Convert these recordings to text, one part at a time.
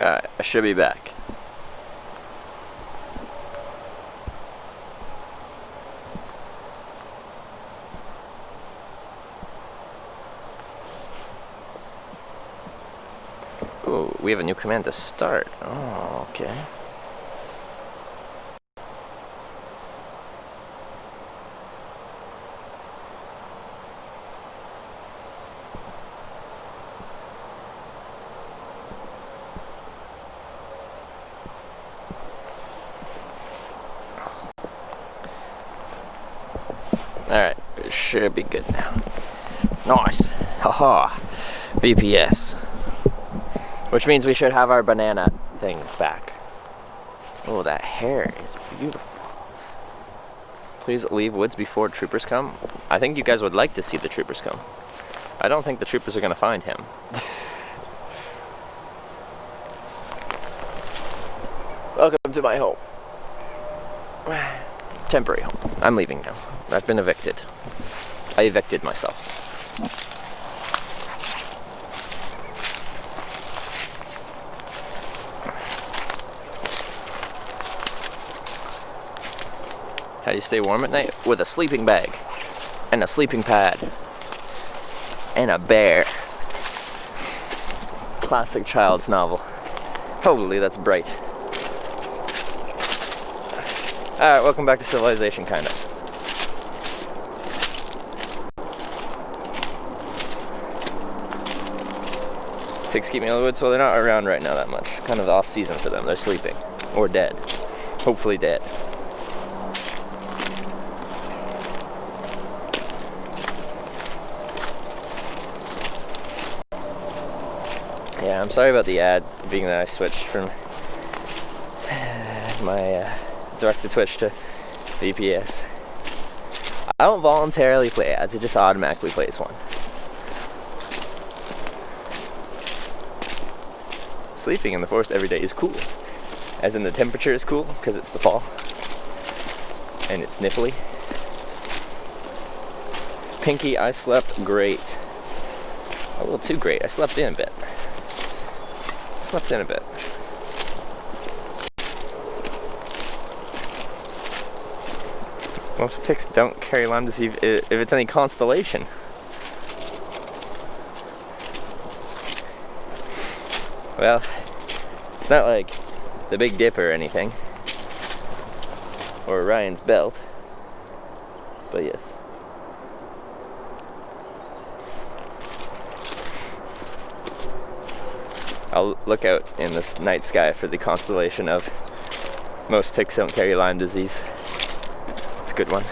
Alright, I should be back. Ooh, we have a new command to start. Oh, okay. Alright, it should be good now. Nice. Haha. VPS. Which means we should have our banana thing back. Oh, that hair is beautiful. Please leave woods before troopers come. I think you guys would like to see the troopers come. I don't think the troopers are going to find him. Welcome to my home. Temporary home. I'm leaving now. I've been evicted. I evicted myself. How do you stay warm at night? With a sleeping bag. And a sleeping pad. And a bear. Classic child's novel. Holy, that's bright. Alright, welcome back to civilization, kinda. Ticks keep me in the woods, so they're not around right now that much. Kind of off season for them. They're sleeping. Or dead. Hopefully dead. Yeah, I'm sorry about the ad, being that I switched from my direct to Twitch to VPS. I don't voluntarily play ads, it just automatically plays one. Sleeping in the forest every day is cool. As in the temperature is cool, because it's the fall. And it's nipply. Pinky, I slept great. A little too great, I slept in a bit. Most ticks don't carry Lyme disease if it's any constellation. Well, it's not like the Big Dipper or anything, or Orion's Belt, but yes. I'll look out in this night sky for the constellation of most ticks don't carry Lyme disease. It's a good one.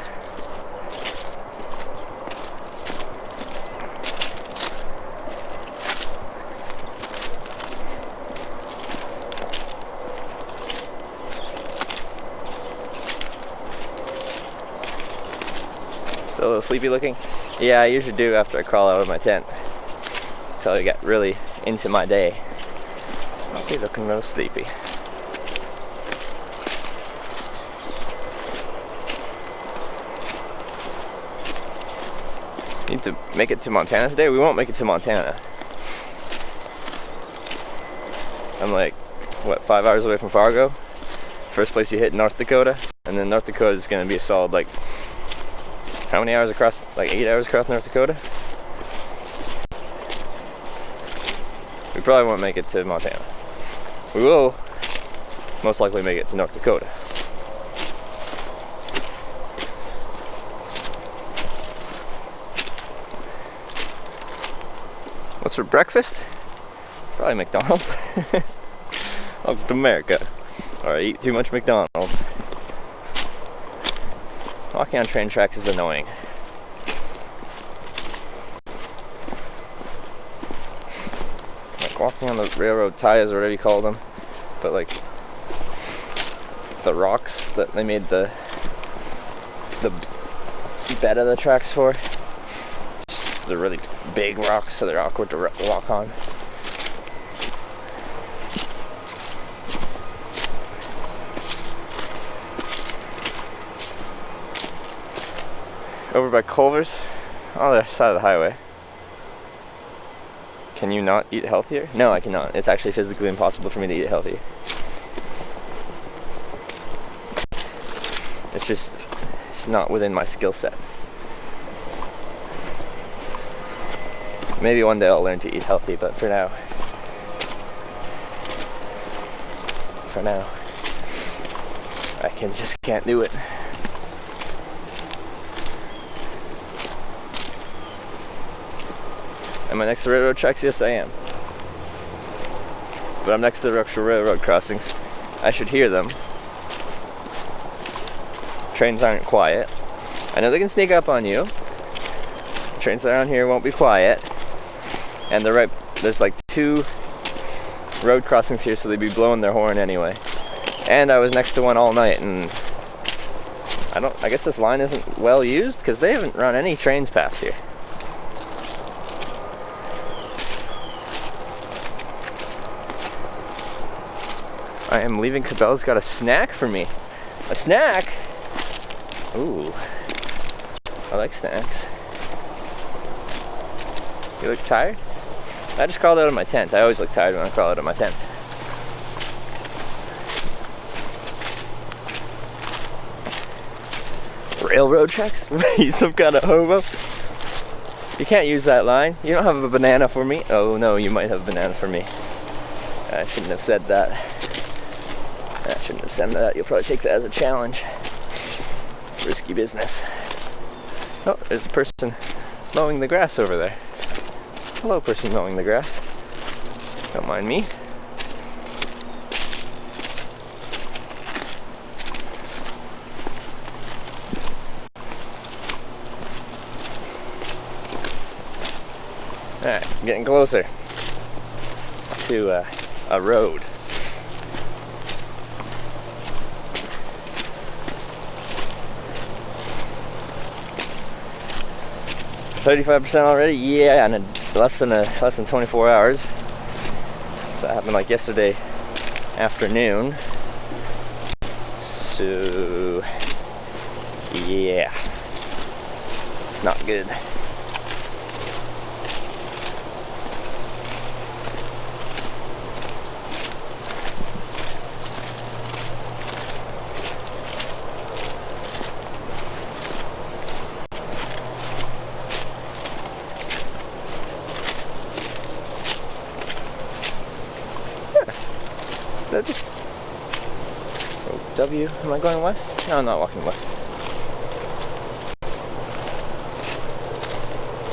Still a little sleepy looking? Yeah, I usually do after I crawl out of my tent. Until I get really into my day. Okay, looking a little sleepy. Need to make it to Montana today? We won't make it to Montana. I'm like, what, 5 hours away from Fargo? First place you hit, North Dakota. And then North Dakota is going to be a solid, like, how many hours across? Like 8 hours across North Dakota? We probably won't make it to Montana. We will most likely make it to North Dakota. What's for breakfast? Probably McDonald's. Welcome to America. Or I eat too much McDonald's. Walking on train tracks is annoying. Like walking on the railroad ties or whatever you call them. But like the rocks that they made the bed of the tracks for. They're really big rocks, so they're awkward to walk on. Over by Culver's, on the other side of the highway. Can you not eat healthier? No, I cannot. It's actually physically impossible for me to eat healthy. It's not within my skill set. Maybe one day I'll learn to eat healthy, but for now, I just can't do it. Am I next to railroad tracks? Yes, I am. But I'm next to the actual railroad crossings. I should hear them. Trains aren't quiet. I know they can sneak up on you. Trains around here won't be quiet. And there's like 2 road crossings here, so they'd be blowing their horn anyway. And I was next to one all night, and I guess this line isn't well used, because they haven't run any trains past here. I am leaving. Cabela's got a snack for me. A snack? Ooh. I like snacks. You look tired? I just crawled out of my tent. I always look tired when I crawl out of my tent. Railroad tracks? What are you, some kind of hobo? You can't use that line. You don't have a banana for me. Oh no, you might have a banana for me. I shouldn't have said that. I shouldn't have said that. You'll probably take that as a challenge. It's risky business. Oh, there's a person mowing the grass over there. Hello, person mowing the grass. Don't mind me. Alright, I'm getting closer to a road. $35% already? Yeah, and less than 24 hours. So that happened like yesterday afternoon. So yeah, it's not good. Just W. Am I going west? No, I'm not walking west.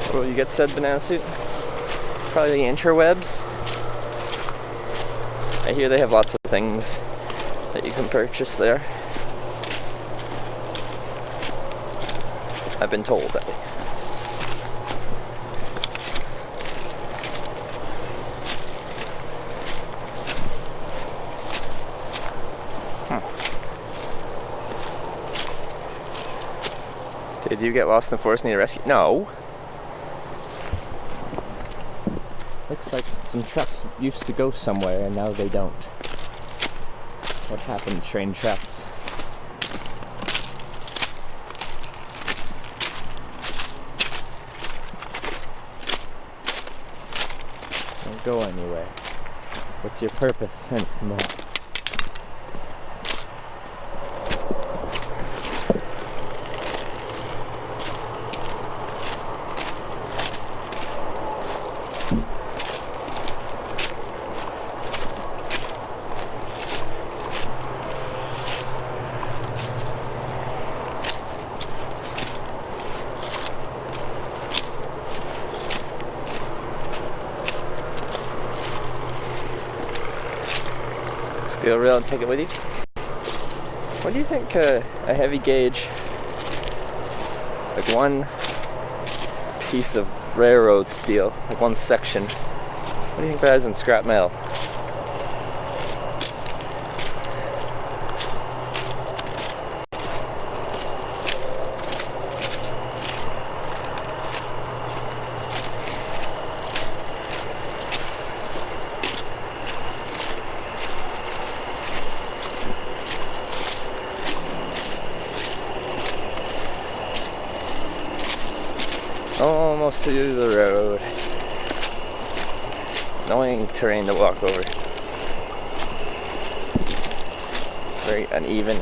What will you get said, banana suit? Probably the interwebs. I hear they have lots of things that you can purchase there. I've been told, at least. Did you get lost in the forest and need a rescue? No. Looks like some trucks used to go somewhere and now they don't. What happened, train tracks? Don't go anywhere. What's your purpose? No. Steel rail and take it with you. What do you think a heavy gauge, like one piece of railroad steel, like one section, what do you think that is in scrap metal? Almost to the road. annoying terrain to walk over. Very uneven.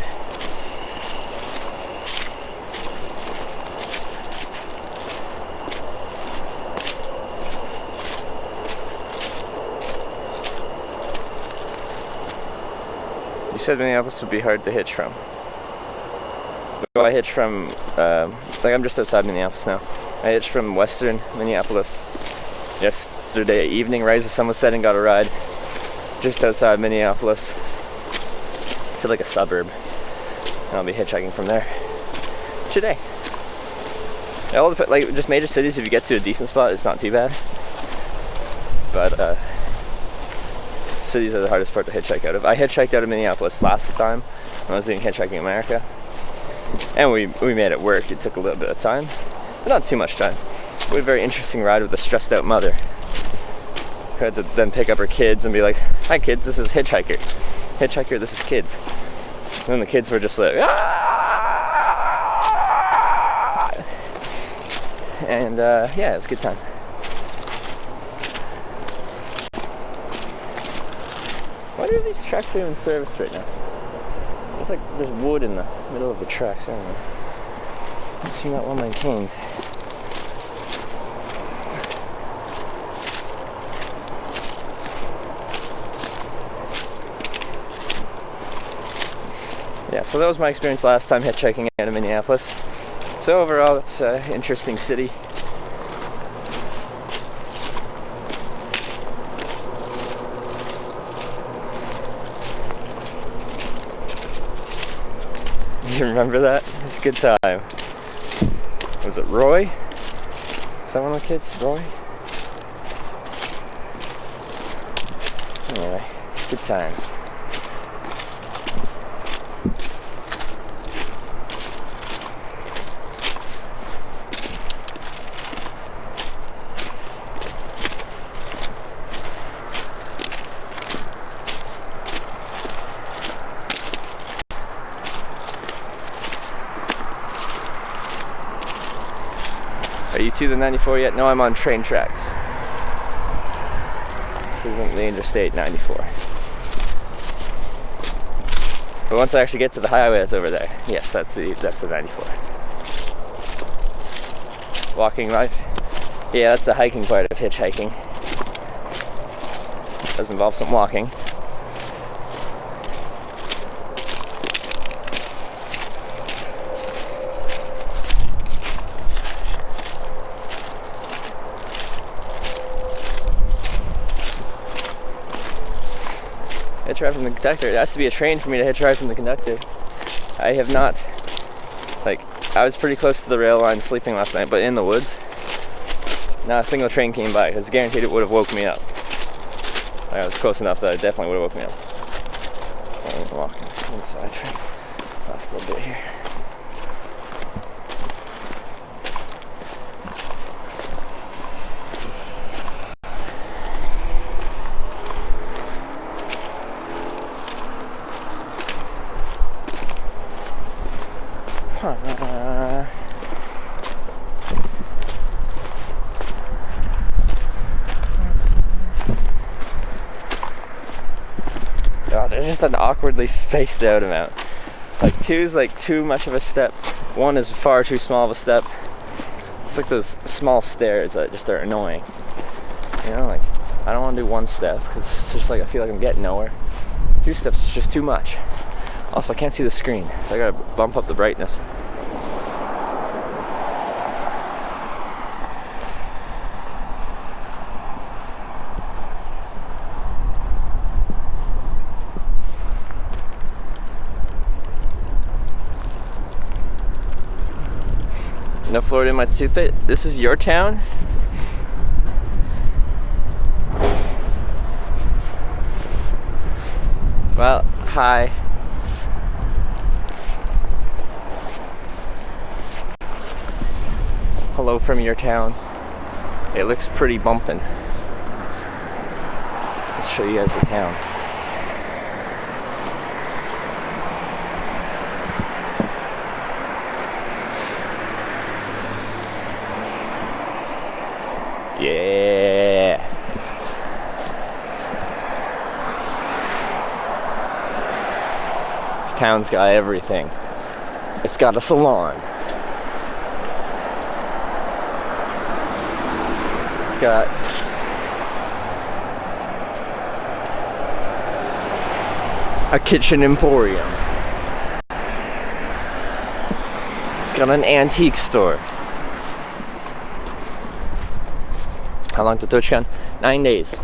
You said Minneapolis would be hard to hitch from. Well, I hitch from, I'm just outside Minneapolis now. I hitched from western Minneapolis yesterday evening, right as the sun was setting, got a ride just outside Minneapolis to like a suburb. And I'll be hitchhiking from there today. All the, like, just major cities, if you get to a decent spot, it's not too bad. But cities are the hardest part to hitchhike out of. I hitchhiked out of Minneapolis last time when I was doing Hitchhiking America. And we made it work. It took a little bit of time, but not too much time. We had a very interesting ride with a stressed out mother who had to then pick up her kids and be like, "Hi kids, this is Hitchhiker. Hitchhiker, this is kids." And then the kids were just like, "Ah!" And yeah, it was a good time. Why are these tracks even serviced right now? It's like there's wood in the middle of the tracks. I don't know. Don't seem that well maintained. Yeah, so that was my experience last time hitchhiking out of Minneapolis. So overall, it's an interesting city. You remember that? It was a good time. Was it Roy? Is that one of the kids? Roy? Anyway, good times. Are you to the 94 yet? No, I'm on train tracks. This isn't the Interstate 94. But once I actually get to the highway that's over there, yes, that's the 94. Walking life. Yeah, that's the hiking part of hitchhiking. Does involve some walking. Hitch ride from the conductor. It has to be a train for me to hitch ride from the conductor. I have not, like, I was pretty close to the rail line sleeping last night, but in the woods, not a single train came by, because guaranteed it would have woke me up. I was close enough that it definitely would have woke me up. I'm walking inside train. Last little bit here. Oh, they're just an awkwardly spaced out amount. Like 2 is like too much of a step. 1 is far too small of a step. It's like those small stairs that just are annoying. You know, like I don't want to do 1 step because it's just like I feel like I'm getting nowhere. 2 steps is just too much. Also, I can't see the screen, so I gotta bump up the brightness. No Florida in my toothpaste. This is your town? Well, hi. Hello from your town. It looks pretty bumpin'. Let's show you guys the town. Yeah. town's got everything. It's got a salon. It's got a kitchen emporium. It's got an antique store. How long to TwitchCon? 9 days.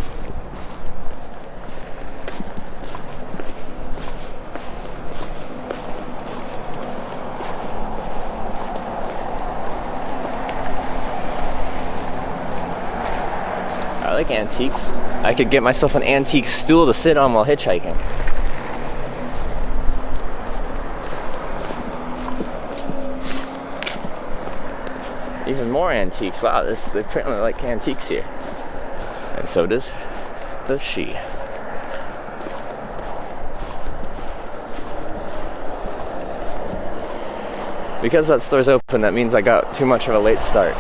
I like antiques. I could get myself an antique stool to sit on while hitchhiking. Even more antiques. Wow, they apparently like antiques here. And so does she. Because that store's open, that means I got too much of a late start.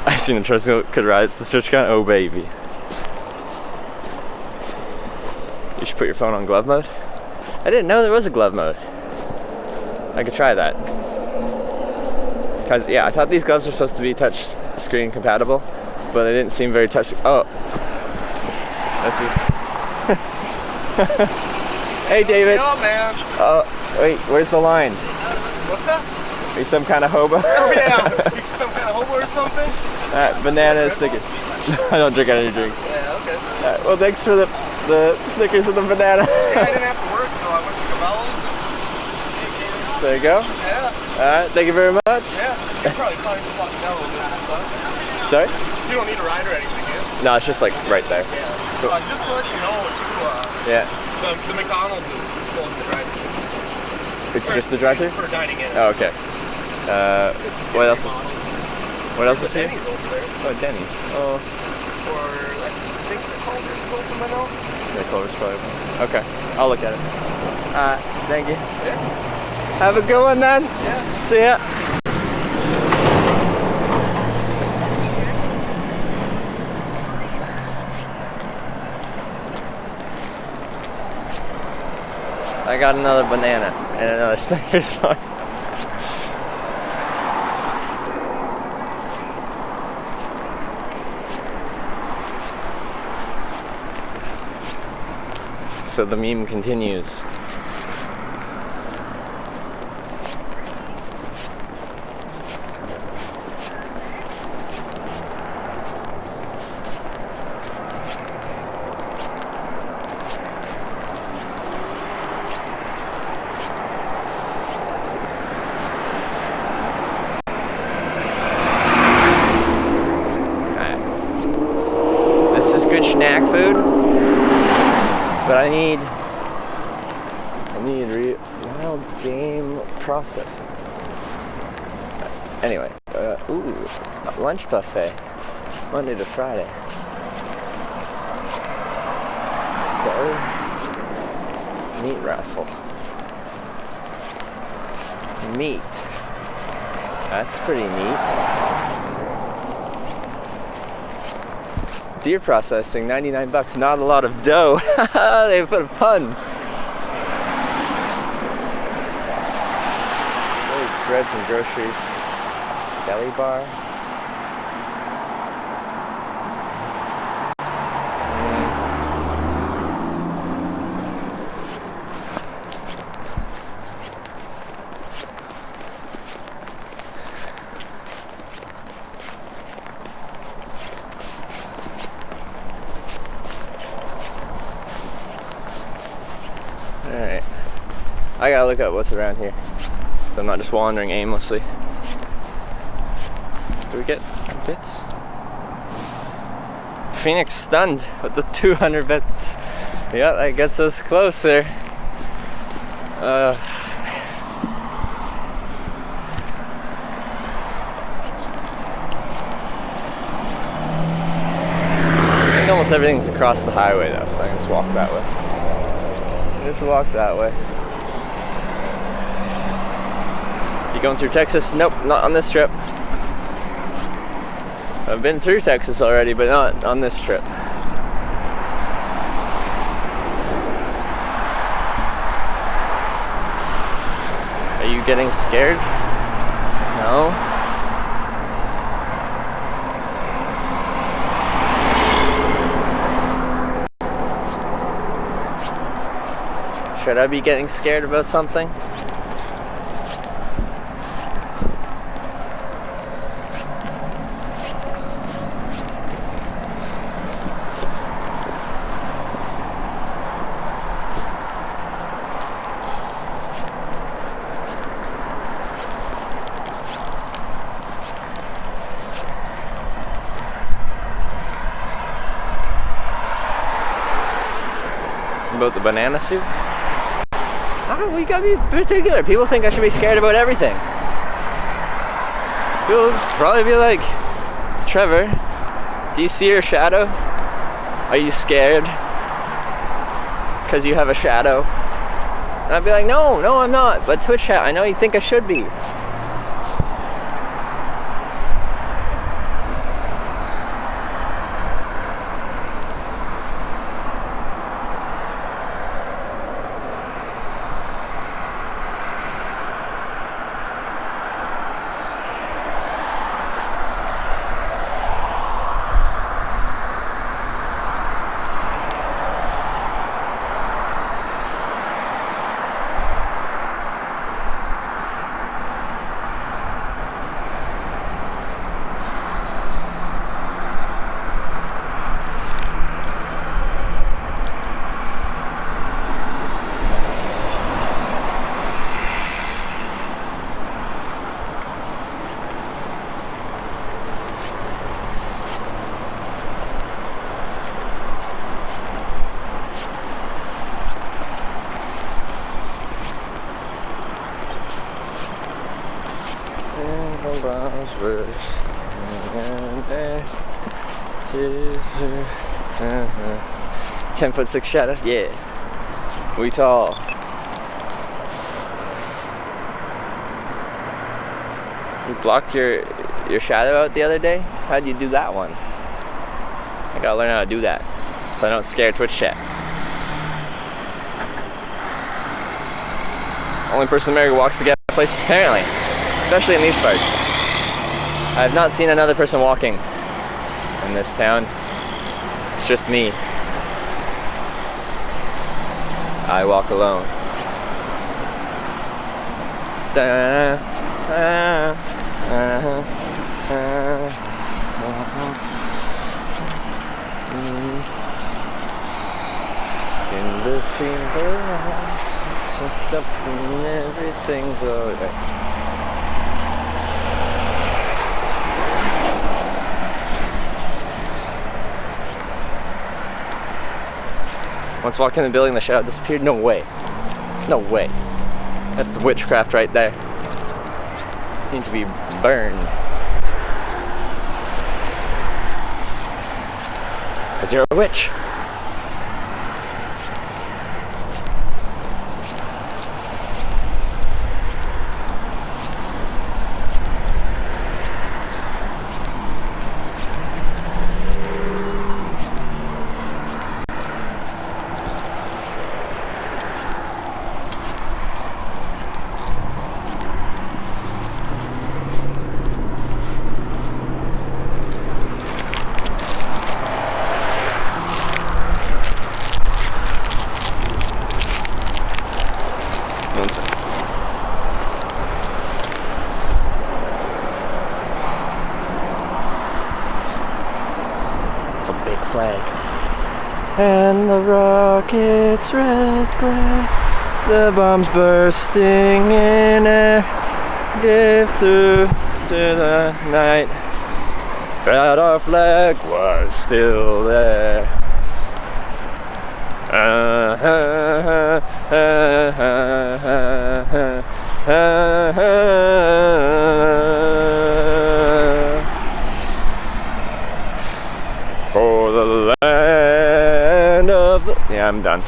I seen a tricycle could ride the TwitchCon. Oh baby. You should put your phone on glove mode. I didn't know there was a glove mode. I could try that. Cause yeah, I thought these gloves were supposed to be touch screen compatible, but they didn't seem very touch. Oh, this is. Hey David. Yo, man. Oh wait, where's the line? What's that? Are you some kind of hobo? Oh yeah, you some kind of hobo or something? Banana Snickers. I don't drink any drinks. Yeah, okay. Well, thanks for the Snickers and the banana. Yeah, I didn't have to work, so I went to Cabela's. There you go. Yeah. Alright, thank you very much. Yeah, you're probably just walking down a little distance, huh? Sorry? So you don't need a ride or anything, yeah? No, it's just like right there. Yeah. Cool. Just to let you know, too, Yeah. the McDonald's is closed to drive-thru. It's just the drive-thru? For dining in. Oh, okay. What else is here? Denny's over there. Oh, Denny's. Oh. Or I think the Culver's open by now. The Culver's probably open. Okay, I'll look at it. Thank you. Yeah. Have a good one then. Yeah. See ya. I got another banana and another Snickers bar. So the meme continues. This is good snack food, but I need wild game processing. Anyway, lunch buffet, Monday to Friday. Deli meat raffle. Meat. That's pretty neat. Deer processing, 99 bucks, not a lot of dough. They put a pun. Breads and groceries. Deli bar. Alright. I gotta look up what's around here, so I'm not just wandering aimlessly. Do we get bits? Phoenix stunned with the 200 bits. Yeah, that gets us closer. I think almost everything's across the highway though, so I can just walk that way. Just walk that way. You going through Texas? Nope, not on this trip. I've been through Texas already, but not on this trip. Are you getting scared? No? Should I be getting scared about something? About the banana suit? I don't know, you gotta be particular. People think I should be scared about everything. People would probably be like, Trevor, do you see your shadow? Are you scared? Because you have a shadow? And I'd be like, no, I'm not. But Twitch chat, I know you think I should be. Ten foot 6 shadow, yeah. We tall. You blocked your shadow out the other day? How'd you do that one? I gotta learn how to do that, so I don't scare Twitch chat. Only person in America walks to get places, apparently, especially in these parts. I have not seen another person walking in this town. It's just me. I walk alone. In between the lines, it's up and everything's alright. Once walked in the building, the shadow disappeared. No way. No way. That's witchcraft right there. You need to be burned. Because you're a witch. And the rocket's red glare, the bombs bursting in air, give through to the night, that our flag was still there. For the land of the... Yeah, I'm done.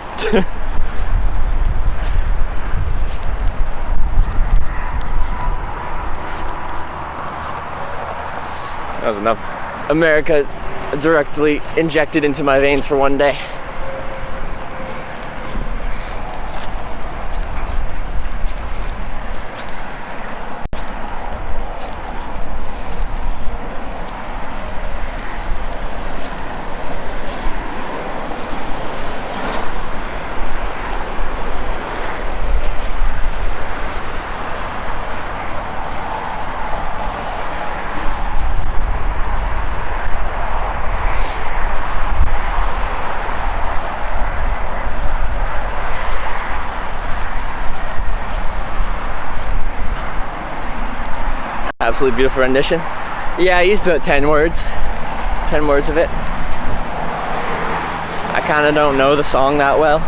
That was enough America directly injected into my veins for one day. Absolutely beautiful rendition. Yeah, I used about 10 words. 10 words of it. I kind of don't know the song that well.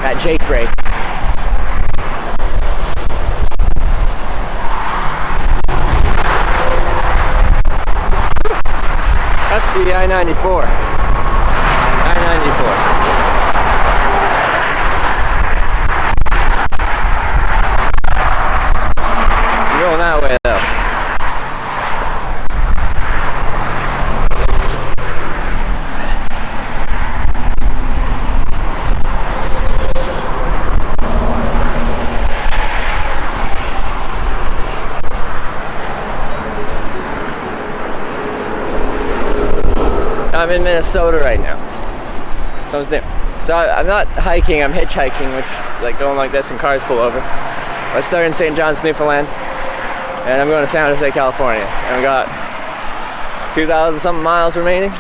That Jake break. That's the I-94. I-94. You're going that way though. I'm in Minnesota right now. Something's new. So I'm not hiking, I'm hitchhiking, which is like going like this and cars pull over. I started in St. John's, Newfoundland, and I'm going to San Jose, California. And I got 2,000 something miles remaining.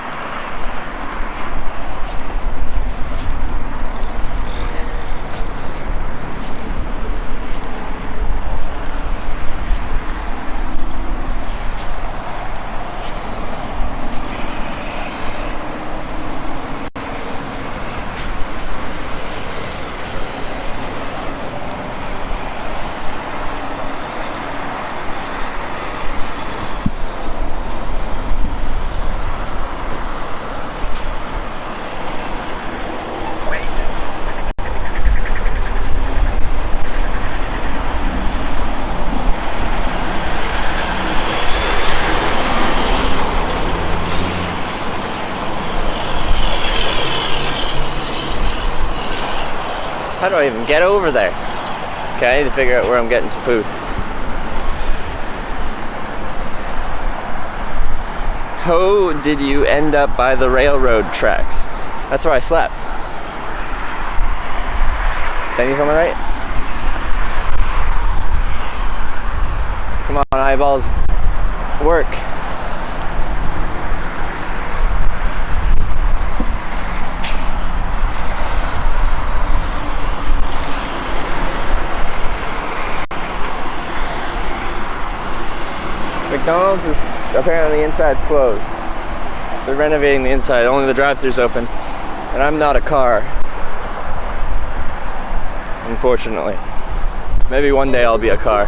How do I even get over there? Okay, I need to figure out where I'm getting some food. How did you end up by the railroad tracks? That's where I slept. Denny's on the right? Come on, eyeballs. Work. McDonald's is apparently the inside's closed. They're renovating the inside, only the drive-thru's open. And I'm not a car. Unfortunately. Maybe one day I'll be a car.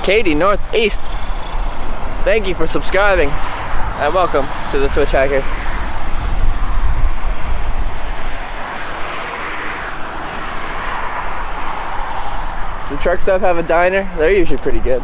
Katie, Northeast. Thank you for subscribing. And welcome to the Twitch Hackers. Does the truck stop have a diner? They're usually pretty good.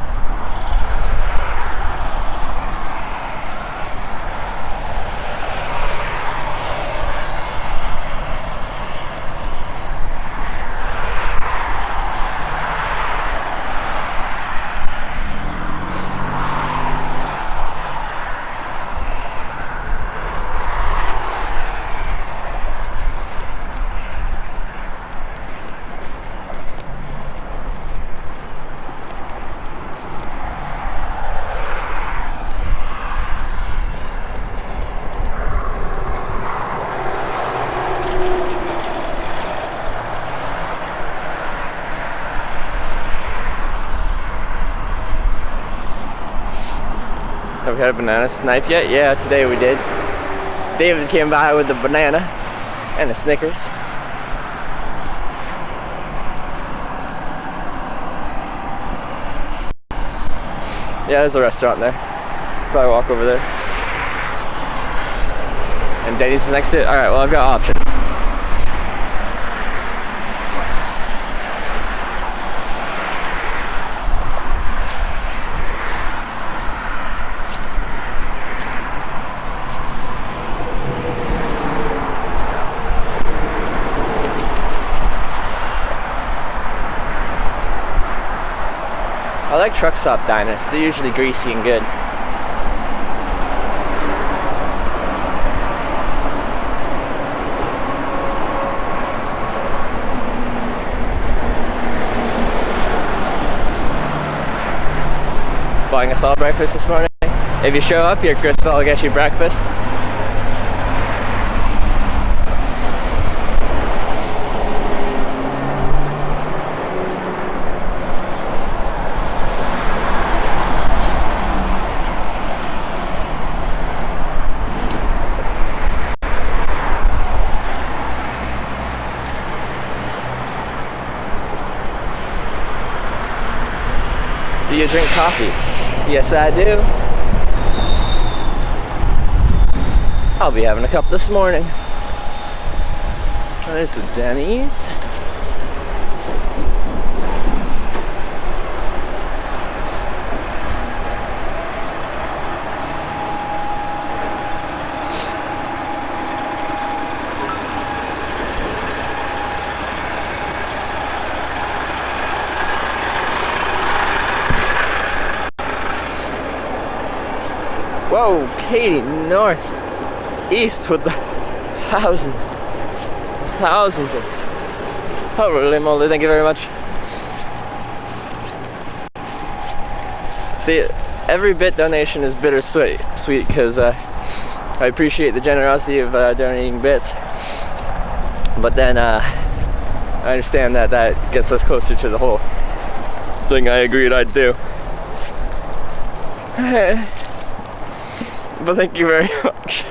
Have we had a banana snipe yet? Yeah, today we did. David came by with the banana. And a Snickers. Yeah, there's a restaurant there. Probably walk over there. And Denny's is next to it. Alright, well, I've got options. I like truck stop diners. They're usually greasy and good. Buying us all breakfast this morning. If you show up here, Crystal, I'll get you breakfast. Do you drink coffee? Yes, I do. I'll be having a cup this morning. There's the Denny's. Whoa, Katie, north, east with the thousandths. Holy moly, thank you very much. See, every bit donation is bittersweet, because I appreciate the generosity of donating bits, but then I understand that gets us closer to the whole thing I agreed I'd do. But thank you very much.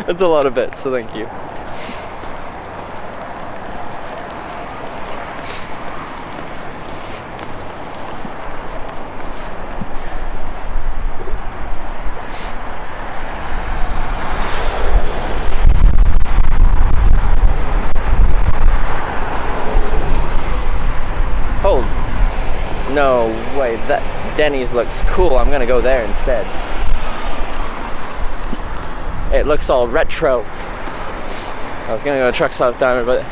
It's a lot of bits, so thank you. Hold. No way, that Denny's looks cool. I'm gonna go there instead. It looks all retro. I was gonna go to Truck Stop Diner, but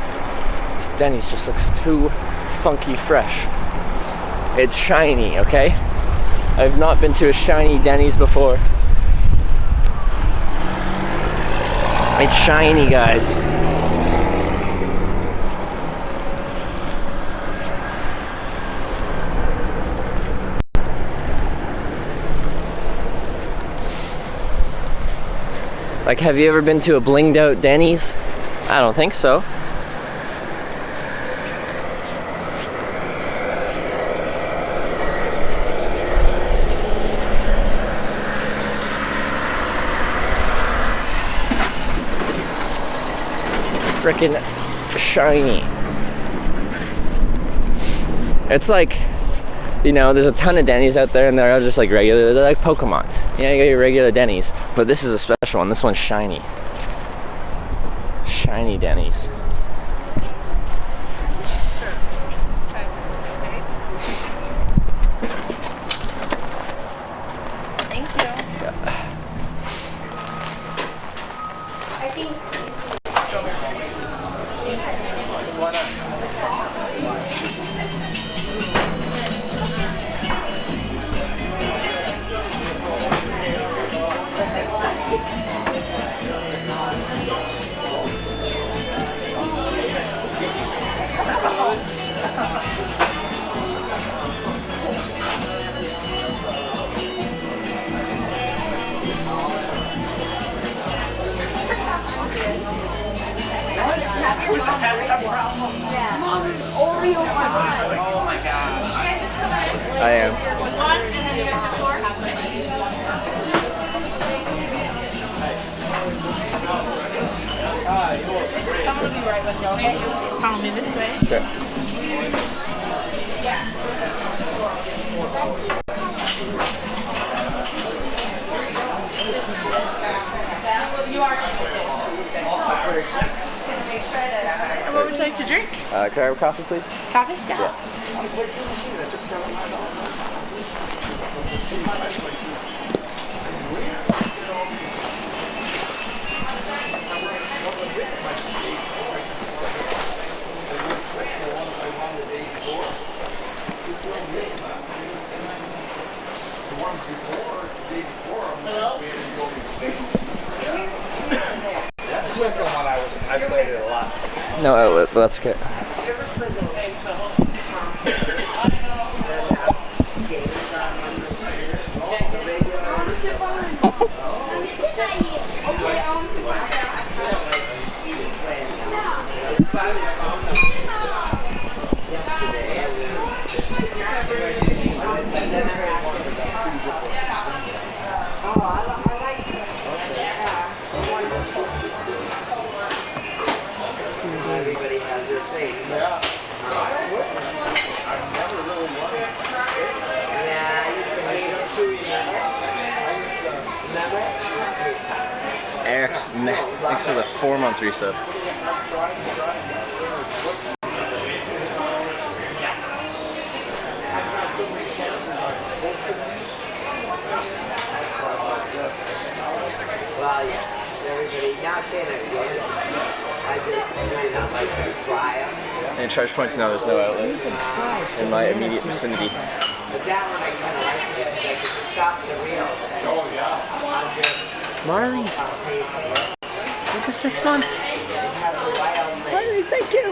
this Denny's just looks too funky fresh. It's shiny, okay? I've not been to a shiny Denny's before. It's shiny, guys. Like, have you ever been to a blinged out Denny's? I don't think so. Frickin' shiny. It's like, you know, there's a ton of Denny's out there and they're all just like regular, they're like Pokemon. You know, you got your regular Denny's, but this is a special one. This one's shiny. Shiny Denny's. Thank you. I think. Oh my god. I am. One, and then you guys have four. Someone Follow me this way. Okay. What would you like to drink? Can I have a coffee, please? Coffee? Yeah. I played it a lot. No, that's good. Everybody has their thing. Yeah. I've never really won it. Yeah, I used to hate them too, remember? Eric's thanks for the 4-month resub. Well, yes. Everybody, not saying it again. I just really not like to fly them. And charge points, no, there's no outlets in my immediate vicinity. But that one I kind of like because I can stop the reel. Oh, yeah. Marley's with the 6 months. Marley's, thank you.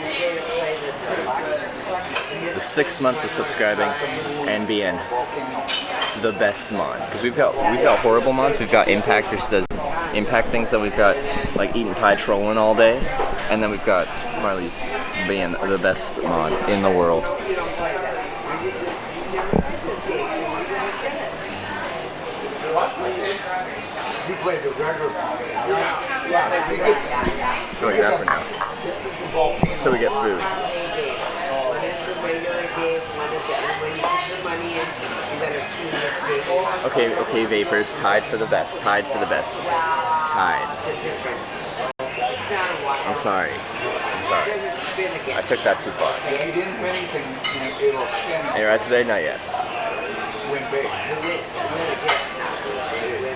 The 6 months of subscribing and being the best mod, because we've got horrible mods. We've got Impact, which does impact things. Then we've got like Eating Pie trolling all day, and then we've got Marley's being the best mod in the world. You played the regular Go like that for now. So we get food. Okay, vapors, tied for the best, tied for the best. Tied. I'm sorry. I took that too far. If you didn't win anything, it'll spin. Any rest today? Not yet. Win big. Win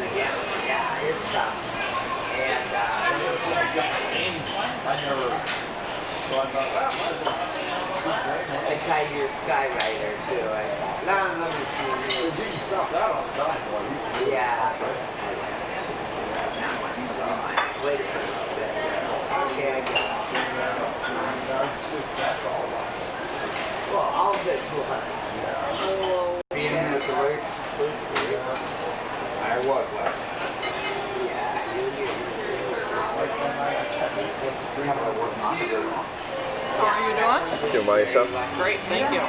again. Yeah, it's tough. And I tied your Skyrider too. Let me see. You can stop that on time, boy. Yeah. That one, so I waited for a little bit. Okay, I got it. That's all right. Well, all this luck. Oh, Being at the lake, I was last night. yeah, you knew. I wasn't on it very long. How are you doing? Doing by yourself? Great, thank you.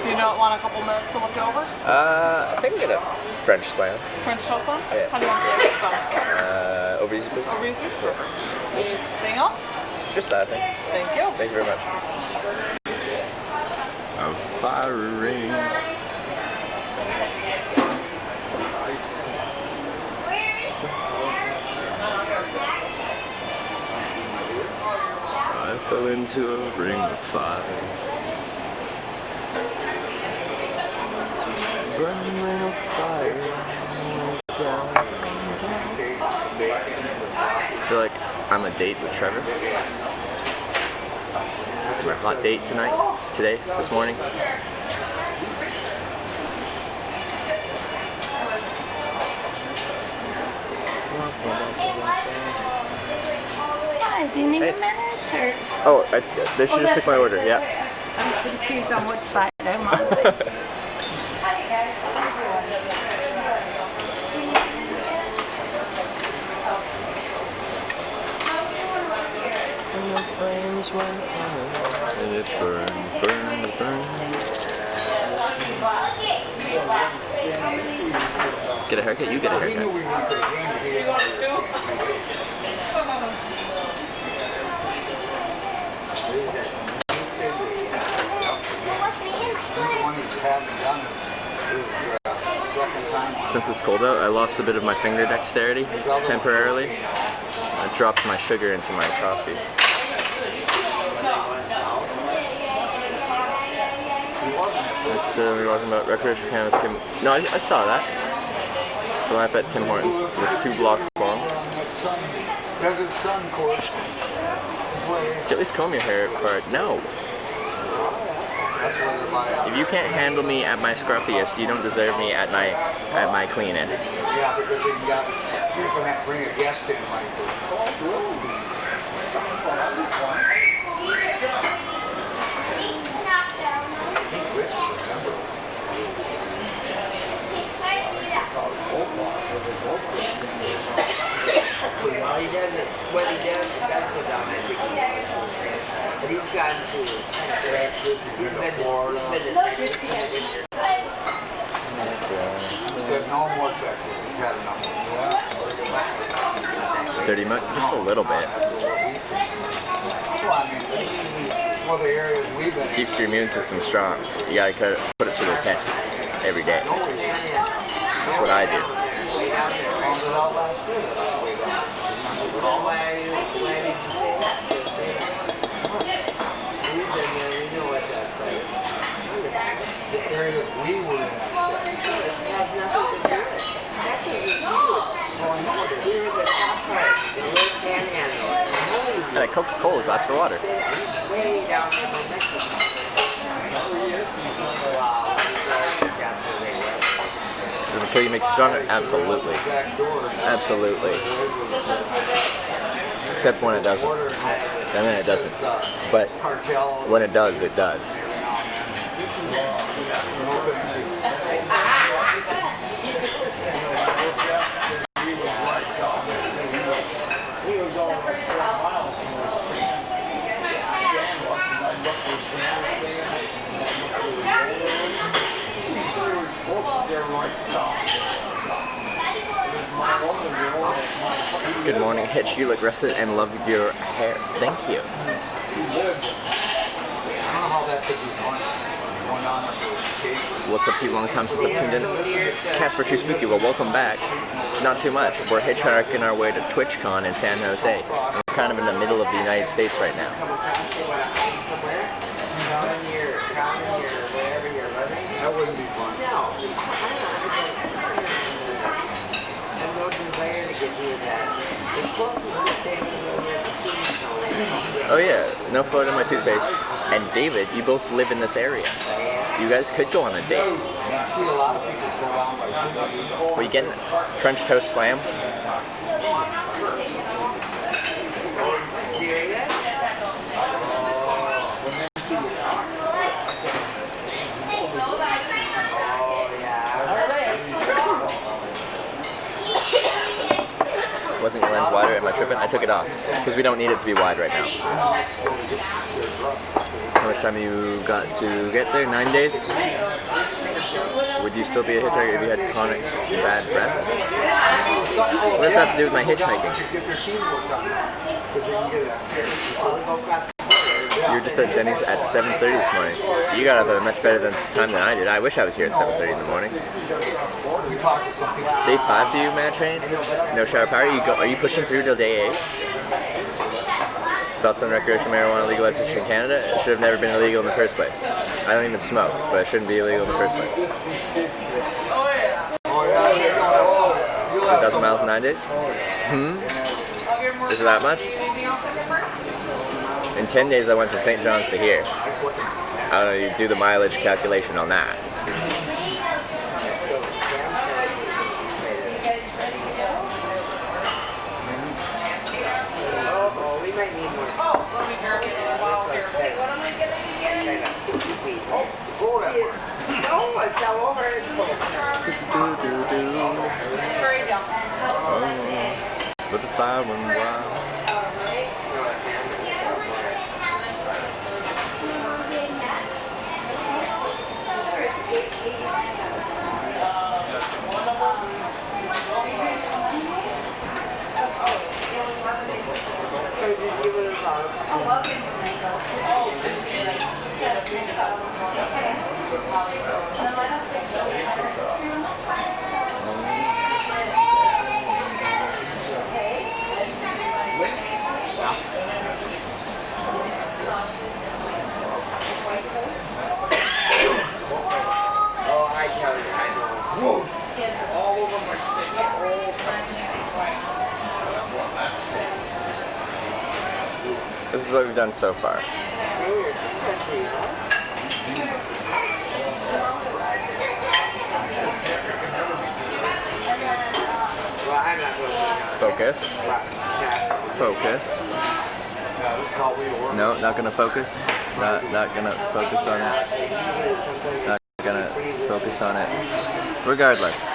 You don't want a couple minutes to look over? I think I'm gonna French slam. French toast on? Yeah. How do you want the eggs done? Over easy, please. Over easy? Anything else? Just that, I think. Thank you. Thank you very much. I'm firing. I fell into a ring of fire. Burning ring of fire. Down, down, down. I feel like I'm a date with Trevor. We're a hot date today, this morning. Hi, do you need a minute or? Oh, they should just pick my order, yeah. I'm confused on which side I'm on. And it burns, burns, burns. Get a haircut? You get a haircut. Since it's cold out, I lost a bit of my finger dexterity temporarily. I dropped my sugar into my coffee. We're talking about recreational cannabis. No, I saw that. So I'm at Tim Hortons. It was 2 blocks long. Desert sun course. Did you at least comb your hair for it? No. If you can't handle me at my scruffiest, you don't deserve me at my cleanest. Yeah, because you're gonna have to bring a guest in like What he does go down there. But he's gotten to Texas. He's been to Texas. he said, no more Texas. He's had enough. Dirty much, just a little bit. Well, I mean, well, the areas we've been in. Keeps your immune system strong. You gotta put it to the test every day. That's what I do. The areas we were in. And a Coca-Cola glass for water. Way down in Mexico. Does it kill you, make you stronger? Absolutely. Absolutely. Except when it doesn't. And then it doesn't. But when it does, it does. Good morning, Hitch. You look rested and love your hair. Thank you. I don't know how that could be fun. Going on with those What's up to you? Long time since I've tuned in. Casper Too Spooky. Well, welcome back. Not too much. We're hitchhiking our way to TwitchCon in San Jose. We're kind of in the middle of the United States right now. That wouldn't be fun. Oh yeah, no float in my toothpaste. And David, you both live in this area. You guys could go on a date. I see a lot of people go around like Were you getting French toast slam? Wasn't your lens wider? Am I tripping? I took it off because we don't need it to be wide right now. How much time you got to get there? 9 days? Would you still be a hitchhiker if you had chronic bad breath? What does that have to do with my hitchhiking? You were just at Denny's at 7:30 this morning. You got up at a much better time than I did. I wish I was here at 7:30 in the morning. Day 5 to you, Mad Train? No shower power? Are you pushing through till day 8? Thoughts on recreational marijuana legalization in Canada? It should have never been illegal in the first place. I don't even smoke, but it shouldn't be illegal in the first place. 1,000 miles in 9 days? Is it that much? In 10 days I went from St. John's to here. I don't know, you do the mileage calculation on that. But the fire went wild. This is what we've done so far. Focus. Focus. No, not gonna focus. Not gonna focus on it. Not gonna focus on it. Regardless,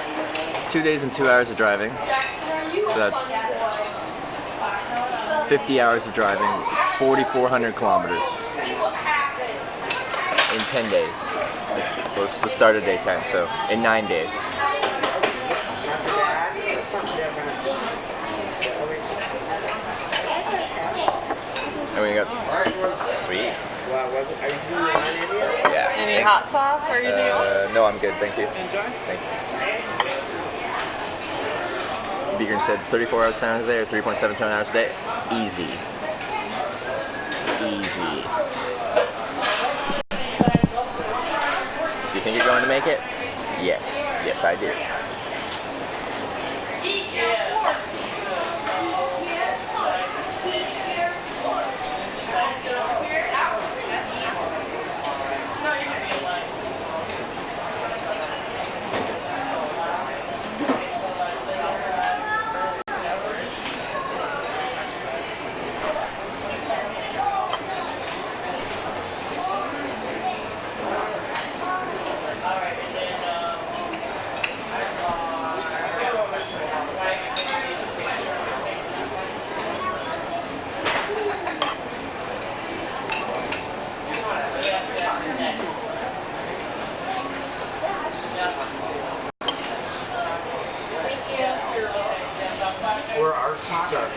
2 days and 2 hours of driving. So that's 50 hours of driving, 4,400 kilometers in 10 days. So it's the start of day 10. So in 9 days. And we got sweet. Yeah. Any hot sauce or anything else? No, I'm good. Thank you. Enjoy. Thanks. Beagern said 34 hours San Jose or 3.77 hours a day. Easy. Easy. Do you think you're going to make it? Yes. Yes, I do. Where our seats are. And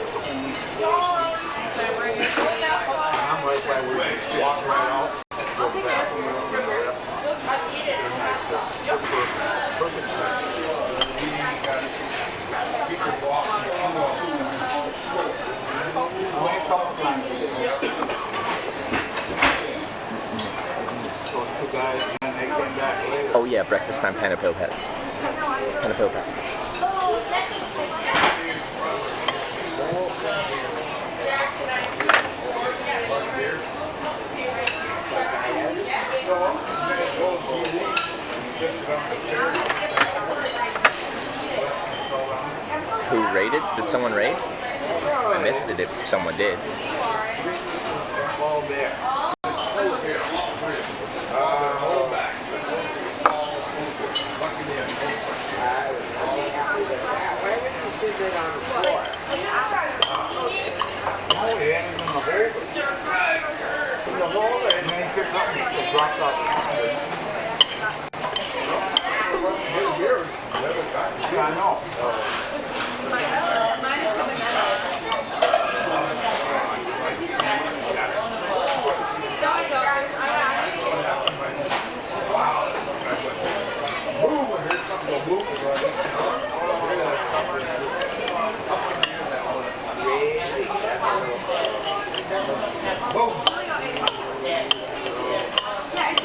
I'm right by where you just walk right out. Perfect size. You could walk only a couple times. Those two guys, and they came back later. Oh yeah, breakfast time, Panda Pill Pet. Panda Pill Pet. Who raided? Did someone raid? I missed it if someone did. All there. Why would you sit it on the floor? No, he had it in the hole. In the hole, and then he picked up and he dropped off. Yeah, I know.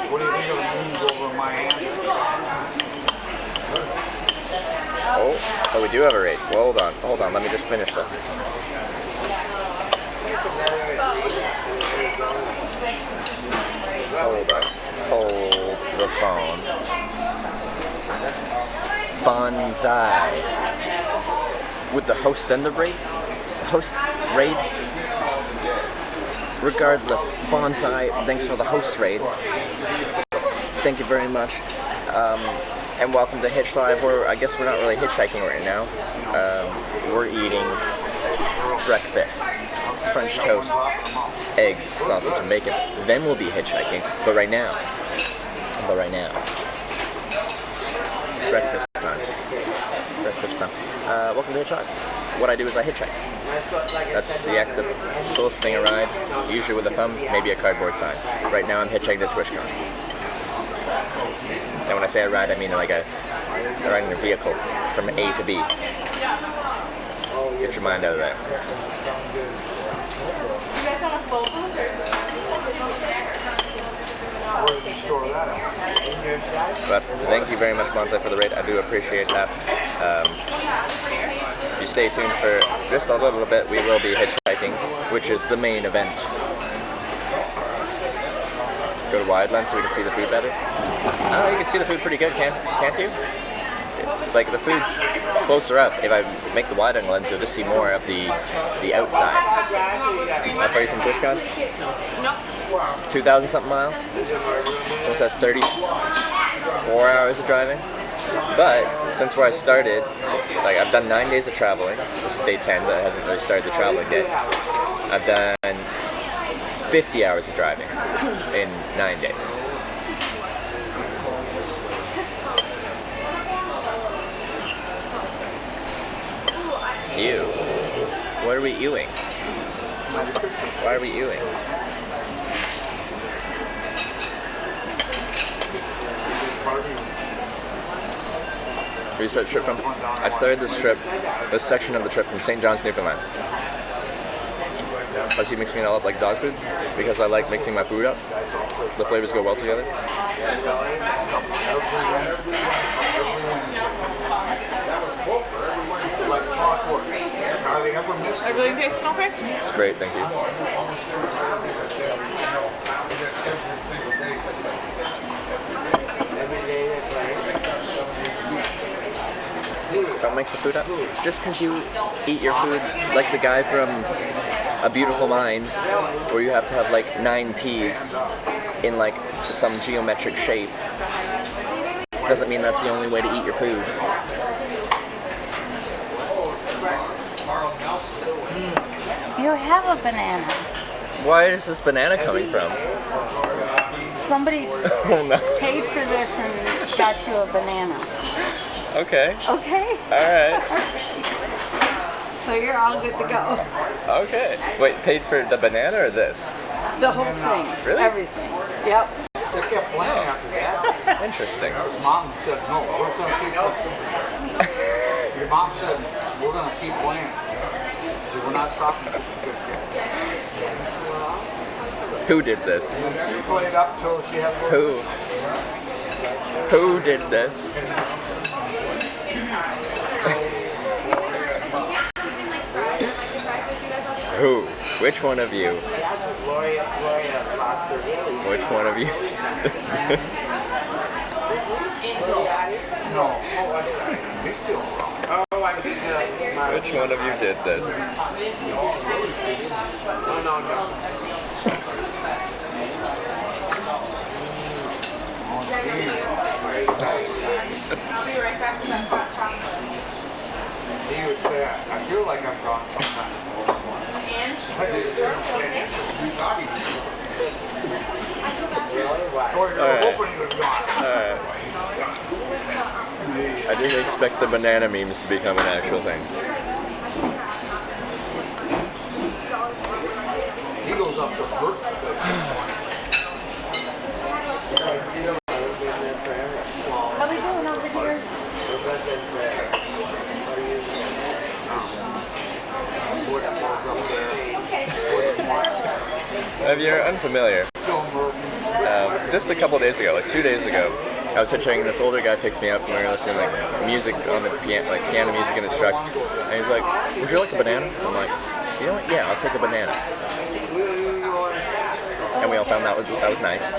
What do you think of the moons over Miami? Oh, we do have a raid. Well, hold on, let me just finish this. Hold the phone. Bonsai. With the host and the raid? Host, raid? Regardless, Bonsai, thanks for the host raid. Thank you very much. And welcome to Hitch Live, where I guess we're not really hitchhiking right now. We're eating breakfast. French toast, eggs, sausage, and bacon. Then we'll be hitchhiking. But right now, breakfast time. Breakfast time. Welcome to Hitchhike. What I do is I hitchhike. That's the act of soliciting a ride, usually with a thumb, maybe a cardboard sign. Right now I'm hitchhiking to TwitchCon. And when I say a ride, I mean like a ride in a vehicle from A to B. Get your mind out of there. You guys want a full booth or Where did you store that at? But thank you very much, Bonsai, for the raid. I do appreciate that. If you stay tuned for just a little bit, we will be hitchhiking, which is the main event go to wide lens so we can see the food better? I don't know, you can see the food pretty good, can't you? Like, the food's closer up. If I make the wide angle lens, you'll just see more of the outside. How far are you from TwitchCon? No. 2,000 something miles? So it's at 34 hours of driving. But since where I started, like, I've done 9 days of traveling. This is day 10, but I hasn't really started the traveling yet. I've done 50 hours of driving in 9 days. Ew. What are we ewing? Why are we ewing? Where you start the trip from? I started this section of the trip from St. John's, Newfoundland. I see mixing it all up like dog food because I like mixing my food up. The flavors go well together. Everything tasting okay? It's great, thank you. Don't mix the food up. Just because you eat your food like the guy from A Beautiful Mind, where you have to have like 9 peas in like some geometric shape, doesn't mean that's the only way to eat your food. You have a banana. Why is this banana coming from? Somebody Oh no. paid for this and got you a banana. Okay. Okay? Alright. So you're all good to go. Okay. Wait, paid for the banana or this? The whole thing. Really? Everything. Yep. They kept playing after that. Interesting. His mom said, no, we're going to keep playing. Your mom said, we're going to keep playing. She said, we're not stopping. Who did this? She played up till she had work. Who did this? Who? Which one of you? Gloria lost her daily. Which one of you? No. He's still wrong. Oh, I think Which one of you did this? no. I'll be right back with that hot chocolate. He would say, I feel like I'm gone sometimes. I did. Alright. Hoping he was gone. Alright. I didn't expect the banana memes to become an actual thing. He goes up to birthday. How we doing over here? If you're unfamiliar, just a couple days ago, like 2 days ago, I was hitchhiking. This older guy picks me up and we were listening to like music on the piano, like piano music in his truck. And he's like, "Would you like a banana?" I'm like, "You know what? Yeah, I'll take a banana." And we all found that was nice.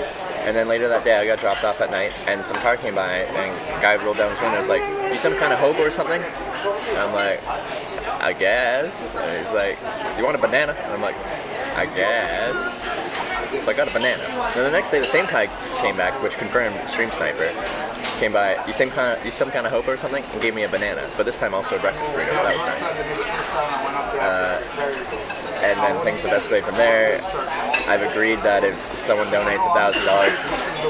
And then later that day, I got dropped off at night, and some car came by, and a guy rolled down his window. And was like, "You some kind of hobo or something?" And I'm like, "I guess." And he's like, "Do you want a banana?" And I'm like, "I guess." So I got a banana. Then the next day, the same guy came back, which confirmed Stream Sniper. Came by, you some kind of hobo or something, and gave me a banana. But this time also a breakfast burrito. So that was nice. And then things have escalated from there. I've agreed that if someone donates $1,000,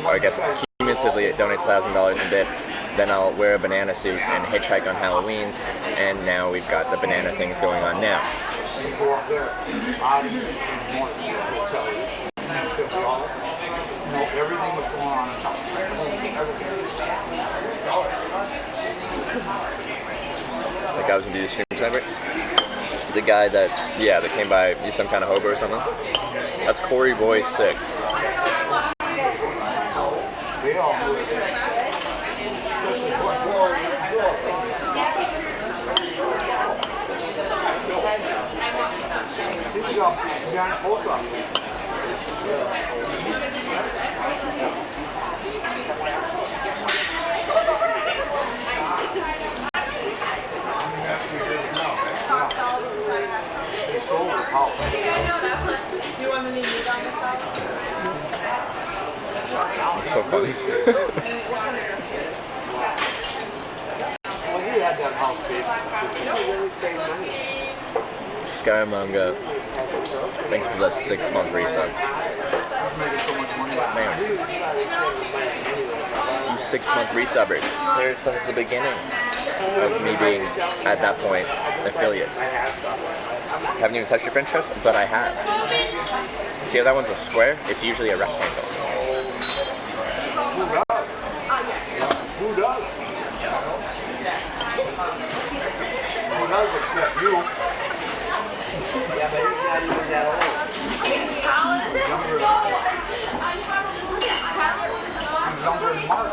or I guess cumulatively it donates $1,000 in bits, then I'll wear a banana suit and hitchhike on Halloween. And now we've got the banana things going on now. Everything was going on in town. Like I was into the Stream Sniper. The guy that came by, he's some kind of hobo or something. That's Corey Boy 6. They all moved in. He's behind the post office. so funny. Well, he had that house paid. Skyrim manga. Thanks for the 6-month resub. He's making so much money. Man. You 6-month resubbers. Here since the beginning of me being, at that point, an affiliate. Haven't even touched your French toast, but I have. See how that one's a square? It's usually a rectangle. Who does? Who does except you? Yeah, but he's not even that old. He's younger than He's younger than Mark.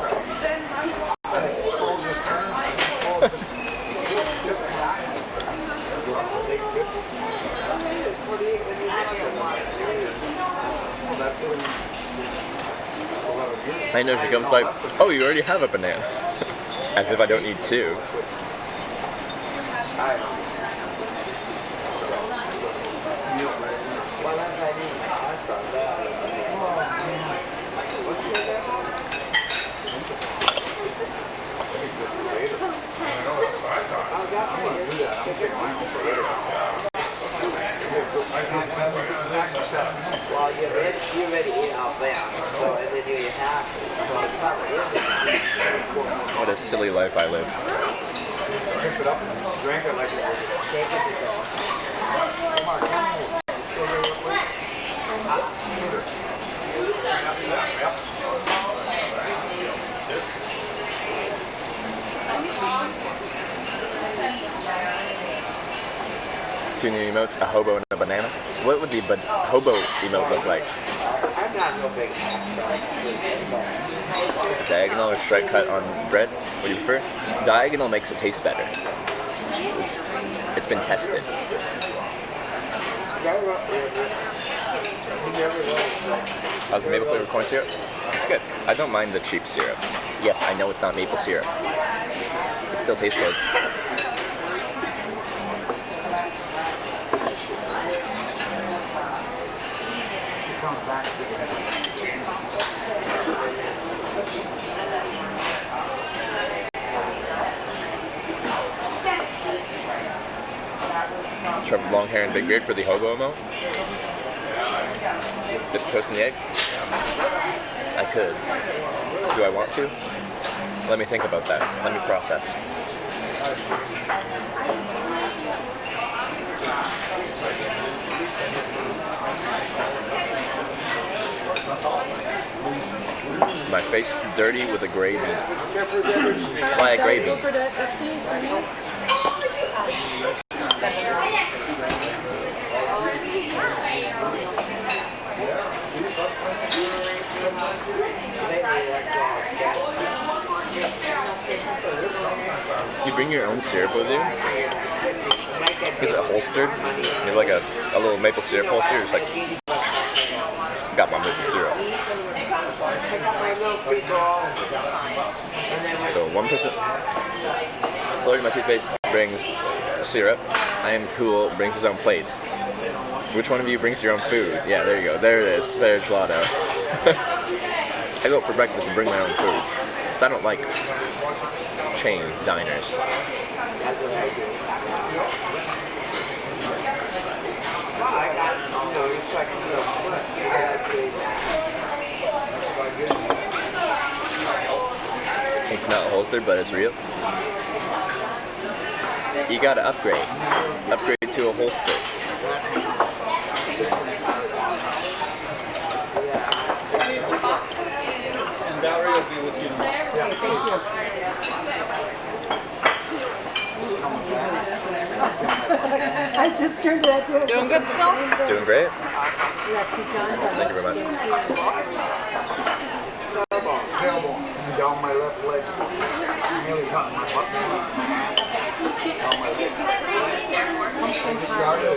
I know she comes by, oh, you already have a banana. As if I don't need two. Well, you already eat out there, so and then you have What a silly life I live. Picked it up and drank it like it was. Come on, come on. Two new emotes, a hobo and a banana. What would the hobo emote look like? I'm not no big A diagonal or straight cut on bread? What do you prefer? Diagonal makes it taste better. It's been tested. How's the maple flavored corn syrup? It's good. I don't mind the cheap syrup. Yes, I know it's not maple syrup. It still tastes good. Trevor long hair and big beard for the hobo emote. Dip the toast in the egg. I could. Do I want to? Let me think about that. Let me process. My face dirty with a gravy. Why a gravy? Yogurt at Etsy for you. You bring your own syrup with you? Is it holstered? You have like a little maple syrup holster? It's like, got my maple syrup. So 1%. Floating my toothpaste brings syrup. I am cool brings his own plates. Which one of you brings your own food? Yeah, there you go. There it is. There's Lotto. I go out for breakfast and bring my own food. So I don't like chain diners. It's not holstered, but it's real. You gotta upgrade. Upgrade to a holster. And Valerie will be with you tomorrow. Yeah, thank you. I just turned to that too. Doing good still? Doing great. Thank you very much. Tailbone down my left leg. Nearly caught my muscle. Down my leg. I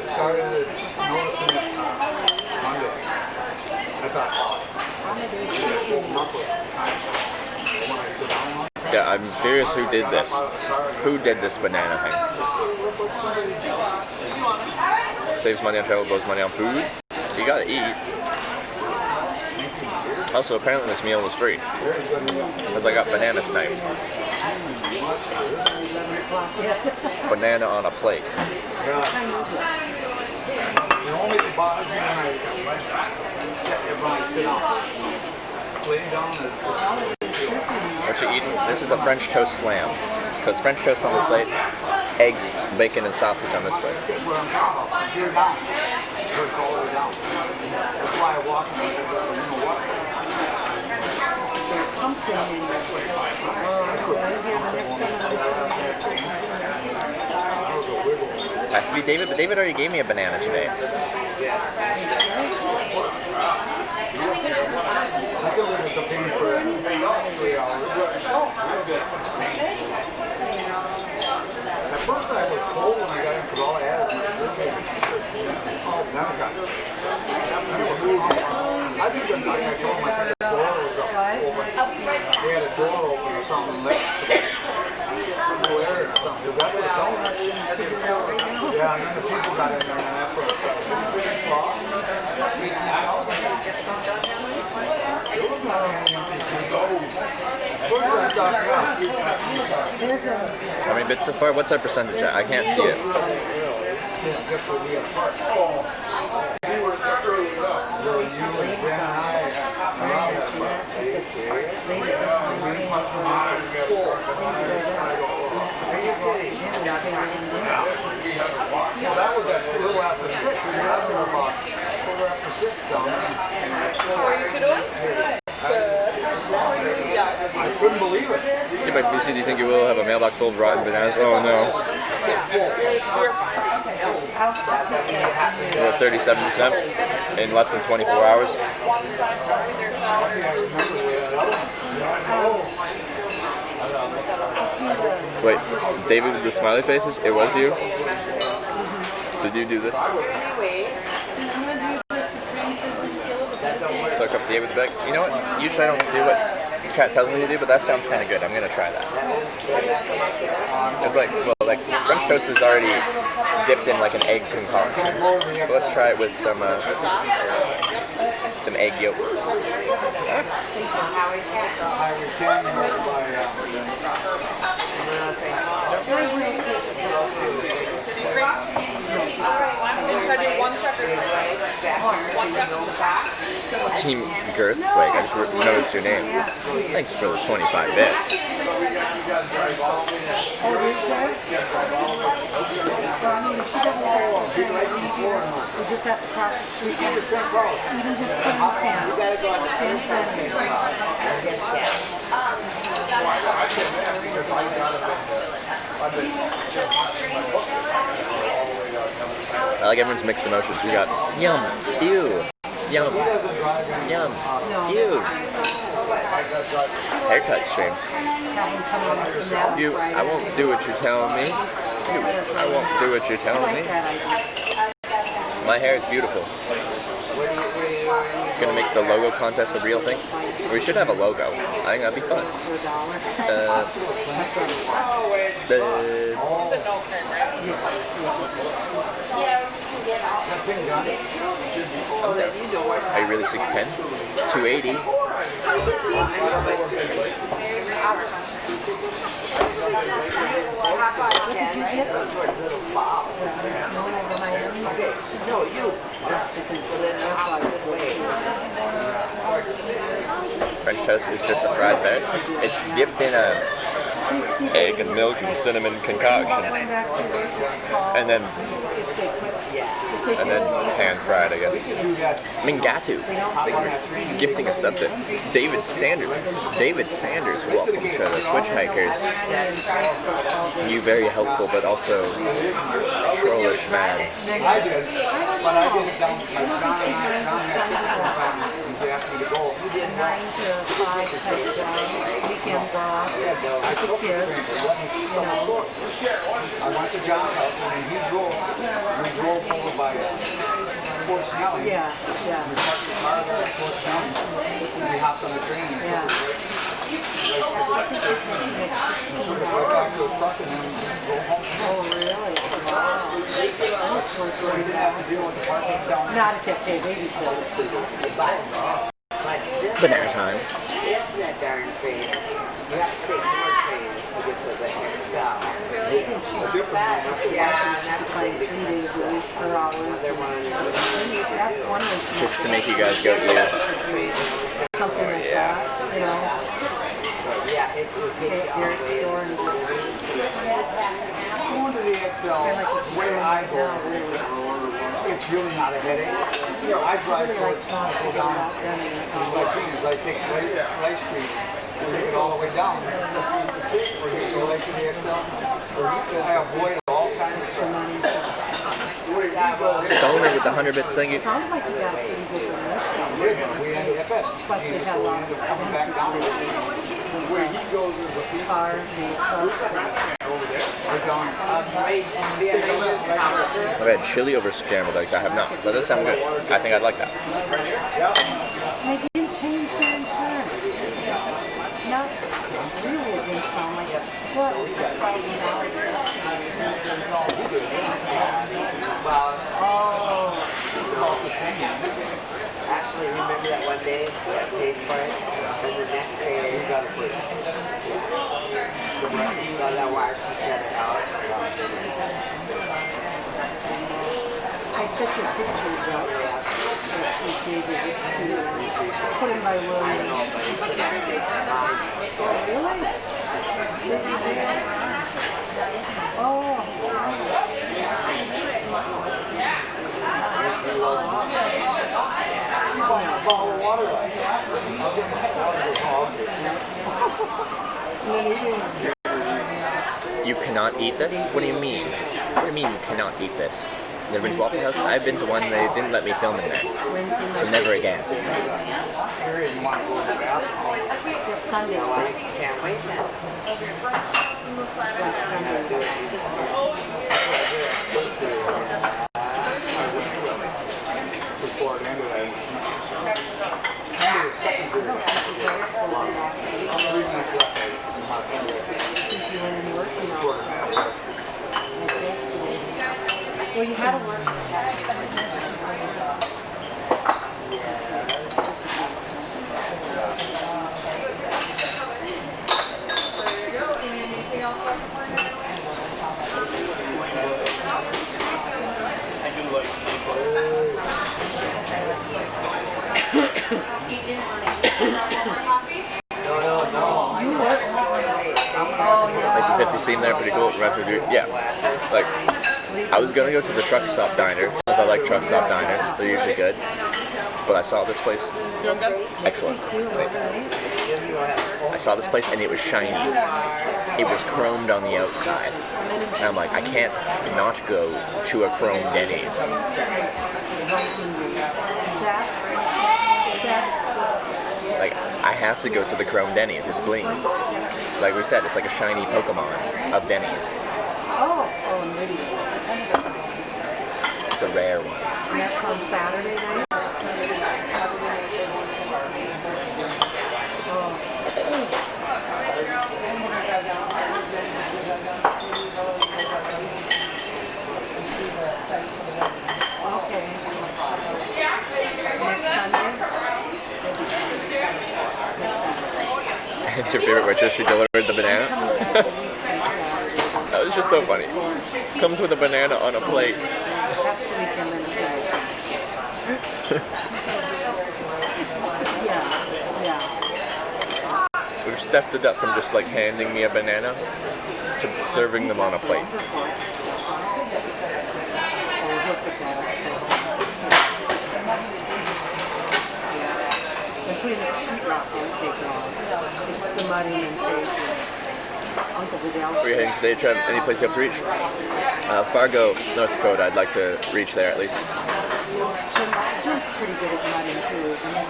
started noticing it Monday. I thought, when I sit down on it, Yeah, I'm curious who did this. Who did this banana thing? Saves money on travel, blows money on food. You gotta eat. Also, apparently this meal was free because I got banana sniped. Banana on a plate. The only thing bothers me when I sit down, laying down What you eating? This is a French toast slam. So it's French toast on this plate, eggs, bacon, and sausage on this plate. where I'm talking. You're down. It's all the way down. That's why I walk and you know what? Has to be David, but David already gave me a banana today. I feel like it's a pain for 3 hours. At first I was cold when I got in because all I had was now I got it. I think I told my friend the door was open. They had a door open or something like that. Go there or something. That's what it told me. Yeah, and then the people got in there and that's what it said. How many bits so far? What's our percentage at? I can't see it. That was at a little after 6. We got there about quarter after 6 down there. How are you two doing? Good. Yes. I couldn't believe it. Get back to BC, do you think you will have a mailbox full of rotten bananas? Oh no. We're at 37% in less than 24 hours. Wait, David with the smiley faces? It was you? Did you do this? Suck up David's back. You know what? Usually I don't do what chat tells me to do, but that sounds kind of good. I'm gonna try that. It's like, well, like French toast is already dipped in like an egg concoction. But let's try it with some egg yolk. Team Girthquake, I just noticed your name. Thanks for the 25 bits. We just have to cross the street. Even just put in 10. I like everyone's mixed emotions. We got yum, ew, yum, yum, ew. Haircut stream. You, I won't do what you're telling me. You, I won't do what you're telling me. My hair is beautiful. Gonna make the logo contest a real thing. We should have a logo. I think that'd be fun. Are you really 6'10"? 280. No, you. French toast is just a fried bread. It's dipped in a egg and milk and cinnamon concoction, and then pan fried, I guess. Mingatu, gifting us something. David Sanders, welcome to the Twitch Hikers. You very helpful, but also trollish man. I did, but I did it down like they asked me to go. 9 to 5 type job, weekends off, with kids, you know. I went to John's house and we drove over by Fort Snelling. Yeah. We parked the car there at Fort Snelling and we hopped on the train and Yeah. took us right back to the truck and then drove home. Oh, really? Wow. So we didn't have to deal with the parking down there. Not if you have to pay babysitter. But this Banana time. It's that darn train. You have to take more trains to get to the Excel. Yeah, and that's like 3 days a week per hour. Another one. That's one way she Just to make you guys go eat. something like that, you know. Yeah, it would take Take you all your the way. store and just Going to the Excel, the way I go, it's really not a headache. You know, I drive towards, go down, I take Lake Street, and take it all the way down, or you go right to the Excel, or I avoid all kinds of stuff. Stoner with the 100 bits thing. sounds like you got a pretty good relation. We ended up at, Plus they had a lot of expenses where he goes is a piece cars and trucks. over there. We're going, I've had chili over scrambled eggs. I have not. That does sound good. I think I'd like that. They didn't change their insurance. No, really it didn't sound like it. Still $6,000. Well, actually, remember that one day I paid for it, and the next day we got a free. So that wires each other out. I sent your pictures out that she gave it to you. Put them by William. Oh, really? bottle of water like that. I'll get my and then eating. You cannot eat this? What do you mean? What do you mean you cannot eat this? You never been to Waffle House? I've been to one, they didn't let me film in there. So never again. Sunday. Can't wait now. Before it ended, Well, you had to work. Like the 50 scene there, pretty cool. Yeah. Like, I was gonna go to the truck stop diner, because I like truck stop diners. They're usually good. But I saw this place. Excellent. Thanks. I saw this place and it was shiny. It was chromed on the outside. And I'm like, I can't not go to a chrome Denny's. Like, I have to go to the chrome Denny's. It's bling. Like we said, it's like a shiny Pokemon of Denny's. It's a rare one. And that's on Saturday night? It's your favorite waitress, she delivered the banana. That was just so funny. Comes with a banana on a plate. That's the weekend in Yeah. We've stepped it up from just like handing me a banana to serving them on a plate. It's the muddy and Uncle Vidal. Where are you heading today, Trev? Any place you have to reach? Fargo, North Dakota. I'd like to reach there at least. Jim's pretty good at mudding too, isn't he?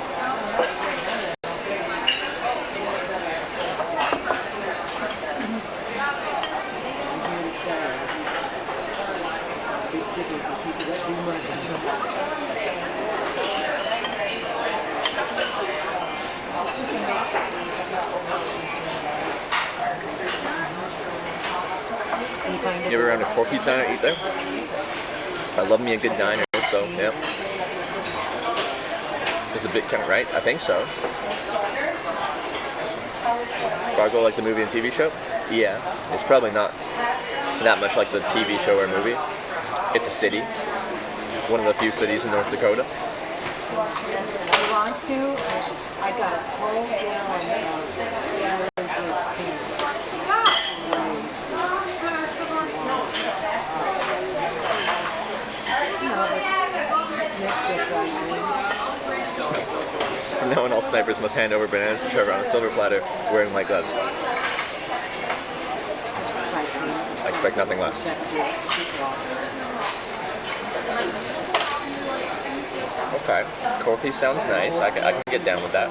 You ever around a Corky's diner eat there? I love me a good diner, so yeah. Is the bit count right? I think so. Fargo, like the movie and TV show? Yeah. It's probably not that much like the TV show or movie. It's a city. One of the few cities in North Dakota. I want to. I got a whole gallon of really good peas. From now on, all snipers must hand over bananas to Trevor on a silver platter, wearing white gloves. I expect nothing less. Okay, Corky sounds nice. I can get down with that.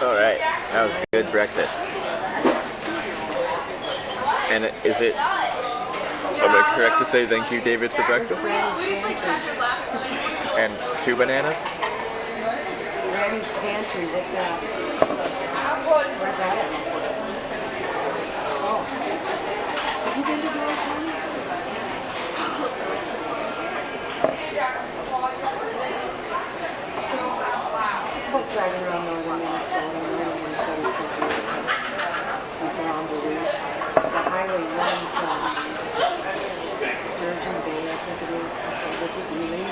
Alright, that was a good breakfast. And is it, am I correct to say thank you, David, for breakfast? And 2 bananas? Granny's pantry, what's that? Where's that at? Oh. Have you been to Granny's pantry? It's like driving around northern Minnesota. Northern Minnesota is so beautiful. Like around the week. The highway 1 from Sturgeon Bay, I think it is, over to Ely.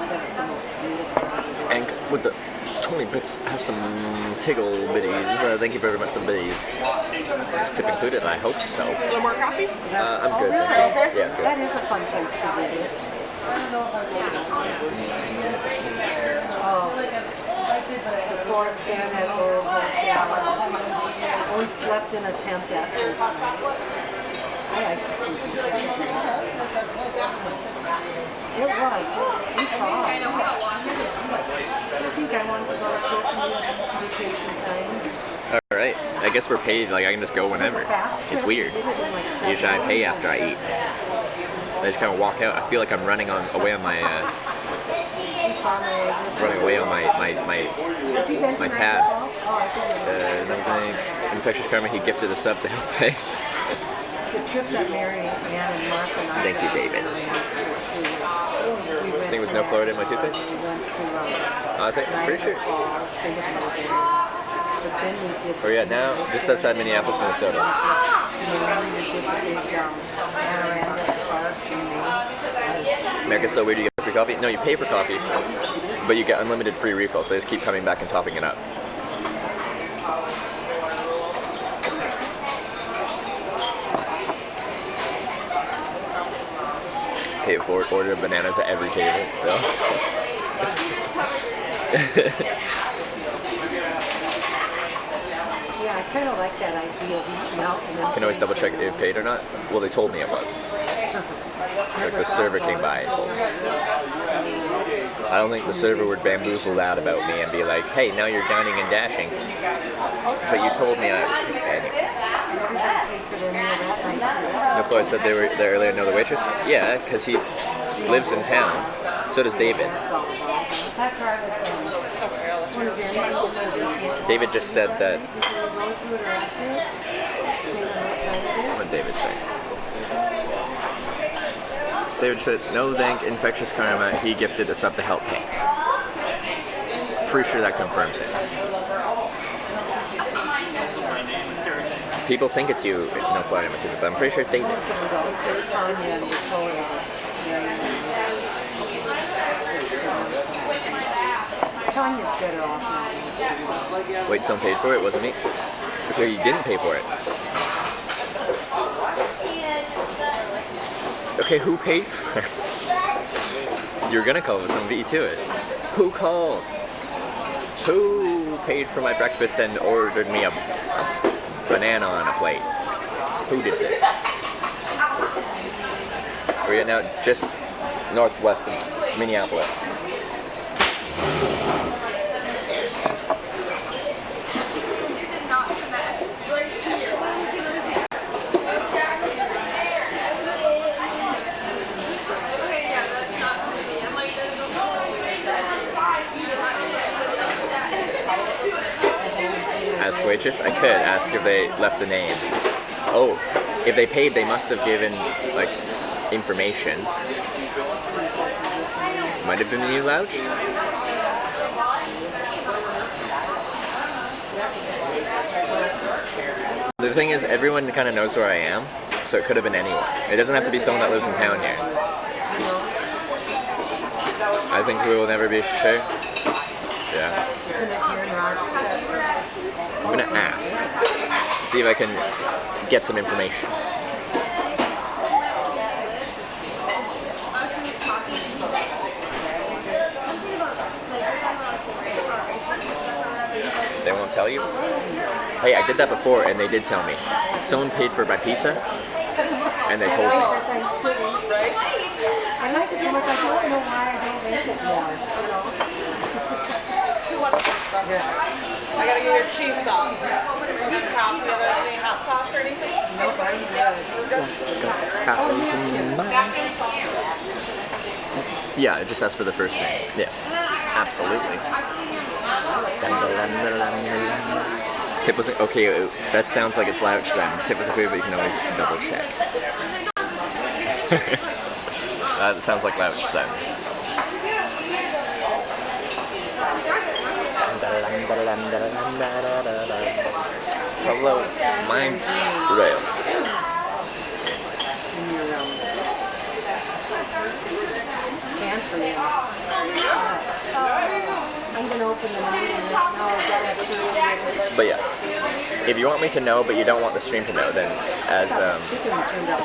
That's the most beautiful. And with the 20 bits, have some tiggle bitties. Thank you very much for the bitties. Is tip included? I hope so. A little more coffee? I'm good. Really? Yeah, good. That is a fun place to visit. Oh, the Fort Stand at Old Hotel. We slept in a tent that first night. I like to sleep in a tent. It was. We saw it. I think I wanted to go to Fort Stand vacation time. Alright, I guess we're paid, like I can just go whenever. It's weird. Usually I pay after I eat. I just kind of walk out. I feel like I'm running away on my my tab. Nothing. Infectious Karma, he gifted a sub to help pay. The trip that Mary Ann and Mark and I Thank you, David. I think it was no Florida in my toothpaste. We went to I think, pretty sure. Oh yeah, now just outside Minneapolis, Minnesota. America's so weird, you get free coffee? No, you pay for coffee, but you get unlimited free refills, so they just keep coming back and topping it up. Pay for it, order bananas at every table. Yeah, I kind of like that idea of eating out. And You can always double check if it paid or not. Well, they told me it was. Like the server came by and told me. I don't think the server would bamboozle out about me and be like, hey, now you're dining and dashing. But you told me I was paying. No, Floyd said they were there earlier. Know the waitress? Yeah, because he lives in town. So does David. David just said that. What did David say? David said, no thank Infectious Karma, he gifted a sub to help pay. Pretty sure that confirms it. People think it's you, no Florida Matsuda, but I'm pretty sure it's David. It's just Tanya and Dakota. Tanya's better off now. Wait, someone paid for it? Wasn't me? Okay, you didn't pay for it. Okay, who paid for it? You're gonna call with some beat to it. Who called? Who paid for my breakfast and ordered me a banana on a plate? Who did this? We're now just northwest of Minneapolis. Ask waitress? I could ask if they left the name. Oh, if they paid, they must have given, like, information. Might have been you louched? The thing is, everyone kind of knows where I am, so it could have been anyone. It doesn't have to be someone that lives in town here. I think we will never be sure. Yeah. Isn't it here in Rochester? I'm gonna ask. See if I can get some information. They won't tell you? Hey, I did that before and they did tell me. Someone paid for my pizza and they told me. For Thanksgiving. I like it so much, I don't know why I don't make it more. I gotta get your cheese sauce. Any coffee, any hot sauce or anything? Nope, I'm good. Yeah, just ask for the first name. Yeah, absolutely. Tip was okay. That sounds like it's louch then. Tip was clear, but you can always double check. That sounds like louch then. Hello, mind rail. In your pantry. I'm gonna open the meeting now. But yeah, if you want me to know, but you don't want the stream to know, then as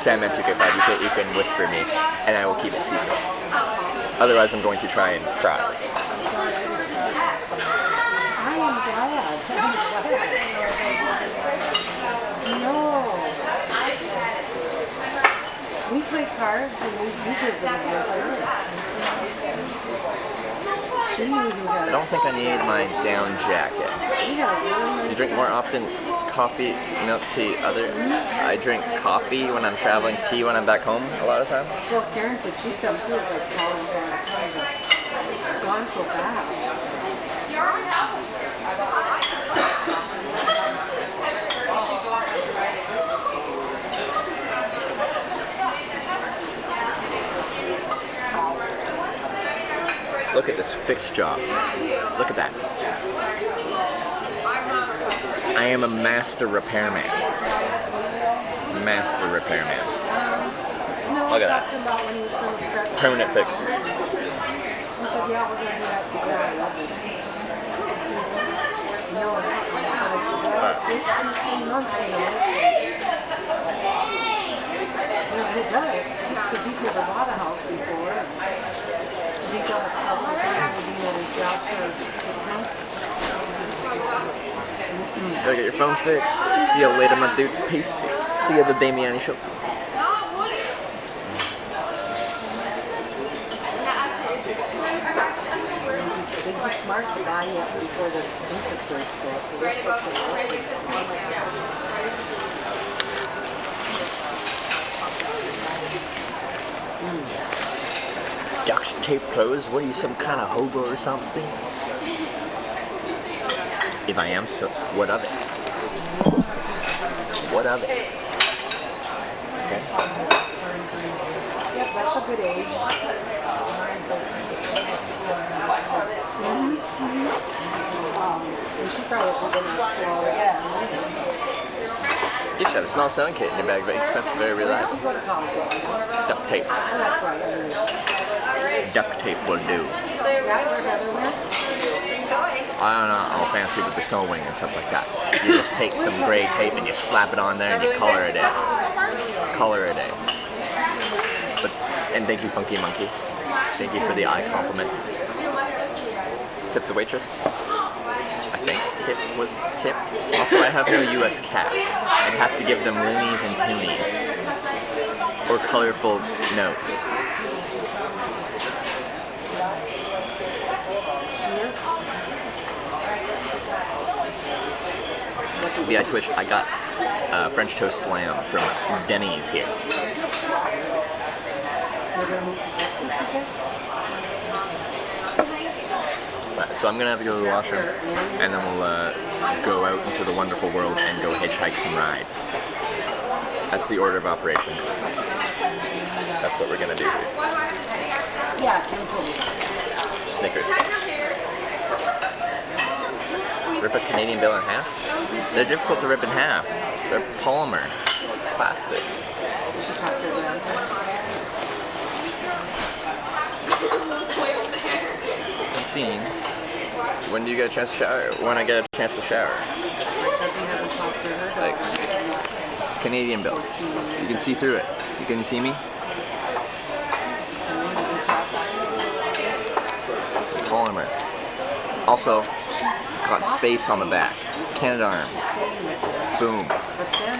Sam N2K5, you can whisper me, and I will keep it secret. Otherwise, I'm going to try and cry. I am glad. No. We play cards and we visited with her. She knew you I had don't think I need my down jacket. we had a really Do you drink more often coffee, milk tea, other? I drink coffee when I'm traveling, tea when I'm back home a lot of the time. well, Karen said she's so good like college on a time. It's gone so fast. Look at this fixed job. Look at that. I am a master repairman. Master repairman. No, Look at that. talking about when he was going to start. Permanent fix. He said, yeah, we're going to do that together. No, it's Alright. 15 months, you know. And it does, because he's never bought a house before. He got a couple of times being at his job for 6 months. Gotta get your phone fixed. See you later, my dudes. Peace. See you at the Damiani show. They'd be smart to buy you up before the interest rates go up. Duct tape clothes? What are you, some kind of hobo or something? If I am, so what of it? What of it? Okay. Yep, that's a good age. And she probably was in that floor. should have a small sewing kit in your bag. Very expensive, very reliable. Duct tape. Duct tape will do. I don't know, I'm all fancy with the sewing and stuff like that. You just take some gray tape and you slap it on there and you color it in. Color it in. But, and thank you, Funky Monkey. Thank you for the eye compliment. Tip the waitress. I think tip was tipped. Also, I have no US cash. I'd have to give them loonies and toonies. Or colorful notes. Via Twitch, I got French toast slam from Denny's here. Right, so I'm gonna have to go to the washroom, and then we'll go out into the wonderful world and go hitchhike some rides. That's the order of operations. That's what we're gonna do here. Snickers. Rip a Canadian bill in half? They're difficult to rip in half. They're polymer, plastic. I'm seeing. When do you get a chance to shower? When I get a chance to shower. Like Canadian bills. You can see through it. Can you see me? Polymer. Also, got space on the back. Canada arm. Boom. But then,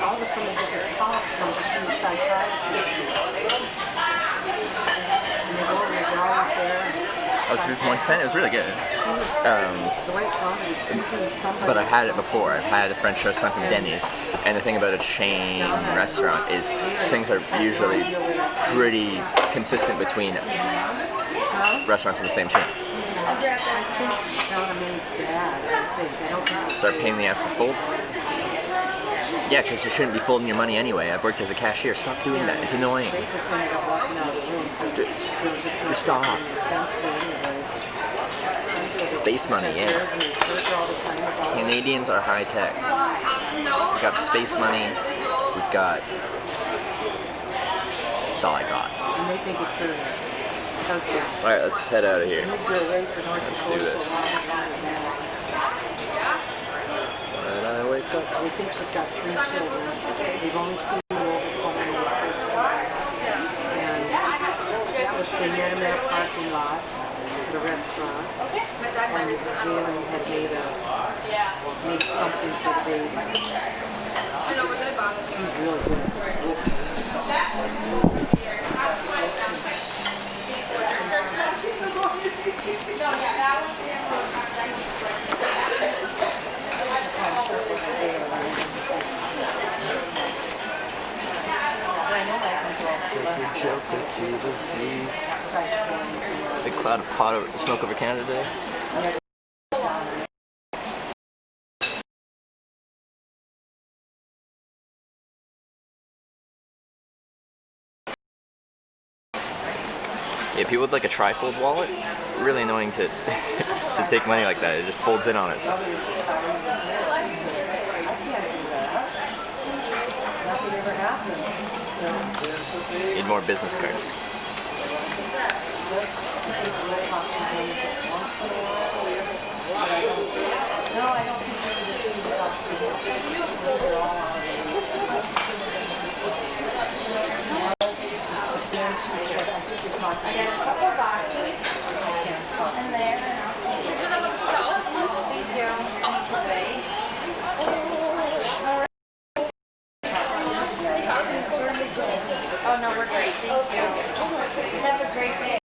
all of a sudden, they get a call from the psychiatrist. And they go over the drawers there. I was with 1 cent. It was really good. But I've had it before. I've had a French toast slam from Denny's. And the thing about a chain restaurant is things are usually pretty consistent between restaurants in the same chain. So they're a pain in the ass to fold? Yeah, because you shouldn't be folding your money anyway. I've worked as a cashier. Stop doing that. It's annoying. Just stop. Space money, yeah. Canadians are high tech. We've got space money. We've got... That's all I got. And they think it's Alright, let's head out of here. Let's do this. When I wake up. We think she's got 3 children. We've only seen the oldest one in this first car. And that was, they met him in a parking lot at a restaurant. And Galen had made something for the baby. He's really good. Big cloud of pot over, smoke over Canada today. Yeah, people with like a trifold wallet, really annoying to to take money like that. It just folds in on itself. Need more business cards. Oh no, we're great. Thank you. Have a great day.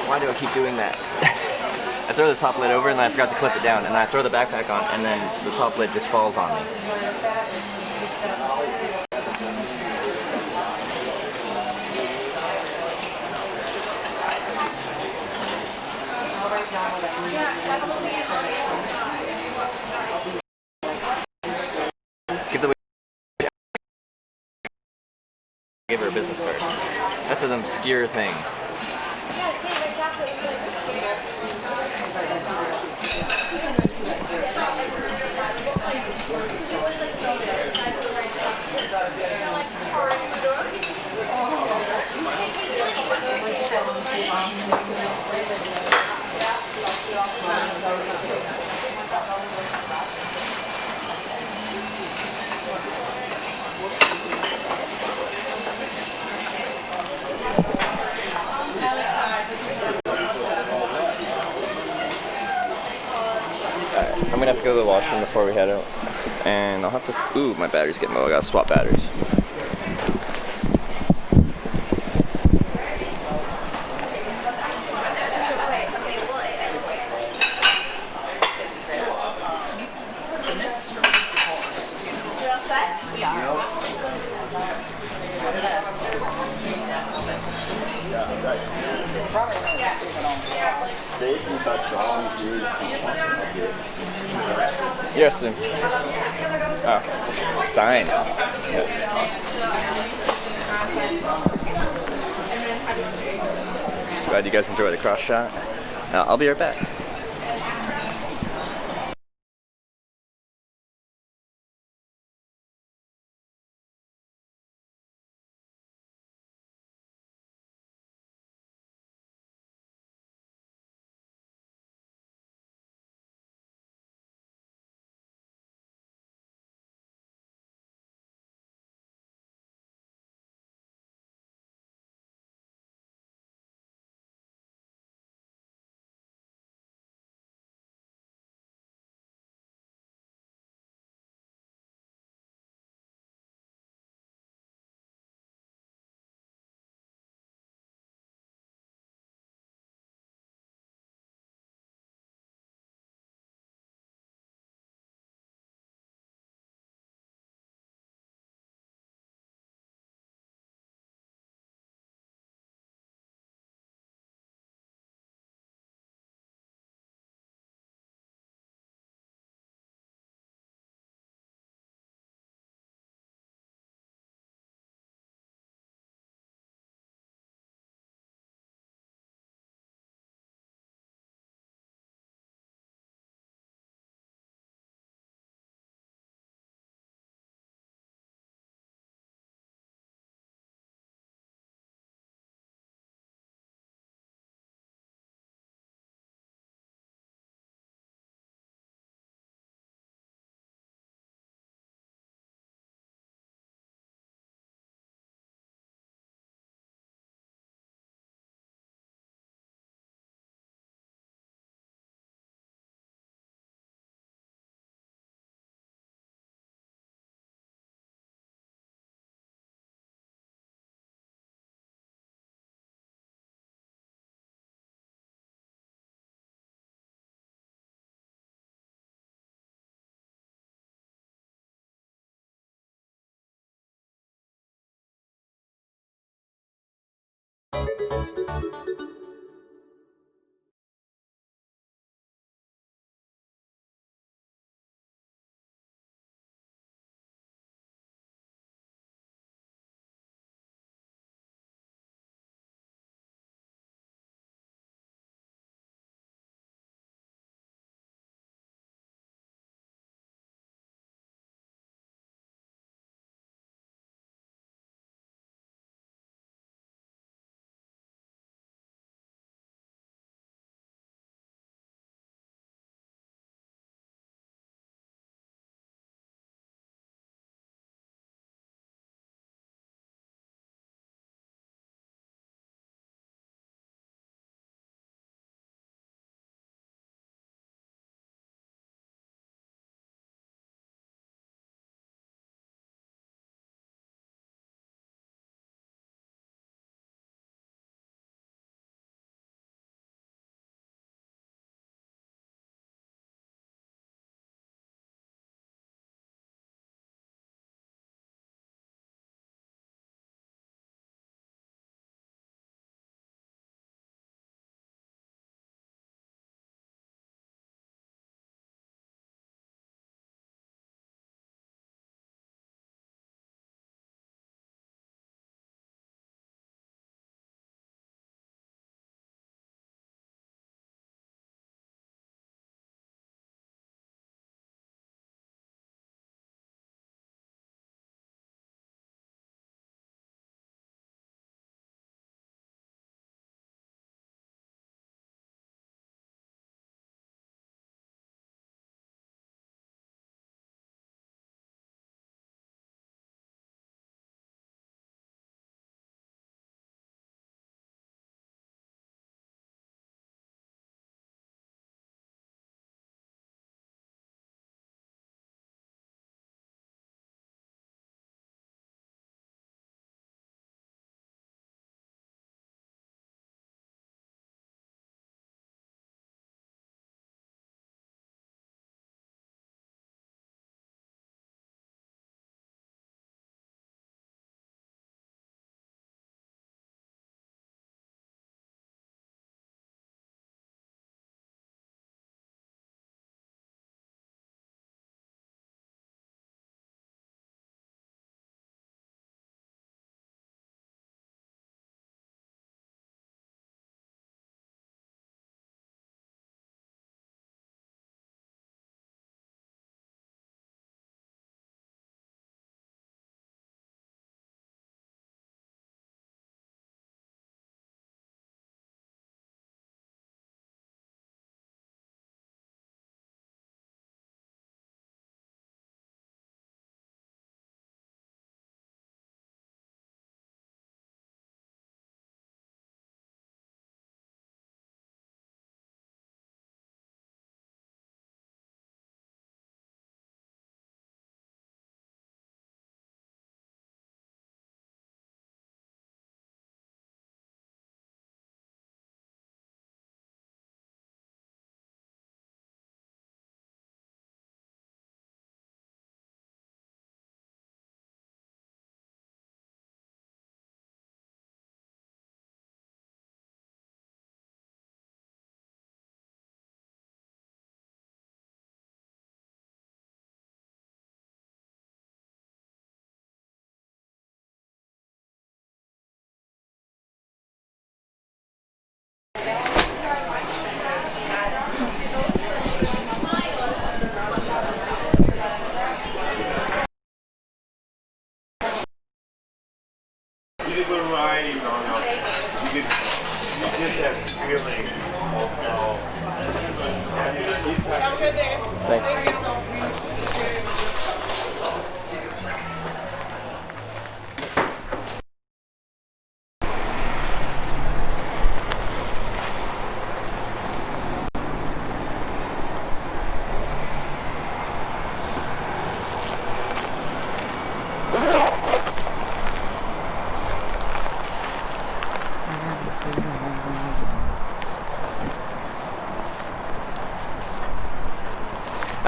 Why do I keep doing that? I throw the top lid over and then I forgot to clip it down, and then I throw the backpack on and then the top lid just falls on me. Give the give her a business card. That's an obscure thing. I'm gonna have to go to the washroom before we head out, and I'll have to. Ooh, my battery's getting low. I gotta swap batteries. Yes, Sim. Oh, sign. Yeah. Glad you guys enjoy the cross shot. I'll be right back.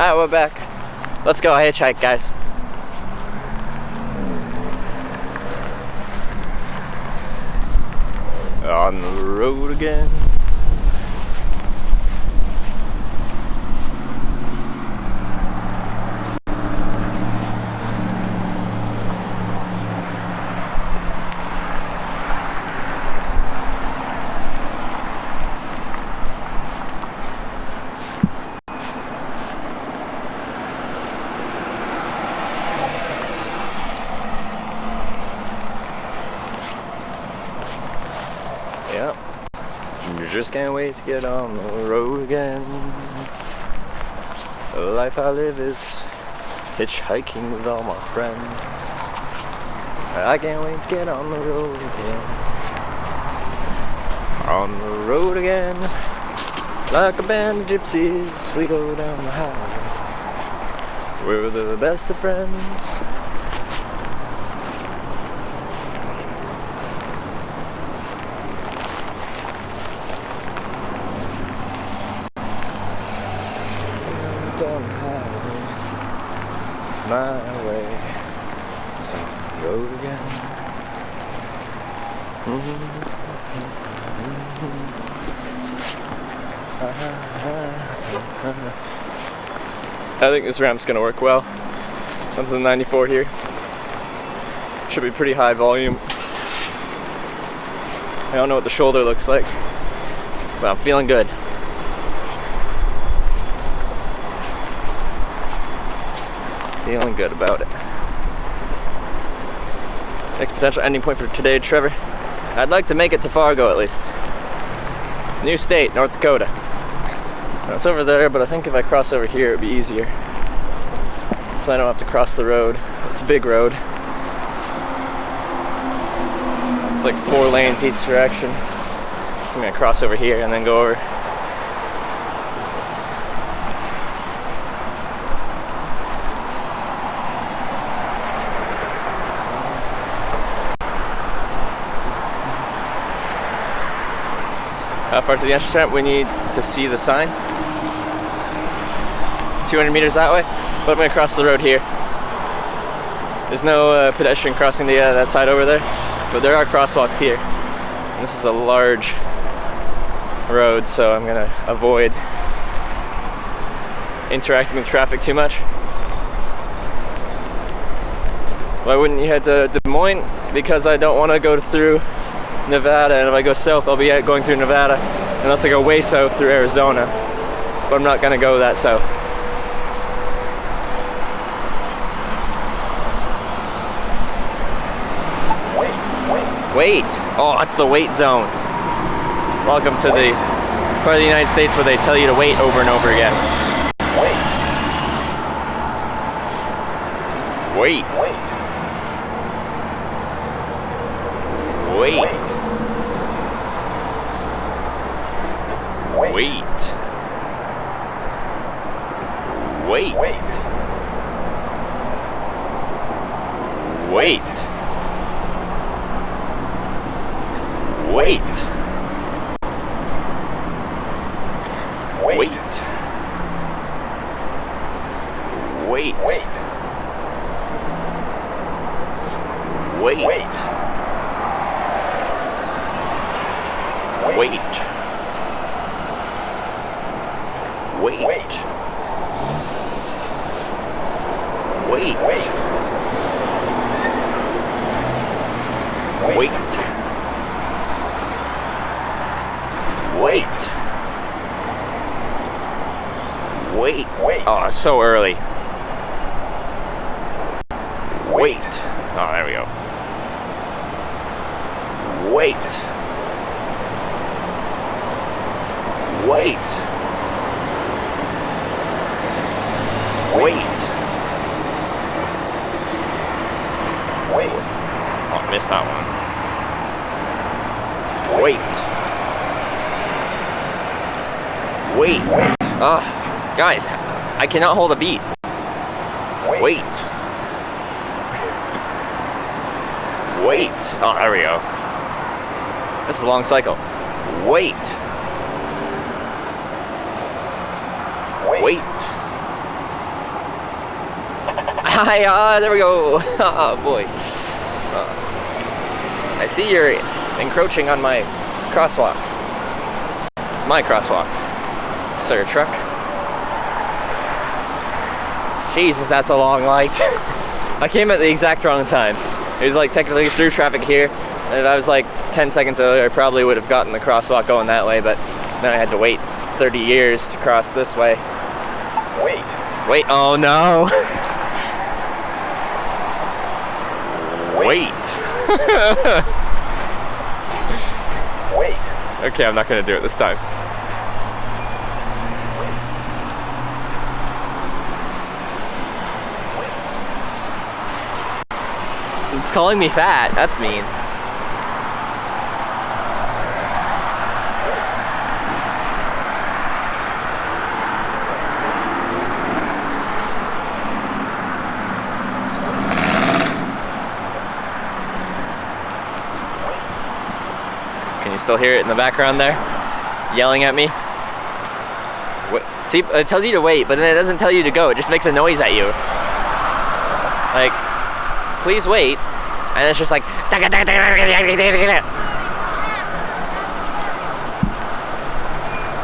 Alright, we're back. Let's go hitchhike, guys. On the road again. Yep. Just can't wait to get on the road again. The life I live is hitchhiking with all my friends. I can't wait to get on the road again. On the road again. Like a band of gypsies, we go down the highway. We're the best of friends. Down the highway, my way, so road again. I think this ramp's gonna work well. Onto the 94 here. Should be pretty high volume. I don't know what the shoulder looks like, but I'm feeling good. Feeling good about it. Next potential ending point for today, Trevor. I'd like to make it to Fargo at least. New state, North Dakota. Now, it's over there, but I think if I cross over here, it'd be easier. So I don't have to cross the road. It's a big road. It's like 4 lanes each direction. So I'm gonna cross over here and then go over. How far to the entrance ramp? We need to see the sign. 200 meters that way, but I'm gonna cross the road here. There's no pedestrian crossing that side over there, but there are crosswalks here. And this is a large road, so I'm gonna avoid interacting with traffic too much. Why wouldn't you head to Des Moines? Because I don't want to go through Nevada, and if I go south, I'll be going through Nevada, unless I go way south through Arizona. But I'm not gonna go that south. Wait! Oh, it's the wait zone. Welcome to the part of the United States where they tell you to wait over and over again. Wait. Wait. Wait. Oh, it's so early. Wait. Oh, there we go. Wait. Oh, I missed that one. Wait. Guys, I cannot hold a beat. Wait. Oh, there we go. This is a long cycle. Wait. Hi, there we go. Oh boy. I see you're encroaching on my crosswalk. It's my crosswalk, sir truck. Jesus, that's a long light. I came at the exact wrong time. It was like technically through traffic here. And if I was like 10 seconds earlier, I probably would have gotten the crosswalk going that way, but then I had to wait 30 years to cross this way. Wait, oh no. Wait. Okay, I'm not gonna do it this time. It's calling me fat. That's mean. Can you still hear it in the background there? Yelling at me? What? See, it tells you to wait, but then it doesn't tell you to go. It just makes a noise at you. Like, please wait. And it's just like, I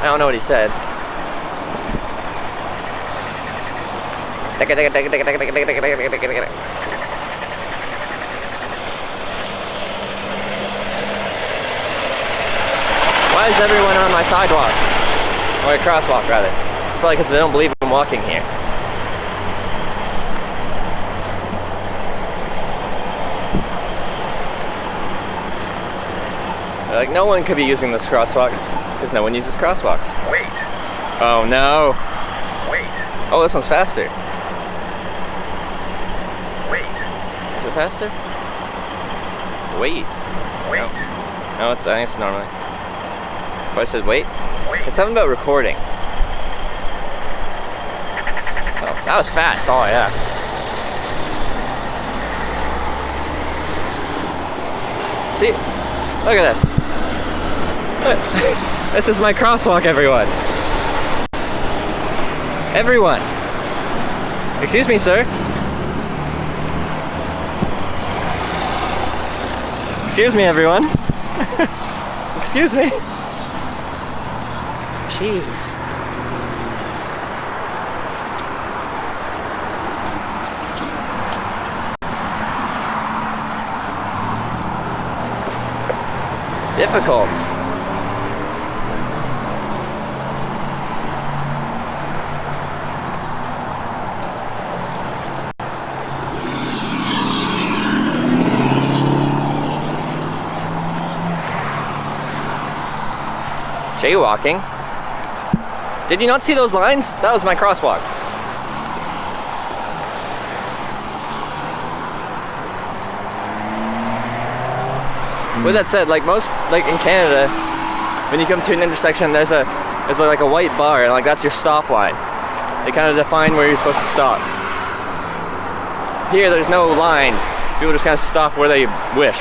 don't know what he said. Why is everyone on my sidewalk? Or a crosswalk, rather. It's probably because they don't believe I'm walking here. Like, no one could be using this crosswalk because no one uses crosswalks. Wait. Oh no. Wait. Oh, this one's faster. Wait. Is it faster? Wait. Wait. No, I think it's normally. If I said wait, Wait. it's something about recording. Oh, that was fast. Oh yeah. See, look at this. This is my crosswalk, everyone. Everyone. Excuse me, sir. Excuse me, everyone. Excuse me. Jeez. Difficult. Jaywalking? Did you not see those lines? That was my crosswalk. With that said, like most, like in Canada, when you come to an intersection, there's like a white bar, and like that's your stop line. They kind of define where you're supposed to stop. Here, there's no line. People just kind of stop where they wish.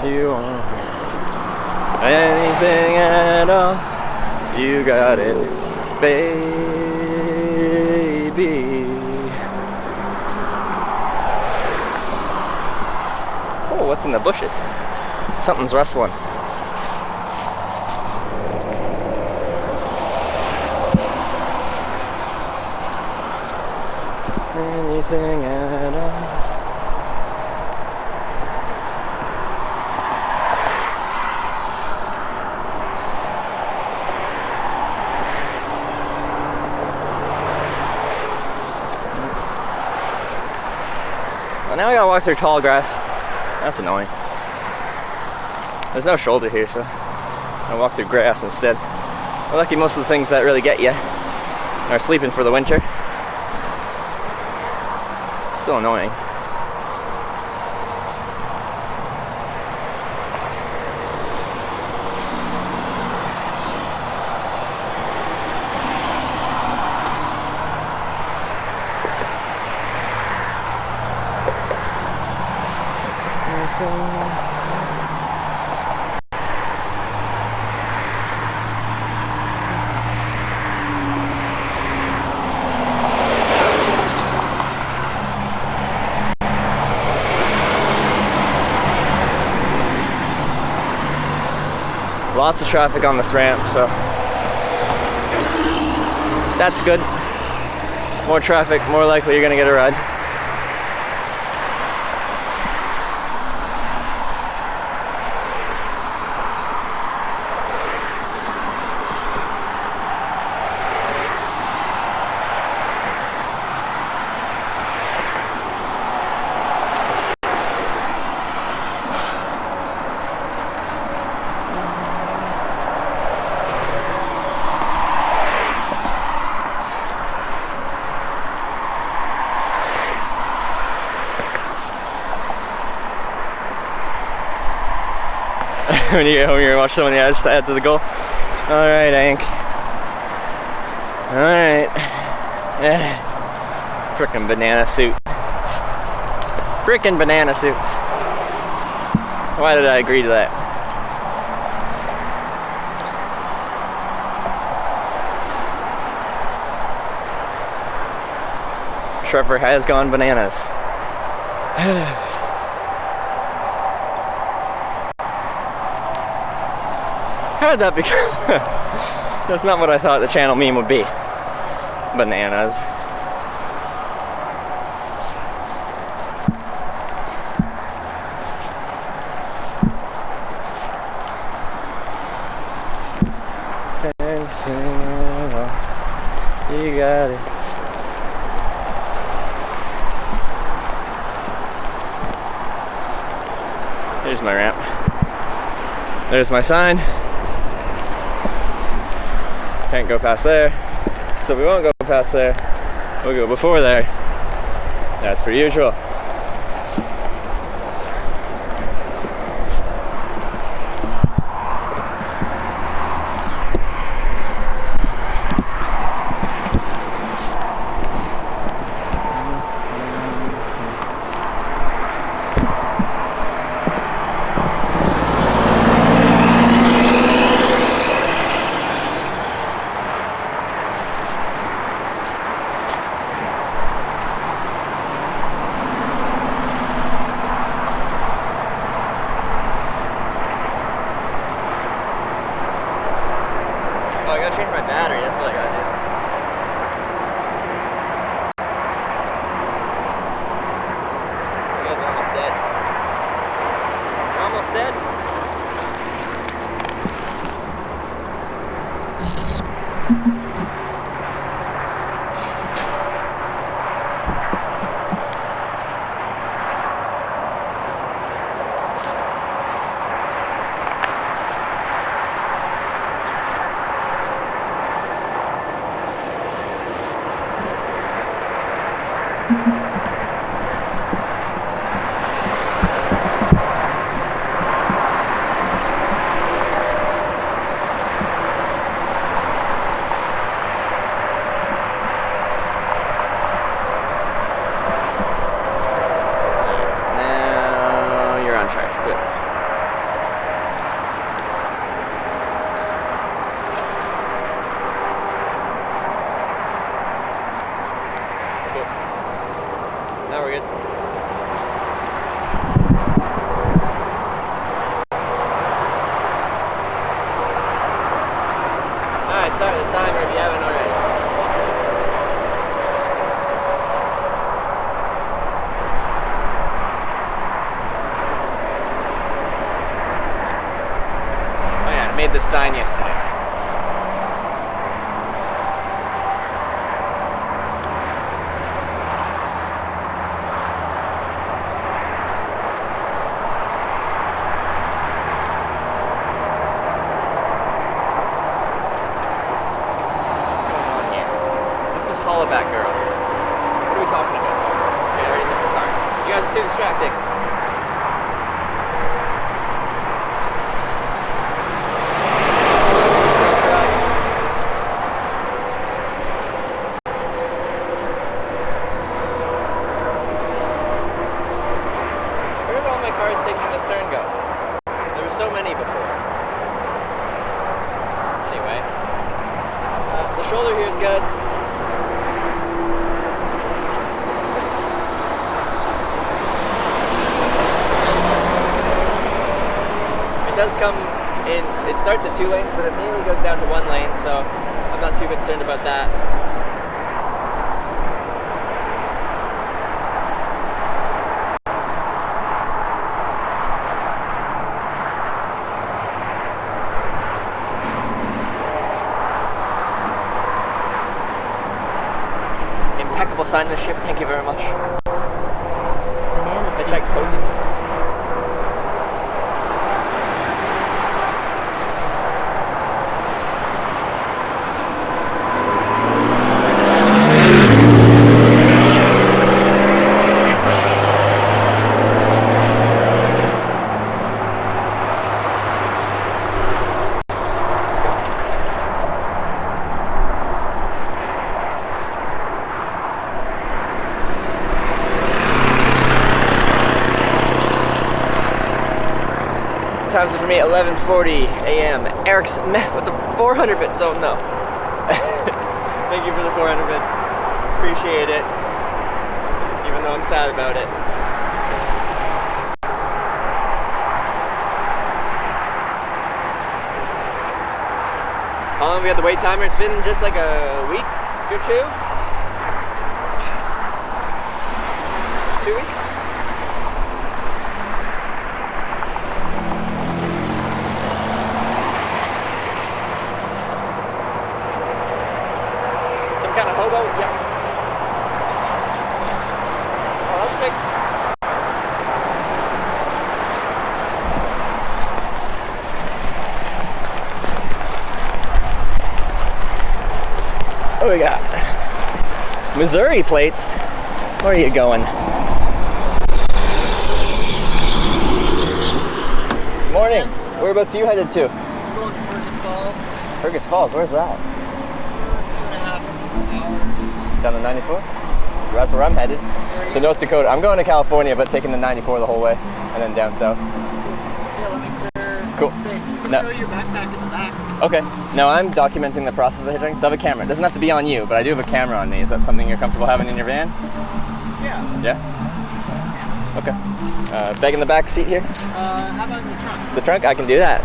You want anything at all, you got it, baby. Oh, what's in the bushes? Something's rustling. Anything at all. Now I gotta walk through tall grass. That's annoying. There's no shoulder here, so I walk through grass instead. I'm lucky most of the things that really get you are sleeping for the winter. Still annoying. Lots of traffic on this ramp, so that's good. More traffic, more likely you're gonna get a ride. When you get home, you're gonna watch someone else add to the goal. Alright, Hank. Alright. Frickin' banana suit. Frickin' banana suit. Why did I agree to that? Trevor has gone bananas. How did that become? That's not what I thought the channel meme would be. Bananas. You got it. Here's my ramp. There's my sign. Can't go past there, so we won't go past there. We'll go before there, as per usual. Oh, I gotta change my battery, that's what I gotta do. So you guys are almost dead. You're almost dead? Now you're on track, good. Now we're good. Alright, start the timer if you haven't already. Oh yeah, I made this sign yesterday. Back girl. What are we talking about? Okay, I already missed the car. You guys are too distracting. Where did all my cars taking this turn go? There were so many before. Anyway, the shoulder here is good. It does come it starts at 2 lanes, but it mainly goes down to 1 lane, so I'm not too concerned about that. Impeccable signmanship, thank you very much. Hitchhike cozy. Times it for me, 11:40 a.m. Eric's meh with the 400 bits, oh no. Thank you for the 400 bits. Appreciate it. Even though I'm sad about it. How long have we had the wait timer? It's been just like a week or two? 2 weeks? Kind of hobo, yep. Oh, that's big. What do we got? Missouri plates. Where are you going? Morning. Whereabouts are you headed to? I'm going to Fergus Falls. Fergus Falls, where's that? 2.5 hours. Down the 94? That's where I'm headed. To North Dakota. I'm going to California, but taking the 94 the whole way, and then down south. Yeah, let me clear Cool. some space. You can No. throw your backpack in the back. Okay. No, I'm documenting the process of hitchhiking, so I have a camera. It doesn't have to be on you, but I do have a camera on me. Is that something you're comfortable having in your van? Yeah. Yeah? Okay. Bag in the back seat here? How about in the trunk? The trunk? I can do that.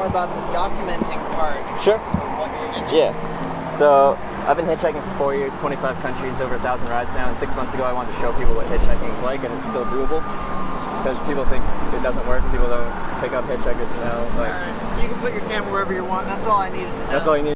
About the documenting part Sure. of what you're interested Yeah. So I've been hitchhiking for 4 years, 25 countries, over 1,000 rides now, and 6 months ago I wanted to show people what hitchhiking is like, and it's still doable. Because people think it doesn't work, people don't pick up hitchhikers now. Like, Alright. You can put your camera wherever you want. That's all I needed to know. that's all you need.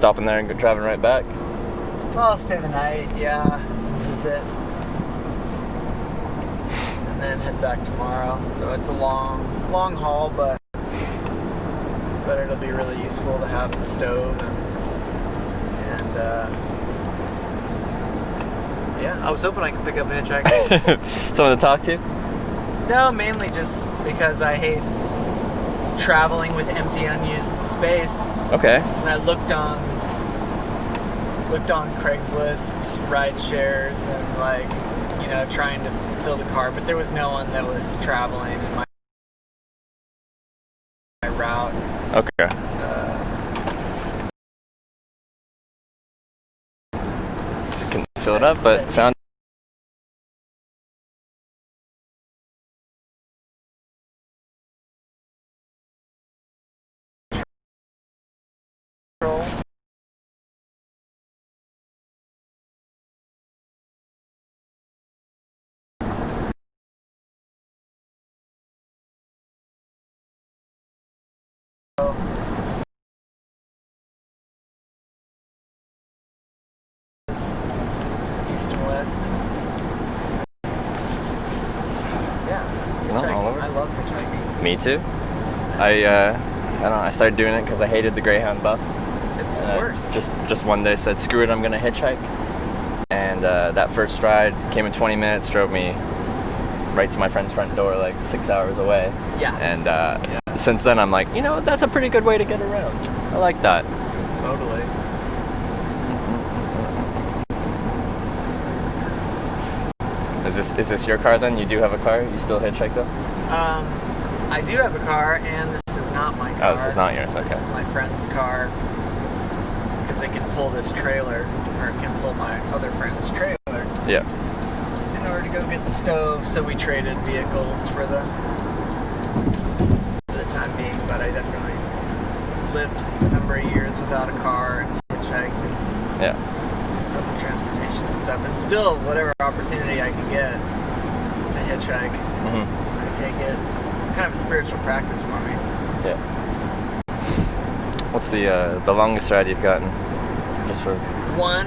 stopping there and driving right back? Well, I'll stay the night, yeah, visit, and then head back tomorrow. So it's a long haul, but it'll be really useful to have the stove and yeah. I was hoping I could pick up a hitchhiker. Someone to talk to? No, mainly just because I hate traveling with empty, unused space. Okay. And I looked on Craigslist, ride shares, and trying to fill the car, but there was no one that was traveling in my route. Okay. Couldn't fill it up, but found. East and west. Yeah. Hitchhiking. all over. I love hitchhiking. Me too. I don't know. I started doing it because I hated the Greyhound bus. It's the worst. Just one day said, screw it, I'm gonna hitchhike. And that first ride came in 20 minutes, drove me right to my friend's front door, like 6 hours away. Yeah. And since then, I'm like, that's a pretty good way to get around. I like that. Totally. Is this your car then? You do have a car? You still hitchhike though? I do have a car, and this is not my car. Oh, this is not yours. Okay. This is my friend's car, because it can pull this trailer, or it can pull my other friend's trailer. Yeah. In order to go get the stove, so we traded vehicles for the time being. But I definitely lived a number of years without a car and hitchhiked and Yeah. public transportation and stuff, and still whatever opportunity I can get to hitchhike, Mhm. I take it. It's kind of a spiritual practice for me. Yeah. What's the longest ride you've gotten? Just for One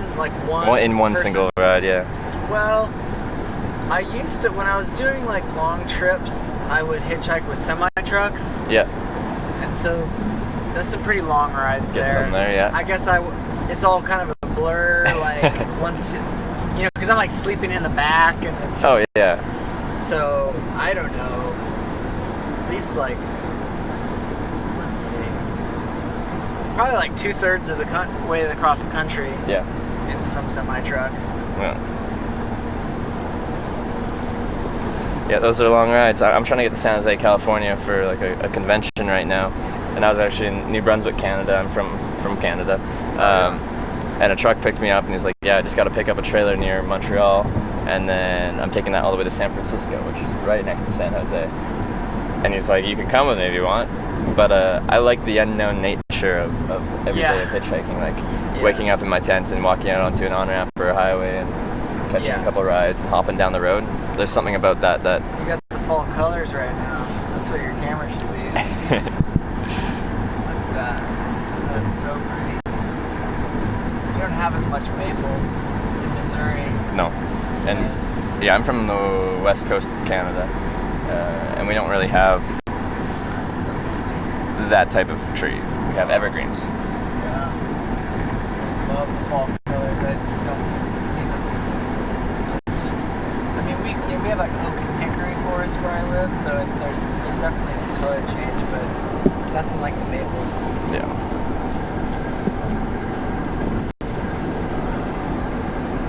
in one person. single ride, yeah. Well, I used to, when I was doing like long trips, I would hitchhike with semi trucks, Yeah. and so that's some pretty long rides Get there. some there, yeah. I guess it's all kind of a blur, like once because I'm like sleeping in the back, and it's just, Oh yeah. So I don't know. At least like, let's see, probably like 2/3 of the way across the country Yeah. in some semi truck. Yeah. Yeah, those are long rides. I'm trying to get to San Jose, California for like a convention right now, and I was actually in New Brunswick, Canada. I'm from Canada, and a truck picked me up, and he's like, "Yeah, I just got to pick up a trailer near Montreal, and then I'm taking that all the way to San Francisco, which is right next to San Jose." And he's like, "You can come with me if you want, but I like the unknown nature of every day of hitchhiking, like waking up in my tent and walking out onto an on-ramp or a highway and catching a couple rides and hopping down the road. There's something about that. You got the fall colors right now. That's what your camera should be. Look at that. That's so pretty. You don't have as much maples in Missouri. No. And yeah, I'm from the west coast of Canada, and we don't really have that type of tree. We have evergreens. Yeah. Love the fall colors. I don't get to see them so much. I mean, we have like oak and hickory forest where I live, so there's definitely some color change, but nothing like the maples. Yeah.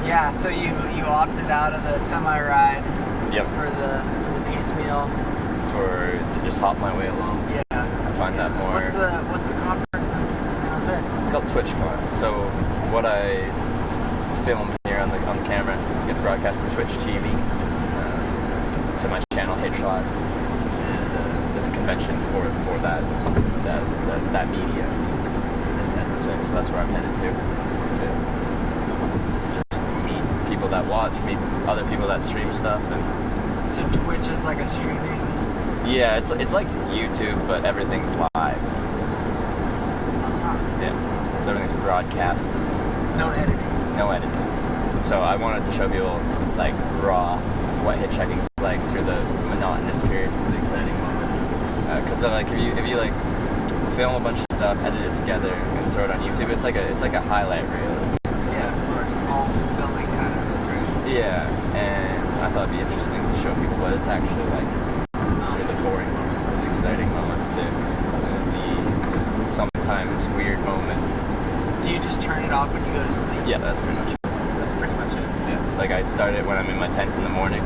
Yeah, so you opted out of the semi ride. Yep. For the piecemeal. To just hop my way along. Yeah. I find that more. What's the conference in San Jose? It's called TwitchCon. So what I film here on the camera gets broadcast to Twitch TV, to my channel Hitchhiking, and there's a convention for that media in San Jose. So that's where I'm headed to just meet people that watch, meet other people that stream stuff, and so Twitch is like a streaming. Yeah, it's like YouTube, but everything's live. Yeah, so everything's broadcast. No editing. No editing. So I wanted to show people like raw what hitchhiking's like through the monotonous periods to the exciting moments. Because like if you like film a bunch of stuff, edit it together, and throw it on YouTube, it's like a highlight reel. Yeah, of course. All filming kind of goes right. Yeah, and I thought it'd be interesting to show people what it's actually like. Through the boring moments to the exciting moments to the sometimes weird moments. Do you just turn it off when you go to sleep? Yeah, that's pretty much it. That's pretty much it. Yeah, like I start it when I'm in my tent in the morning,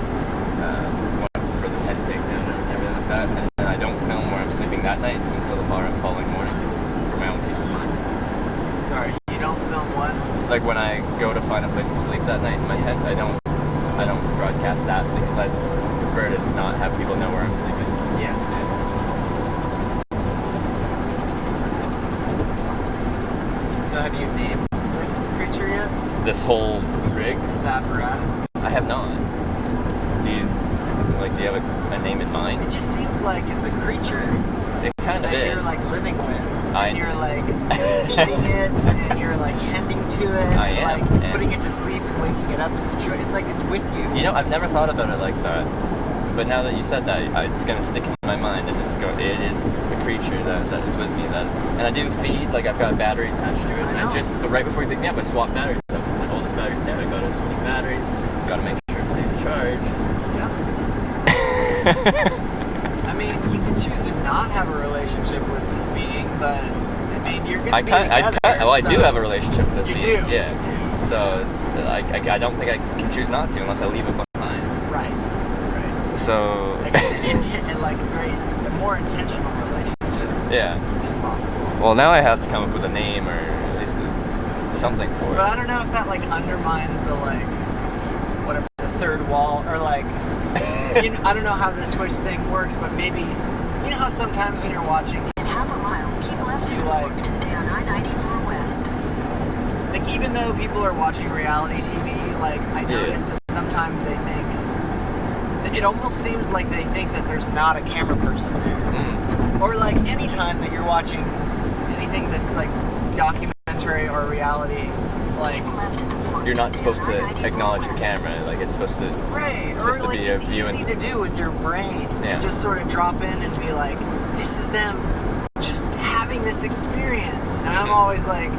for the tent takedown and everything like that, and then I don't film where I'm sleeping that night until the following morning for my own peace of mind. Sorry, you don't film what? Like when I go to find a place to sleep that night in my tent, I don't broadcast that because I prefer to not have people know where I'm sleeping. Yeah. So have you named this creature yet? This whole rig, The apparatus? I have not. Do you have a name in mind? It just seems like it's a creature It kind of that is. you're like living with. I- And you're like feeding it and you're like tending to it. I and, am, like and- putting it to sleep and waking it up. It's like it's with you. You know, I've never thought about it like that. But now that you said that, it's gonna stick in my mind, and it is a creature that is with me. And I do feed, like I've got a battery attached to it. I And know. but right before you pick me up, I swap batteries up. Oh, this battery's dead. I gotta switch batteries. Gotta make sure it stays charged. Yeah. I mean, you can choose to not have a relationship with this being, but I mean, you're gonna be together. I do have a relationship with this You being. do. Yeah. You do. So I don't think I can choose not to unless I leave it behind. Right. So I guess like a more intentional relationship yeah. is possible. Well, now I have to come up with a name or at least something for But it. I don't know if that like undermines the like whatever the third wall or like I don't know how the Twitch thing works, but maybe you know how sometimes when you're watching In half a mile, keep left You and like- forward to stay on I-94 West. like even though people are watching reality TV, like I notice that sometimes they think it almost seems like they think that there's not a camera person there. Or like anytime that you're watching anything that's like documentary or reality, like Keep left at the fork You're not stay supposed on to I-94 acknowledge the West. camera. Like it's supposed to. right, or supposed to like be a it's view easy and- to do with your brain Yeah. to just sort of drop in and be like, this is them just having this experience, and I'm always like,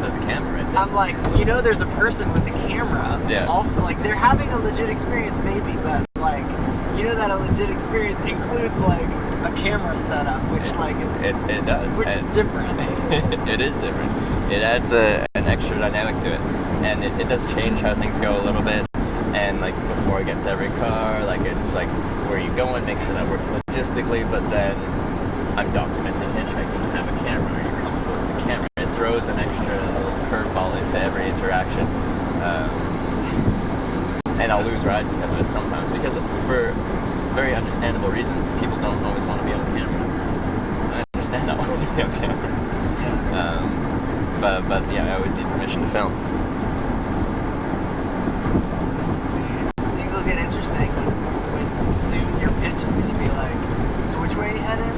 There's a camera right there. I'm like, there's a person with a camera. Yeah. Also, like they're having a legit experience maybe, but like, that a legit experience includes like a camera setup, which like is It does. which is And- different. It is different. It adds an extra dynamic to it, and it does change how things go a little bit. And like before I get to every car, like it's like where you going, make sure that works logistically. But then I'm documenting hitchhiking and have a camera. Are you comfortable with the camera? It throws an extra little curveball into every interaction. And I'll lose rides because of it sometimes. Because for very understandable reasons, people don't always want to be on camera. I understand not wanting to be on camera. But yeah, I always need permission to film. See, things will get interesting when soon your pitch is going to be like, so which way are you headed?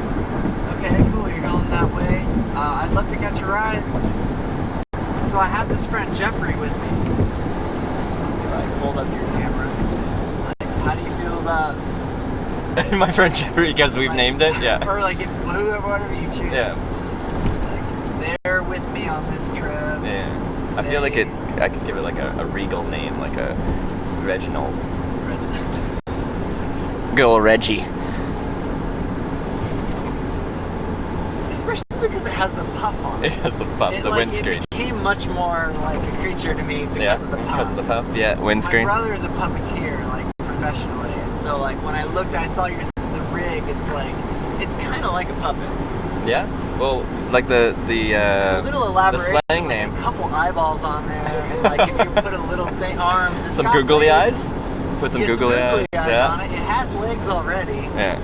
Okay, cool, you're going that way. I'd love to catch a ride. So I had this friend Jeffrey with me. You like hold up your camera. Like, how do you feel about My friend Jeffrey, because we've like- named it, yeah. or like if whatever you choose. Yeah, Like they're with me on this trip. yeah. I feel like I could give it like a regal name, like a Reginald. Good old Reggie. Especially because it has the puff on It it. has the puff, the windscreen. It became much more like a creature to me because Yeah, of the puff. because of the puff, yeah, My windscreen. brother is a puppeteer, like professionally, and so like when I looked, I saw the rig. It's like it's kind of like a puppet. Yeah, well, like the A little elaboration, slang like name. a couple eyeballs on there, and like if you put a little thing arms, it's Some got googly legs. eyes. Put some Yeah, googly eyes. Yeah. on it. It has legs already. Yeah.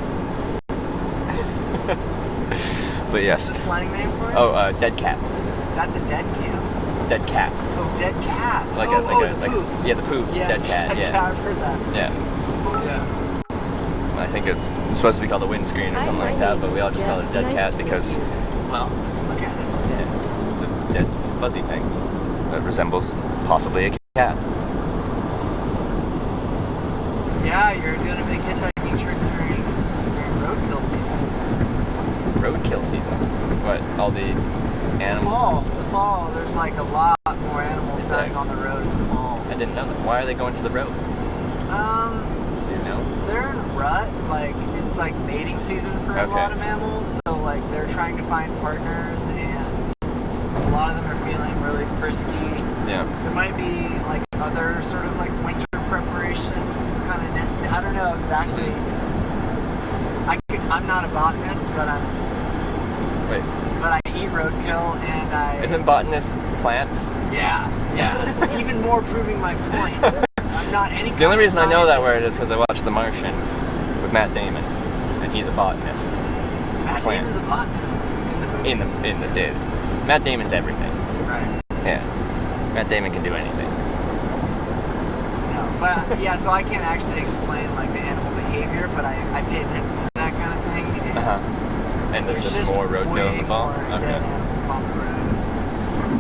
But What's the yes. slang name for it? Oh, dead cat. That's a dead cam. Dead cat. Oh, dead cat. Like oh, the poof. yeah, the poof. Yes, Dead cat. dead Yeah. cat. I've heard that. Yeah. Yeah. I think it's supposed to be called a windscreen or something like that, but we all just call it a dead cat because Well, look at it. yeah, it's a dead fuzzy thing that resembles possibly a cat. Yeah, you're doing a big hitchhiking trip during roadkill season. Roadkill season? What? All the animals? The fall, there's like a lot more animals dying on the road in the fall. I didn't know that. Why are they going to the road? Do you know? They're in rut, like it's like mating season for a lot of mammals, so like they're trying to find partners, and a lot of them are feeling really frisky. Yeah. There might be like other sort of like winter preparation kind of nesting. I don't know exactly. I'm not a botanist, but I eat roadkill, and I... Isn't botanist plants? Yeah. Even more proving my point. I'm not any The only reason I know that word is because I watched The Martian with Matt Damon, and he's a botanist. Matt Damon's a botanist in the movie. Matt Damon's everything. Right. Yeah. Matt Damon can do anything. No, but yeah, so I can't actually explain like the animal behavior, but I pay attention to that kind of thing. And And there's just more roadkill in the fall? More dead animals on the road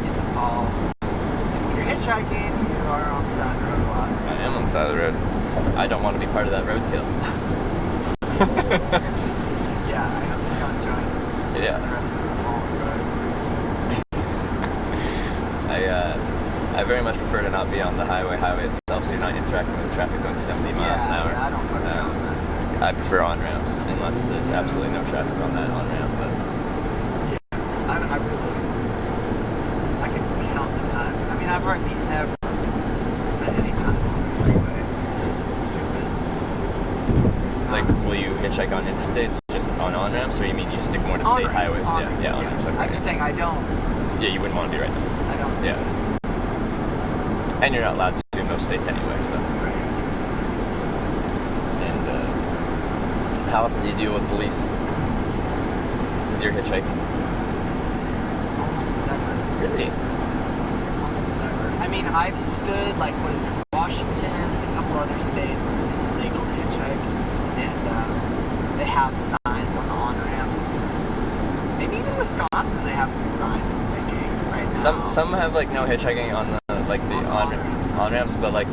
in the fall. And when you're hitchhiking, you are on the side of the road a lot. I am on the side of the road. I don't want to be part of that roadkill. Yeah, I hope you don't join the rest of the fallen roads and systems. I very much prefer to not be on the highway itself, so you're not interacting with traffic going 70 miles an hour. Yeah, I don't fucking know with that. I prefer on-ramps, unless there's absolutely no traffic on that on-ramp, but... Yeah, I can count the times. I mean, I've hardly ever spent any time on the freeway. It's just stupid. Like, will you hitchhike on interstates, just on on-ramps, or you mean you stick more to state highways? Yeah, on-ramps, okay. I'm just saying I don't. Yeah, you wouldn't want to be right now. I don't. Yeah. And you're not allowed to in most states anyway, so... How often do you deal with police with your hitchhiking? Almost never. Really? Almost never. I mean, I've stood, like, what is it, Washington, a couple other states, it's illegal to hitchhike, and they have signs on the on-ramps. Maybe even Wisconsin, they have some signs, I'm thinking, right now. Some have, like, no hitchhiking on the, like, the on-ramps, but, like,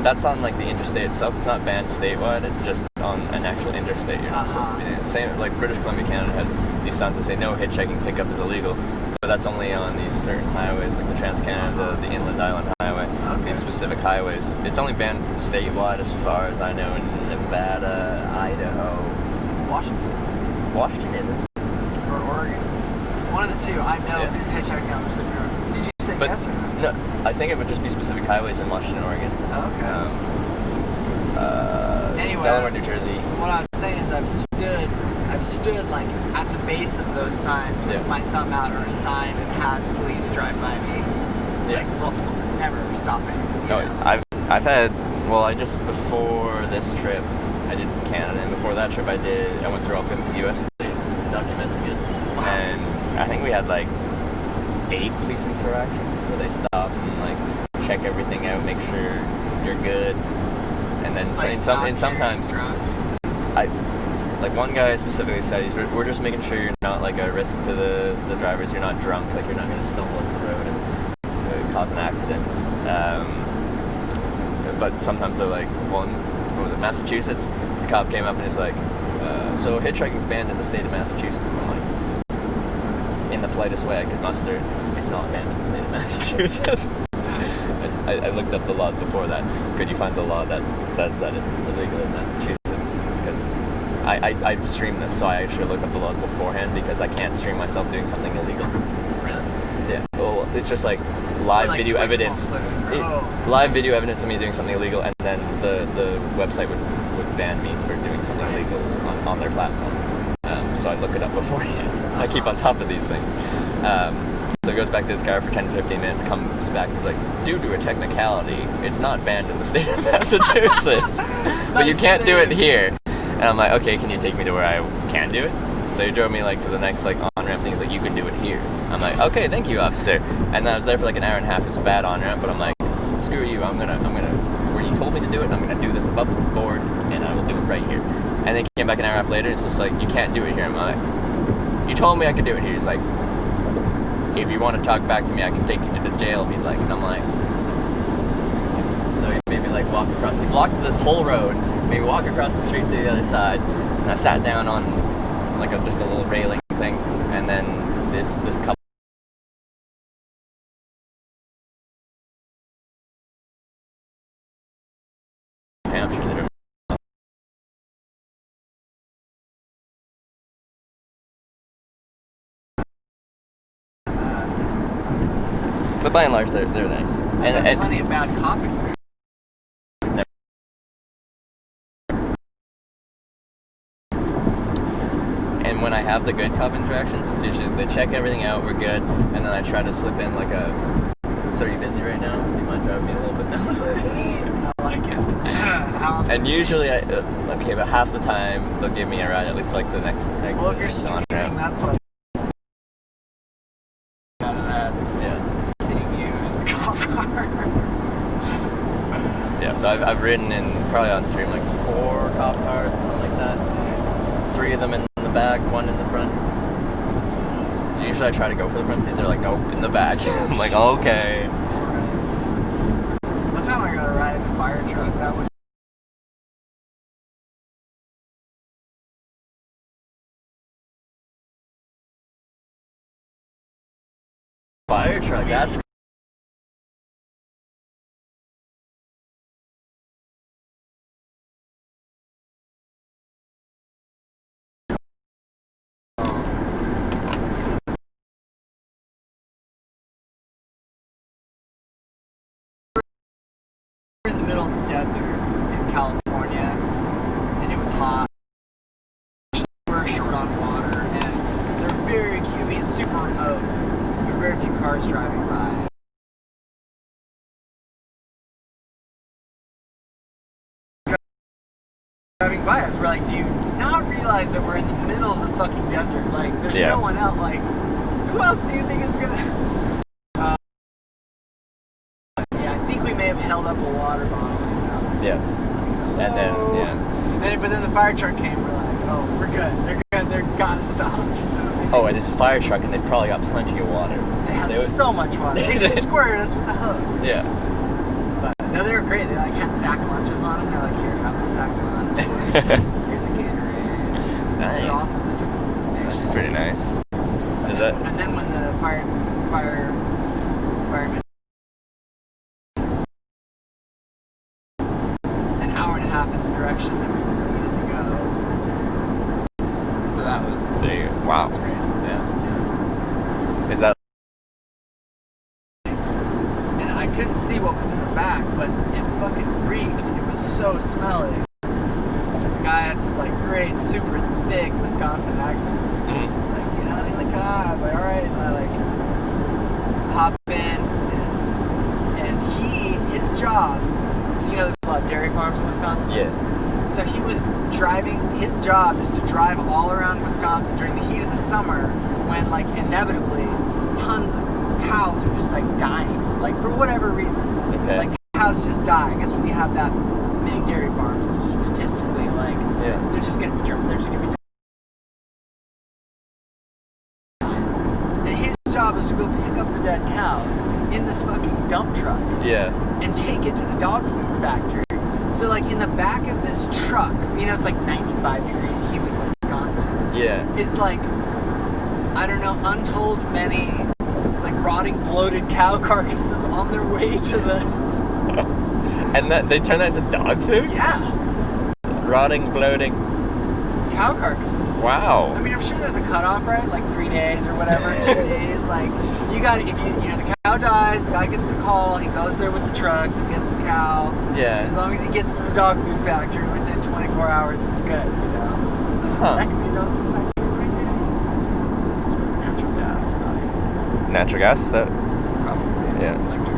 that's on, like, the interstate itself. It's not banned statewide, it's just on an actual interstate you're not supposed to be doing. Same, like, British Columbia, Canada has these signs that say no hitchhiking pickup is illegal, but that's only on these certain highways, like the Trans-Canada, the Inland Island Highway, these specific highways. It's only banned statewide as far as I know in Nevada, Idaho. Washington isn't. Or Oregon. One of the two. I know hitchhiking on Pacific Road. Did you say yes or no? No, I think it would just be specific highways in Washington, Oregon. Okay. Anyway, Delaware, New Jersey. What I was saying is I've stood like at the base of those signs with my thumb out or a sign and had police drive by me. Like multiple times, never stopping. I've had, well, I just, before this trip, I did Canada, and before that trip I went through all 50 US states documenting it. Wow. And I think we had like 8 police interactions where they stop and like check everything out, make sure you're good. And then sometimes like one guy specifically said, we're just making sure you're not like a risk to the drivers, you're not drunk, like you're not going to stumble into the road and cause an accident. But sometimes they're like, Massachusetts? The cop came up and he's like, so hitchhiking's banned in the state of Massachusetts. I'm like, in the politest way I could muster, it's not banned in the state of Massachusetts. I looked up the laws before that. Could you find the law that says that it's illegal in Massachusetts? Because I stream this, so I actually look up the laws beforehand because I can't stream myself doing something illegal. Really? Yeah. Well, it's just like live video evidence. Live video evidence of me doing something illegal, and then the website would ban me for doing something illegal on their platform. So I look it up beforehand. I keep on top of these things. So it goes back to this guy for 10 to 15 minutes, comes back and he's like, due to a technicality, it's not banned in the state of Massachusetts, but you can't do it here. And I'm like, okay, can you take me to where I can do it? So he drove me like to the next like on-ramp thing. He's like, you can do it here. I'm like, okay, thank you, officer. And then I was there for like an hour and a half. It was a bad on-ramp, but I'm like, screw you. I'm gonna, where you told me to do it, I'm gonna do this above board, and I will do it right here. And then he came back an hour and a half later. It's just like, you can't do it here. I'm like, you told me I could do it here. He's like, if you want to talk back to me, I can take you to the jail if you'd like. And I'm like, so he made me like walk across, he blocked the whole road, made me walk across the street to the other side, and I sat down on like just a little railing thing, and then this couple Hampshire that are but by and large they're nice. I've had plenty of bad cop experiences. And when I have the good cop interactions, it's usually they check everything out, we're good, and then I try to slip in like a, so are you busy right now? Do you mind driving me a little bit down the way? I like it. How often? And usually, okay, but half the time they'll give me a ride, at least like the next exit. Well, if you're streaming, that's like out of that. Yeah. Seeing you in the cop car. Yeah, so I've ridden in, probably on stream, like 4 cop cars or something like that. Nice. 3 of them in the back, 1 in the front. Usually I try to go for the front seat, they're like, nope, in the back. I'm like, okay. One time I got a ride in a fire truck, that was Fire truck, that's in the middle of the desert in California, and it was hot. We're short on water, and they're very cute. I mean, it's super remote. There are very few cars driving by. Driving by us, we're like, do you not realize that we're in the middle of the fucking desert? Like, there's no one else. Like, who else do you think is gonna? Yeah, I think we may have held up a water bottle. You know? yeah. Like, And then, yeah. But then the fire truck came. We're like, oh, we're good. They're good. They're gotta stop. Oh, and it's a fire truck, and they've probably got plenty of water. They had so much water. They just squirted us with the hose. Yeah. But no, they were great. They like had sack lunches on them. They're like, here, have a sack lunch. Here's a Gatorade. Nice. They're awesome. They took us to the station. That's pretty nice. Is that? And then when the firemen an hour and a half in the direction that we needed to go. So that was Wow. That was great. Yeah. Is that? And I couldn't see what was in the back, but it fucking reeked. It was so smelly. The guy had this like great, super thick Wisconsin accent. Mm-hmm. He's like, get out in the car. I was like, all right. And I like hop in, and his job. So you know, there's a lot of dairy farms in Wisconsin. Yeah. So he was driving. His job is to drive all around Wisconsin during the heat of the summer, when like inevitably tons of cows are just like dying, like for whatever reason. Okay. Like cows just die. I guess when you have that many dairy farms, it's just statistically like they're just gonna be germ. They're just gonna be dying. And his job is to go pick up the dead cows in this fucking dump truck. Yeah. And take it to the dog food factory. So like in the back of this truck, you know, it's like 95 degrees humid Wisconsin. Yeah. It's like, I don't know, untold many like rotting, bloated cow carcasses on their way to the... And that they turn that into dog food? Yeah. Rotting, bloating. Cow carcasses. Wow. I mean, I'm sure there's a cutoff, right? Like 3 days or whatever, 2 days. Like, you got if you know, the cow dies, the guy gets the call, he goes there with the truck, he gets the cow. Yeah. As long as he gets to the dog food factory within 24 hours, it's good, you know? Huh. That could be a dog food factory right there. It's natural gas, probably. Natural gas? That? Probably. Yeah. Electric.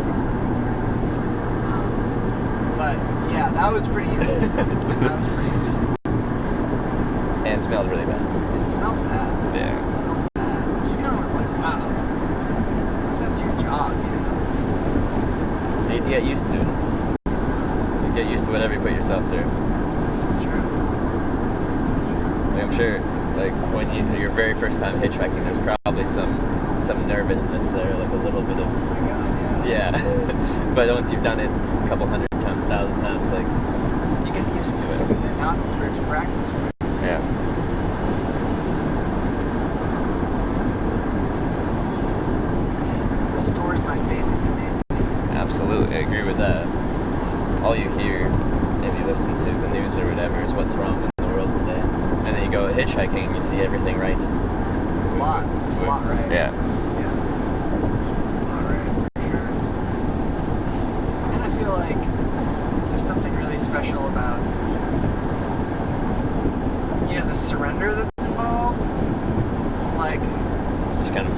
But, yeah, that was pretty interesting. And it smelled really bad. It smelled bad. Yeah. It smelled bad. I just kind of was like, wow. That's your job, you know? You need to get used to it. You get used to whatever you put yourself through. That's true. Like, I'm sure, like, when your very first time hitchhiking, there's probably some some nervousness there, like a little bit of Oh my God, yeah. yeah. But once you've done it a couple hundred times, 1,000 times, like you get used to Like it. I said, now it's a spiritual practice for me. Yeah. Restores my faith in humanity. Absolutely, I agree with that. All you hear, if you listen to the news or whatever, is what's wrong in the world today. And then you go hitchhiking and you see everything right. A lot. There's a lot right. Yeah. Yeah. A lot right, for sure. And I feel like there's something really special about, the surrender that's involved. Like, Just kind of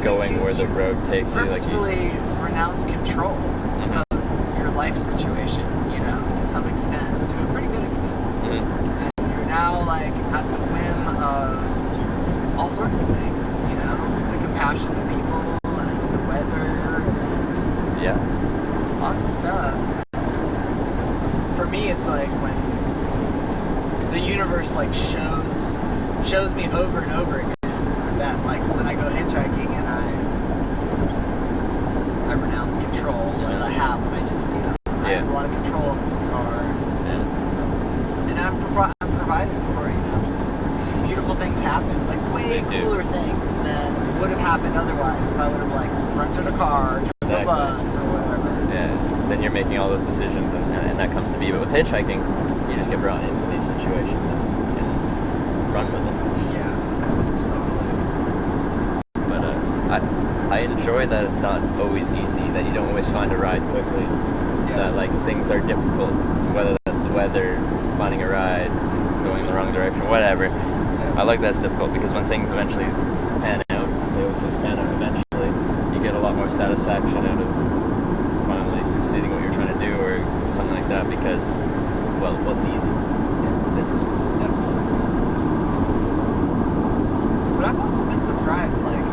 going where the road takes you. Like purposefully renounce control of your life situation, to some extent, to a pretty good extent. And you're now like at the whim of all sorts of things, the compassion of people and the weather and yeah. lots of stuff. For me, it's like when the universe like shows me over and over again that like when I go hitchhiking and I renounce control that I have when I just I have a lot of control in this car and I'm provided for. Beautiful things happen, like way cooler things than would have happened otherwise if I would have like rented a car or taken a bus or whatever. Yeah. Then you're making all those decisions and that comes to be. But with hitchhiking, you just get brought into these situations and run with it. Yeah, totally. But I enjoy that it's not always easy, that you don't always find a ride quickly. That like things are difficult, whether that's the weather, finding a ride, going in the wrong direction, whatever. I like that's difficult because when things eventually pan out, because they always say pan out eventually, you get a lot more satisfaction out of finally succeeding what you're trying to do or something like that because, well, it wasn't easy. It was difficult. Definitely. But I've also been surprised, like,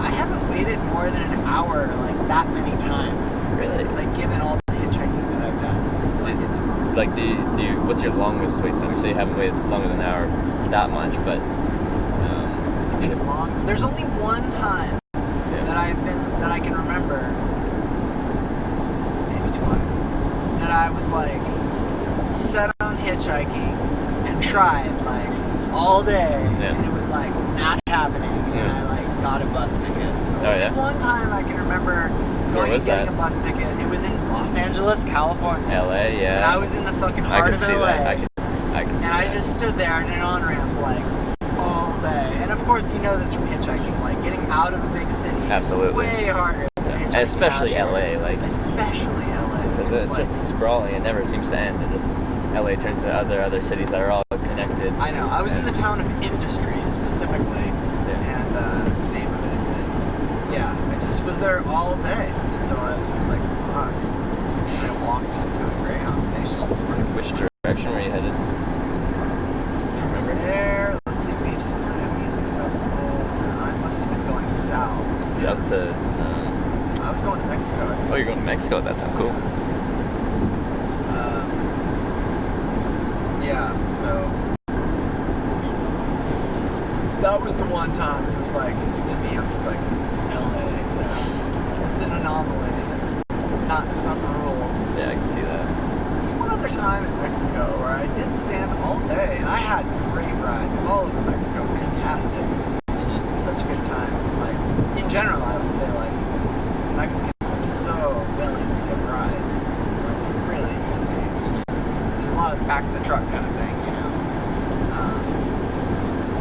I haven't waited more than an hour, like, that many times. Really? Like, given all the hitchhiking that I've done. Do you what's your longest wait time? You say you haven't waited longer than an hour that much, but Is it long? There's only one time that I can remember, maybe twice, that I was like set on hitchhiking and tried like all day, and it was like not happening, and I like got a bus ticket. Only one time I can remember going and getting a bus ticket. It was in Los Angeles, California. LA, yeah. And I was in the fucking heart of LA. I can see and I just stood there in an on-ramp like all day. And of course you know this from hitchhiking, like getting out of a big city is way harder than hitchhiking. And especially LA, like especially LA. Because it's like, just sprawling, it never seems to end. It just LA turns to other cities that are all connected. I know. I was in the town of Industry specifically. And that's the name of it. And I just was there all day until I was just like, fuck. And I walked to a Greyhound station. Which direction were you headed? There, let's see, we just gone to a music festival, and I must have been going south. South to... I was going to Mexico, I think. Oh, you're going to Mexico at that time, cool. So... That was the one time it was like, to me, I'm just like, it's LA, It's an anomaly. It's not the rule. Yeah, I can see that. There's one other time in Mexico where I did stand all day, and I had great rides all over Mexico. Fantastic. Such a good time. Like, in general, I would say, like, Mexicans are so willing to give rides. It's, like, really easy. And a lot of back of the truck kind of thing,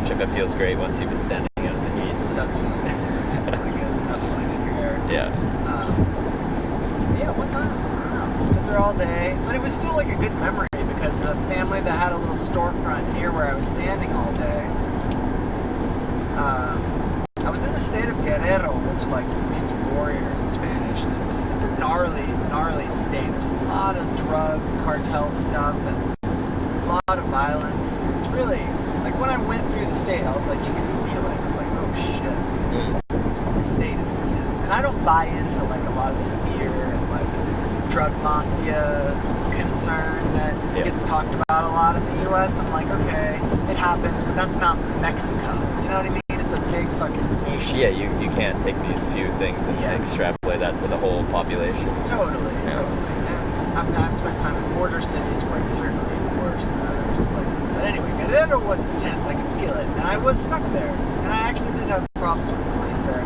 Which I bet feels great once you've been standing out in the heat. It does feel good. It's really good to have wind in your hair. Yeah. One time, I don't know, stood there all day, but it was still like a good memory because the family that had a little storefront near where I was standing all day, I was in the state of Guerrero, which like means warrior in Spanish, and it's a gnarly state. There's a lot of drug cartel stuff and a lot of violence. It's really, like when I went through the state, I was like, you can feel it. I was like, oh shit, this state is intense. And I don't buy into like a lot of the fear and like drug mafia concern that gets talked about a lot in the US. I'm like, okay, it happens, but that's not Mexico. You know what I mean? It's a big fucking nation. Yeah, you can't take these few things and Yeah. extrapolate that to the whole population. Totally, Yeah. totally. And I mean, I've spent time in border cities where it's certainly worse than other places. But anyway, Guerrero was intense. I could feel it. And I was stuck there. And I actually did have problems with the police there.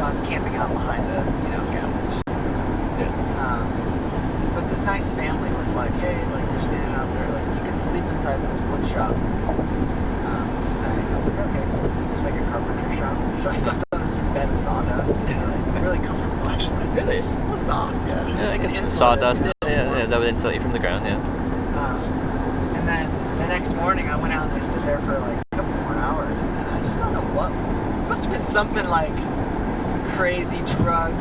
I was camping out behind a, gas station. Yeah. But this nice family was like, hey, like, we're standing out there. Like, you can sleep inside this wood shop tonight. I was like, okay, cool. There's like a carpenter shop. So I slept on this bed of sawdust. Really comfortable, actually. Really? It was soft, yeah. Yeah, I guess Insulated, sawdust. you know? Yeah, that would insulate you from the ground. Yeah. And then the next morning I went out and I stood there for like a couple more hours, and I just don't know what. It must have been something like crazy drug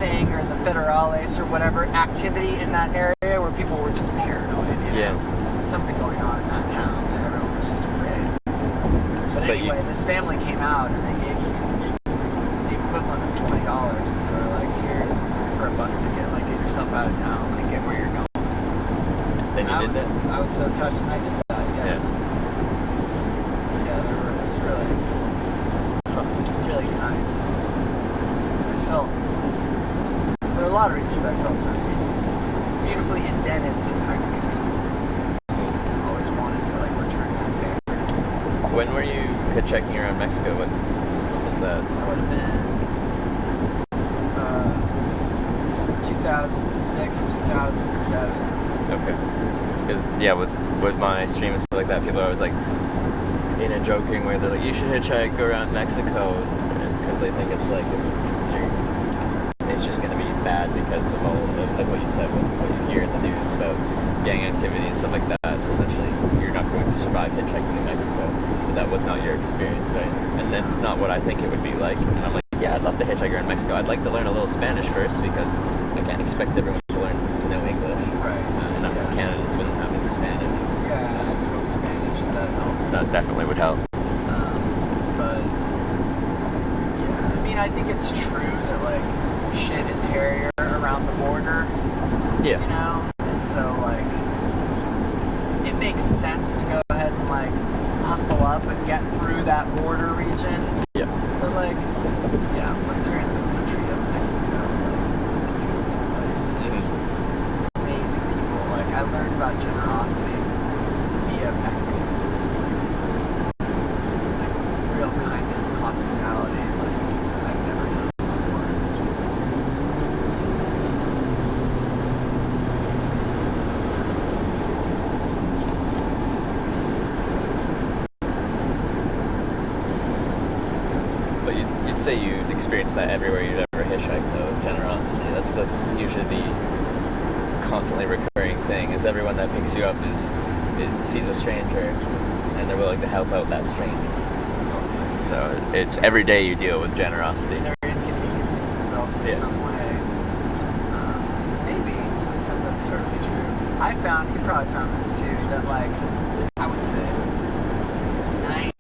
thing or the federales or whatever activity in that area where people were just paranoid. Yeah. Something going on in that town, and everyone was just afraid. But anyway, this family came out and they gave me the equivalent of $20. And they were like, here's for a bus ticket, like get yourself out of town, like get where you're going. Then you did that. I was so touched, and I did that. Yeah. Yeah, it was really kind. I felt, for a lot of reasons, I felt sort of beautifully indebted to the Mexican people. Always wanted to like return that favor. When were you hitchhiking around Mexico? What was that? That would have been 2006, 2007. Okay. Because with my stream and stuff like that, people are always like, in a joking way, they're like, you should hitchhike around Mexico, because they think it's like it's just gonna be bad because of all of like what you said, what you hear in the news about gang activity and stuff like that. Essentially, you're not going to survive hitchhiking in Mexico, but that was not your experience, right? And that's not what I think it would be like. And I'm like, yeah, I'd love to hitchhike around Mexico. I'd like to learn a little Spanish first because I can't expect everyone to know English. Right. And I'm from Canada, so we don't have any Spanish. Yeah, I spoke Spanish, so that helped. That definitely would help. But yeah, I mean, I think it's true that like shit is hairier around the border. Yeah. You know, and so like it makes sense to go ahead and like hustle up and get through that border region. Yeah. But like, yeah, once you're in the country of Mexico, like it's a beautiful place. Amazing people. Like I learned about generosity via Mexicans. Like real kindness and hospitality. Like I've never known before. But you'd say you'd experience that everywhere you'd ever hitchhiked, though, generosity. That's usually the constantly recurring thing, is everyone that picks you up sees a stranger and they're willing to help out that stranger. So it's every day you deal with generosity. They're inconveniencing themselves in some way. Maybe. That's certainly true. I found, you probably found this too, that like, I would say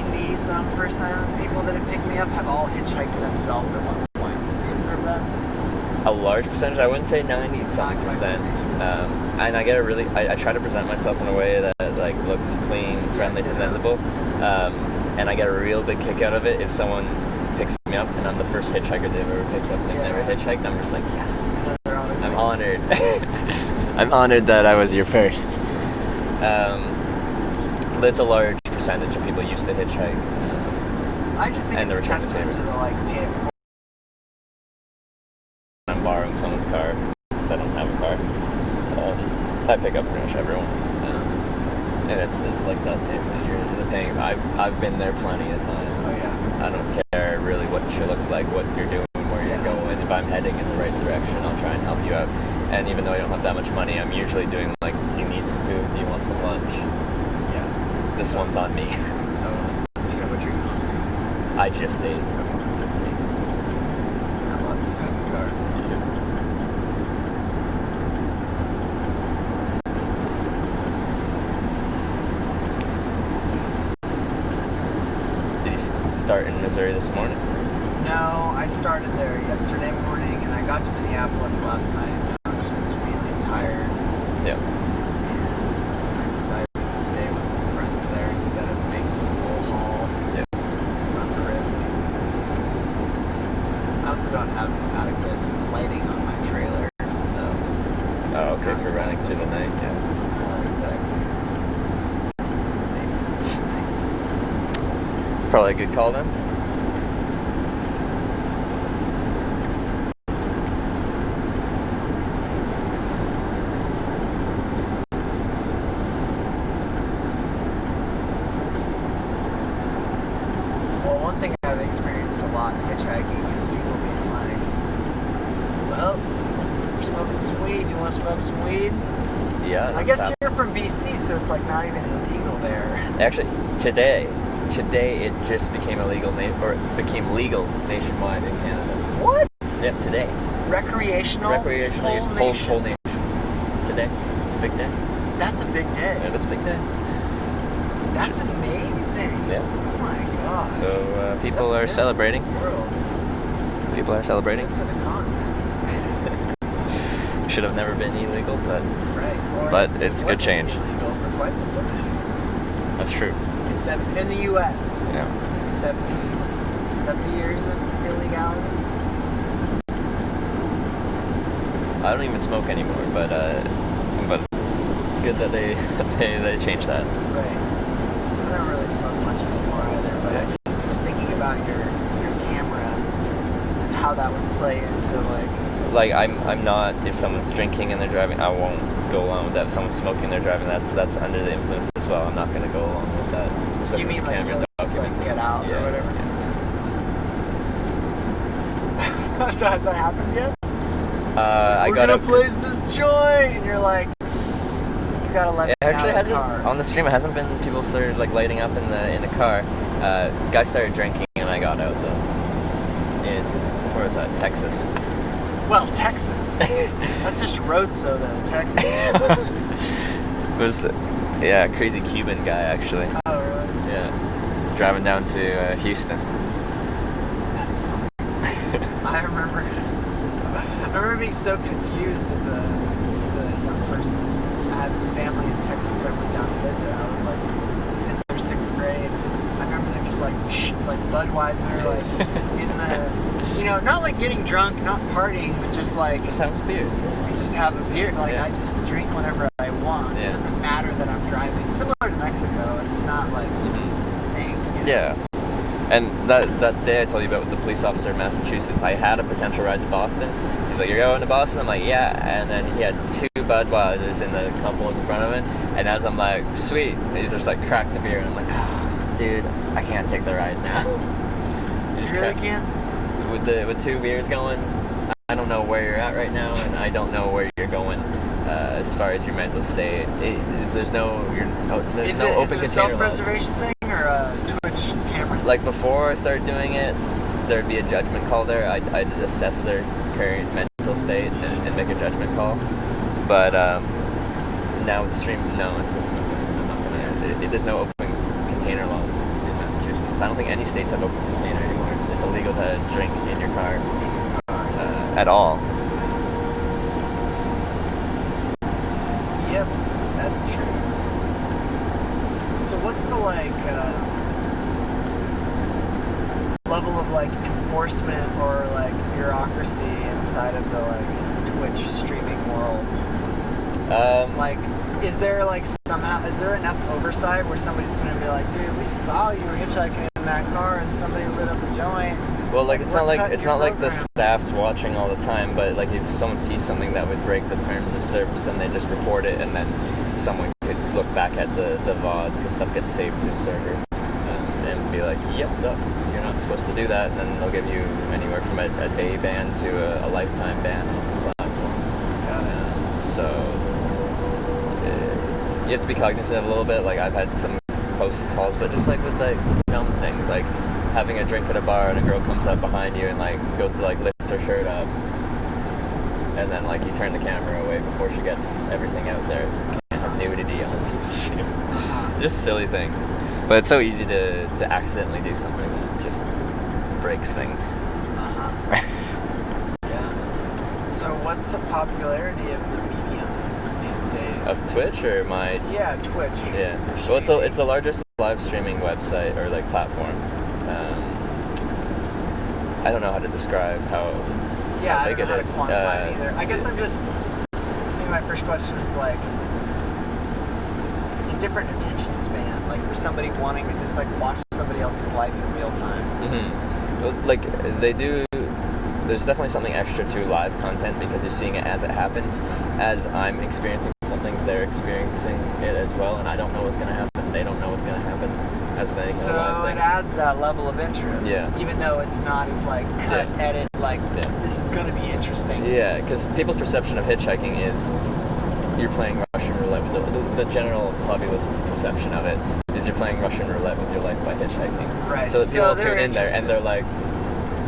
90-some% of the people that have picked me up have all hitchhiked themselves at one point. Have you observed that? A large percentage, I wouldn't say 90-something%. And I get I try to present myself in a way that like looks clean, friendly, presentable. And I get a real big kick out of it if someone picks me up and I'm the first hitchhiker they've ever picked up and they've never hitchhiked. I'm just like, yes. I'm honored. I'm honored that I was your first. But it's a large percentage of people used to hitchhike. I just think it's a testament to the like pay it forward. I'm borrowing someone's car because I don't have a car. I pick up pretty much everyone. And it's like that same thing. You're the paying. I've been there plenty of times. Oh yeah. I don't care really what you look like, what you're doing, where you're going. If I'm heading in the right direction, I'll try and help you out. And even though I don't have that much money, I'm usually doing like, do you need some food? Do you want some lunch? Yeah. This one's on me. Totally. Speaking of which, you're hungry. I just ate. Got lots of food in the car. Did you start in Missouri this morning? No, I started there yesterday morning, and I got to Minneapolis last night, and I was just feeling tired. Yeah. And I decided to stay with some friends there instead of making the full haul. Yeah. for running through the night. Yeah. Exactly. Safe night. Probably a good call then. Well, one thing I've experienced a lot hitchhiking is people being like, well, we're smoking some weed. You want to smoke some weed? Yeah. I guess you're from BC, so it's like not even illegal there. Actually, today it just became became legal nationwide in Canada. What? Yeah, today. Recreational Recreational whole use whole nation. Today. It's a big day. That's a big day. Yeah, it's a big day. That's amazing. Yeah. Oh my god. So people are celebrating. World. People are celebrating. For the continent. Should have never been illegal, but Right. Or But it's good wasn't change. illegal for quite some time. that's true. In the U.S. Yeah. 70 years of illegality. I don't even smoke anymore, but it's good that they they changed that. Right. I don't really smoke much anymore either, but I just was thinking about your camera and how that would play into Like I'm not, if someone's drinking and they're driving, I won't go along with that. If someone's smoking and they're driving, that's under the influence as well. I'm not gonna go along with that. Especially You mean with the like camera you'll just like get out Yeah, or whatever? yeah. So has that happened yet? I We're got gonna a. place this joint, and you're like, you gotta let It me actually out of the hasn't car. on the stream. It hasn't been. People started like lighting up in the car. Guy started drinking and I got out though. In where was that? Texas. Well, Texas. That's just road soda in Texas. It was a crazy Cuban guy actually. Oh, really? Yeah, driving down to Houston. That's fun. I remember being so confused as a young person. I had some family in Texas I went down to visit. I was like 5th or 6th grade. I remember them just like Budweiser, like in the, not like getting drunk, not partying, but just like Just having some beers. we just have a beer. Like Yeah. I just drink whenever I want. Yeah. It doesn't matter that I'm driving. Similar to Mexico, it's not like a thing. Yeah. And that day I told you about with the police officer in Massachusetts, I had a potential ride to Boston. He's like, "You're going to Boston?" I'm like, "Yeah." And then he had 2 Budweisers in the couples in front of him. And as I'm like, "Sweet," he's just like cracked the beer. And I'm like, "Oh, dude, I can't take the ride now." You really can't? With 2 beers going, I don't know where you're at right now, and I don't know where you're going as far as your mental state. There's no open Is container it a laws. self-preservation thing or a Twitch camera thing? Like before I started doing it, there'd be a judgment call there. I'd assess their current mental state and make a judgment call. But now with the stream, no, I'm not gonna. There's no open container laws in Massachusetts. I don't think any states have open container anymore. It's illegal to drink in your car at all. Yep, that's true. So what's the level of enforcement or bureaucracy inside of the Twitch streaming world? Is there is there enough oversight where somebody's gonna be like, dude, we saw you were hitchhiking in that car and somebody lit up a joint? Well, it's not like the program. staff's watching all the time, but if someone sees something that would break the terms of service, then they just report it, and then someone could look back at the VODs because stuff gets saved to a server and be like, "Yep, you're not supposed to do that," and then they'll give you anywhere from a day ban to a lifetime ban off the platform. So you have to be cognizant of a little bit. I've had some close calls, but just with dumb things like having a drink at a bar and a girl comes up behind you and goes to lift her shirt up, and then you turn the camera away before she gets everything out there. Can't have nudity on the stream. Just silly things. But it's so easy to accidentally do something that's just breaks things. Yeah. So what's the popularity of the medium these days? Of Twitch or my? Yeah, Twitch. Yeah. Well, it's the largest live streaming website or platform. I don't know how to describe how Yeah, I big don't know how it to is. quantify it either. I guess I'm just maybe my first question is like, it's a different attention span. Like for somebody wanting to just like watch somebody else's life in real time. Well, like they do. There's definitely something extra to live content because you're seeing it as it happens. As I'm experiencing something, they're experiencing it as well, and I don't know what's going to happen. They don't know what's going to happen. As with any kind of live So thing. it adds that level of interest. Yeah. Even though it's not as like cut, edit, like this is going to be interesting. Yeah, because people's perception of hitchhiking is you're playing Russian roulette. The general populace's perception of it is you're playing Russian roulette with your life by hitchhiking. Right. So that people they're tune in there interested. and they're like,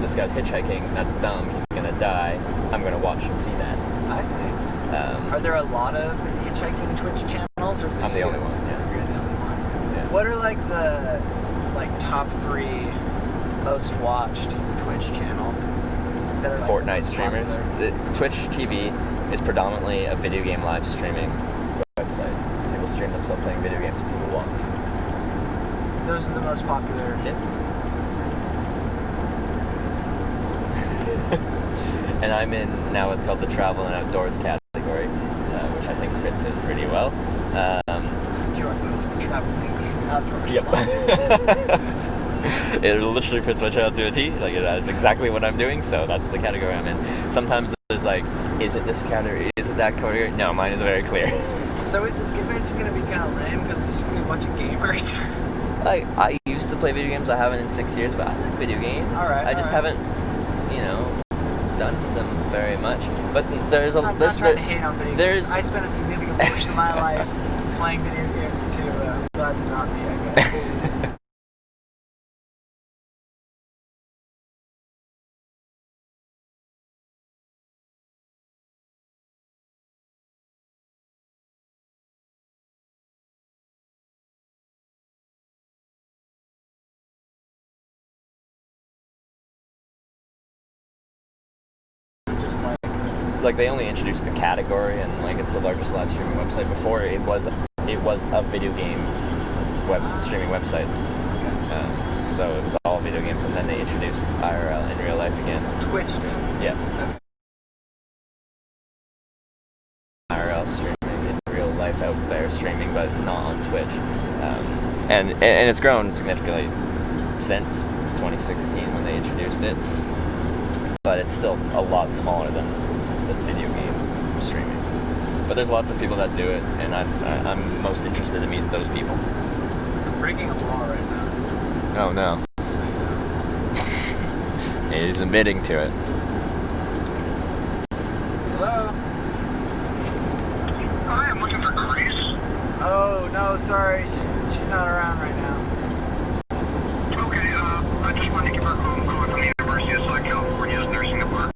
this guy's hitchhiking, that's dumb, he's gonna die, I'm gonna watch him see that. I see. Are there a lot of hitchhiking Twitch channels? Or is it I'm the only one, yeah. You're the only one. Yeah. What are like the top 3 most watched Twitch channels that are like the Fortnite most streamers. popular? Twitch TV is predominantly a video game live streaming website. People stream themselves playing video games and people watch. Those are the most popular. Yeah. And I'm in now what's called the travel and outdoors category, which I think fits in pretty well. You are both traveling outdoors. Yep. It literally fits my child to a T. Like that's exactly what I'm doing. So that's the category I'm in. Sometimes there's like, is it this category? Is it that category? No, mine is very clear. So is this convention going to be kind of lame because it's just going to be a bunch of gamers? I used to play video games. I haven't in 6 years, but I like video games. All right. I just haven't, done them very much. But there's a I'm not there's trying to hate on video there's games. I spent a significant portion of my life playing video games too, but I'm glad to not be, I guess. Just like they only introduced the category and like it's the largest live streaming website. Before it was a video game streaming website. okay. So it was all video games, and then they introduced IRL in real life again. Twitch did. Yeah. IRL streaming in real life out there streaming, but not on Twitch. And it's grown significantly since 2016 when they introduced it. But it's still a lot smaller than the video game streaming. But there's lots of people that do it, and I'm most interested to meet those people. I'm breaking a law right now. Oh no. So, He's admitting to it. hello? Hi, I'm looking for Grace. Oh, no, sorry. She's not around right now. Okay, I just wanted to give her a phone call from the University of Southern California's nursing department.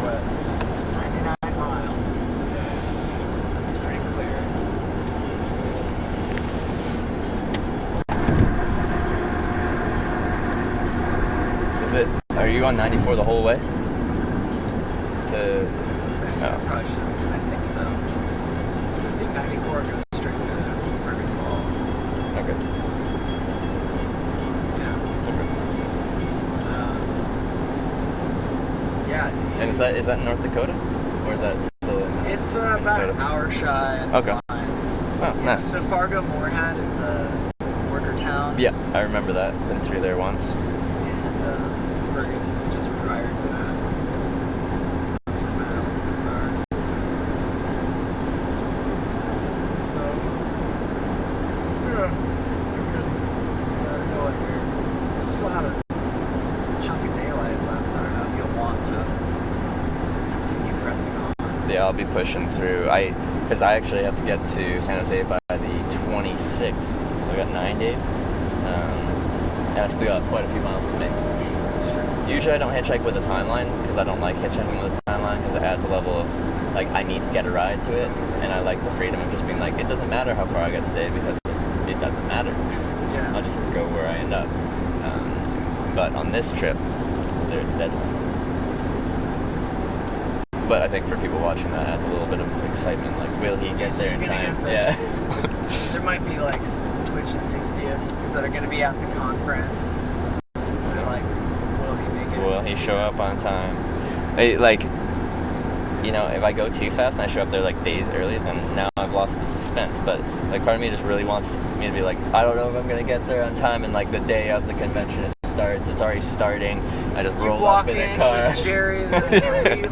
West. 99 miles. That's pretty clear. Are you on 94 the whole way? Probably should. I think so. I think 94 goes straight to Fergus Falls. Okay. Yeah. Yeah, dude. And is that North Dakota? Or is that still in It's about Minnesota? an hour shy of Okay. the line. Oh, nice. So Fargo-Moorhead is the border town. Yeah, I remember that. Been through there once. And Fergus is just prior to that. That's where my relatives are. So, yeah, they're good. I don't know what you'll still have a chunk of daylight left. I don't know if you'll want to continue pressing on. Yeah, I'll be pushing through. Because I actually have to get to San Jose by the 26th, so I got 9 days. And I still got quite a few miles to make. Usually I don't hitchhike with a timeline because I don't like hitchhiking with a timeline because it adds a level of like I need to get a ride to it, and I like the freedom of just being like it doesn't matter how far I get today because it doesn't matter. Yeah. I'll just go where I end up. But on this trip, there's a deadline. But I think for people watching that adds a little bit of excitement. Like, will he get Is there he in gonna time? get there? Yeah. There might be like some Twitch enthusiasts that are going to be at the conference. They're like, will he make it? Will he show up on time? Like, you know, if I go too fast and I show up there like days early, then now I've lost the suspense. But like, part of me just really wants me to be like, I don't know if I'm gonna get there on time. And like the day of the convention it starts, it's already starting. I just roll up in a car. With Jerry,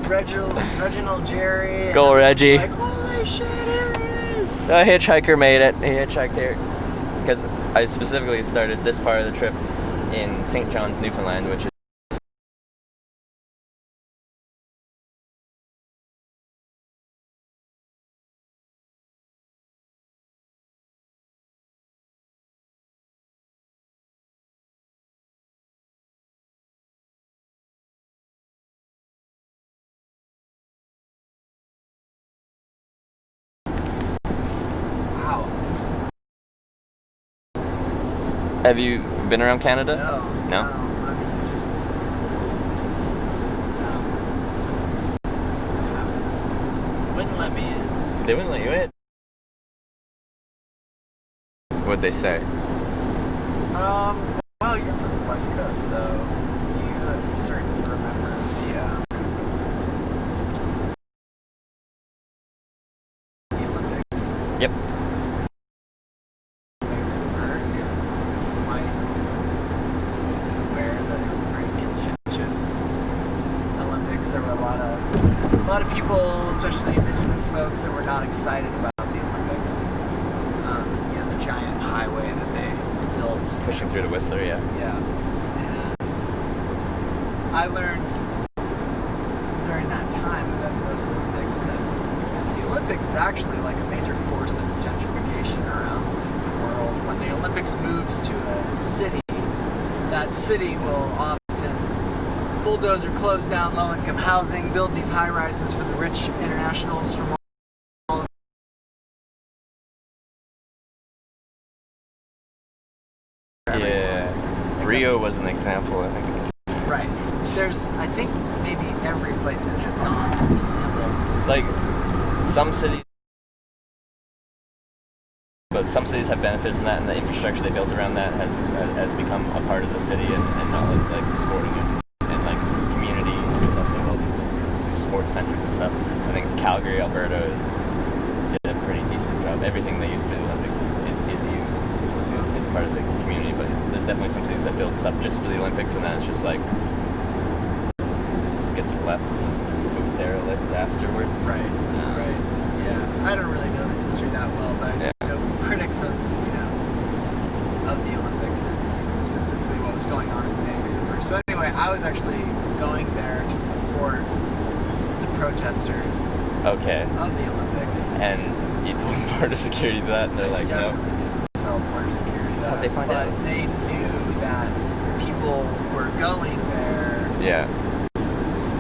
Reginald Jerry. Go Reggie. Like, holy shit, here he is! A hitchhiker made it. He hitchhiked here because I specifically started this part of the trip in St. John's, Newfoundland, which is Wow. Have you been around Canada? No. I mean, just. No. I haven't. Wouldn't let me in. They wouldn't let you in. What'd they say? Well, you're from the West Coast, so you certainly remember the Olympics. Yep. Vancouver, and you might have been aware that it was a very contentious Olympics. There were a lot of people, especially Indigenous folks, that were not excited about the Olympics and you know, the giant highway that they built. Pushing through the Whistler, yeah. Yeah. And I learned during that time of those Olympics that the Olympics is actually like a major force of gentrification around the world. When the Olympics moves to a city, that city will often bulldoze or close down low-income housing, build these high-rises for the rich internationals from all Yeah. Rio was an example, I think. right. I think maybe every place it has gone is an example. Like, some cities have benefited from that, and the infrastructure they built around that has become a part of the city, and now it's like sporting and like community and stuff, like all these sports centers and stuff. I think Calgary, Alberta did a pretty decent job. Everything they used for the Olympics is used. It's part of the community, but there's definitely some cities that build stuff just for the Olympics, and then it's just like gets left derelict afterwards. Right. Right. Yeah. I don't really know the history that well, but I know critics of of the Olympics and specifically what was going on in Vancouver. So anyway, I was actually going there to support the protesters Okay. of the Olympics. And you told border security that, and they're like, no. Definitely didn't tell border security that. How'd they find but out? they knew that people were going there Yeah.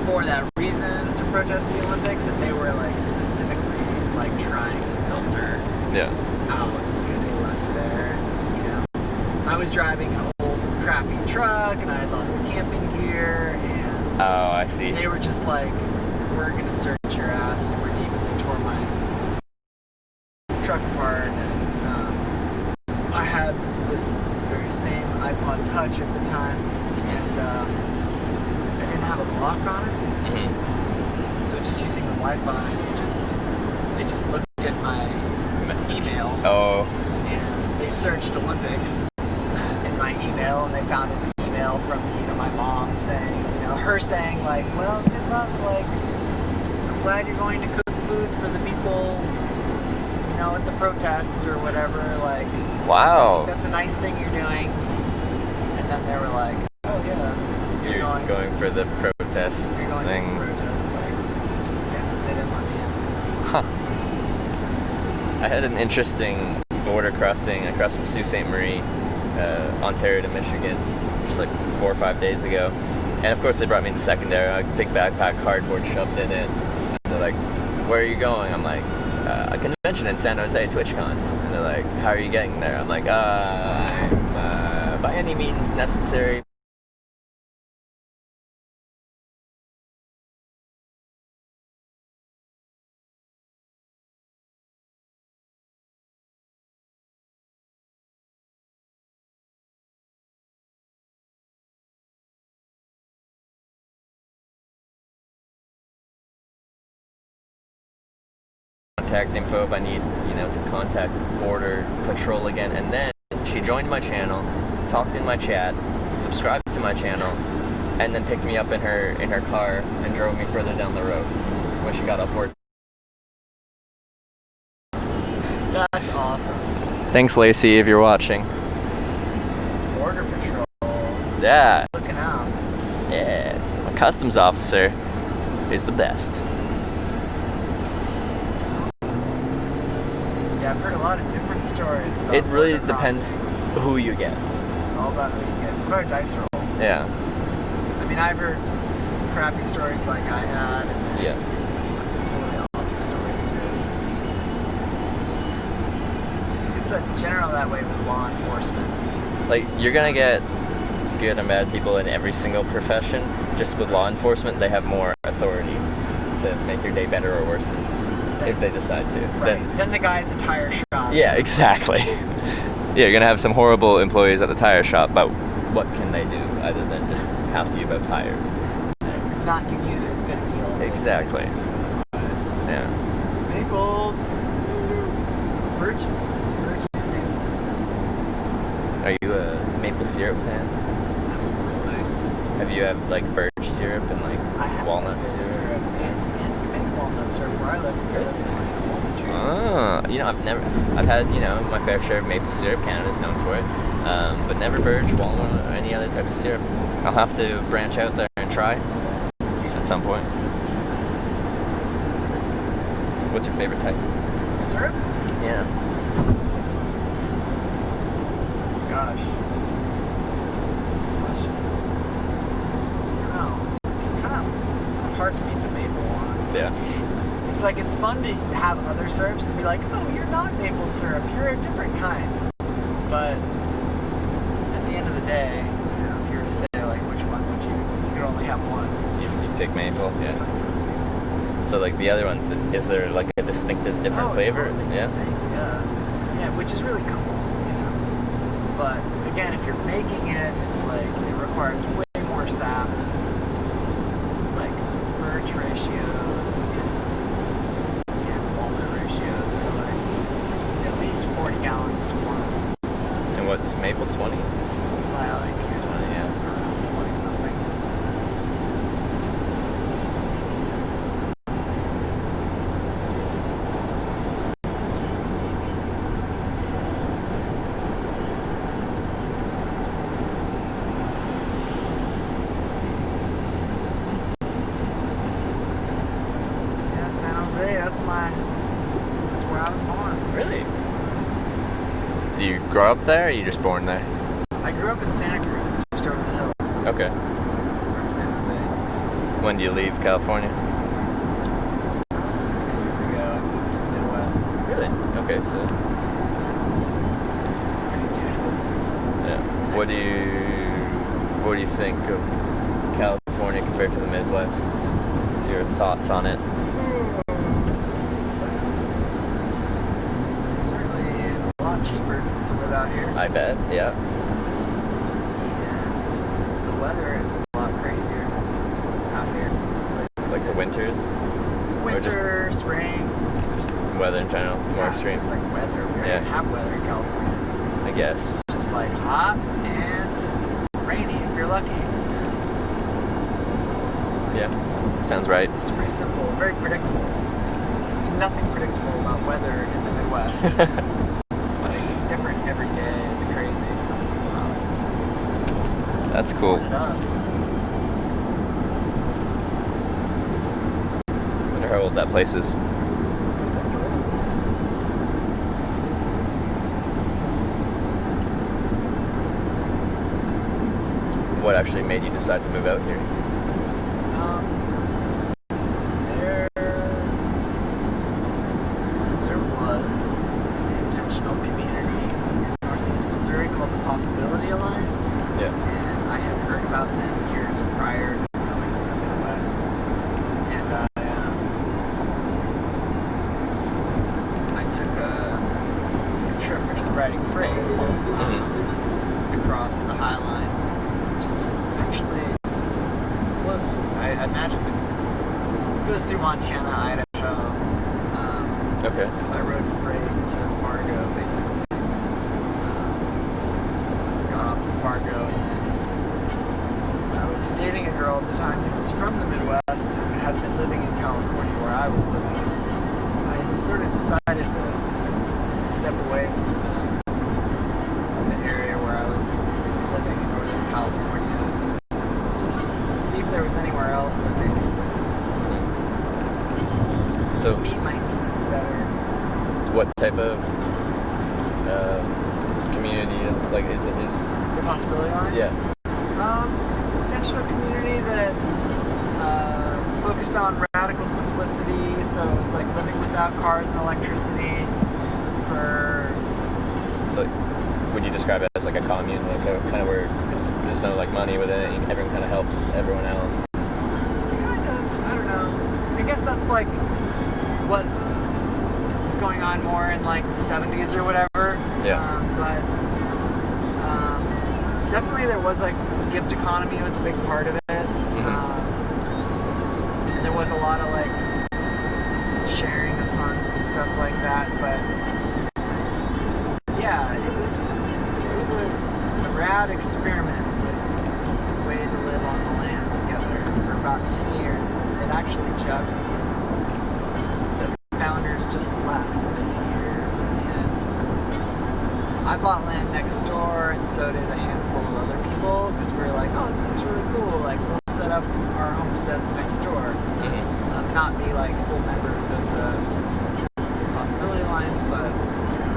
for that reason to protest the Olympics, and they were like specifically like trying to filter Yeah. out who they left there. And, I was driving an old crappy truck, and I had lots of camping gear, and Oh, I see. they were just like, "We're gonna search your ass super deep," and they tore my truck apart. And I had this very same iPod Touch at the time, and I didn't have a lock on it. Mm-hmm. So just using the Wi-Fi, they just looked at my email, Oh. and they searched Olympics in my email, and they found an email from my mom saying, her saying like, "Well, good luck. Like, I'm glad you're going to cook food for the people, at the protest or whatever. Like, Wow. that's a nice thing you're doing." And then they were like, "Oh yeah, You're going for the protest You're going thing. to the protest." Like, yeah, they didn't let me in. Huh. I had an interesting border crossing across from Sault Ste. Marie, Ontario to Michigan, just like 4 or 5 days ago. And of course they brought me to secondary, like big backpack, cardboard shoved in it. And they're like, "Where are you going?" I'm like, "A convention in San Jose, TwitchCon." And they're like, "How are you getting there?" I'm like, "I'm by any means necessary." contact info if I need, to contact Border Patrol again. And then she joined my channel, talked in my chat, subscribed to my channel, and then picked me up in her car and drove me further down the road when she got off work. That's awesome. Thanks, Lacey, if you're watching. Border Patrol. Yeah. Looking out. Yeah. My customs officer is the best. Yeah, I've heard a lot of different stories about It really border depends crossings. who you get. It's all about who you get. It's quite a dice roll. Yeah. I mean, I've heard crappy stories like I had, and Yeah. totally awesome stories too. It's generally that way with law enforcement. Like, you're gonna get good and bad people in every single profession. Just with law enforcement, they have more authority to make your day better or worse if they decide to. Right. Then the guy at the tire shop. Yeah, exactly. Yeah, you're gonna have some horrible employees at the tire shop, but what can they do other than just hassle you about tires? Not give you as good a deal as Exactly. Yeah. Maples. Birches. Birch and maple. Are you a maple syrup fan? Absolutely. Have you had like birch syrup and like I have walnut birch syrup? and walnut syrup where I live because I live in like walnut trees. I've had, my fair share of maple syrup. Canada's known for it. But never birch, walnut, or any other type of syrup. I'll have to branch out there and try at some point. It's nice. What's your favorite type? Syrup? Yeah. Gosh. Question. No. It's kind of hard to beat the maple, honestly. Yeah. It's like it's fun to have other syrups and be like, oh, you're not maple syrup, you're a different kind. But at the end of the day, if you were to say like which one would you, if you could only have one, You pick maple, yeah. So like the other ones, is there like a distinctive different flavor? Totally Yeah. distinct, yeah, which is really cool, But again, if you're making it, it's like it requires way more sap, like birch ratios and walnut ratios are like at least 40 gallons to 1. And what's maple 20? By like 20, yeah. around 20 something. Yeah, San Jose, that's where I was born. Really? You grow up there or you just born there? I grew up in Santa Cruz, just over the hill Okay. from San Jose. When do you leave California? About 6 years ago, I moved to the Midwest. Really? Okay, so Pretty new to this. yeah. What do you think of California compared to the Midwest? What's your thoughts on it? Certainly a lot cheaper to live out here. I bet, yeah. And the weather is a lot crazier out here. Like the winters, Winter, spring, just weather in general, more it's extreme. just like weather. We Yeah. don't have weather in California. I guess. It's just like hot and rainy if you're lucky. Yeah. Sounds right. It's pretty simple, very predictable. There's nothing predictable about weather in the Midwest. It's like different every day. It's crazy. That's a cool house. That's cool. Put it up. Wonder how old that place is. What actually made you decide to move out here? There was an intentional community in Northeast Missouri called the Possibility Alliance. Yeah. And I had heard about them years prior to coming to the Midwest. And I took a trip, which is riding freight, across the High Line, which is actually close to, I imagine it goes through Montana, Idaho, Okay. So I rode freight to Fargo, basically. Got off in Fargo, and then I was dating a girl at the time who was from the Midwest and had been living in California where I was living. I sort of decided to step away from the area where I was living in Northern California to just see if there was anywhere else that maybe So, meet my needs better. what type of community, like, is The Possibility Lines? yeah. It's an intentional community that focused on radical simplicity, so it was like living without cars and electricity for... So, would you describe it as like a commune, like a kind of where there's no like money within it, and everyone kind of helps everyone else? Kind of, I don't know. I guess that's like what was going on more in like the 70s or whatever. Yeah. But definitely there was like gift economy was a big part of it. And there was a lot of like sharing of funds and stuff like that. But yeah, it was a rad experiment with a way to live on the land together for about 10 years. And it actually just, the founders just left this year. And I bought land next door, and so did a handful of other people, because we were like, oh, this thing's really cool. Like, we'll set up our homesteads next door. Not be like full members of the Possibility Alliance, but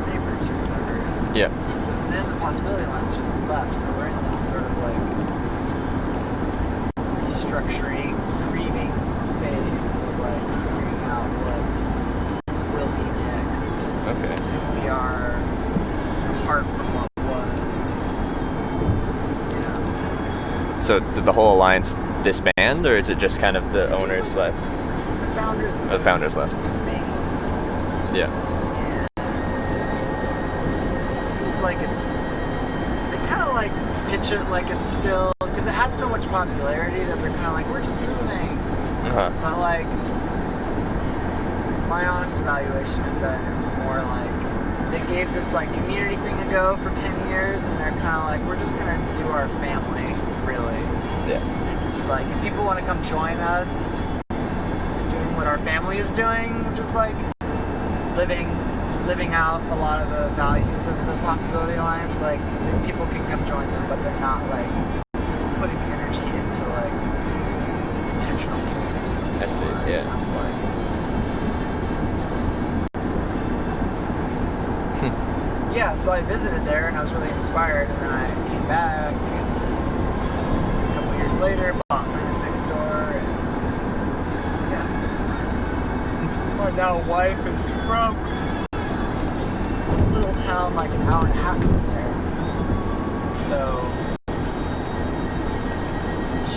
neighbors or whatever. Yeah. So then the Possibility Alliance just left, so we're in this sort of like restructuring, grieving phase of like figuring out what will be next. Okay. Who we are apart from what was. Yeah. So, did the whole alliance disband, or is it just kind of the owners left? The founders left. to Maine. Yeah. It seems like they kind of like pitch it like it's still, because it had so much popularity that they're kind of like, we're just moving. Uh-huh. But like, my honest evaluation is that it's more like, they gave this like community thing a go for 10 years, and they're kind of like, we're just going to do our family, really. Yeah. And just like, if people want to come join us, doing what our family is doing, which is like living out a lot of the values of the Possibility Alliance, like people can come join them, but they're not like putting energy into like intentional community. I see, yeah. It sounds like. Yeah, so I visited there and I was really inspired, and then I came back and a couple years later bought land next door, and my now wife is from a little town like an hour and a half from there. So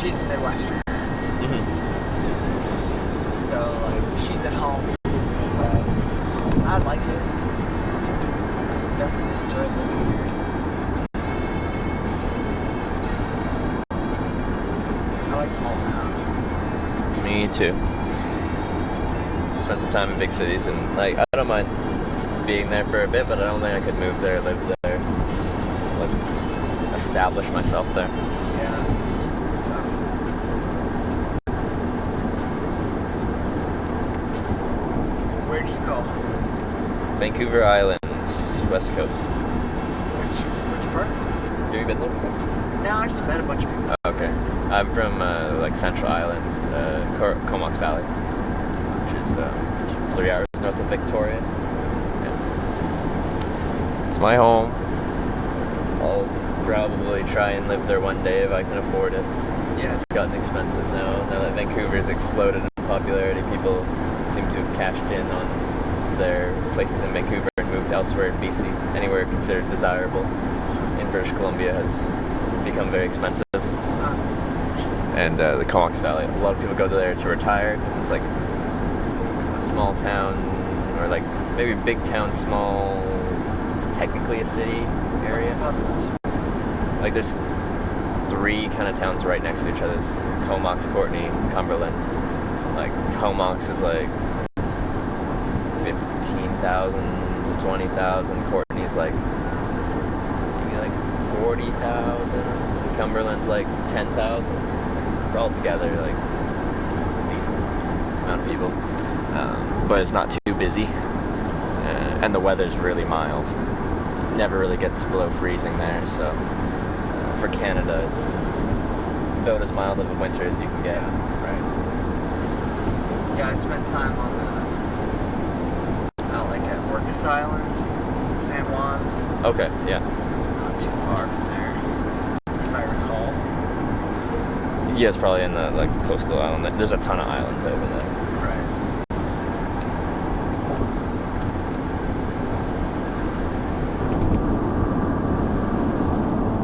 she's a Midwesterner. So like she's at home in the Midwest. I like it. I definitely enjoy living here. I like small towns. Me too. Spent some time in big cities, and like I don't mind being there for a bit, but I don't think I could move there, live there, like establish myself there. Yeah, it's tough. Where do you call home? Vancouver Islands, West Coast. Which part? Have you been there before? No, I just met a bunch of people. Okay. I'm from like Central Island, Comox Valley, which is 3 hours north of Victoria. Yeah. It's my home. I'll probably try and live there one day if I can afford it. Yeah, it's gotten expensive now. Now that Vancouver's exploded in popularity, people seem to have cashed in on their places in Vancouver and moved elsewhere in BC. Anywhere considered desirable in British Columbia has become very expensive. And the Comox Valley, a lot of people go there to retire because it's like a small town, or like maybe a big town, small. It's technically a city area. Like there's 3 kind of towns right next to each other. There's Comox, Courtenay, Cumberland. Like Comox is like 1,500 15,000 to 20,000. Courtney's like maybe like 40,000. And Cumberland's like 10,000. All together, like a decent amount of people. But it's not too busy, and the weather's really mild. Never really gets below freezing there, so for Canada, it's about as mild of a winter as you can get. Right. Yeah, I spent time on out like at Orcas Island, San Juan's. Okay, yeah. It's not too far from there, if I recall. Yeah, it's probably in the like coastal island. There's a ton of islands over there. Right.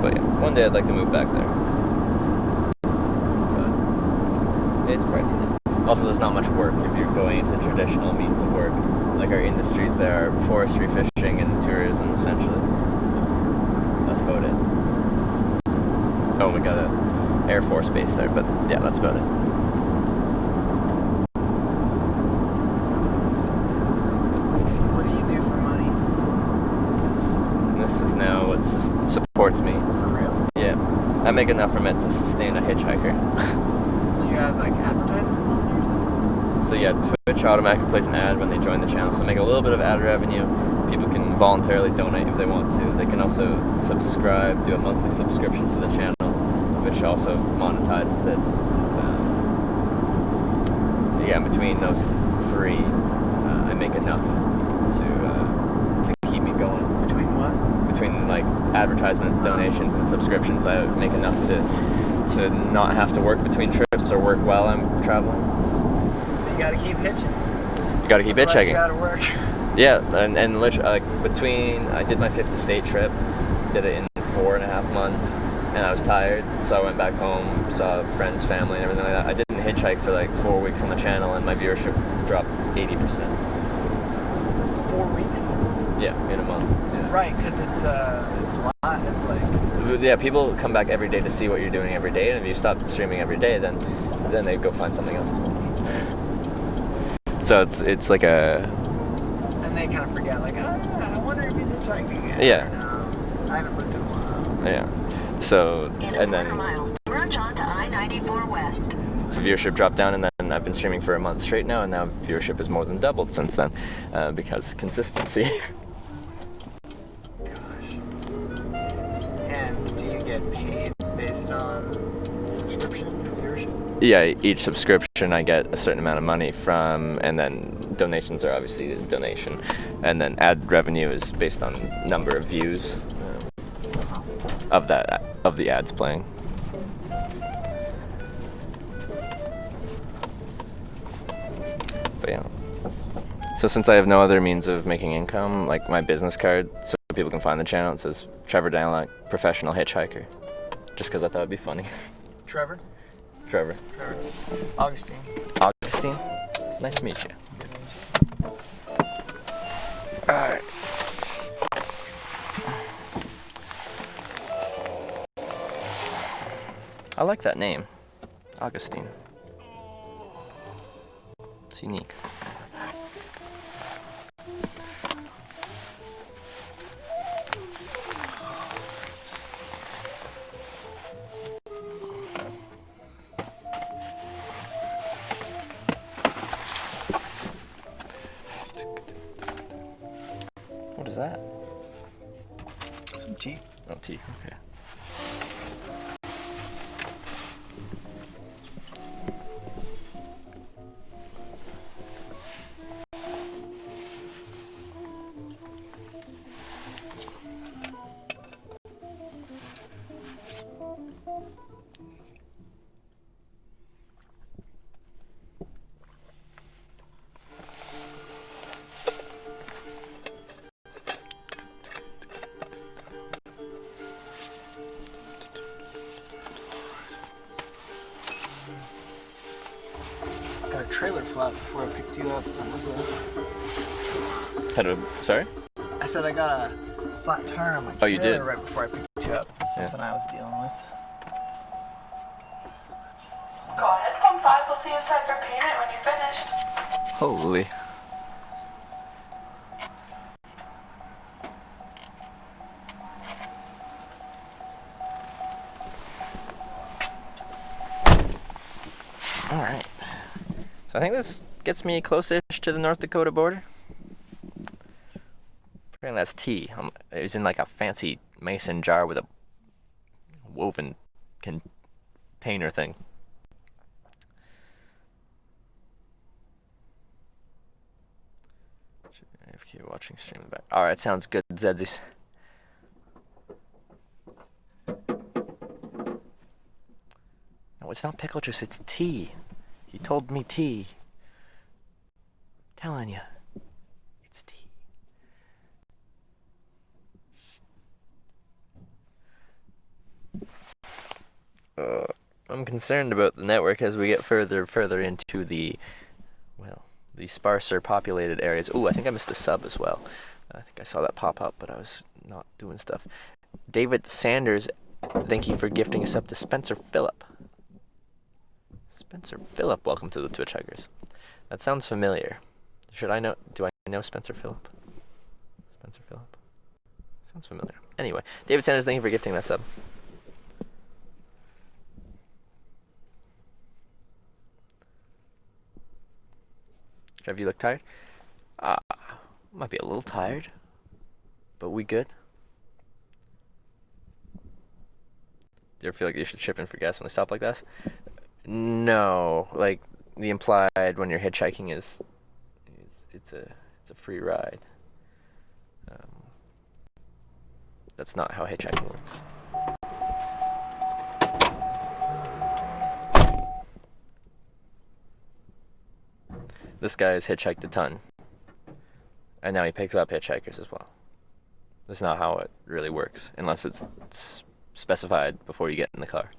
But yeah, one day I'd like to move back there. But it's pricey. Also, there's not much work if you're going into traditional means of work. Like our industries there are forestry, fishing, and tourism, essentially. That's about it. Oh, we got a Air Force base there, but yeah, that's about it. What do you do for money? This is now what supports me. For real? Yeah, I make enough from it to sustain a hitchhiker. Do you have like advertisements on there or something? So yeah, Twitch automatically plays an ad when they join the channel, so I make a little bit of ad revenue. People can voluntarily donate if they want to. They can also subscribe, do a monthly subscription to the channel, which also monetizes it. Yeah, between those three, I make enough to keep me going. Between what? Between like advertisements, donations, and subscriptions, I make enough to not have to work between trips or work while I'm traveling. But you gotta keep hitching. You gotta keep Otherwise hitchhiking. You gotta work. Yeah, and literally, like, I did my 5th estate trip, did it in 4.5 months, and I was tired, so I went back home, saw friends, family, and everything like that. I didn't hitchhike for like 4 weeks on the channel, and my viewership dropped 80%. 4 weeks? Yeah, in a month. Yeah. Right, because it's a lot. It's like Yeah, people come back every day to see what you're doing every day, and if you stop streaming every day, then they go find something else to watch. So it's like a. And they kind of forget, like, oh yeah, I wonder if he's hitchhiking again. Yeah. No, I haven't looked in a while. Yeah. So In and a then. mile, merge onto I-94 West. So viewership dropped down, and then I've been streaming for a month straight now, and now viewership has more than doubled since then, because consistency. And do you get paid based on subscription viewership? Yeah, each subscription I get a certain amount of money from, and then donations are obviously a donation, and then ad revenue is based on number of views of the ads playing. But yeah. So since I have no other means of making income, like my business card, so people can find the channel, it says Trevor Danilak, professional hitchhiker, just because I thought it'd be funny. Trevor? Trevor. Augustine. Augustine, nice to meet you. Alright. I like that name, Augustine. It's unique. What is that? Some tea. Oh, tea. Okay. Got a trailer flat before I picked you up. Sorry? I said I got a flat tire on my Oh, you trailer did? right before I picked you up. Something I was dealing with. Go ahead, phone 5. We'll see you inside for payment when you're finished. Holy. Alright. So I think this gets me close-ish to the North Dakota border. Pretty that's tea. It was in like a fancy mason jar with a woven container thing. If you're watching stream in the back. Alright, sounds good, Zedsies. No, it's not pickle juice, it's tea. He told me tea. I'm telling you. It's tea. I'm concerned about the network as we get further into the, well, the sparser populated areas. Ooh, I think I missed a sub as well. I think I saw that pop up, but I was not doing stuff. David Sanders, thank you for gifting us up to Spencer Phillip. Spencer Phillip, welcome to the Twitchhikers. That sounds familiar. Do I know Spencer Phillip? Spencer Phillip? Sounds familiar. Anyway, David Sanders, thank you for gifting that sub. Trev, you look tired? Might be a little tired, but we good. Do you ever feel like you should chip in for gas when they stop like this? No, like the implied when you're hitchhiking is it's a free ride. That's not how hitchhiking works. This guy has hitchhiked a ton, and now he picks up hitchhikers as well. That's not how it really works, unless it's specified before you get in the car.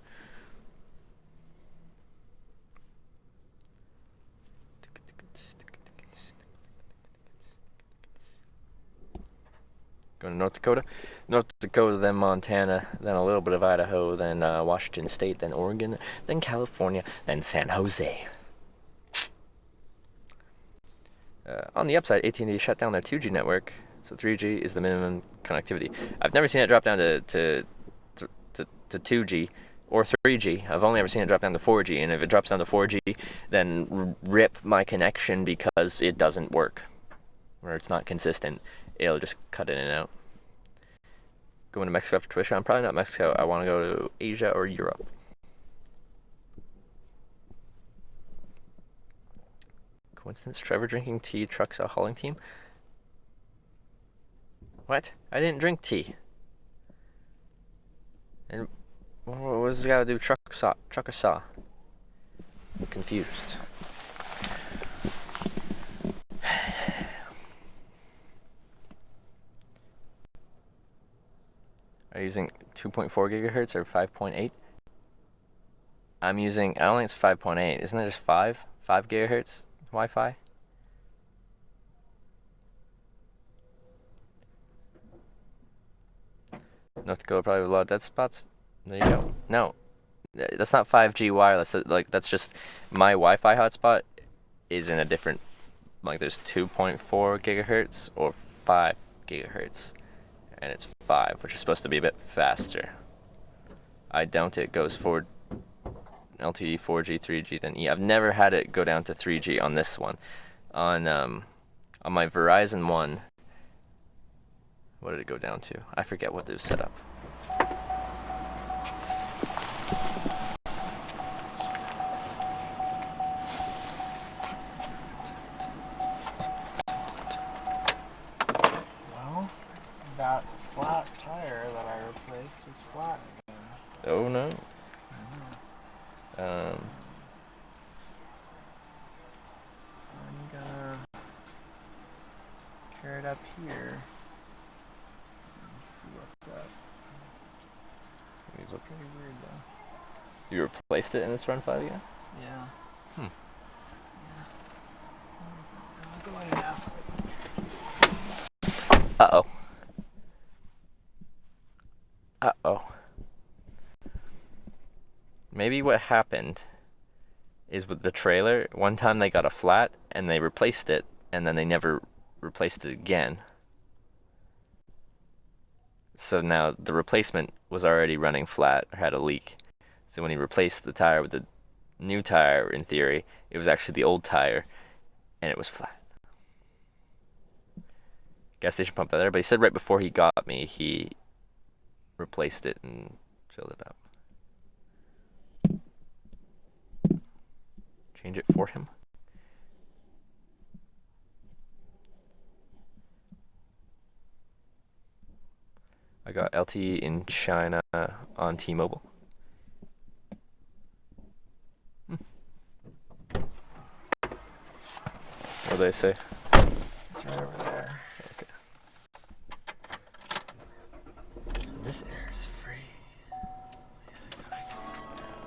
Going to North Dakota. North Dakota, then Montana, then a little bit of Idaho, then Washington State, then Oregon, then California, then San Jose. On the upside, AT&T shut down their 2G network, so 3G is the minimum connectivity. I've never seen it drop down to 2G or 3G. I've only ever seen it drop down to 4G, and if it drops down to 4G, then rip my connection because it doesn't work, or it's not consistent. It'll just cut in and out. Going to Mexico after TwitchCon? Probably not Mexico. I want to go to Asia or Europe. Coincidence? Trevor drinking tea, trucks a hauling team? What? I didn't drink tea. And what does this got to do? Truck or saw? I'm confused. Are you using 2.4 gigahertz or 5.8? I'm using, I don't think it's 5.8. Isn't it just 5 gigahertz Wi-Fi? North Dakota probably have a lot of dead spots. There you go. No, that's not 5G wireless. That's just my Wi-Fi hotspot is in a different, like there's 2.4 gigahertz or 5 gigahertz. And it's 5, which is supposed to be a bit faster. I doubt it goes forward LTE, 4G, 3G, then E. I've never had it go down to 3G on this one. On my Verizon one, what did it go down to? I forget what it was set up. That flat tire that I replaced is flat again. Oh no. I'm gonna carry it up here and see what's up. These look Pretty weird though. You replaced it and it's run 5 again? Yeah. Hmm. Yeah. I'll go ahead and ask. Uh-oh. Uh-oh. Maybe what happened is with the trailer, one time they got a flat and they replaced it, and then they never replaced it again. So now the replacement was already running flat or had a leak. So when he replaced the tire with the new tire in theory. It was actually the old tire, and it was flat. Gas station pump there, but he said right before he got me, he replaced it and filled it up. Change it for him. I got LTE in China on T-Mobile. What do they say? It's right over there. Okay. This air is free.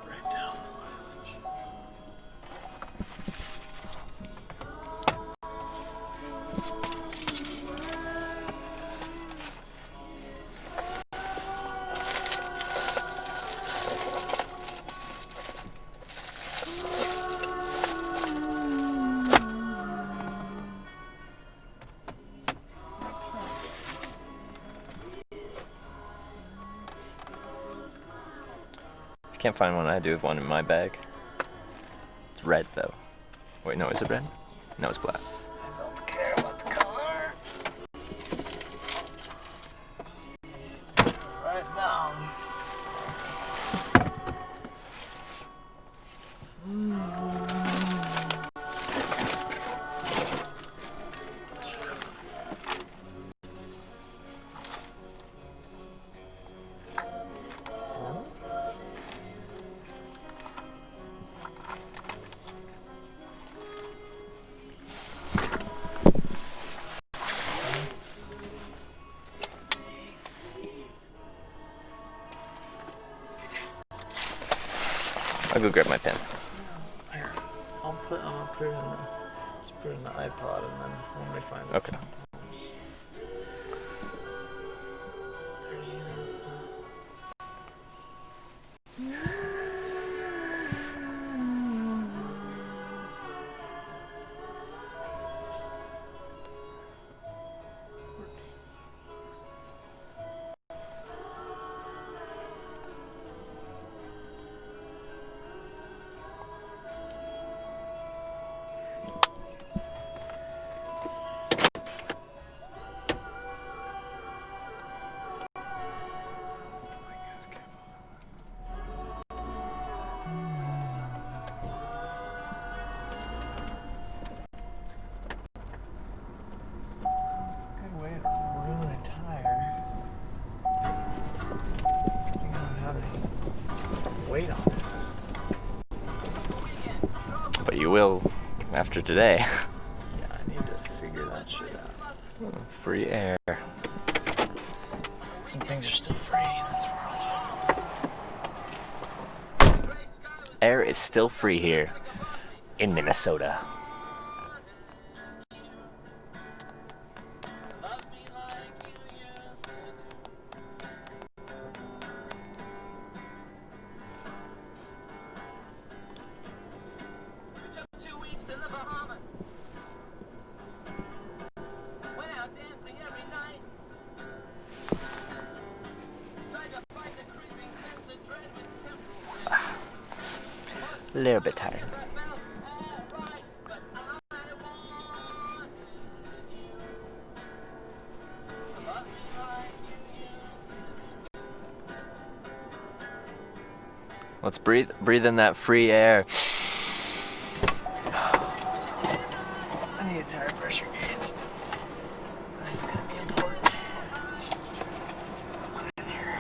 Right down. Can't find one. I do have one in my bag. It's red though. Wait, no, is it red? No, it's black. I don't care about the color. Just right down. I'll go grab my pen. Here, I'm gonna put it in the, just put it in the iPod, and then when we find it. Okay. Good way to ruin a tire. I think I don't have any weight on it. But you will after today. Yeah, I need to figure that shit out. Free air. Some things are still free in this world. Air is still free here in Minnesota. A little bit tired. Let's breathe in that free air. I need a tire pressure gauge. This is gonna be important. Put it in here.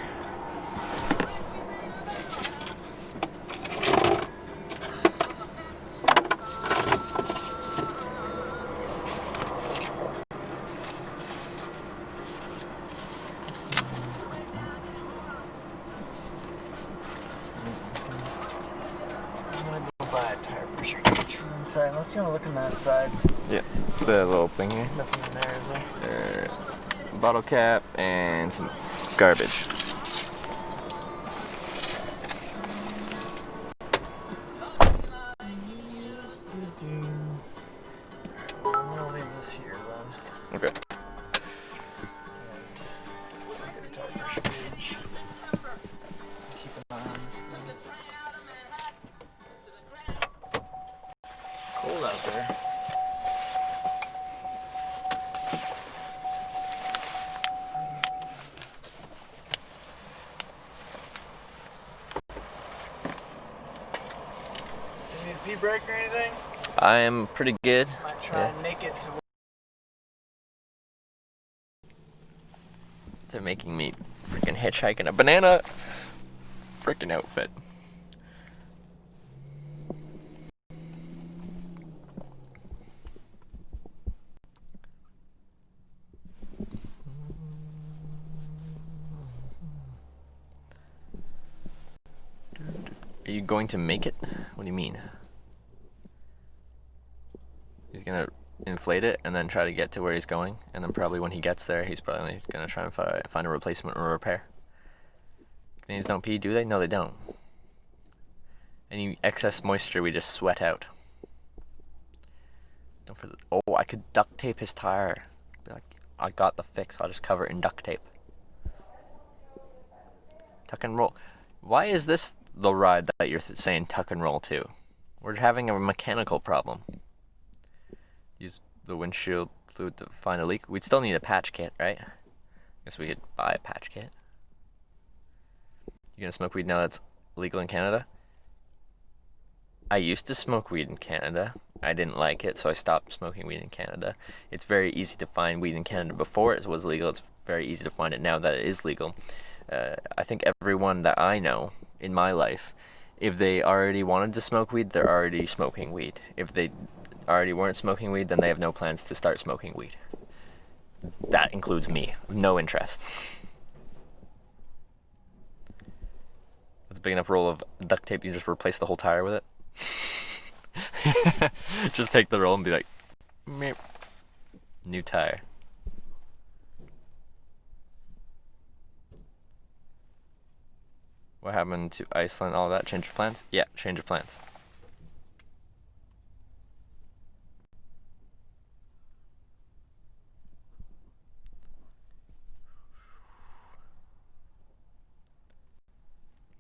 I'm gonna go buy a tire pressure gauge from inside. Unless you wanna look on that side. Yeah, the little thing here. Nothing in there, is there? Bottle cap and some garbage. I'm gonna leave this here then. Okay. And get a tire pressure gauge. Keep an eye on this thing. pee break or anything? I am pretty good. Might try and make it to. They're making me freaking hitchhike in a banana freaking outfit. Are you going to make it? What do you mean? He's gonna inflate it and then try to get to where he's going, and then probably when he gets there, he's probably gonna try and find a replacement or a repair. Things don't pee, do they? No, they don't. Any excess moisture we just sweat out. Oh, I could duct tape his tire. Be like, I got the fix. I'll just cover it in duct tape. Tuck and roll. Why is this the ride that you're saying tuck and roll to? We're having a mechanical problem. Use the windshield fluid to find a leak. We'd still need a patch kit, right? Guess we could buy a patch kit. You gonna smoke weed now that's legal in Canada? I used to smoke weed in Canada. I didn't like it, so I stopped smoking weed in Canada. It's very easy to find weed in Canada before it was legal. It's very easy to find it now that it is legal. I think everyone that I know in my life, if they already wanted to smoke weed, they're already smoking weed. If they already weren't smoking weed, then they have no plans to start smoking weed. That includes me. No interest. That's a big enough roll of duct tape, you just replace the whole tire with it. Just take the roll and be like, meep. New tire. What happened to Iceland, all that? Change of plans? Yeah, change of plans.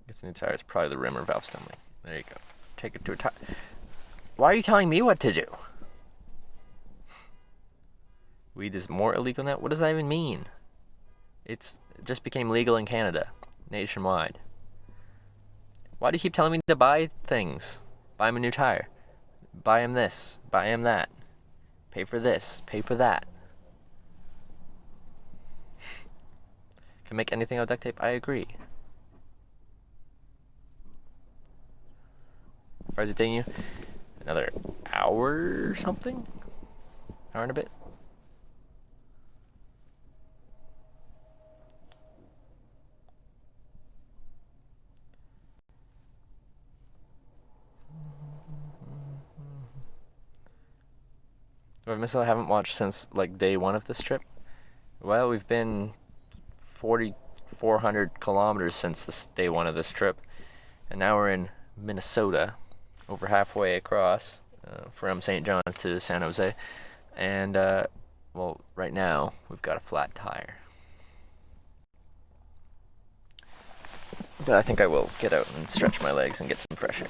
Gets a new tire. It's probably the rim or valve stem leak. There you go. Take it to a tire. Why are you telling me what to do? Weed is more illegal now? What does that even mean? It just became legal in Canada, nationwide. Why do you keep telling me to buy things? Buy him a new tire. Buy him this. Buy him that. Pay for this. Pay for that. Can make anything out of duct tape? I agree. How far is it taking you? Another hour or something? Hour and a bit? Do I miss I haven't watched since like day one of this trip? Well, we've been 4,400 kilometers since this day one of this trip, and now we're in Minnesota, over halfway across from St. John's to San Jose, and well, right now we've got a flat tire. But I think I will get out and stretch my legs and get some fresh air.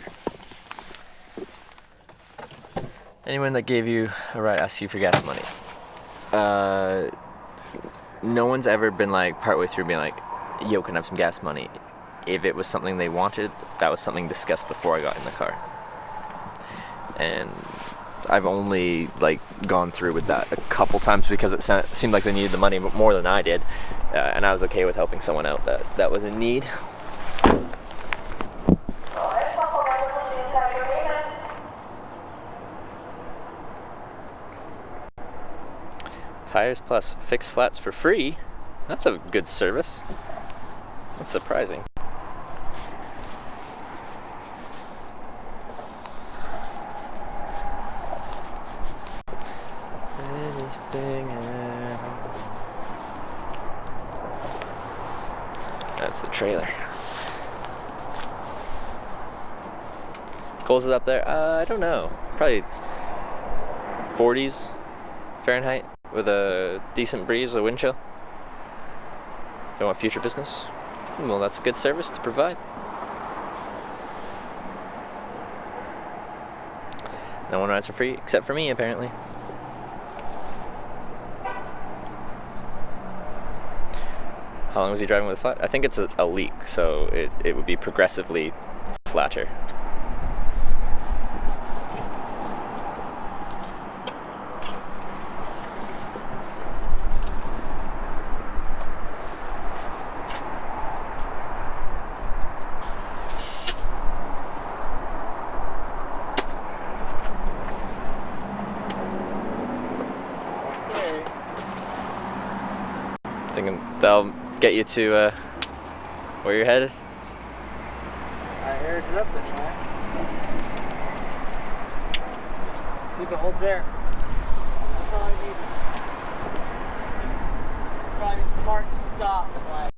Anyone that gave you a ride asked you for gas money. No one's ever been like partway through being like, yo, can I have some gas money? If it was something they wanted, that was something discussed before I got in the car. And I've only like gone through with that a couple times because it seemed like they needed the money more than I did, and I was okay with helping someone out that was in need. Tires plus fixed flats for free. That's a good service. That's surprising. That's the trailer. Coles is up there. I don't know. Probably 40s Fahrenheit with a decent breeze, a wind chill. Don't want future business? Well, that's a good service to provide. No one rides for free except for me, apparently. How long was he driving with a flat? I think it's a leak, so it would be progressively flatter. get you to where you're headed? I aired it up anyway. See if it holds air. That's all I need is probably smart to stop in like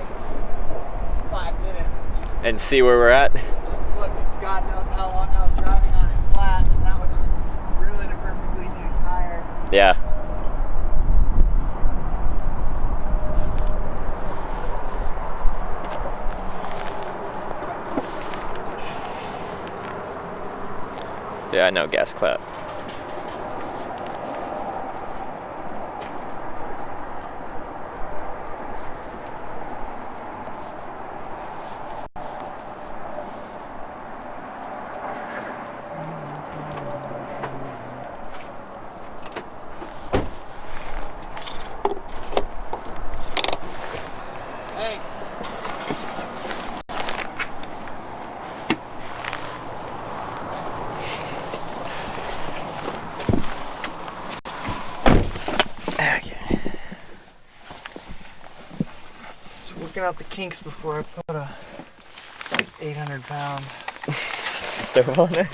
5 minutes And see where we're at? just look, because God knows how long I was driving on it flat, and that would just ruin a perfectly new tire. Yeah. Yeah, I know, gas clap. Thanks. Okay. Just working out the kinks before I put a 800-pound Stove on there?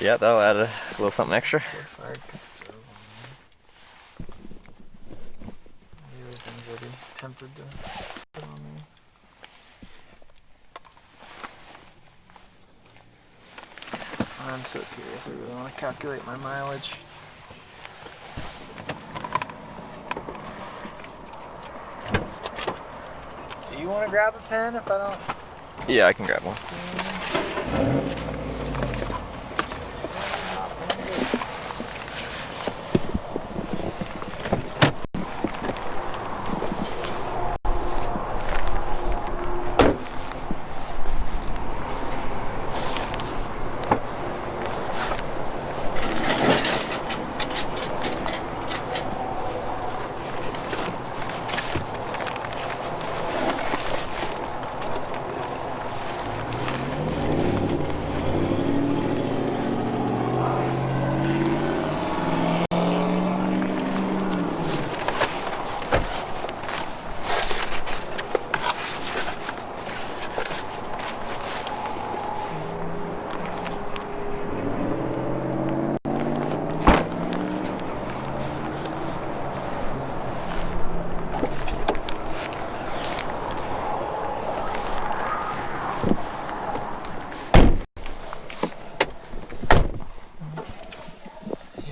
Yeah, that'll add a little something extra. fired cook stove on there. The other things I'd be tempted to put on there. I'm so curious. I really want to calculate my mileage. Do you want to grab a pen if I don't? Yeah, I can grab one.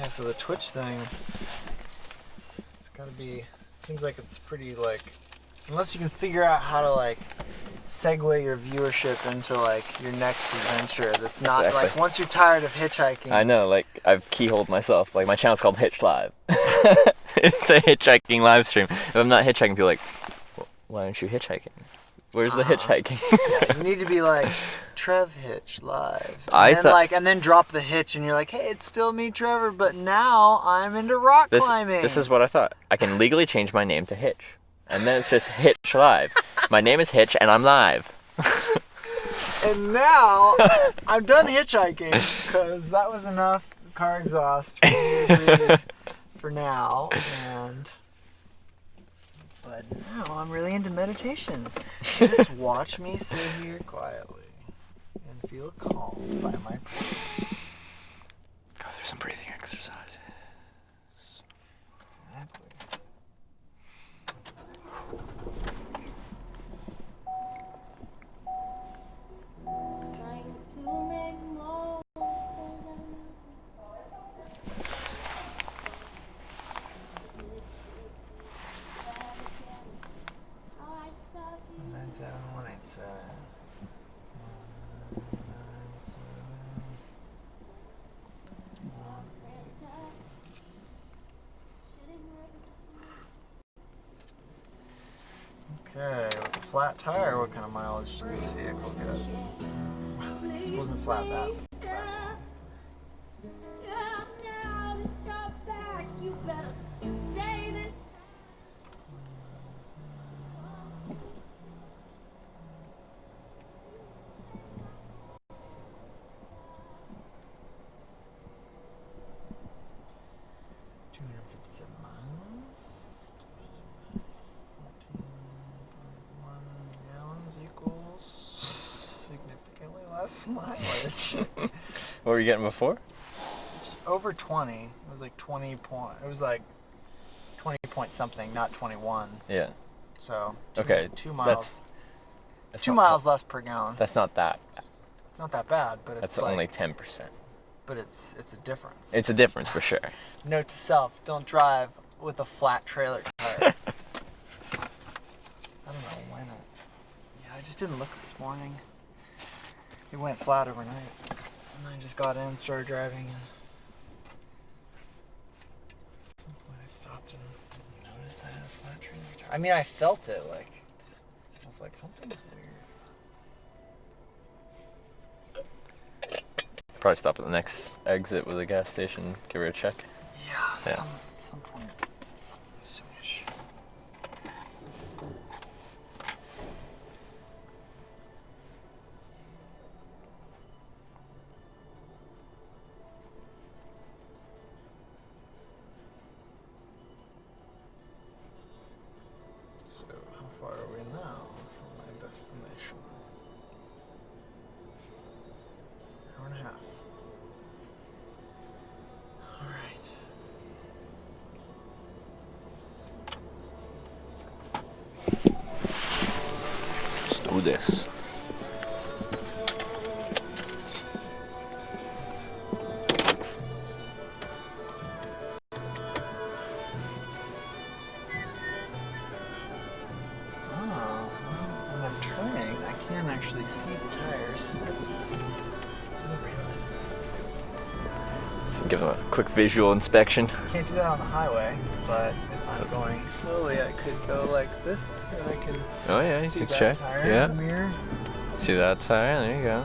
So the Twitch thing, it's gotta be, seems like it's pretty like, unless you can figure out how to like segue your viewership into like your next adventure that's not Exactly. like once you're tired of hitchhiking. I know, like, I've keyholed myself. Like, my channel's called Hitch Live. It's a hitchhiking live stream. If I'm not hitchhiking, people are like, why aren't you hitchhiking? Where's the hitchhiking? Yeah, you need to be like Trev Hitch Live. And I then thought- and then drop the hitch and you're like, hey, it's still me, Trevor, but now I'm into rock climbing. This is what I thought. I can legally change my name to Hitch. And then it's just Hitch Live. My name is Hitch and I'm live. And now I'm done hitchhiking because that was enough car exhaust for me to breathe for now. But now I'm really into meditation. Just watch me sit here quietly and feel calmed by my presence. Go through some breathing exercises. Exactly. Trying to make more Okay, with a flat tire, what kind of mileage does this vehicle get? This wasn't flat that long. now that you're back, you better stay this What's mileage? What were you getting before? Just over 20. It was like 20 point. It was like 20 point something, not 21. Yeah. So Okay. 2 miles. That's 2 not- miles less per gallon. That's not that. It's not that bad, but That's it's like, only 10%. But it's a difference. It's a difference for sure. Note to self: don't drive with a flat trailer tire. I don't know when it. Yeah, I just didn't look this morning. It went flat overnight, and I just got in, started driving, and when I stopped and noticed I had a flat trailer tire. I mean, I felt it. Like I was like, something's weird. Probably stop at the next exit with a gas station, give her a check. Yeah, some point soonish. So, how far are we now from my destination? Hour and a half. All right. Let's do this. When I'm turning, I can't actually see the tires. I didn't realize that. So give them a quick visual inspection. Can't do that on the highway, but if I'm going slowly, I could go like this, and I can Oh yeah, you see can that check. tire Yeah. in the mirror. See that tire? There you go.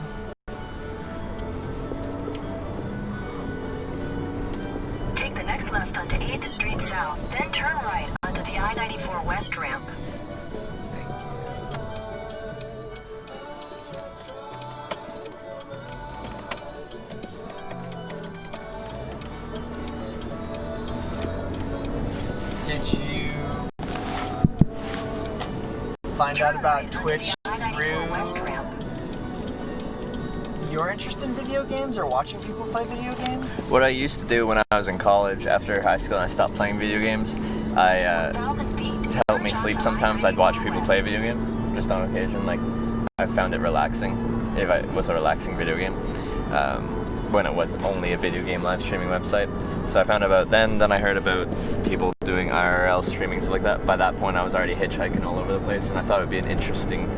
Take the next left onto 8th Street South, then turn right onto the I-94 West ramp. Did you find out about Twitch I-94 West through ramp. your interest in video games or watching people play video games? What I used to do when I was in college after high school and I stopped playing video games, I 1,000 feet. to help me sleep sometimes I'd watch people play video games just on occasion. Like I found it relaxing if it was a relaxing video game when it was only a video game live streaming website. So I found about then I heard about people doing IRL streaming, stuff like that. By that point I was already hitchhiking all over the place, and I thought it would be an interesting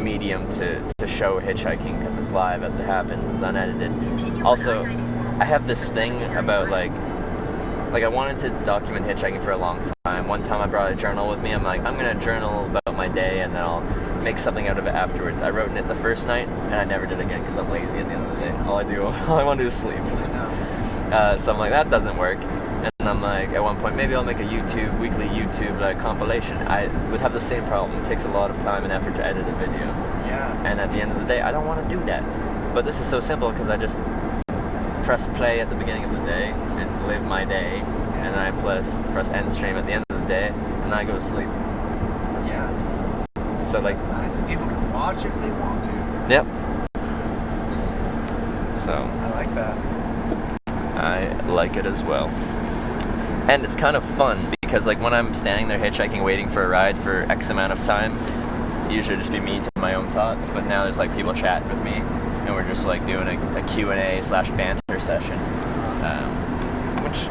medium to show hitchhiking because it's live as it happens, unedited. Also, I have this thing about like I wanted to document hitchhiking for a long time. One time I brought a journal with me. I'm like, I'm gonna journal about my day and then I'll make something out of it afterwards. I wrote in it the first night and I never did again because I'm lazy at the end of the day. All I want to do is sleep. So I'm like, that doesn't work. And I'm like, at one point, maybe I'll make a weekly YouTube compilation. I would have the same problem. It takes a lot of time and effort to edit a video. Yeah. And at the end of the day, I don't want to do that. But this is so simple because I just press play at the beginning of the day and live my day, and then I press end stream at the end of the day, and I go to sleep. Yeah. So like, It's nice, and people can watch if they want to. yep. So I like that. I like it as well. And it's kind of fun because like when I'm standing there hitchhiking waiting for a ride for X amount of time, it usually just be me to my own thoughts, but now there's like people chatting with me and we're just like doing a Q&A / banter session, which,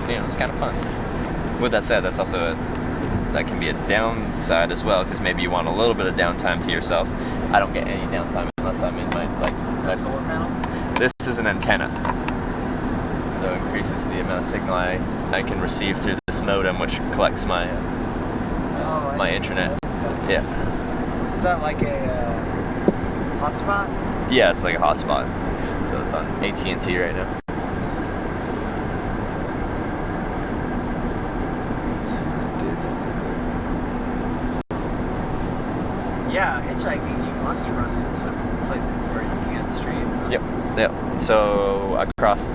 you know, it's kind of fun. With that said, that can be a downside as well, because maybe you want a little bit of downtime to yourself. I don't get any downtime unless I'm in my Solar panel? This is an antenna, so it increases the amount of signal I can receive through this modem, which collects my my internet. Yeah. Is that like a hotspot? Yeah, it's like a hotspot. So it's on AT&T right now. Yeah, hitchhiking, you must run into places where you can't stream. Yep. So I crossed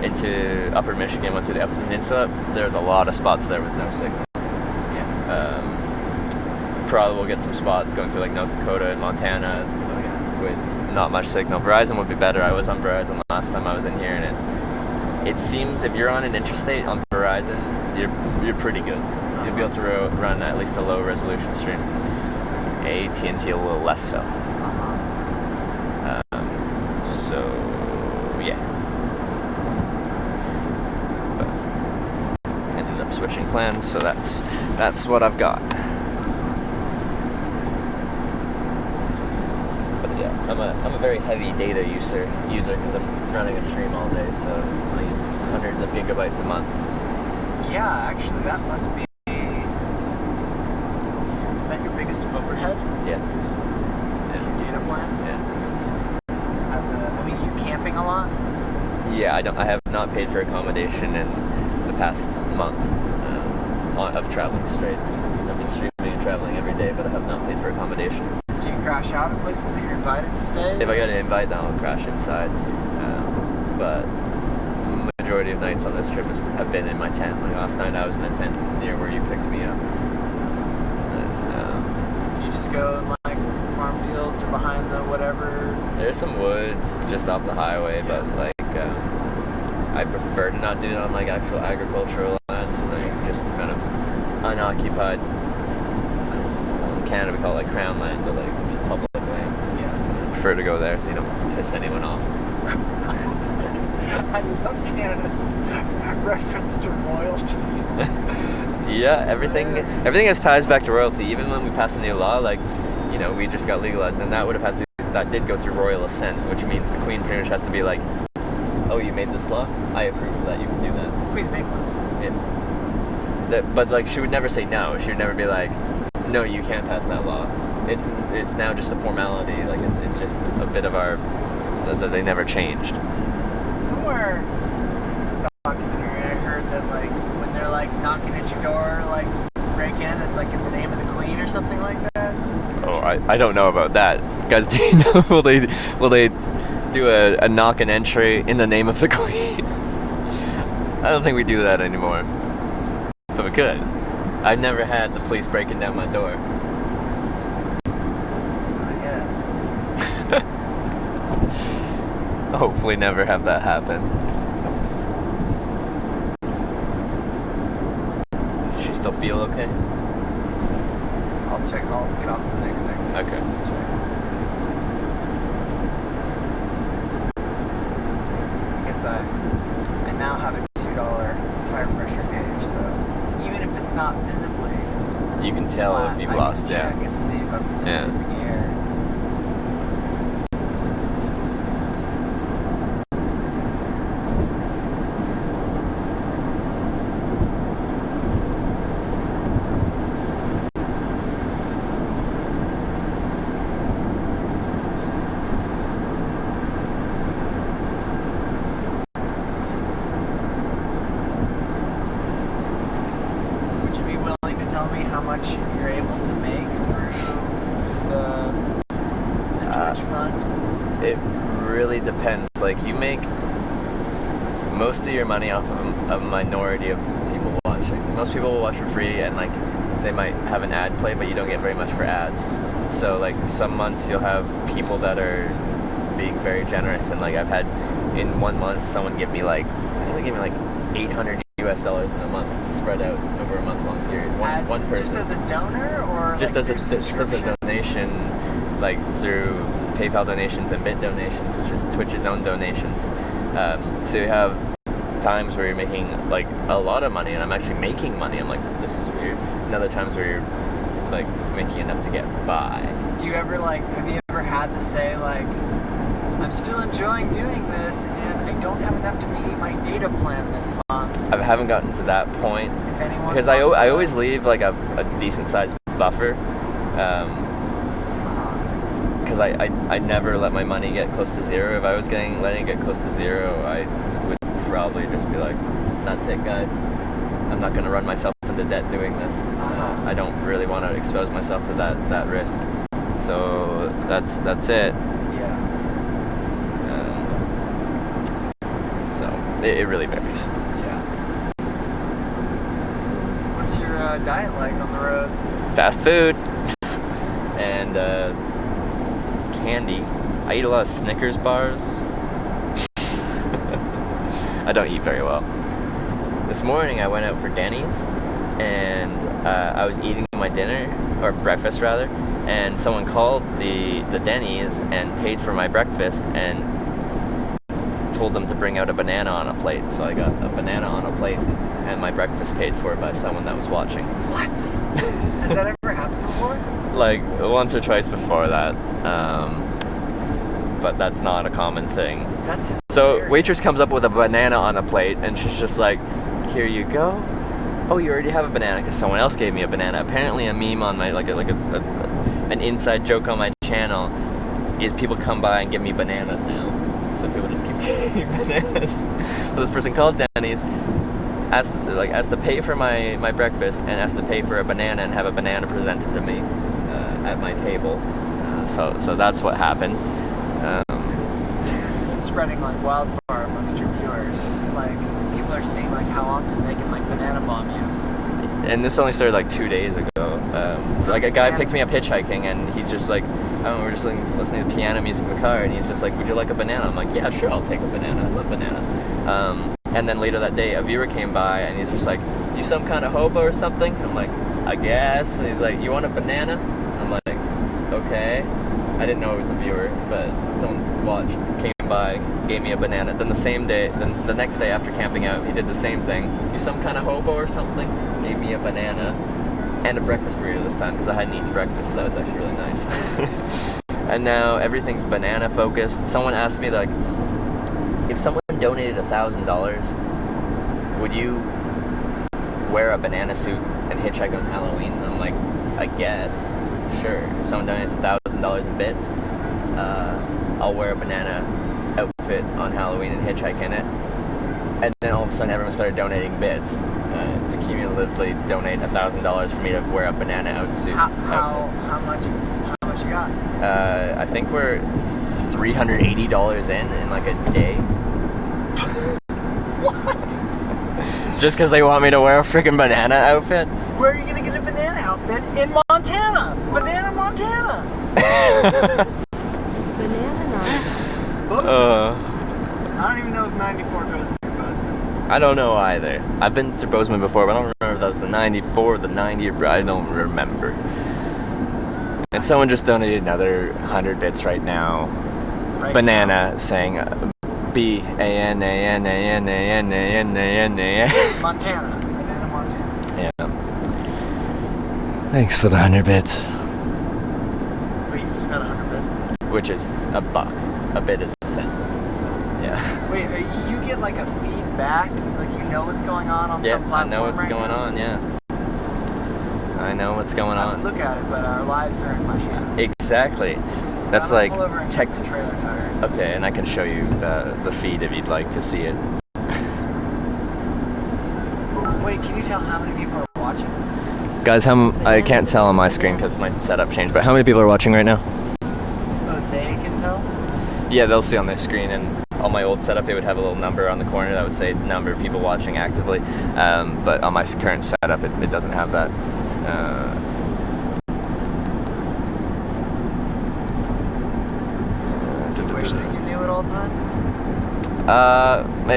into Upper Michigan, went to the Upper Peninsula. There's a lot of spots there with no signal. Yeah. Probably will get some spots going through like North Dakota and Montana. Oh yeah. with not much signal. Verizon would be better. I was on Verizon last time I was in here, and it seems if you're on an interstate on Verizon, you're pretty good. You'll be able to run at least a low resolution stream. AT&T a little less so. So yeah. But ended up switching plans, so that's what I've got. I'm a very heavy data user because I'm running a stream all day, so I use hundreds of gigabytes a month. Yeah, actually, that must be. Is that your biggest overhead? Yeah. Is your data plan? Yeah. I mean, you camping a lot? Yeah, I have not paid for accommodation in the past month of traveling straight. I've been streaming and traveling every day, but I have not paid for accommodation. Do you crash out at places that you're invited to stay? If I got an invite, then I'll crash inside. But majority of nights on this trip have been in my tent. Like last night, I was in a tent near where you picked me up. And, do you just go in like farm fields or behind the whatever? There's some woods just off the highway, but like I prefer to not do it on like actual agricultural land, like just kind of unoccupied. In Canada, we call it like crown land, but like just public land. Yeah. I prefer to go there so you don't piss anyone off. I love Canada's reference to royalty. Yeah, everything has ties back to royalty. Even when we passed a new law, like, you know, we just got legalized, and that did go through royal assent, which means the Queen pretty much has to be like, oh, you made this law? I approve of that. You can do that. Queen of England. Yeah. But like, she would never say no. She would never be like, no, you can't pass that law. It's now just a formality. Like it's just a bit of our that they never changed. Somewhere, some documentary, I heard that like when they're like knocking at your door, like break in, it's like in the name of the Queen or something like that. Oh, I don't know about that. Guys, do you know will they do a knock and entry in the name of the Queen? I don't think we do that anymore. But we could. I've never had the police breaking down my door. Not yet. Hopefully never have that happen. Does she still feel okay? I'll get off the next exit. Okay. Just to check. I guess I now have a $2 tire pressure gauge, so even if it's not visibly You can tell flat, if you've I lost, can check yeah. and see if I'm Yeah. losing air. Would you be willing to tell me how much you're able to make through the Twitch fund? It really depends. Like, you make most of your money off of a minority of people watching. Most people will watch for free, and like they might have an ad play, but you don't get very much for ads. So like some months you'll have people that are being very generous, and like I've had in 1 month someone give me like, I think they gave me like $800 in a month, spread out over a month-long period. One person. Just as a donor, or Just like as a donation, like through PayPal donations and Bit donations, which is Twitch's own donations. So you have times where you're making like a lot of money, and I'm actually making money. I'm like, this is weird. And other times where you're like making enough to get by. Do you ever have you ever had to say like, I'm still enjoying doing this, and I don't have enough to pay my data plan this month? I haven't gotten to that point. If anyone because I always leave like a decent sized buffer. Because I never let my money get close to zero. If I was letting it get close to zero, I would probably just be like, that's it, guys. I'm not going to run myself into debt doing this. I don't really want to expose myself to that risk. So that's it. Yeah. So it really varies. Yeah. What's your diet like on the road? Fast food and candy. I eat a lot of Snickers bars. I don't eat very well. This morning I went out for Denny's, and I was eating my dinner, or breakfast rather, and someone called the Denny's and paid for my breakfast and told them to bring out a banana on a plate. So I got a banana on a plate and my breakfast paid for by someone that was watching. What? Has that ever happened before? Like once or twice before that, but that's not a common thing. That's so hilarious. waitress comes up with a banana on a plate and she's just like, here you go. Oh, you already have a banana because someone else gave me a banana. Apparently a meme on my an inside joke on my channel is people come by and give me bananas now. So people just keep giving me bananas. So this person called Denny's, asked to pay for my breakfast and asked to pay for a banana and have a banana presented to me at my table. So that's what happened. This is spreading like wildfire amongst your viewers. Like people are seeing like how often they can like banana bomb you. And this only started like 2 days ago. Like a guy picked me up hitchhiking and he's just like, we're just listening to piano music in the car and he's just like, would you like a banana? I'm like, yeah, sure, I'll take a banana. I love bananas. And then later that day, a viewer came by and he's just like, you some kind of hobo or something? I'm like, I guess. And he's like, you want a banana? I'm like, okay. I didn't know it was a viewer, but someone came by, gave me a banana. Then the next day after camping out, he did the same thing. You some kind of hobo or something? Gave me a banana and a breakfast burrito this time because I hadn't eaten breakfast, so that was actually really nice. And now everything's banana focused. Someone asked me like, if someone donated $1,000, would you wear a banana suit and hitchhike on Halloween? I'm like, I guess, sure. If someone donates $1,000 in bits, I'll wear a banana outfit on Halloween and hitchhike in it. And then all of a sudden everyone started donating bits to cumulatively donate $1,000 for me to wear a banana outfit. How much you got? I think we're $380 in like a day. What? Just because they want me to wear a freaking banana outfit? Where are you gonna get a banana outfit? In Montana! Banana, Montana! Banana nut. Bozeman. I don't even know if 94 goes through Bozeman. I don't know either. I've been to Bozeman before, but I don't remember if that was the 94 or the 90. I don't remember. And someone just donated another 100 bits right now. Right Banana saying B-A-N-A-N-A-N-A-N-A-N-A-N-A-N-A. Montana. Banana, Montana. Yeah. Thanks for the 100 bits. Wait, you just got 100 bits? Which is $1. A bit is a cent. Yeah. Wait, you get like a feedback? Like you know what's going on some platform? I know what's right going now? on, yeah. I know what's going I on. would look at it, but our lives are in my hands. Exactly. That's I'm gonna like pull over and text. check the trailer tires. Okay, and I can show you the feed if you'd like to see it. Wait, can you tell how many people are watching? Guys, I can't tell on my screen because my setup changed, but how many people are watching right now? Oh, they can tell? Yeah, they'll see on their screen, and on my old setup, it would have a little number on the corner that would say number of people watching actively. But on my current setup, it doesn't have that. Do you wish that you knew at all times?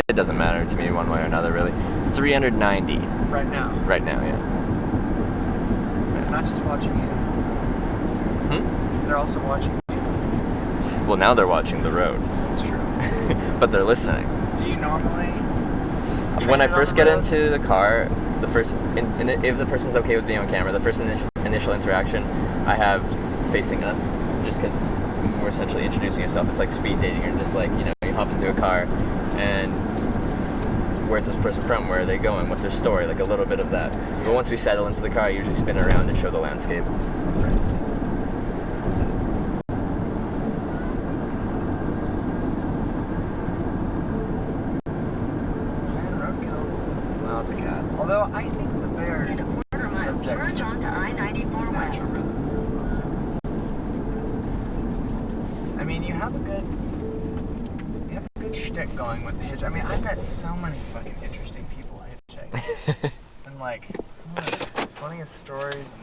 It doesn't matter to me one way or another, really. 390 Right now. right now, yeah. They're not just watching you. They're also watching you. Well, now they're watching the road, That's true. but they're listening. Do you normally? When I train it first on get the road? into the car, if the person's okay with being on camera, the first initial interaction I have facing us, just because we're essentially introducing ourselves. It's like speed dating. You're just like, you hop into a car and where's this person from? Where are they going? What's their story? Like a little bit of that. But once we settle into the car, I usually spin around and show the landscape. Well, it's a cat. Although I think that they're In a quarter mile, subject merge to onto I-94 natural West. rhythms as well. I mean, you have a good shtick going with the hitch. I mean, I've met so many fucking interesting people hitchhiking, and like some of the funniest stories.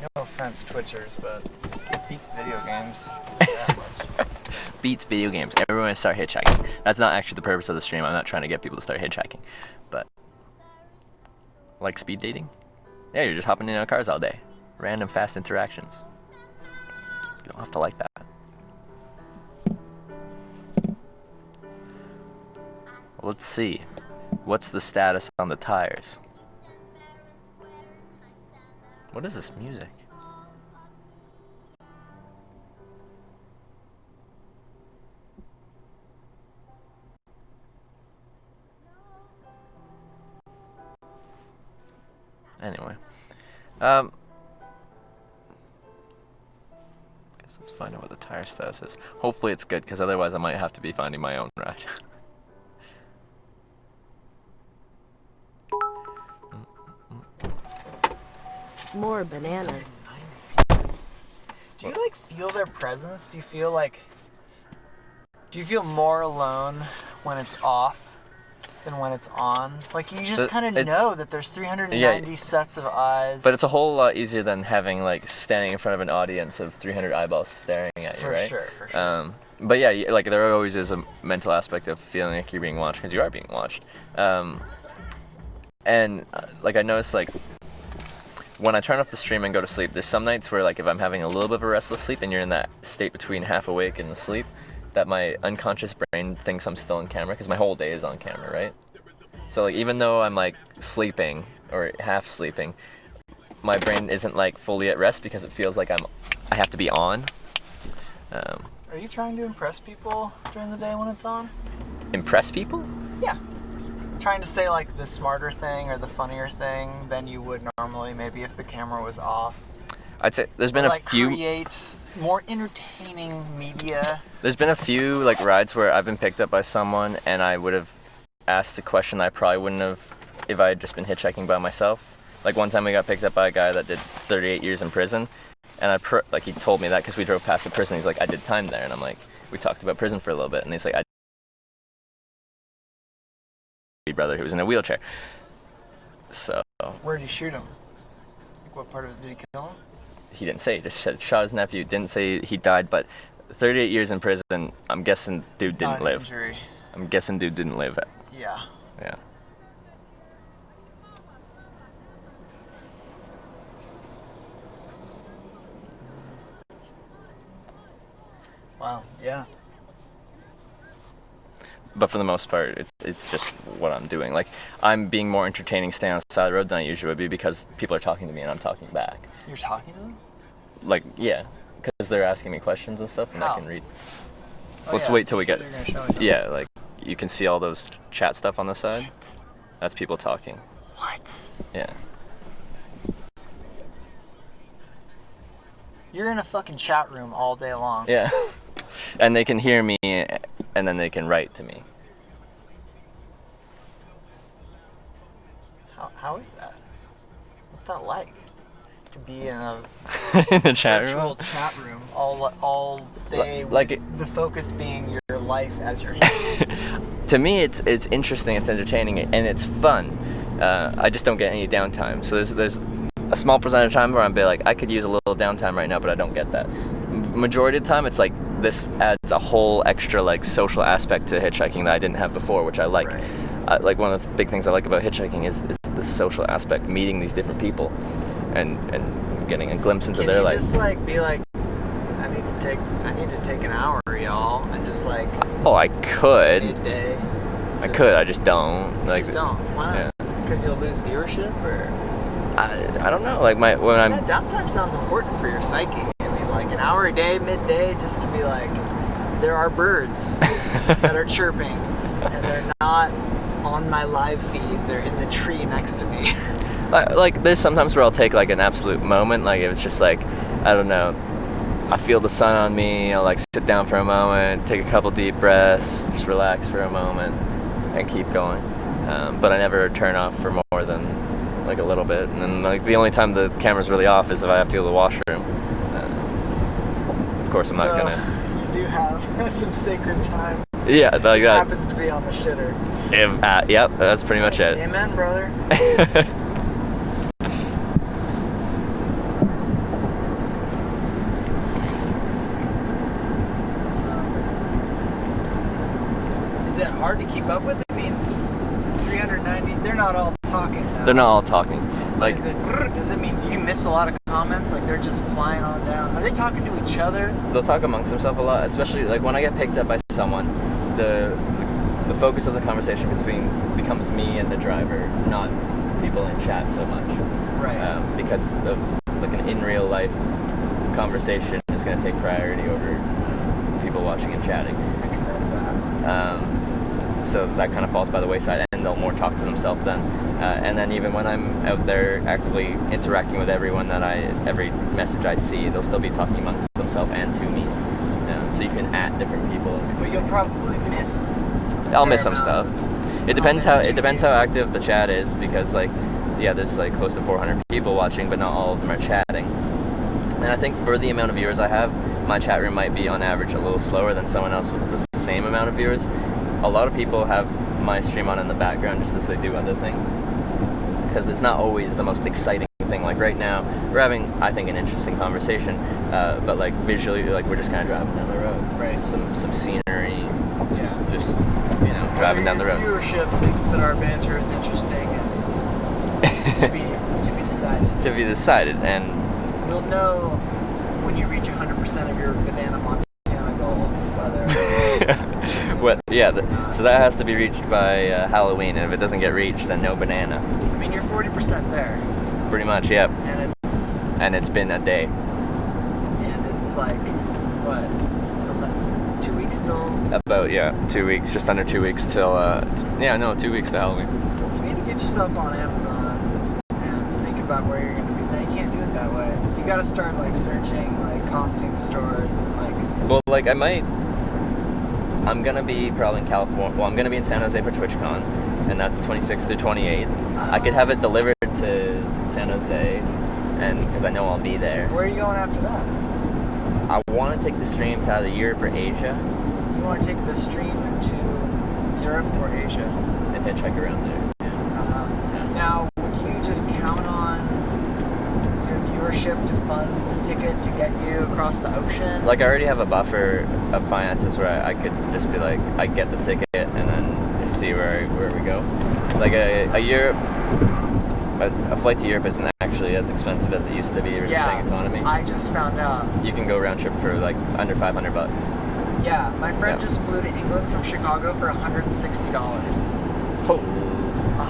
And offense, Twitchers, but it beats video games that much. Beats video games. Everyone start hitchhiking. That's not actually the purpose of the stream. I'm not trying to get people to start hitchhiking. But, like speed dating? Yeah, you're just hopping in cars all day. Random fast interactions. You don't have to like that. Let's see. What's the status on the tires? What is this music? Anyway, guess let's find out what the tire status is. Hopefully it's good, because otherwise I might have to be finding my own ride. More bananas. Do you like feel their presence? Do you feel more alone when it's off than when it's on? Like you just kind of know that there's 390 sets of eyes. But it's a whole lot easier than having like standing in front of an audience of 300 eyeballs staring at you, right? For sure. But yeah, like there always is a mental aspect of feeling like you're being watched, because you are being watched. And like I noticed, like when I turn off the stream and go to sleep, there's some nights where like if I'm having a little bit of a restless sleep and you're in that state between half awake and asleep, that my unconscious brain thinks I'm still on camera, because my whole day is on camera, right? So like even though I'm like sleeping or half sleeping, my brain isn't like fully at rest because it feels like I have to be on. Are you trying to impress people during the day when it's on? Impress people? Yeah. Trying to say like the smarter thing or the funnier thing than you would normally, maybe if the camera was off. I'd say there's been a few. Create more entertaining media. There's been a few like rides where I've been picked up by someone and I would have asked a question I probably wouldn't have if I had just been hitchhiking by myself. Like one time we got picked up by a guy that did 38 years in prison, and like he told me that because we drove past the prison. He's like, I did time there, and I'm like, we talked about prison for a little bit, and he's like, brother who was in a wheelchair. So where did he shoot him? Like what part of it did he kill him? He didn't say. He just said shot his nephew. Didn't say he died, but 38 years in prison. I'm guessing dude didn't live. Injury. I'm guessing dude didn't live. Yeah. Yeah. Wow. Yeah. But for the most part, it's just what I'm doing. Like, I'm being more entertaining staying on the side of the road than I usually would be, because people are talking to me and I'm talking back. You're talking to them? Like, yeah, because they're asking me questions and stuff, and I can read. Oh, Let's yeah. wait till we You said get. you're gonna show me. Yeah, like you can see all those chat stuff on the side. What? That's people talking. What? Yeah. You're in a fucking chat room all day long. Yeah. And they can hear me, and then they can write to me. How is that? What's that like? To be in a In the chat virtual room. chat room all day, Like with the focus being your life as your To me, it's interesting, it's entertaining, and it's fun. I just don't get any downtime. So there's a small percentage of time where I'm like, I could use a little downtime right now, but I don't get that. Majority of the time, it's like this adds a whole extra like social aspect to hitchhiking that I didn't have before, which I like. Right. Like one of the big things I like about hitchhiking is the social aspect, meeting these different people, and getting a glimpse into their life. Just like be like, I need to take an hour, y'all, and just like. Oh, I could. Midday. I could. I just don't. Like. Just don't. Why not? Because you'll lose viewership, or. I don't know. Like when I'm. Yeah, downtime sounds important for your psyche. I mean, like an hour a day, midday, just to be like, there are birds that are chirping, and they're not on my live feed. They're in the tree next to me. Like there's sometimes where I'll take like an absolute moment. Like it's just like, I don't know. I feel the sun on me. I'll like sit down for a moment, take a couple deep breaths, just relax for a moment, and keep going. But I never turn off for more than like a little bit. And then like the only time the camera's really off is if I have to go to the washroom. Of course, I'm not gonna. You do have some sacred time. Yeah, like just that. Happens to be on the shitter. Yep, that's pretty much it. Amen, brother. They're not all talking. Like, does it mean, do you miss a lot of comments? Like they're just flying on down? Are they talking to each other? they'll talk amongst themselves a lot, especially like when I get picked up by someone, the focus of the conversation becomes me and the driver, not people in chat so much. Right. Because like an in real life conversation is going to take priority over people watching and chatting. I commend that. So that kind of falls by the wayside, and they'll more talk to themselves then. And then even when I'm out there actively interacting with everyone every message I see, they'll still be talking amongst themselves and to me. So you can at different people. But you'll probably miss. I'll miss some stuff. It depends how active the chat is, because like, yeah, there's like close to 400 people watching, but not all of them are chatting. And I think for the amount of viewers I have, my chat room might be on average a little slower than someone else with the same amount of viewers. A lot of people have my stream on in the background just as they do other things, because it's not always the most exciting thing. Like right now, we're having, I think, an interesting conversation, but like visually, like we're just kind of driving down the road. Right. Some scenery. Yeah. Just driving down the road. Viewership thinks that our banter is interesting is to be decided. To be decided, and you'll know when you reach 100% of your banana Montana goal whether. So that has to be reached by Halloween, and if it doesn't get reached, then no banana. I mean, you're 40% there. Pretty much, yep. And it's been a day. And it's like, what, 2 weeks till? About, 2 weeks, just under 2 weeks till, 2 weeks to Halloween. You need to get yourself on Amazon and think about where you're going to be. Now, you can't do it that way. You got to start, like, searching, like, costume stores and, like... Well, like, I'm going to be probably in California. Well, I'm going to be in San Jose for TwitchCon, and that's 26th to 28th. I could have it delivered to San Jose, and because I know I'll be there. Where are you going after that? I want to take the stream to either Europe or Asia. You want to take the stream to Europe or Asia? And hitchhike around there. Yeah. Now, would you just count on your viewership to fund the ticket to get you across the ocean? Like, I already have a buffer of finances where I could just be like, I get the ticket and then just see where we go. Like a flight to Europe isn't actually as expensive as it used to be. We're just paying economy. I just found out. You can go round trip for like under $500. Yeah, my friend just flew to England from Chicago for $160. Oh.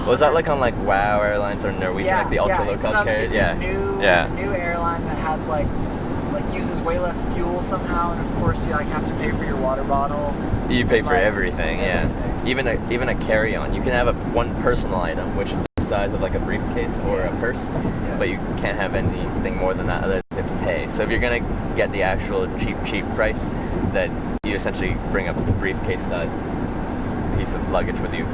Was that like on like WoW Airlines or Norwegian, like the ultra low cost carriers? It's a new airline that has like uses way less fuel somehow, and of course you like have to pay for your water bottle. You pay for everything, yeah. Even a carry-on. You can have one personal item, which is the size of like a briefcase or a purse, but you can't have anything more than that. Otherwise, you have to pay. So if you're gonna get the actual cheap price, that you essentially bring a briefcase-sized piece of luggage with you.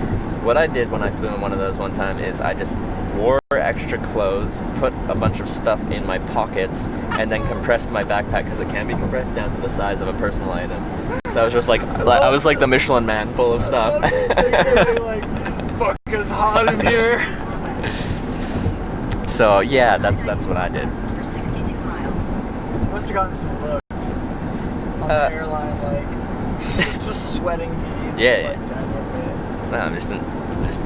What I did when I flew in one of those one time is I just wore extra clothes, put a bunch of stuff in my pockets, and then compressed my backpack, because it can be compressed down to the size of a personal item. So I was just like I was like the Michelin Man, full of stuff. Like, fuck, it's hot in here. So yeah, that's what I did. For 62 miles. You must have gotten some looks on the airline, like just sweating beads. Yeah. Like, down your face. No, I'm just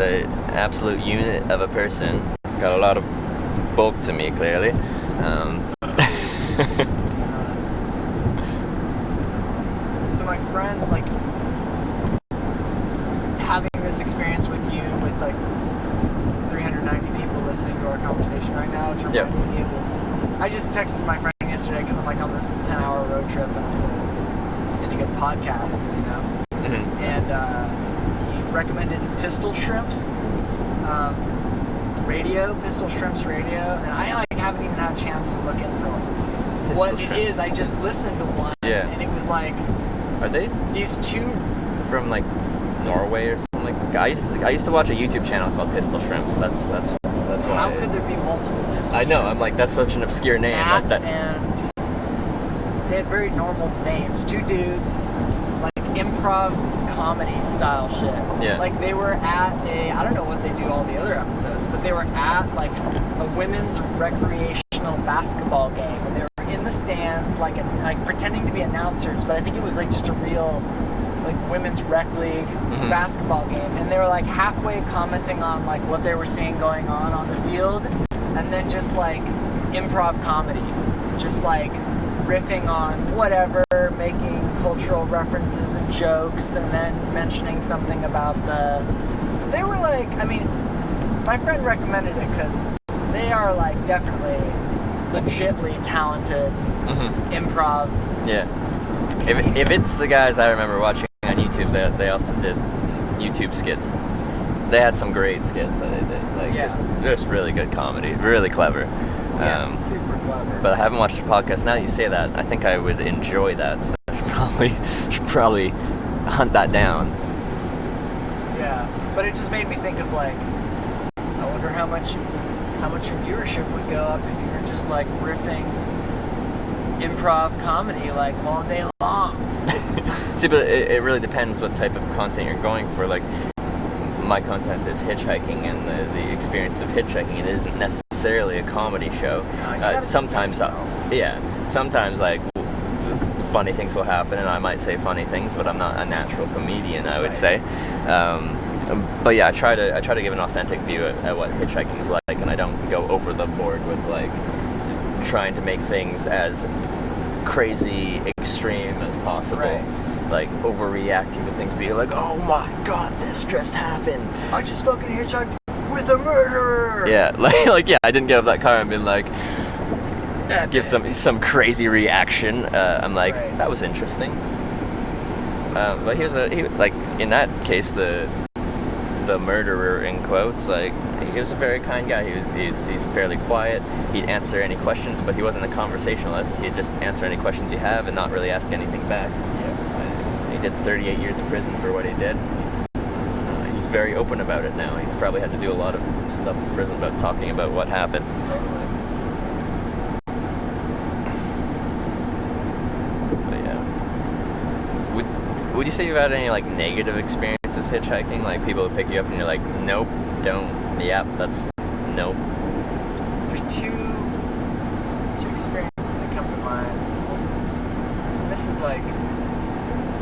an absolute unit of a person. Got a lot of bulk to me, clearly. So my friend, like, having this experience with you, with like 390 people listening to our conversation right now, is reminding me of this. I just texted my friend yesterday because I'm like on this 10-hour road trip, and I said, "Any good podcasts?" You know, and he recommended Pistol Shrimps Radio, Pistol Shrimps Radio, and I like haven't even had a chance to look into what it is. I just listened to one, and it was like, are they these two from like Norway or something? Like I used to watch a YouTube channel called Pistol Shrimps. That's why. How could there be multiple Pistol I know. Shrimps? I'm like, that's such an obscure name. And they had very normal names. Two dudes, like improv comedy style shit. Yeah. Like they were at I don't know what they do all the other episodes, but they were at like a women's recreational basketball game, and they were in the stands like pretending to be announcers, but I think it was like just a real women's rec league basketball game, and they were like halfway commenting on like what they were seeing going on the field, and then just like improv comedy, just like riffing on whatever, making cultural references and jokes, and then mentioning something about but they were like, I mean, my friend recommended it because they are like definitely legitly talented improv. Yeah. If it's the guys I remember watching on YouTube, they also did YouTube skits. They had some great skits that they did. Like just really good comedy, really clever. Yeah, super clever. But I haven't watched the podcast. Now that you say that, I think I would enjoy that. So I should probably hunt that down. Yeah, but it just made me think of like, I wonder how much your viewership would go up if you were just like riffing improv comedy like all day long. See, but it really depends what type of content you're going for. Like, my content is hitchhiking, and the experience of hitchhiking. It isn't necessarily a comedy show. Sometimes like funny things will happen, and I might say funny things, but I'm not a natural comedian, I would say. But yeah, I try to give an authentic view at what hitchhiking is like, and I don't go over the board with like trying to make things as crazy extreme as possible. Right. Like overreacting to things, being like, oh my god, this just happened. I just fucking hitchhiked with a murderer. Yeah, like yeah, I didn't get out of that car and been like, give some crazy reaction. I'm like, that was interesting. But like in that case, the murderer in quotes, like, he was a very kind guy. He's fairly quiet. He'd answer any questions, but he wasn't a conversationalist. He'd just answer any questions you have and not really ask anything back. He did 38 years in prison for what he did. He's very open about it now. He's probably had to do a lot of stuff in prison about talking about what happened. But yeah. Would you say you've had any like negative experiences hitchhiking? Like people would pick you up and you're like, nope, don't. Yep, that's nope. There's two experiences that come to mind, and this is like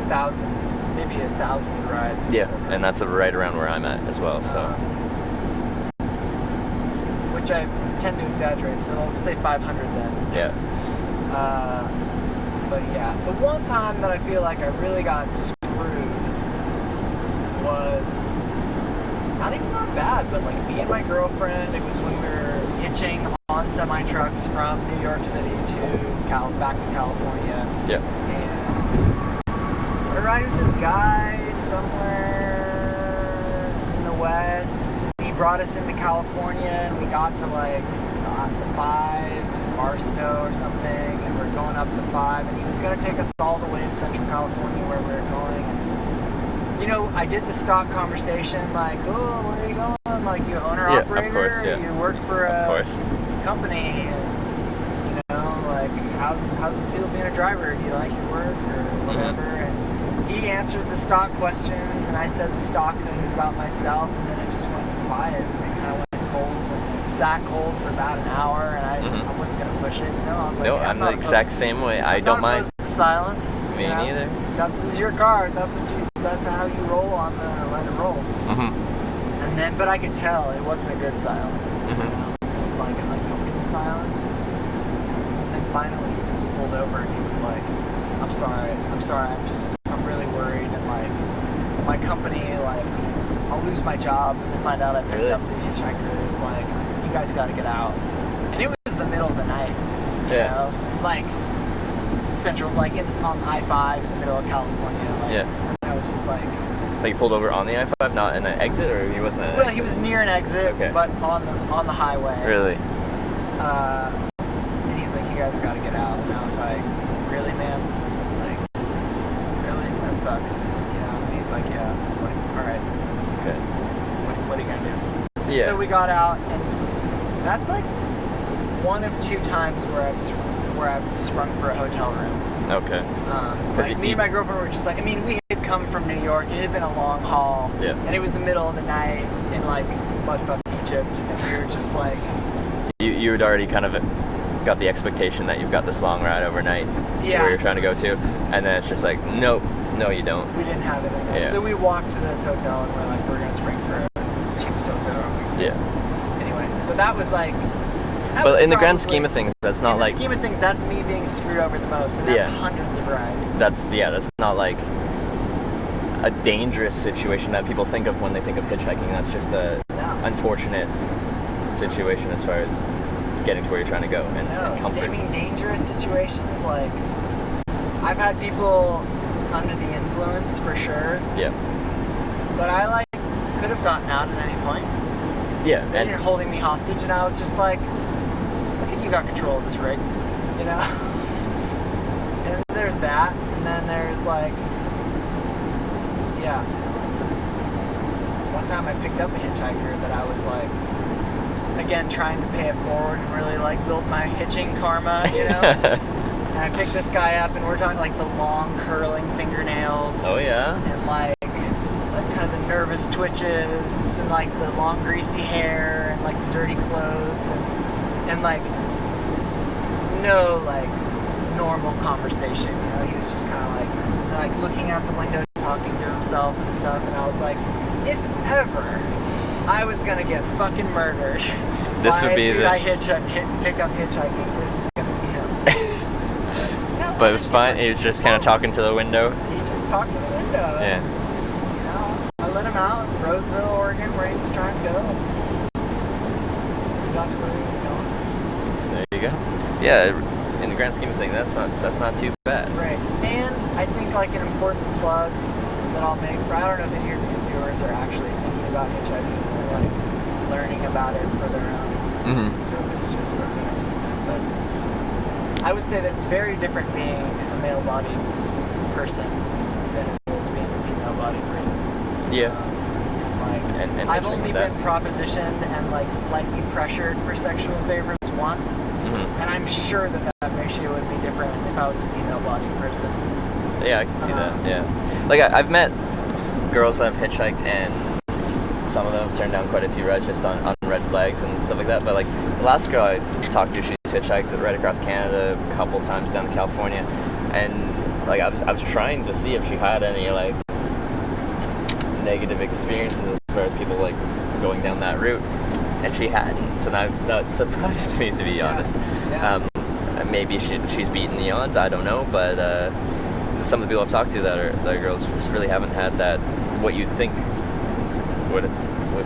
1,000 rides. Yeah, and that's right around where I'm at as well. So, which I tend to exaggerate, so I'll say 500 then. Yeah. But yeah, the one time that I feel like I really got screwed was not even that bad, but like me and my girlfriend, it was when we were hitching on semi-trucks from New York City to back to California. Yeah. And I ride with this guy somewhere in the West. He brought us into California, and we got to like the 5 in Barstow or something, and we're going up the 5, and he was going to take us all the way to Central California where we were going. And, you know, I did the stock conversation like, oh, where are you going? Like, you owner-operator? Yeah, of course, yeah. You work for a company, and, you know, like, how's it feel being a driver? Do you like your work or whatever? And he answered the stock questions, and I said the stock things about myself, and then it just went quiet, and it kind of went cold, and it sat cold for about an hour, and I wasn't going to push it, you know? I was like, no, hey, I'm the exact same way. I don't mind silence. Me neither. This is your car. That's how you roll on let it roll. And then, but I could tell it wasn't a good silence. You know? It was like an uncomfortable silence. And then finally he just pulled over and he was like, I'm sorry, I'm really worried, and like my company, like I'll lose my job if they find out I picked up the hitchhikers. Like, you guys got to get out. And it was the middle of the night. You know, like Central, like on I-5 in the middle of California. Like, and I was just like. Like, he pulled over on the I-5, not in an exit, or he wasn't at an exit? He was near an exit, but on the highway. Really? And he's like, you guys got to get out. And I was like, really, man? Like, really? That sucks. You know? And he's like, yeah. I was like, all right. Okay. What are you gonna do? Yeah. So we got out, and that's like one of 2 times where I've sprung for a hotel room. Okay. Like me and my girlfriend were just like, I mean, we had come from New York. It had been a long haul. Yeah. And it was the middle of the night in like buttfuck Egypt, and we were just like. You had already kind of got the expectation that you've got this long ride overnight to where you're trying to go to, and then it's just like, nope, no you don't. We didn't have it in us. Yeah. So we walked to this hotel and we're like, we're gonna spring for the cheapest hotel. Yeah. Anyway, so that was like. Well, in the grand scheme of things, that's not like. In the scheme of things, that's me being screwed over the most, and that's hundreds of rides. That's not like a dangerous situation that people think of when they think of hitchhiking. That's just a unfortunate situation as far as getting to where you're trying to go and comfort. I mean, dangerous situations, like, I've had people under the influence for sure. Yeah. But I, like, could have gotten out at any point. Yeah. And you're holding me hostage, and I was just like, I think you got control of this rig, you know? And there's that, and then there's, like, yeah. One time I picked up a hitchhiker that I was, like, again, trying to pay it forward and really, like, build my hitching karma, you know? And I picked this guy up, and we're talking, like, the long, curling fingernails. Oh, yeah? And, like kind of the nervous twitches, and, like, the long, greasy hair, and, like, the dirty clothes, and like, no, like, normal conversation, you know? He was just kind of, like, looking out the window, talking to himself and stuff, and I was like, if ever I was gonna get fucking murdered this by would be a dude the... I pick up hitchhiking, this is gonna be him. No, but it was fine. He was just kind of talking to the window. He just talked to the window. Yeah. And, you know, I let him out in Roseville, Oregon, where he was trying to go. And he got to where he was going. There you go. Yeah. In the grand scheme of things, that's not too bad. Right. And I think, like, an important plug that I'll make for, I don't know if any of your viewers are actually thinking about hitchhiking or, like, learning about it for their own. Mm-hmm. So if it's just sort of entertainment. But I would say that it's very different being a male-bodied person than it is being a female-bodied person. Yeah. And I've only been propositioned and, like, slightly pressured for sexual favors once, and I'm sure that ratio would be different if I was a female-bodied person. Yeah, I can see that. Yeah, like I've met girls that have hitchhiked, and some of them have turned down quite a few rides just on red flags and stuff like that. But, like, the last girl I talked to, she's hitchhiked right across Canada a couple times down to California, and, like, I was trying to see if she had any, like, negative experiences as far as people, like, going down that route, and she hadn't, and that surprised me, to be honest. Yeah. Maybe she's beaten the odds, I don't know, but some of the people I've talked to that are girls just really haven't had that, what you'd think would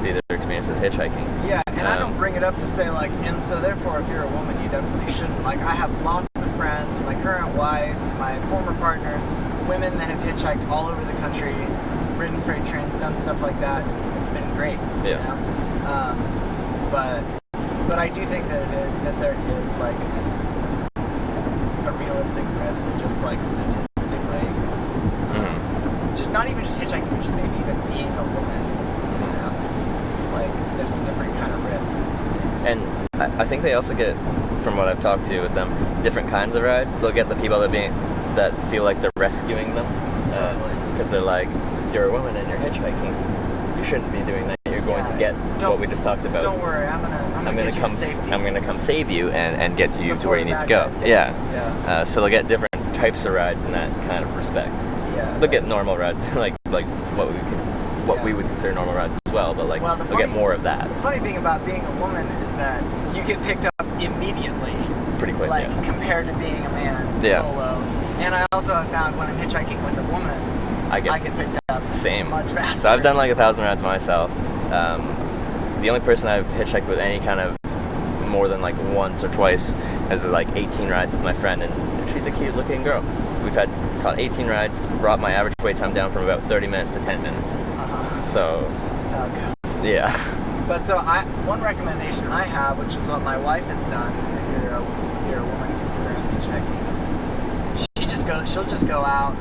be their experience as hitchhiking. Yeah, and I don't bring it up to say, like, and so therefore if you're a woman you definitely shouldn't. Like, I have lots of friends, my current wife, my former partners, women that have hitchhiked all over the country, ridden freight trains, done stuff like that. It's been great. Yeah. You know? But I do think that there is, like, a realistic risk, just, like, statistically. Just not even just hitchhiking, but just maybe even being a woman. You know, like, there's a different kind of risk. And I think they also get, from what I've talked to with them, different kinds of rides. They'll get the people that feel like they're rescuing them, because they're like, you're a woman and you're hitchhiking. You shouldn't be doing that. You're going to get what we just talked about. Don't worry, I'm gonna come safety. I'm gonna come save you and get you to Before where you the need to bad go. guys Yeah. Yeah. So they'll get different types of rides in that kind of respect. Yeah. They'll get normal rides, like what we would consider normal rides as well, but, like, they'll get more of that. The funny thing about being a woman is that you get picked up immediately. Pretty quick, like, compared to being a man solo. And I also have found when I'm hitchhiking with a woman, I get picked up much faster. So I've done like 1,000 rides myself. The only person I've hitchhiked with any kind of more than, like, once or twice is, like, 18 rides with my friend, and she's a cute looking girl. We've caught 18 rides, brought my average wait time down from about 30 minutes to 10 minutes. So that's how it goes. Yeah. But so one recommendation I have, which is what my wife has done, if you're a woman considering hitchhiking, is she'll just go out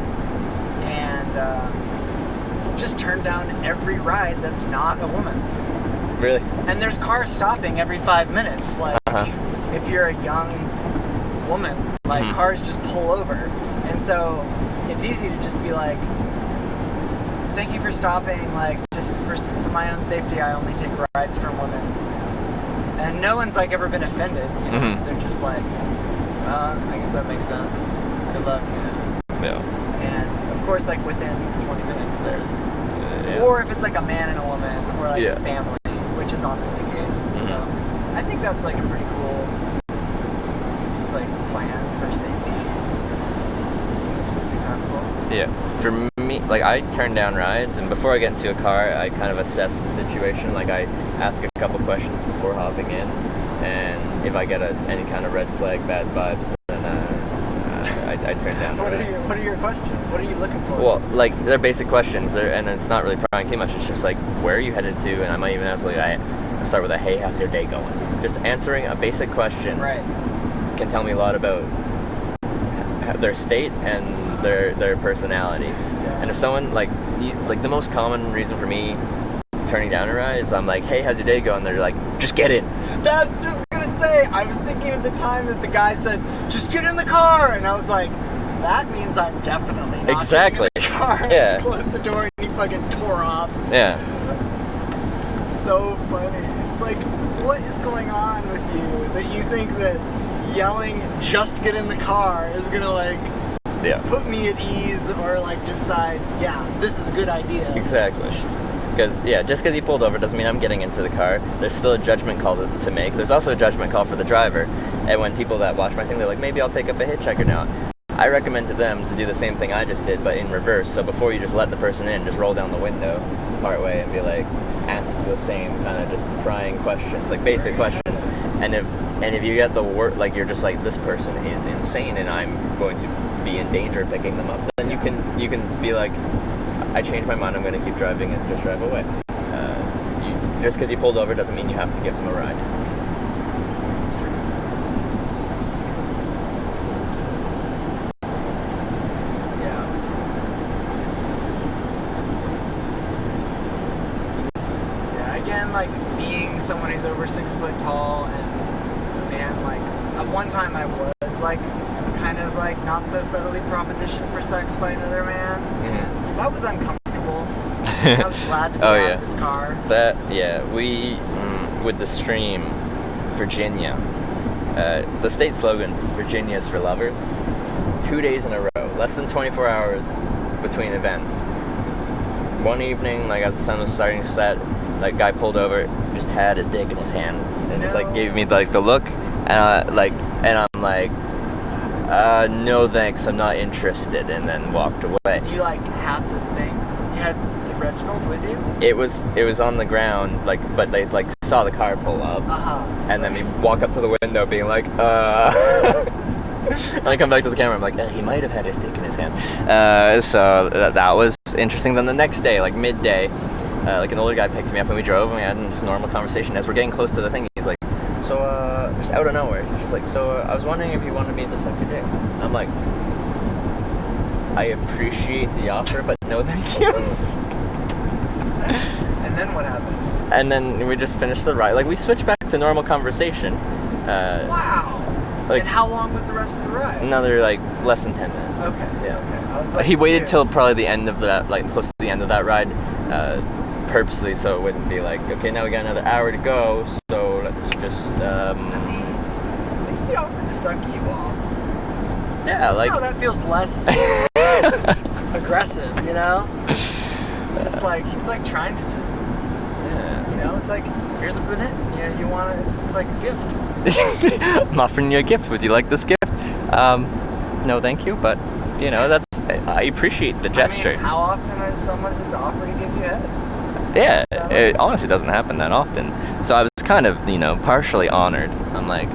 and just turn down every ride that's not a woman. Really? And there's cars stopping every 5 minutes. Like, if you're a young woman, like, cars just pull over. And so it's easy to just be like, thank you for stopping. Like, just for my own safety, I only take rides from women. And no one's like ever been offended. You know? Mhm. They're just like, I guess that makes sense. Good luck. Yeah. And of course, like within 20 minutes, there's, Yeah. or if it's like a man and a woman, or like Yeah. a family, which is often the case. Mhm. So I think that's like a pretty cool, just like plan for safety. It seems to be successful. Yeah. For me, like I turn down rides, and before I get into a car, I kind of assess the situation. Like I ask a couple questions before hopping in, and if I get any kind of red flag, bad vibes, then I turn down. What are your questions? What are you looking for? Well, like they're basic questions, and it's not really prying too much. It's just like, where are you headed to? And I might even ask, like, I start with a, hey, how's your day going? Just answering a basic question right. can tell me a lot about their state and their personality. Yeah. And if someone like the most common reason for me turning down a ride is I'm like, hey, how's your day going? They're like, just get in. That's just gonna say, I was thinking at the time that the guy said, just get in the car, and I was like, that means I'm definitely not Exactly. getting in the car. I Yeah. just closed the door and he fucking tore off. Yeah. It's so funny. It's like, what is going on with you that you think that yelling, just get in the car is gonna like Yeah. put me at ease or like decide, yeah, this is a good idea. Exactly. Because, yeah, just because he pulled over doesn't mean I'm getting into the car. There's still a judgment call to make. There's also a judgment call for the driver. And when people that watch my thing, they're like, maybe I'll pick up a hitchhiker now. I recommend to them to do the same thing I just did, but in reverse. So before you just let the person in, just roll down the window part way and be like, ask the same kind of just prying questions, like basic questions. And if you get the word, like you're just like, this person is insane and I'm going to be in danger of picking them up, then you can be like, I changed my mind, I'm going to keep driving and just drive away. Just because you pulled over doesn't mean you have to give them a ride. It's true. Yeah. Yeah, again, like being someone who's over 6 foot tall and a man, like at one time I was like kind of like not so subtly propositioned for sex by another man. And that was uncomfortable. I was glad to be out of this car. We with the stream, Virginia. The state slogan's Virginia's for lovers. 2 days in a row, less than 24 hours between events. One evening, like as the sun was starting to set, like guy pulled over, just had his dick in his hand, and just like gave me like the look, and I'm like, no thanks, I'm not interested, and then walked away. You like had the thing? You had the Reginald with you? It was on the ground, like, but they like saw the car pull up, and then we walk up to the window, being like, And I come back to the camera, I'm like, he might have had his dick in his hand. So that was interesting. Then the next day, like midday, like an older guy picked me up and we drove and we had just normal conversation. As we're getting close to the thing, he's like, so, just out of nowhere, he's just like, so I was wondering if you wanted me to suck your dick. I'm like, I appreciate the offer, but no thank you. And then what happened? And then we just finished the ride. Like, we switched back to normal conversation. Wow. Like, and how long was the rest of the ride? Another, like, less than 10 minutes. Okay. Yeah. Okay. I was like, He waited till probably the end of that, like, close to the end of that ride, purposely, so it wouldn't be like, okay, now we got another hour to go, so let's just, I mean, at least he offered to suck you off. Yeah, so like... No, that feels less aggressive, you know? It's just like, he's like trying to just, you know, it's like, here's a banana, you know, you want it, it's just like a gift. I'm offering you a gift. Would you like this gift? No, thank you, but, you know, I appreciate the gesture. I mean, how often has someone just offered to give you head? Yeah, it honestly doesn't happen that often. So I was kind of, you know, partially honored. I'm like,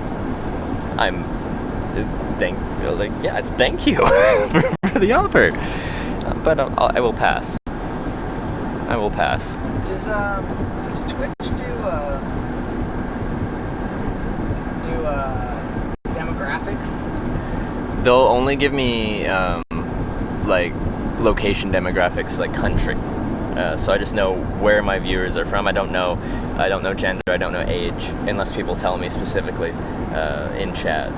yes, thank you for the offer. But I will pass. I will pass. Does Twitch do demographics? They'll only give me like location demographics, like country. So I just know where my viewers are from. I don't know gender. I don't know age, unless people tell me specifically in chat.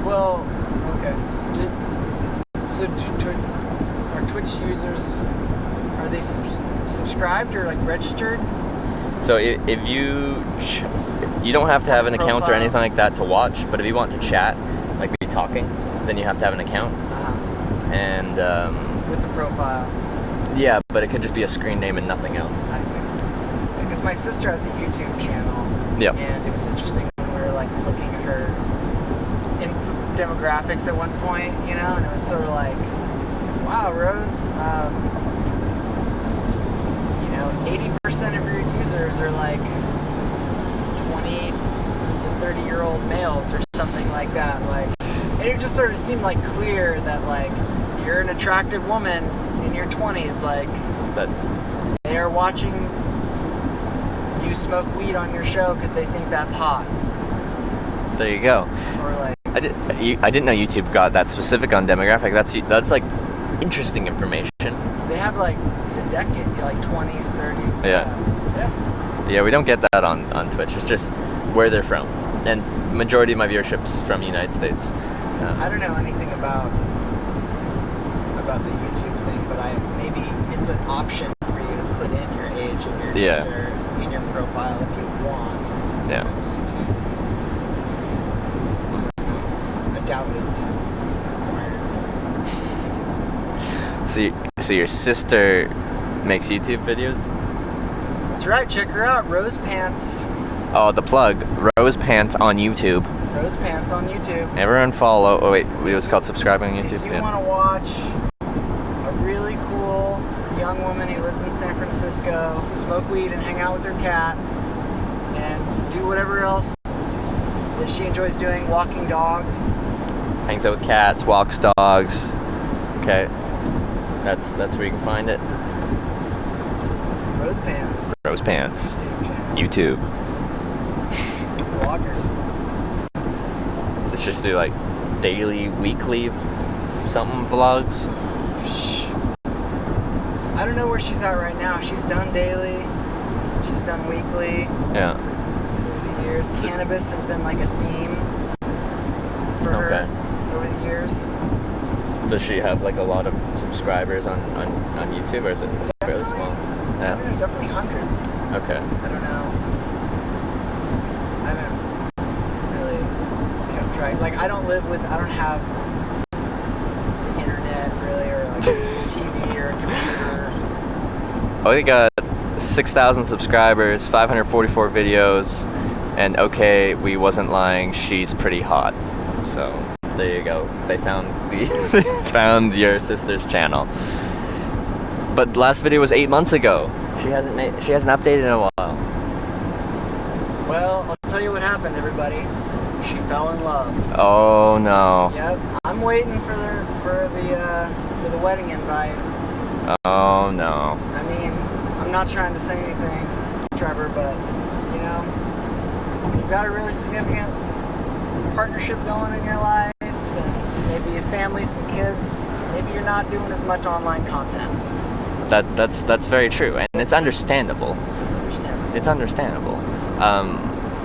Well, okay. Are Twitch users, are they subscribed or like registered? So if you You don't have to have an account or profile. anything like that to watch, but if you want to chat, like be talking, then you have to have an account. And With the profile. yeah, but it could just be a screen name and nothing else. I see. Because my sister has a YouTube channel. Yep. And it was interesting when we were like looking at her demographics at one point, you know, and it was sort of like, wow, Rose, you know, 80% of your users are like 20 to 30-year-old males or something like that. Like, and it just sort of seemed like clear that like you're an attractive woman in your 20s, like That they are watching you smoke weed on your show because they think that's hot. there you go. Or like, I didn't know YouTube got that specific on demographic. That's like interesting information. they have like the decade, like 20s, 30s. Yeah. Yeah. Yeah, we don't get that on Twitch. It's just where they're from, and majority of my viewership's from the United States. I don't know anything about the YouTube thing, but maybe it's an option for you to put in your age and your gender in your profile if you want. Yeah. As a YouTube. I don't know. I doubt it's required. So your sister makes YouTube videos? That's right. Check her out, Rose Pants. Oh, the plug. Rose Pants on YouTube. Rose Pants on YouTube. Everyone follow. Oh wait, it was called subscribing on YouTube. If you want to watch a really cool young woman who lives in San Francisco, smoke weed and hang out with her cat, and do whatever else that she enjoys doing, walking dogs. Hangs out with cats, walks dogs. Okay, that's where you can find it. Rose Pants. Rose Pants. YouTube channel. YouTube. Vlogger. Let's just do like daily, weekly, something vlogs. I don't know where she's at right now. She's done daily. She's done weekly. Yeah. Over the years, cannabis has been like a theme for her over the years. Does she have like a lot of subscribers on YouTube, or is it fairly small? I don't know, definitely hundreds. Okay. I don't know. I haven't really kept track. Like, I don't have the internet really, or like TV or a computer. Oh, we got 6,000 subscribers, 544 videos, and okay, we wasn't lying. She's pretty hot. So there you go. They found found your sister's channel. But last video was 8 months ago. She hasn't updated in a while. Well, I'll tell you what happened, everybody. She fell in love. Oh no. Yep. I'm waiting for the wedding invite. Oh no. I mean, I'm not trying to say anything, Trevor, but you know, you've got a really significant partnership going in your life, and maybe a family, some kids. Maybe you're not doing as much online content. That's very true, and it's understandable. It's understandable.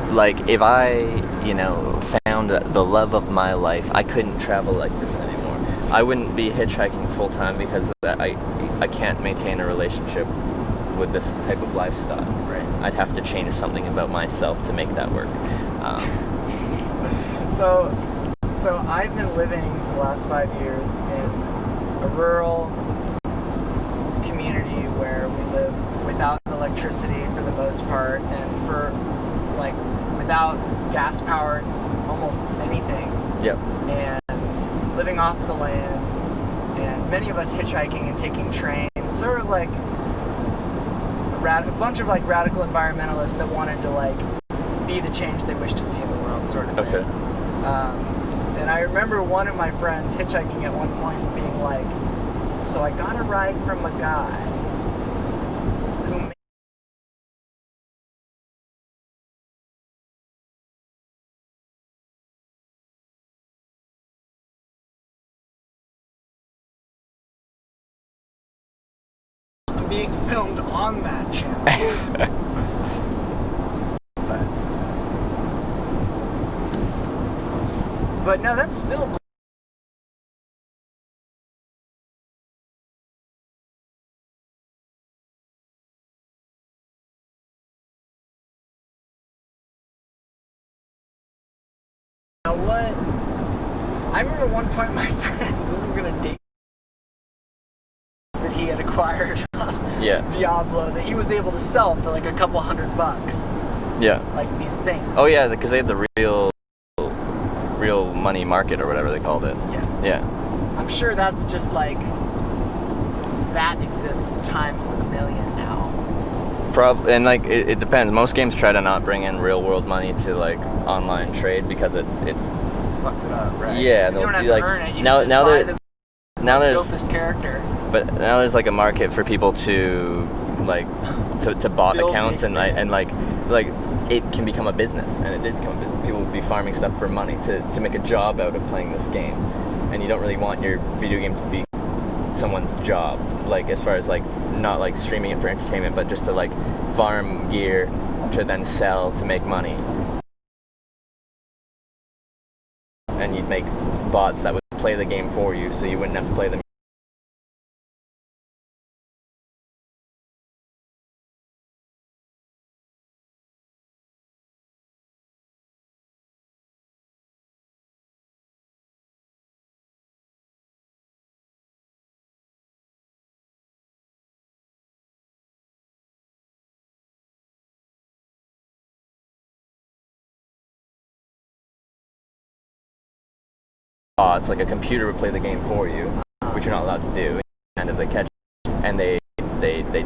Like if I, found the love of my life, I couldn't travel like this anymore. I wouldn't be hitchhiking full time because I can't maintain a relationship with this type of lifestyle. Right. I'd have to change something about myself to make that work. So I've been living for the last 5 years in a rural community where we live without electricity for the most part, and without gas powered almost anything. Yep. And living off the land, and many of us hitchhiking and taking trains, sort of like a bunch of like radical environmentalists that wanted to like be the change they wish to see in the world, sort of thing. Okay. And I remember one of my friends hitchhiking at one point being like, so I got a ride from a guy who I'm being filmed on that channel. But no, that's still I remember one point my friend, this is gonna date, that he had acquired on Yeah. Diablo that he was able to sell for like a couple $100. Yeah. Like these things. Oh yeah, because they had the real money market or whatever they called it. Yeah. Yeah. I'm sure that's just like, that exists times a million now. And like it depends. Most games try to not bring in real world money to like online trade because it Fucks it up, right? Yeah, 'Cause you don't have they'll to be like- earn it. You now- can just now buy they're- the now most there's dopest character. But now there's like a market for people to like to bot Build the accounts and like it can become a business, and it did become a business. People would be farming stuff for money to make a job out of playing this game, and you don't really want your video game to be someone's job, like as far as like not like streaming it for entertainment, but just to like farm gear to then sell to make money. And you'd make bots that would play the game for you, so you wouldn't have to play them. Bots, like a computer would play the game for you, which you're not allowed to do. And if they catch, and they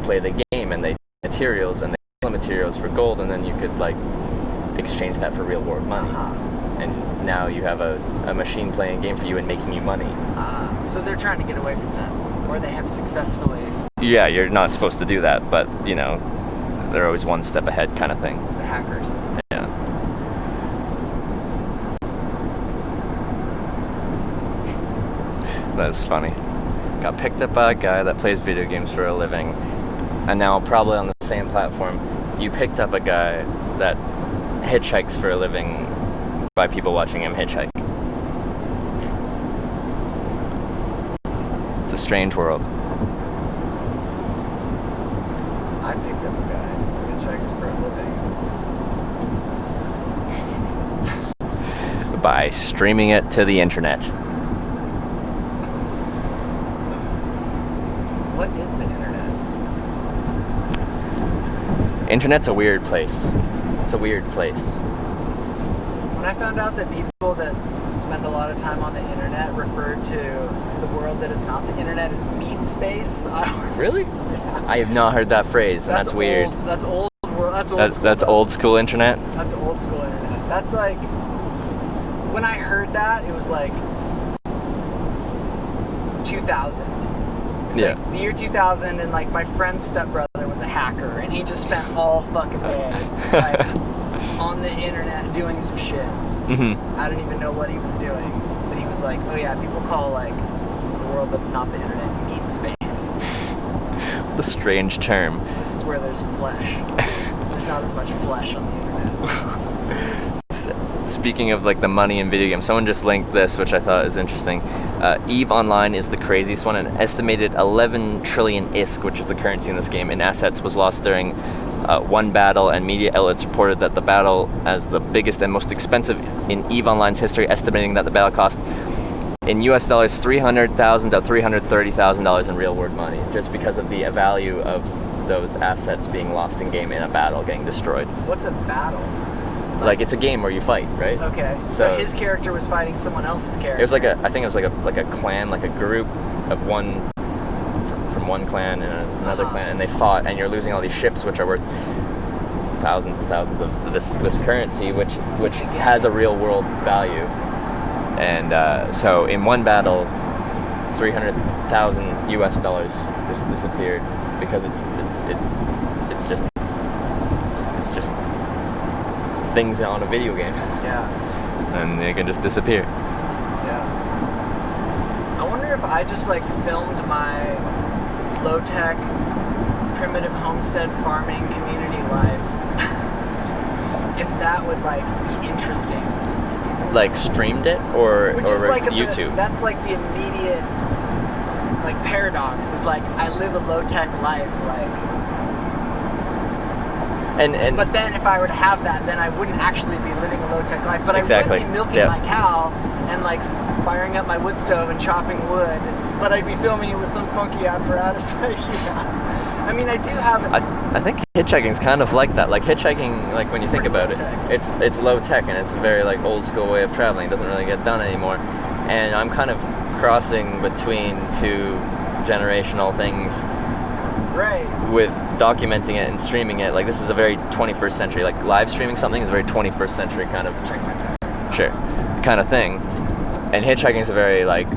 play the game, and they materials, and they sell materials for gold, and then you could like exchange that for real world money. And now you have a machine playing a game for you and making you money. So they're trying to get away from that, or they have successfully. Yeah, you're not supposed to do that, but you know, they're always one step ahead, kind of thing. The hackers. Yeah. That's funny. Got picked up by a guy that plays video games for a living, and now probably on the same platform, you picked up a guy that hitchhikes for a living by people watching him hitchhike. It's a strange world. I picked up a guy who hitchhikes for a living. By streaming it to the internet. What is the internet? Internet's a weird place. It's a weird place. When I found out that people that spend a lot of time on the internet refer to the world that is not the internet as meat space, I was... Really? Yeah. I have not heard that phrase, and that's weird. That's old. That's old school. That's old school internet? That's old school internet. That's like... When I heard that, it was like... 2000. Yeah. Like the year 2000, and like my friend's stepbrother was a hacker, and he just spent all fucking day like on the internet doing some shit. Mm-hmm. I don't even know what he was doing, but he was like, oh yeah, people call like the world that's not the internet meat space. The strange term. This is where there's flesh. There's not as much flesh on the internet. Speaking of like the money in video games, someone just linked this, which I thought is interesting. EVE Online is the craziest one. An estimated 11 trillion ISK, which is the currency in this game, in assets was lost during one battle, and media outlets reported that the battle as the biggest and most expensive in EVE Online's history, estimating that the battle cost in US dollars $300,000 to $330,000 in real world money, just because of the value of those assets being lost in game in a battle, getting destroyed. What's a battle? Like it's a game where you fight, right? Okay. So his character was fighting someone else's character. It was like I think it was like a clan, like a group of one from one clan and another clan, and they fought, and you're losing all these ships, which are worth thousands and thousands of this currency, which has a real world value. And so in one battle, $300,000 US just disappeared because it's just things on a video game. Yeah. And they can just disappear. Yeah. I wonder if I just like filmed my low-tech, primitive homestead farming community life, if that would like be interesting to people. Like streamed it or like YouTube? That's like the immediate like paradox is like I live a low-tech life, like And but then if I were to have that, then I wouldn't actually be living a low-tech life. But Exactly. I would be milking Yeah. my cow and like firing up my wood stove and chopping wood. But I'd be filming it with some funky apparatus. I mean, I do have. I think hitchhiking's kind of like that. Like hitchhiking, like when you think about it, it's low tech and it's a very like old school way of traveling. It doesn't really get done anymore. And I'm kind of crossing between two generational things. Right. With documenting it and streaming it. Like this is a very 21st century. Like live streaming something is a very 21st century kind of kind of thing. And hitchhiking is a very like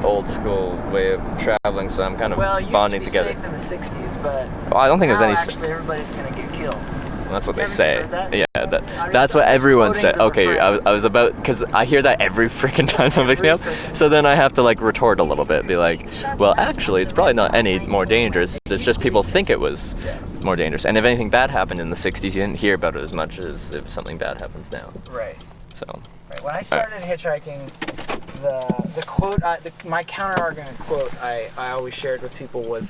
old school way of traveling, so I'm kind of bonding together. Well, it used to be safe in the 60s, but I don't think there's any. Actually, everybody's gonna get killed. Well, that's what they Haven't say. you heard that? Yeah, that's what everyone said. Okay, I was about, because I hear that every freaking time someone picks me up. So then I have to like retort a little bit, be like, well, actually, it's probably not any more dangerous. It's just people think it was more dangerous. And if anything bad happened in the 60s, you didn't hear about it as much as if something bad happens now. Right. So. Right. When I started hitchhiking, the quote, my counter-argument quote I always shared with people was,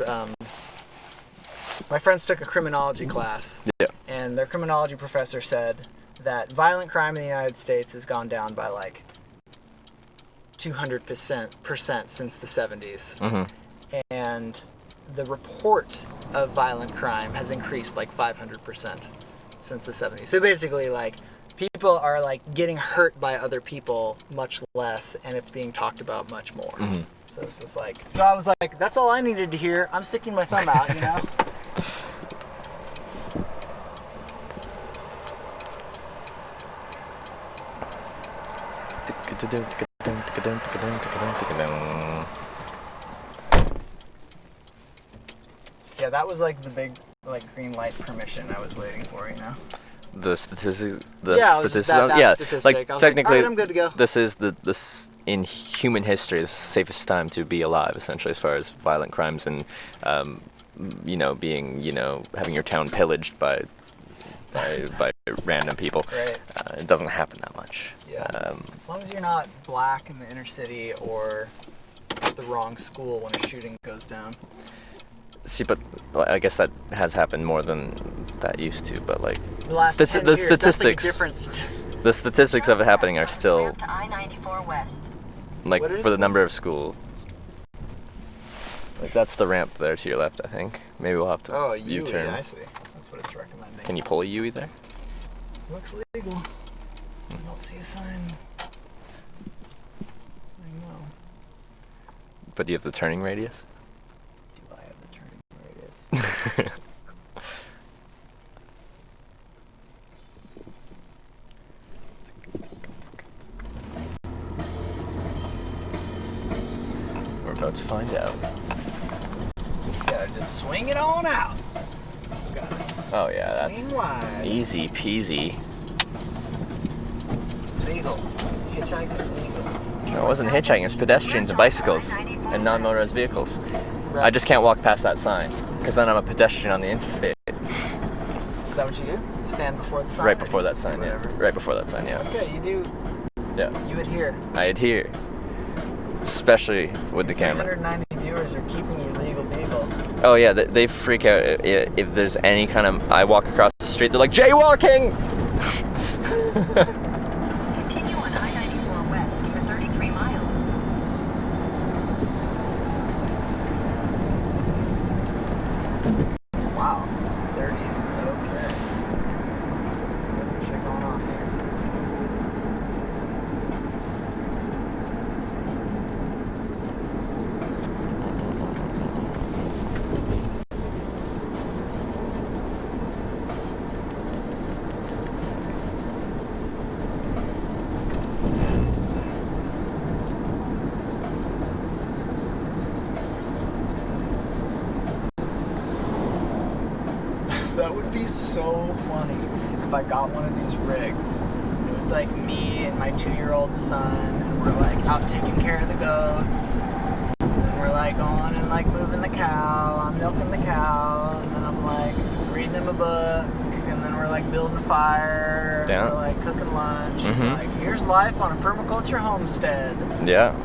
my friends took a criminology class, and their criminology professor said that violent crime in the United States has gone down by like 200% since the 70s, and the report of violent crime has increased like 500% since the 70s. So basically, like, people are like getting hurt by other people much less, and it's being talked about much more. So it's just like, so I was like, that's all I needed to hear. I'm sticking my thumb out, you know. Yeah, that was like the big like green light permission I was waiting for, you know. The statistics. Statistic. Like technically, like, all right, I'm good to go. This is this in human history, this is the safest time to be alive, essentially, as far as violent crimes and being having your town pillaged by random people. Right. It doesn't happen that much. Yeah. As long as you're not black in the inner city or at the wrong school when a shooting goes down. See, but I guess that has happened more than that used to. But like the last 10 the years, statistics, that's like a difference. The statistics of it happening are still To I-94 West. like for the number of school. Like that's the ramp there to your left, I think. Maybe we'll have to U-turn. I see. That's what it's recommending. Can you pull a U there? Looks legal. I don't see a sign. I know. But do you have the turning radius? Do I have the turning radius? We're about to find out. Gotta just swing it on out. Oh yeah, that's swing wide. easy peasy. Legal. Hitchhiking legal. No, it wasn't hitchhiking, it was pedestrians and bicycles and non-motorized vehicles. I just can't walk past that sign, because then I'm a pedestrian on the interstate. Is that what you do? Stand before the sign? Right before that sign, yeah. Right before that sign, yeah. Okay, you do. Yeah. You adhere. I adhere. Especially with the camera. 390 viewers are keeping you legal beagle. Oh yeah, they freak out if there's any kind of... I walk across the street, they're like, jaywalking! Continue on I-94 West for 33 miles. Wow. 30. Okay. Got some shit going on here. That would be so funny if I got one of these rigs. It was like me and my 2-year-old son, and we're like out taking care of the goats. And we're like going and like moving the cow. I'm milking the cow, and then I'm like reading him a book, and then we're like building a fire. And we're like cooking lunch. And, like, here's life on a permaculture homestead. Yeah.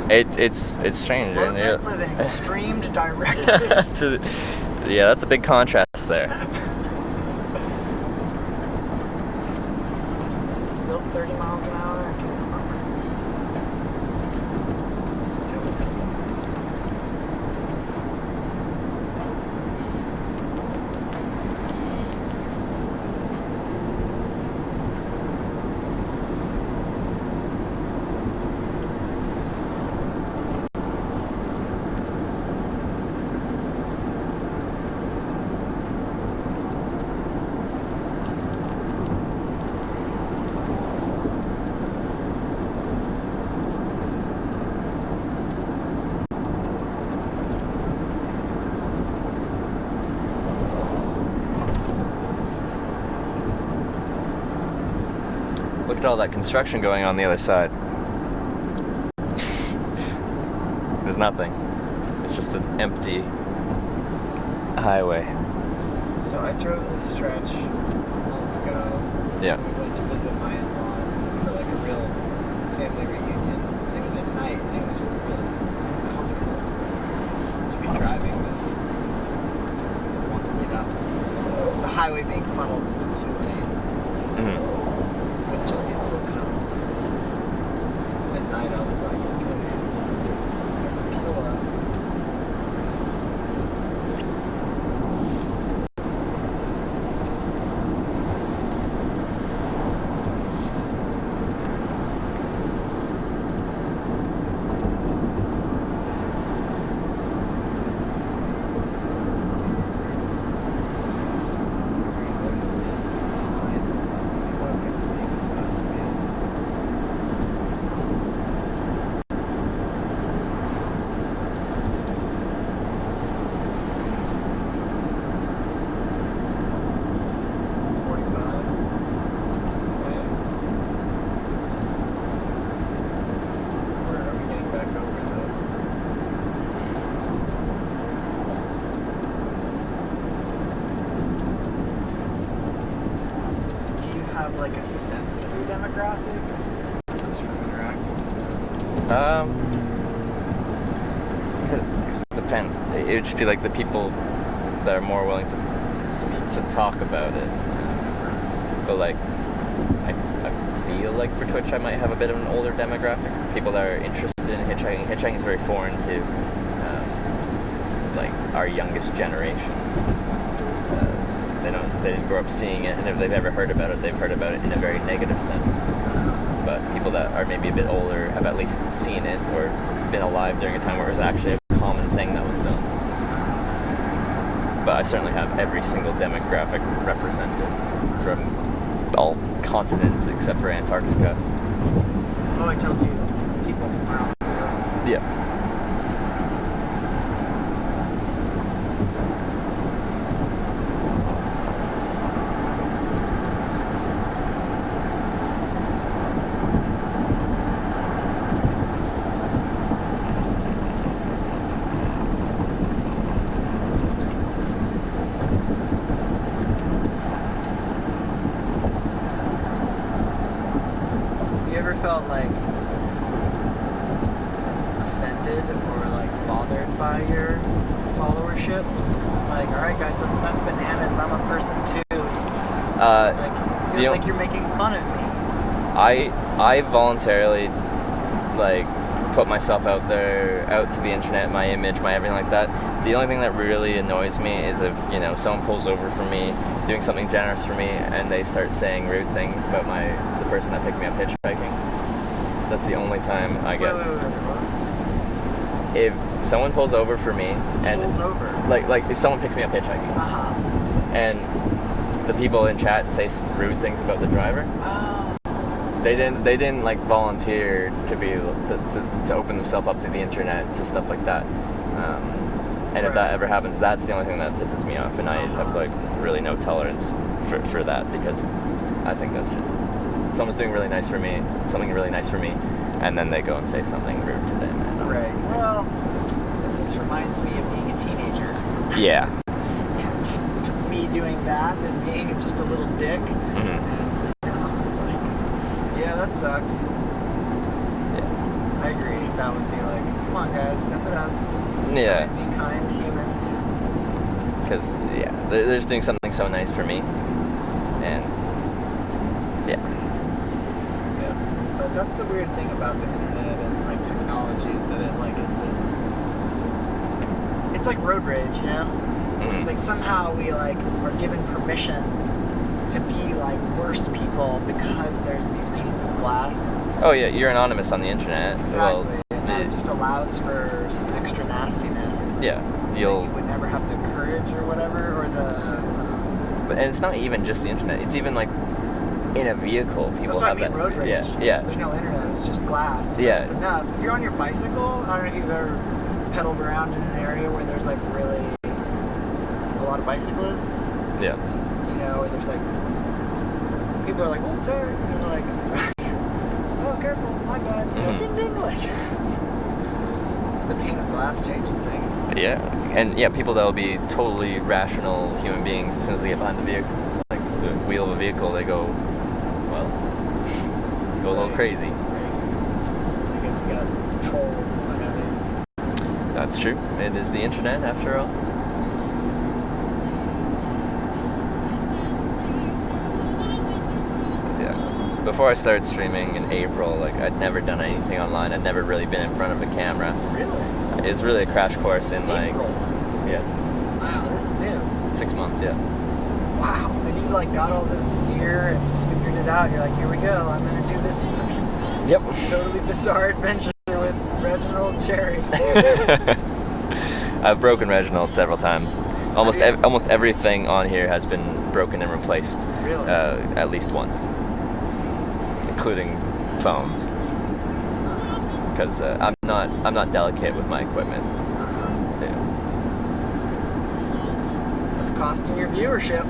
It's strange. Low-tech living streamed directly. Yeah, that's a big contrast there. at all that construction going on the other side. There's nothing. It's just an empty highway. So I drove this stretch a month ago. Yeah. We went to visit my in-laws for like a real family reunion. And it was at night, and it was really uncomfortable to be driving this, you know, the highway being funneled into 2 lanes with just these little cones. At night, I was like, okay, kill us. Like a sense of your demographic just from interacting with them? It depends. It would just be like the people that are more willing to speak, to talk about it. But like, I feel like for Twitch I might have a bit of an older demographic. People that are interested in hitchhiking. Hitchhiking is very foreign to like our youngest generation. They didn't grow up seeing it, and if they've ever heard about it, they've heard about it in a very negative sense. But people that are maybe a bit older have at least seen it or been alive during a time where it was actually a common thing that was done. But I certainly have every single demographic represented from all continents except for Antarctica. Oh, it tells you people from around the world. Yeah. Felt like offended or like bothered by your followership? Like, all right, guys, that's enough bananas. I'm a person too. Like, it feels like you're making fun of me. I voluntarily like put myself out there, out to the internet, my image, my everything like that. The only thing that really annoys me is if, you know, someone pulls over for me, doing something generous for me, and they start saying rude things about the person that picked me up hitchhiking. That's the only time I get. Wait. If someone pulls over for me, and like if someone picks me up hitchhiking, and the people in chat say rude things about the driver, they didn't like volunteer to be able to open themselves up to the internet, to stuff like that. And if that ever happens, that's the only thing that pisses me off, and I have like really no tolerance for that, because I think that's just someone's doing something really nice for me, and then they go and say something rude to them. Right. Well, it just reminds me of being a teenager. Yeah. And me doing that and being just a little dick. And, you know, it's like, yeah, that sucks. Yeah. I agree. That would be like, come on, guys, step it up. Yeah. Be kind humans. Because, yeah, they're just doing something so nice for me. And, yeah. But that's the weird thing about the internet and like technology, is that it like is this. It's like road rage, you know. It's like somehow we like are given permission to be like worse people because there's these panes of glass. Oh yeah, you're anonymous on the internet. Exactly, Well, and that just allows for some extra nastiness. Yeah, you would never have the courage or whatever, or the. And it's not even just the internet. It's even like in a vehicle, people have that. Road rage. Yeah. There's no internet. It's just glass. Yeah. It's enough. If you're on your bicycle, I don't know if you've ever pedaled around in an area where there's like really a lot of bicyclists. Yeah. You know, where there's like people are like, "Oh, sorry," you know, like careful, my bad. You know, ding ding, like. Just the pane of glass changes things. Yeah, and yeah, people that will be totally rational human beings, as soon as they get behind the vehicle, like the wheel of a vehicle, they go, well, go a little crazy. I guess you got trolls and what have you. That's true. It is the internet, after all. Before I started streaming in April, like I'd never done anything online. I'd never really been in front of a camera. Really? It was really a crash course in like, April. yeah, Wow, this is new. 6 months, yeah. Wow, and you like got all this gear and just figured it out. You're like, here we go. I'm gonna do this fucking totally bizarre adventure with Reginald Cherry. I've broken Reginald several times. Almost everything on here has been broken and replaced. Really? At least once. Including phones, because I'm not delicate with my equipment. Yeah. It's costing your viewership.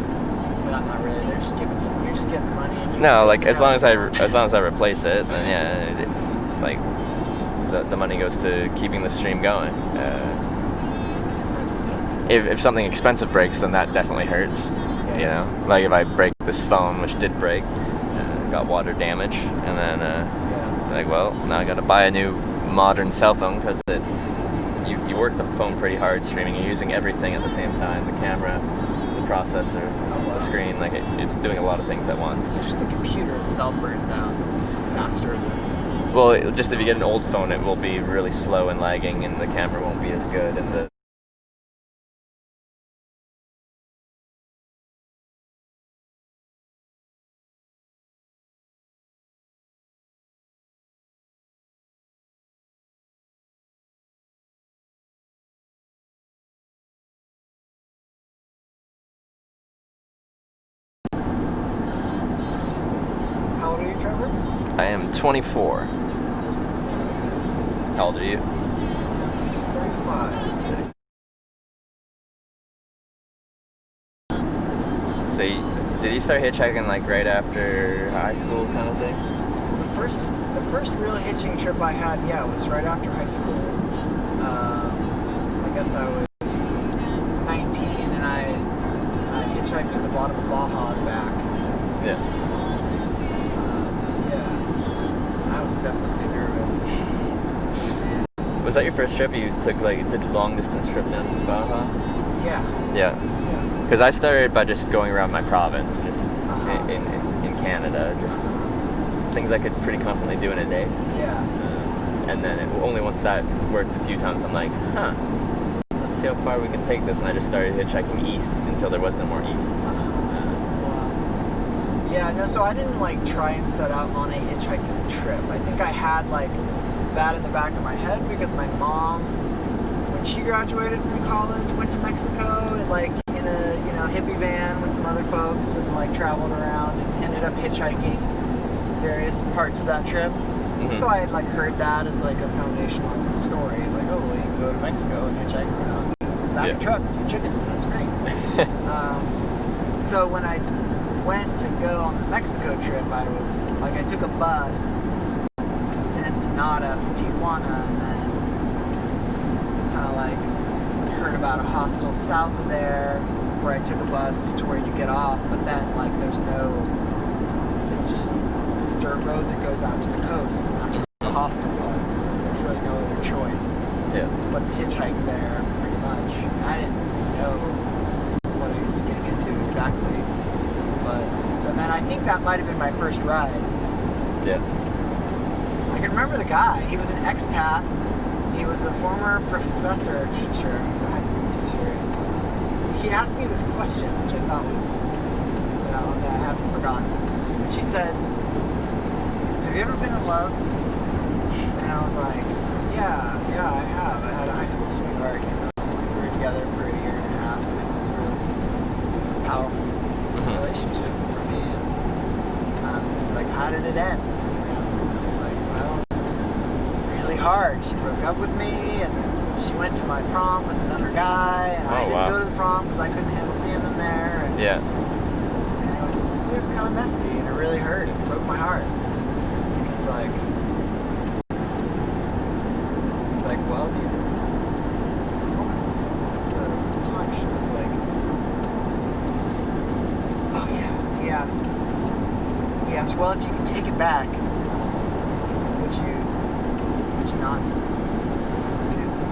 Well, not really. They're just giving you. You're just getting the money. And No, like as long as I replace it, then yeah, like the money goes to keeping the stream going. If something expensive breaks, then that definitely hurts. You know, like if I break this phone, which did break. Got water damage, and then like, well, now I gotta buy a new modern cell phone because you work the phone pretty hard streaming. You're using everything at the same time: the camera, the processor, the screen. Like it's doing a lot of things at once. So just the computer itself burns out faster than. Well, just if you get an old phone, it will be really slow and lagging, and the camera won't be as good, and the How old are you, Trevor? I am 24. How old are you? 35. So, did you start hitchhiking like right after high school, kind of thing? The first real hitching trip I had, was right after high school. I guess I was 19, and I hitchhiked to the bottom of Baja and back. Yeah. I was definitely nervous. Was that your first trip? You took did a long distance trip down to Baja? Yeah. Yeah. Because I started by just going around my province, just in Canada, just things I could pretty confidently do in a day. Yeah. And then only once that worked a few times, I'm like, let's see how far we can take this. And I just started hitchhiking east until there was no more east. Yeah, no, so I didn't try and set out on a hitchhiking trip. I think I had that in the back of my head because my mom, when she graduated from college, went to Mexico in a hippie van with some other folks and traveled around and ended up hitchhiking various parts of that trip. Mm-hmm. So I had heard that as a foundational story, you can go to Mexico and hitchhike around back of trucks with chickens, and it's great. So when I went to go on the Mexico trip, I took a bus to Ensenada from Tijuana, and then heard about a hostel south of there where I took a bus to where you get off, but then it's just this dirt road that goes out to the coast, and that's where the hostel was, and so there's really no other choice but to hitchhike there, pretty much. And I didn't know what I was getting into exactly. So then I think that might have been my first ride. Yeah. I can remember the guy. He was an expat. He was a former professor or teacher, a high school teacher. He asked me this question, which I thought was, that I haven't forgotten. And she said, "Have you ever been in love?" And I was like, yeah, I have. I had a high school sweetheart, we were together for a year and a half, and it was really a powerful relationship for me. And he's like, "How did it end?" I was like, "Well, really hard. She broke up with me, and then she went to my prom with another guy, and I didn't go to the prom because I couldn't handle seeing them there. And it was just kind of messy, and it really hurt. It broke my heart." And he's like, well, dude. What was the punch? It was like, oh yeah, he asked, well, if you could take it back, would you not,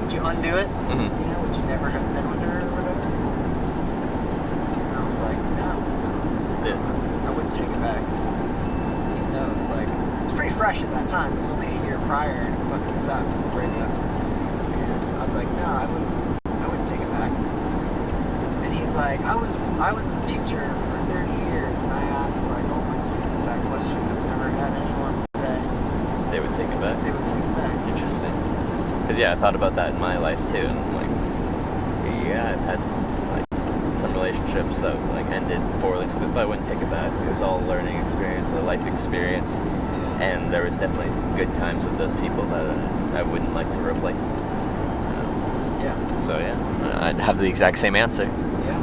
would you undo it? Mm-hmm. You know, would you never have been with her or whatever? And I was like, no, Yeah. I wouldn't take it back. Even though it was like, it was pretty fresh at that time. It was only a year prior and it fucking sucked, the breakup. And I was like, no, I wouldn't take it back. And he's like, I was a teacher for 30 years and I asked like all my students that question. I've never had anyone say They would take it back. they would take it back. Interesting. Because yeah, I thought about that in my life too, and like, yeah, I've had some relationships that like ended poorly, so but I wouldn't take it back. It was all a learning experience, a life experience, and there was definitely good times with those people that I wouldn't like to replace. Yeah. So yeah, I'd have the exact same answer. Yeah.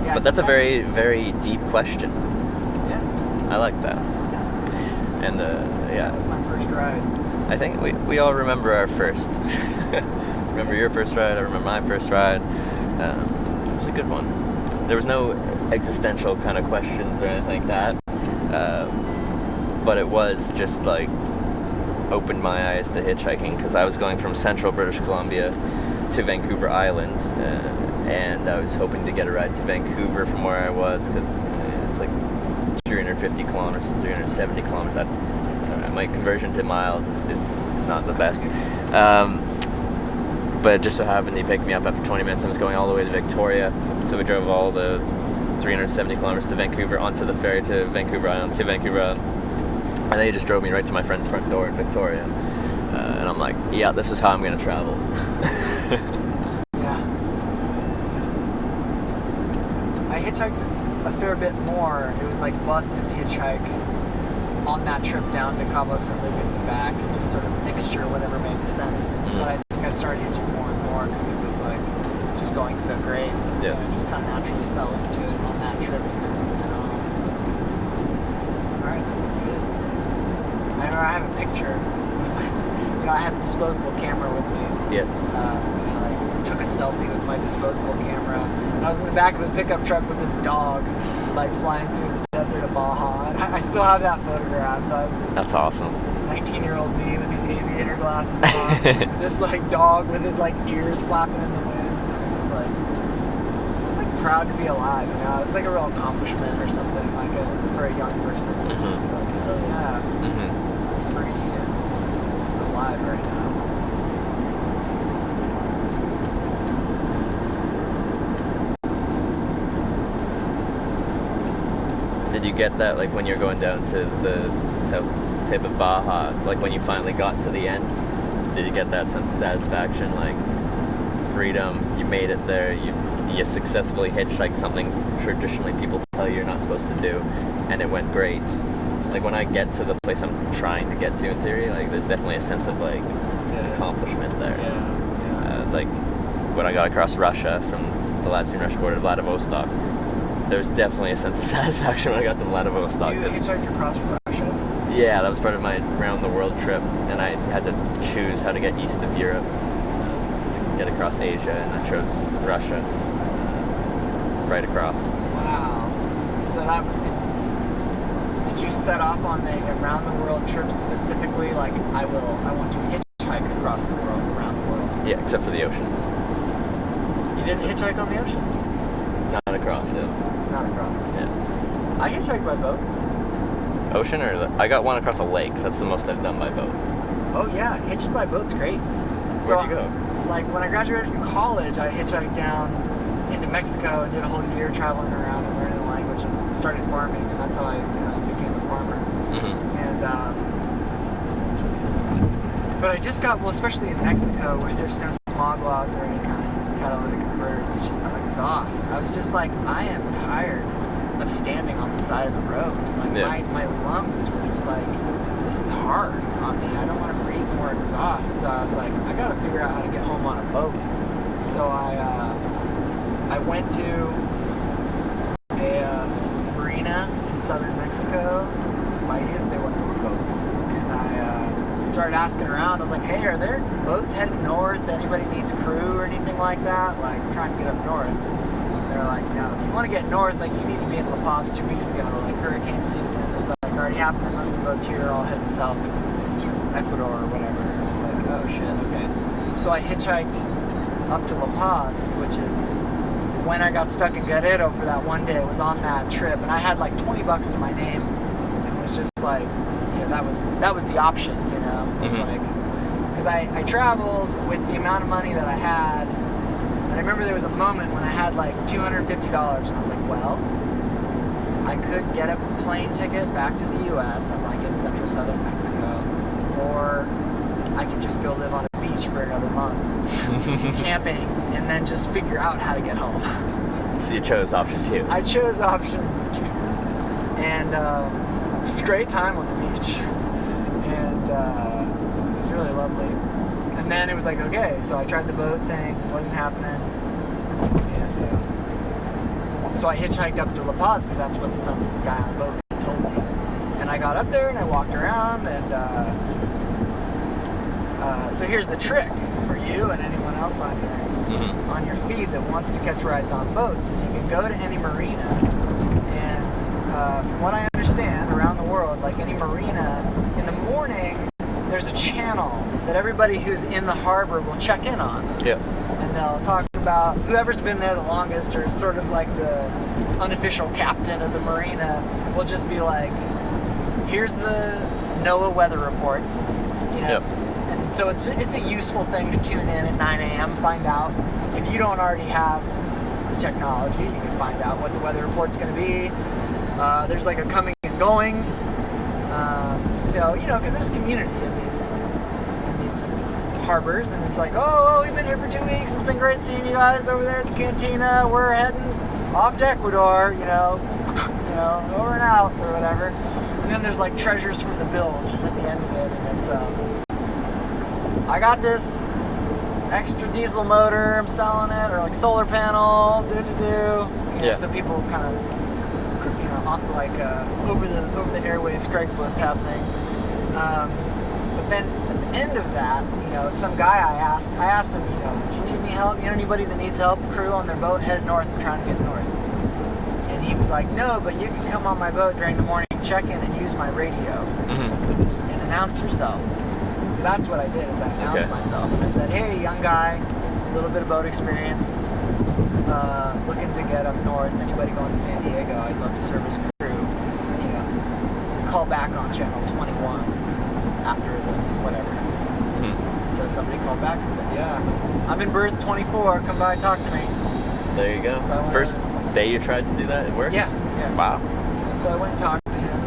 Yeah. But that's a very, very deep question. Yeah. I like that. Yeah. And yeah. That was my first ride. I think we all remember our first. Remember your first ride, I remember my first ride. It was a good one. There was no existential kind of questions or anything like that. But it was just like opened my eyes to hitchhiking because I was going from central British Columbia to Vancouver Island. And I was hoping to get a ride to Vancouver from where I was because it's like 350 kilometers, 370 kilometers. Sorry, my conversion to miles is not the best. But it just so happened he picked me up after 20 minutes. I was going all the way to Victoria, so we drove all the 370 kilometers to Vancouver, onto the ferry to Vancouver Island, and then he just drove me right to my friend's front door in Victoria. And I'm like, yeah, this is how I'm going to travel. Yeah. I hitchhiked a fair bit more. It was like bus and hitchhike on that trip down to Cabo San Lucas and back, and just sort of mixture, whatever made sense. Mm. But I think I started hitching more and more because it was like just going so great. Yeah. And I just kind of naturally fell into it on that trip, and then from then on, it's like, all right, this is good. I remember I have a picture of my, I had a disposable camera with me. Yeah. I took a selfie with my disposable camera, and I was in the back of a pickup truck with this dog, like flying through the desert of Baja. And I still have that photograph. That's awesome. 19-year-old me with these aviator glasses on, this like dog with his like ears flapping in the wind. And I'm just like, I was like proud to be alive. You know, it was like a real accomplishment or something, like for a young person. Mm-hmm. Just be like, oh yeah, I'm free and alive right now. Did you get that, like, when you're going down to the south tip of Baja, like, when you finally got to the end? Did you get that sense of satisfaction, like, freedom, you made it there, you successfully hitchhiked something traditionally people tell you you're not supposed to do, and it went great? Like, when I get to the place I'm trying to get to, in theory, like, there's definitely a sense of, like, accomplishment there. Yeah. Like, when I got across Russia, from the Latvian-Russian border to Vladivostok, there was definitely a sense of satisfaction when I got to Vladivostok. You hitchhiked across Russia? Yeah, that was part of my round-the-world trip, and I had to choose how to get east of Europe to get across Asia, and I chose Russia right across. Wow. So did you set off on the around-the-world trip specifically, like, I want to hitchhike across the world, around the world? Yeah, except for the oceans. You didn't hitchhike on the ocean? Not across, yeah. Not across. Yeah. I hitchhiked by boat. Ocean, or I got one across a lake. That's the most I've done by boat. Oh yeah, hitching by boat's great. Where'd you go? Like when I graduated from college, I hitchhiked down into Mexico and did a whole year traveling around and learning the language and started farming, and that's how I kind of became a farmer. Mm-hmm. And but I just got, well, especially in Mexico where there's no smog laws or any kind of catalytic converters, it's just the exhaust. I was just like, I am tired of standing on the side of the road. Like my lungs were just like, this is hard on me. I don't want to breathe more exhaust. So I was like, I got to figure out how to get home on a boat. So I went to a marina in southern Mexico, País de Huatulco, and I started asking around. I was like, hey, are there boats heading north? Anybody needs crew or anything like that? Like, trying to get up north. And they're like, if you want to get north, like, you need to be in La Paz 2 weeks ago. Like, hurricane season is like already happening. Most of the boats here are all heading south to Ecuador or whatever. And I was like, oh shit, okay. So I hitchhiked up to La Paz, which is when I got stuck in Guerrero for that one day. I was on that trip, and I had like $20 to my name. It was just like, that was the option, It was like, because I traveled with the amount of money that I had, and I remember there was a moment when I had like $250, and I was like, well, I could get a plane ticket back to the U.S. I'm like in central southern Mexico, or I could just go live on a beach for another month, camping, and then just figure out how to get home. So you chose option 2. I chose option 2, and it was a great time on the beach, and it was really lovely. And then it was like, okay, so I tried the boat thing, wasn't happening, and so I hitchhiked up to La Paz because that's what some guy on the boat had told me. And I got up there and I walked around, and so here's the trick for you and anyone else on your feed that wants to catch rides on boats: is you can go to any marina, and from what I understand around the world, like any marina, in the morning there's a channel that everybody who's in the harbor will check in on. Yeah. And they'll talk about whoever's been there the longest, or sort of like the unofficial captain of the marina, will just be like, here's the NOAA weather report, Yep. And so it's a useful thing to tune in at 9 a.m., find out. If you don't already have the technology, you can find out what the weather report's going to be. There's like a coming and goings. So, because there's community in these harbors, and it's like, oh, we've been here for 2 weeks. It's been great seeing you guys over there at the cantina. We're heading off to Ecuador, over and out or whatever. And then there's like treasures from the bill just at the end of it, and it's I got this extra diesel motor, I'm selling it, or like solar panel, So people kind of, like over the airwaves Craigslist happening. But then at the end of that, some guy I asked him, do you need any help? Anybody that needs help, crew on their boat headed north and trying to get north? And he was like, no, but you can come on my boat during the morning check-in and use my radio and announce yourself. So that's what I did, is I announced myself, and I said, hey, young guy, a little bit of boat experience, looking to get up north. Anybody going to San Diego, I'd love to service crew. Call back on channel 21 after the whatever. And so somebody called back and said, yeah, I'm in berth 24, come by, talk to me. There you go. So first day you tried to do that, it worked? Yeah. Wow. So I went and talked to him,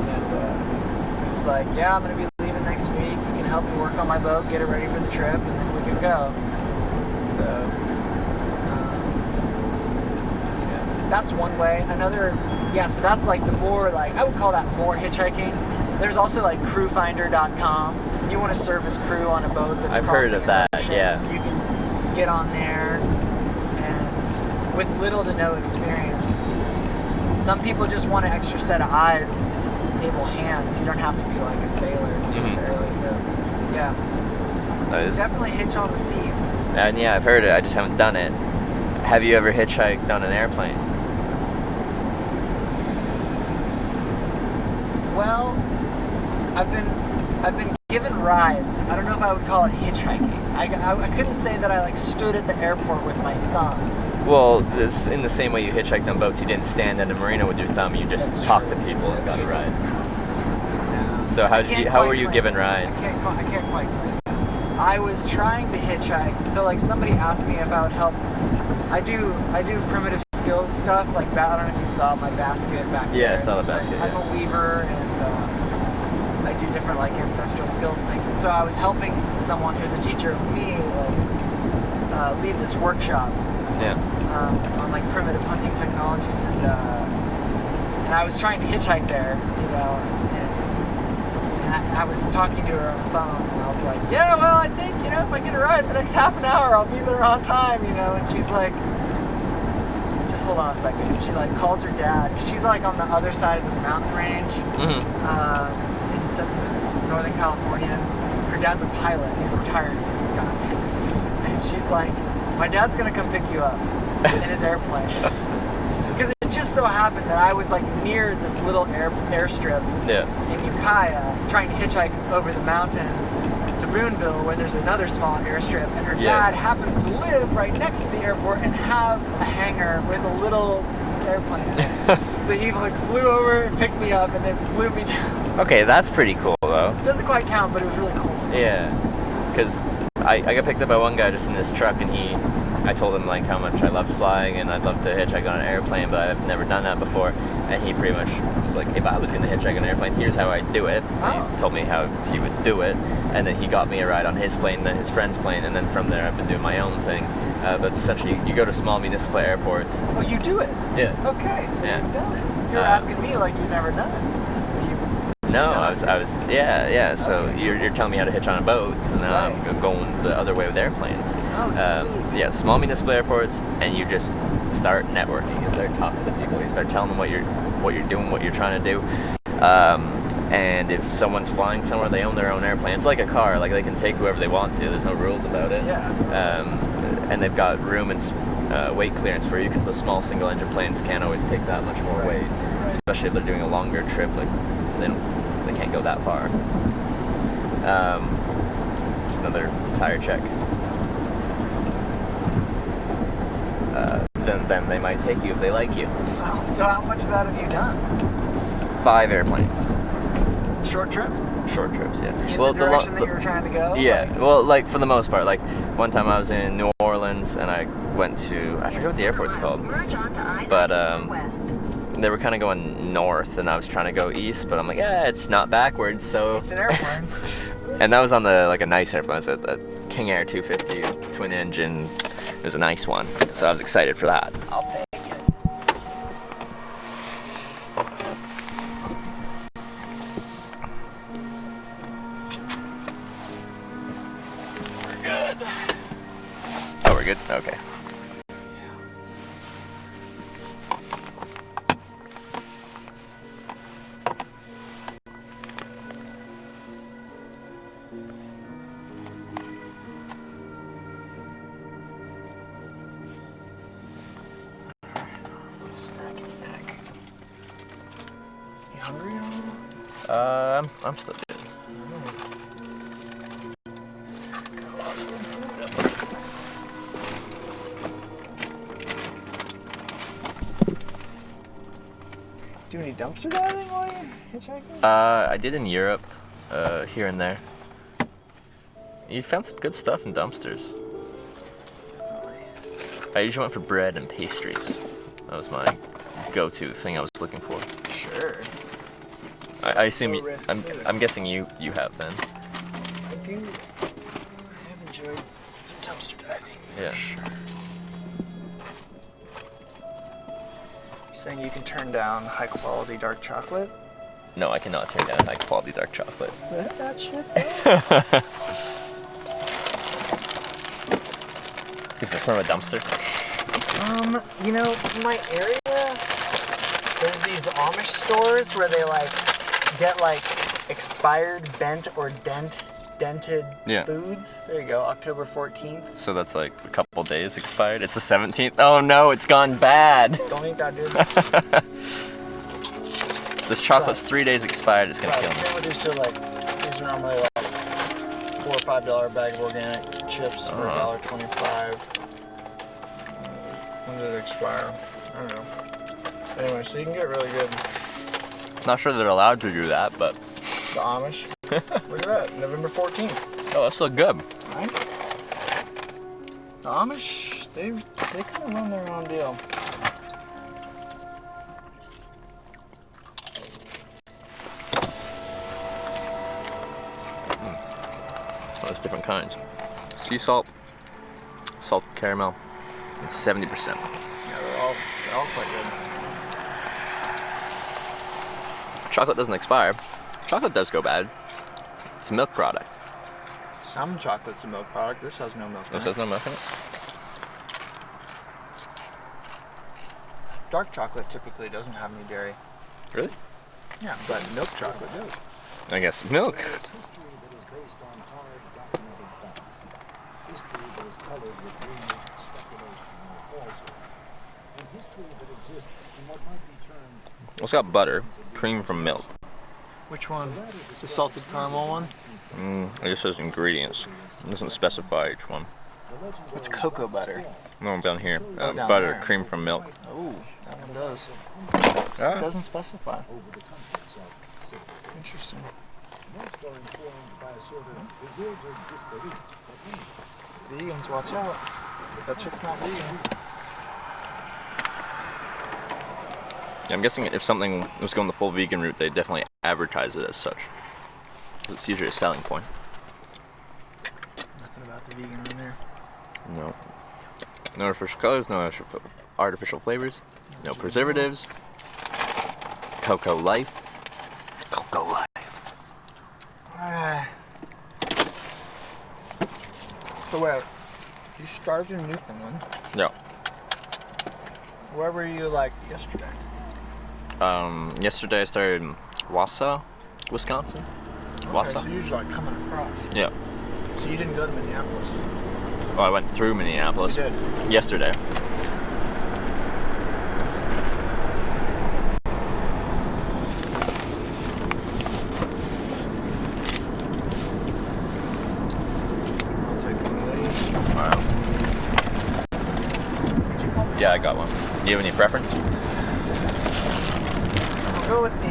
and he was like, yeah, I'm going to be leaving next week. You can help me work on my boat, get it ready for the trip, and then we can go. So, that's one way. Another, so that's like the more, like, I would call that more hitchhiking. There's also like crewfinder.com. You want to service crew on a boat that's I've heard of that, ocean, you can get on there, and with little to no experience, some people just want an extra set of eyes and able hands. You don't have to be like a sailor necessarily. So, definitely hitch on the seas. And I've heard it. I just haven't done it. Have you ever hitchhiked on an airplane? Well, I've been given rides. I don't know if I would call it hitchhiking. I couldn't say that I like stood at the airport with my thumb. Well, this in the same way you hitchhiked on boats, you didn't stand in a marina with your thumb. You just talked to people and got a ride. No. So how were you given rides? I can't quite claim that. I was trying to hitchhike. So like somebody asked me if I would help. I do primitive skills stuff. Like I don't know if you saw my basket back there. Yeah, I saw the basket. I'm a weaver, and I do different like ancestral skills things. And so I was helping someone who's a teacher of me lead this workshop. On like primitive hunting technologies, and I was trying to hitchhike there, and I was talking to her on the phone, and I was like, yeah, well, I think, if I get a ride the next half an hour, I'll be there on time, and she's like, just hold on a second, and she like calls her dad, she's like on the other side of this mountain range, in Northern California. Her dad's a pilot. He's a retired guy. And she's like, my dad's gonna come pick you up in his airplane. Because it just so happened that I was like near this little airstrip in Ukiah trying to hitchhike over the mountain to Boonville where there's another small airstrip, and her dad happens to live right next to the airport and have a hangar with a little airplane in it. So he like flew over and picked me up and then flew me down. Okay, that's pretty cool though. Doesn't quite count, but it was really cool. Yeah, because I got picked up by one guy just in this truck, and I told him like how much I loved flying and I'd love to hitchhike on an airplane, but I've never done that before. And he pretty much was like, if I was going to hitchhike on an airplane, here's how I'd do it. Oh. He told me how he would do it, and then he got me a ride on his plane, then his friend's plane, and then from there I've been doing my own thing. But essentially, you go to small municipal airports. Oh, you do it? Yeah. Okay, so you've done it. You're asking me like you've never done it. No, I was, yeah. So Okay. you're telling me how to hitch on a boat, so now I'm going the other way with airplanes. Oh, sweet. Yeah, small municipal airports, and you just start networking. You start talking to people. You start telling them what you're doing, what you're trying to do. And if someone's flying somewhere, they own their own airplane. It's like a car. Like they can take whoever they want to. There's no rules about it. Yeah. And they've got room and weight clearance for you, because the small single-engine planes can't always take that much more weight, especially if they're doing a longer trip. Like they can't go that far. Just another tire check. Then they might take you if they like you. Wow. So how much of that have you done? 5 airplanes. Short trips? Short trips, yeah. In the direction that you were trying to go? Yeah, Like, well, like for the most part. Like one time I was in New Orleans and I went to, I forget what the airport's called, but they were kind of going north and I was trying to go east, but I'm like, it's not backwards, so. it's an airplane. And that was on a nice airplane. It was a King Air 250 twin engine. It was a nice one, so I was excited for that. I'll take it. Oh, we're good? Okay. Snack. You hungry or I'm still good. do any dumpster diving while you're hitchhiking? I did in Europe, here and there. You found some good stuff in dumpsters. I usually went for bread and pastries. That was my go-to thing I was looking for. Sure. I assume I'm guessing you have then. I do. I have enjoyed some dumpster diving. Yeah. Sure. You're saying you can turn down high quality dark chocolate? No, I cannot turn down high quality dark chocolate. That shit. Is this from a dumpster? You know, in my area, there's these Amish stores where they like get like expired, bent or dented foods. There you go, October 14th. So that's like a couple days expired. It's the 17th. Oh no, it's gone bad. Don't eat that, dude. This chocolate's 3 days expired. It's gonna kill me. Same with these shit, like, these are normally like $4 or $5 bag of organic chips for $1.25. When did it expire? I don't know. Anyway, so you can get really good. Not sure they're allowed to do that, but. The Amish. Look at that, November 14th. Oh, that's look good. Right? The Amish, they kind of run their own deal. Oh, there's different kinds. Sea salt, salted caramel, it's 70%. Yeah, they're all quite good. Chocolate doesn't expire. Chocolate does go bad. It's a milk product. Some chocolate's a milk product. This has no milk in it. This has no milk in it? Dark chocolate typically doesn't have any dairy. Really? Yeah, but milk chocolate does. I guess milk. It's got butter, cream from milk. Which one? The salted caramel one? It just says ingredients. It doesn't specify each one. It's cocoa butter. No, down here. Down Butter, there. cream from milk. Ooh, that one does. Ah. It doesn't specify. Interesting. Vegans, watch out. That shit's not vegan. Yeah, I'm guessing if something was going the full vegan route, they'd definitely advertise it as such. It's usually a selling point. Nothing about the vegan in there. No. No artificial colors, no artificial flavors, no preservatives. Cocoa Life. Cocoa Life. So wait, you started in Newfoundland. Yeah. Where were you like yesterday? Yesterday I started in Wausau, Wisconsin. Wausau. Okay, so you're just like coming across. Yeah. So you didn't go to Minneapolis? Well, I went through Minneapolis. You did? Yesterday. I'll take one of these. Wow. Yeah, I got one. Do you have any preference? I'll go with the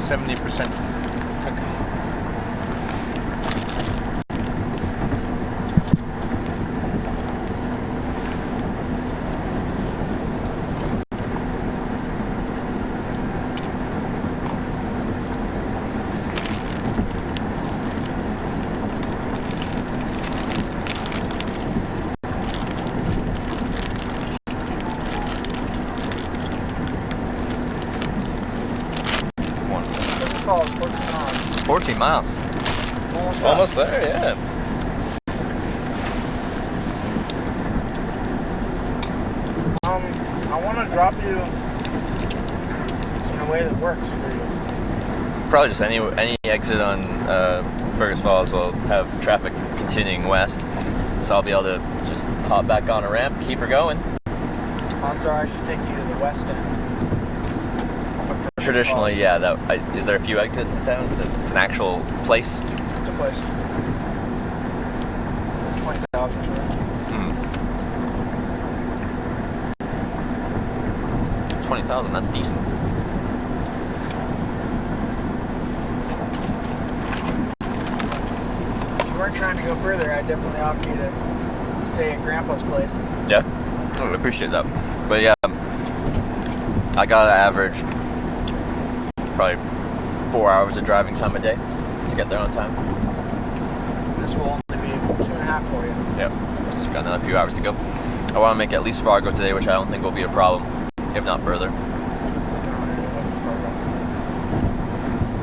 70%. Okay. %70. What's it called? 14 miles. Almost there, yeah. I want to drop you in a way that works for you. Probably just any exit on Fergus Falls will have traffic continuing west, so I'll be able to just hop back on a ramp, keep her going. Odds are I should take you to the west end. Traditionally, yeah. Is there a few exits in town? It's an actual place. It's a place. 20,000 sure. 20,000. That's decent. If you weren't trying to go further, I'd definitely offer you to stay at Grandpa's place. Yeah, I would appreciate that. But yeah, I gotta average probably 4 hours of driving time a day to get there on time. This will only be 2.5 for you. Yeah, so got another few hours to go. I want to make at least Fargo today, which I don't think will be a problem, if not further.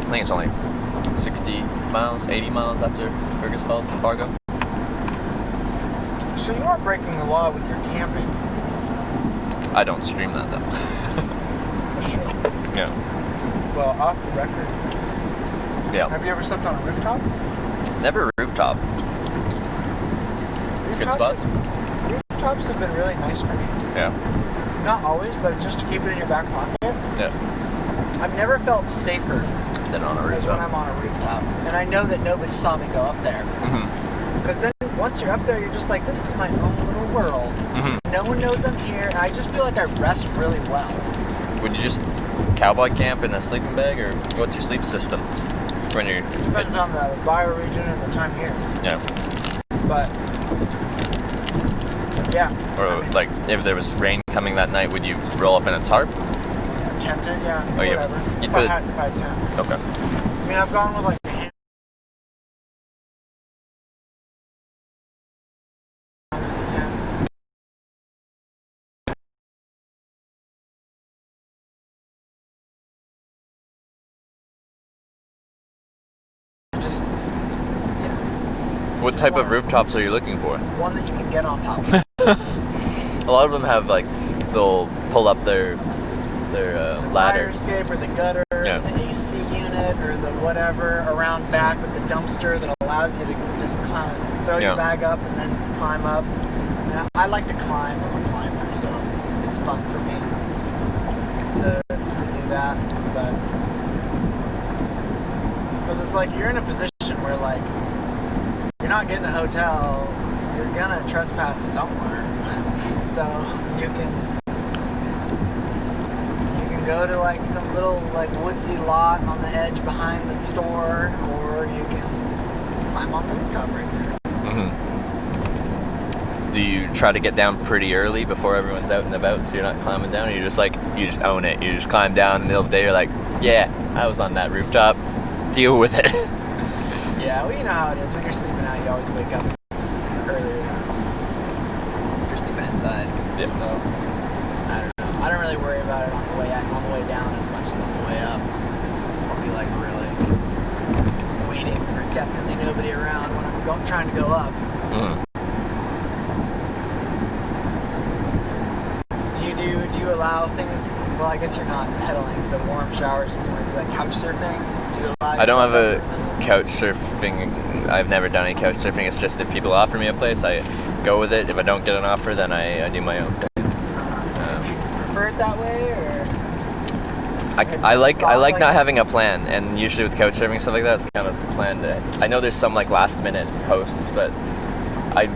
I think it's only 60 miles, 80 miles after Fergus Falls to Fargo. So you are breaking the law with your camping. I don't stream that though. Sure. Yeah. Well, off the record. Yeah. Have you ever slept on a rooftop? Never rooftop. Good spots? Rooftops have been really nice for me. Yeah. Not always, but just to keep it in your back pocket. Yeah. I've never felt safer Than on a as when rooftop. I'm on a rooftop. And I know that nobody saw me go up there. Mm-hmm. Because then once you're up there, you're just like, this is my own little world. Mm-hmm. No one knows I'm here. And I just feel like I rest really well. Would you just cowboy camp in a sleeping bag, or what's your sleep system when you're? Depends on the bioregion and the time here. Yeah. But yeah. Or like if there was rain coming that night, would you roll up in a tarp? Tent it, yeah. Oh, yeah. Whatever. You'd If put I it- had tent. Okay. I mean, I've gone with like a hand tent. Just, yeah. What type of rooftops are you looking for? One that you can get on top of. A lot of them have like they'll pull up their ladder. Fire escape or the gutter, Yeah. or the AC unit, or the whatever around back with the dumpster that allows you to just climb, throw Yeah. your bag up and then climb up. And I like to climb. I'm a climber, so it's fun for me to do that. But because it's like you're in a position where like you're not getting a hotel, you're gonna trespass somewhere. So you can go to like some little like woodsy lot on the edge behind the store, or you can climb on the rooftop right there. Mm-hmm. Do you try to get down pretty early before everyone's out and about so you're not climbing down, or you just own it? You just climb down in the middle of the day, you're like, yeah, I was on that rooftop, deal with it. Yeah, well, you know how it is. When you're sleeping out, you always wake up earlier than if you're sleeping inside. Yeah. So, I don't know. I don't really worry about it on the way down as much as on the way up. I'll be like really waiting for definitely nobody around when I'm trying to go up. Mm-hmm. Do you allow things? Well, I guess you're not pedaling, so warm showers is when you like couch surfing. Do you allow? I don't have yourself a that sort of business? couch surfing. I've never done any couch surfing. It's just if people offer me a place, I go with it. If I don't get an offer, then I do my own thing. Do you prefer it that way, or? I like not having a plan, and usually with couch surfing and stuff like that, it's kind of planned. I know there's some like last minute posts, but I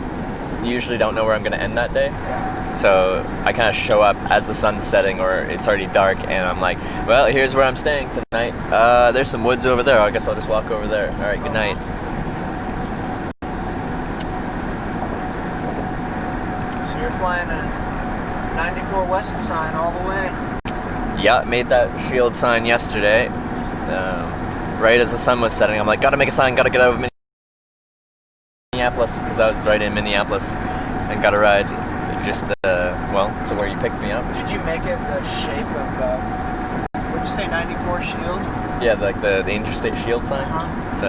usually don't know where I'm going to end that day. So I kind of show up as the sun's setting or it's already dark, and I'm like, well, here's where I'm staying tonight. There's some woods over there. I guess I'll just walk over there. All right, good night. So you're flying a 94 West sign all the way. Yeah, made that shield sign yesterday. Right as the sun was setting, I'm like, gotta make a sign, gotta get out of Minneapolis, because I was right in Minneapolis, and got a ride just, to where you picked me up. Did you make it the shape of, what'd you say, 94 shield? Yeah, like the interstate shield sign. Uh-huh. So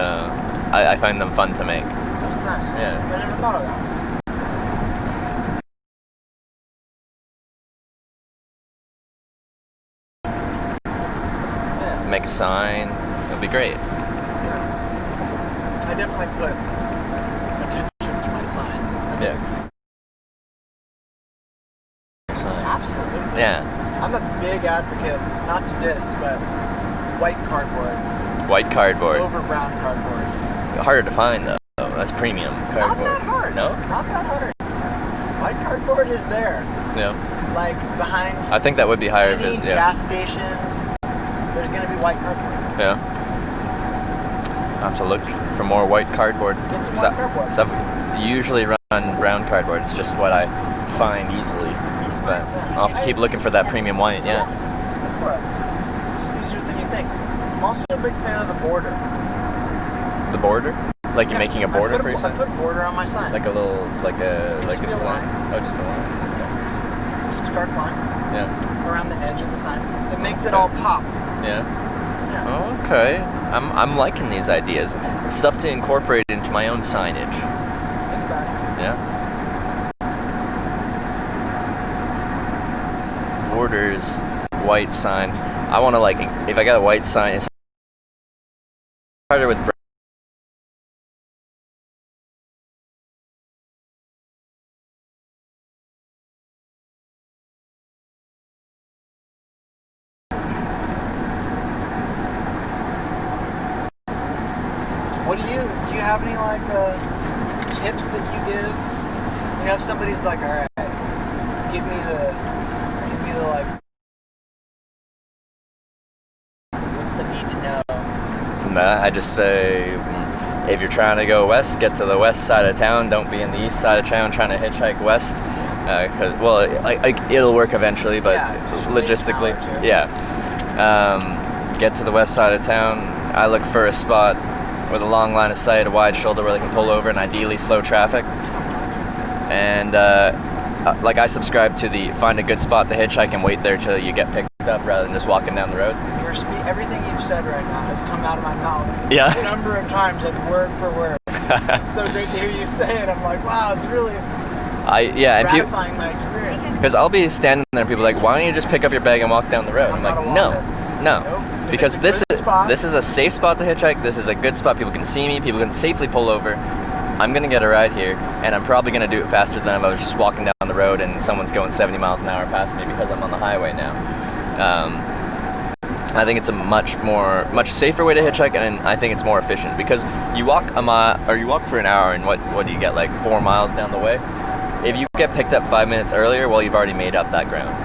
I find them fun to make. That's nice. Yeah. I never thought of that. Make a sign, it'll be great. Yeah. I definitely put attention to my signs. I think it's absolutely. Yeah. I'm a big advocate, not to diss, but white cardboard White cardboard. over brown cardboard. Harder to find though. That's premium cardboard. Not that hard. No? Not that hard. White cardboard is there. Yeah. Like behind I think that would be higher any because gas station, there's gonna be white cardboard. Yeah. I have to look for more white cardboard. Get some white cardboard. So I've usually run brown cardboard. It's just what I find easily. But I'll have to keep looking for that premium white, yeah. Look for it. It's easier than you think. I'm also a big fan of the border. The border? Like you're making a border for your I sign? put a border on my sign. Like a little, like a, It can like just a be a design? line. Oh, just a line. Yeah, just a dark line Yeah. around the edge of the sign. It makes it all pop. Yeah. Yeah. Okay. I'm liking these ideas. Stuff to incorporate into my own signage. Think about it. Yeah. Borders, white signs. I want to like, if I got a white sign, it's harder with What do you have any like tips that you give? You know, if somebody's like, all right, give me the like, what's the need to know? I just say, if you're trying to go west, get to the west side of town. Don't be in the east side of town trying to hitchhike west. Cause, well, it'll work eventually, but just logistically, waste an hour or two. yeah. Get to the west side of town. I look for a spot with a long line of sight, a wide shoulder where they can pull over, and ideally slow traffic. And like I subscribe to the find a good spot to hitchhike and wait there till you get picked up rather than just walking down the road. Everything you've said right now has come out of my mouth Yeah. a number of times, like word for word. It's so great to hear you say it. I'm like, wow, it's really and gratifying my experience. because I'll be standing there and people are like, why don't you just pick up your bag and walk down the road? I'm like, no, Nope. because It's a good spot. this is a safe spot to hitchhike. This is a good spot. People can see me. People can safely pull over. I'm gonna get a ride here, and I'm probably gonna do it faster than if I was just walking down the road and someone's going 70 miles an hour past me because I'm on the highway now. I think it's a much safer way to hitchhike, and I think it's more efficient because you walk a mile or you walk for an hour, and what do you get, like 4 miles down the way? If you get picked up 5 minutes earlier, well, you've already made up that ground.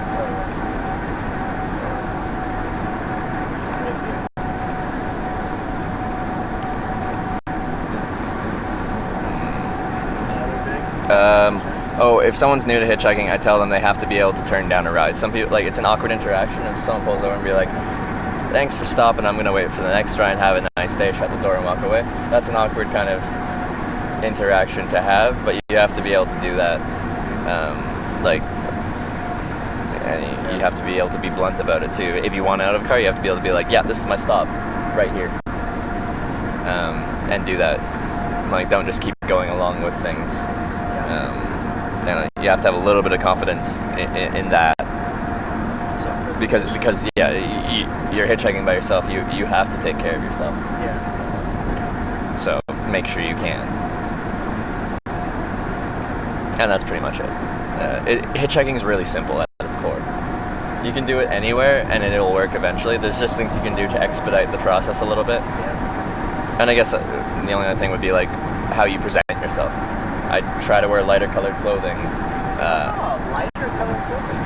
If someone's new to hitchhiking, I tell them they have to be able to turn down a ride. Some people, like, it's an awkward interaction if someone pulls over and be like, thanks for stopping, I'm gonna wait for the next ride and have a nice day, shut the door and walk away. That's an awkward kind of interaction to have, but you have to be able to do that. You have to be able to be blunt about it too. If you want out of a car, you have to be able to be like, yeah, this is my stop, right here. And do that. Like, don't just keep going along with things. And you have to have a little bit of confidence in that. Because you're hitchhiking by yourself. You have to take care of yourself. Yeah. So make sure you can. And that's pretty much it. Hitchhiking is really simple at its core. You can do it anywhere, and it'll work eventually. There's just things you can do to expedite the process a little bit. Yeah. And I guess the only other thing would be like how you present yourself. I try to wear lighter colored clothing. Lighter colored clothing.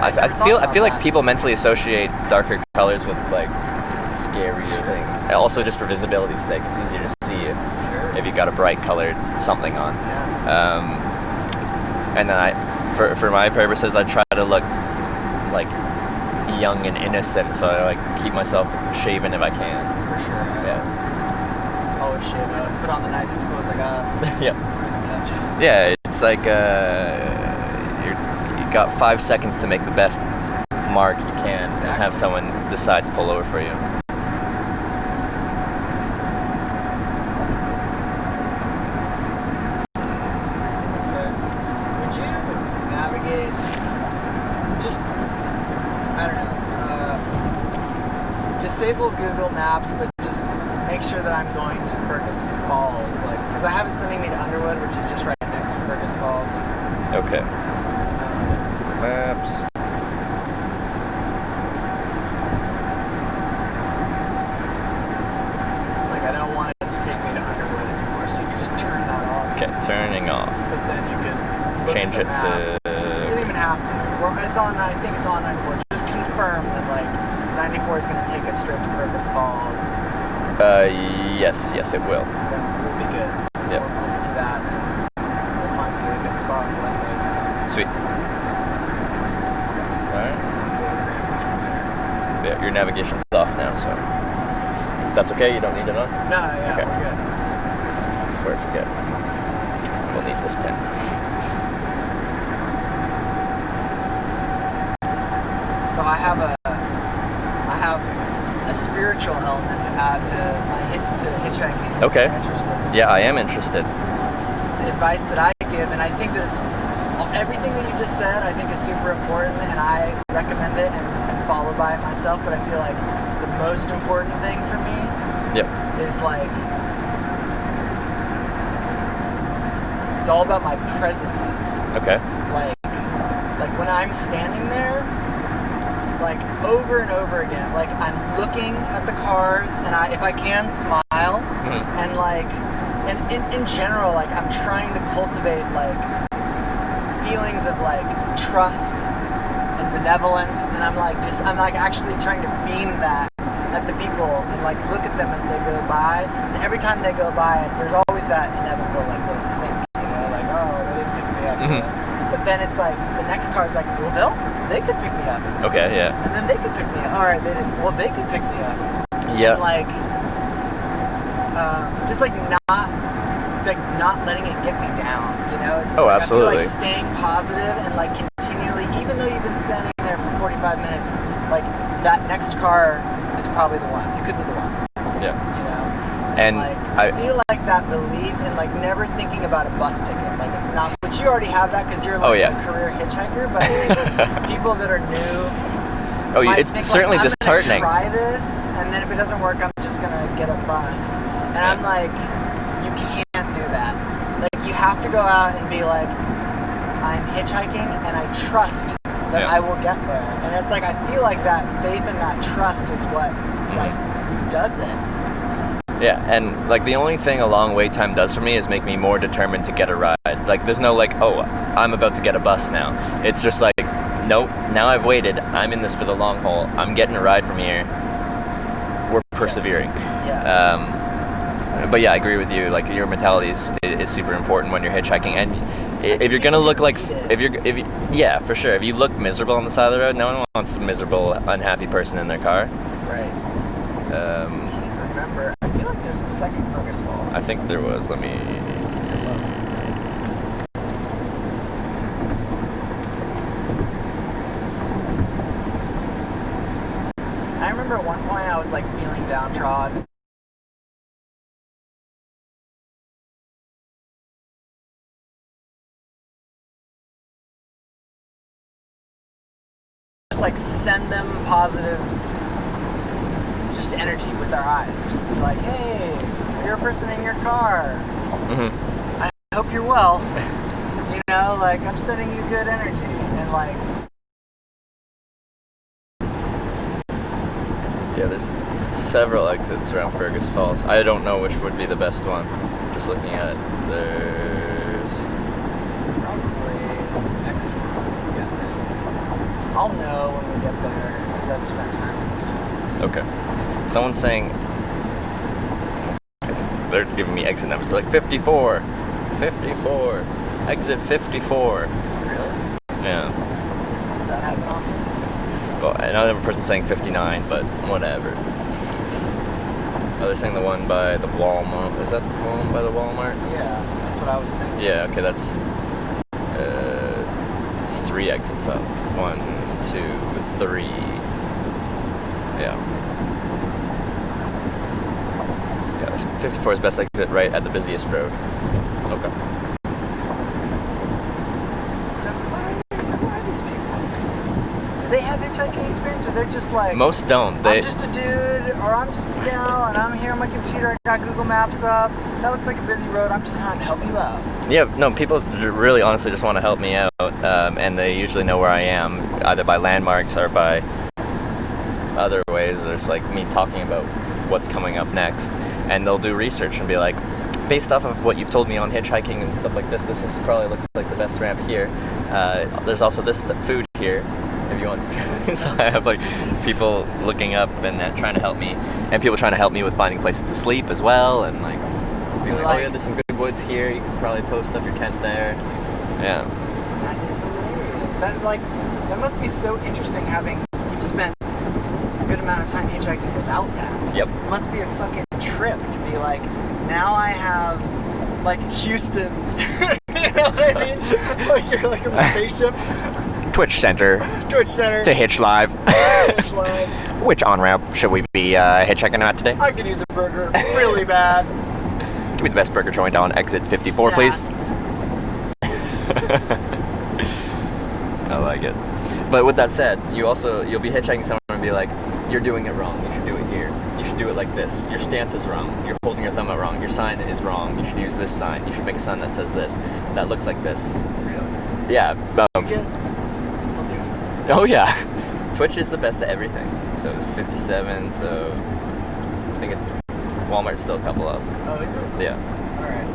I feel like people mentally associate darker colors with like scarier things. Also, just for visibility's sake, it's easier to see you if you got a bright colored something on. And then for my purposes, I try to look like young and innocent, so I like keep myself shaven if I can. For sure. Yeah. Always shave. I put on the nicest clothes I got. Yeah, it's like you got 5 seconds to make the best mark you can and have someone decide to pull over for you. Okay. Would you navigate just, I don't know, disable Google Maps, but just make sure that I'm going to Fergus Falls, like, because I have it sending me to Underwood, which is just right next to Fergus Falls. And, okay. Maps. Like, I don't want it to take me to Underwood anymore, so you could just turn that off. Okay, turning off. But then you could look change at it the map. to. You don't even have to. Well, it's on. I think it's on 94. Just confirm that like 94 is going to take us straight to Fergus Falls. Yes, it will. Then we'll be good. Yeah. We'll see that, and we'll find a good spot on the west side of town. Sweet. Alright. And then go to Krampus from there. Yeah, your navigation's off now, so that's okay. You don't need it on. No, yeah, Okay. we're good. Before I forget, we'll need this pen. So I have a spiritual element to add to hitchhiking. Okay. If you're interested. Yeah, I am interested. It's advice that I give, and I think that it's everything that you just said. I think is super important, and I recommend it and follow by it myself. But I feel like the most important thing for me is like it's all about my presence. Okay. Like when I'm standing there, like over and over again, like I'm looking at the cars, and if I can smile, and like, and in general, like I'm trying to cultivate like feelings of like trust and benevolence, and I'm like actually trying to beam that at the people and like look at them as they go by, and every time they go by, there's always that inevitable like little sink, you know, like, oh, they didn't pick me up. But then it's like the next car's like, well, they could pick me up. Okay, yeah. And then they could pick me up. All right, they didn't. Well, they could pick me up. Yeah. And like, just like not letting it get me down. You know? It's just like, absolutely. I feel like staying positive and like continually, even though you've been standing there for 45 minutes, like that next car is probably the one. It could be the one. Yeah. You know. And And like, I feel like that belief in like never thinking about a bus ticket, like it's not, which you already have that because you're like a career hitchhiker, but I think people that are new, it's think, certainly like, disheartening. I'm gonna try this, and then if it doesn't work, I'm just gonna get a bus. And I'm like, you can't do that. Like, you have to go out and be like, I'm hitchhiking, and I trust that I will get there. And it's like, I feel like that faith and that trust is what like does it. Yeah, and like the only thing a long wait time does for me is make me more determined to get a ride. Like there's no like, oh, I'm about to get a bus now. It's just like, nope, now I've waited. I'm in this for the long haul. I'm getting a ride from here. We're persevering. But yeah, I agree with you. Like your mentality is super important when you're hitchhiking. And if you're gonna look like, yeah, for sure. If you look miserable on the side of the road, no one wants a miserable, unhappy person in their car. Right. I can't remember. I feel like there's a second Fergus Falls. I think there was. Let me. I remember at one point I was like feeling downtrodden. Just like send them positive, just energy with our eyes. Just be like, hey, you're a person in your car. Mm-hmm. I hope you're well. You know, like I'm sending you good energy and like. Yeah, there's several exits around Fergus Falls. I don't know which would be the best one. Just looking at it, there's... Probably this next one, I'm guessing. I'll know when we get there, because I've spent time in town. Okay. Someone's saying... Okay. They're giving me exit numbers. They're like 54, 54, exit 54. Really? Yeah. Does that happen often? Well, another person's saying 59, but whatever. Oh, they're saying the one by the Walmart. Is that the one by the Walmart? Yeah, that's what I was thinking. Yeah, okay, that's... it's 3 exits up. 1, 2, 3... Yeah. Yeah, 54 is best exit right at the busiest road. Okay. So who are these people? Do they have hitchhiking experience, or they're just like... Most don't. I'm just a dude, or I'm just a gal, and I'm here on my computer, I got Google Maps up, that looks like a busy road, I'm just trying to help you out. Yeah, no, people really honestly just want to help me out, and they usually know where I am, either by landmarks or by other ways. There's like me talking about what's coming up next, and they'll do research and be like, based off of what you've told me on hitchhiking and stuff like this is probably looks like the best ramp here. There's also this food here, if you want to try. So I have like people looking up and trying to help me, and people trying to help me with finding places to sleep as well, and like being like, oh yeah, there's some good woods here, you can probably post up your tent there. Yeah. That is hilarious. That must be so interesting having, you've spent a good amount of time hitchhiking without that. Yep. It must be a fucking trip to be like, now I have like Houston. You know what I mean? Like you're like in the spaceship. Twitch Center. To Hitch Live. Which on-ramp should we be hitchhiking at today? I could use a burger really bad. Give me the best burger joint on exit 54, please. I like it. But with that said, you'll be hitchhiking somewhere and be like, you're doing it wrong, you should do it here. You should do it like this. Your stance is wrong. You're holding your thumb out wrong. Your sign is wrong. You should use this sign. You should make a sign that says this. That looks like this. Really? Yeah. Oh yeah. Twitch is the best at everything. So 57, so I think it's Walmart's still a couple up. Oh, is it? Yeah. Alright.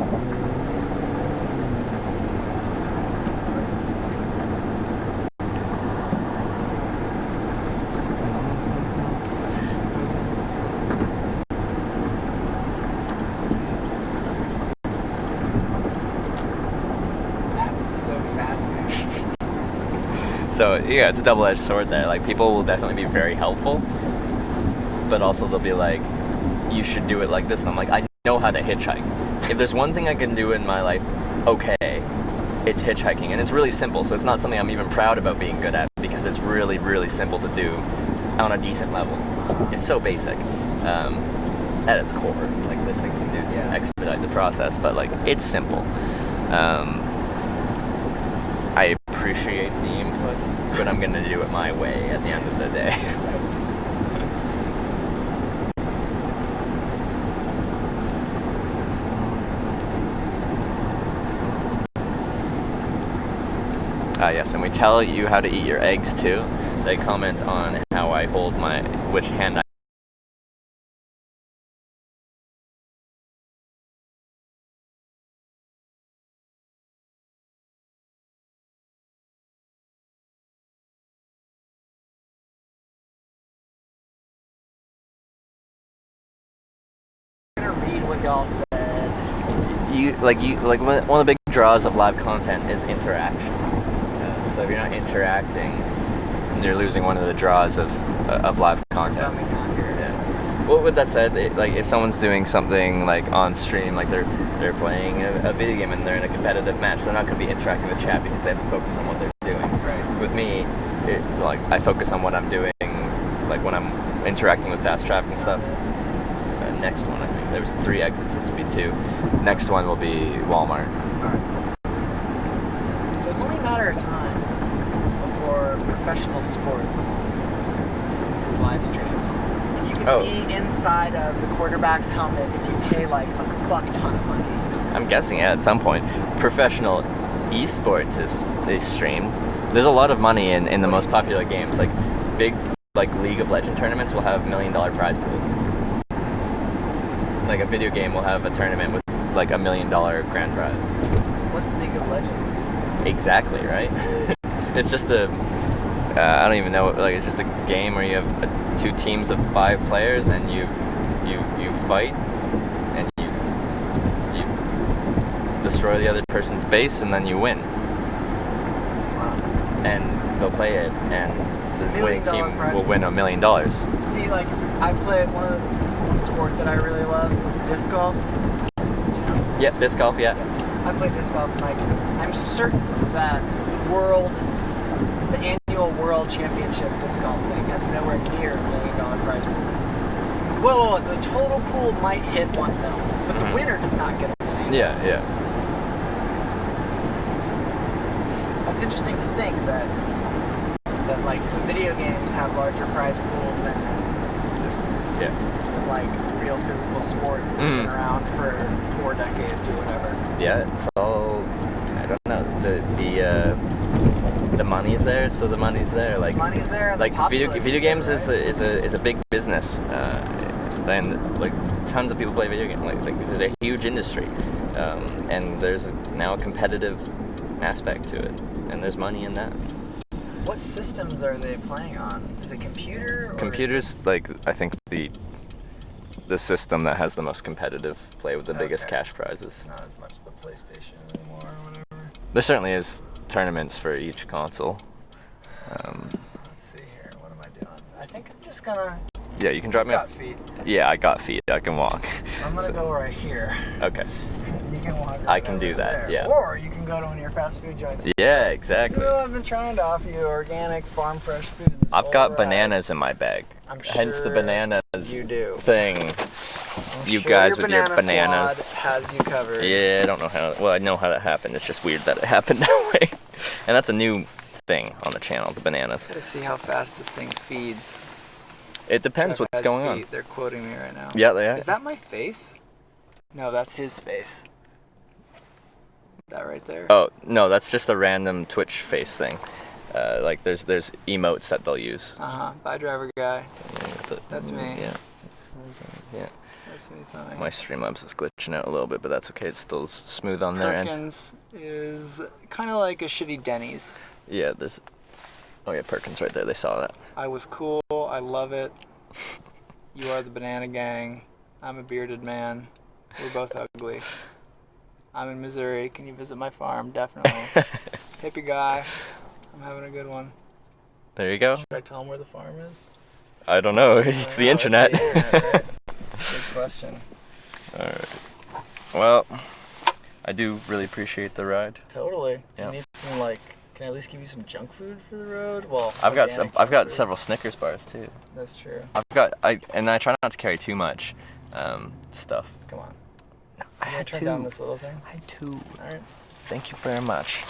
So yeah, it's a double-edged sword there. Like people will definitely be very helpful, but also they'll be like, you should do it like this. And I'm like, I know how to hitchhike. If there's one thing I can do in my life, okay, it's hitchhiking. And it's really simple, so it's not something I'm even proud about being good at, because it's really, really simple to do on a decent level. It's so basic. at its core. Like there's things we can do to expedite the process, but like it's simple. I appreciate the input, but I'm gonna do it my way at the end of the day. Yes, and we tell you how to eat your eggs too. They comment on how I hold which hand I'm gonna read what y'all said. One of the big draws of live content is interaction. So if you're not interacting, you're losing one of the draws of live content. Yeah. Well, with that said, if someone's doing something like on stream, like they're playing a video game and they're in a competitive match, they're not going to be interacting with chat because they have to focus on what they're doing. Right. With me, I focus on what I'm doing, like when I'm interacting with fast traffic and stuff. Next one, I think there was 3 exits. This will be 2. Next one will be Walmart. All right. So it's only a matter of time before professional sports is live streamed. And you can be inside of the quarterback's helmet if you pay like a fuck ton of money. I'm guessing, at some point. Professional esports is streamed. There's a lot of money in the most popular games. Like big League of Legends tournaments will have $1 million prize pools. Like a video game will have a tournament with like $1 million grand prize. What's League of Legends? Exactly, right? It's just I don't even know, like it's just a game where you have 2 teams of 5 players and you fight and you destroy the other person's base and then you win. Wow. And they'll play it and the winning team will win $1 million. See, like I play one sport that I really love is disc golf. You know? Yes, disc golf, yeah. I play disc golf, and like I'm certain that the annual world championship disc golf thing has nowhere near $1 million prize pool. Whoa, the total pool might hit $1 million, but the winner does not get $1 million. Yeah. It's interesting to think that like some video games have larger prize pools than some like real physical sports that have been around for 4 decades or whatever. Yeah, it's all, I don't know, the money's there, so the money's there. Like money's there. Like video games is a big business, and like tons of people play video games. Like this is a huge industry, and there's now a competitive aspect to it, and there's money in that. What systems are they playing on? Is it computer? Computers, like I think the system that has the most competitive play with the biggest cash prizes. Not as much the PlayStation anymore or whatever. There certainly is tournaments for each console. Let's see here. What am I doing? I think I'm just gonna. Yeah, you can drop me. Got feet. Yeah, I got feet. I can walk. I'm gonna go right here. Okay. You can walk. Right I can do that. there. Yeah. Or you can go to one of your fast food joints. Yeah, exactly. You know, I've been trying to offer you organic, farm fresh food. I've got bananas in my bag. I'm sure Hence the bananas you do. Thing. You sure guys your with your banana bananas. squad has you covered. Yeah, I don't know how. Well, I know how that happened. It's just weird that it happened that way. And that's a new thing on the channel, the bananas. Let's see how fast this thing feeds. It depends what's going on. They're quoting me right now. Yeah, they are. Is that my face? No, that's his face. That right there. Oh no, that's just a random Twitch face thing. Like there's emotes that they'll use. Bye, driver guy. Yeah, that's me. Yeah. That's me. Fine. My Streamlabs is glitching out a little bit, but that's okay. It's still smooth on their end. Perkins is kind of like a shitty Denny's. Yeah, there's. Oh yeah, Perkins right there. They saw that. I was cool. I love it. You are the banana gang. I'm a bearded man. We're both ugly. I'm in Missouri. Can you visit my farm? Definitely. Hippie guy. I'm having a good one. There you go. Should I tell him where the farm is? I don't know. It's the internet. It's the internet, right? Good question. All right. Well, I do really appreciate the ride. Totally. Yeah. Do you need some Can I at least give you some junk food for the road? Well, I've got several Snickers bars too. That's true. I try not to carry too much, stuff. Come on. No, I had turn to. down this little thing. I had to. All right. Thank you very much.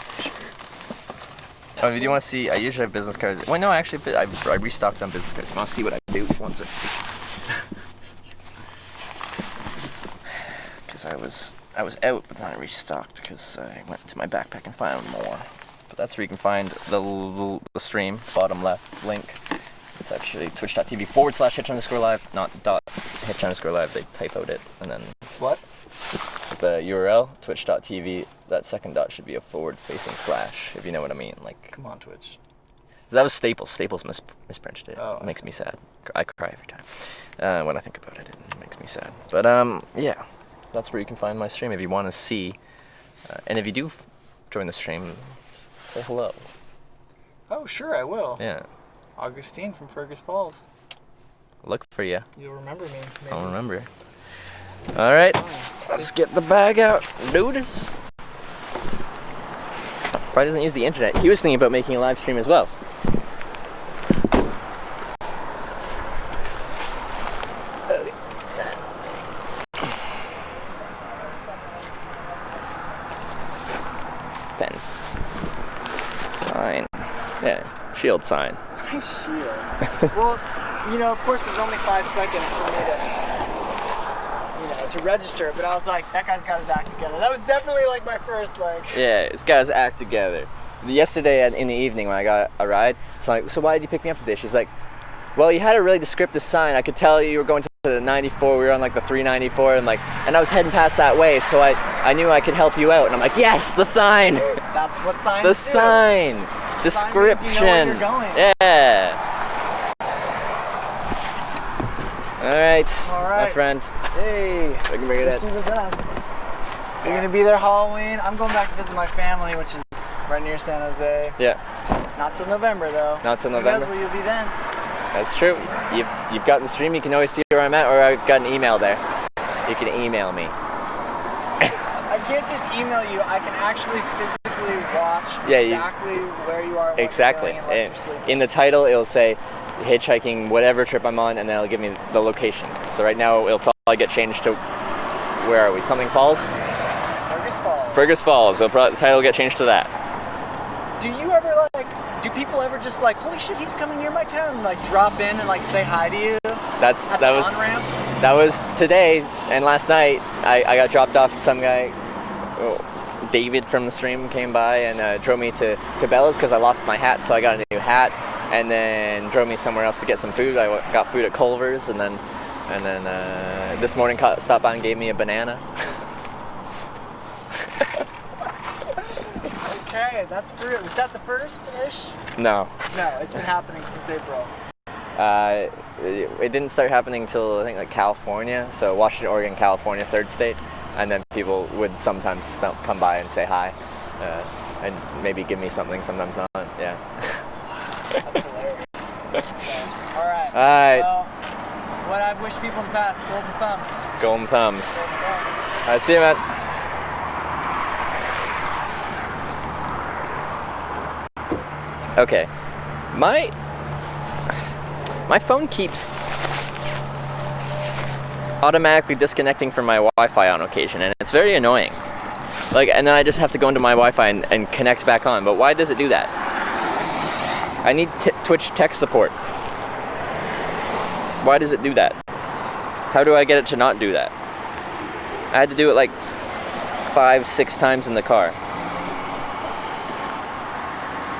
Oh, if you want to see, I usually have business cards. Well, no, actually, I restocked on business cards. I'll see what I do once it. Because I was out, but then I restocked because I went into my backpack and found more. But that's where you can find the stream, bottom left link. It's actually twitch.tv/hitch_live, not .hitch_live. They typoed it and then. What? The URL, twitch.tv, that second dot should be a forward-facing slash, if you know what I mean. Like, come on, Twitch. That was Staples. Staples misprinted it. Oh, It makes me sad. I cry every time. When I think about it, it makes me sad. But, yeah. That's where you can find my stream if you want to see. And if you do join the stream, say hello. Oh, sure, I will. Yeah. Augustine from Fergus Falls. Look for you. You'll remember me, maybe. I'll remember. All right, let's get the bag out. Do this. Probably doesn't use the internet. He was thinking about making a live stream as well. Pen. Sign. Yeah, shield sign. Nice shield. Well, you know, of course, there's only 5 seconds for me to register, but I was like, that guy's got his act together. That was definitely like my first, like... Yeah, this guy's act together. Yesterday in the evening when I got a ride, it's like, so why did you pick me up today? She's like, well, you had a really descriptive sign. I could tell you were going to the 94. We were on like the 394, and I was heading past that way, so I knew I could help you out. And I'm like, yes, the sign. That's what signs the do. Sign. Description. Sign means you know where you're going. Yeah. All right, my friend. Hey, I can bring it wish you the best. You're gonna be there Halloween. I'm going back to visit my family, which is right near San Jose. Yeah. Not till November though. Not till November. Who knows where you'll be then? That's true. You've got the stream. You can always see where I'm at, or I've got an email there. You can email me. I can't just email you. I can actually physically watch exactly where you are. Exactly. In the title, it'll say hitchhiking, whatever trip I'm on, and then it'll give me the location. So right now, it'll probably get changed to, where are we? Something Falls? Fergus Falls. Fergus Falls. The title will get changed to that. Do you ever do people ever just like, holy shit, he's coming near my town, like drop in and like say hi to you? That was today, and last night I got dropped off at some guy. David from the stream came by and drove me to Cabela's because I lost my hat, so I got a new hat, and then drove me somewhere else to get some food. I got food at Culver's, and then this morning stopped by and gave me a banana. Okay, that's for real. Was that the first-ish? No. No, it's been happening since April. It didn't start happening until I think like California, so Washington, Oregon, California, third state, and then people would sometimes come by and say hi, and maybe give me something, sometimes not. Yeah. That's hilarious. All right. All right. Well, what I've wished people in the past: golden thumbs. Golden thumbs. Golden thumbs. All right. See you, man. Okay, my phone keeps automatically disconnecting from my Wi-Fi on occasion, and it's very annoying. And then I just have to go into my Wi-Fi and connect back on. But why does it do that? I need Twitch tech support. Why does it do that? How do I get it to not do that? I had to do it like 5-6 times in the car.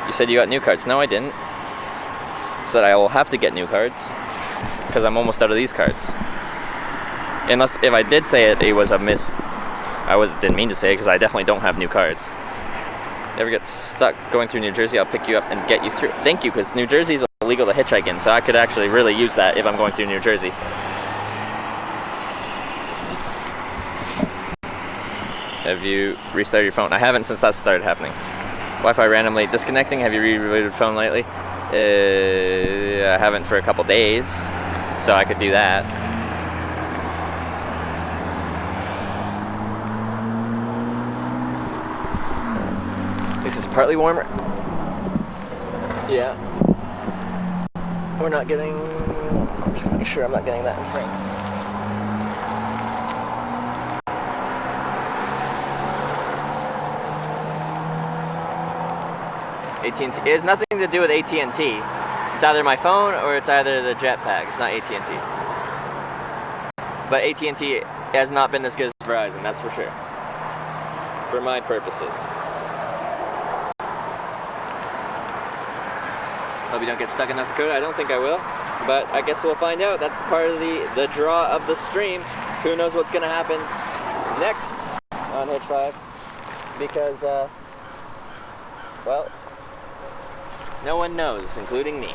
You said you got new cards. No, I didn't. I said I will have to get new cards because I'm almost out of these cards. Unless if I did say it, it was a miss. Didn't mean to say it because I definitely don't have new cards. You ever get stuck going through New Jersey? I'll pick you up and get you through. Thank you, because New Jersey is illegal to hitchhike in, so I could actually really use that if I'm going through New Jersey. Have you restarted your phone? I haven't since that started happening. Wi-Fi randomly disconnecting. Have you rebooted your phone lately? I haven't for a couple days, so I could do that. This is partly warmer. Yeah. We're not getting. I'm just gonna make sure I'm not getting that in frame. AT&T. It has nothing to do with AT&T. It's either my phone or it's either the jetpack. It's not AT&T. But AT&T has not been as good as Verizon, that's for sure. For my purposes. Hope you don't get stuck in North Dakota. I don't think I will. But I guess we'll find out. That's part of the draw of the stream. Who knows what's going to happen next on Hitch 5. Because, well, no one knows, including me.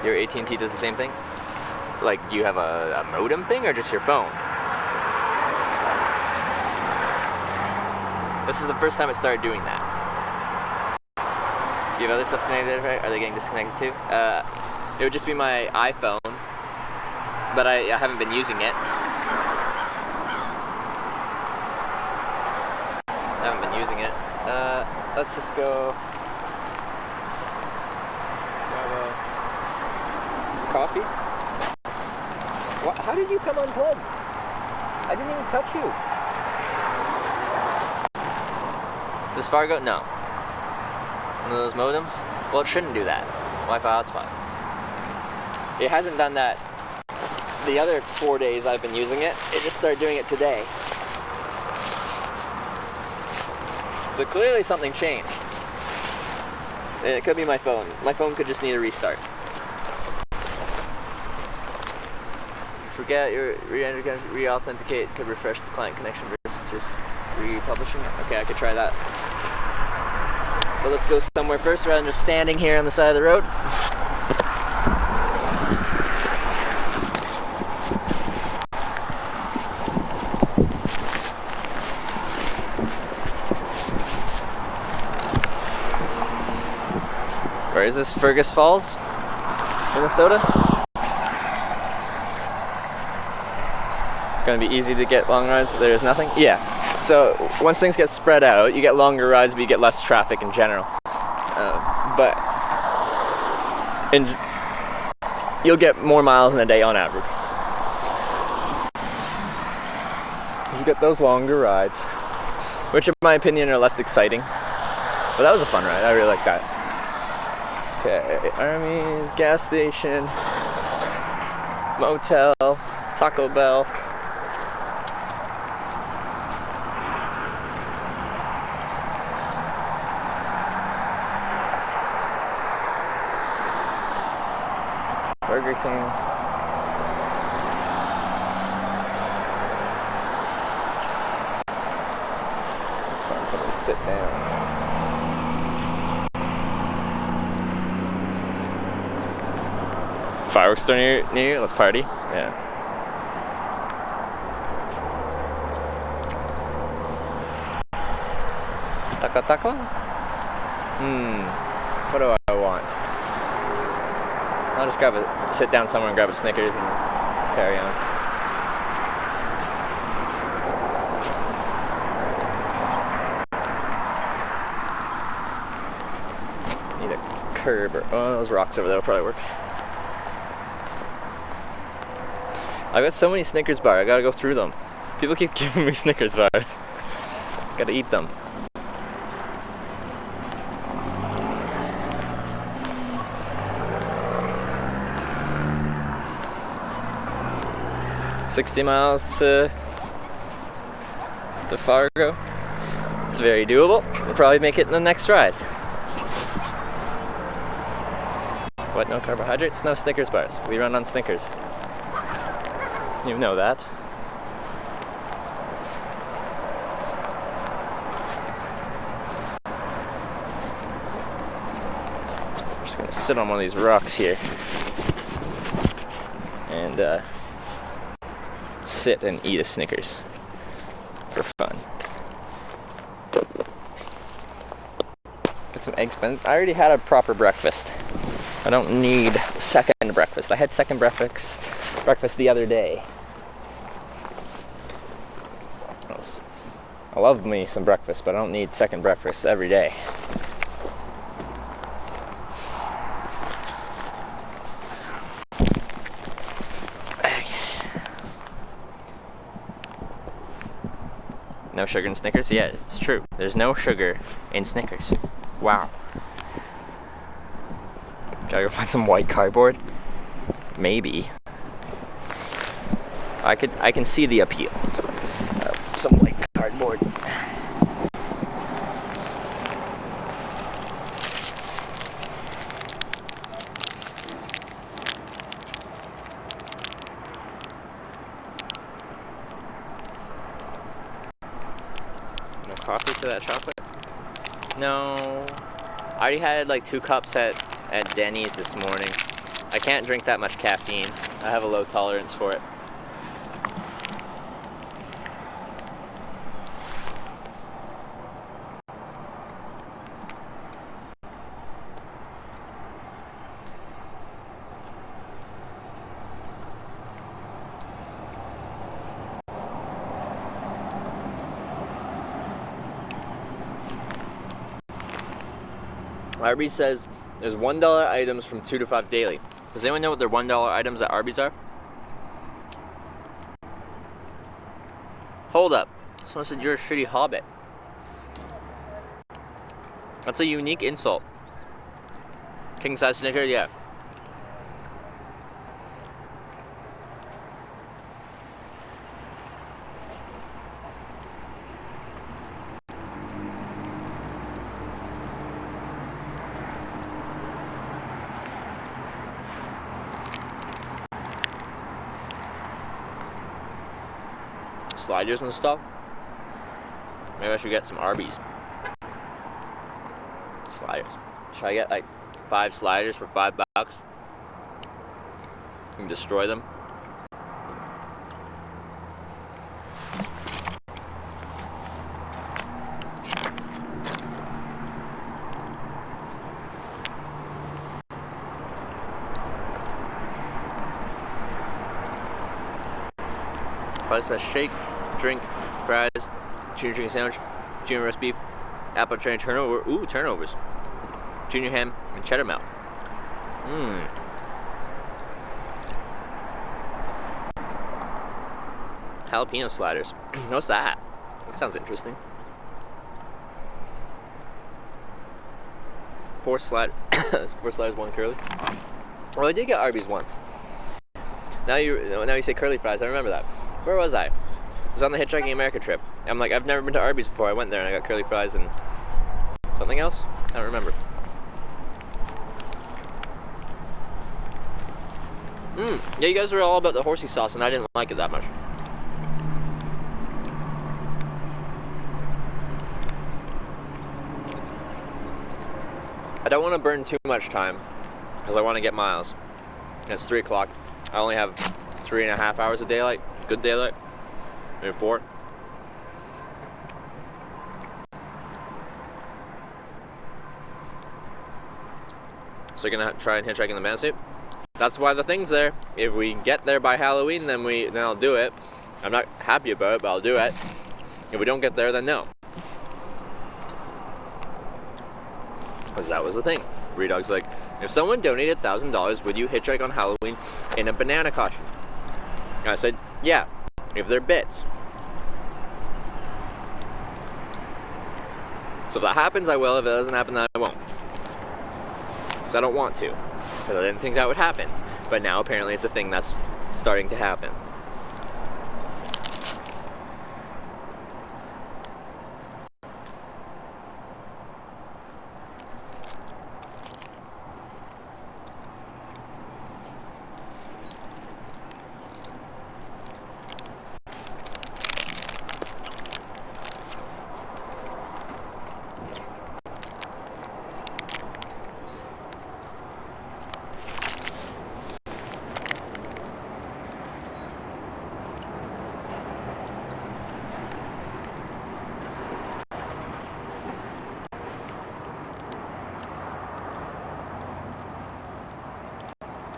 Your AT&T does the same thing? Like, do you have a modem thing or just your phone? This is the first time it started doing that. Do you have other stuff connected, right? Are they getting disconnected too? It would just be my iPhone, but I haven't been using it. Let's just go grab a coffee. What? How did you come unplugged? I didn't even touch you. Is this Fargo? No. One of those modems? Well, it shouldn't do that. Wi-Fi hotspot. It hasn't done that the other 4 days I've been using it. It just started doing it today. So clearly something changed. It could be my phone. My phone could just need a restart. Forget your re-authenticate could refresh the client connection versus just republishing it. Okay, I could try that. But let's go somewhere first rather than just standing here on the side of the road. Where is this? Fergus Falls, Minnesota? It's gonna be easy to get long rides. There's nothing? Yeah. So once things get spread out, you get longer rides, but you get less traffic in general. You'll get more miles in a day on average. You get those longer rides, which in my opinion are less exciting. But that was a fun ride. I really like that. Okay, Arby's, gas station, motel, Taco Bell. Burger King. Let's just find somewhere to sit down. Fireworks store near you? Let's party. Yeah. Taco? What do I want? I'll just sit down somewhere and grab a Snickers and carry on. Need a curb or those rocks over there will probably work. I've got so many Snickers bars, I gotta go through them. People keep giving me Snickers bars. Gotta eat them. $60 miles to Fargo. It's very doable. We'll probably make it in the next ride. What, no carbohydrates? No Snickers bars. We run on Snickers. You know that. I'm just gonna sit on one of these rocks here and sit and eat a Snickers for fun. Get some eggs. I already had a proper breakfast. I don't need second breakfast. I had second breakfast the other day. I love me some breakfast, but I don't need second breakfast every day. No sugar in Snickers? Yeah, it's true. There's no sugar in Snickers. Wow. Gotta go find some white cardboard? Maybe. I can see the appeal of some white cardboard. No coffee for that chocolate? No. I already had like 2 cups at Denny's this morning. I can't drink that much caffeine. I have a low tolerance for it. Arby's says there's $1 items from 2 to 5 daily. Does anyone know what their $1 items at Arby's are? Hold up. Someone said you're a shitty hobbit. That's a unique insult. King size Snicker, yeah. Sliders and stuff. Maybe I should get some Arby's. Sliders. Should I get like 5 sliders for $5? And destroy them. Probably says shake, drink, fries, junior chicken sandwich, junior roast beef, apple train turnover. Ooh, turnovers. Junior ham and cheddar melt. Jalapeno sliders. What's that? That sounds interesting. 4 sliders, 1 curly. Well, I did get Arby's once. Now you say curly fries. I remember that. Where was I? I was on the Hitchhiking America trip. I'm like, I've never been to Arby's before. I went there and I got curly fries and something else? I don't remember. Yeah, you guys were all about the horsey sauce and I didn't like it that much. I don't want to burn too much time because I want to get miles. And it's 3 o'clock. I only have 3.5 hours of daylight. Good daylight. Maybe 4. So you're gonna try and hitchhike in the bananasuit? That's why the thing's there. If we get there by Halloween, then I'll do it. I'm not happy about it, but I'll do it. If we don't get there, then no. Because that was the thing. Redog's like, if someone donated $1,000, would you hitchhike on Halloween in a banana costume? And I said, yeah, if they're bits. So if that happens, I will. If it doesn't happen, then I won't. Because I don't want to. Because I didn't think that would happen. But now apparently it's a thing that's starting to happen.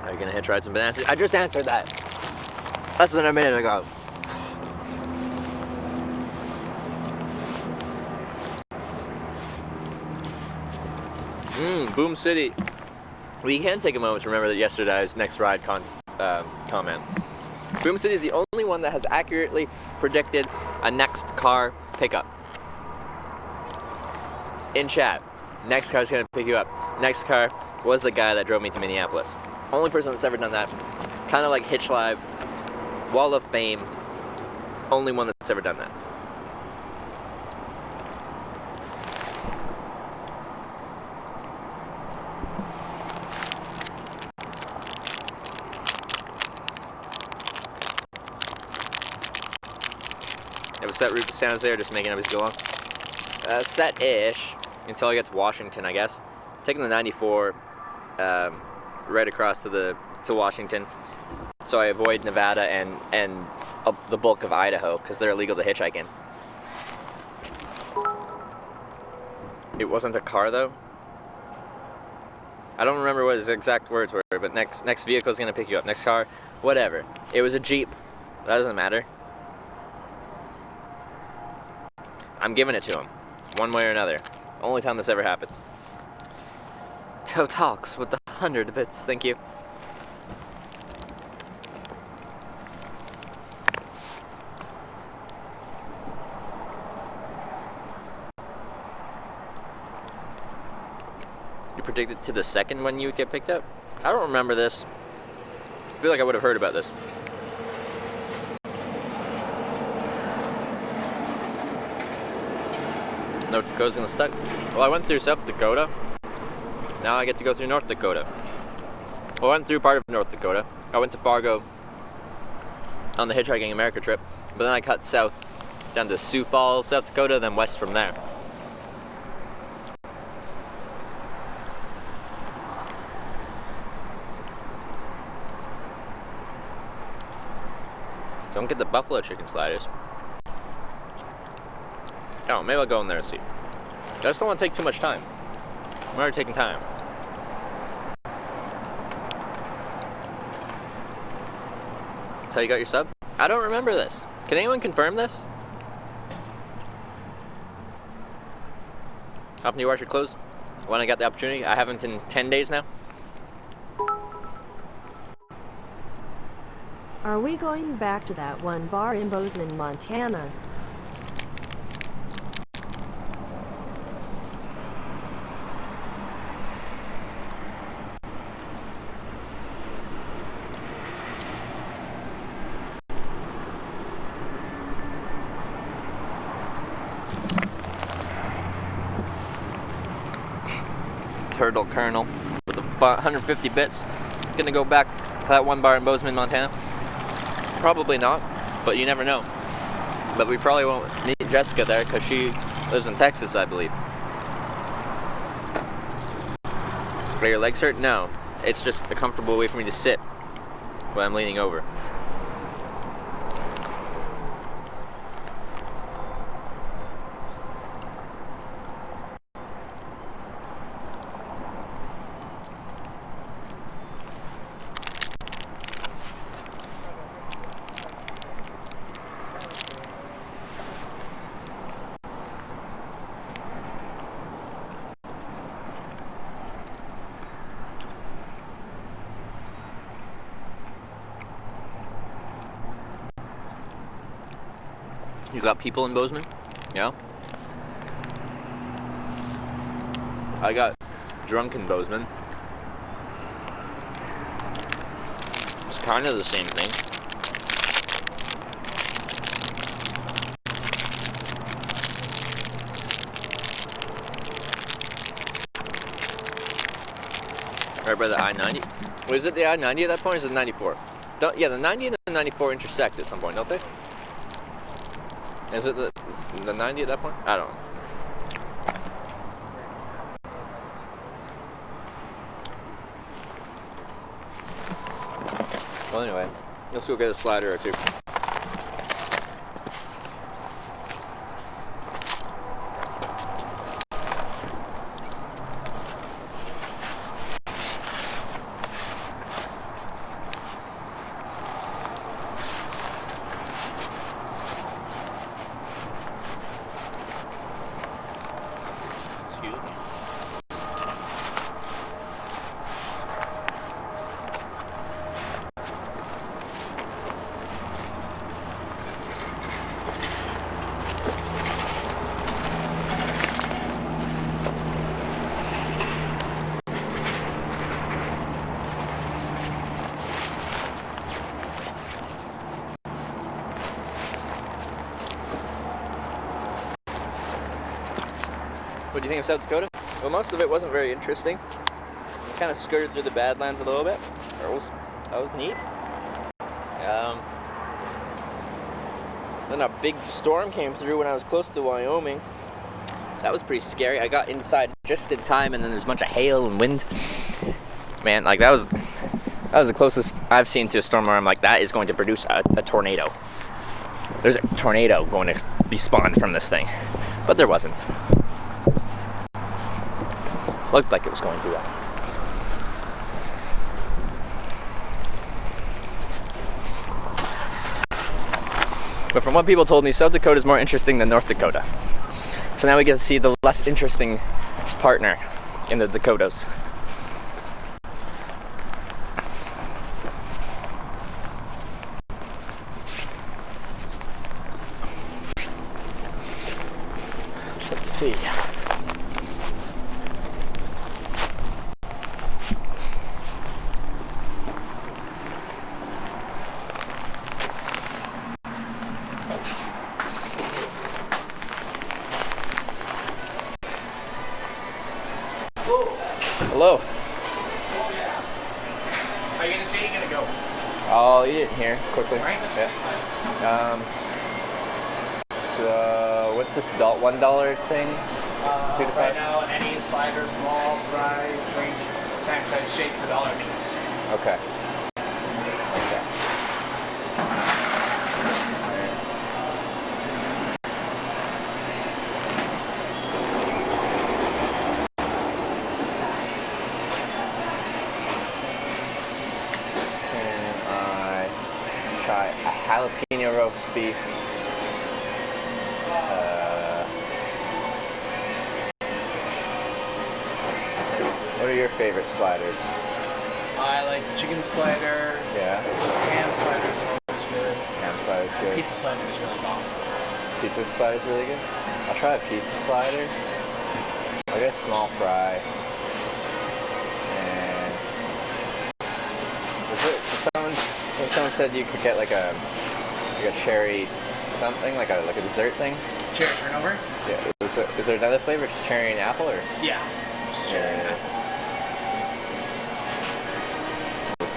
Are you gonna hitch ride some bananas? I just answered that less than a minute ago. Boom City. We can take a moment to remember that yesterday's next ride comment. Boom City is the only one that has accurately predicted a next car pickup. In chat, next car's gonna pick you up. Next car was the guy that drove me to Minneapolis. Only person that's ever done that. Kind of like Hitch Live, Wall of Fame. Only one that's ever done that. Have a set route to San Jose, or just making up as you go along? Set-ish until I get to Washington, I guess. Taking the 94 right across to Washington, so I avoid Nevada and the bulk of Idaho because they're illegal to hitchhike in. It wasn't a car though. I don't remember what his exact words were, but next vehicle is gonna pick you up. Next car, whatever. It was a Jeep. That doesn't matter. I'm giving it to him, one way or another. Only time this ever happened. Toe Talks with the 100 bits, thank you. You predicted to the second when you would get picked up? I don't remember this. I feel like I would have heard about this. North Dakota's gonna stuck. Well, I went through South Dakota. Now I get to go through North Dakota. Well, I went through part of North Dakota. I went to Fargo on the Hitchhiking America trip, but then I cut south down to Sioux Falls, South Dakota, then west from there. Don't get the buffalo chicken sliders. Oh, maybe I'll go in there and see. I just don't want to take too much time. I'm already taking time. So you got your sub? I don't remember this. Can anyone confirm this? How often do you wash your clothes? When I got the opportunity? I haven't in 10 days now. Are we going back to that one bar in Bozeman, Montana? Turtle Colonel with the 150 bits. Gonna go back to that one bar in Bozeman, Montana. Probably not, but you never know. But we probably won't meet Jessica there because she lives in Texas, I believe. Are your legs hurt? No. It's just a comfortable way for me to sit while I'm leaning over. You got people in Bozeman? Yeah? I got drunk in Bozeman. It's kind of the same thing. Right by the I-90. Was it the I-90 at that point, or is it the 94? Yeah, the 90 and the 94 intersect at some point, don't they? Is it the 90 at that point? I don't know. Well, anyway, let's go get a slider or two. What do you think of South Dakota? Well, most of it wasn't very interesting. Kind of skirted through the Badlands a little bit. That was neat. Then a big storm came through when I was close to Wyoming. That was pretty scary. I got inside just in time, and then there's a bunch of hail and wind. Man, like that was the closest I've seen to a storm where I'm like, that is going to produce a tornado. There's a tornado going to be spawned from this thing, but there wasn't. Looked like it was going to though. But from what people told me, South Dakota is more interesting than North Dakota. So now we get to see the less interesting partner in the Dakotas. Let's see. Hello. Are you gonna say you're gonna go? I'll eat it here quickly. Right? Yeah. So what's this $1 thing? 2 to 5? Right now, any slider, small, fries, drink, snack size shakes, $1 a piece. Okay. Try a jalapeno roast beef. What are your favorite sliders? I like the chicken slider. Yeah. Ham slider is always good. Ham slider's good. Pizza slider is really bomb. Pizza slider's really good? I'll try a pizza slider. I'll get a small fry. And someone said you could get like a cherry something, like a dessert thing. Cherry turnover? Yeah. Is there another flavor? Just cherry and apple, or? Yeah. Just cherry and apple.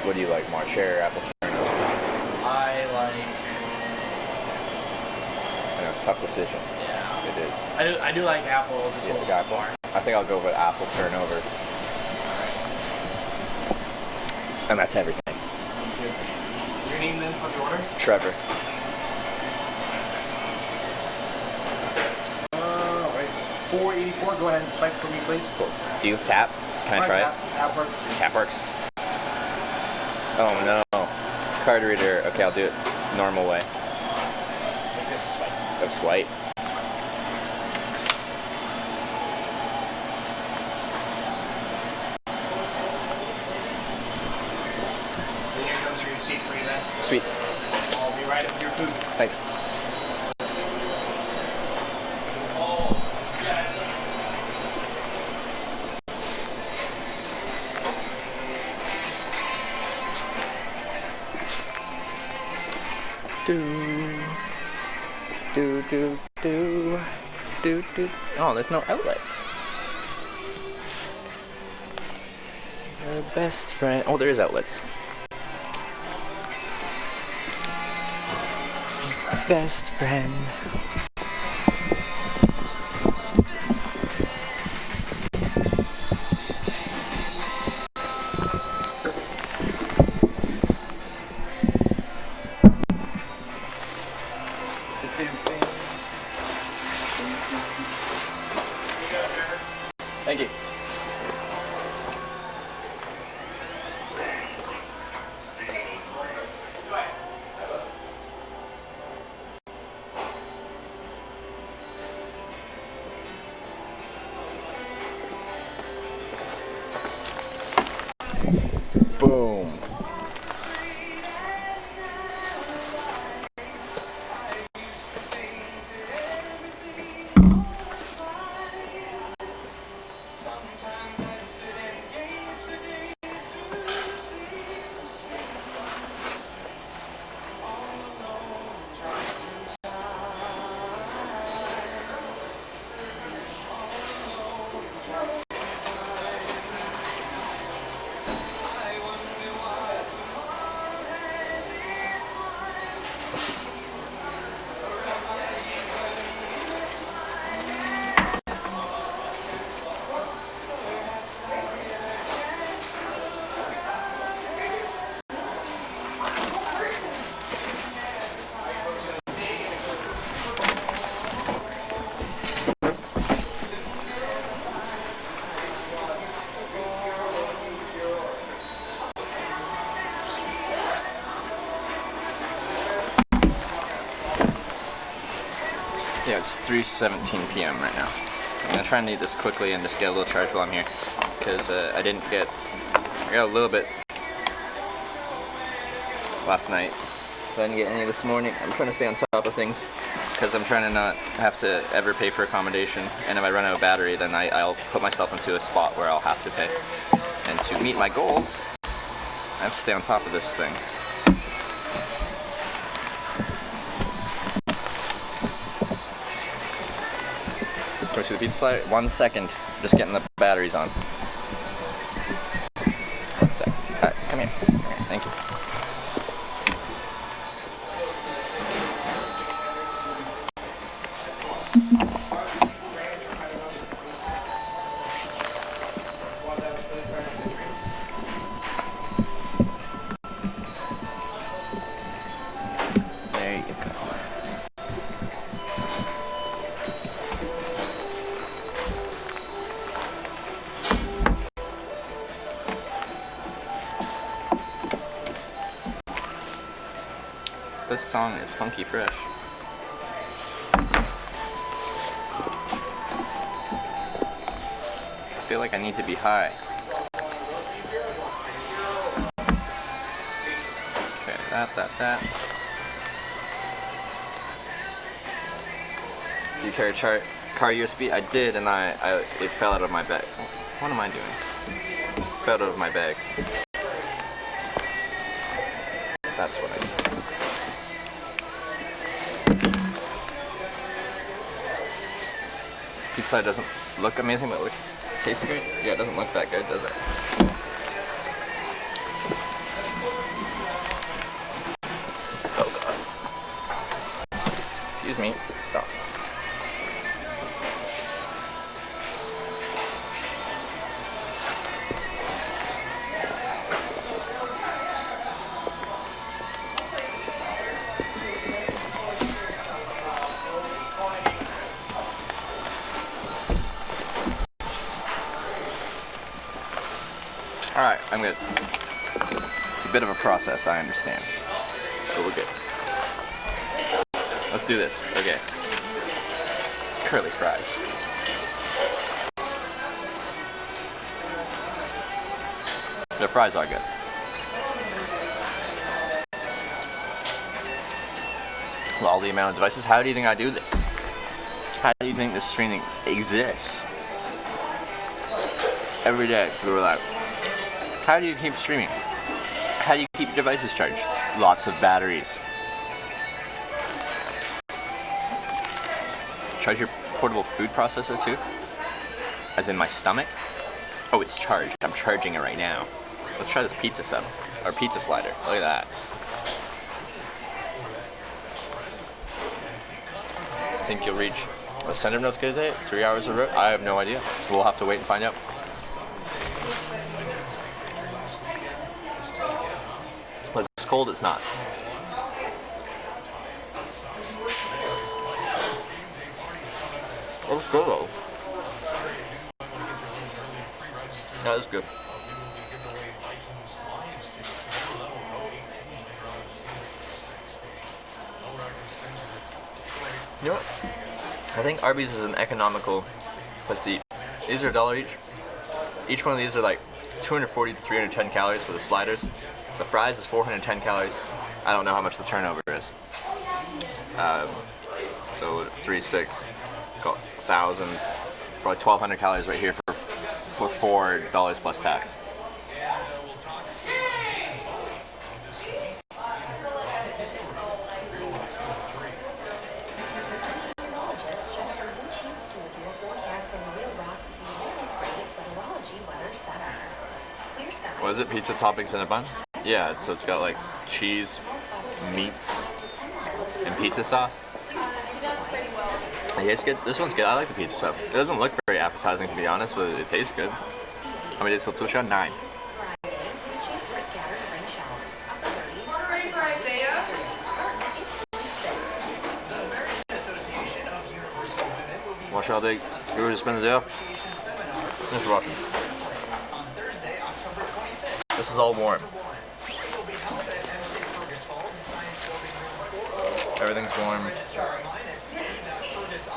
What do you like more, cherry or apple turnovers? I know it's a tough decision. Yeah. It is. I do like apple just a little bit more. I think I'll go with apple turnover. And that's everything. Your name then for the order? Trevor. Right. 484. Go ahead and swipe for me, please. Cool. Do you have tap? Can I try it? Tap works too. Tap works. Oh no. Card reader. Okay, I'll do it normal way. Swipe. Oh, swipe. Here comes your receipt for you then. Sweet. I'll be right up with your food. Thanks. Do. Oh, there's no outlets. Your best friend. Oh, there is outlets. Best friend. Thank you. Boom. It's 3:17 p.m. right now. So I'm gonna try and eat this quickly and just get a little charge while I'm here, because I got a little bit last night. So I didn't get any this morning. I'm trying to stay on top of things because I'm trying to not have to ever pay for accommodation. And if I run out of battery, then I'll put myself into a spot where I'll have to pay. And to meet my goals, I have to stay on top of this thing. Can we see the pizza slider? 1 second. Just getting the batteries on. 1 sec. Alright, come here. Okay, thank you. There you go. This song is funky fresh. I feel like I need to be high. Okay, that. Do you carry a car USB? I did, and it fell out of my bag. What am I doing? It fell out of my bag. That's what I did. Pizza doesn't look amazing, but it tastes great. Yeah, it doesn't look that good, does it? Oh god. Excuse me. Stop. Alright, I'm good. It's a bit of a process, I understand. But we're good. Let's do this. Okay. Curly fries. The fries are good. With all the amount of devices, how do you think I do this? How do you think this streaming exists? Every day, we were like, how do you keep streaming? How do you keep your devices charged? Lots of batteries. Charge your portable food processor too? As in my stomach? Oh, it's charged. I'm charging it right now. Let's try this pizza sub, or pizza slider. Look at that. Think you'll reach a center of North Dakota? 3 hours of road? I have no idea. We'll have to wait and find out. But it's cold, it's not. That's good though. Yeah, that's good. You know what? I think Arby's is an economical place to eat. These are $1 each. Each one of these are like 240 to 310 calories for the sliders. The fries is 410 calories. I don't know how much the turnover is. So 3,600, 1,000, probably 1,200 calories right here for $4 plus tax. What is it? Pizza toppings in a bun? Yeah, so it's got like cheese, meats, and pizza sauce. It tastes good. This one's good. I like the pizza sub. It doesn't look very appetizing to be honest, but it tastes good. How many days till TwitchCon? 9. Wash all day. You ready to spend the day off? Thanks for watching. This is all warm. Everything's warm.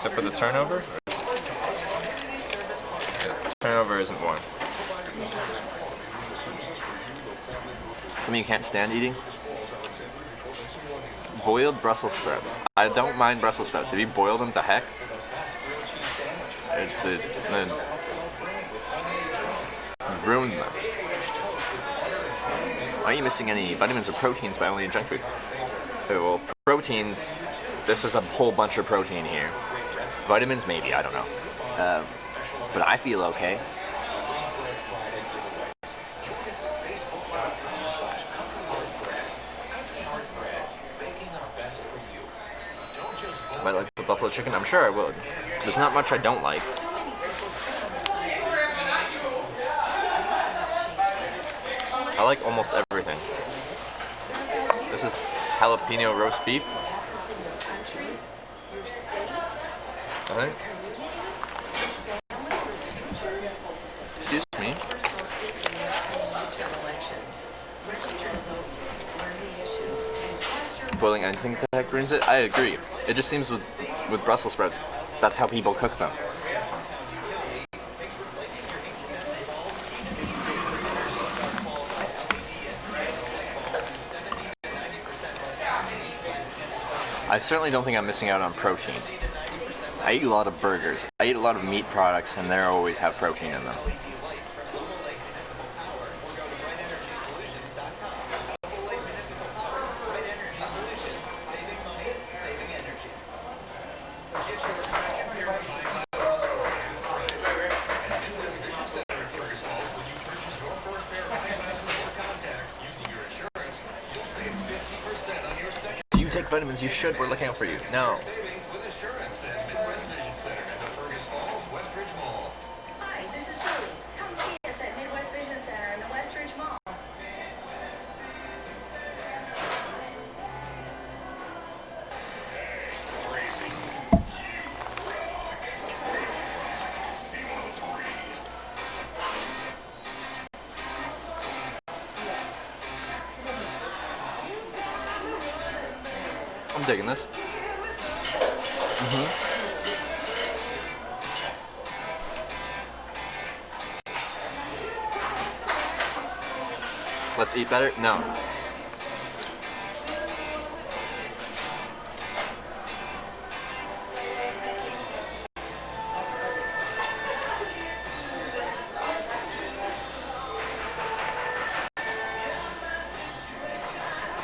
Except for the turnover? Yeah, turnover isn't one. Something you can't stand eating? Boiled Brussels sprouts. I don't mind Brussels sprouts. If you boil them to heck, ruin them. Are you missing any vitamins or proteins by only in junk food? Oh, well, proteins, this is a whole bunch of protein here. Vitamins, maybe, I don't know. But I feel okay. Might like the buffalo chicken? I'm sure I would. There's not much I don't like. I like almost everything. This is jalapeno roast beef. Alright. Excuse me. Boiling anything to heck ruins it? I agree. It just seems with Brussels sprouts, that's how people cook them. I certainly don't think I'm missing out on protein. I eat a lot of burgers. I eat a lot of meat products, and they always have protein in them. Take vitamins, you should. We're looking out for you. No. Hi, this is Julie. Come see us at Midwest Vision Center in the Westridge Mall. I'm digging this. Let's eat better? No.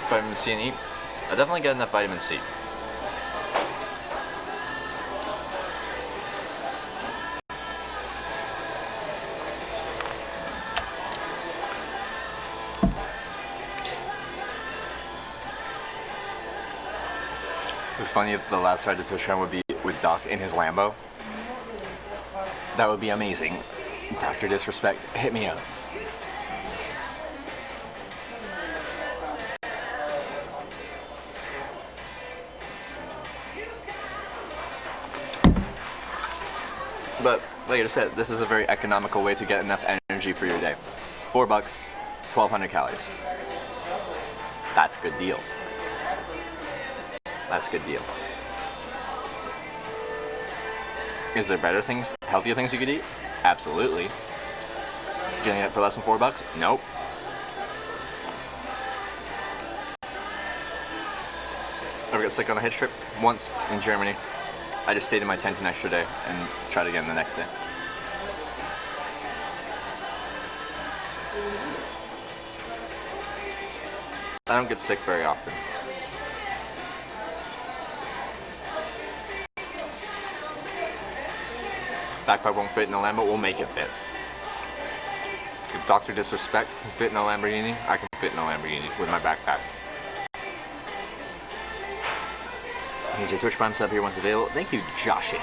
Vitamin C and E. I definitely get enough vitamin C. It would be funny if the last ride to TwitchCon would be with Doc in his Lambo. That would be amazing. Dr. Disrespect, hit me up. But like I said, this is a very economical way to get enough energy for your day. $4, 1,200 calories. That's a good deal. That's a good deal. Is there better things, healthier things you could eat? Absolutely. Getting it for less than $4? Nope. Ever got sick on a hitch trip? Once in Germany. I just stayed in my tent an extra day and tried again the next day. I don't get sick very often. Backpack won't fit in a Lambo, we'll make it fit. If Dr. Disrespect can fit in a Lamborghini, I can fit in a Lamborghini with my backpack. Here's your Twitch Prime sub here once available. Thank you, Joshy.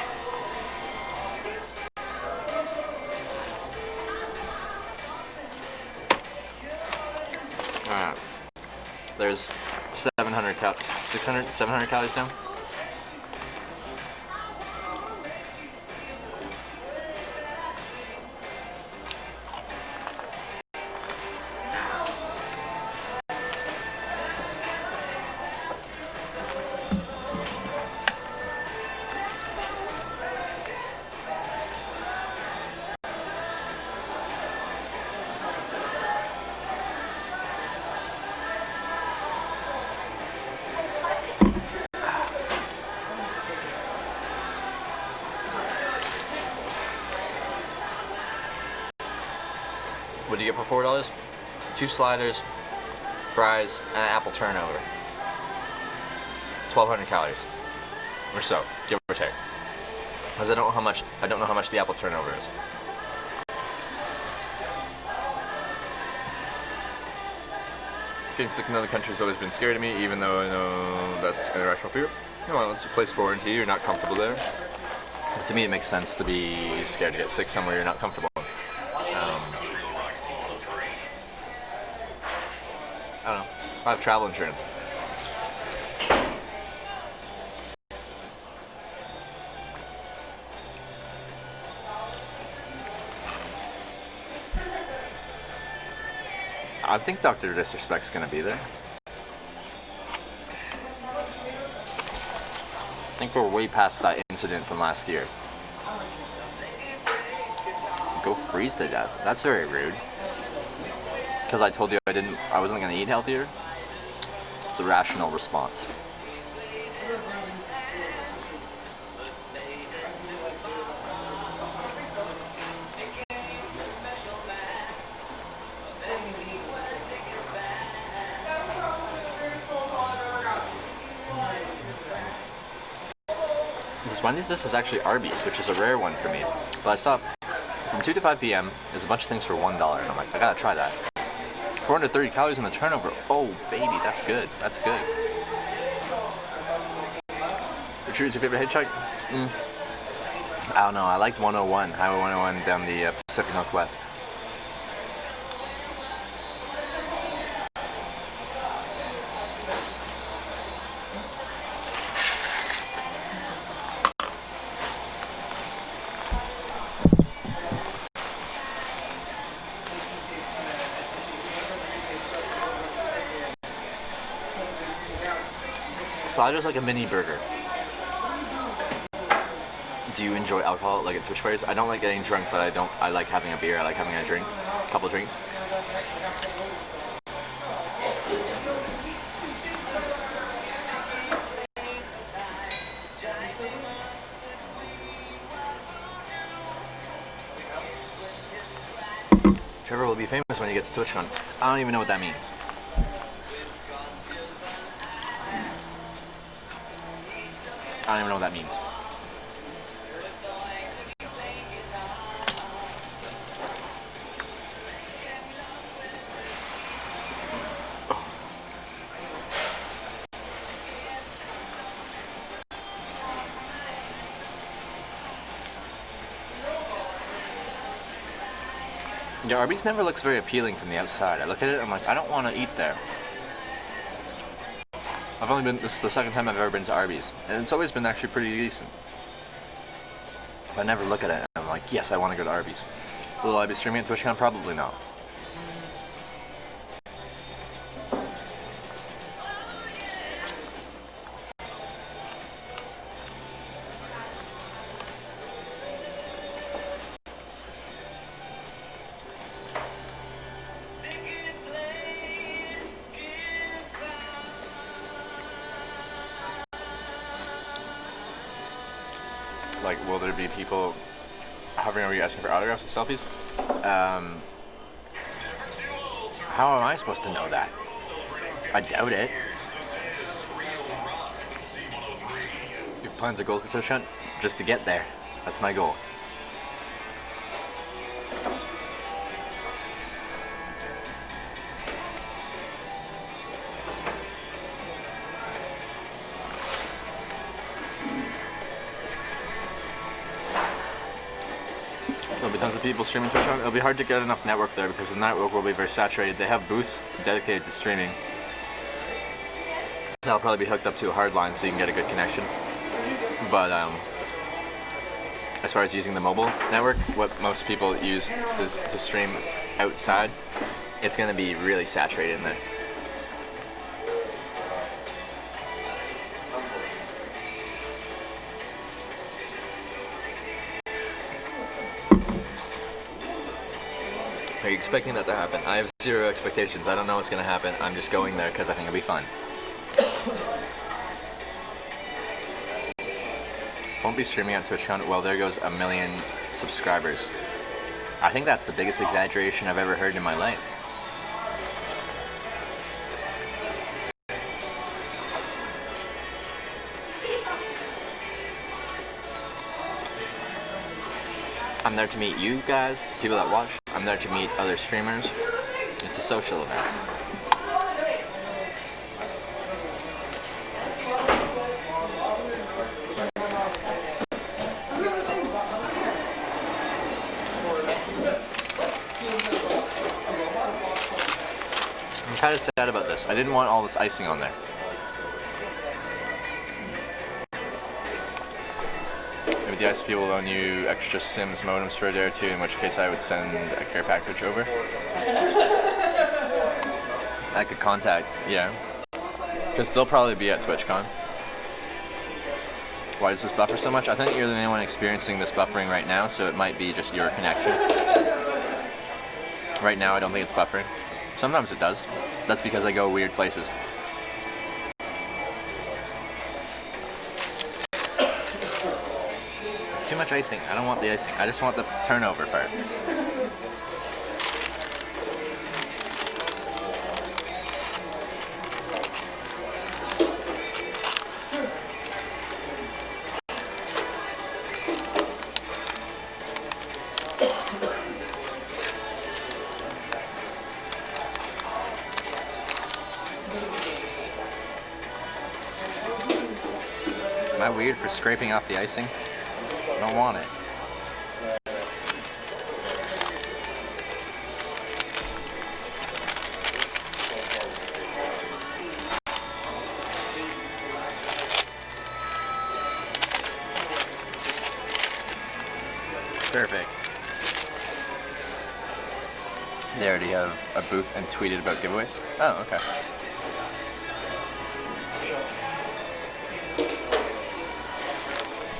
Alright. There's 700 calories down. What do you get for $4? 2 sliders, fries, and an apple turnover. 1,200 calories, or so, give or take. Because I don't know how much the apple turnover is. Getting sick in another country has always been scary to me, even though I know that's an irrational fear. Well, it's a place for warranty, you're not comfortable there. But to me, it makes sense to be scared to get sick somewhere you're not comfortable. I don't know. I have travel insurance. I think Dr. Disrespect's gonna be there. I think we're way past that incident from last year. Go freeze to death. That's very rude. Because I told you I wasn't gonna eat healthier. It's a rational response. This is Wendy's. This is actually Arby's, which is a rare one for me. But I saw from 2 to 5 p.m. there's a bunch of things for $1, and I'm like, I gotta try that. 430 calories in the turnover. Oh, baby, that's good. That's good. Which is your favorite hitchhike? I don't know. I liked 101, Highway 101 down the Pacific Northwest. Slider's like a mini burger. Do you enjoy alcohol like at Twitch parties? I don't like getting drunk, but I like having a beer. I like having a drink, a couple drinks. Trevor will be famous when he gets to TwitchCon. I don't even know what that means. I don't even know what that means. Yeah, Arby's never looks very appealing from the outside. I look at it, I'm like, I don't want to eat there. This is the second time I've ever been to Arby's, and it's always been actually pretty decent. But I never look at it and I'm like, yes, I want to go to Arby's. Will I be streaming at TwitchCon? Probably not. Like, will there be people hovering over you asking for autographs and selfies? How am I supposed to know that? I doubt it. You have plans or goals for TwitchCon? Just to get there. That's my goal. There'll be tons of people streaming TwitchCon. It'll be hard to get enough network there because the network will be very saturated. They have booths dedicated to streaming. That'll probably be hooked up to a hard line so you can get a good connection. But as far as using the mobile network, what most people use to stream outside, it's going to be really saturated in there. Are you expecting that to happen? I have zero expectations. I don't know what's going to happen. I'm just going there because I think it'll be fun. Won't be streaming on TwitchCon. Well, there goes 1 million subscribers. I think that's the biggest exaggeration I've ever heard in my life. I'm there to meet you guys, people that watch. I'm there to meet other streamers. It's a social event. I'm kind of sad about this. I didn't want all this icing on there. Maybe the ISP will loan you extra Sims modems for a day or two, in which case I would send a care package over. I could contact, yeah. Because they'll probably be at TwitchCon. Why does this buffer so much? I think you're the only one experiencing this buffering right now, so it might be just your connection. Right now I don't think it's buffering. Sometimes it does. That's because I go weird places. It's too much icing. I don't want the icing. I just want the turnover part. Am I weird for scraping off the icing? I don't want it. Perfect. They already have a booth and tweeted about giveaways? Oh, okay.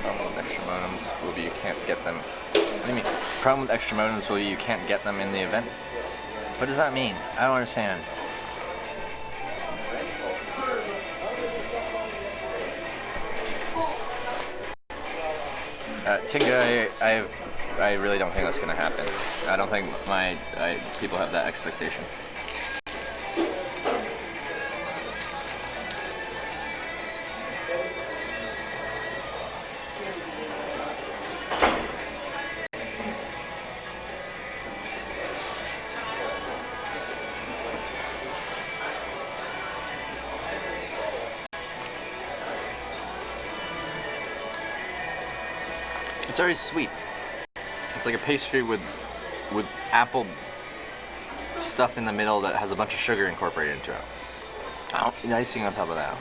Problem with extra modems will be you can't get them. What do you mean? Problem with extra modems will be you can't get them in the event? What does that mean? I don't understand. Tinga, I really don't think that's going to happen. I don't think people have that expectation. It's already sweet. It's like a pastry with apple stuff in the middle that has a bunch of sugar incorporated into it. Oh, the icing on top of that.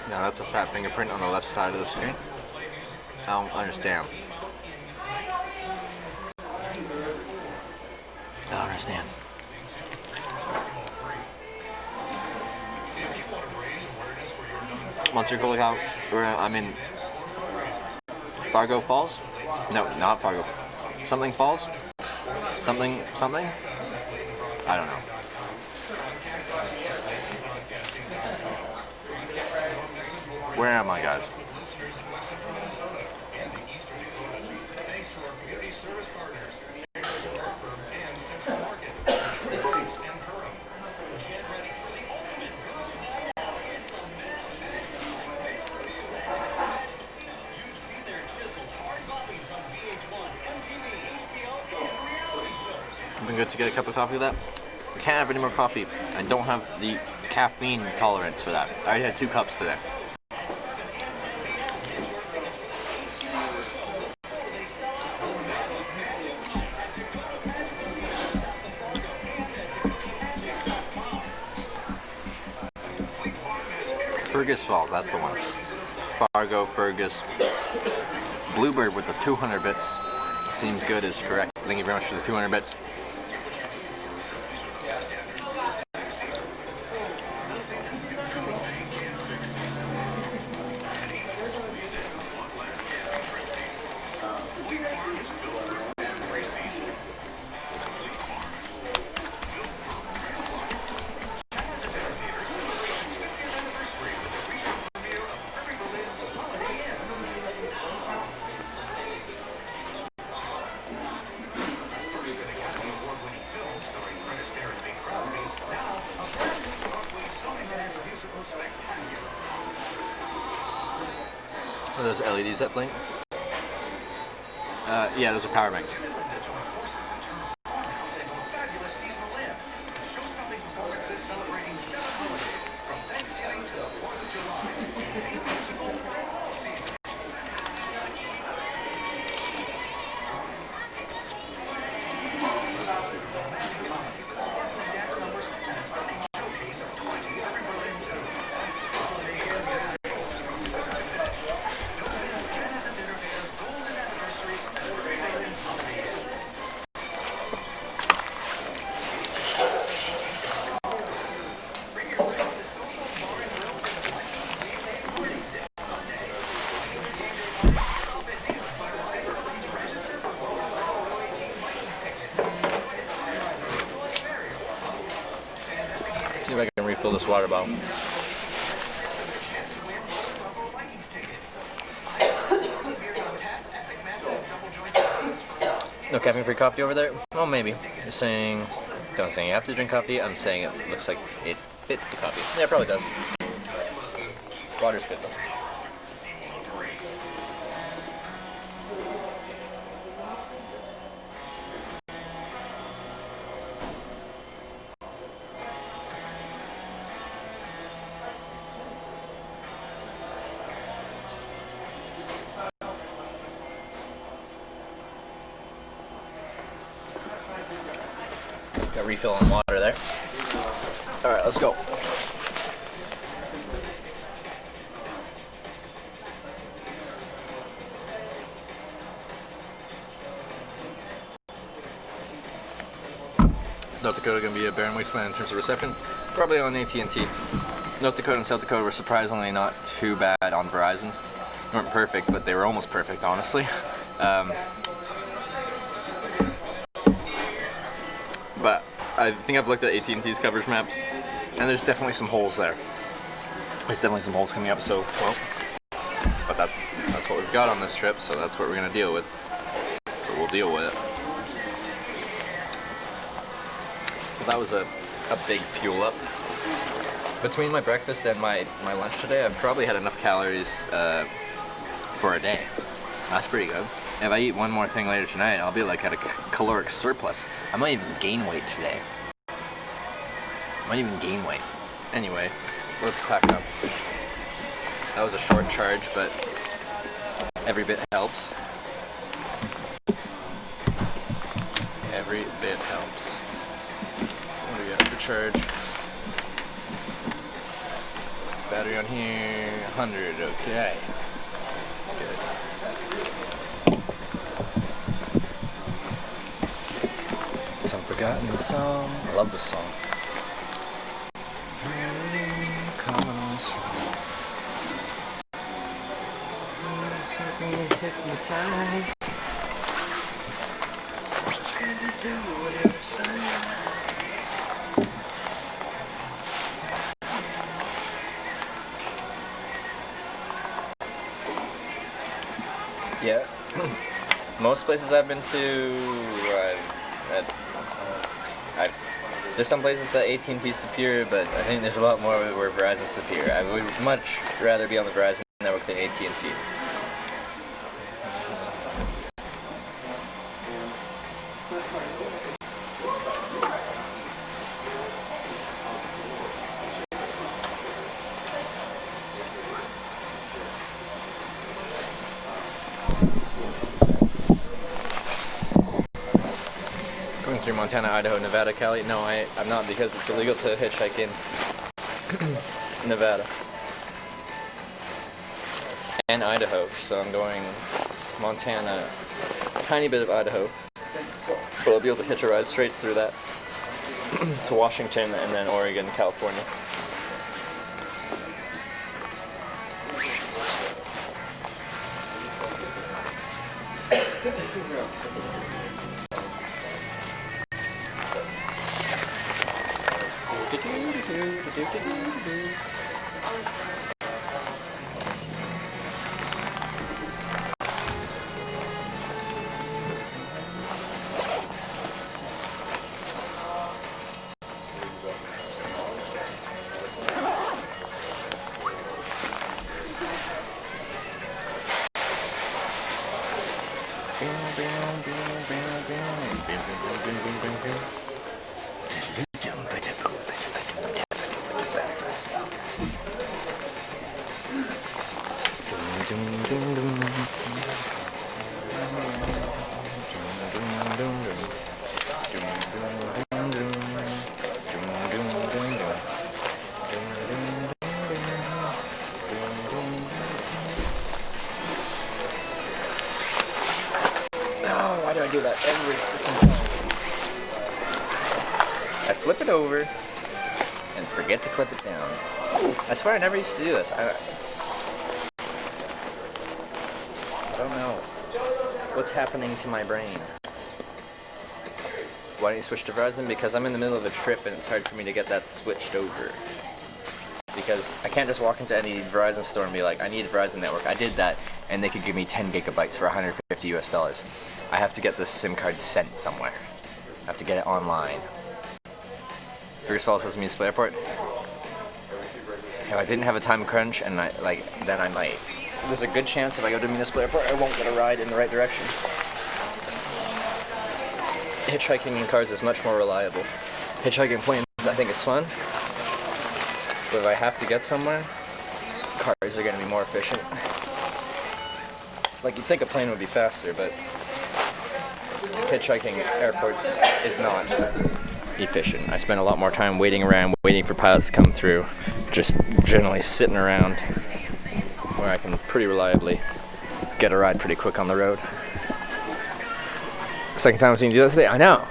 Now that's a fat fingerprint on the left side of the screen. I don't understand. I don't understand. Monster Cola, I'm in Fargo Falls? No, not Fargo. Something Falls? Something? I don't know. Where am I, guys? Been good to get a cup of coffee with that. I can't have any more coffee. I don't have the caffeine tolerance for that. I already had 2 cups today. Fergus Falls, that's the one. Fargo, Fergus. Bluebird with the 200 bits. Seems good is correct. Thank you very much for the 200 bits. Are those LEDs that blink? Yeah, those are power banks. See if I can refill this water bottle. No caffeine-free coffee over there? Well, maybe. You're saying, don't say you have to drink coffee. I'm saying it looks like it fits the coffee. Yeah, it probably does. Water's good though. Just got refill on water there. All right, let's go. Is North Dakota going to be a barren wasteland in terms of reception? Probably on AT&T. North Dakota and South Dakota were surprisingly not too bad on Verizon. They weren't perfect, but they were almost perfect, honestly. But I think I've looked at AT&T's coverage maps, and there's definitely some holes there. There's definitely some holes coming up, so, well, but that's what we've got on this trip, so that's what we're going to deal with. So we'll deal with it. Well, that was a big fuel up. Between my breakfast and my lunch today, I've probably had enough calories for a day. That's pretty good. If I eat one more thing later tonight, I'll be like at a caloric surplus. I might even gain weight today. I might even gain weight. Anyway, let's pack up. That was a short charge, but every bit helps. Every bit helps. What do we got for charge? Battery on here, 100, okay. That's good. Some forgotten song. I love this song. Hypnotized. Yeah. Most places I've been to, there's some places that AT&T's superior, but I think there's a lot more where Verizon's superior. I would much rather be on the Verizon network than AT&T. Through Montana, Idaho, Nevada, Cali. No, I'm not, because it's illegal to hitchhike in Nevada and Idaho. So I'm going Montana, tiny bit of Idaho, but I'll be able to hitch a ride straight through that to Washington and then Oregon, California. do that every freaking time. I flip it over and forget to clip it down. I swear I never used to do this. I don't know what's happening to my brain. Why don't you switch to Verizon? Because I'm in the middle of a trip and it's hard for me to get that switched over. Because I can't just walk into any Verizon store and be like, I need a Verizon network. I did that and they could give me 10 gigabytes for $150 US. I have to get the SIM card sent somewhere. I have to get it online. Fergus Falls has a municipal airport. If I didn't have a time crunch and then I might. There's a good chance if I go to a municipal airport I won't get a ride in the right direction. Hitchhiking in cars is much more reliable. Hitchhiking planes I think is fun. But if I have to get somewhere, cars are going to be more efficient. Like, you'd think a plane would be faster, but hitchhiking at airports is not efficient. I spend a lot more time waiting around, waiting for pilots to come through, just generally sitting around where I can pretty reliably get a ride pretty quick on the road. Second time I've seen you do this today. I know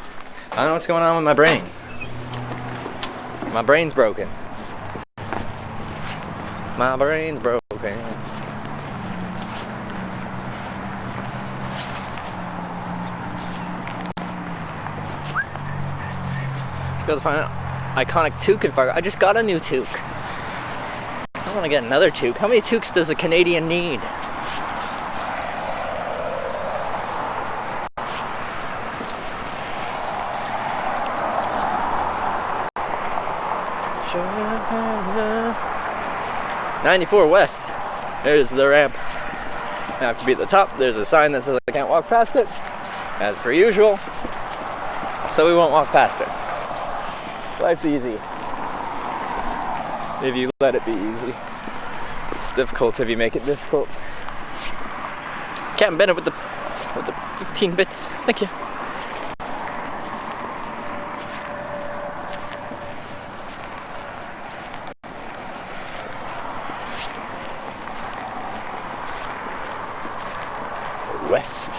what's going on with my brain. My brain's broken. My brain's broken. Goes to find an iconic toque in Fargo. I just got a new toque. I want to get another toque. How many toques does a Canadian need? '94 West. There's the ramp. I have to be at the top. There's a sign that says I can't walk past it, as per usual. So we won't walk past it. Life's easy if you let it be easy. It's difficult if you make it difficult. Captain Bennett with the 15 bits. Thank you. West.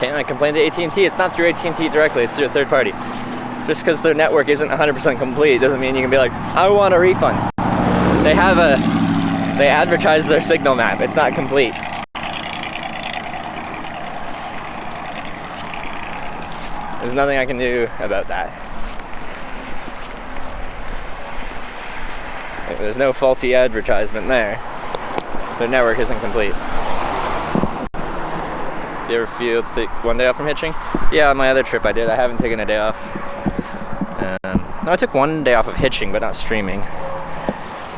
Can't I complain to AT&T? It's not through AT&T directly, it's through a third party. Just because their network isn't 100% complete doesn't mean you can be like, I want a refund. They advertise their signal map, it's not complete. There's nothing I can do about that. There's no faulty advertisement there. Their network isn't complete. Do you ever feel to take one day off from hitching? Yeah, on my other trip I did. I haven't taken a day off. No, I took one day off of hitching, but not streaming.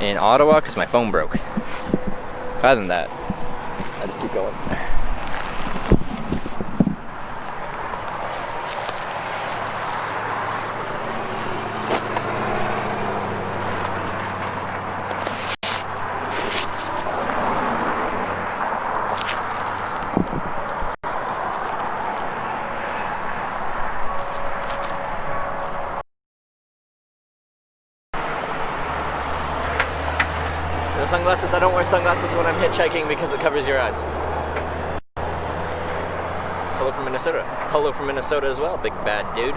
In Ottawa, because my phone broke. Other than that, I just keep going. Sunglasses. I don't wear sunglasses when I'm hitchhiking because it covers your eyes. Hello from Minnesota. Hello from Minnesota as well, big bad dude.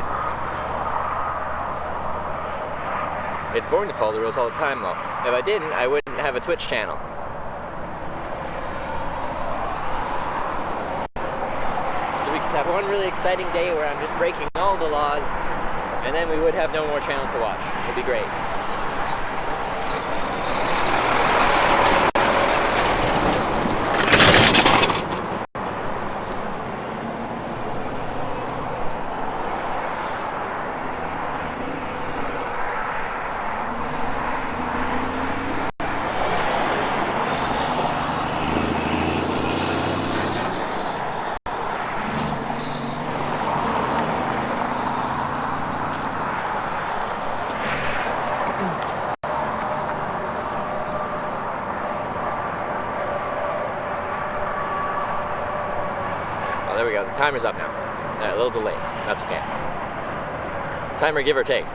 It's boring to follow the rules all the time though. If I didn't, I wouldn't have a Twitch channel. So we could have one really exciting day where I'm just breaking all the laws, and then we would have no more channel to watch. It'd be great. There we go, the timer's up now. A little delay, that's okay. Timer give or take.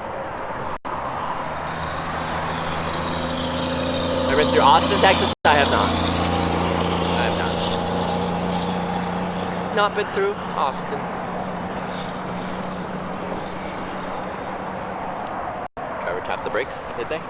I've been through Austin, Texas. I have not. Not been through Austin. Driver tapped the brakes, did they?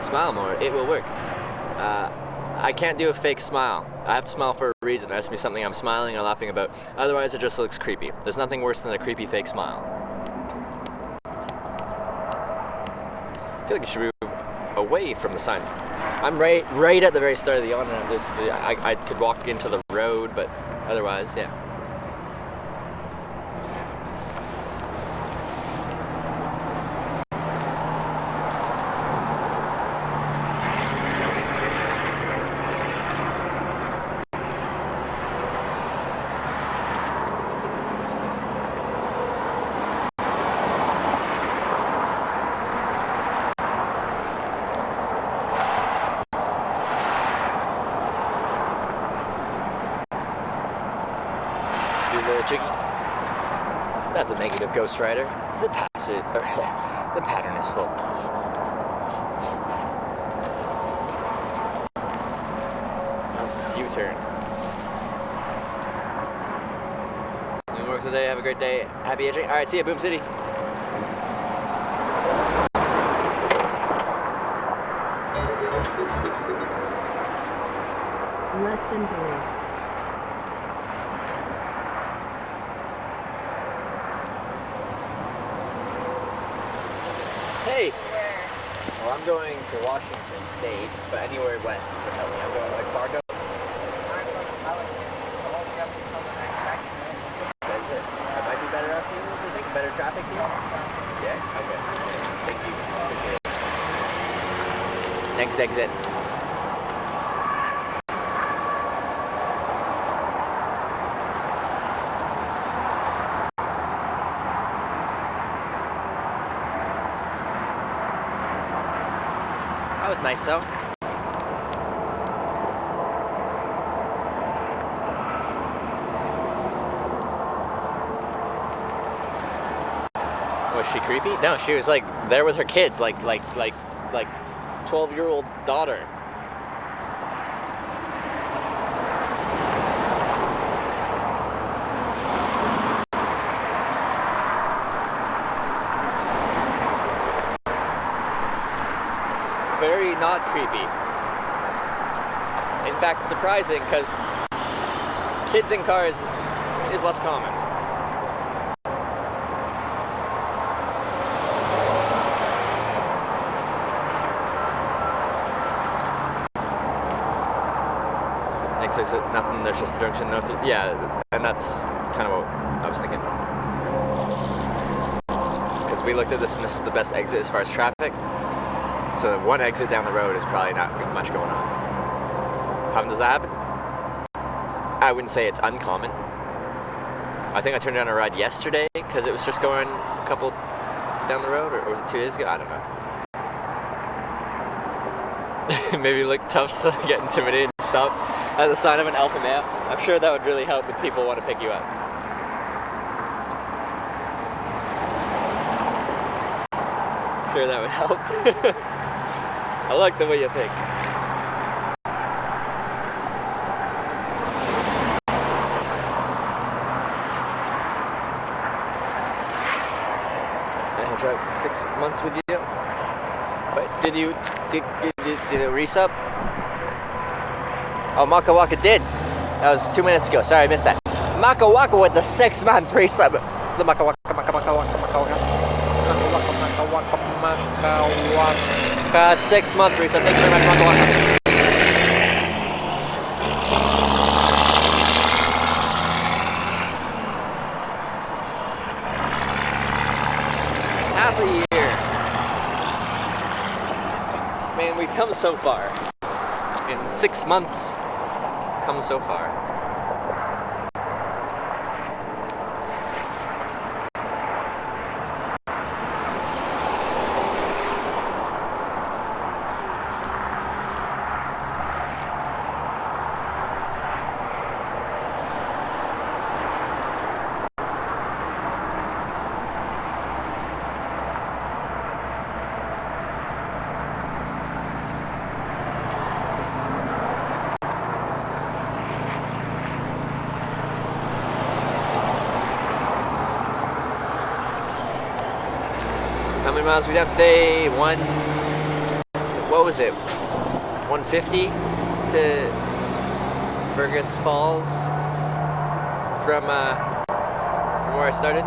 Smile more, it will work. I can't do a fake smile. I have to smile for a reason. There has to be something I'm smiling or laughing about. Otherwise, it just looks creepy. There's nothing worse than a creepy fake smile. I feel like you should move away from the sign. I'm right at the very start of the on-ramp. I could walk into the road, but otherwise, yeah. That's a negative Ghost Rider. The pattern is full. U-turn. New work today. Have a great day. Happy aging. All right, see ya, Boom City. Less than 3. Hey! Well, I'm going to Washington State, but anywhere west would help me. I'm going to like Fargo. That's it. That might be better out to you, do you think? Better traffic to you? Yeah? Okay. Thank you. Appreciate it. Next exit. That was nice though. Was she creepy? No, she was like there with her kids, like 12-year-old daughter. Very not creepy. In fact, surprising, because kids in cars is less common. Next exit, nothing, there's just a junction, yeah, and that's kind of what I was thinking. Because we looked at this and this is the best exit as far as traffic. So one exit down the road is probably not much going on. How often does that happen? I wouldn't say it's uncommon. I think I turned down a ride yesterday because it was just going a couple down the road, or was it 2 days ago? I don't know. Maybe look tough so I get intimidated and stop at the sign of an alpha male. I'm sure that would really help if people want to pick you up. Sure, that would help. I like the way you think. I tried 6 months with you. But did it resub? Oh, Maka Waka did. That was 2 minutes ago. Sorry, I missed that. Maka Waka with the 6-month resub. The Maka Waka, Maka Waka, Maka Waka. 6-month resub. Thank you very much, Maka Waka. half a year. Man, we've come so far. In 6 months, come so far. How many miles are we down today? What was it? 150 to Fergus Falls from where I started.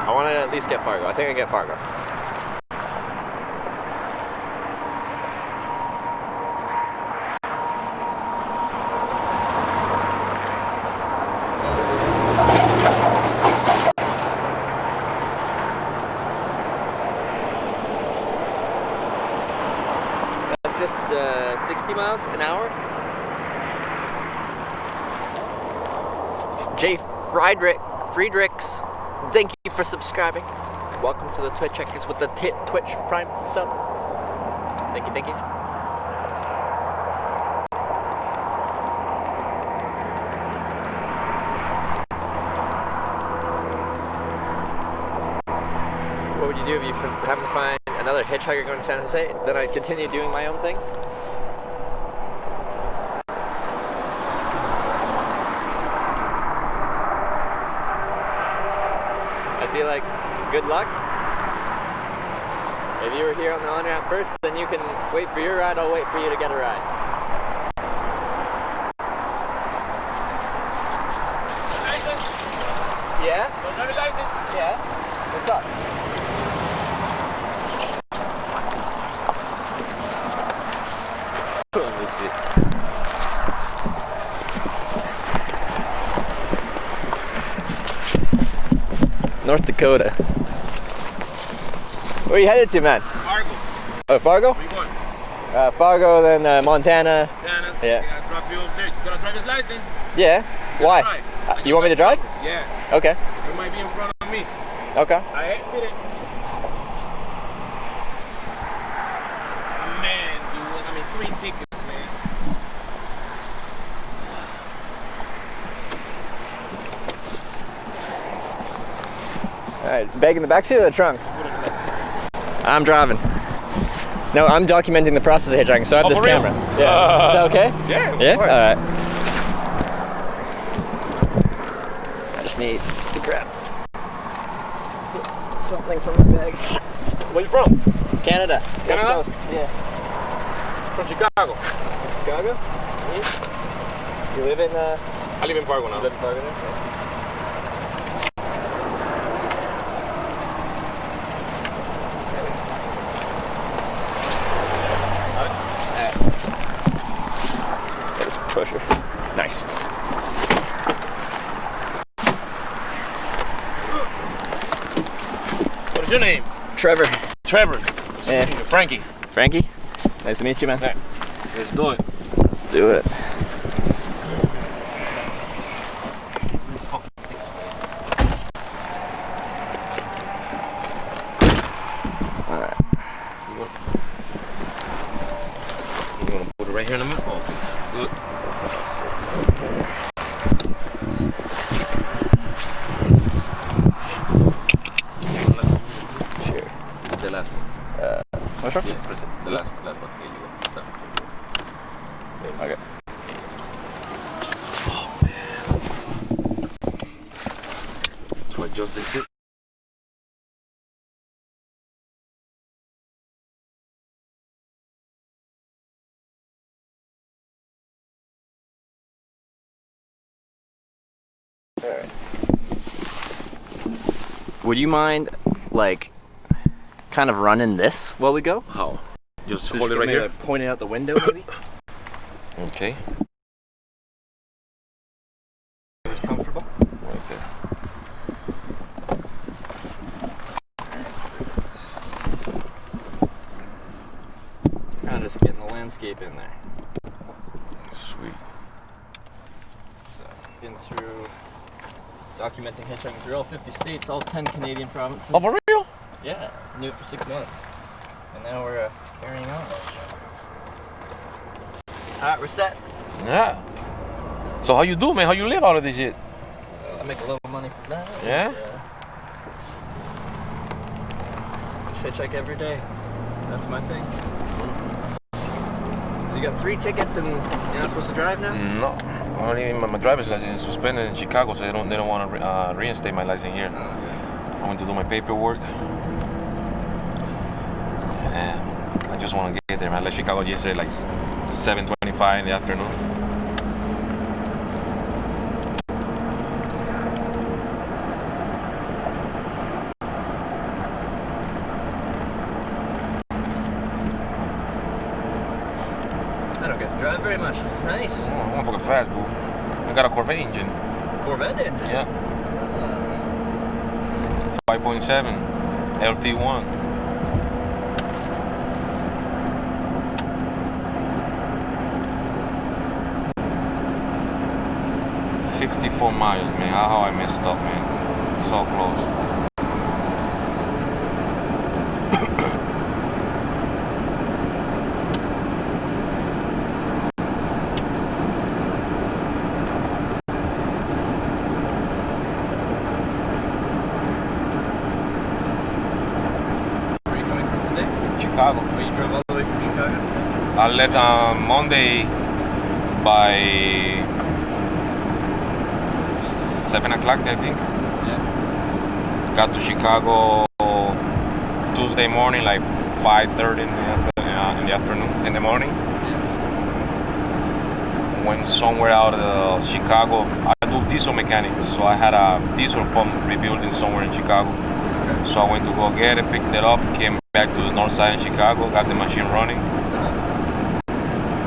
I want to at least get Fargo. I think I get Fargo. Just 60 miles an hour. Jay Friedrichs, thank you for subscribing. Welcome to the Twitch checkers with the Twitch Prime sub. Thank you, thank you. What would you do if you happen to find another hitchhiker going to San Jose? Then I'd continue doing my own thing. I'd be like, good luck. If you were here on the on-ramp first, then you can wait for your ride, I'll wait for you to get a ride. License? Yeah? Don't have a license? Yeah. What's up? Let me see. North Dakota. Where are you headed to, man? Fargo. Oh, Fargo? Where you going? Fargo, then Montana. Montana. Yeah. I drop you over there. You got a driver's license? Yeah. Why? You want me to drive? Yeah. Okay. You might be in front of me. Okay. I exited. Man, dude. I mean, 3 tickets, man. Alright, bag in the backseat or the trunk? I'm driving. No, I'm documenting the process of hitchhiking, so I have this camera. Yeah. Is that okay? Yeah. Yeah? Alright. I just need to grab something from the bag. Where you from? Canada. Canada? West Coast. Yeah. From Chicago. Chicago? You live in, I live in Fargo now. You live in Fargo now? Okay. Pusher. Nice. What is your name? Trevor. Trevor. Yeah. Frankie. Frankie? Nice to meet you, man. Yeah. Let's do it. Let's do it. Alright. You want to put it right here in the middle? Oh, okay. Good. Sure. The last one. Which one? Yeah, press it. The last one. Here you go. Okay. Oh, man. So adjust this here. Alright. Would you mind, like, kind of running this while we go? How? Just So hold it right maybe here. like point it out the window, maybe. Okay. It's comfortable. Right there. So kind of just getting the landscape in there. Sweet. So been through documenting hitchhiking through all 50 states, all 10 Canadian provinces. Oh, for real? Yeah, knew it for 6 months, and now we're carrying on. All right, we're set. Yeah. So how you do, man? How you live out of this shit? I make a little money from that. Yeah? Just hitchhike every day. That's my thing. So you got 3 tickets and you're not supposed to drive now? No. I don't even, my driver's license is suspended in Chicago, so they don't want to reinstate my license here. I went to do my paperwork. Yeah. I just want to get there, man. I left Chicago yesterday like 7:25 in the afternoon. I don't get to drive very much. This is nice. Oh, I'm fucking fast, boo. I got a Corvette engine. Corvette engine? Yeah. 5.7 LT1. $54 miles, man. How I messed up, man. So close. Where are you coming from today? Chicago. Oh, you drove all the way from Chicago today? I left on Monday by 7 o'clock, I think. Yeah. Got to Chicago Tuesday morning, like 5:30 in the afternoon, in the morning. Went somewhere out of Chicago. I do diesel mechanics, so I had a diesel pump rebuilding somewhere in Chicago. So I went to go get it, picked it up, came back to the north side in Chicago, got the machine running.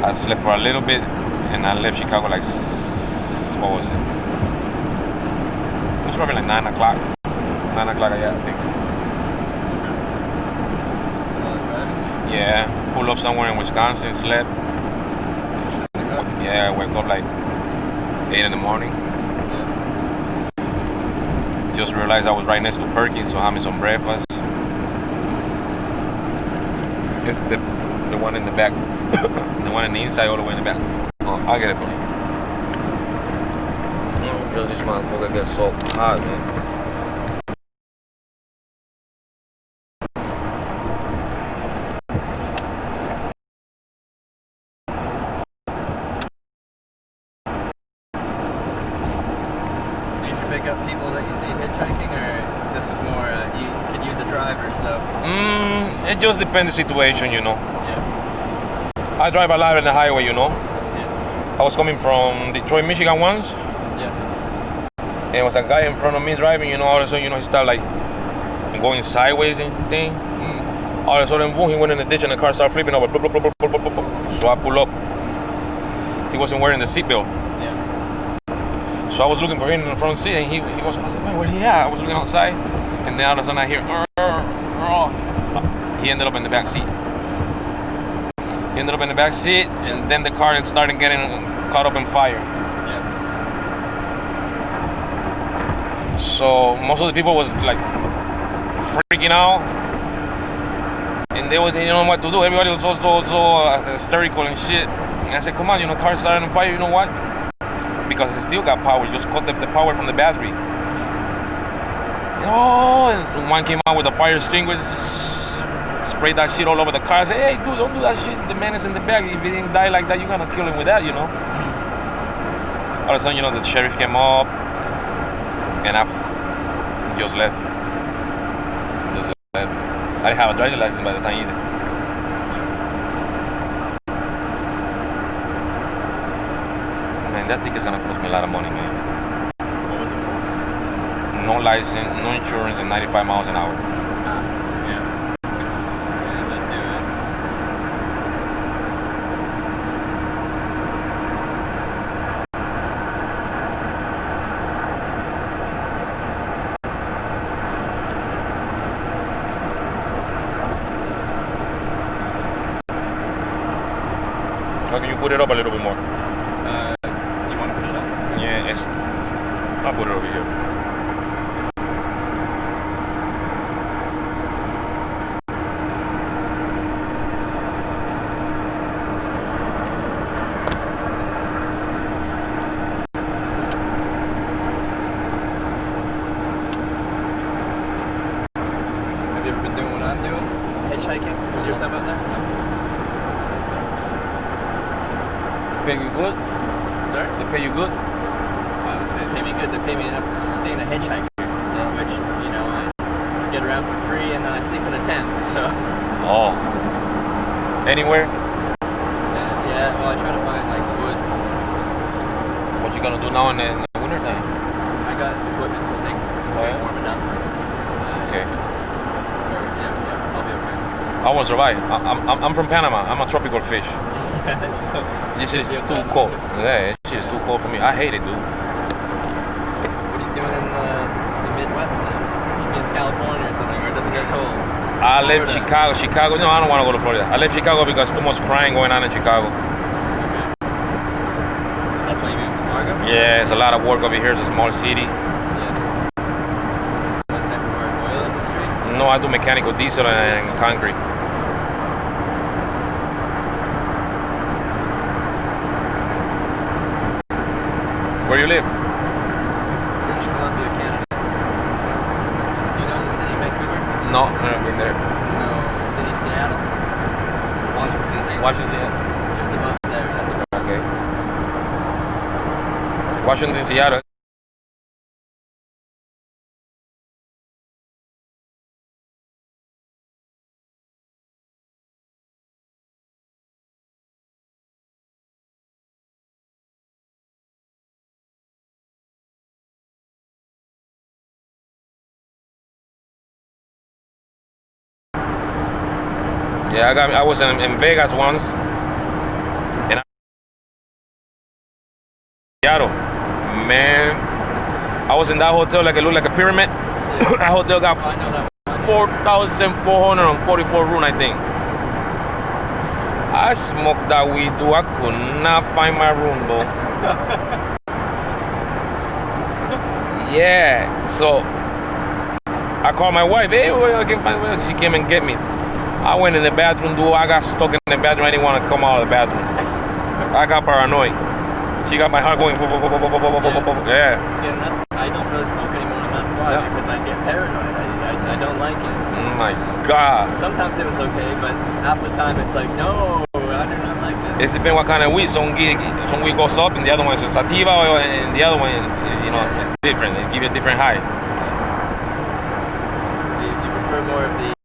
I slept for a little bit, and I left Chicago like, what was it? It was probably like 9 o'clock. 9 o'clock, I think. Yeah, pulled up somewhere in Wisconsin, slept. Yeah, I woke up like 8 in the morning. Just realized I was right next to Perkins, so I had me some breakfast. It's the one in the back. The one in the inside, all the way in the back. Oh, I'll get it for you. Because this motherfucker gets so hot, man. Do you should pick up people that you see hitchhiking, or this was more you could use a driver, so? It just depends the situation, you know. Yeah. I drive a lot on the highway, you know. Yeah. I was coming from Detroit, Michigan once. Yeah. And there was a guy in front of me driving, you know, all of a sudden, you know, he started like going sideways and thing. All of a sudden, boom, he went in the ditch and the car started flipping over. So I pull up. He wasn't wearing the seatbelt. Yeah. So I was looking for him in the front seat, and he was, I was like, man, where he at? I was looking outside, and then all of a sudden I hear, he ended up in the back seat. He ended up in the back seat, and then the car had started getting caught up in fire. Yeah. So most of the people was like freaking out, and they didn't know what to do. Everybody was so hysterical and shit. And I said, come on, you know, car started on fire. You know what? Because it still got power. Just cut the power from the battery. Oh, and so one came out with a fire extinguisher, sprayed that shit all over the car. I said, hey, dude, don't do that shit. The man is in the back. If he didn't die like that, you're gonna kill him with that, you know. All of a sudden, you know, the sheriff came up, and I just left. Just left. I didn't have a driver's license by the time either. Man, that ticket's gonna cost me a lot of money, man. What was it for? No license, no insurance, and 95 miles an hour. Yeah. Yeah, that'd do it. How can you put it up a little bit more? You want to put it up? Yeah, I'll put it over here. Have you ever been doing what I'm doing? Hitchhiking? What you talking about there? Pay you good? Sorry? They pay you good? I would say they pay me good. They pay me enough to sustain a hitchhiker, which, you know, I get around for free and then I sleep in a tent, so. Oh. Anywhere? Yeah, well, I try to find, like, the woods. What you gonna do now in the winter time? I got equipment to stay warm enough. Okay. Yeah, I'll be okay. I won't survive. I'm from Panama. I'm a tropical fish. This shit is too cold. Yeah, this shit is too cold for me. I hate it, dude. What are you doing in the Midwest then? You should be in California or something where it doesn't get cold. I left Chicago. No, I don't want to go to Florida. I left Chicago because too much crime going on in Chicago. Okay. So that's why you moved to Fargo? Yeah, it's a lot of work over here. It's a small city. Yeah. What type of work? Oil industry? No, I do mechanical diesel and concrete. Where you live? British Columbia, Canada. Do you know the city of Vancouver? No, I've never been there. No, the city of Seattle? Washington State? Washington. Just above there, that's where. Okay. Washington, Seattle. Yeah, I was in Vegas once, and Seattle, man, I was in that hotel like it looked like a pyramid. That hotel got 4,444 room, I think. I smoked that weed, dude. I could not find my room, though. Yeah, so I called my wife. Hey, where I can find? She came and get me. I went in the bathroom, dude. I got stuck in the bathroom. I didn't want to come out of the bathroom. I got paranoid. She got my heart going. Yeah. See, and I don't really smoke anymore, and that's why, because I get paranoid. I don't like it. Oh my God. Sometimes it was okay, but half the time it's like, no, I do not like this. It depends what kind of weed. Some weed goes up, and the other one is sativa, and the other one is it's different. They give you a different high. So you prefer more of the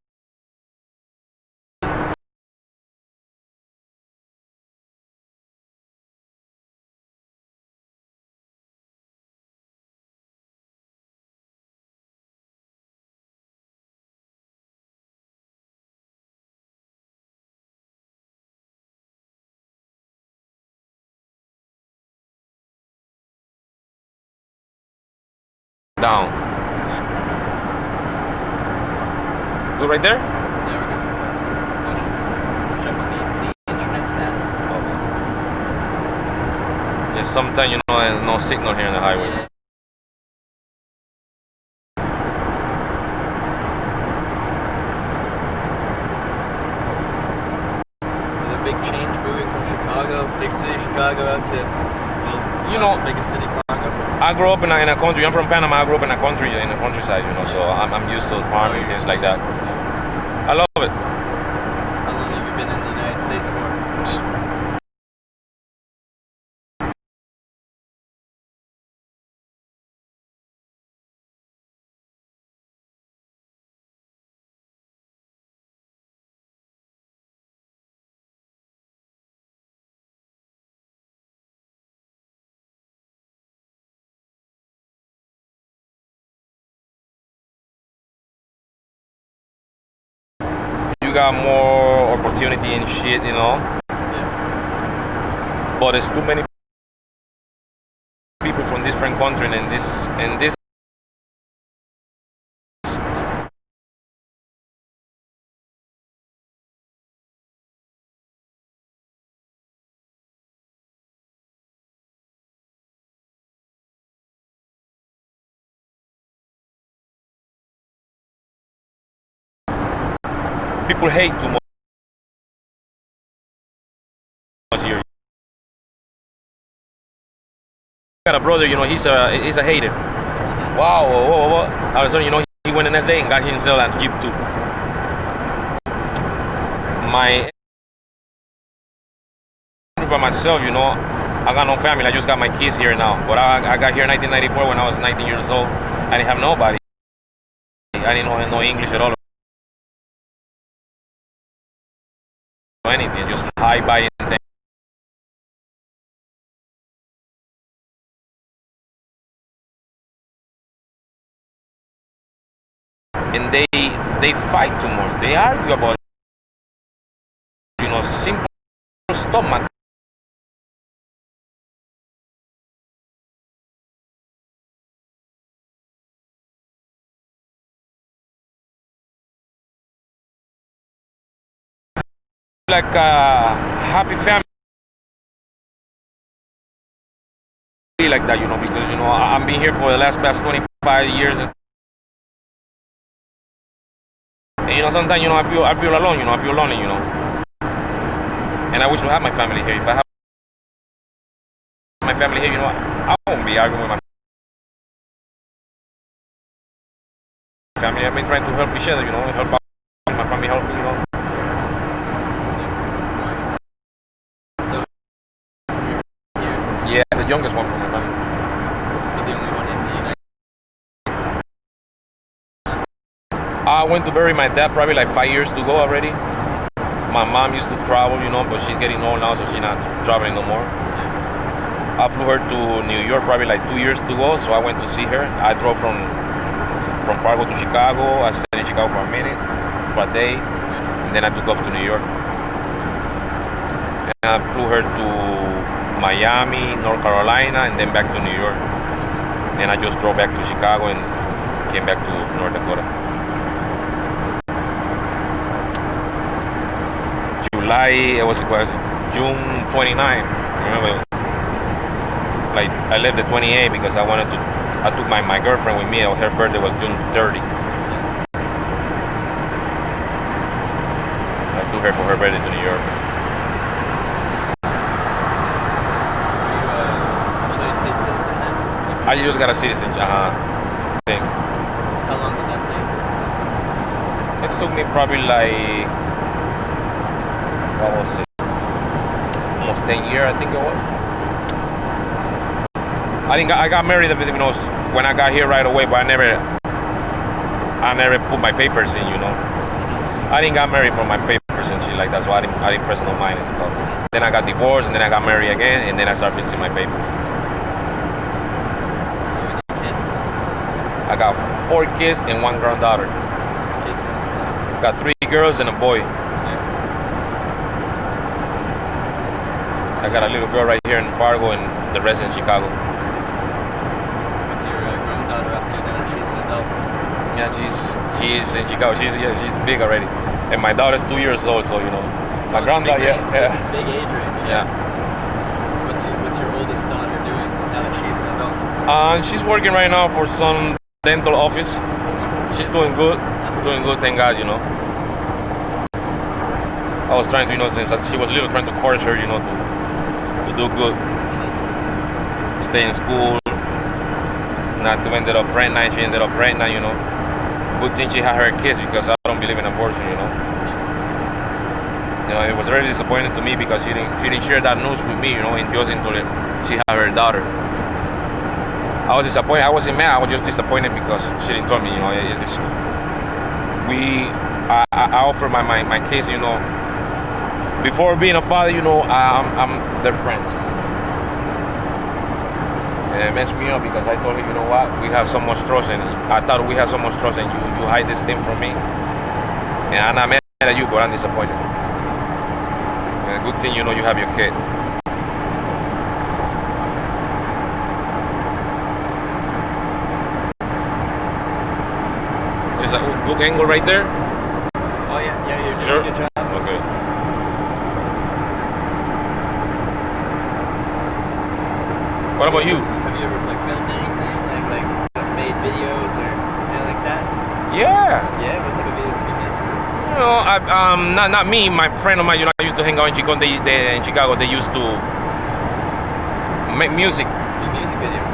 down. Go right there? There we go. I'll just checking the internet status. Okay. Yeah, sometimes there's no signal here on the highway. Yeah. So the big change moving from Chicago, big city Chicago, out to biggest city Fargo. I grew up in a country. I'm from Panama. I grew up in the countryside, so I'm used to farming, things like that. I love it. How long have you been in the United States for? You got more opportunity and shit, Yeah. But there's too many people from different countries, and this people hate too much here. I got a brother, you know, he's a hater. Wow, whoa. All of a sudden, you know, he went the next day and got himself a Jeep too. For myself, you know, I got no family. I just got my kids here now. But I got here in 1994 when I was 19 years old. I didn't have nobody. I didn't know no English at all. Anything, just high buying things. And they fight too much. They argue about, you know, simple stuff, man. Like a happy family like that, you know, because, you know, I've been here for the past 25 years. And, you know, sometimes, you know, I feel alone, you know, I feel lonely, you know. And I wish to have my family here. If I have my family here, you know, I won't be arguing with my family. I've been trying to help each other, you know, help out my family, help me, you know. So, yeah, the youngest one from my family. You're the only one in the United States? I went to bury my dad probably like 5 years to go already. My mom used to travel, you know, but she's getting old now, so she's not traveling no more. I flew her to New York probably like 2 years to go, so I went to see her. I drove from Fargo to Chicago. I stayed in Chicago for a minute, for a day, and then I took off to New York. And I flew her to Miami, North Carolina, and then back to New York. And I just drove back to Chicago and came back to North Dakota. It was June 29. Remember, like I left the 28 because I took my girlfriend with me. Her birthday was June 30. I took her for her birthday to New York. Are you a United States citizen now? I just got a citizenship thing. How long did that take? It took me probably like, what was it? Almost 10 years, I think it was. I got married, you know, when I got here right away, but I never put my papers in, you know. I didn't get married for my papers and shit like that, so I didn't press no mind and stuff. Then I got divorced, and then I got married again, and then I started fixing my papers. Kids? I got 4 kids and 1 granddaughter. Kids? Got 3 girls and a boy. I got a little girl right here in Fargo and the rest in Chicago. What's your granddaughter up to now? She's an adult. Yeah, she's in Chicago. She's big already. And my daughter's 2 years old, so you know. My granddaughter, Big age range. Yeah. What's your oldest daughter doing now that she's an adult? She's working right now for some dental office. She's doing good. Doing good, thank God, you know. I was trying to, you know, since she was little, trying to encourage her, you know, to do good, stay in school, not to end up pregnant. She ended up pregnant, you know. Good thing she had her kids because I don't believe in abortion, you know. You know, it was really disappointing to me because she didn't share that news with me, you know, and just until she had her daughter. I was disappointed. I wasn't mad. I was just disappointed because she didn't tell me, you know. I offer my kids, you know. Before being a father, you know, I'm their friends. And it messed me up because I told her, you know what, we have so much trust, and I thought we have so much trust, and you hide this thing from me. And I'm not mad at you, but I'm disappointed. And a good thing, you know, you have your kid. There's a good angle right there. Oh yeah, you're doing Sure. a good job. Okay. What about you? Have you ever filmed anything like made videos or anything like that? Yeah. Yeah. What type of videos have you made? not me. My friend of mine, you know, I used to hang out in Chicago. In Chicago, they used to make music. Music videos.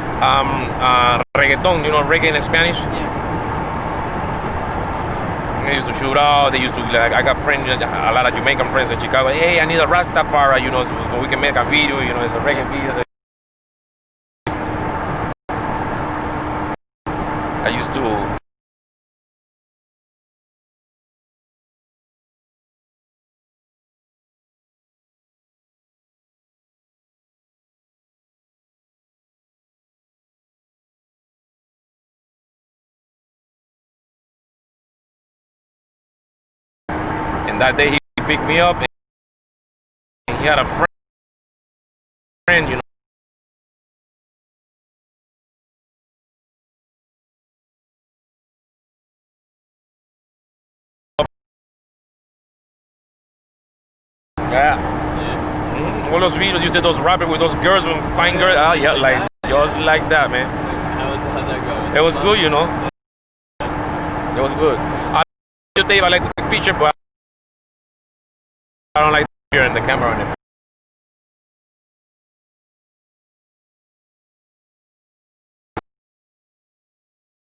Reggaeton, you know, reggae in Spanish. Yeah. They used to shoot out. They used to like. I got friends, a lot of Jamaican friends in Chicago. Hey, I need a Rastafari, you know, so we can make a video. You know, it's a reggae video. I used to. And that day he picked me up, and he had a friend, you know. Yeah. Mm-hmm. All those videos, you see those rappers with those girls, fine girls. Oh, yeah, like just like that, man. How'd that go? It was good, you know. It was good. I like to take picture, but I don't like to hear in the camera on it.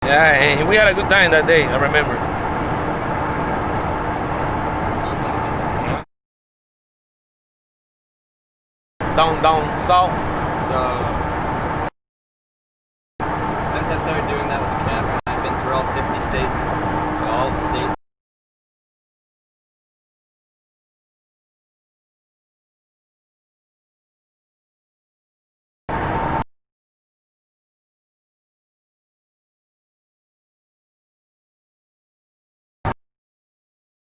Yeah, and we had a good time that day, I remember. Down south. So, since I started doing that with the camera, I've been through all 50 states. So all the states.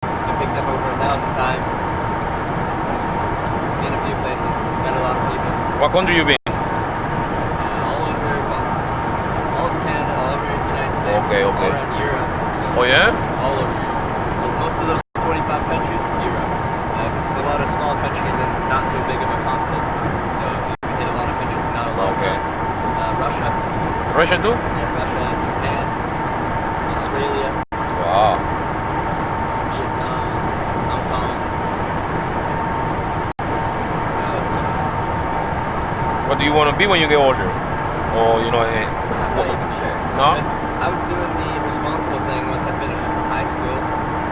I picked up over 1,000 times. Seen a few places, met a lot of people. What country you been? All over Canada, all over the United States, Okay. all around Europe. So Oh yeah? all over Europe. Well, most of those 25 countries, Europe. Because there's a lot of small countries and not so big of a continent. So you can hit a lot of countries, not a lot. Okay. Russia. Russia too? Yeah, Russia, Japan, Australia, Wow. Vietnam, Hong Kong. That's about What do you want to be when you get older? Or, you know, it. I'm not even sure. No? I was doing the responsible thing once I finished high school.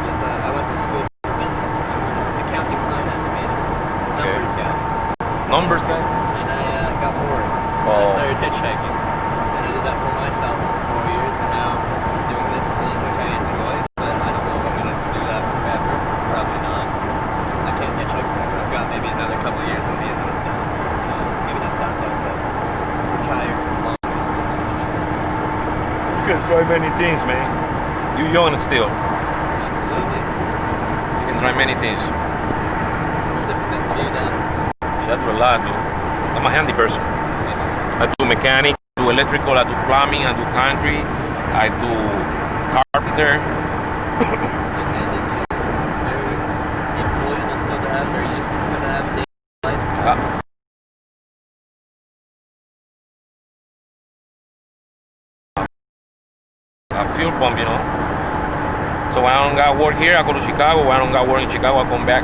Because I went to school for business. I'm an accounting finance major. Numbers guy. Numbers guy? And I got bored. Oh. I started hitchhiking. And I did that for myself for 4 years. And now I'm doing this thing which I enjoy. But I don't know if I'm going to do that forever. Probably not. I can't hitchhike forever. I've got maybe another couple of years in me and then I'm done. Maybe not done though, but retire from long distance hitchhiking. You can try many things, man. You young still. Absolutely. You can try many things. What different things have you done? I do a lot, dude. I'm a handy person. I do mechanic, I do electrical, I do plumbing, I do concrete, I do carpenter. And is it very employable skill to have, very useful skill to have in daily life? A fuel pump, you know. So when I don't got work here, I go to Chicago. When I don't got work in Chicago, I come back.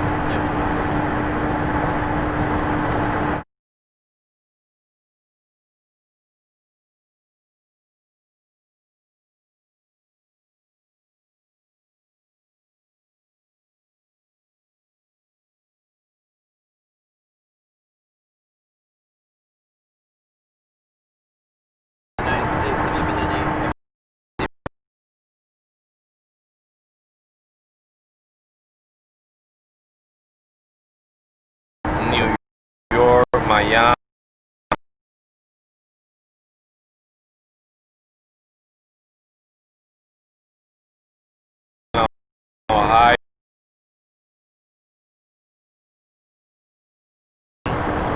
United States, have you been in any? New York, Miami. Ohio.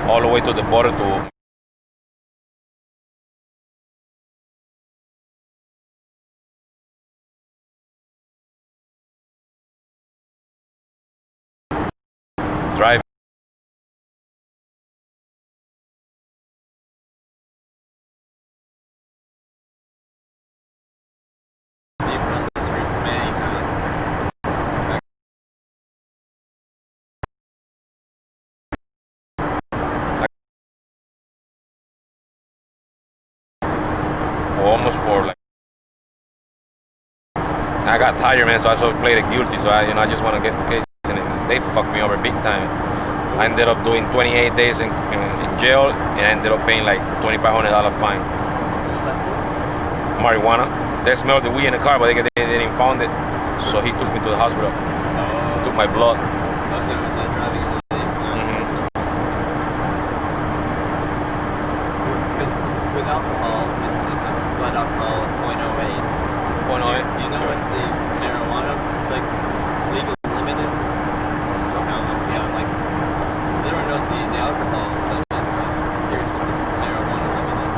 All the way to the border to drive. almost 4. Like, I got tired, man, so I sort of played it guilty. So I just want to get the case, and they fucked me over big time. I ended up doing 28 days in jail, and I ended up paying like $2,500 fine. What was that for? Marijuana. They smelled the weed in the car, but they didn't found it. So he took me to the hospital. Took my blood. Oh, so it was driving under the influence. Because with alcohol, it's a blood alcohol of 0.08. 0.08. Do you know what the marijuana legal limit is? Yeah, like 'cause everyone knows the alcohol limit, but I'm curious what the marijuana limit is.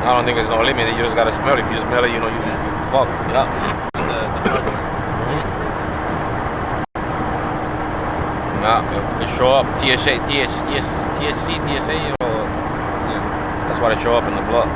I don't think there's no limit. You just gotta smell it. If you smell it, you fuck. Yeah. The drug mark. Nah, they show up THC, TSA, that's why they show up in the blood.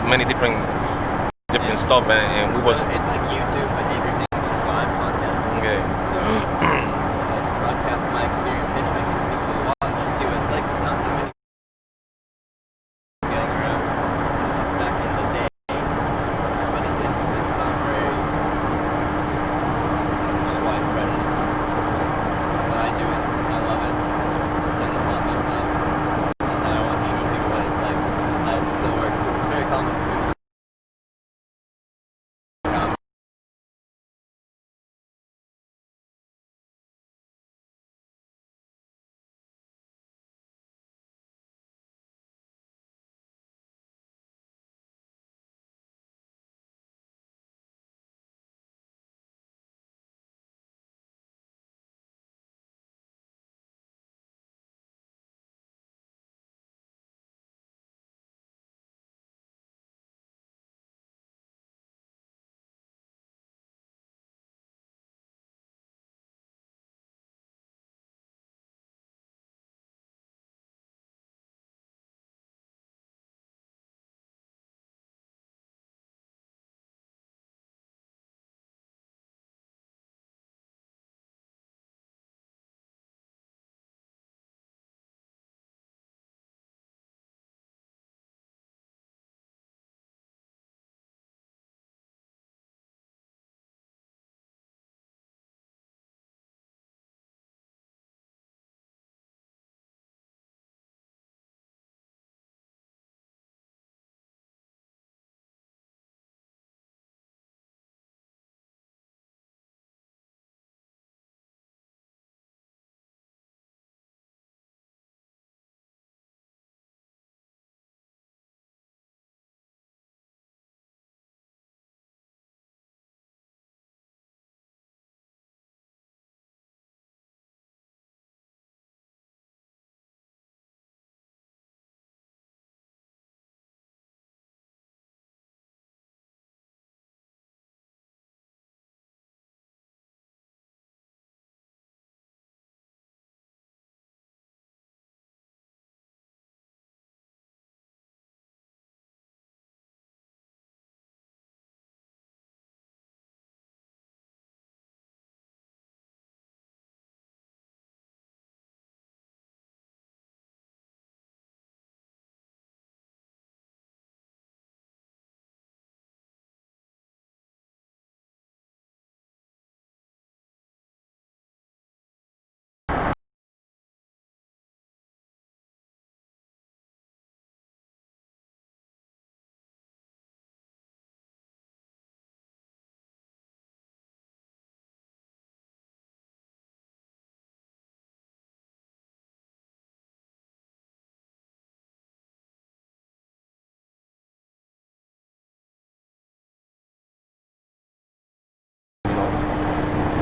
Many different stuff, and we was. It's like YouTube, but everything's just live content. Okay. So I just broadcast my experience hitchhiking to people who watch to see what it's like. There's not too many getting around back in the day, but it's not very. It's not widespread anymore. So, but I do it. I love it. And I love myself. And I want to show people what it's like. It still works because it's very common for people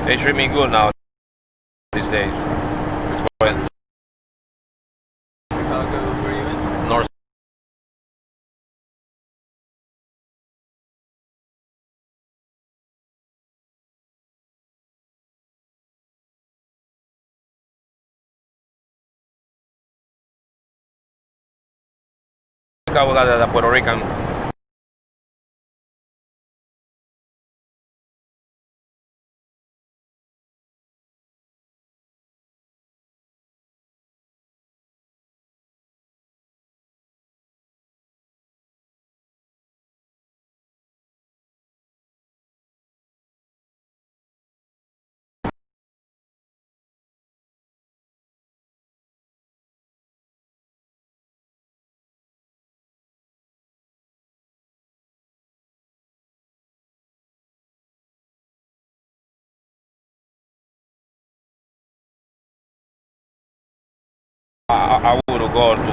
They treat me good now these days. Chicago, where are you in? North. Chicago got the Puerto Rican. I would go to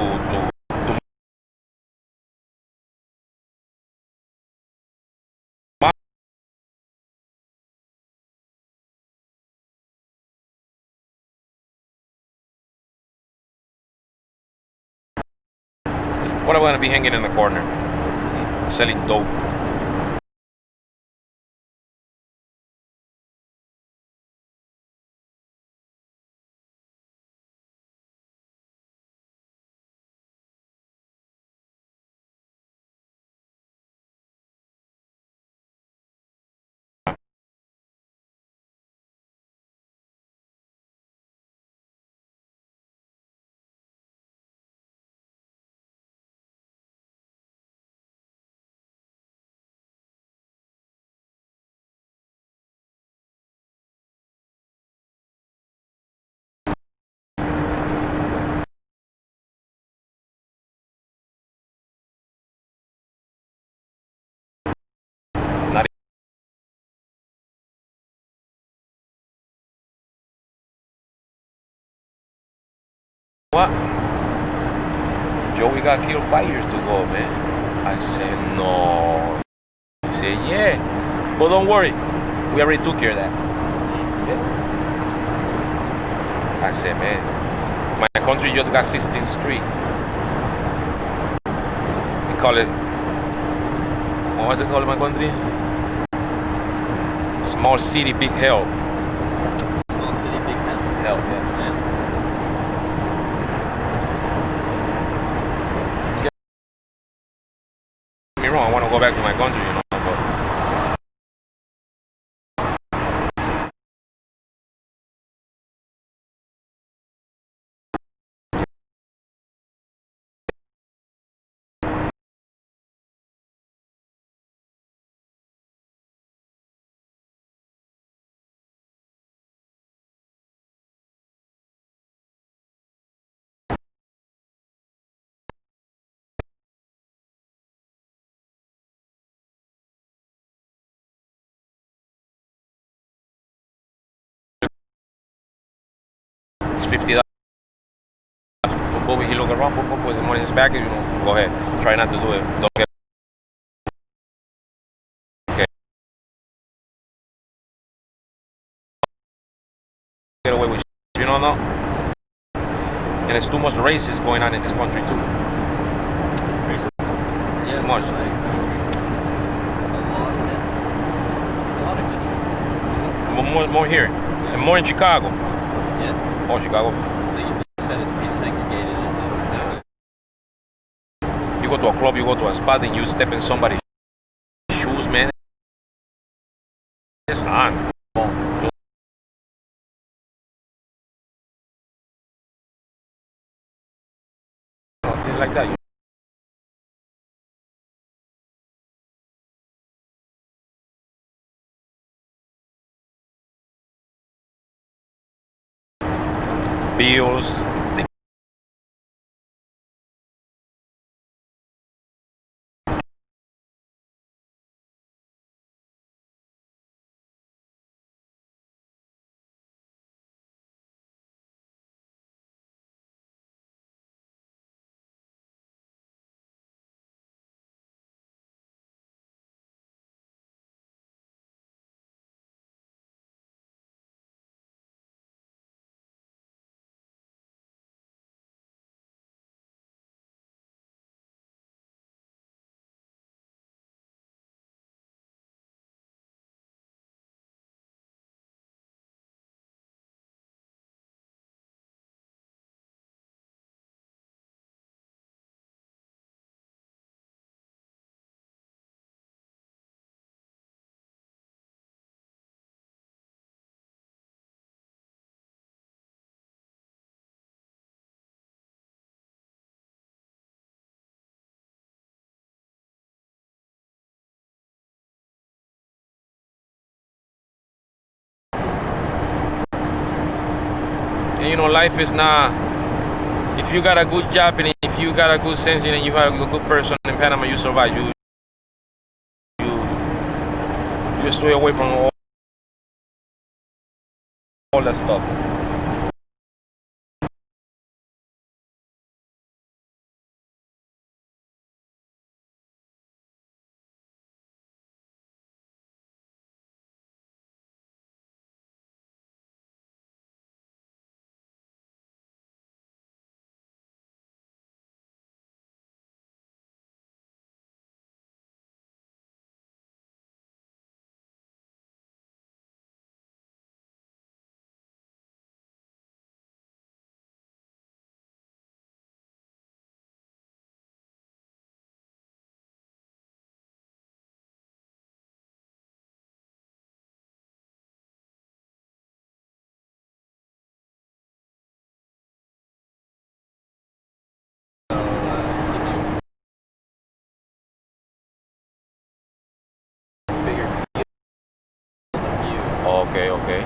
what am I gonna be hanging in the corner? Selling dope. Not what? Joey got killed 5 years ago, man. I said no. He said yeah, but don't worry, we already took care of that. Yeah. I said, man, my country just got 16th Street. We call it, what's it called in my country? Small city, big hell. Small city, big hell. Hell, yeah. Don't get me wrong, I want to go back to my country, you know, but it's $50. But when he look around, put his money in his package, you know, go ahead. Try not to do it. Don't get okay. Get away with shit, you know, no? And there's too much racism going on in this country too. Racism? Yeah, Too much. Like, a lot of countries. More here. And more in Chicago. Yeah. Oh, Chicago. Like you said, it's pretty segregated. It's You go to a club, you go to a spot, and you step in somebody's shoes, man. It's on. Things like that. Bills, And you know, life is not. If you got a good job and if you got a good sense and you have a good person in Panama, you survive. You stay away from all that stuff. Okay.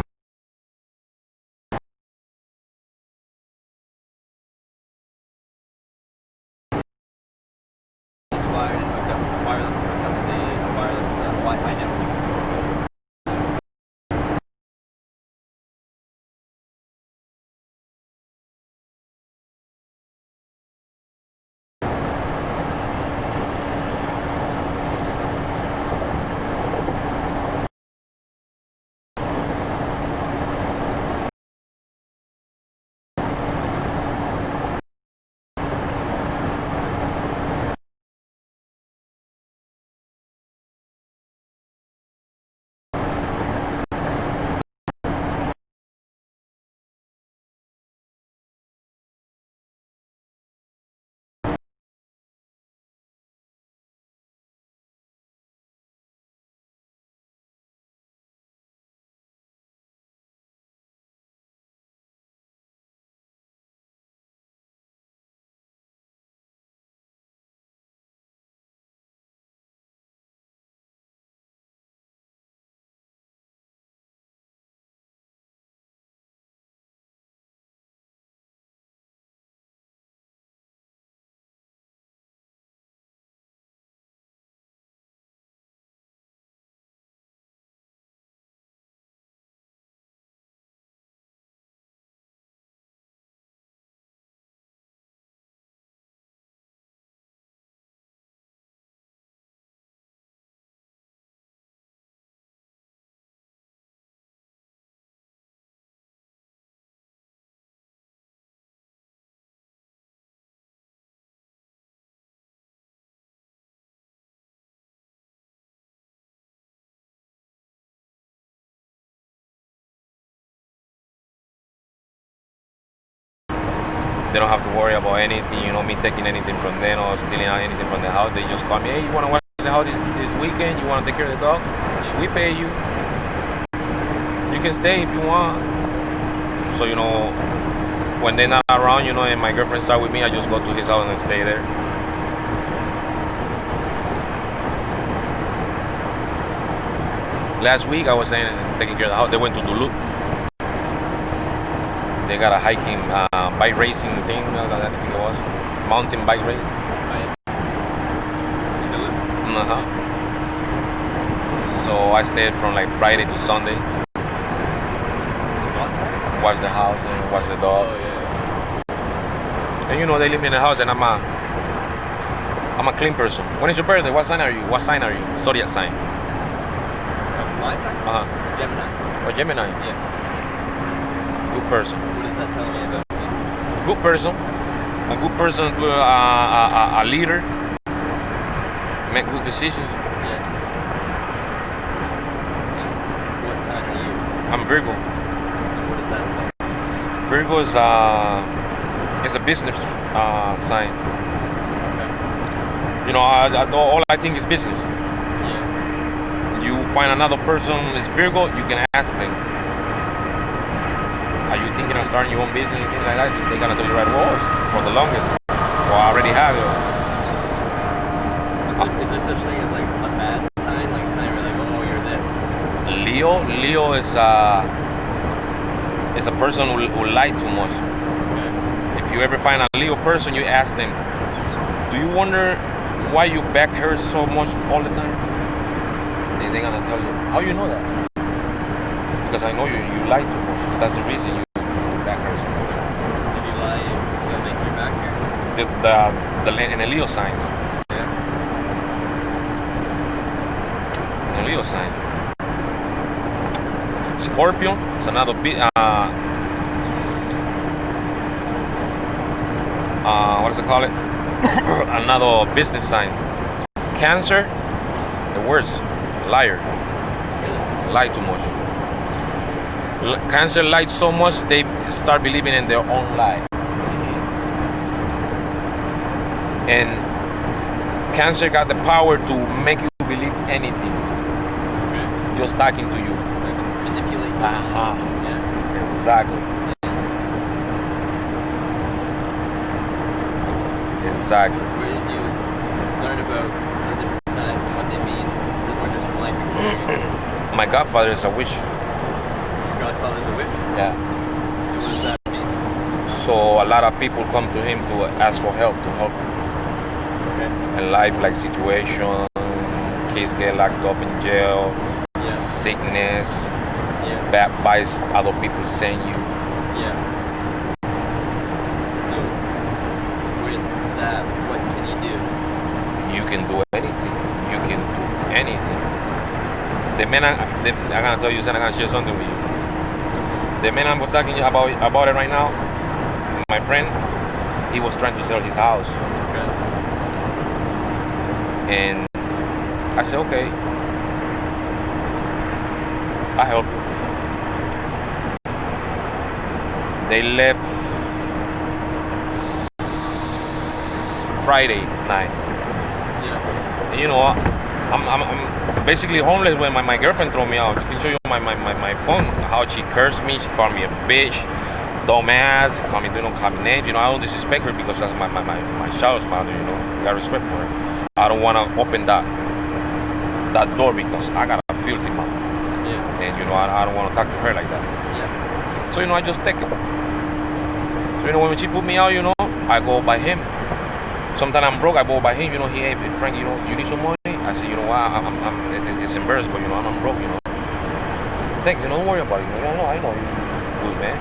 It's wired and hooked up, wireless hooked up to the wireless Wi-Fi network. They don't have to worry about anything, you know, me taking anything from them or stealing out anything from the house. They just call me, hey, you want to watch the house this weekend? You want to take care of the dog? We pay you. You can stay if you want. So, you know, when they're not around, you know, and my girlfriend start with me, I just go to his house and stay there. Last week, I was saying, taking care of the house. They went to Duluth. They got a hiking, bike racing thing, I think it was. Mountain bike race. So I stayed from like Friday to Sunday. Watch the house and watch the dog. And you know, they leave me in the house and I'm a clean person. When is your birthday? What sign are you? Zodiac sign. My sign? Gemini. Oh, Gemini? Yeah. Good person. What does that tell me about me? Good person. A good person, a leader. Make good decisions. Yeah. What sign are you? I'm Virgo. And what does that say? Virgo is a business sign. Okay. You know, all I think is business. Yeah. You find another person is Virgo, you can ask them, are you thinking of starting your own business and things like that? They're gonna tell you right, well, for the longest. Well, I already have it. Is there such thing as like a bad sign? Like a sign where like, oh, you're this? Leo is is a person who lied too much. If you ever find a Leo person, you ask them, do you wonder why your back hurts so much all the time? They're gonna tell you, how you know that? Because I know you lie too much. That's the reason your back hurts so much. If you lie, it'll make your back hurt. In the Leo signs. Yeah. The Leo sign. Scorpio is another what does it call it? Another business sign. Cancer, the worst, liar. Lie too much. Cancer lies so much they start believing in their own lie. And Cancer got the power to make you believe anything. Just talking to you. Manipulate. Yeah. Exactly. Exactly. Where did you learn about the different signs and what they mean, or just from life experience? My godfather is a witch. Your godfather's a witch? Yeah. What does that mean? So a lot of people come to him to ask for help, to help in life, like situation, kids get locked up in jail, sickness, bad advice other people send you. Yeah. So with that, what can you do? You can do anything. You can do anything. The man, I'm gonna tell you something. I'm gonna share something with you. The man I'm talking about it right now, my friend, he was trying to sell his house. And I said, okay, I help. They left Friday night. Yeah. And you know, I'm basically homeless when my girlfriend threw me out. You can show you my phone, how she cursed me. She called me a bitch, dumbass, call me names. You know, I don't disrespect her because that's my child's mother, you know. I got respect for her. I don't want to open that door because I got a filthy mouth. Yeah. And you know, I don't want to talk to her like that. Yeah. So you know, I just take it. So you know, when she put me out, you know, I go by him. Sometimes I'm broke, I go by him. You know, hey Frank, you know, you need some money? I say, you know what, it's embarrassed, but you know, I'm broke. You know, thank you. Don't worry about it. No, I know you, good man.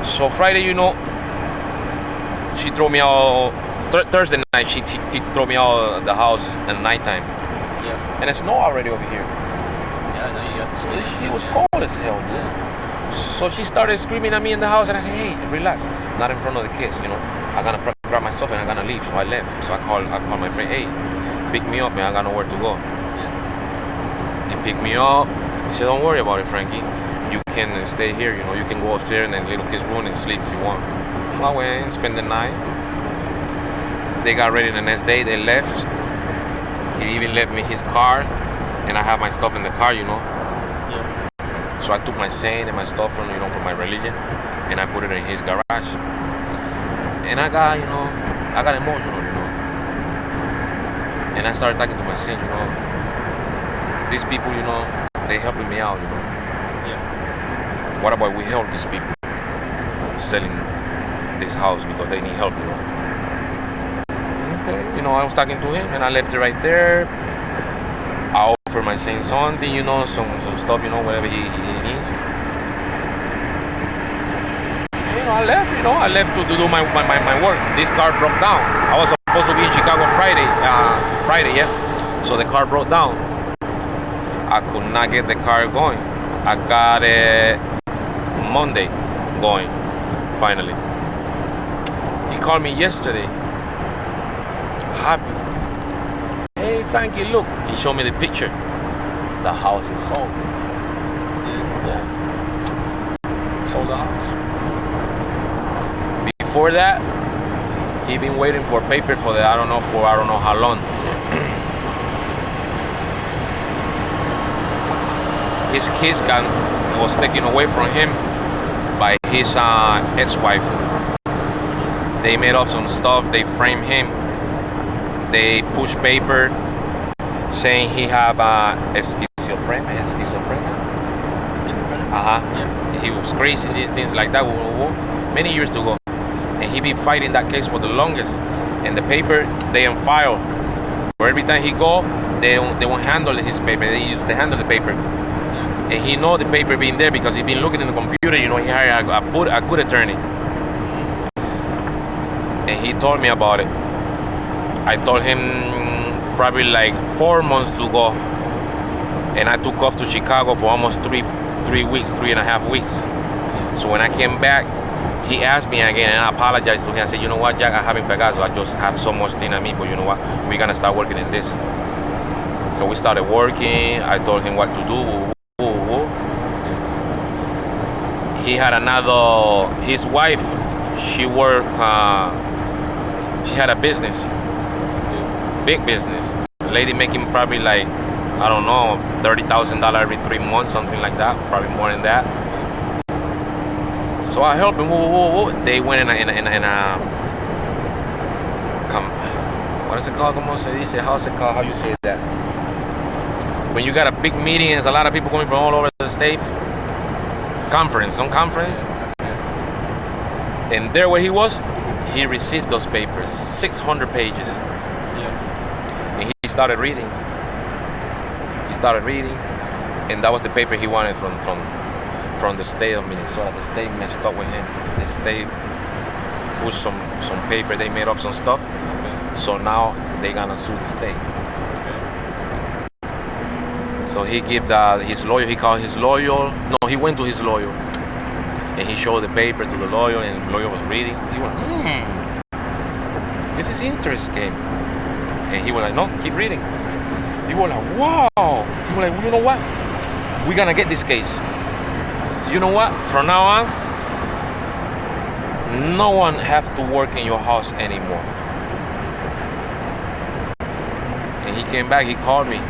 So Friday, you know, she threw me out. Thursday night, she threw me out of the house at nighttime. Yeah. And it's snow already over here. Yeah, I know you guys. So she was cold as hell, dude. Yeah. So she started screaming at me in the house, and I said, hey, relax, not in front of the kids, you know. I'm gonna grab my stuff and I'm gonna leave. So I left. So I called my friend, hey, pick me up, man. I got nowhere to go. Yeah. He picked me up. He said, don't worry about it, Frankie. You can stay here, you know. You can go upstairs in the little kid's room and sleep if you want. So I went and spent the night. They got ready the next day. They left. He even left me his car, and I have my stuff in the car, you know. Yeah. So I took my saint and my stuff from my religion, and I put it in his garage. And I got emotional, you know. And I started talking to my saint, you know. These people, you know, they helping me out, you know. Yeah. What about we help these people selling this house because they need help, you know. Okay, you know, I was talking to him and I left it right there. I offered my saint something, you know, some stuff, you know, whatever he needs. And, I left to do my work. This car broke down. I was supposed to be in Chicago Friday, yeah. So the car broke down. I could not get the car going. I got it Monday going, finally. He called me yesterday. Happy. Hey Frankie, look. He showed me the picture. The house is sold. Yeah. Sold the house. Before that, he been waiting for paper for I don't know how long. His kids was taken away from him by his ex-wife. They made up some stuff. They framed him. They pushed paper saying he have schizophrenia. Schizophrenia? Yeah. he was crazy, and things like that. Many years ago, and he been fighting that case for the longest. And the paper they on file. For every time he go, they won't handle his paper. They use to handle the paper. And he know the paper being there because he been looking in the computer. You know, he hired a good attorney. And he told me about it. I told him probably like 4 months to go. And I took off to Chicago for almost 3 weeks, 3.5 weeks. So when I came back, he asked me again, and I apologized to him. I said, you know what, Jack, I haven't forgot, so I just have so much thing on me, but you know what, we're gonna start working in this. So we started working. I told him what to do. He had another, his wife, she worked, she had a business, big business. A lady making probably like, I don't know, $30,000 every 3 months, something like that, probably more than that. So I helped him. They went in a what is it called? Como se dice? How's it called? How you say that? When you got a big meeting, there's a lot of people coming from all over the state. Some conference. And there where he was, he received those papers, 600 pages. And he started reading. And that was the paper he wanted from the state of Minnesota. The state messed up with him. The state pushed some paper, they made up some stuff. So now they gonna sue the state. So he gave his lawyer, he called his lawyer. No, he went to his lawyer. And he showed the paper to the lawyer, and the lawyer was reading. He went, this is interesting. And he was like, no, keep reading. He was like, wow. He was like, well, you know what? We're gonna get this case. You know what? From now on, no one have to work in your house anymore. And he came back, he called me.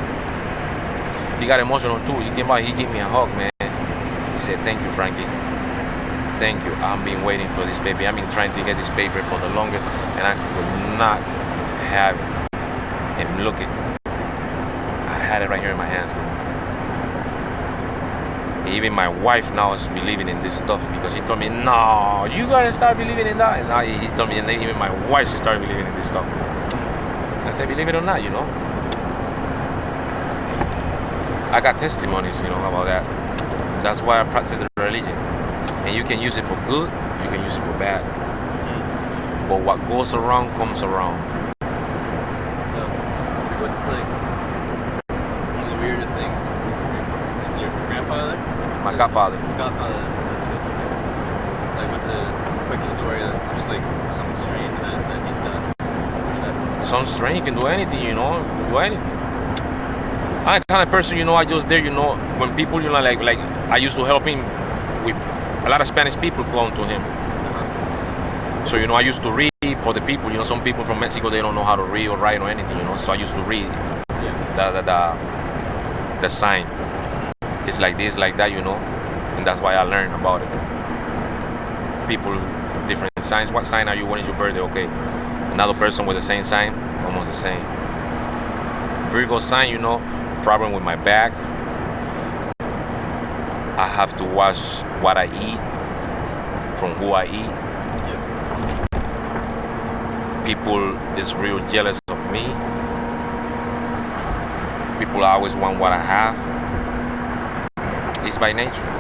He got emotional too. He came back, he gave me a hug, man. He said, thank you, Frankie. Thank you. I've been waiting for this paper. I've been trying to get this paper for the longest, and I could not have it. And look it. I had it right here in my hands. Even my wife now is believing in this stuff because he told me, no, you gotta start believing in that. And now he told me, and even my wife, she started believing in this stuff. I said, believe it or not, you know. I got testimonies, you know, about that. That's why I practice the religion. And you can use it for good, you can use it for bad. But what goes around comes around. So, what's like one of the weirder things? Is your grandfather? My godfather. Godfather, that's good. Like, what's a quick story that's just like something strange that he's done? Something strange, he can do anything, you know, do anything. I'm the kind of person, you know, I just there, you know, when people, you know, like I used to help him with a lot of Spanish people come to him. So, you know, I used to read for the people, you know, some people from Mexico, they don't know how to read or write or anything, you know, so I used to read the sign. It's like this, like that, you know, and that's why I learned about it. People, different signs. What sign are you? When is your birthday? Okay. Another person with the same sign, almost the same. Virgo sign, you know, problem with my back. I have to watch what I eat, from who I eat. People is real jealous of me. People always want what I have. It's by nature.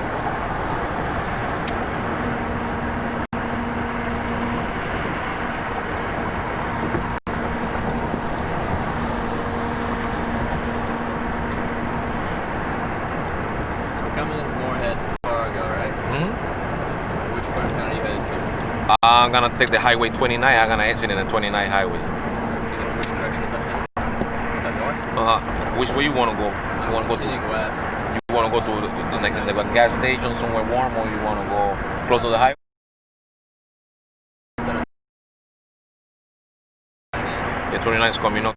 I'm gonna take the highway 29. I'm gonna exit in the 29 highway. Which direction is that heading? Is that north? Which way you wanna go? You wanna go to west. You wanna go to the gas station somewhere warm, or you wanna go close to the highway? Yeah, 29 is coming up.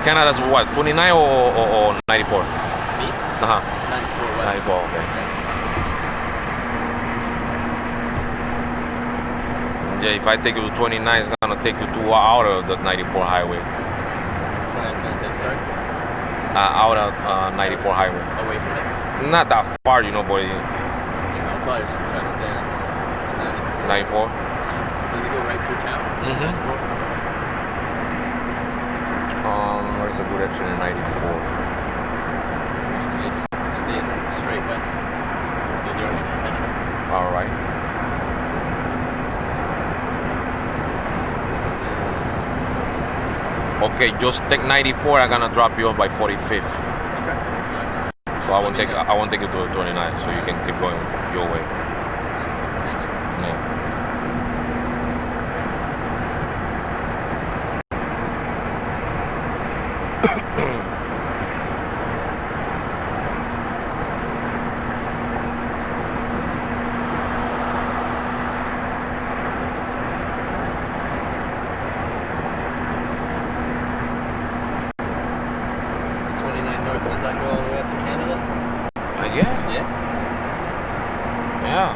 Canada's what, 29 or 94? Me? 94 west. 94, okay. Yeah, if I take you to 29, it's gonna take you 2 out of the 94 highway. 29's gonna take, sorry? Out of 94 highway. Away from it? Not that far, you know, boy. I'll probably just try to stay on 94. Does it go right through town? Mm-hmm. Where's the direction in 94? You see it stays straight west. The direction you're heading. All right. Okay, just take 94. I'm gonna drop you off by 45th. Okay. Nice. So I won't take you to 29, so you can keep going your way. Yeah. Does that go all the way up to Canada? Yeah. Yeah? Yeah.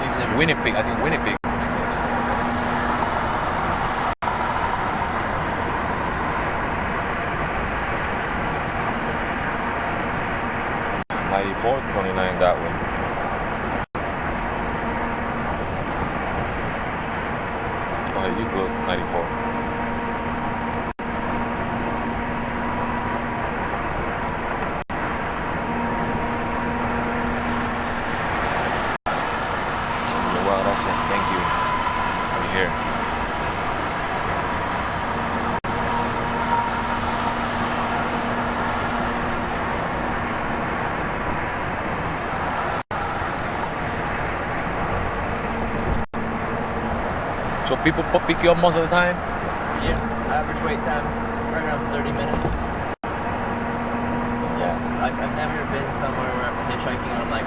You've never Winnipeg, I think Winnipeg. '94, 29 that way. Go ahead, you go 94. Well, that says thank you. Right here. So people pick you up most of the time? Yeah. Average wait time's right around 30 minutes. Yeah. I've never been somewhere where I'm hitchhiking and I'm like,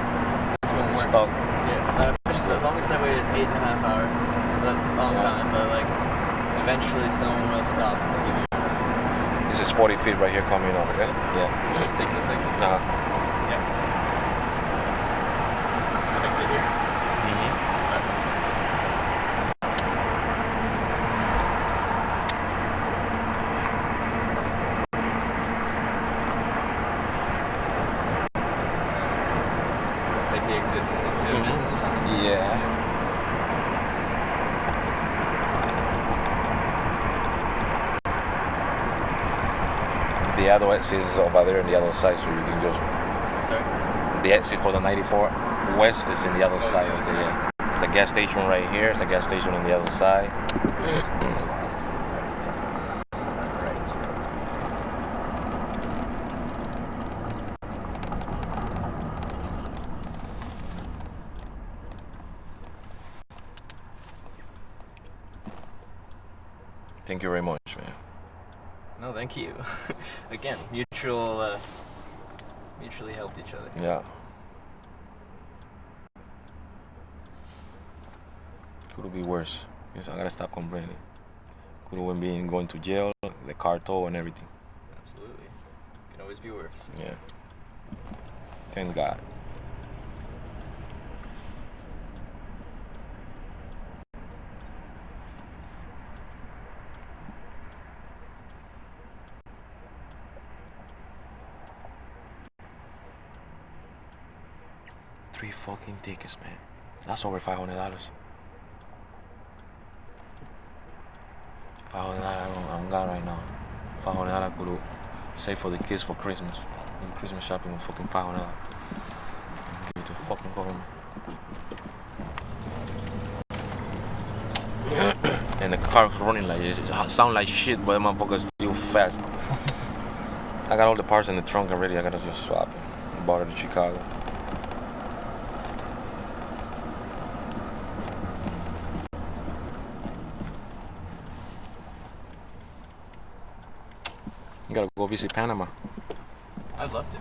this won't work. Stuck. Yeah. The longest I waited is 8.5 hours. It's a long time, but like eventually someone will stop and give you. This is 40 feet right here coming over, okay? Yeah. So just take this like. Uh-huh. Yeah. So exit here. Mm-hmm. Take the exit into business or something. Yeah. The other exit is over there on the other side, so you can just. Sorry? The exit for the 94 west is in the other side. It's a gas station right here. It's a gas station on the other side. Thank you very much, man. No, thank you. Again, mutually helped each other. Yeah. Could be worse. Yes, I gotta stop complaining. Could have been going to jail, the car tow and everything. Absolutely. Can always be worse. Yeah. Thank God. $3 fucking tickets, man. That's over $500. $500 I'm gone right now. $500 could save for the kids for Christmas. Christmas shopping with fucking $500. Give it to the fucking government. And the car's running like it sound like shit, but the motherfucker's still fast. I got all the parts in the trunk already. I gotta just swap it. I bought it in Chicago. You gotta go visit Panama. I'd love to.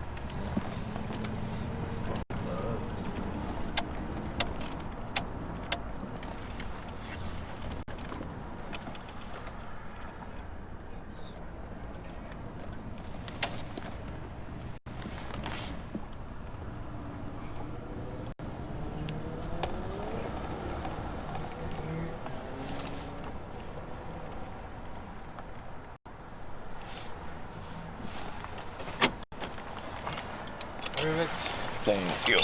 of it. Thank you.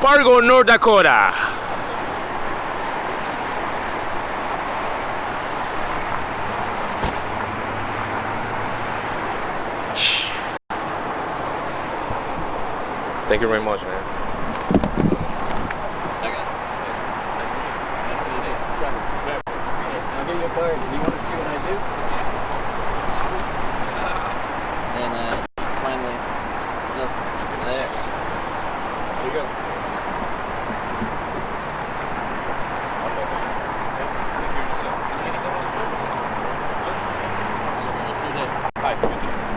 Fargo, North Dakota. Thank you very much, man. Nice to meet you. I'll give you a card. Do you want to see what I do? And finally, stuff there. There you go. See you there. Bye.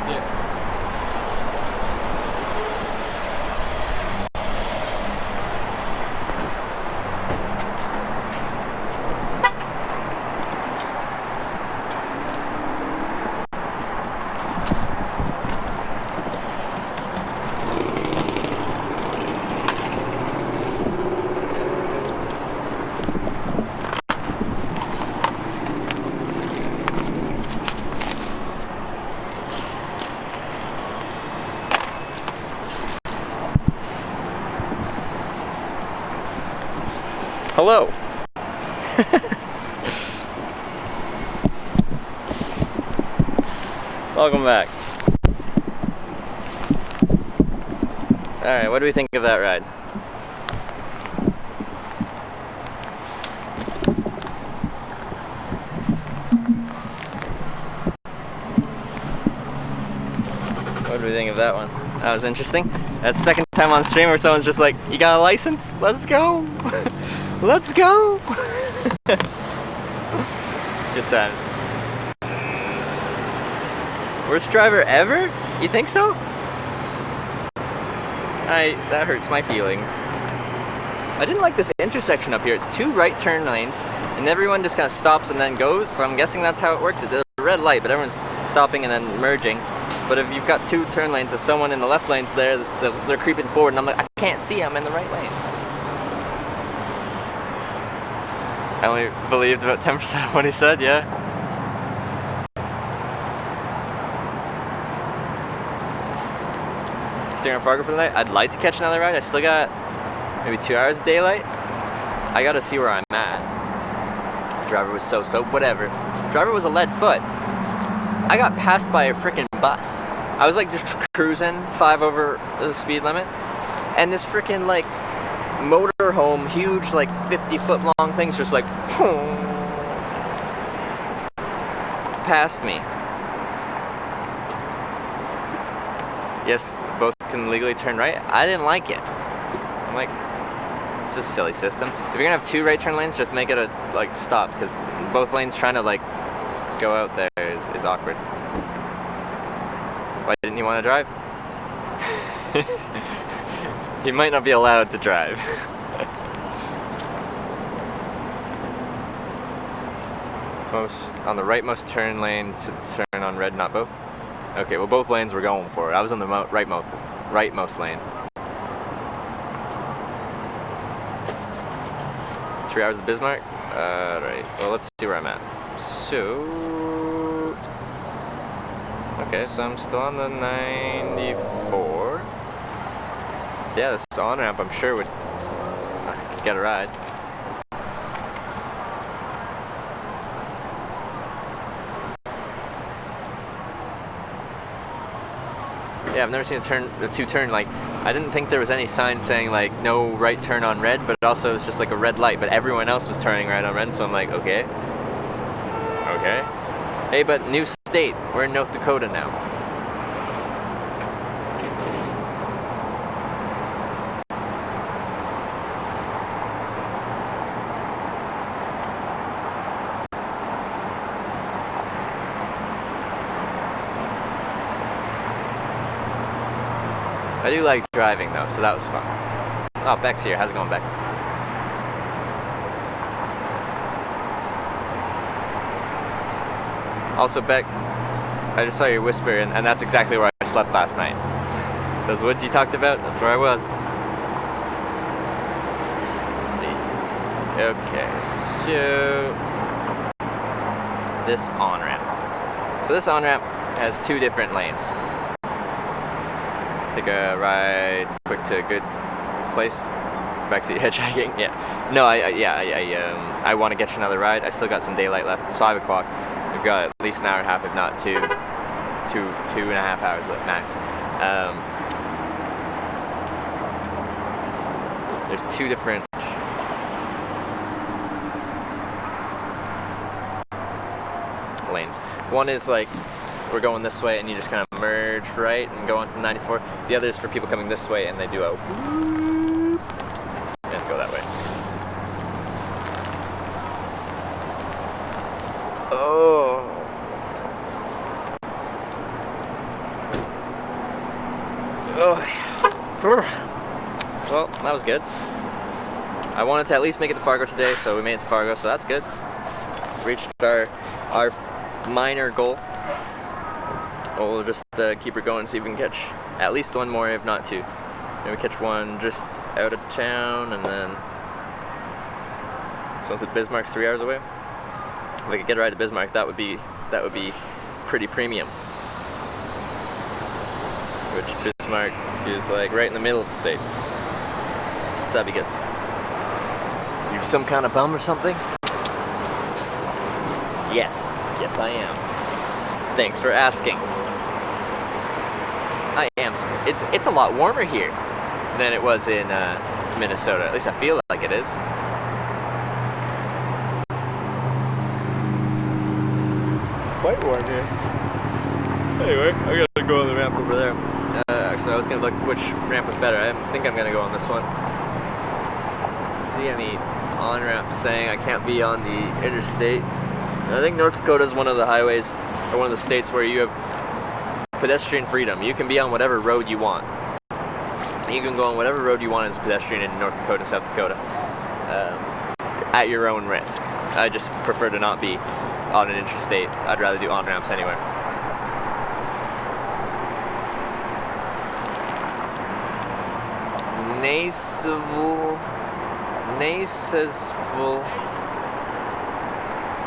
See ya. Hello. Welcome back. Alright, what do we think of that ride? What do we think of that one? That was interesting. That's the second time on stream where someone's just like, you got a license? Let's go! Let's go! Good times. Worst driver ever? You think so? That hurts my feelings. I didn't like this intersection up here. It's 2 right turn lanes, and everyone just kind of stops and then goes, so I'm guessing that's how it works. It's a red light, but everyone's stopping and then merging. But if you've got 2 turn lanes, if someone in the left lane's there, they're creeping forward, and I'm like, I can't see, I'm in the right lane. I only believed about 10% of what he said, yeah. Steering on Fargo for the night. I'd like to catch another ride. I still got maybe 2 hours of daylight. I gotta see where I'm at. The driver was so, whatever. The driver was a lead foot. I got passed by a freaking bus. I was like just cruising 5 over the speed limit, and this freaking like motorhome, huge like 50-foot long thing's just like past me. Yes, both can legally turn right. I didn't like it. I'm like, it's a silly system. If you're gonna have 2 right turn lanes, just make it a like stop, because both lanes trying to like go out there is awkward. Why didn't you want to drive? You might not be allowed to drive. On the rightmost turn lane to turn on red, not both? Okay, well both lanes were going for it. I was on the rightmost lane. 3 hours of Bismarck? Alright, well let's see where I'm at. So... okay, so I'm still on the 94. Yeah, this on-ramp I'm sure would... I could get a ride. Yeah, I've never seen a two-turn, like, I didn't think there was any sign saying, like, no right turn on red, but also it's just like a red light, but everyone else was turning right on red, so I'm like, okay. Okay. Hey, but new state, we're in North Dakota now. I do like driving though, so that was fun. Oh, Beck's here. How's it going, Beck? Also, Beck, I just saw your whisper, and that's exactly where I slept last night. Those woods you talked about, that's where I was. let's see. Okay, so this on-ramp. So this on-ramp has 2 different lanes. Take a ride quick to a good place. Backseat hitchhiking. Yeah. No, I want to get you another ride. I still got some daylight left. It's 5 o'clock. We've got at least an hour and a half, if not two and a half hours left max. There's 2 different lanes. One is like we're going this way and you just kind of merge right and go onto 94. The other is for people coming this way and they do a whoop and go that way. Oh. Well, that was good. I wanted to at least make it to Fargo today, so we made it to Fargo, so that's good. Reached our minor goal. We'll just keep her going, see if we can catch at least one more, if not 2. Maybe catch one just out of town, and then someone said Bismarck's 3 hours away. If I could get a ride to Bismarck, that would be pretty premium. Which Bismarck is like right in the middle of the state, so that'd be good. You some kind of bum or something? Yes, I am. Thanks for asking. I am. It's a lot warmer here than it was in Minnesota. At least I feel like it is. It's quite warm here. Anyway, I gotta go on the ramp over there. Actually, I was gonna look which ramp was better. I think I'm gonna go on this one. I don't see any on-ramps saying I can't be on the interstate. I think North Dakota is one of the highways, or one of the states where you have pedestrian freedom. You can be on whatever road you want. You can go on whatever road you want as a pedestrian in North Dakota, South Dakota, at your own risk. I just prefer to not be on an interstate. I'd rather do on-ramps anywhere. Naseville.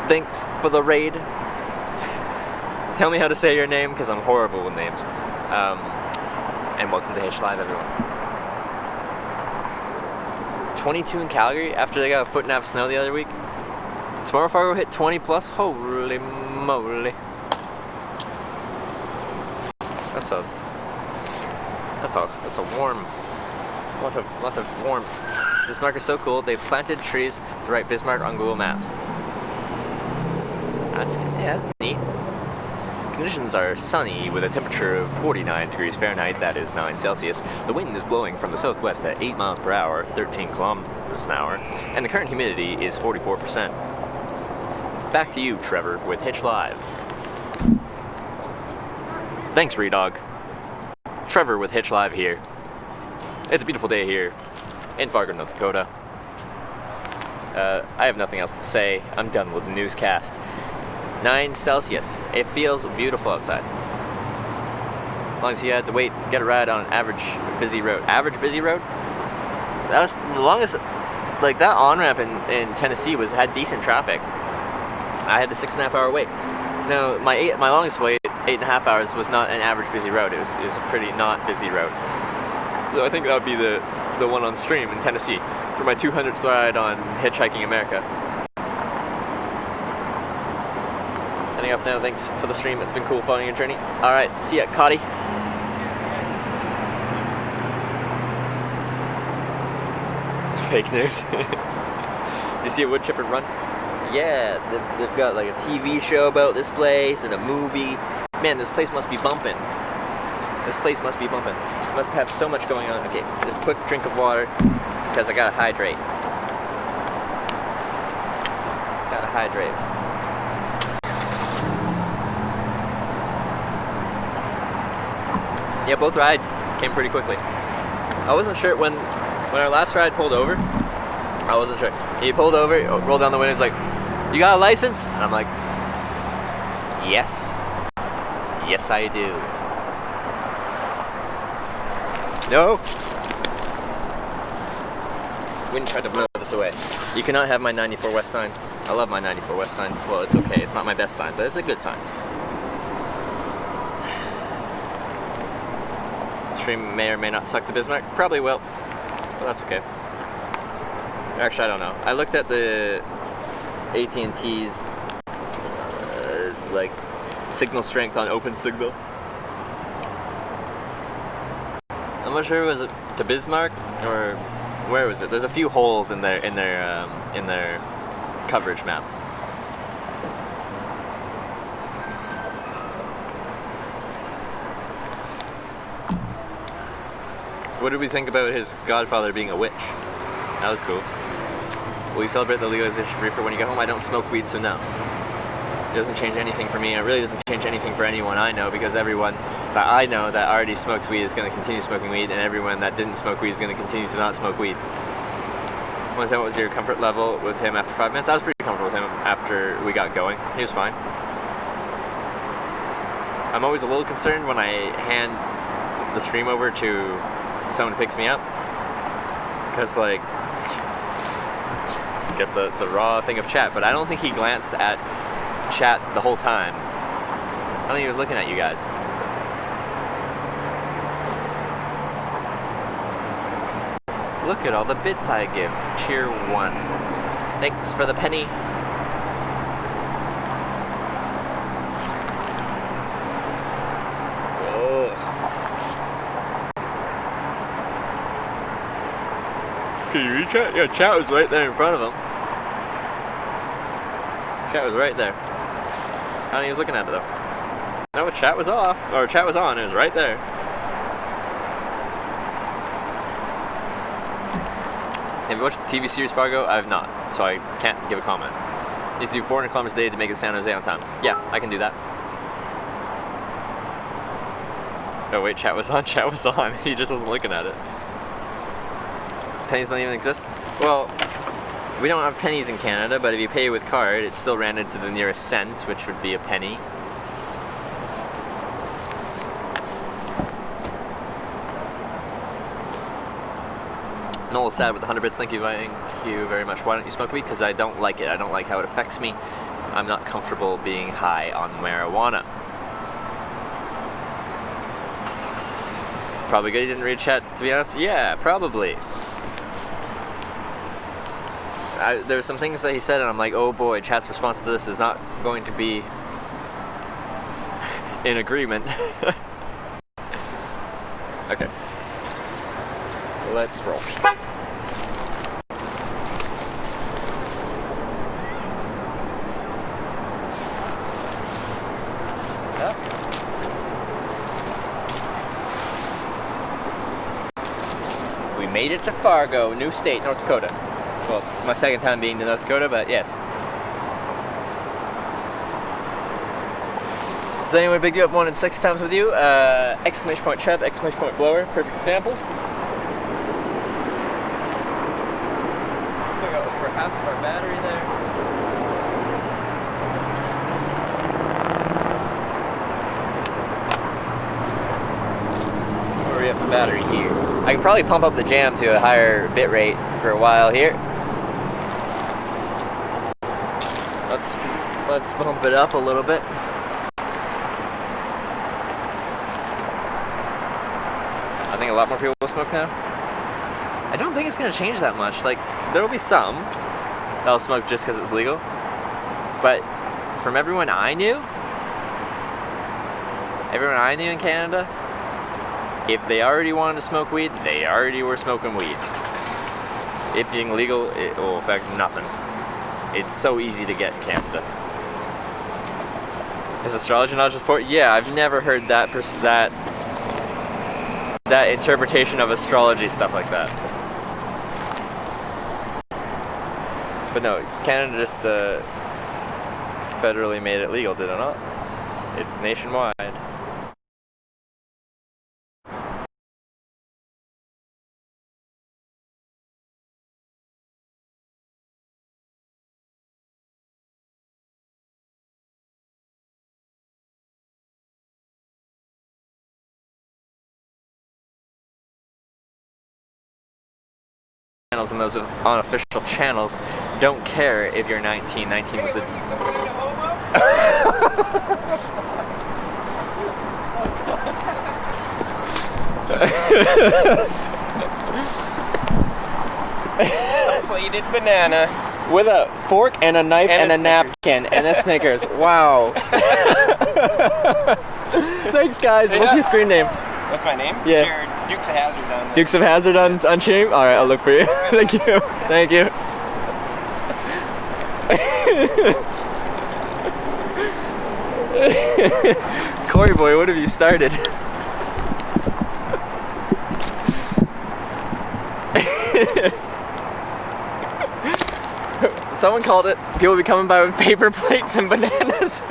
Thanks for the raid. Tell me how to say your name, because I'm horrible with names. And welcome to Hitch Live, everyone. 22 in Calgary after they got a foot and a half of snow the other week. Tomorrow Fargo hit 20 plus. Holy moly. That's a warm. Lots of warmth. Bismarck is so cool. They've planted trees to write Bismarck on Google Maps. That's neat. Conditions are sunny with a temperature of 49 degrees Fahrenheit, that is 9 Celsius. The wind is blowing from the southwest at 8 miles per hour, 13 kilometers an hour, and the current humidity is 44%. Back to you, Trevor, with Hitch Live. Thanks, Redog. Trevor with Hitch Live here. It's a beautiful day here in Fargo, North Dakota. I have nothing else to say. I'm done with the newscast. 9 Celsius. It feels beautiful outside. As long as you had to wait, get a ride on an average busy road. Average busy road? That was the longest. Like that on-ramp in Tennessee had decent traffic. I had a 6.5 hour wait. Now my longest wait, 8.5 hours, was not an average busy road. It was a pretty not busy road. So I think that would be the one on stream in Tennessee for my 200th ride on Hitchhiking America. Heading off now. Thanks for the stream. It's been cool following your journey. All right, see ya, Cotty. Fake news. You see a wood chipper run? Yeah, they've got like a TV show about this place and a movie. Man, this place must be bumping. This place must be bumping. It must have so much going on. Okay, just a quick drink of water because I gotta hydrate. Gotta hydrate. Yeah, both rides came pretty quickly. I wasn't sure when our last ride pulled over. I wasn't sure. He pulled over, rolled down the window, he's like, "You got a license?" And I'm like, "Yes. Yes, I do." No. Wind tried to blow the this away. You cannot have my 94 West sign. I love my 94 West sign. Well, it's okay. It's not my best sign, but it's a good sign. Stream may or may not suck to Bismarck. Probably will, but that's okay. Actually, I don't know. I looked at the AT&T's like signal strength on Open Signal. I'm not sure was it to Bismarck or where was it. There's a few holes in their coverage map. What did we think about his godfather being a witch? That was cool. Will you celebrate the legalization of reefer when you get home? I don't smoke weed, so no. It doesn't change anything for me. It really doesn't change anything for anyone I know, because everyone that I know that already smokes weed is going to continue smoking weed, and everyone that didn't smoke weed is going to continue to not smoke weed. What was your comfort level with him after 5 minutes? I was pretty comfortable with him after we got going. He was fine. I'm always a little concerned when I hand the stream over to someone who picks me up, because like just get the raw thing of chat, but I don't think he glanced at chat the whole time. I don't think he was looking at you guys. Look at all the bits I give. Cheer 1. Thanks for the penny. Can you read chat? Yeah, chat was right there in front of him. Chat was right there. I don't think he was looking at it though. No, chat was off. Or chat was on. It was right there. Have you watched the TV series Fargo? I have not, so I can't give a comment. Need to do 400 kilometers a day to make it to San Jose on time. Yeah, I can do that. Oh wait, chat was on? Chat was on. He just wasn't looking at it. Pennies don't even exist? Well, we don't have pennies in Canada, but if you pay with card, it's still rounded to the nearest cent, which would be a penny. Noel is sad with the 100 bits. Thank you very much. Why don't you smoke weed? Because I don't like it. I don't like how it affects me. I'm not comfortable being high on marijuana. Probably good you didn't read chat, to be honest. Yeah, probably. There were some things that he said, and I'm like, oh boy, chat's response to this is not going to be in agreement. Okay. Let's roll. Yep. We made it to Fargo, new state, North Dakota. Well, it's my second time being to North Dakota, but yes. Does anyone big you up more than 6 times with you? Exclamation point Trev, exclamation point Blower, perfect examples. Still got over half of our battery there. Where are we at for battery here? I could probably pump up the jam to a higher bit rate for a while here. Let's bump it up a little bit. I think a lot more people will smoke now. I don't think it's gonna change that much. Like, there will be some that'll smoke just because it's legal. But from everyone I knew in Canada, if they already wanted to smoke weed, they already were smoking weed. It being legal, it will affect nothing. It's so easy to get in Canada. Is astrology not just sport? Yeah, I've never heard that interpretation of astrology stuff like that. But no, Canada just federally made it legal, did it not? It's nationwide. channels and those unofficial channels don't care if you're 19. 19 was the... Plated banana. With a fork and a knife and a napkin and a Snickers. Wow. Thanks, guys. What's your screen name? What's my name? Yeah. Jared. Dukes of Hazzard on there. Dukes of Hazzard on stream? Alright, I'll look for you. Thank you. Thank you. Corey boy, what have you started? Someone called it, people be coming by with paper plates and bananas.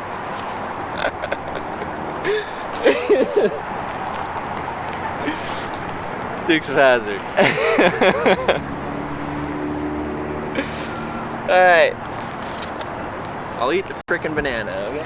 Dukes of Hazzard. Alright. I'll eat the frickin' banana, okay?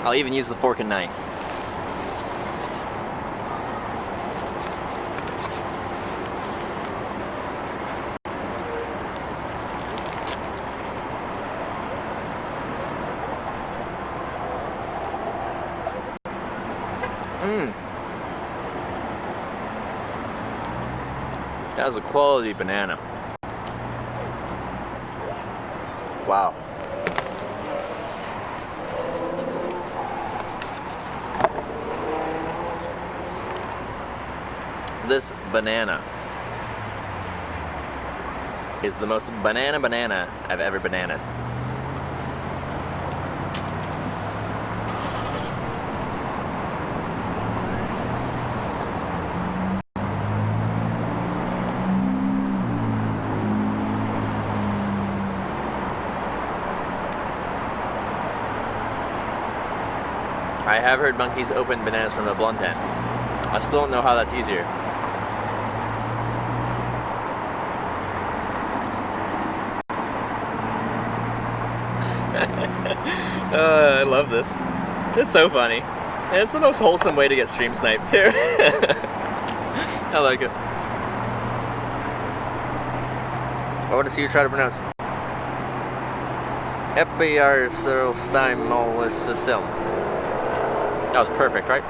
I'll even use the fork and knife. That was a quality banana. Wow. This banana is the most banana I've ever bananaed. I have heard monkeys open bananas from the blunt end. I still don't know how that's easier. I love this. It's so funny. And it's the most wholesome way to get stream sniped too. I like it. I want to see you try to pronounce Epiarcylstymolysicil. That was perfect, right?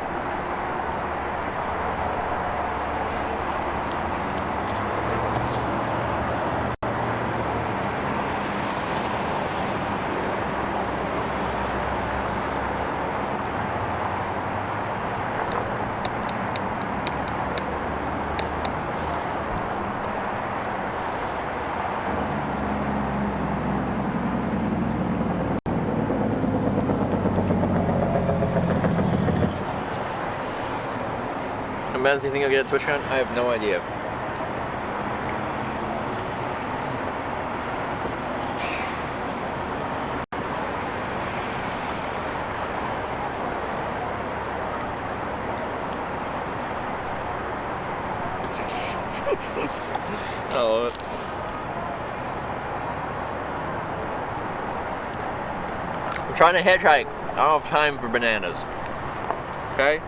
Does you think you'll get a TwitchCon? I have no idea. I love it. I'm trying to hitchhike. I don't have time for bananas. Okay?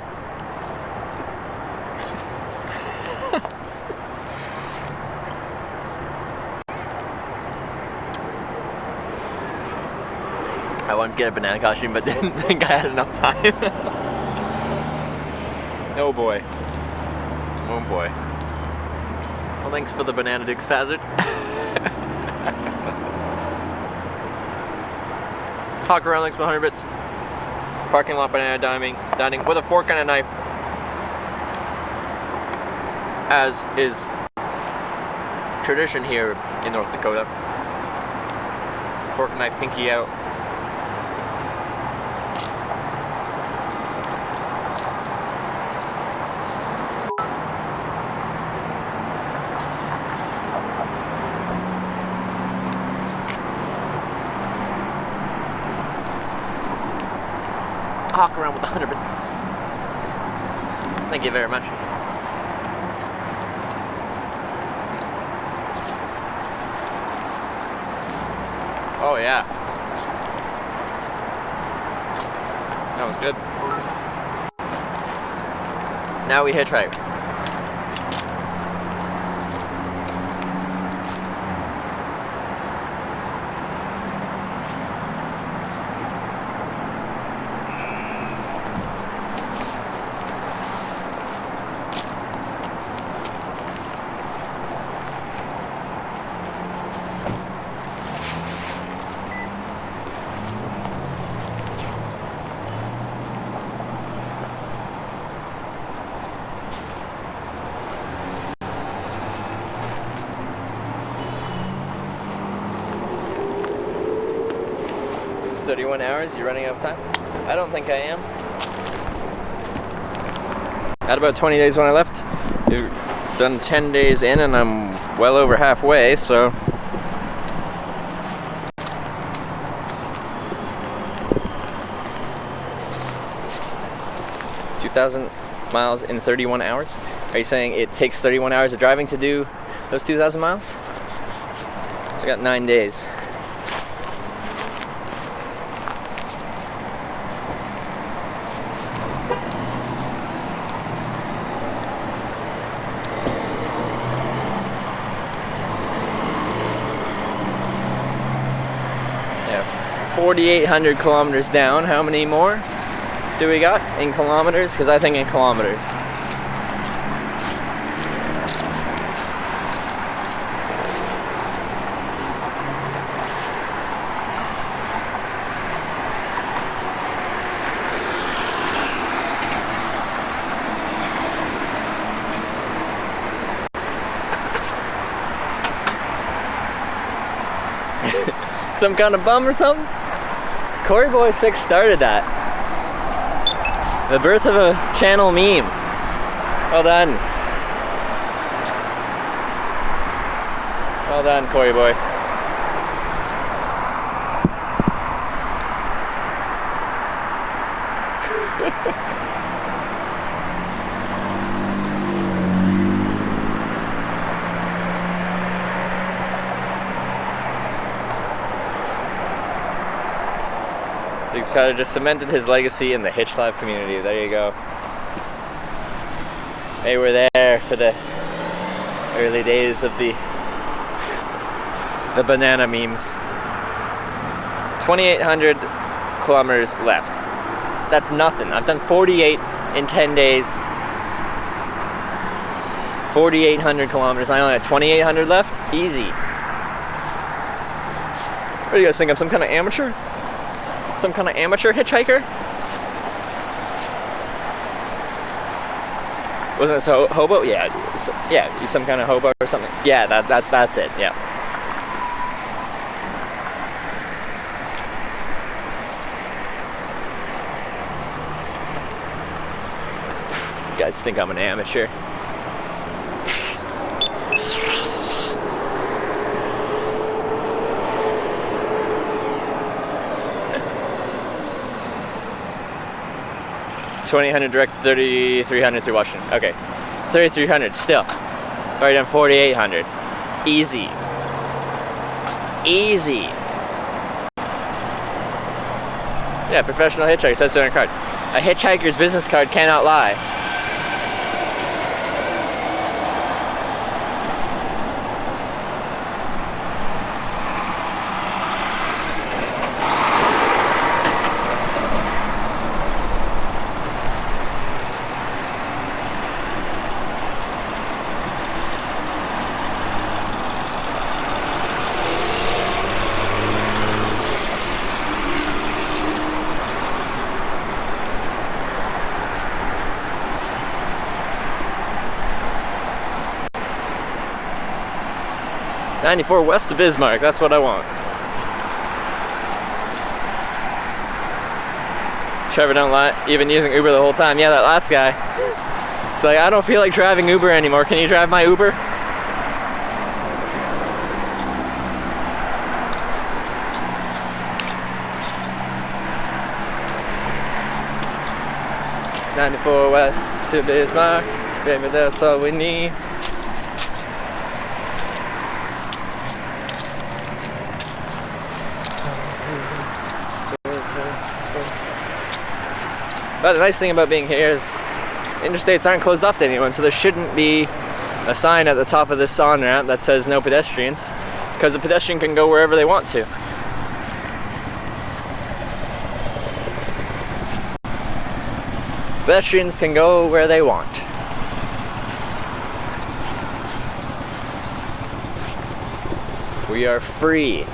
I wanted to get a banana costume, but didn't think I had enough time. Oh boy. Oh boy. Well, thanks for the banana Dukes of Hazzard. Talk around, thanks for 100 bits. Parking lot banana dining with a fork and a knife. As is tradition here in North Dakota. Fork and knife, pinky out. hawk around with 100 bits. Thank you very much. Oh yeah. That was good. Now we hitchhike. Hours, you running out of time? I don't think I am. Had about 20 days when I left. We've done 10 days in and I'm well over halfway, so 2,000 miles in 31 hours? Are you saying it takes 31 hours of driving to do those 2,000 miles? So I got 9 days. Yeah, 4,800 kilometers down. How many more do we got in kilometers? Because I think in kilometers. Some kind of bum or something? Corey Boy 6 started that. The birth of a channel meme. Well done. Well done, Corey Boy. He's kind of just cemented his legacy in the hitch life community. There you go. They were there for the early days of the banana memes. 2,800 kilometers left. That's nothing. I've done 48 in 10 days. 4,800 kilometers. I only have 2,800 left. Easy. What do you guys think? I'm some kind of amateur? Some kind of amateur hitchhiker? Wasn't it so hobo? Yeah, you some kind of hobo or something. Yeah, that's it. Yeah. You guys think I'm an amateur? $2,800 direct, 3,300 through Washington. Okay, 3,300 still. Already done 4,800. Easy. Easy. Yeah, professional hitchhiker says so on a card. A hitchhiker's business card cannot lie. '94 west of Bismarck, that's what I want. Trevor don't lie, even using Uber the whole time. Yeah, that last guy. It's like, I don't feel like driving Uber anymore. Can you drive my Uber? 94 west to Bismarck. Baby, that's all we need. But the nice thing about being here is interstates aren't closed off to anyone, so there shouldn't be a sign at the top of this on-ramp that says no pedestrians, because the pedestrian can go wherever they want to. Pedestrians can go where they want. We are free.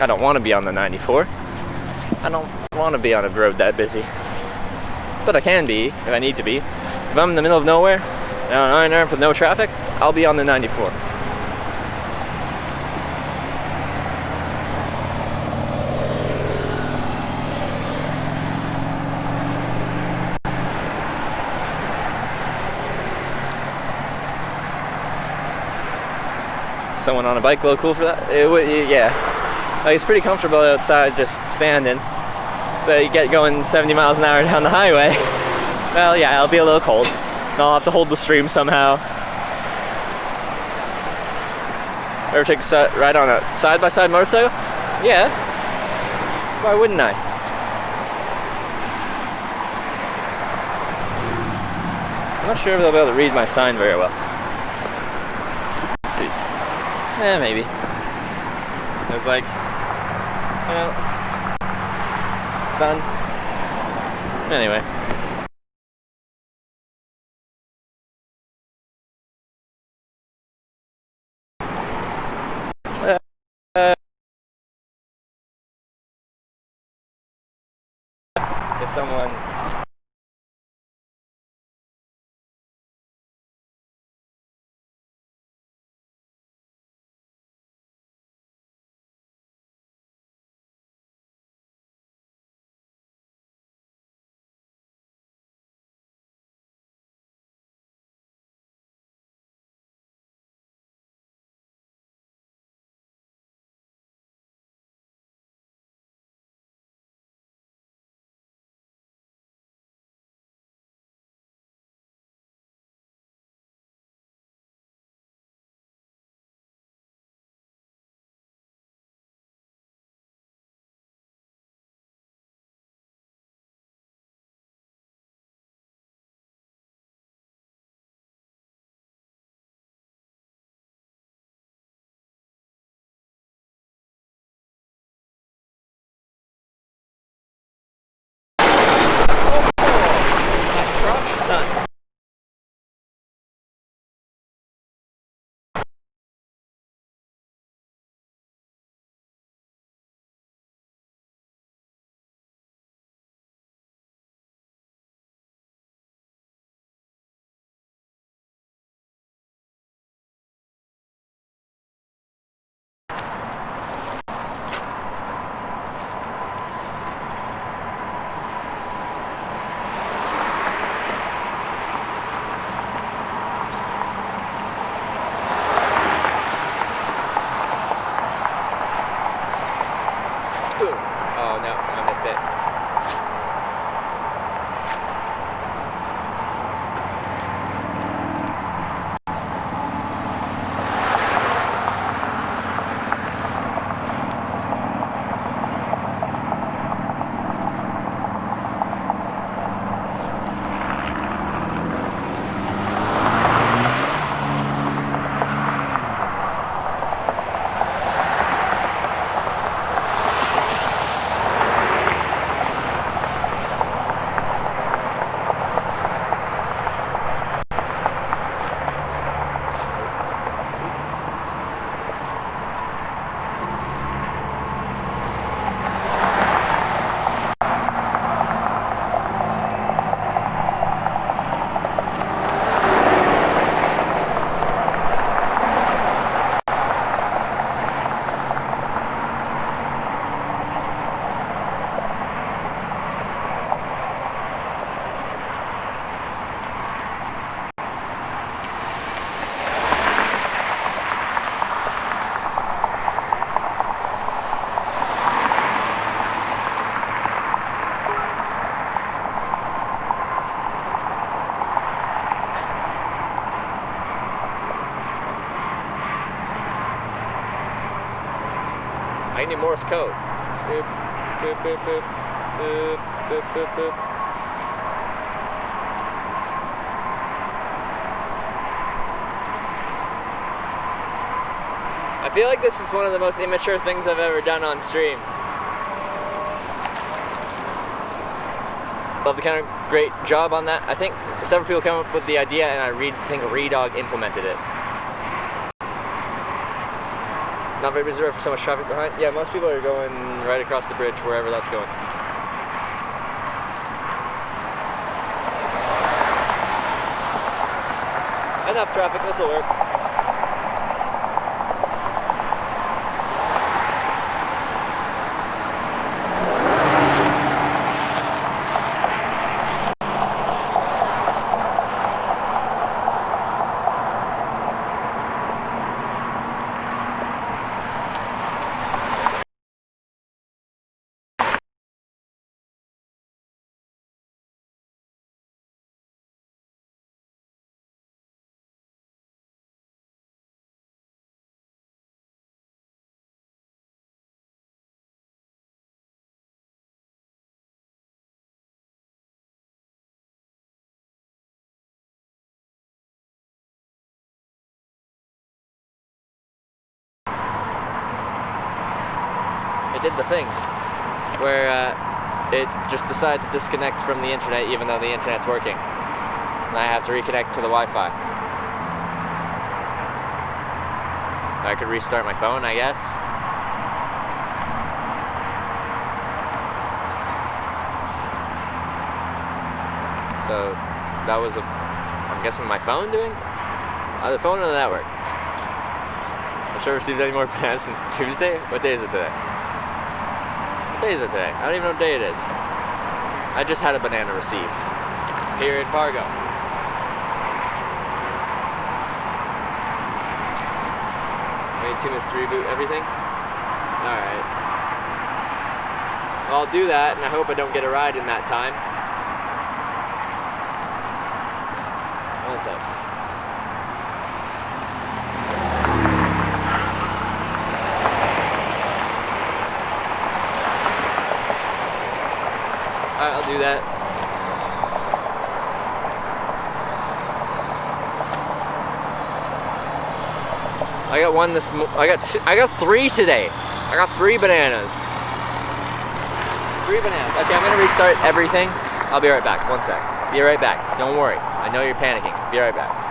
I don't want to be on the 94. I don't want to be on a road that busy. But I can be, if I need to be. If I'm in the middle of nowhere, on an iron ramp with no traffic, I'll be on the 94. Someone on a bike, a little cool for that? Yeah. Like, it's pretty comfortable outside just standing. But you get going 70 miles an hour down the highway. Well, yeah, it'll be a little cold. And I'll have to hold the stream somehow. Ever take a ride on a side-by-side motorcycle? Yeah. Why wouldn't I? I'm not sure if they'll be able to read my sign very well. Let's see. Maybe. It's like, you know, sun. Anyway. If someone Oh no, I missed it. me Morse code. Boop, boop, boop, boop, boop, boop, boop, boop. I feel like this is one of the most immature things I've ever done on stream. Love the kind of great job on that. I think several people came up with the idea, and I think Redog implemented it. Not very busy road for so much traffic behind. Yeah, most people are going right across the bridge, wherever that's going. Enough traffic, this will work. Did the thing where it just decided to disconnect from the internet even though the internet's working. And I have to reconnect to the Wi-Fi. I could restart my phone, I guess. So that was I'm guessing my phone doing? The phone or the network? I sure received any more bananas since Tuesday? What day is it today? What day is it today? I don't even know what day it is. I just had a banana received here in Fargo. Maybe 2 minutes to reboot everything? Alright. Well, I'll do that, and I hope I don't get a ride in that time. One sec. Alright, I'll do that. I got one I got 3 today. I got 3 bananas. 3 bananas. Okay, I'm gonna restart everything. I'll be right back. One sec. Be right back. Don't worry. I know you're panicking. Be right back.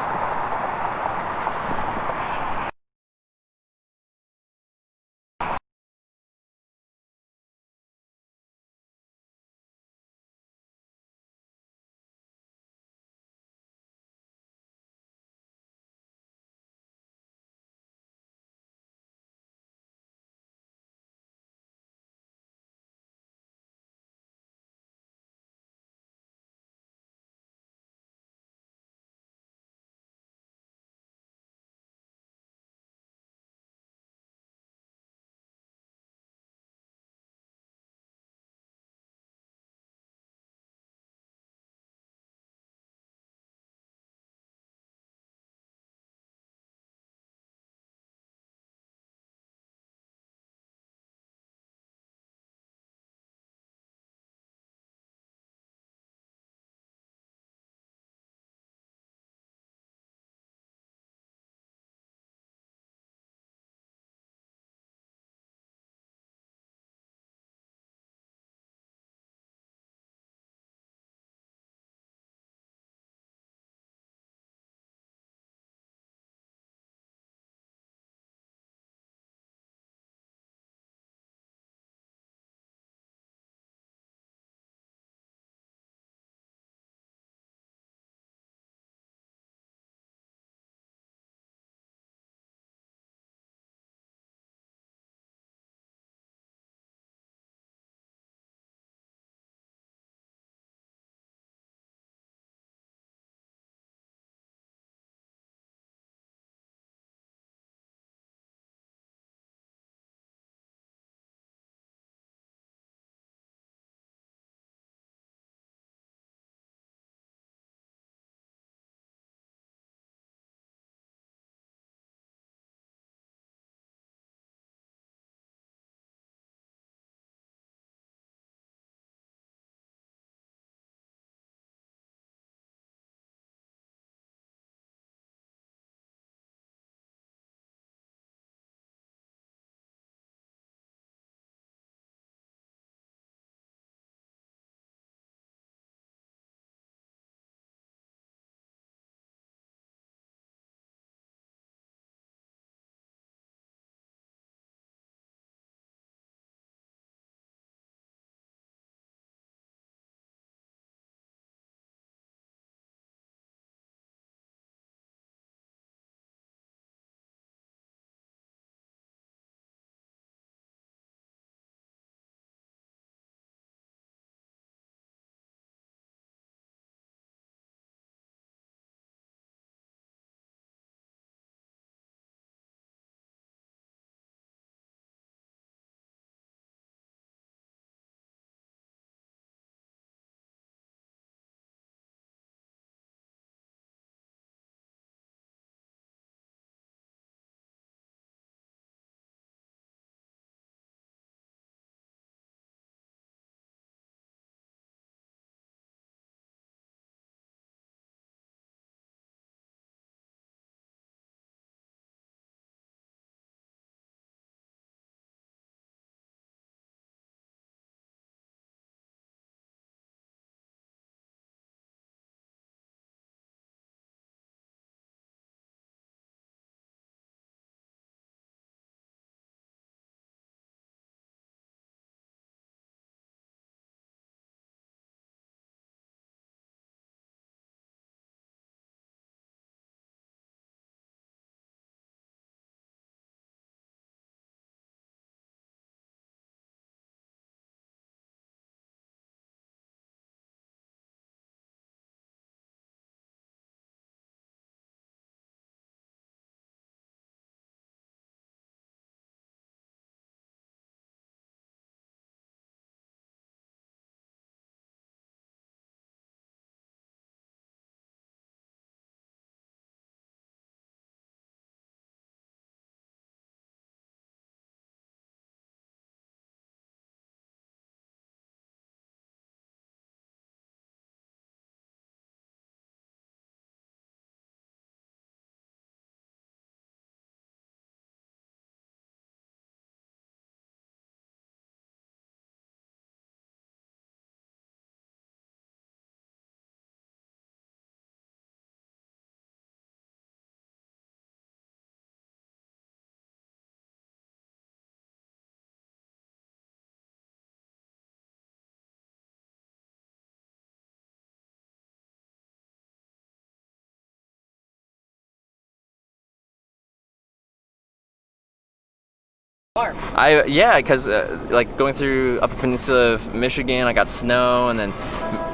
warm. Yeah, because like going through Upper Peninsula of Michigan, I got snow, and then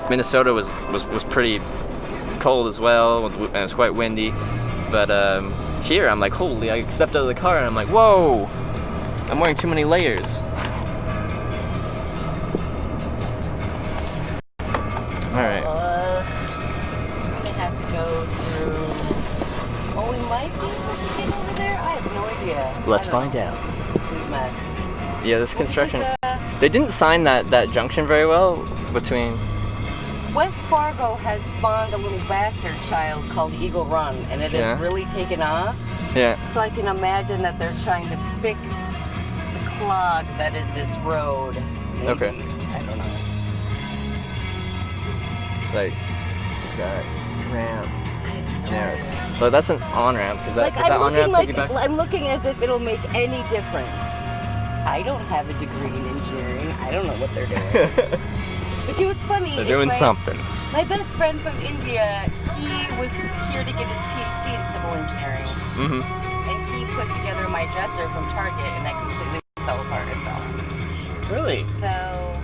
Minnesota was pretty cold as well, and it's quite windy. But here, I'm like, holy! I stepped out of the car, and I'm like, whoa! I'm wearing too many layers. All right. We're gonna have to go through. Oh, we might be able to get over there. I have no idea. Let's find out. This is a complete mess. Yeah, this construction. They didn't sign that junction very well between. West Fargo has spawned a little bastard child called Eagle Run, and it has really taken off. Yeah. So I can imagine that they're trying to fix the clog that is this road. Maybe. Okay. I don't know. Like, is that ramp? Narrows. So that's an on ramp. Is that on ramp take you back? I'm looking as if it'll make any difference. I don't have a degree in engineering. I don't know what they're doing. But see what's funny? They're doing something. My best friend from India, he was here to get his PhD in civil engineering. Mm-hmm. And he put together my dresser from Target, and I completely fell apart and fell. Really? So,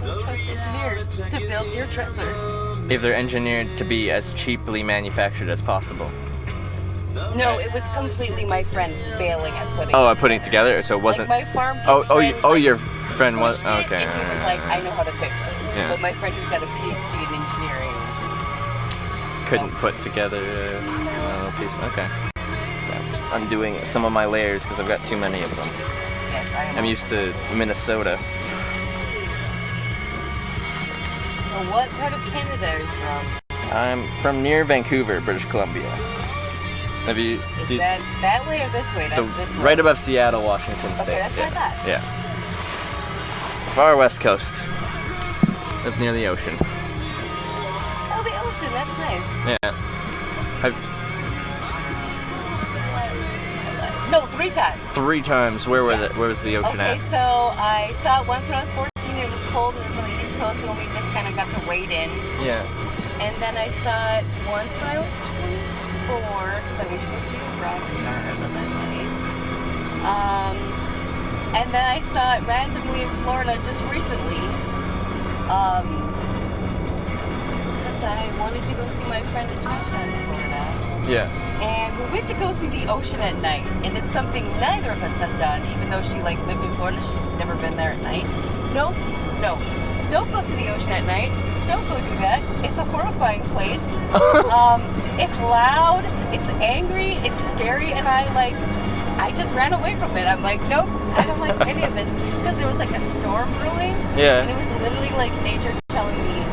don't trust engineers to build your dressers. If they're engineered to be as cheaply manufactured as possible. No, it was completely my friend failing at putting Oh, it I'm putting it together, so it wasn't. Like my farm kid friend, your friend was. Okay. And he was like, I know how to fix this. Yeah. But my friend who's got a PhD in engineering Couldn't put together a piece. Okay. So I'm just undoing some of my layers because I've got too many of them. Yes, I am. I'm used to Minnesota. So what part of Canada are you from? I'm from near Vancouver, British Columbia. Have you? Is that way or this way? That's this way. Right above Seattle, Washington State. Okay, that's what I thought. Yeah. Far west coast. Up near the ocean. Oh, the ocean. That's nice. Yeah. No, 3 times. 3 times. Where was the ocean Okay, at? so I saw it once when I was 14. It was cold and it was on the East Coast, and we just kind of got to wade in. Yeah. And then I saw it once when I was 24, because I went to go see a rock star that night. And then I saw it randomly in Florida just recently. Because I wanted to go see my friend Natasha in Florida. Yeah. And we went to go see the ocean at night, and it's something neither of us had done, even though she lived in Florida. She's never been there at night. No, don't go see the ocean at night. Don't go do that. It's a horrifying place. It's loud, it's angry, it's scary, and I just ran away from it. I'm like, nope, I don't like any of this, because there was like a storm brewing. Yeah. And it was literally like nature telling me,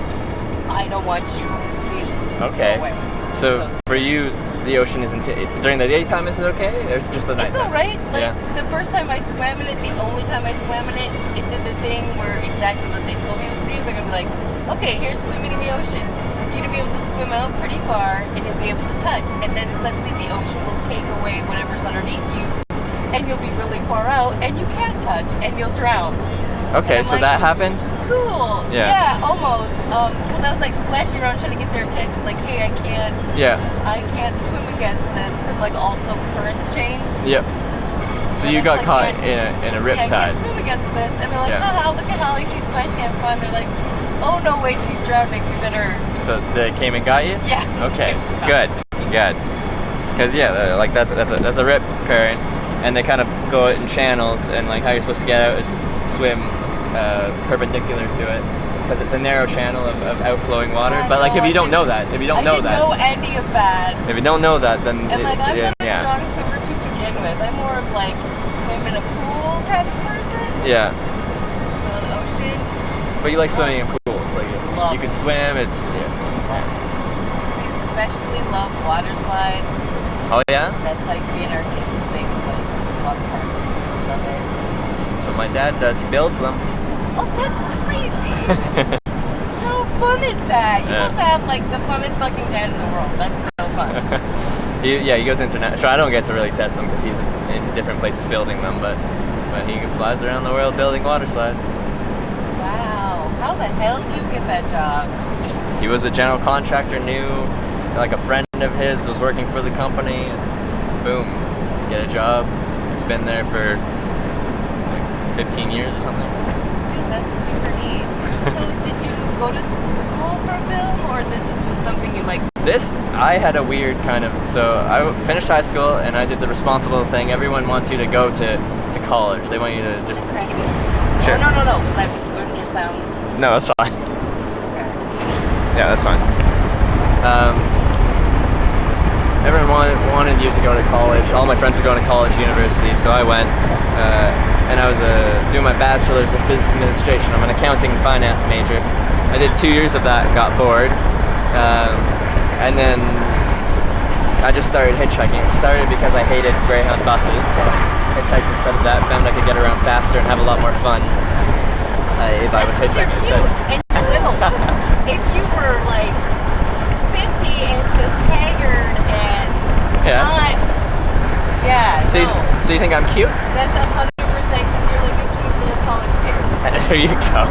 I don't want you. Please Okay. go away. So for you, the ocean isn't during the daytime. Is it okay? Or is it just the night? It's all right. Like Yeah. the first time I swam in it, the only time I swam in it, it did the thing where exactly what they told me it was to do. They're gonna be like, okay, here's swimming in the ocean. You're gonna be able to swim out pretty far, and you'll be able to touch. And then suddenly the ocean will take away whatever's underneath you, and you'll be really far out, and you can't touch, and you'll drown. Okay, so that happened? Cool. Yeah. Almost. Because I was like splashing around trying to get their attention, like, hey, I can't swim against this, because like also the currents changed. Yep. So you got caught in a riptide. Yeah, I can't swim against this, and they're like, haha, look at Holly, she's splashing, having fun. They're like, oh no, wait, she's drowning. We better. So they came and got you? Yeah. Okay. Good. Because like that's a rip current, and they kind of go in channels, and like how you're supposed to get out is swim perpendicular to it, because it's a narrow channel of outflowing water. But like if you don't know that, I didn't know any of that. If you don't know that, then And like I'm not a strong swimmer to begin with. I'm more of like swim in a pool type of person. Yeah. So the ocean. But you like swimming in pools, like you can swim. They especially love water slides. Oh yeah. That's like being our kids' thing is like water parks. Love it. That's what my dad does. He builds them. Oh, that's crazy. How fun is that? You must have like the funnest fucking dad in the world. That's so fun. He goes international. So I don't get to really test them because he's in different places building them, but he flies around the world building water slides. Wow. How the hell do you get that job? He was a general contractor, like a friend of his was working for the company, and boom, get a job. He's been there for 15 years or something. Dude, that's super neat. So did you go to school for film, or this is just something you like? This, I had a weird kind of, so I finished high school and I did the responsible thing. Everyone wants you to go to college. They want you to just... Sure. Oh, no, because I'm learning your sounds. No, that's fine. Okay. Yeah, that's fine. Everyone wanted you to go to college. All my friends are going to college, university, so I went. And I was doing my bachelor's of business administration. I'm an accounting and finance major. I did 2 years of that and got bored. And then I just started hitchhiking. It started because I hated Greyhound buses. So I hitchhiked instead of that. Found I could get around faster and have a lot more fun if I was hitchhiking instead. And you're little. If you were like 50 and just haggard and not, So you think I'm cute? That's 100% because you're like a cute little college kid. There you go.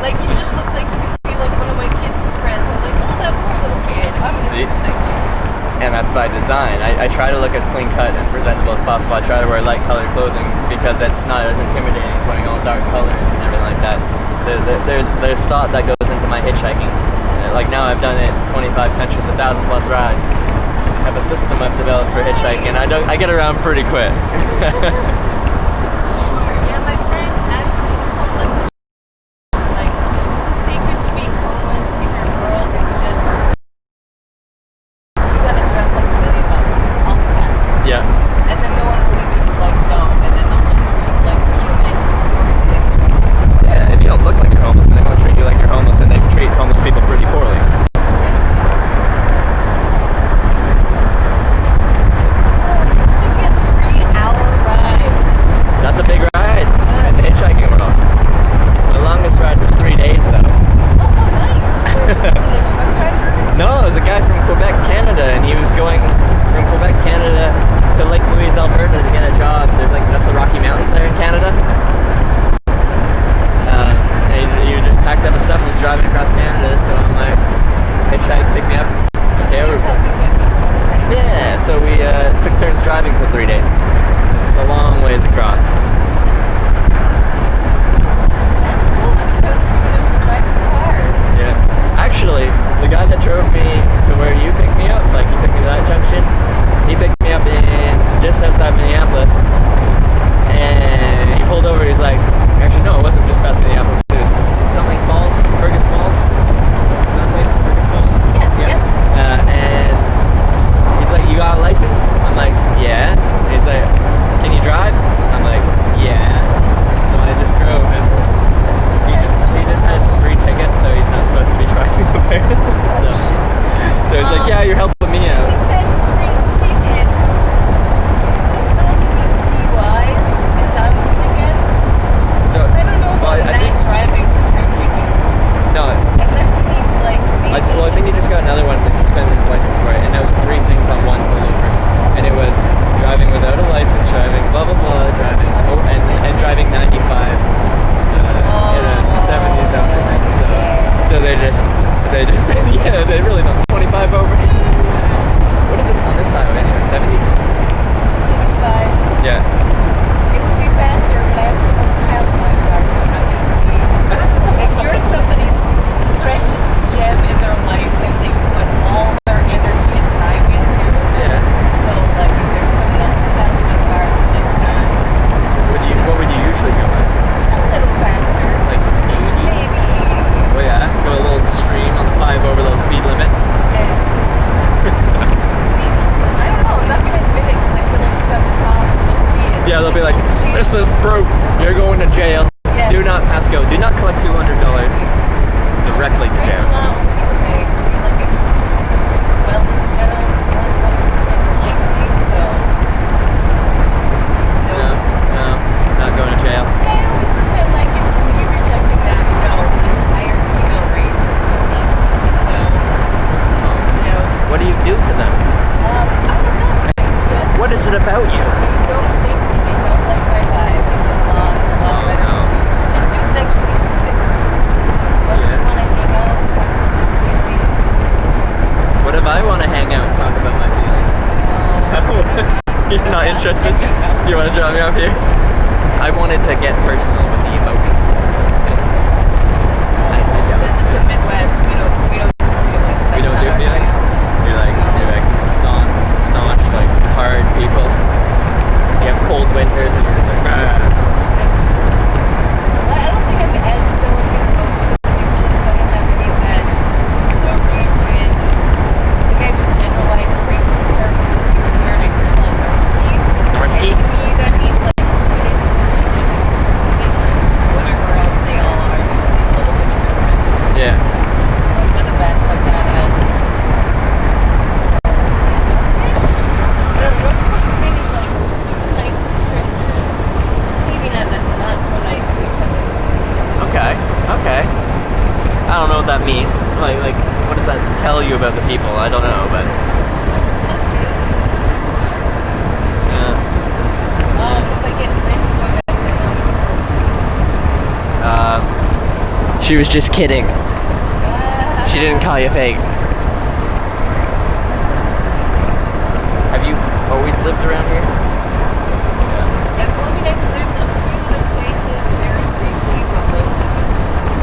Like you just look like you could be like one of my kids' friends. I'm like, oh, that poor little kid. I'm gonna See? be that kid. And that's by design. I try to look as clean cut and presentable as possible. I try to wear light colored clothing because it's not as intimidating as wearing all dark colors and everything like that. There's thought that goes into my hitchhiking. Like now I've done it 25 countries, 1,000+ rides. I have a system I've developed for hitchhiking, and I get around pretty quick. Yeah, my friend actually was homeless. She's like, the secret to being homeless if you're a girl is just you gotta dress like $1 million all the time. Yeah. And then no one will even like know, and then they'll just treat you like human, which is ridiculous. Yeah, if you don't look like you're homeless, then they won't treat you like you're homeless, and they treat homeless people pretty poorly. That's a big ride in the hitchhiking world. The longest ride was 3 days though. Oh, nice. Was it a truck driver? No, it was a guy from Quebec, Canada, and he was going from Quebec, Canada to Lake Louise, Alberta to get a job. That's the Rocky Mountains there in Canada. And he just packed up his stuff and was driving across Canada, so I'm like, hitchhike, pick me up. Okay, yeah, so we took turns driving for 3 days. It's a long ways across. That's cool that he chose to do it to drive his car. Yeah. Actually, the guy that drove me to where you picked me up, like he took me to that junction, he picked me up in just outside Minneapolis, and he pulled over. He's like, actually no, it wasn't just past Minneapolis. It was something Falls, Fergus Falls. Is that place Fergus Falls? Yeah. And he's like, you got a license? I'm like, yeah. And he's like, can you drive? I'm like, yeah. So I just drove, and he just had 3 tickets, so he's not supposed to be driving apparently. So he's like, yeah, you're helping me out. He says 3 tickets. I feel like he means DUIs, is that I'm gonna guess? So I don't know about night driving for 3 tickets. No. Unless he means like maybe. I think he just got another one and suspended his license for it, and that was 3 things on one pullover. And it was driving without a license, driving blah blah blah, driving and driving 95 in a 70 zone, I think. So they just yeah, they really don't 25 over. What is it on this highway anyway? 70? 75. Yeah. It would be faster, but I have someone's child in my car, so I'm not gonna speed. If you're somebody's precious gem in their life that they put all their energy and time into. Yeah. So like if there's someone else's child in my car, I'm like, What would you usually go at? a little faster. Like 80? Maybe 80. Oh yeah? Go a little extreme on the 5 over the speed limit? Yeah. Maybe, I don't know, I'm not gonna admit it because I feel like some cop will see it. Yeah, they'll be like, this is proof. You're going to jail. Yes. Do not pass go. Do not collect $200 directly to jail. No, not going to jail. I always pretend like it's me rejecting that. No, the entire female race has been like, no. What do you do to them? I don't know. What is it about you? They don't dig me. They don't like my vibe. I get along a lot better with dudes. And dudes actually do things. But just want to hang out and talk about their feelings. What if I want to hang out and talk about my feelings? You're not interested? You want to join me up here? I wanted to get personal with the emotions and stuff. I don't. This is the Midwest. We don't do feelings. We don't do feelings? You're like staunch, like hard people. You have cold winters and you're just like, ah. Well, I don't think I'm as stoic as most people because I don't have any of that Norwegian. I think I would generalize the racist term of the people here and I just call it Norski. Norski? And to me that means like Swedish, Norwegian, Finland, whatever else they all are, usually a little bit of German. Yeah. None of that's like that as Norwegian thing is like we're super nice to strangers. Maybe not so nice to each other. Okay. I don't know what that means. Like, what does that tell you about the people? I don't know, but. Yeah. If I get lynched by She was just kidding. She didn't call you fake. Have you always lived around here? Yeah, well, I mean, I've lived a few other places very briefly, but most of them.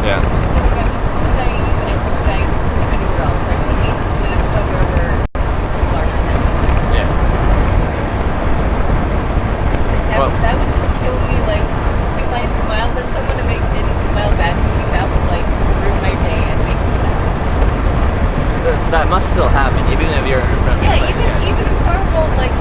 Yeah. I feel like I'm just too naive and too nice to live anywhere else. Like, I need to live somewhere where people are nice. Yeah. That would just kill me. Like, if I smiled at someone and they didn't smile back at me, that would, like, ruin my day and make me sad. That must still happen, even if you're in front of Yeah, like, even in Carnival, like,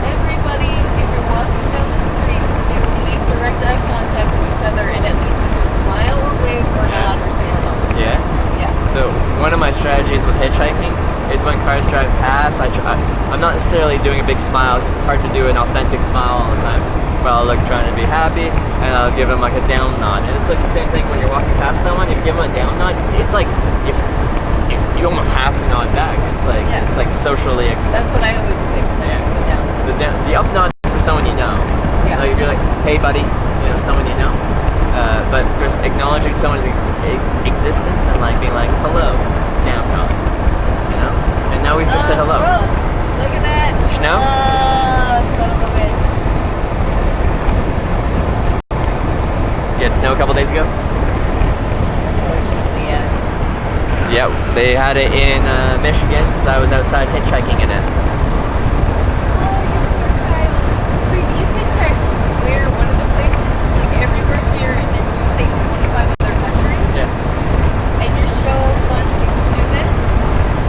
everybody, if you're walking down the street, they will make direct eye contact with each other and at least either smile or wave or nod or say hello. Yeah? Yeah. So one of my strategies with hitchhiking is when cars drive past, I'm not necessarily doing a big smile because it's hard to do an authentic smile all the time. But I'll look trying to be happy and I'll give them like a down nod. And it's like the same thing when you're walking past someone, if you give them a down nod, it's like you almost have to nod back. It's like socially accepted. That's what I always do because I do the down. The up nod is for someone you know. Yeah. Like if you're like, hey buddy, someone you know. But just acknowledging someone's existence and like being like, hello, down nod. And now we've just said hello. Gross. Look at that. Snow? Son of a bitch. You had snow a couple days ago? Unfortunately, yes. Yeah, they had it in Michigan because I was outside hitchhiking in it. Oh, you poor child. So you hitchhike where one of the places, like everywhere here, and then you say 25 other countries? Yeah. And your show wants you to do this?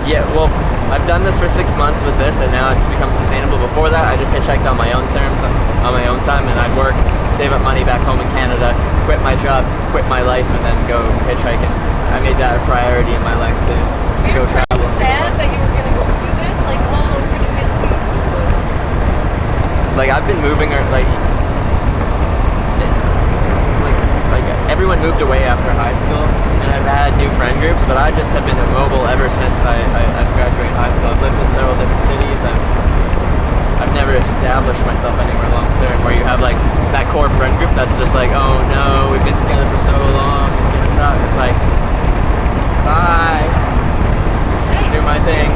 Yeah, well, I've done this for 6 months with this, and now it's become sustainable. Before that, I just hitchhiked on my own terms, on my own time, and I'd work, save up money back home in Canada, quit my job, quit my life, and then go hitchhiking. I made that a priority in my life to go travel. Sad that you were gonna go do this? Like, oh, we're gonna miss you. Like I've been moving, or like everyone moved away after high school, and I've had new friend groups, but I just have been immobile ever since I've graduated high school. I've lived in several different cities. I've never established myself anywhere long term where you have like that core friend group that's just like, oh no, we've been together for so long, it's gonna suck. It's like, bye, do my thing.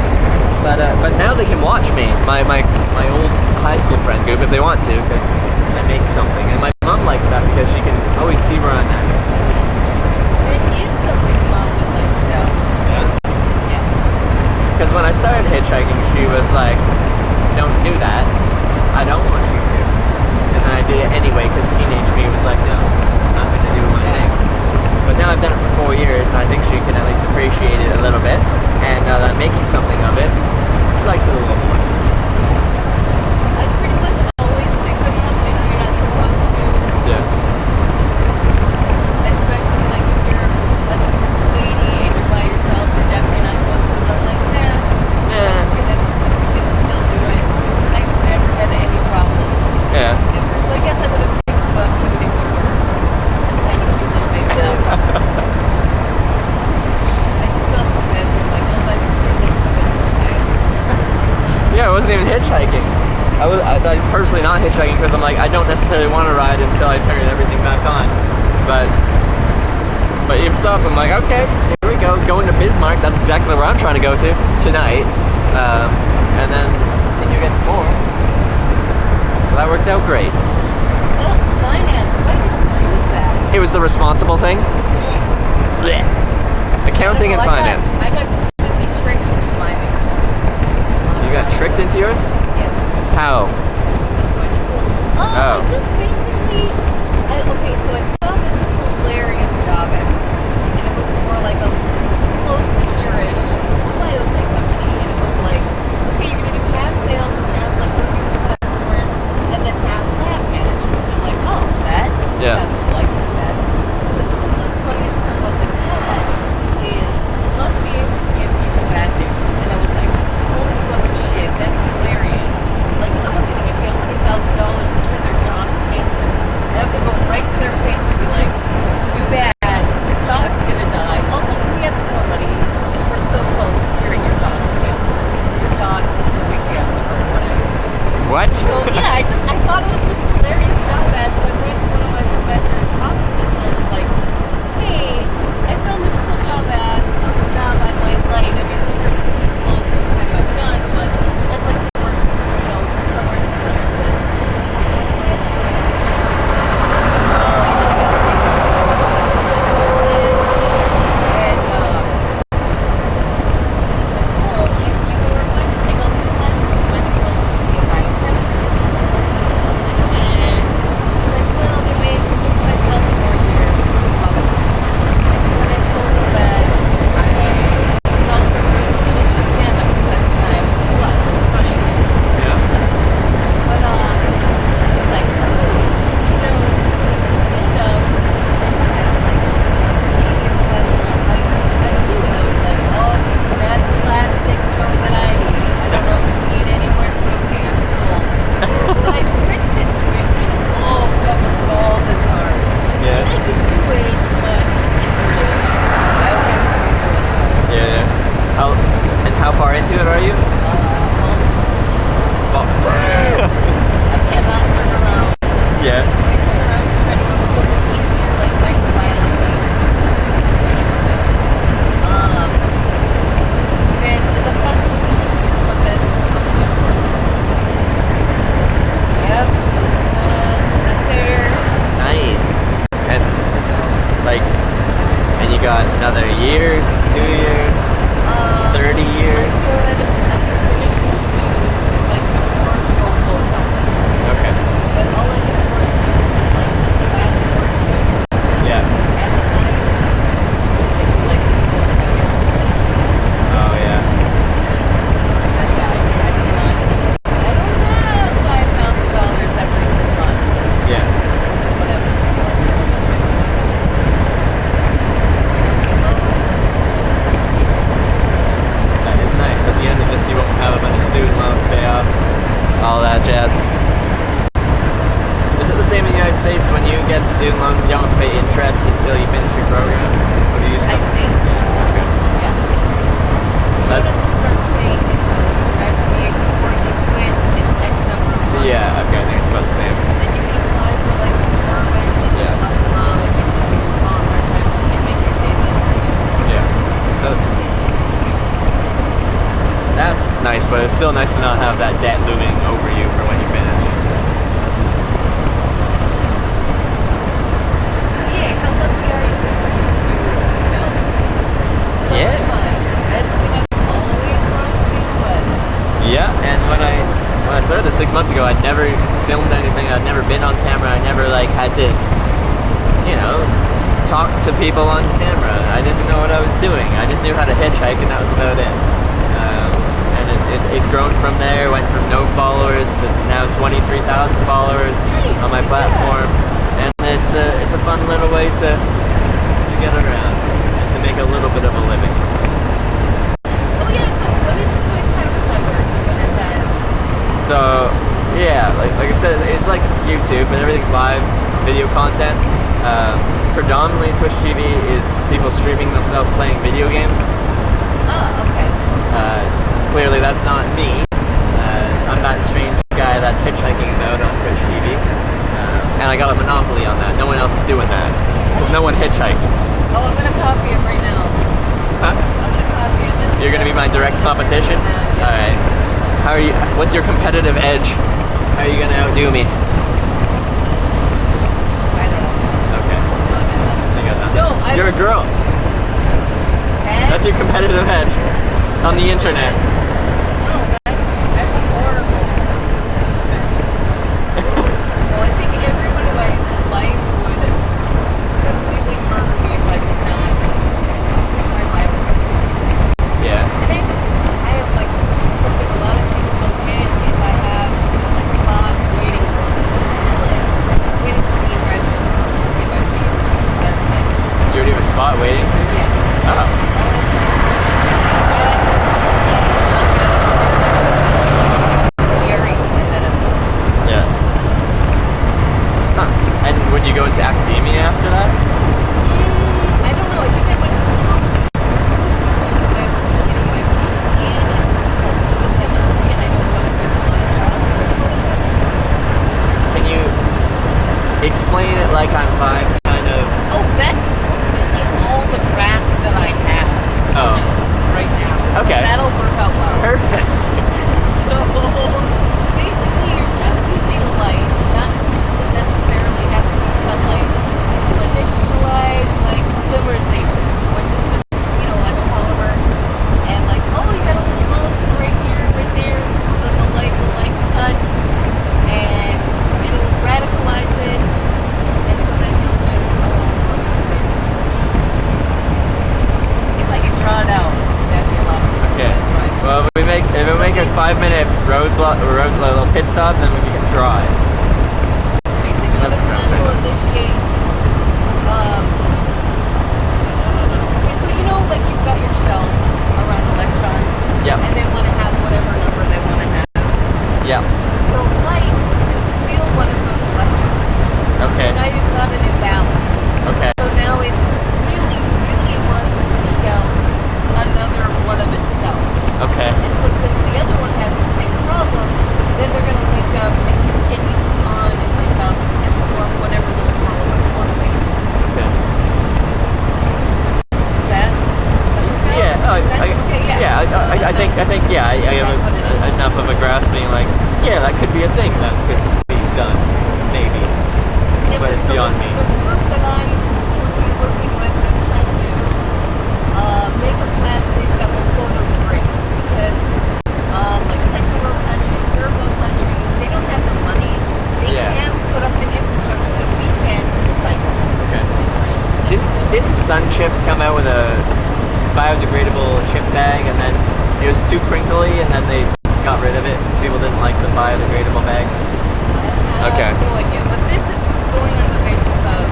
But now they can watch me, my old high school friend group, if they want to, because I make something. And my mom likes that because she can always see where I'm at. It is something Mom would like to know. Yeah? Because when I started hitchhiking, she was like, don't do that. I don't want you to. And then I did it anyway because teenage me was like, no, I'm not going to do my thing. But now I've done it for 4 years, and I think she can at least appreciate it a little bit. And now that I'm making something of it, she likes it a little more. I pretty much always pick them up if you're not supposed to. Yeah. Especially like if you're a lady and you're by yourself, you're definitely not supposed to. But I'm like, nah, I'm just gonna still do it. And I've never had any problems. Yeah. Ever. So I guess I would have picked you up even if you were a tiny little baby dog. I just felt so bad. Like, oh, that's really somebody's child. Yeah, I wasn't even hitchhiking. I was purposely not hitchhiking because I'm like, I don't necessarily want to ride until I turn everything back on. But even so, I'm like, okay, here we go. Going to Bismarck. That's exactly where I'm trying to go to tonight. And then continue again tomorrow. So that worked out great. Ugh, finance. Why did you choose that? It was the responsible thing. Blech. Accounting and finance. I got completely tricked into my major. You got tricked into yours? Yes. How? Still going to school. Oh. Just basically, okay, so I saw this hilarious job ad, and it was for like a close to here-ish biotech company, and it was like, okay, you're gonna do half sales and half like working with customers, and then half lab management. And I'm like, oh, that sounds cool. I can do that. The coolest, funniest part about this ad is you must be able to give people bad news, and I was like, holy fucking shit, that's hilarious. Like someone's gonna give me $100,000 to cure their dog's cancer. And I'm gonna go right to their face and be like, too bad, your dog's gonna die. Also, can we have some more money? Because we're so close to curing your dog's cancer. Your dog's specific cancer or whatever. What? So yeah, I thought it was this hilarious job ad, so I went to one of my professor's offices and I was like, hey, I found this cool job ad of a job I might like. I mean, sure, it could be close to the time I'm done, but I'd like to work, somewhere similar to this. Like this, How far into it are you? I cannot turn around. Yeah. I turn around and try to look something easier, like microbiology. And the class is really easier, but then yep, sit there. Nice. And and you got another year, 2 years, 30 years. I could finish in 2 with like 4 to go full time. Okay. But all I can afford to do is like the last 4 to Yeah. at a time. It takes like 4 to 5 years. Oh yeah. But yeah, I cannot. I don't have $5,000 every 3 months. Yeah. Whatever. That is nice. At the end of this, you won't have a bunch of student loans to pay off. All that jazz. Is it the same in the United States when you get student loans, you don't have to pay interest until you finish your program? Or do you still? I think so. Okay. Yeah. You don't have to start paying until you graduate or you quit. It's X number of months. Yeah, okay, I think it's about the same. And you can apply for like apartment and Yeah. upload and you can use all our time so you can make your payments. Yeah. So that's nice, but it's still nice to not have that debt looming over you for when you finish. Yeah, how lucky are you that you get to do film? Yeah. That's fun. That's something I've always wanted to do, but Yeah, and when I started this 6 months ago, I'd never filmed anything. I'd never been on camera. I never had to, talk to people on camera. I didn't know what I was doing. I just knew how to hitchhike, and that was about it. And it's grown from there. Went from no followers to now 23,000 followers on my platform, and it's a fun little way to get around and to make a little bit of a living. oh yeah, so what is Twitch? How does that work? What is that? So yeah, like I said, it's like YouTube, but everything's live video content. Predominantly Twitch TV is people streaming themselves playing video games. Oh, okay. Clearly that's not me. I'm that strange guy that's hitchhiking about on Twitch TV. And I got a monopoly on that. No one else is doing that. Because no one hitchhikes. Oh, I'm gonna copy him right now. Huh? I'm gonna copy him. You're gonna be my direct competition? Alright. How are you? What's your competitive edge? How are you gonna outdo me? girl. And That's your competitive edge on the internet. that's horrible. So I think everyone in my life would completely murder me if I did not complete my biochemistry. Yeah. And I have like something a lot of people don't get is I have a spot waiting for me, just chilling, waiting for me in graduate school to get my PhD. So that's nice. You already have a spot waiting? Yes. Oh. Jerry and then Yeah. Huh. And would you go into academia after that? I don't know. I think I went to school when I was getting my PhD in chemistry, and I don't know if there's a lot of jobs for Can you explain it like I'm 5, kind of? Oh, that's completely all the grasp that I have Oh. right now. Okay. That'll work out well. Perfect. So basically, you're just using light. Not it doesn't necessarily have to be sunlight to initialize like polymerizations, which is just like a polymer, and like you got a little molecule right here, right there. Well, then the light will like cut, and it'll radicalize it, and so then you'll just if I could draw it out, that'd be a lot easier. Okay. Well, if we make a 5-minute road little pit stop, then we can draw it. Basically, That's the what I'm sun saying. will initiate. So like you've got your shells around electrons, Yep. and they want to have whatever number they want to have. Yeah. So light can steal one of those electrons. Okay. So now you've got an imbalance. Okay. So now it really, really wants to seek out another one of itself. Okay. And so since the other one has the same problem, then they're going to link up and continue on and link up and form whatever little polymer they want to make. Okay. Is that Yeah. okay, yeah. I think I have enough of a grasp being like, yeah, that could be a thing that could be done, maybe. But it's beyond me. The group that I'm working with, I'm trying to make a plastic that will photodegrade because like second world countries, third world countries, they don't have the money. They can't put up the infrastructure that we can to recycle. Okay. Didn't Sun Chips come out with a biodegradable chip bag, and then it was too crinkly, and then they got rid of it because people didn't like the biodegradable bag? Okay. I have no idea, but this is going on the basis of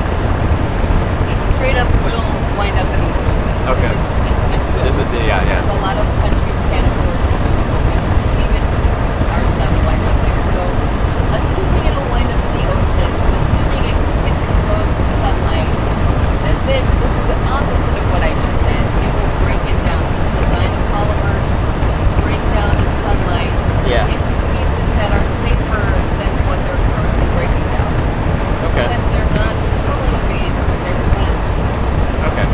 it straight up will wind up in the ocean. Okay. It's just good. This is yeah. Because a lot of countries can't afford to, even our stuff winds up there. So, assuming it'll wind up in the ocean, assuming it gets exposed to sunlight, then this will do the opposite of what I just said. It will break it down. Design a polymer to break down in sunlight into pieces that are safer than what they're currently breaking down. Okay. Because they're not petroleum based, they're plant based. Okay.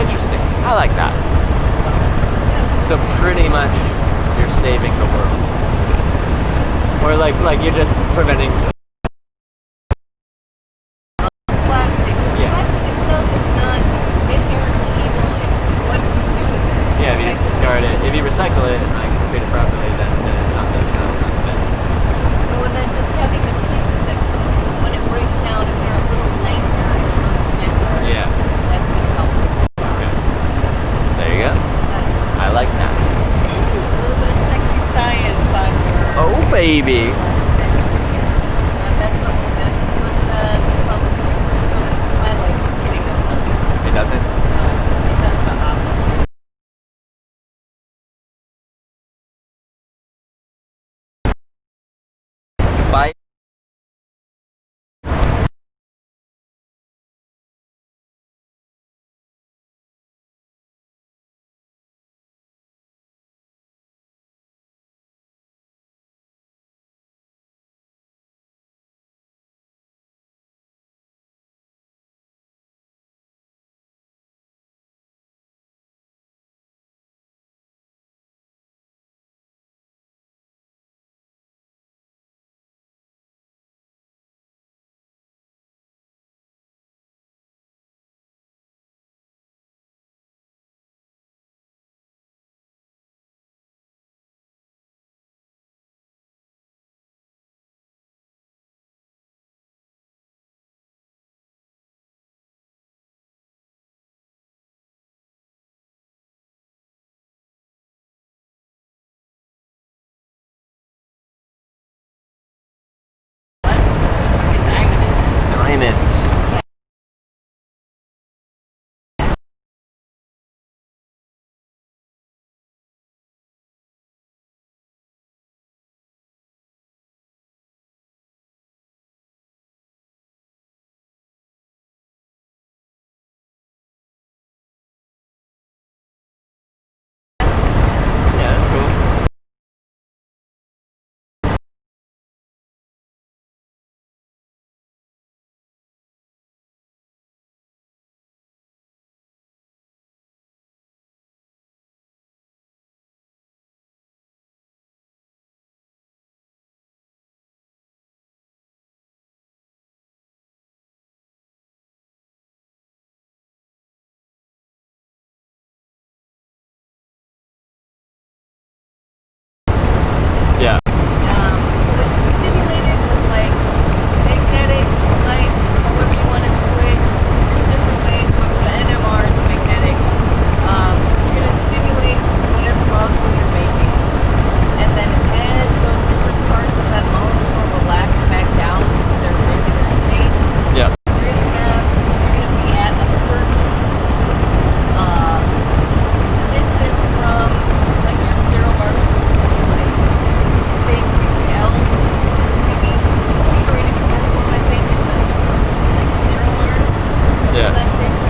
Interesting. I like that. So pretty much you're saving the world. Or like you're just preventing Plastic. Plastic itself is not inherently evil, it's what you do with it. Yeah, if you just discard it. If you recycle it and treat it properly, then it's not the best. So and then just having the pieces that when it breaks down, if they're a little nicer and a little gentler, that's going to help. Okay. There you go. I like that. A little bit of sexy science on here. Oh baby. That's what consultants do. It's my life, just kidding. It doesn't? It does the opposite. Bye.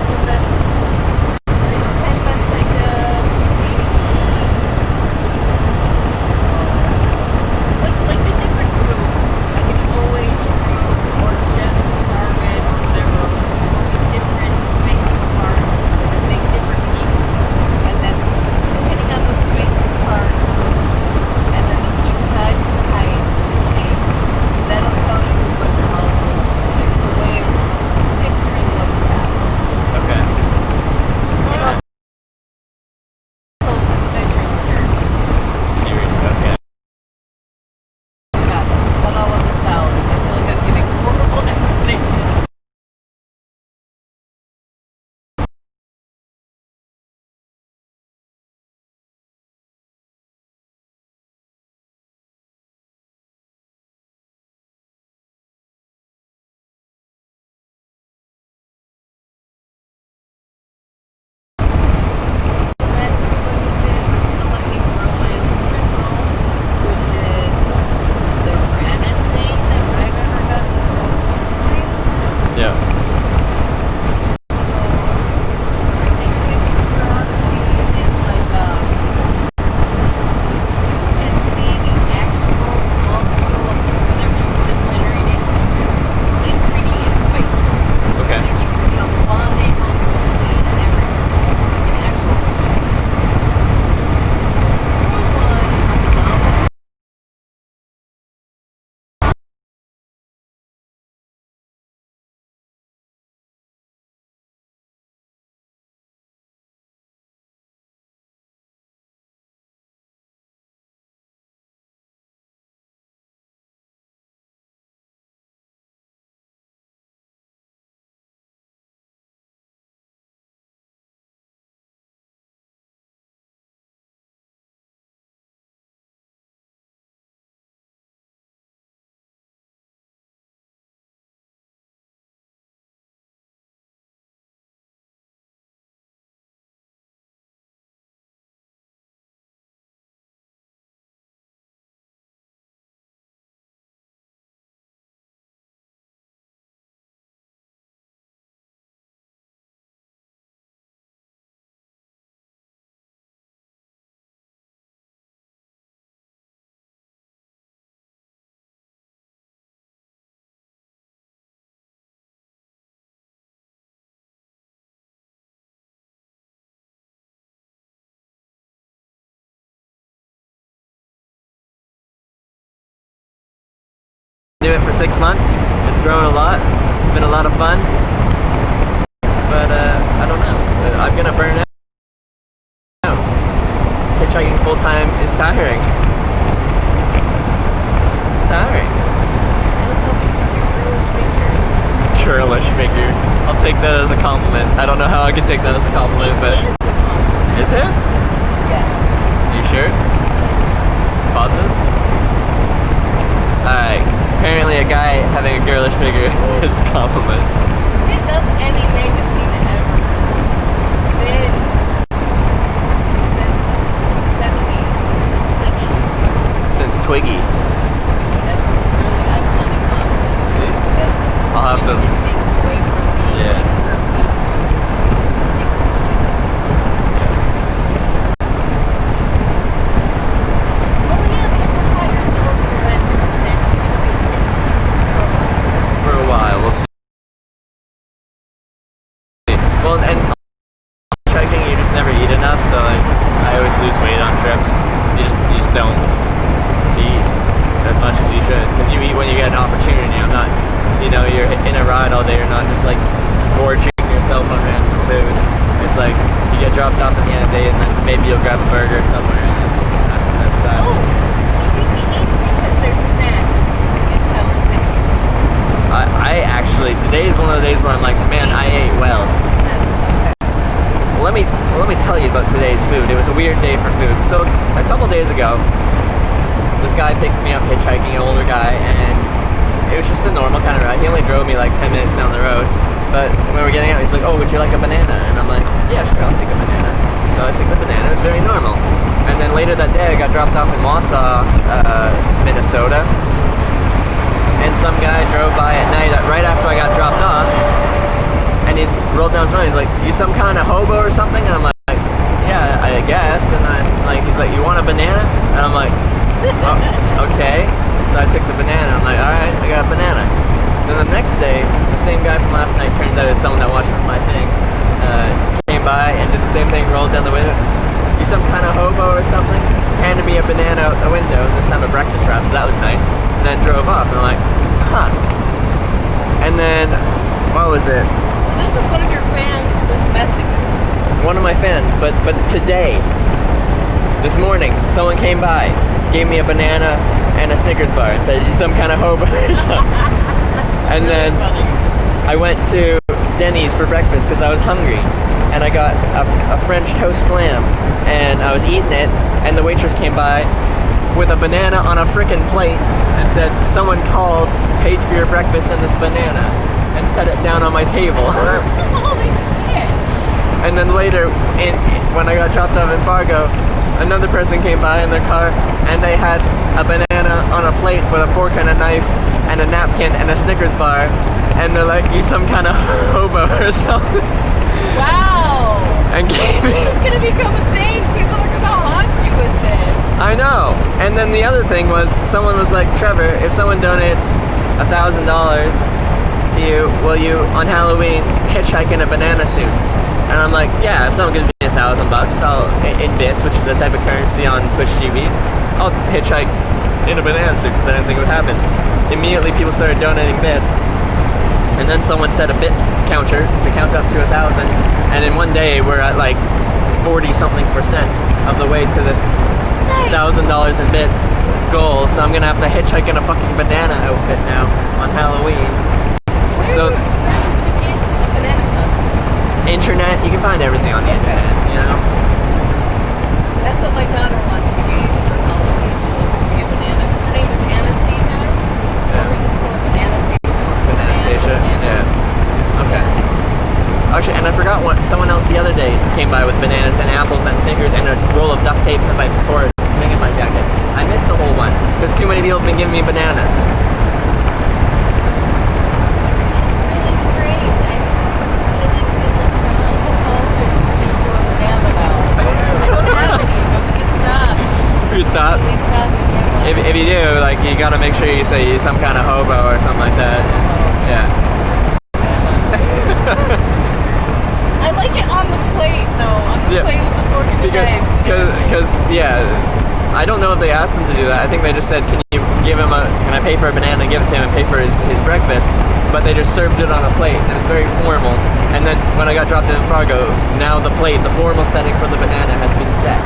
So then it depends on kind of maybe like the different groups. Like an OH group or just the carbon or whatever will be different spaces apart that make different peaks. And then depending on those spaces apart and then the peak size and the height and the shape, that'll tell you what your molecule looks like. It's a way of picturing what you have. Okay. And also measuring purity. Okay. But all of this out, I feel like I'm giving a horrible explanation. Last people who said was gonna let me grow my own crystal, which is the raddest thing that I've ever gotten close to doing. Yeah. So I think spectroscopy is like you can see the actual molecule of whatever you just generated in 3D in space. Okay. Like you can see a bond angles, you can see everything, like an actual picture. So one novel. Do it for 6 months. It's grown a lot. It's been a lot of fun. But I don't know. I'm gonna burn out. Hitchhiking full time is tiring. It's tiring. It'll become your girlish figure. Girlish figure. I'll take that as a compliment. I don't know how I could take that as a compliment, but is it? Yes. You sure? Positive? Alright. Apparently a guy having a girlish figure is a compliment. It does any magazine ever been since the 70s, since Twiggy. Since Twiggy. That's a really iconic compliment. That I'll have to. shifted things away from being Yeah. like me to stick with it. Oh yeah, they're retired though, so then they're just naturally gonna be stick. For a while, we'll see. Well, and hiking, you just never eat enough, so like I always lose weight on trips. You just don't eat as much as you should, because you eat when you get an opportunity. I'm not, you're in a ride all day. You're not just like gorging yourself on random food. It's like you get dropped off at the end of the day, and then maybe you'll grab a burger somewhere. And that's Oh, so you need to eat because there's snacks in towns there. I actually, today is one of the days where I'm like, man, I ate well. Let me tell you about today's food. It was a weird day for food. So a couple days ago, this guy picked me up hitchhiking, an older guy, and it was just a normal kind of ride. He only drove me like 10 minutes down the road. But when we were getting out, he's like, oh, would you like a banana? And I'm like, yeah, sure, I'll take a banana. So I took the banana. It was very normal. And then later that day, I got dropped off in Wausau, Minnesota. And some guy drove by at night right after I got dropped off. And and he's rolled down his window. He's like, "You some kind of hobo or something?" And I'm like, "Yeah, I guess." And I'm like, he's like, "You want a banana?" And I'm like, "Oh, okay." So I took the banana. I'm like, "All right, I got a banana." Then the next day, the same guy from last night, turns out is someone that watched my thing, came by and did the same thing, rolled down the window. "You some kind of hobo or something?" Handed me a banana out the window, this time a breakfast wrap, so that was nice. And then drove off, and I'm like, huh. And then, what was it? So this is one of your fans just messing with you. One of my fans, but today, this morning, someone came by, gave me a banana and a Snickers bar, and said, "You some kind of hobo or something." And then I went to Denny's for breakfast because I was hungry, and I got a French toast slam, and I was eating it, and the waitress came by with a banana on a frickin' plate and said, "Someone called, paid for your breakfast and this banana," and set it down on my table. Holy shit! And then later, when I got dropped off in Fargo, another person came by in their car, and they had a banana on a plate with a fork and a knife and a napkin and a Snickers bar, and they're like, "You some kind of hobo or something." Wow! And gave me. This is gonna become a thing. People are gonna haunt you with this. I know. And then the other thing was, someone was like, "Trevor, if someone donates $1,000 to you, will you on Halloween hitchhike in a banana suit?" And I'm like, "Yeah, if someone gives me $1,000, I'll in bits, which is a type of currency on Twitch TV, I'll hitchhike in a banana suit," because I didn't think it would happen. Immediately, people started donating bits, and then someone set a bit counter to count up to 1,000, and in one day we're at like 40-something% of the way to this $1,000 in bits goal. So I'm gonna have to hitchhike in a fucking banana outfit now on Halloween. So internet, you can find everything on the internet, you know. That's what my daughter wants to be for Halloween. She wants to be a banana. Her name is Anastasia. Or we just call her Bananastasia. Bananastasia? Yeah. Okay. Actually, and I forgot what someone else the other day came by with bananas and apples and Snickers and a roll of duct tape because I tore a thing in my jacket. I missed the whole one because too many people have been giving me bananas. Good stop. If you do, like, you gotta make sure you say you're some kind of hobo or something like that. Yeah. I like it on the plate, though. On the plate with the fork and the knife. Because, yeah, I don't know if they asked him to do that. I think they just said, can I pay for a banana and give it to him and pay for his breakfast? But they just served it on a plate, and it's very formal. And then when I got dropped in Fargo, now the plate, the formal setting for the banana has been set.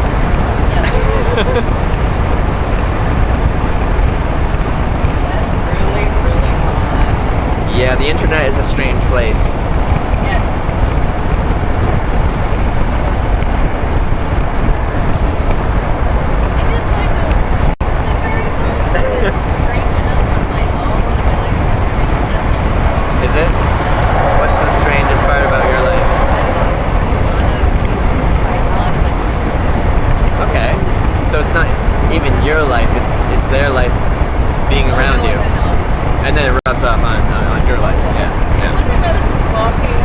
That's really, really hot. Yeah, the internet is a strange place. Yes. Maybe that's why I don't say very much. It's strange enough on my own. I like strange enough. Is it? What's the strangest part about your life? Okay. So it's not even your life, it's their life being around you. And then it rubs off on your life, yeah. One time I was just walking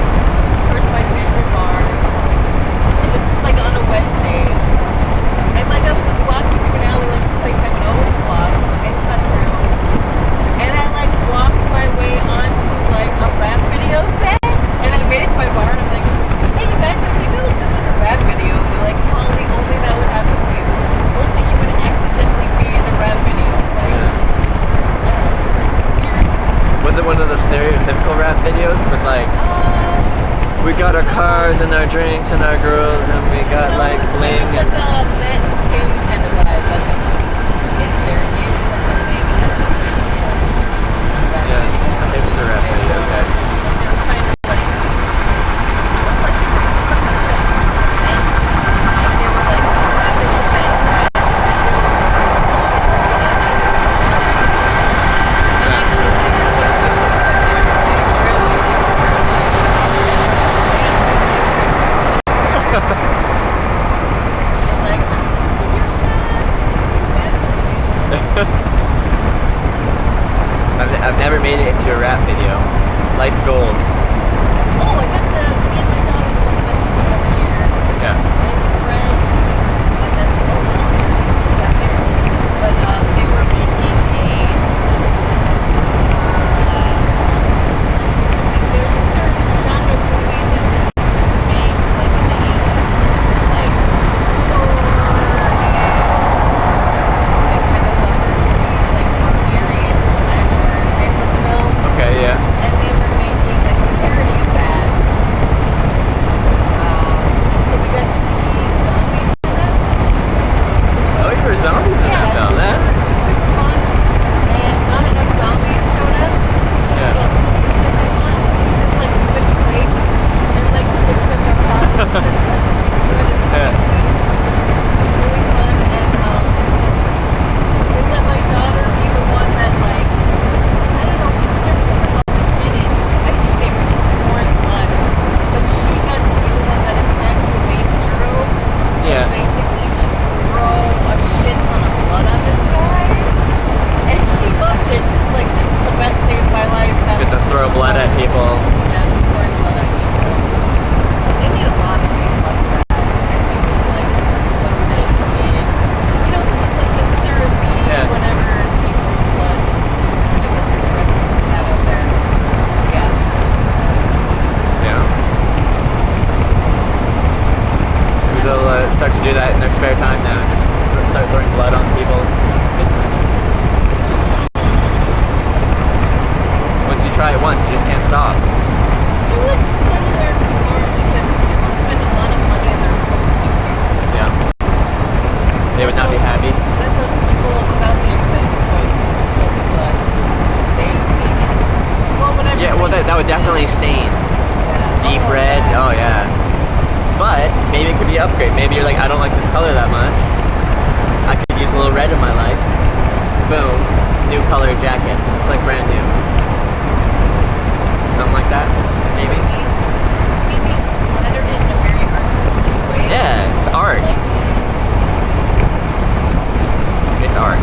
towards my favorite bar, and this is like on a Wednesday, and like I was just walking through an alley like the place I would always walk and cut through, and I like walked my way onto like a rap video set, and I made it to my bar, and I'm like, "Hey you guys, I think I was just in a rap video," and they're like, "Holly, only that would happen to you. Only you would accidentally be in a rap video." Like, I don't know, just like weird. Was it one of the stereotypical rap videos with like, we got our cars and our drinks and our girls and we got like bling and... Like a Met Kim kind of vibe, but if there is such a thing as a hipster rap Yeah, a hipster rap video, okay. I'm trying to like, what's like some kind of event, like they were like, oh, at this event, I've never made it into a rap video. Life goals. oh, I got to start to do that in their spare time now. Just start throwing blood on people. Once you try it once, you just can't stop. Do it somewhere more because people spend a lot of money on their coats here. Yeah. They would not be happy. Let those people without the expensive coats get the blood. Well, whatever. Yeah, well, that would definitely stain. Yeah. Deep red. Oh, yeah. But maybe it could be an upgrade. Maybe you're like, I don't like this color that much. I could use a little red in my life. Boom. New color jacket. It's like brand new. Something like that. Maybe. Maybe splattered in a very artistic way. Yeah, it's art. It's art.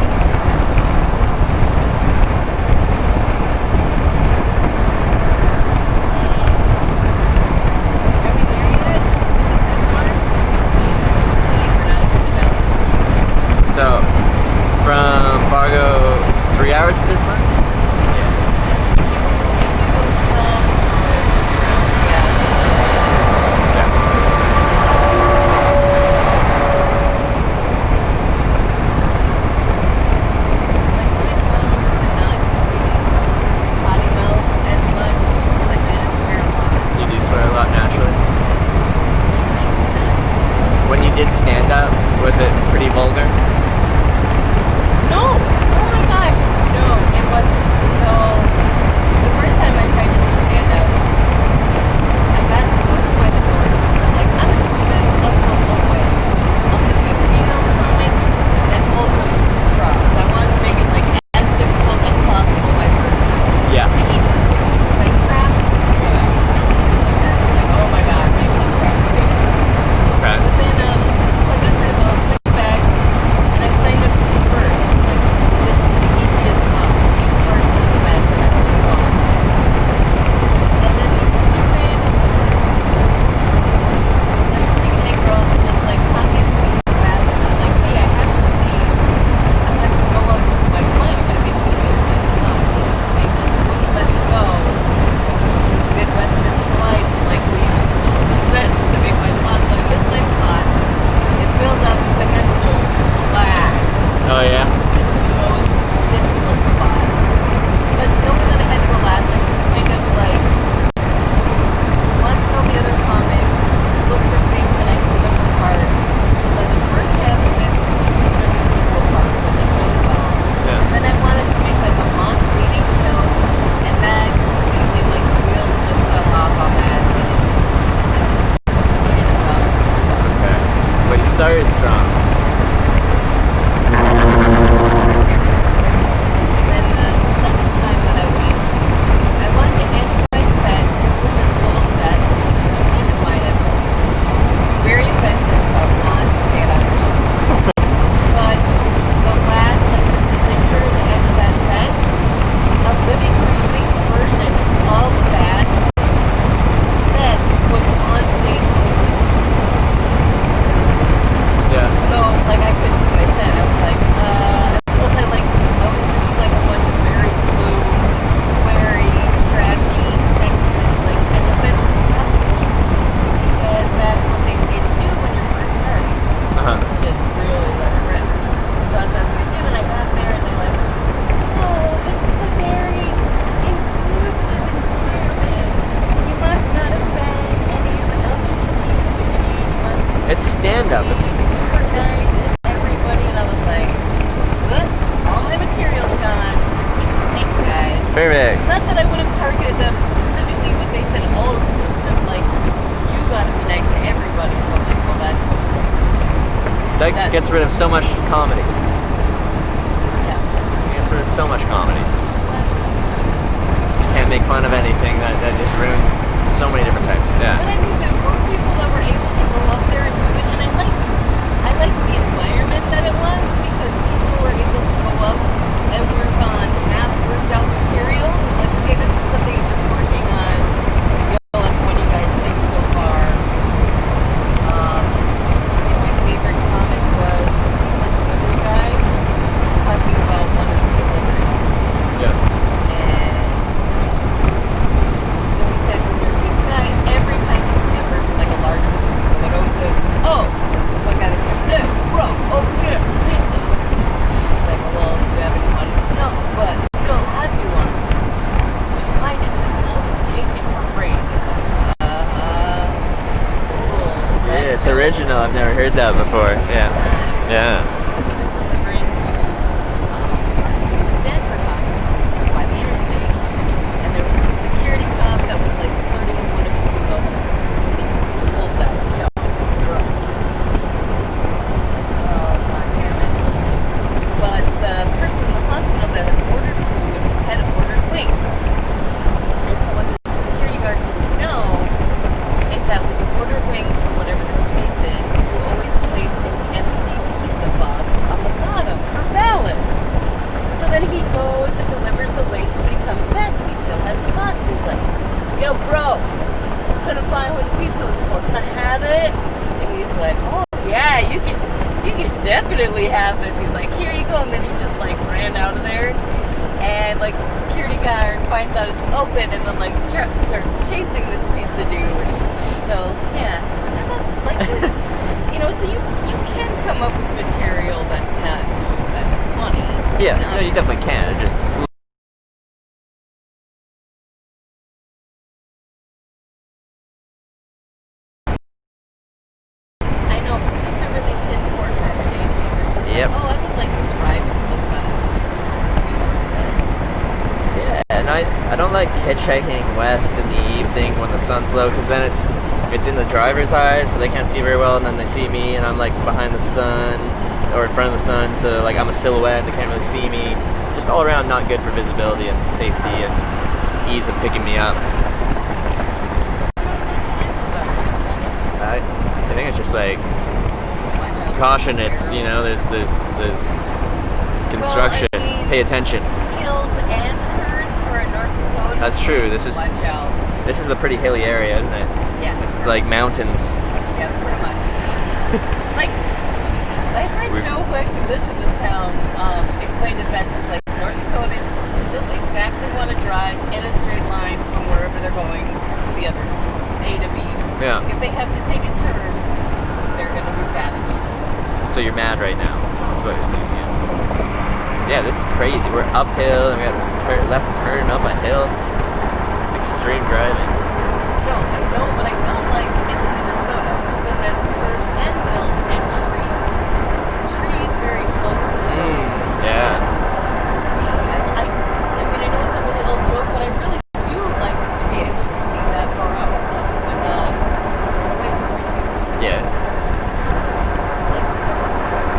So, from Fargo, 3 hours to Bismarck? When you did stand up, was it pretty vulgar? No! Oh my gosh! No, it wasn't. So, the first time I tried to do stand up, I got spooked by the door. I'm like, I'm gonna do this a couple of ways. I'm gonna be a female comic that also uses props. I wanted to make it like as difficult as possible by person. Yeah. And he just spooked me. He's like, crap. Like, oh my god, maybe this crap. Okay. But then, so I got rid of those, went back, and I signed up to be first. Like, this is the easiest stuff. Being first is the best, and that's what you want. And then these stupid, like, chicken egg girls were just, like, talking to me in the bathroom. I'm like, hey, I have to leave. I have to go up to my spine. I'm gonna make me business stuff. They just wouldn't let me go to Midwestern Polite to, like, leave sentence to make my slot. So I missed my slot. It filled up, so I had to go last. Oh, yeah? Just the most difficult spot. But knowing that I had to go last, I just kind of like watched all the other comics, looked for things that I could look apart. So then the first half of it was just ripping people apart, which I really well. Yeah. Then I wanted to make like a mock dating show, and that completely like the wheels just fell off on that. Okay. But you started strong. And then the second time that I went, I wanted to end my set with this little set. I didn't mind it. It's very offensive, so I'm not saying it on your show. But the last, like the clincher, the end of that set, a living, breathing version of that set was on stage hosting. Yeah. So, like, I couldn't do my set. I was like, plus I was gonna do like a bunch of very blue, sweary, trashy, sexist, like, as offensive as possible, because that's what they say to do when you're first starting. It's just really let it rip. So that's what I was gonna do, and I got there, and they're like, oh, this is a very inclusive environment. You must not offend any of the LGBT community. You must It's stand-up. be super nice to everybody, and I was like, "What? All my material's gone. Thanks, guys." Perfect. Not that I would have targeted them specifically, but they said all inclusive, like, you gotta be nice to everybody. So I'm like, well, That gets rid of so much comedy. yeah. It gets rid of so much comedy. You can't make fun of anything. That just ruins so many different types. Yeah. But I mean, there were people that were able to go up there and do it, and I liked the environment that it was, because people were able to go up and work on half-worked out material. Like, okay, this is something I'm just working on. Like, what do you guys think so far? And my favorite comic was the pizza delivery guy talking about one of his deliveries. Yeah. And he said, when you're a pizza guy, every time you ever to like a large group of people, they'd always say, oh, one guy would say, hey, bro, over here, pizza. It's like, well, do you have any money? No, but you don't have any money. Find it, I'll just take it for free. He's like, cool. Yeah, it's original. I've never heard that before. Yeah. Yeah. So he was delivering to Stanford Hospital by the interstate, and there was a security cop that was like flirting with one of his female coworkers, and he pulled that, yo, you're up. He's like, oh, god damn it. But the person in the hospital that had ordered food had ordered wings. And so what the security guard didn't know is that when you order wings from whatever this place is, you always place an empty pizza box on the bottom for balance. So then he goes and delivers the wings, but he comes back and he still has the box. And he's like, yo, bro, couldn't find where the pizza was for. Can I have it? And he's like, oh yeah, you can definitely have this. He's like, here you go. And then he just like ran out of there. And like the security guard finds out it's open, and then like starts chasing this pizza dude. So yeah, I thought, like, so you can come up with material that's funny. Yeah. No, you definitely can. It just. I know it's a really piss poor time of day to be person. Yep. Oh, I would like to drive into the sun. Yeah, and I don't like hitchhiking west in the evening when the sun's low, because then it's in the driver's eyes, so they can't see very well, and then they see me, and I'm like behind the sun or in front of the sun, so like I'm a silhouette. They can't really see me. Just all around not good for visibility and safety and ease of picking me up. I think it's just like caution. It's there's construction. Well, I mean, pay attention. Hills and turns for a North Dakota. That's true. This is Watch out. This is a pretty hilly area, isn't it? Yeah. This is like mountains. Yeah, pretty much. Like, my friend Joe, who actually lives in this town, explained it best. He's like, North Dakotans just exactly want to drive in a straight line from wherever they're going to the other A to B. Yeah. Like, if they have to take a turn, they're going to be bad at you. So you're mad right now. That's what you're saying. Yeah, this is crazy. We're uphill, and we got this left turn up a hill. It's extreme driving. No, what I don't like is Minnesota, because then that's curves and hills and trees. Trees very close to the roads. Yeah. See, I mean, I know it's a really old joke, but I really do like to be able to see that far out when I see my dog away from trees. Yeah. I like to know what's going on.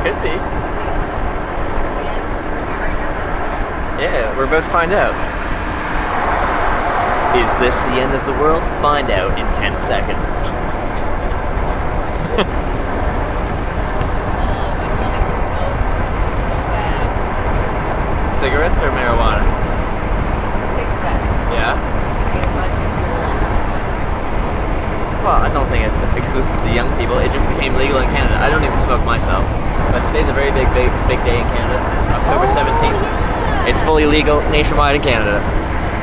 Could be. Yeah, we're about to find out. Is this the end of the world? Find out in 10 seconds. Cigarettes or marijuana? Cigarettes. Yeah? They are much too old. Well, I don't think it's exclusive to young people. It just became legal in Canada. I don't even smoke myself. But today's a very big day in Canada. October 17th. Yeah. It's fully legal nationwide in Canada.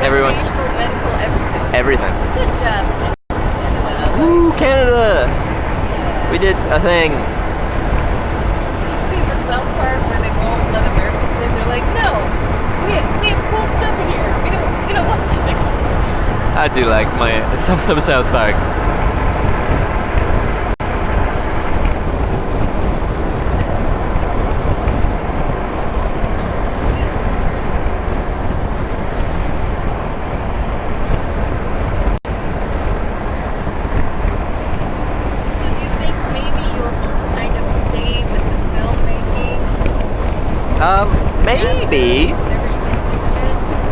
Everyone. Recreational, medical, everything. Everything. Good job, Canada. Woo, Canada! We did a thing. You see the South Park where they won't let Americans in? They're like, no, we have cool stuff in here. We don't want you. I do like some South Park. Maybe.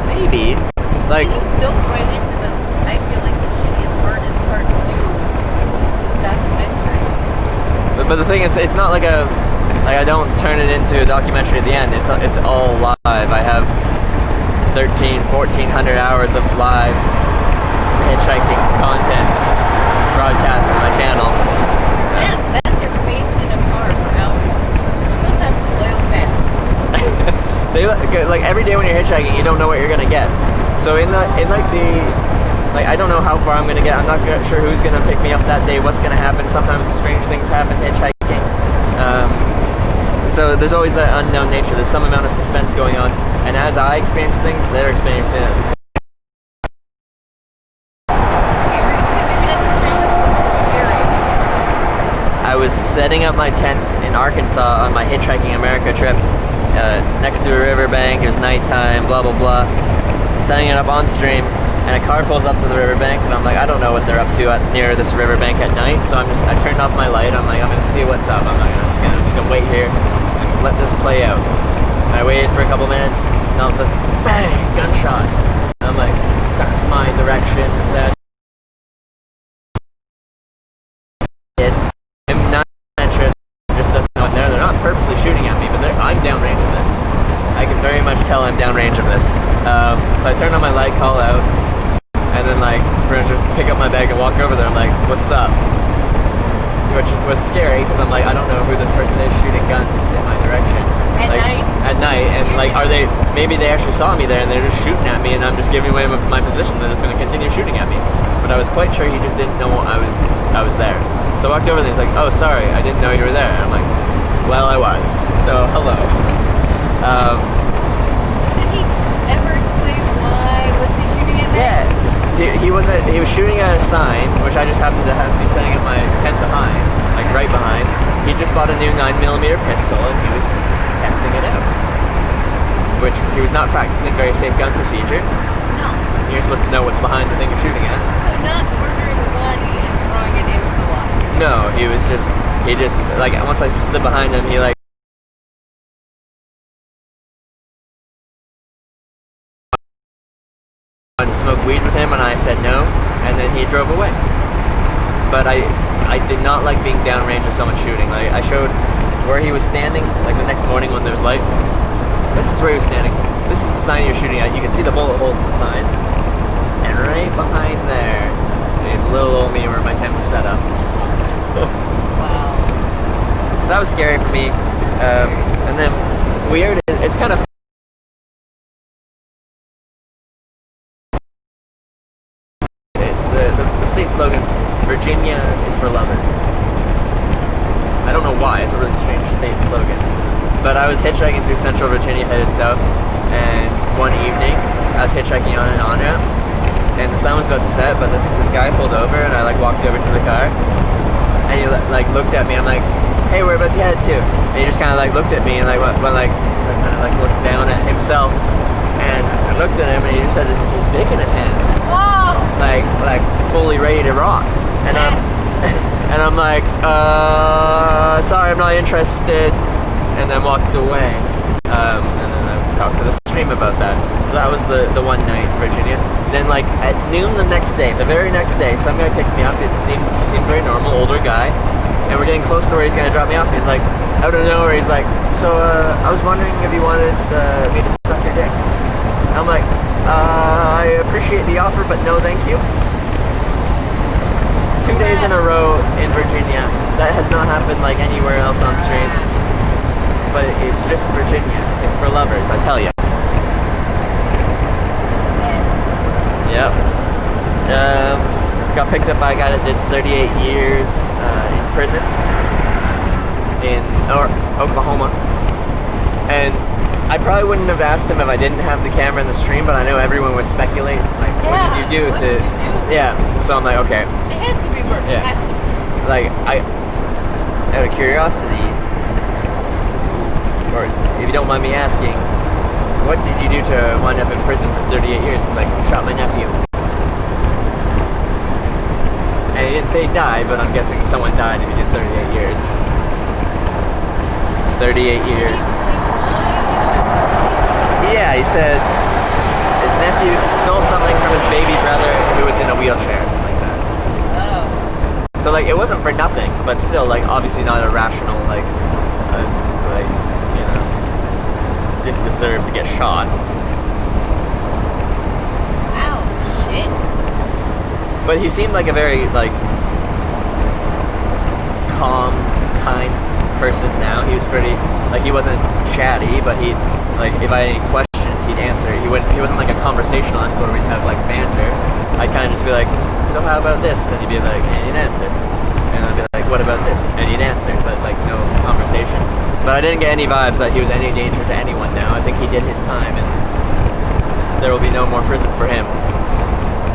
Maybe. Like. You don't right into the. I feel like the shittiest, hardest part to do. Just documentary. But the thing is, it's not like a. Like I don't turn it into a documentary at the end. It's all live. I have 1,400 hours of live hitchhiking content broadcast on my channel. Snap, that's your face in a car for hours. You must have some loyal fans. They like every day when you're hitchhiking, you don't know what you're gonna get. So in I don't know how far I'm gonna get. I'm not sure who's gonna pick me up that day. What's gonna happen? Sometimes strange things happen hitchhiking. So there's always that unknown nature. There's some amount of suspense going on, and as I experience things, they're experiencing it. I was setting up my tent in Arkansas on my Hitchhiking America trip, next to a riverbank. It was nighttime, blah blah blah. Setting it up on stream, and a car pulls up to the riverbank, and I'm like, I don't know what they're up to near this riverbank at night. So I turned off my light. I'm like, I'm gonna see what's up. I'm just gonna wait here and let this play out. And I waited for a couple minutes, and all of a sudden, bang, gunshot. And I'm like, that's my direction. That's it. I'm not sure. Just doesn't know it there. They're not purposely shooting at me, but I'm downrange of this. I can very much tell I'm downrange of this. So I turned on my light, call out, and then like just pick up my bag and walk over there. I'm like, what's up? Which was scary because I'm like, I don't know who this person is shooting guns in my direction. At night, and like, maybe they actually saw me there and they're just shooting at me, and I'm just giving away my position. They're just going to continue shooting at me. But I was quite sure he just didn't know I was there. So I walked over there. He's like, oh, sorry, I didn't know you were there. And I'm like, well, I was. So hello. Did he ever explain why was he shooting at me? Yeah, he was shooting at a sign, which I just happened to be setting up my tent behind, like right behind. He just bought a new 9mm pistol and he was testing it out, which he was not practicing very safe gun procedure. No. You're supposed to know what's behind the thing you're shooting at. So not ordering the body and throwing it into the water. No, he just like, once I stood behind him, he like wanted to smoke weed with him, and I said no, and then he drove away. But I did not like being downrange of someone shooting. Like, I showed where he was standing, like the next morning when there was light. This is where he was standing. This is the sign you're shooting at. You can see the bullet holes in the sign. And right behind there is little old me where my tent was set up. Wow. So that was scary for me. And then weird, it's kind of the state slogan's Virginia is for lovers. I don't know why, it's a really strange state slogan. But I was hitchhiking through central Virginia headed south, and one evening I was hitchhiking on an on-ramp, and the sun was about to set, but this guy pulled over, and I like walked over to the car, and he like looked at me. I'm like, hey, whereabouts you headed to? And he just kind of like looked at me and like went like kind of like looked down at himself, and I looked at him, and he just had his dick in his hand. Oh! Like fully ready to rock. And I'm like, sorry, I'm not interested, and then walked away. And then I talked to the stream about that. So that was the one night in Virginia. Then like at noon the next day, the very next day, some guy picked me up. He seemed very normal, older guy, and we're getting close to where he's gonna drop me off. And he's like, out of nowhere, he's like, so I was wondering if you wanted me to suck your dick. And I'm like, I appreciate the offer, but no thank you. 2 days in a row in Virginia. That has not happened like anywhere else on stream. But it's just Virginia. It's for lovers, I tell you. Yep. Got picked up by a guy that did 38 years in prison in Oklahoma. And I probably wouldn't have asked him if I didn't have the camera in the stream, but I know everyone would speculate, like, what did you do to... Yeah, so I'm like, okay. It has to be work. Yeah. It has to be. Like, out of curiosity, or if you don't mind me asking, what did you do to wind up in prison for 38 years? He's like, I shot my nephew. And he didn't say he died, but I'm guessing someone died if he did 38 years. 38 years. Yeah, he said his nephew stole something from his baby brother who was in a wheelchair or something like that. Oh. So like it wasn't for nothing, but still like obviously not a rational like you know, didn't deserve to get shot. Ow, shit. But he seemed like a very like calm, kind person now. He was pretty like he wasn't chatty, but he like if I had any questions he'd answer. He wasn't like a conversationalist where we'd have like banter. I'd kind of just be like, so how about this? And he'd be like, and he'd answer. And I'd be like, what about this? And he'd answer, but like no conversation. But I didn't get any vibes that he was any danger to anyone now. I think he did his time and there will be no more prison for him.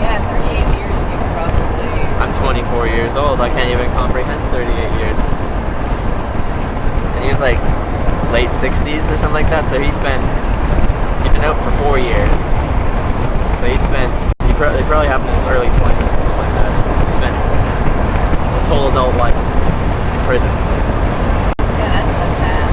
Yeah, 38 years you probably... I'm 24 years old. I can't even comprehend 38 years. And he was like late 60s or something like that, so he'd been out for 4 years. So they probably happened in his early 20s or something like that. He spent his whole adult life in prison. Yeah, that's so bad.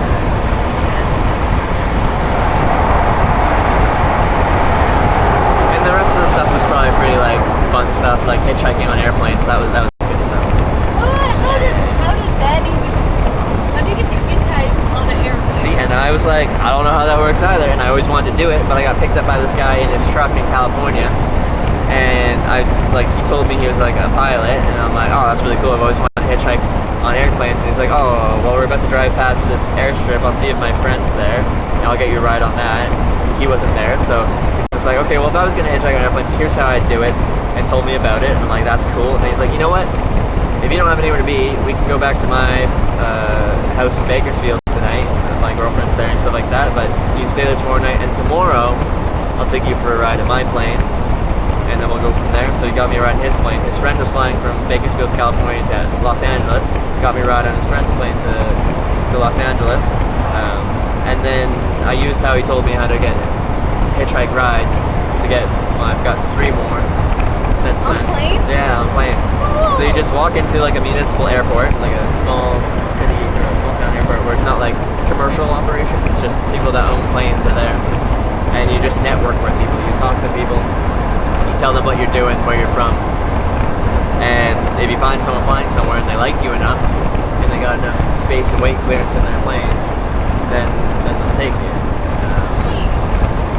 And the rest of the stuff was probably pretty like fun stuff, like hitchhiking on airplanes. That was good stuff. How does that even... How do you get to hitchhike on an airplane? See, and I was like, I don't know how that works either, and I always wanted to do it, but I got picked up by this guy in his truck in California. And he told me he was like a pilot, and I'm like, oh, that's really cool. I've always wanted to hitchhike on airplanes. And he's like, oh, well, we're about to drive past this airstrip. I'll see if my friend's there, and I'll get you a ride on that. And he wasn't there, so he's just like, okay, well, if I was gonna hitchhike on airplanes, here's how I'd do it, and told me about it. And I'm like, that's cool. And he's like, you know what? If you don't have anywhere to be, we can go back to my house in Bakersfield tonight. My girlfriend's there and stuff like that. But you can stay there tomorrow night, and tomorrow I'll take you for a ride in my plane. And then we'll go from there. So he got me a ride in his plane. His friend was flying from Bakersfield, California to Los Angeles. Got me a ride on his friend's plane to Los Angeles. And then I used how he told me how to get hitchhike rides to get, well, I've got 3 more since then. On planes? Yeah, on planes. Cool. So you just walk into like a municipal airport, like a small city or a small town airport where it's not like commercial operations. It's just people that own planes are there. And you just network with people. You talk to people. Tell them what you're doing, where you're from, and if you find someone flying somewhere and they like you enough and they got enough space and weight clearance in their plane, then they'll take you.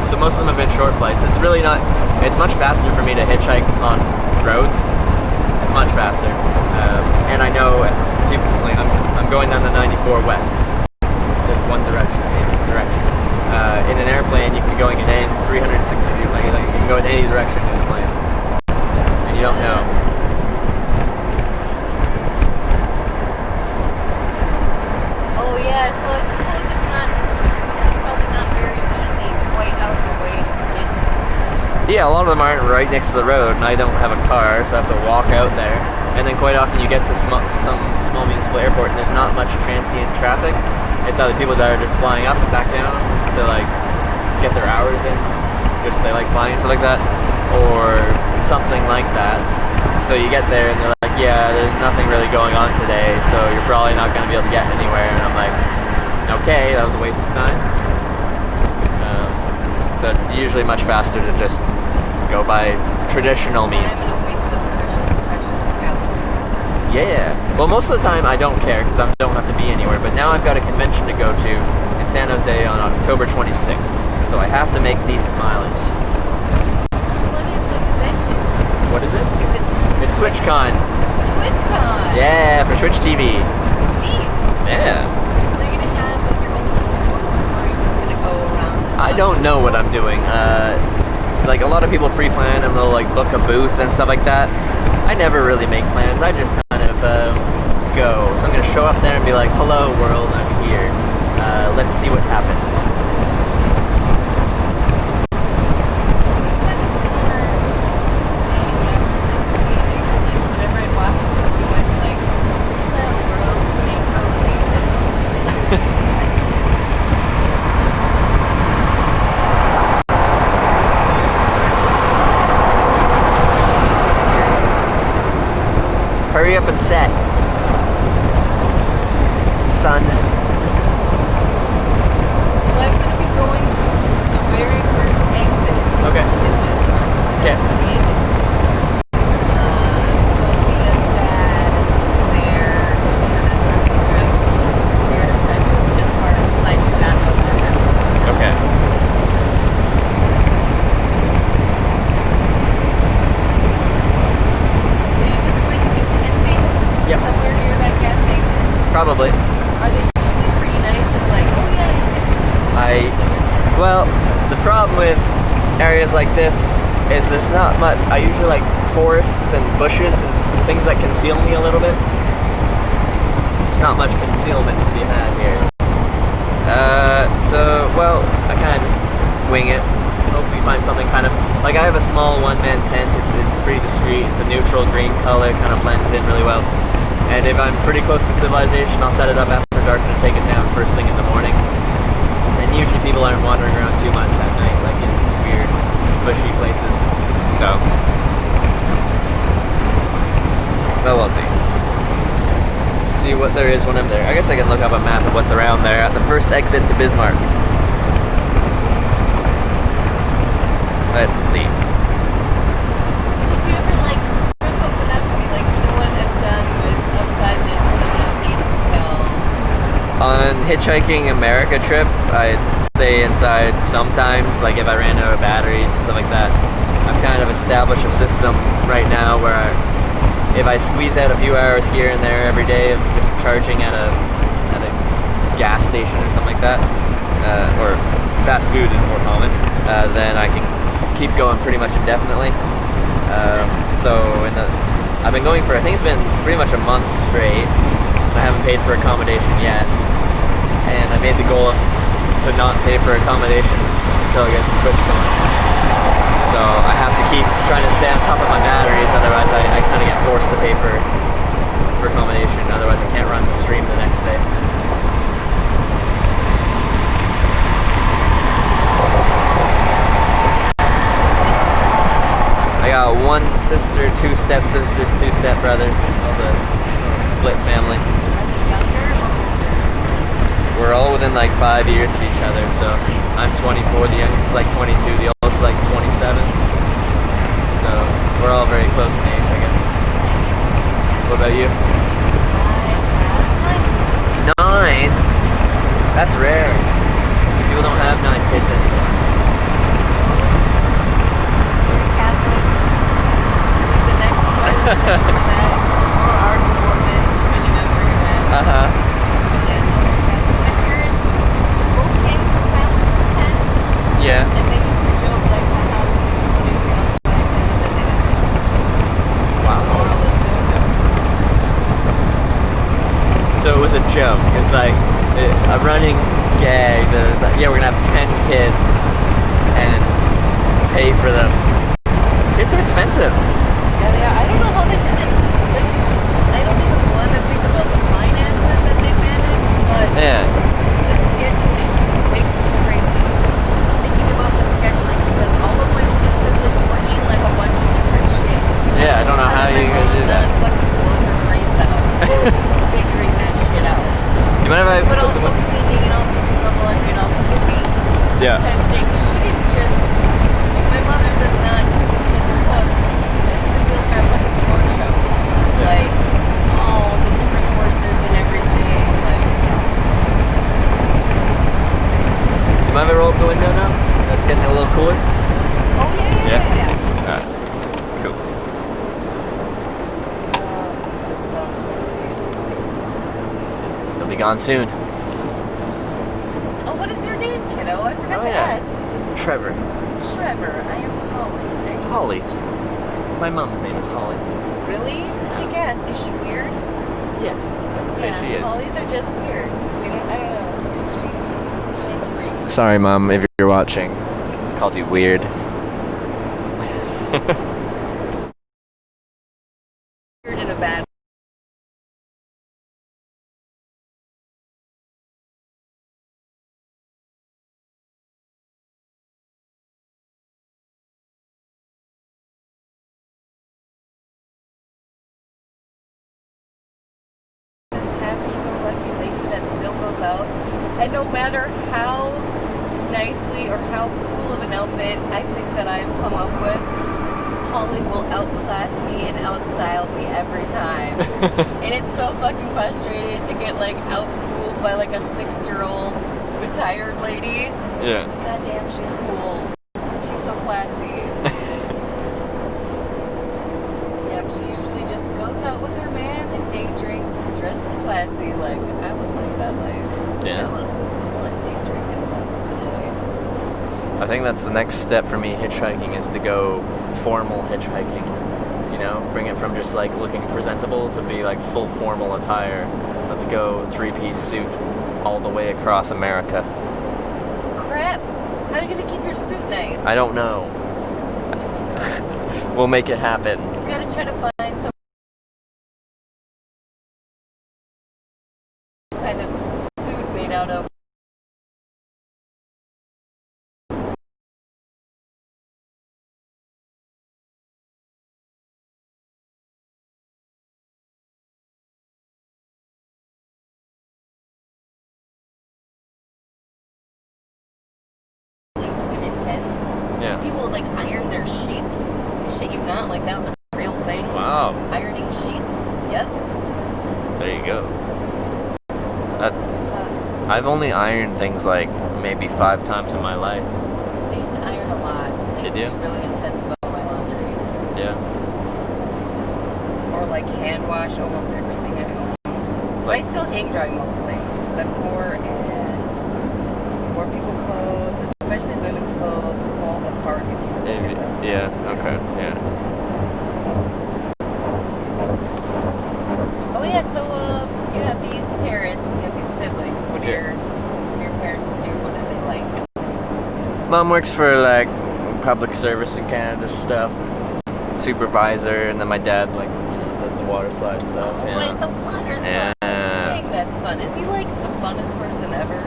So most of them have been short flights. It's really not, it's much faster for me to hitchhike on roads. It's much faster. And I know people, like, I'm going down the 94 west. There's one direction, in this direction. In an airplane, you can be going in 360 degrees, like you can go in any direction in the plane, and you don't know. Oh yeah, so I suppose it's probably not very easy quite out of the way to get to. Yeah, a lot of them aren't right next to the road, and I don't have a car, so I have to walk out there. And then quite often you get to some small municipal airport, and there's not much transient traffic. It's either people that are just flying up and back down to like get their hours in, just they like flying and stuff like that, or something like that. So you get there and they're like, yeah, there's nothing really going on today, so you're probably not going to be able to get anywhere. And I'm like, okay, that was a waste of time. So it's usually much faster to just go by traditional means. Yeah. Well, most of the time I don't care because I don't have to be anywhere. But now I've got a convention to go to in San Jose on October 26th. So I have to make decent mileage. What is the convention? What is it? Is it It's TwitchCon. TwitchCon? Yeah, for Twitch TV. Neat. Yeah. So you're going to have like your own little booth, or are you just going to go around? I don't know what I'm doing. Like a lot of people pre-plan and they'll like book a booth and stuff like that. I never really make plans. I just kind of go. So I'm going to show up there and be like, hello world, I'm here. Let's see what happens. Hurry up and set, son. So I'm going to be going to a very Probably. Are they usually pretty nice and like, oh yeah, you can Well, the problem with areas like this is there's not much. I usually like forests and bushes and things that conceal me a little bit. There's not much concealment to be had here. Well, I kind of just wing it. Hopefully find something kind of, like I have a small one-man tent. It's pretty discreet. It's a neutral green color, kind of blends in really well. And if I'm pretty close to civilization, I'll set it up after dark and take it down first thing in the morning. And usually people aren't wandering around too much at night, like in weird, bushy places. So, well, we'll see. See what there is when I'm there. I guess I can look up a map of what's around there at the first exit to Bismarck. Let's see. So do you ever like scrimp open up and be like, you know what, I'm done with outside this, I'm gonna stay in the hotel? On Hitchhiking America trip, I'd stay inside sometimes, like if I ran out of batteries and stuff like that. I've kind of established a system right now where if I squeeze out a few hours here and there every day of just charging at a gas station or something like that, or fast food is more common, then I can keep going pretty much indefinitely. I've been going for, I think it's been pretty much a month straight. I haven't paid for accommodation yet, and I made the goal to not pay for accommodation until I get to TwitchCon. So I have to keep trying to stay on top of my batteries, otherwise I kind of get forced to pay for accommodation, otherwise I can't run the stream the next day. I got one sister, two stepsisters, two stepbrothers, all the split family. Are they younger or older? We're all within like 5 years of each other, so I'm 24, the youngest is like 22, the oldest is like 27. So we're all very close in age, I guess. What about you? I have 9? That's rare. People don't have 9 kids anymore. Catholic, the next one, or ardent woman, depending on where you're at. Uh-huh. But yeah, no, my parents both came from families of 10. Yeah. And they used to joke like how we would be else by 10 and then they had to. Wow. So it was a joke. It's like a running gag that was like, yeah, we're gonna have 10 kids and pay for them. Kids are expensive. Yeah, I don't know how they did it. Like, I don't even want to think about the finances that they manage, but the scheduling makes me crazy. Thinking about the scheduling, because all of my older siblings were in like a bunch of different shit. Yeah, I don't know how you're gonna do that. Fucking blow her brains out, figuring that shit out. Do you mind if I But put also cleaning and also doing the laundry and also cooking. Yeah. Times a day, because she didn't just, like my mother does not just cook and produce her fucking floor show. Yeah. Like all the different courses and everything. Like, Do you mind if I roll up the window now? It's getting a little cooler. oh yeah. Alright. Cool. This sounds really. He'll be gone soon. Oh, what is your name, kiddo? I forgot Oh, to yeah. ask. Trevor. Trevor. I am Holly. Nice to Holly. meet you. My mom's name is Holly. Really? I guess. Is she weird? Yes, I would say she is. Hollies are just weird. I don't know. Strange breed. Sorry, Mom, if you're watching. Called you weird. Weird in a bad. This happy-go-lucky lady that still goes out, and no matter how nicely or how cool of an outfit I think that I've come up with, Holly will outclass me and outstyle me every time. And it's so fucking frustrating to get like outcooled by like a 6-year-old retired lady. Yeah. God damn, she's cool. She's so classy. Yep, she usually just goes out with her man and day drinks and dresses classy. Like, I think that's the next step for me hitchhiking is to go formal hitchhiking. You know, bring it from just like looking presentable to be like full formal attire. Let's go 3-piece suit all the way across America. Crap! How are you gonna keep your suit nice? I don't know. We'll make it happen. You gotta try to find some kind of suit made out of intense. Yeah. People like iron their sheets. I shit you not, like that was a real thing. Wow. Ironing sheets. Yep. There you go. That, Sucks. I've only ironed things like maybe 5 times in my life. I used to iron a lot. I used Did you? to be really intense about my laundry. Yeah. Or like hand wash almost everything at home. But I still hang dry most things because I'm poor and poor people clothes, especially women's clothes, fall apart if you look at them. Yeah, okay, yeah. Oh yeah, so you have these parents, you have these siblings. What do your parents do? What do they like? Mom works for like public service in Canada stuff, supervisor, and then my dad like does the water slide stuff. Oh, wait, the water slide. Dang, that's fun. Is he like the funnest person ever?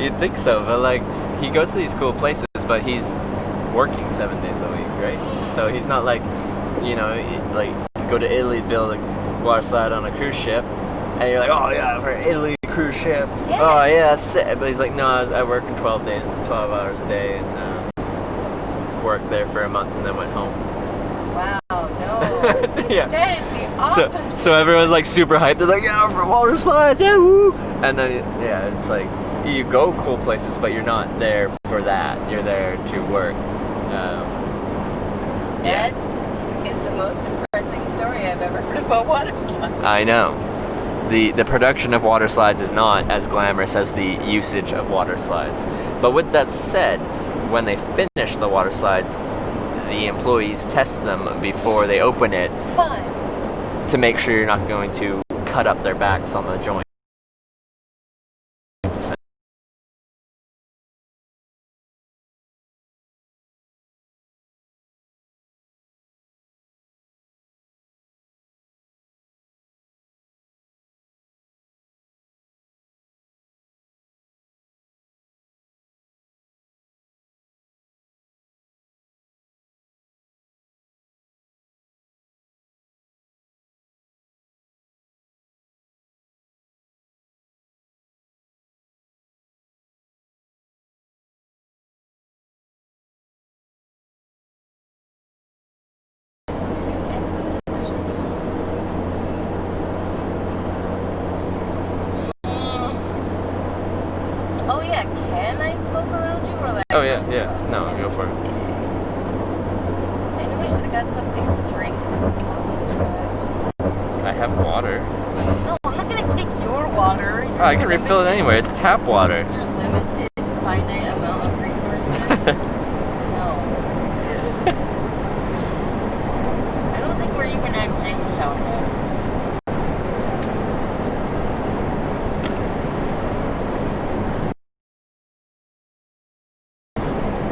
You'd think so, but like he goes to these cool places, but he's working 7 days a week, right? So he's not like, you know, like go to Italy, build a water slide on a cruise ship, and you're like, oh yeah, for Italy cruise ship. Yes. Oh yeah, that's sick. But he's like, no, I work in 12 hours a day, and worked there for a month, and then went home. Wow, no. Yeah. That is the opposite. So everyone's like super hyped. They're like, yeah, for water slides, yeah, woo! And then yeah, it's like you go cool places, but you're not there for that. You're there to work. That is the most depressing story I've ever heard about water slides. I know. The production of water slides is not as glamorous as the usage of water slides. But with that said, when they finish the water slides, the employees test them before they open it Fun. to make sure you're not going to cut up their backs on the joint. Oh yeah, can I smoke around you or like? Oh yeah, yeah. No, go for it. I knew I should have got something to drink. Let's try. I have water. No, I'm not gonna take your water. Oh, I can refill it anyway. It's tap water. Your limited, finite amount of resources. No. I don't think we're even at Jamestown yet.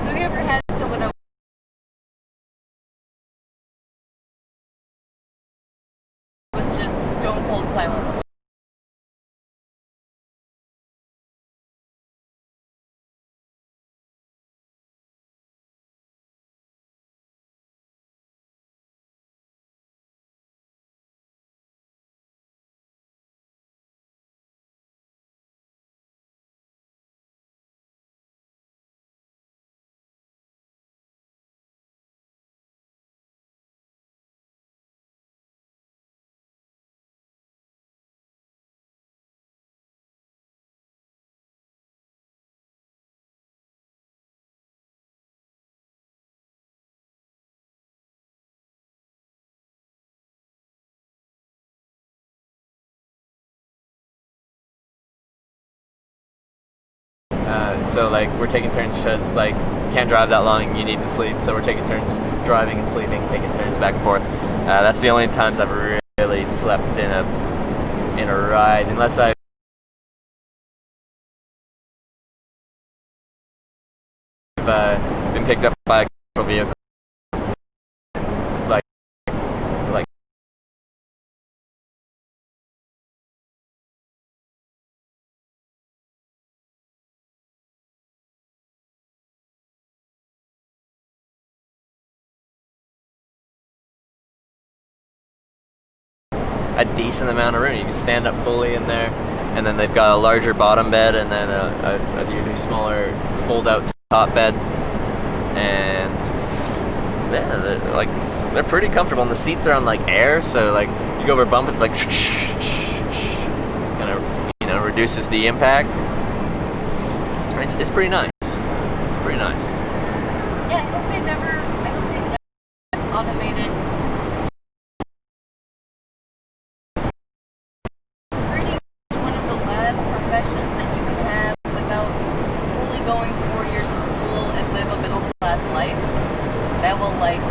So you ever had someone that was just stone cold silent? So like we're taking turns because like you can't drive that long, you need to sleep. So we're taking turns driving and sleeping, taking turns back and forth. That's the only times I've really slept in a ride, unless I've been picked up by a commercial vehicle. Like a decent amount of room. You can stand up fully in there, and then they've got a larger bottom bed and then a usually smaller fold-out top bed, and yeah, they're pretty comfortable. And the seats are on like air, so like you go over a bump, it's like kind of reduces the impact. It's pretty nice. It's pretty nice. Yeah, I hope they never automated. Pretty much one of the last professions that you can have without only going to 4 years of school and live a middle class life. That will like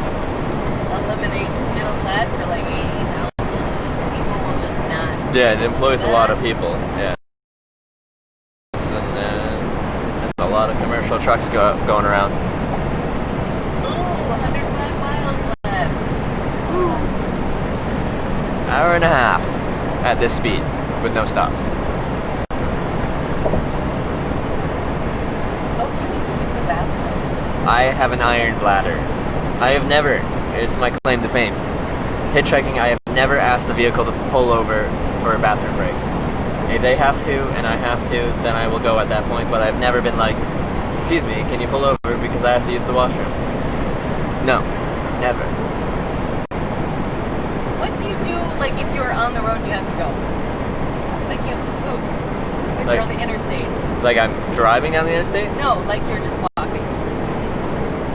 eliminate middle class for like 80,000 people. Will just not. Yeah, it employs a lot of people. Yeah. And there's a lot of commercial trucks going around. Ooh, 105 miles left. Hour and a half at this speed with no stops. Oh, do you need to use the bathroom? I have an iron bladder. I have never, it's my claim to fame. Hitchhiking, I have never asked the vehicle to pull over for a bathroom break. If they have to and I have to, then I will go at that point, but I've never been like, excuse me, can you pull over because I have to use the washroom? No, never. What do you do, like, if you're on the road and you have to go? Like, you have to poop, but you're on the interstate. Like I'm driving down the interstate? No, like you're just walking.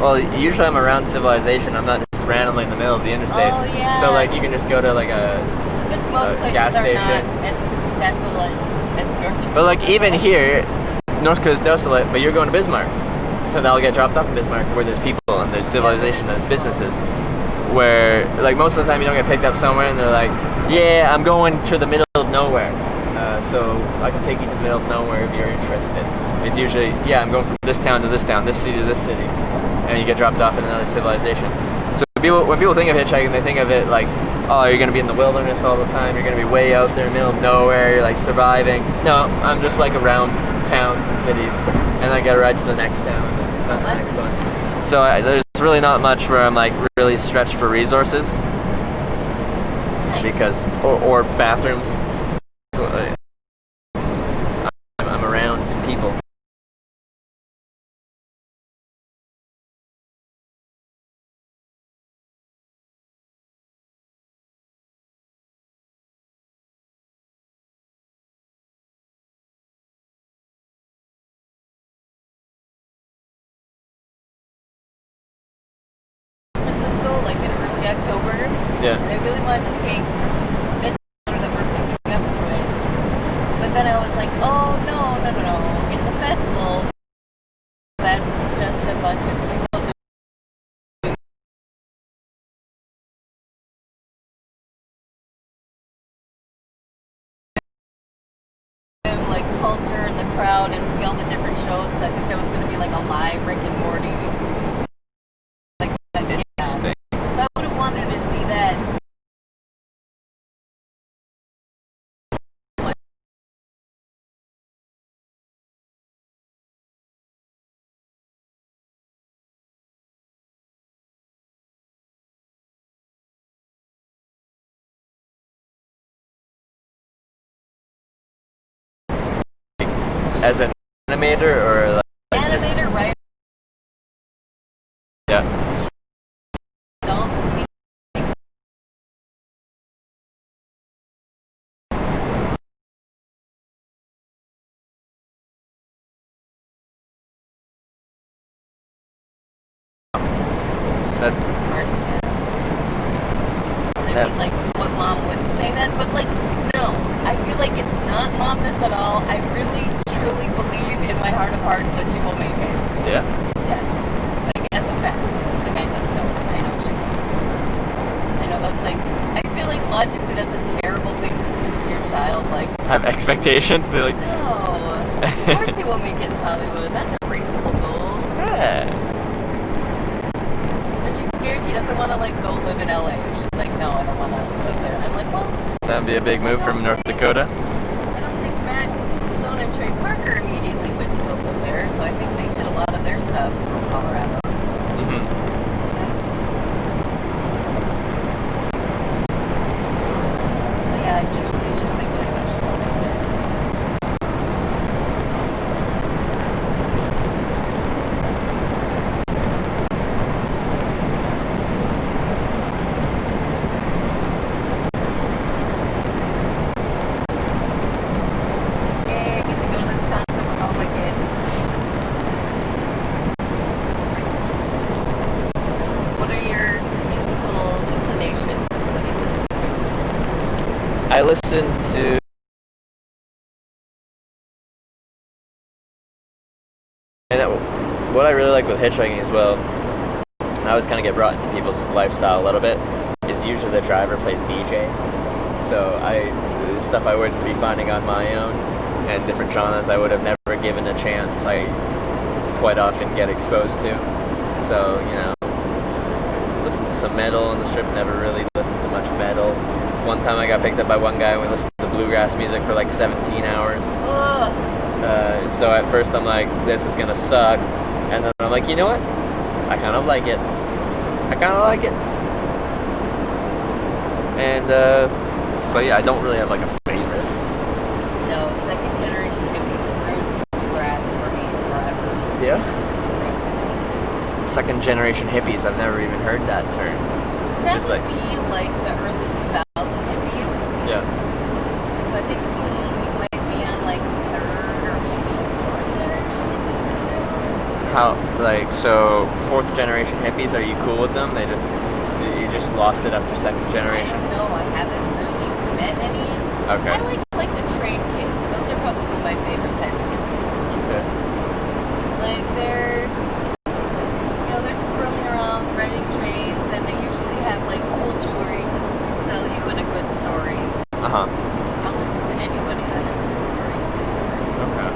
Well, usually I'm around civilization. I'm not just randomly in the middle of the interstate. Oh, yeah. So, like, you can just go to, like, a gas station. Not as desolate as North Dakota. But, like, even here, North Dakota's desolate, but you're going to Bismarck. So that'll get dropped off in Bismarck where there's people and there's civilization, there's businesses. Where, like, most of the time you don't get picked up somewhere and they're like, yeah, I'm going to the middle of nowhere. So I can take you to the middle of nowhere if you're interested. It's usually, yeah, I'm going from this town to this town, this city to this city. And you get dropped off in another civilization. So when people think of hitchhiking, they think of it like, oh, you're going to be in the wilderness all the time, you're going to be way out there in the middle of nowhere, you're like surviving. No, I'm just like around towns and cities, and I get a ride to the next town and then the next one. So there's really not much where I'm like really stretched for resources. Because, or bathrooms. So, I'm around people. Like in early October. Yeah. And I really wanted to take this that we're picking up to it. But then I was like, oh no. It's a festival. That's just a bunch of people doing like culture and the crowd and see all the different shows. So I think there was going to be like a live Rick and Morty. As an animator or like animator, just, right? Yeah. That's smart. I mean, like, what mom wouldn't say that, but like, no, I feel like it's not momness at all. I really, truly believe in my heart of hearts that she will make it. Yeah? Yes. Like, as a fact. Like, I just know. I know she will. I know that's like, I feel like logically that's a terrible thing to do to your child. Like, Have expectations, be like, no. Of course he will make it in Hollywood. That's a reasonable goal. yeah. But she's scared she doesn't want to, like, go live in LA. She's like, no, I don't want to live there. I'm like, well, That'd be a big move from North Dakota. I don't think Matt Stone and Trey Parker immediately went to go live there, so I think they did a lot of their stuff from Colorado. Mm-hmm. But yeah, I truly, truly believe that she will make it. Yay, I get to go to this concert with all my kids. What are your musical inclinations? What do you listen to? I listen to. And what I really like with hitchhiking as well, I always kind of get brought into people's lifestyle a little bit, is usually the driver plays DJ. So stuff I wouldn't be finding on my own, and different genres I would have never given a chance, I quite often get exposed to. So, you know, listen to some metal on the strip, never really listened to much metal. One time I got picked up by one guy and we listened to bluegrass music for like 17 hours. So at first I'm like, this is gonna suck. And then I'm like, you know what? I kind of like it. And, but yeah, I don't really have like a favorite. No, second generation hippies ruined bluegrass for me forever. Yeah? Second generation hippies, I've never even heard that term. That Just would like, be like the early 2000s hippies. yeah. So I think we might be on like third or maybe fourth generation hippies right now. How, like, so fourth generation hippies, are you cool with them? You just lost it after second generation? I don't know, I haven't really met any. Okay. I like the trade kids. Those are probably my favorite type of hippies. Okay. Like they're just roaming around writing trades, and they usually have like cool jewelry to sell you and a good story. Uh-huh. I'll listen to anybody that has a good story. Okay.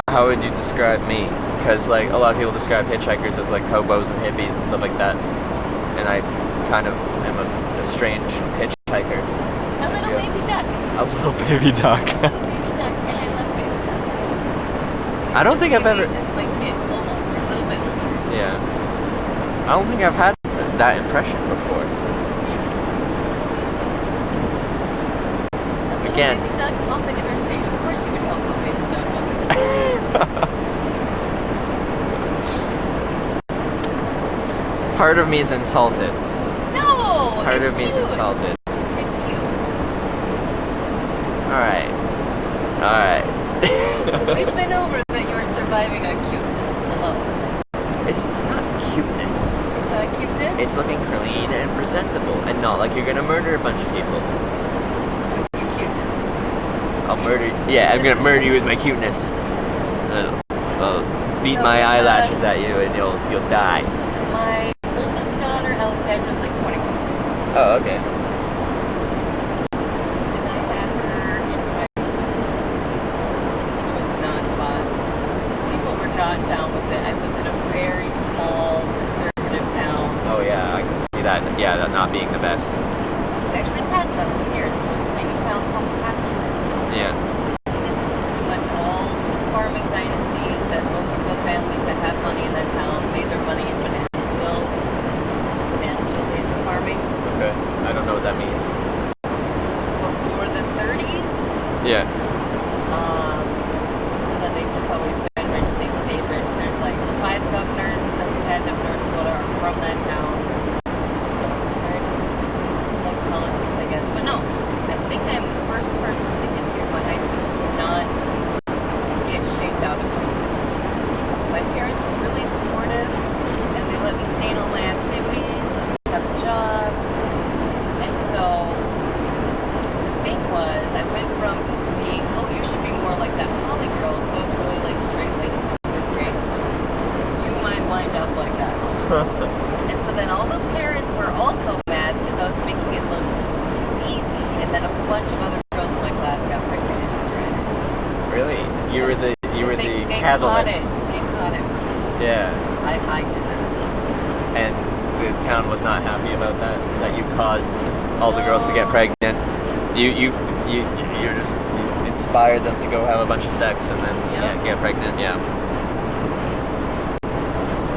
How would you describe me? Because like a lot of people describe hitchhikers as like hobos and hippies and stuff like that, and I kind of am a strange hitchhiker. A little baby duck. A little baby duck. A little baby duck, and I love baby ducks. I don't think I've ever. Just my kids, almost, or a little bit older. Yeah. I don't think I've had that impression before. Again. Baby duck on the interstate. Of course, you would help a baby duck on the interstate. Part of me is insulted. No. Part of me is insulted. It's cute. All right. We've been over that you are surviving on cuteness alone. It's not cuteness. It's not cuteness? It's looking clean and presentable, and not like you're gonna murder a bunch of people. With your cuteness. I'll murder. Yeah, I'm gonna murder you with my cuteness. I'll beat my eyelashes at you, and you'll die. My oldest daughter, Alexandra, is like 21. Oh, okay. And I had her in high school, which was not fun. People were not down with it. I lived in a very small, conservative town. Oh yeah, I can see that. Yeah, that not being the best. Actually, Pasadena living here is a little tiny town called Castleton. Yeah. And it's pretty much all farming dynasties that most of the families that have money in that town made their money in Bonanzaville. The Bonanzaville days of farming. Okay. I don't know what that means. Before the 30s. Yeah. So that they've just always been rich and they've stayed rich. There's like 5 governors that we've had in North Dakota are from that town. So it's very like politics, I guess. But no, I think I am the first person in the history of my high school to not get shamed out of high school. My parents were really supportive and they let me stay in all my activities, let me have a job. And so the thing was, I went from being, oh, you should be more like that And so then all the parents were also mad because I was making it look too easy, and then a bunch of other girls in my class got pregnant after it. Really? You were the They catalyst. They caught it. Yeah. I did that. And the town was not happy about that you caused all the girls to get pregnant. You just inspired them to go have a bunch of sex and then get pregnant. Yeah.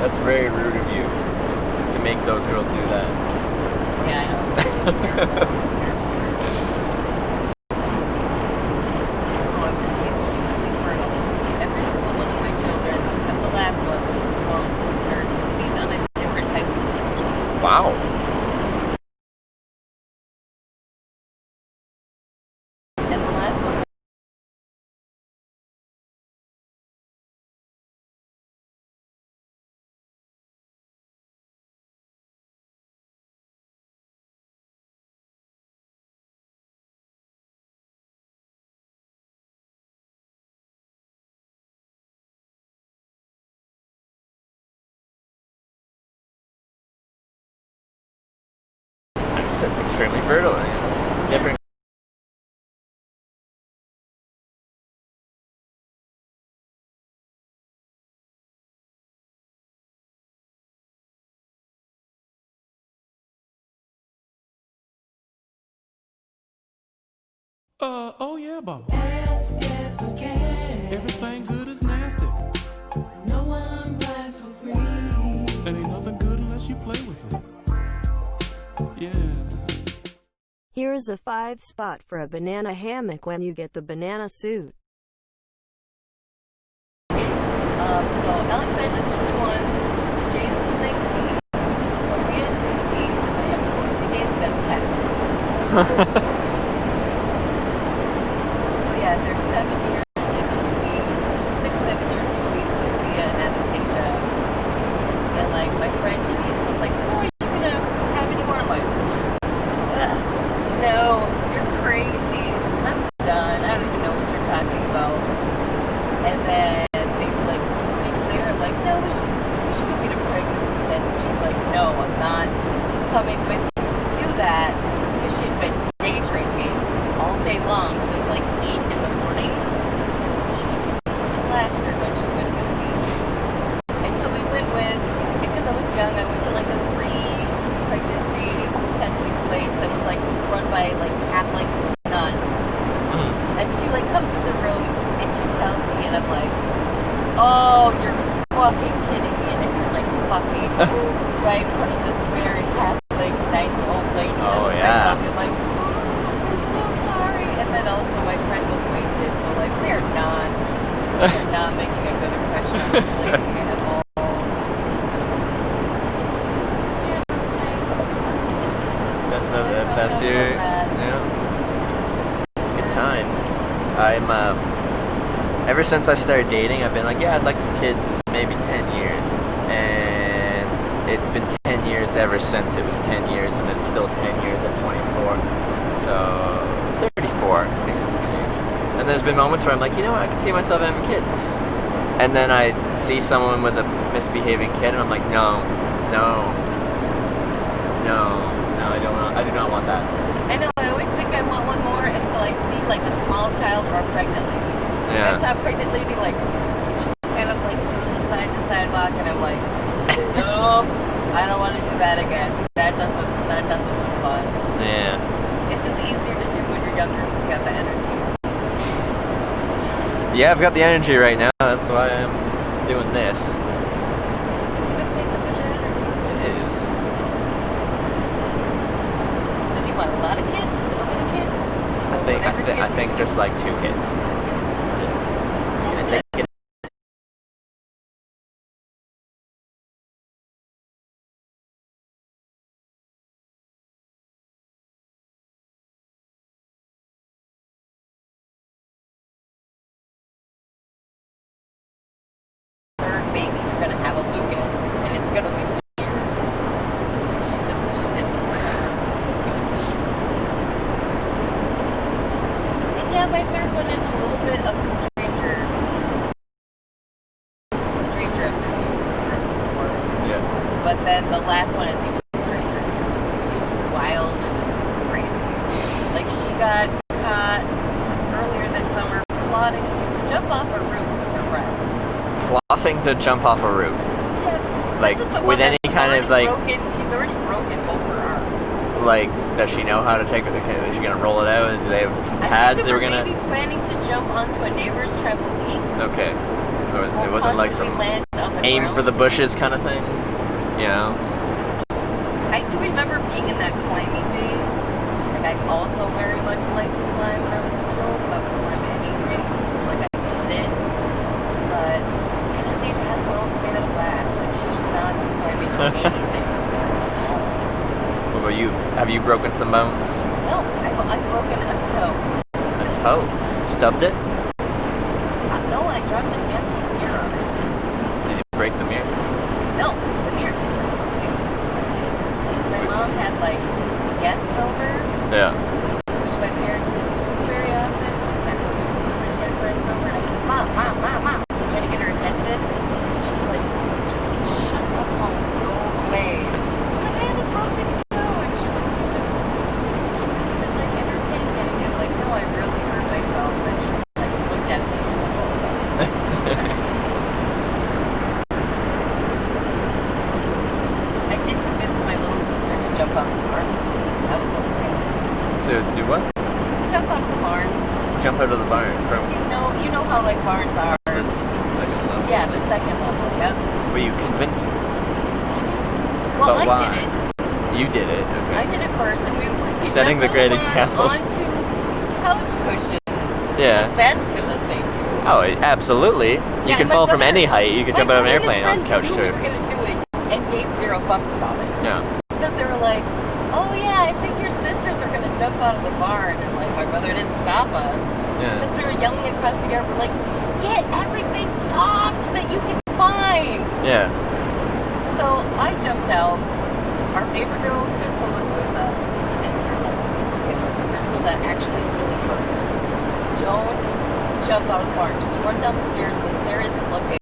That's very rude of you to make those girls do that. Yeah, I know. Oh, I'm just inhumanly fertile. Every single one of my children, except the last one, was conceived on a different type of control. Wow. And the last one was extremely fertile. Different. Oh yeah, Baba. Yes, yes, okay. Everything good is nasty. No one buys for free. And ain't nothing good unless you play with it. Yeah. Here's a 5 spot for a banana hammock when you get the banana suit. so Alexandra's 21, Jaden's 19, Sophia's 16, and they have a whoopsie daisy that's 10. So yeah, there's 7 years in between, 6-7 years between Sophia and Anastasia. And like my friend Janice was like, so are you gonna have any more? I'm like, ugh, no, you're crazy. I'm done. I don't even know what you're talking about. And then maybe like 2 weeks later, I'm like, no, we should go get a pregnancy test. And she's like, no, I'm not coming with you to do that, because she had been day drinking all day long since like 8 in the morning. So she was plastered when she went with me. And so we went with, because I was young, I went to like a free pregnancy testing place that was like run by like Catholic nuns. And she like comes in the room and she tells me, and I'm like, oh, you're fucking kidding me. And I said like fucking right in front of this very Catholic nice old lady that's right on me. I'm like, I'm so sorry. And then also my friend was wasted, so like we're not making a good impression on this lady at all. Yeah, that's right. That's your good times. I'm ever since I started dating, I've been like, yeah, I'd like some kids, maybe 10 years, and it's been 10 years ever since. It was 10 years, and it's still 10 years at 24, so 34, I think that's a good age. And there's been moments where I'm like, you know what, I can see myself having kids, and then I see someone with a misbehaving kid, and I'm like, no, I do not want that. I know, I always think I want one more until I see like a small child or a pregnant lady. Yeah. I saw a pregnant lady like, she's kind of like doing the side to sidewalk, and I'm like, nope, I don't want to do that again. That doesn't look fun. Yeah. It's just easier to do when you're younger because you got the energy. Yeah, I've got the energy right now. That's why I'm doing this. It's a good place to put your energy. It is. So do you want a lot of kids, a little bit of kids? I think just like 2 kids. Just make it. Third baby, you're gonna have a Lucas, and it's gonna be weird. She didn't. And yeah, my third one is a little then the last one is even stranger. She's just wild and she's just crazy. Like she got caught earlier this summer plotting to jump off a roof with her friends. Plotting to jump off a roof. Yep. Like This is the with one any that's kind of already like broken. She's already broken both her arms. like does she know how to take it? Okay, is she gonna roll it out? Do they have some pads I think they were gonna maybe planning to jump onto a neighbor's trampoline. Okay. Or Or it wasn't like possibly some land on the aim ground. for the bushes kind of thing. You know? I do remember being in that climbing phase. Like I also very much liked to climb when I was little, so I would climb anything. So like I did it. But Anastasia has bones made out of glass. Like she should not be climbing anything. What about you? Have you broken some bones? No, I've broken a toe. A toe? Stubbed it? No, I dropped an antique mirror on it. Did you break the mirror? No, the mirror. My mom had like guests over, Yeah. which my parents didn't do very often, so it was kind of a big deal that she had friends over. And I was like, Mom. I was trying to get her attention. And she was like, just shut up, Paul, go away. I'm like, I haven't broken toe. And she would like entertain the idea. I'm like, no, I really hurt myself. And then she was like, looked at me and she's like, oh, I'm sorry. I did convince my little sister to jump out of the barn. That was entertaining. To do what? Jump out of the barn. Jump out of the barn from Do you know how like barns are? this second level. Yeah, the second level. Yep. Were you convinced? Well, But I why? did it. You did it. Okay. I did it first, and we Setting the jumped great out of the barn examples. onto couch cushions. Yeah. 'Cause that's gonna save you. Oh, absolutely. You Yeah, can and my fall from brother- any height. You could my jump out of an brother and his airplane on the couch friends knew too. we were gonna do it, and gave zero fucks about it. Yeah. Because they were like, oh yeah, I think your sisters are gonna jump out of the barn, and like my brother didn't stop us. Yeah. Because we were yelling across the yard, we're like, get everything soft that you can find. Yeah. So I jumped out. Our neighbor girl, Crystal, was with us, and we were like, okay, look, Crystal, that actually really hurt. Don't jump out of the barn. Just run down the stairs when Sarah isn't looking,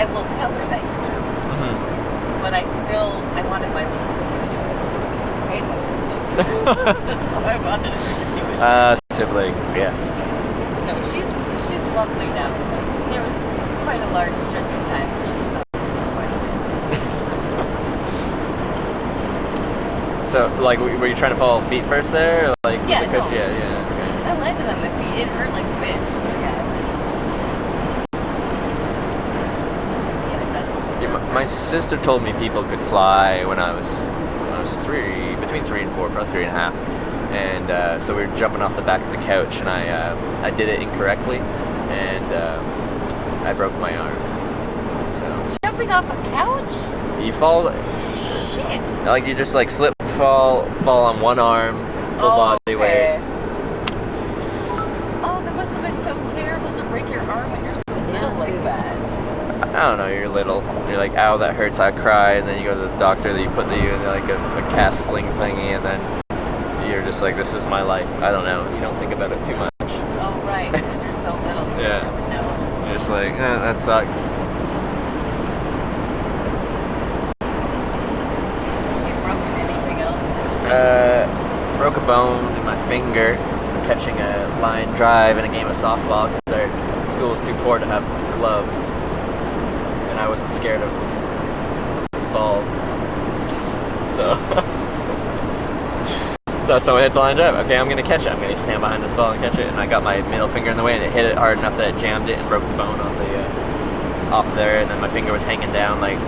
and we'll tell her that you jumped. Mm-hmm. But I wanted my little sister to do it. Because I hate my little sister. So I wanted her to do it. Siblings, yes. No, she's lovely now. There was quite a large stretch of time where she sucked quite a bit. So, like, were you trying to follow feet first there? Or like, Yeah, because, no. yeah. Okay. I landed on my feet. It hurt like a bitch. But yeah, it does. Yeah, my sister told me people could fly when I was between 3 and 4, probably 3 and a half. And so we were jumping off the back of the couch, and I did it incorrectly, and I broke my arm. So Jumping off a couch? you fall, Shit. like you just like slip, fall on one arm, full body weight. Oh, that must have been so terrible to break your arm when you're so little like that. I don't know, you're little. You're like, ow, that hurts, I cry, and then you go to the doctor, you put you in like a cast sling thingy, and then you're just like, this is my life. I don't know. You don't think about it too much. Oh, right, because you're so little. You Yeah. don't really know. You're just like, that sucks. Have you broken anything else? Broke a bone in my finger catching a line drive in a game of softball because our school was too poor to have gloves. And I wasn't scared of balls. So so someone hits a line drive. Okay, I'm gonna catch it. I'm gonna stand behind this ball and catch it. And I got my middle finger in the way, and it hit it hard enough that it jammed it and broke the bone on the off there. And then my finger was hanging down like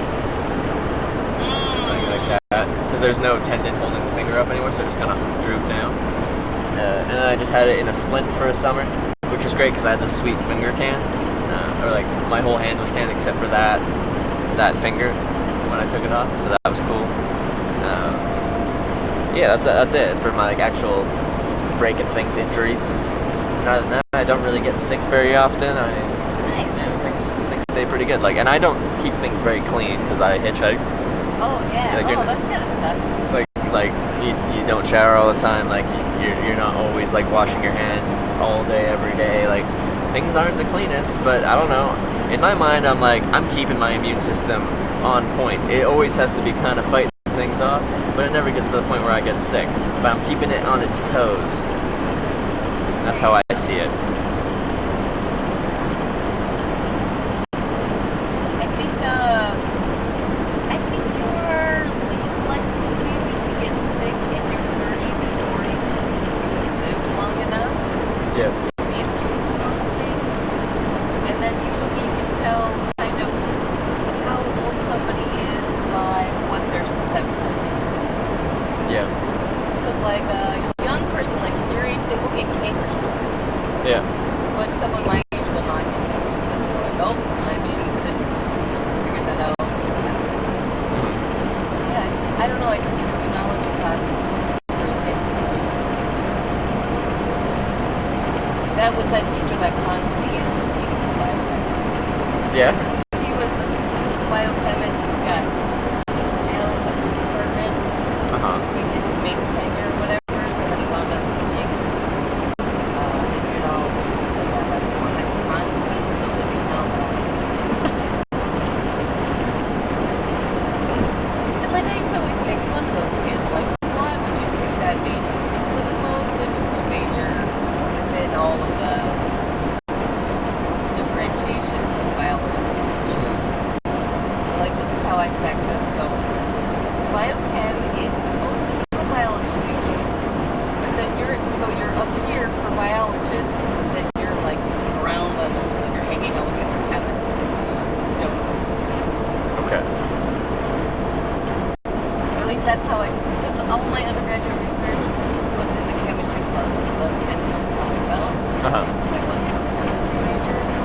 that because there's no tendon holding the finger up anymore, so it just kind of drooped down. And then I just had it in a splint for a summer, which was great because I had this sweet finger tan. Or like my whole hand was tan except for that finger when I took it off, so that was cool. Yeah, that's it for my like actual breaking things injuries. Other than that, I don't really get sick very often. Things stay pretty good. Like, and I don't keep things very clean because I hitchhike. Oh, yeah. Like, That's gotta suck. Like you don't shower all the time. Like you're not always like washing your hands all day every day. Like things aren't the cleanest, but I don't know. In my mind, I'm like, I'm keeping my immune system on point. It always has to be kind of fighting things off, but it never gets to the point where I get sick. But I'm keeping it on its toes. That's how I see it. I think you're least likely maybe to get sick in your 30s and 40s just because you've lived long enough Yeah. to be immune to most things. And then usually you can tell kind of how old somebody is by what they're susceptible to. Yeah. Because like a young person, like your age, they will get canker sores. Yeah. But someone my age will not get them just because they're like, oh, my immune system's figured that out. Yeah, I don't know. I took an immunology class and it was really good. That was that teacher that conned me into being a biochemist. Yeah. He was a biochemist who got kicked out of the department because he didn't make tenure or whatever, so then he wound up teaching immunology. But yeah, that's the one that conned me into the living hell that I And like I used to always make fun of those kids, like, why would you pick that major? It's the most difficult major within all of the differentiations of biology that you can choose. Like, this is how I stack them. So, biochem is the most difficult biology major, but then you're up here for biologists, but then you're like ground level when you're hanging out with other chemists because you don't know. Okay. Or at least that's how because all my undergraduate research was in the chemistry department, so that's kind of just how I felt. Because I wasn't a chemistry major, so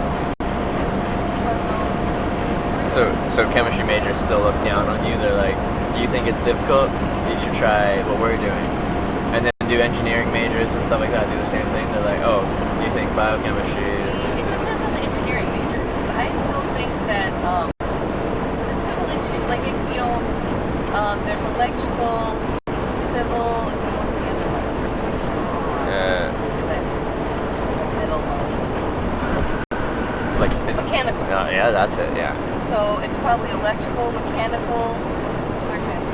it's still unknown. So chemistry majors still look down on you. They're like, you think it's difficult? You should try what we're doing. And then do engineering majors and stuff like that do the same thing. They're like, oh, you think biochemistry It depends on the engineering major, because I still think that the civil engineering, like, there's electrical, civil, and then what's the other one? There's like a middle one. like Mechanical. Yeah, that's it. Yeah. So it's probably electrical, mechanical,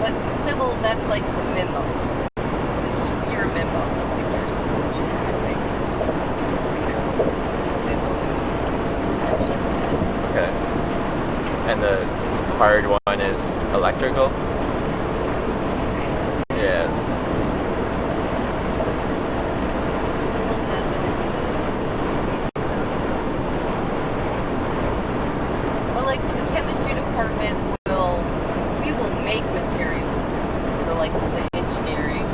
but civil, that's like MIMOs. Like you're a MIMO if you're a civil engineer, I think. I just think they're a little MIMO section. Okay. And the hard one is electrical? Yeah. Civil's definitely the easiest. Well, like, so the chemistry department we will make materials for like the engineering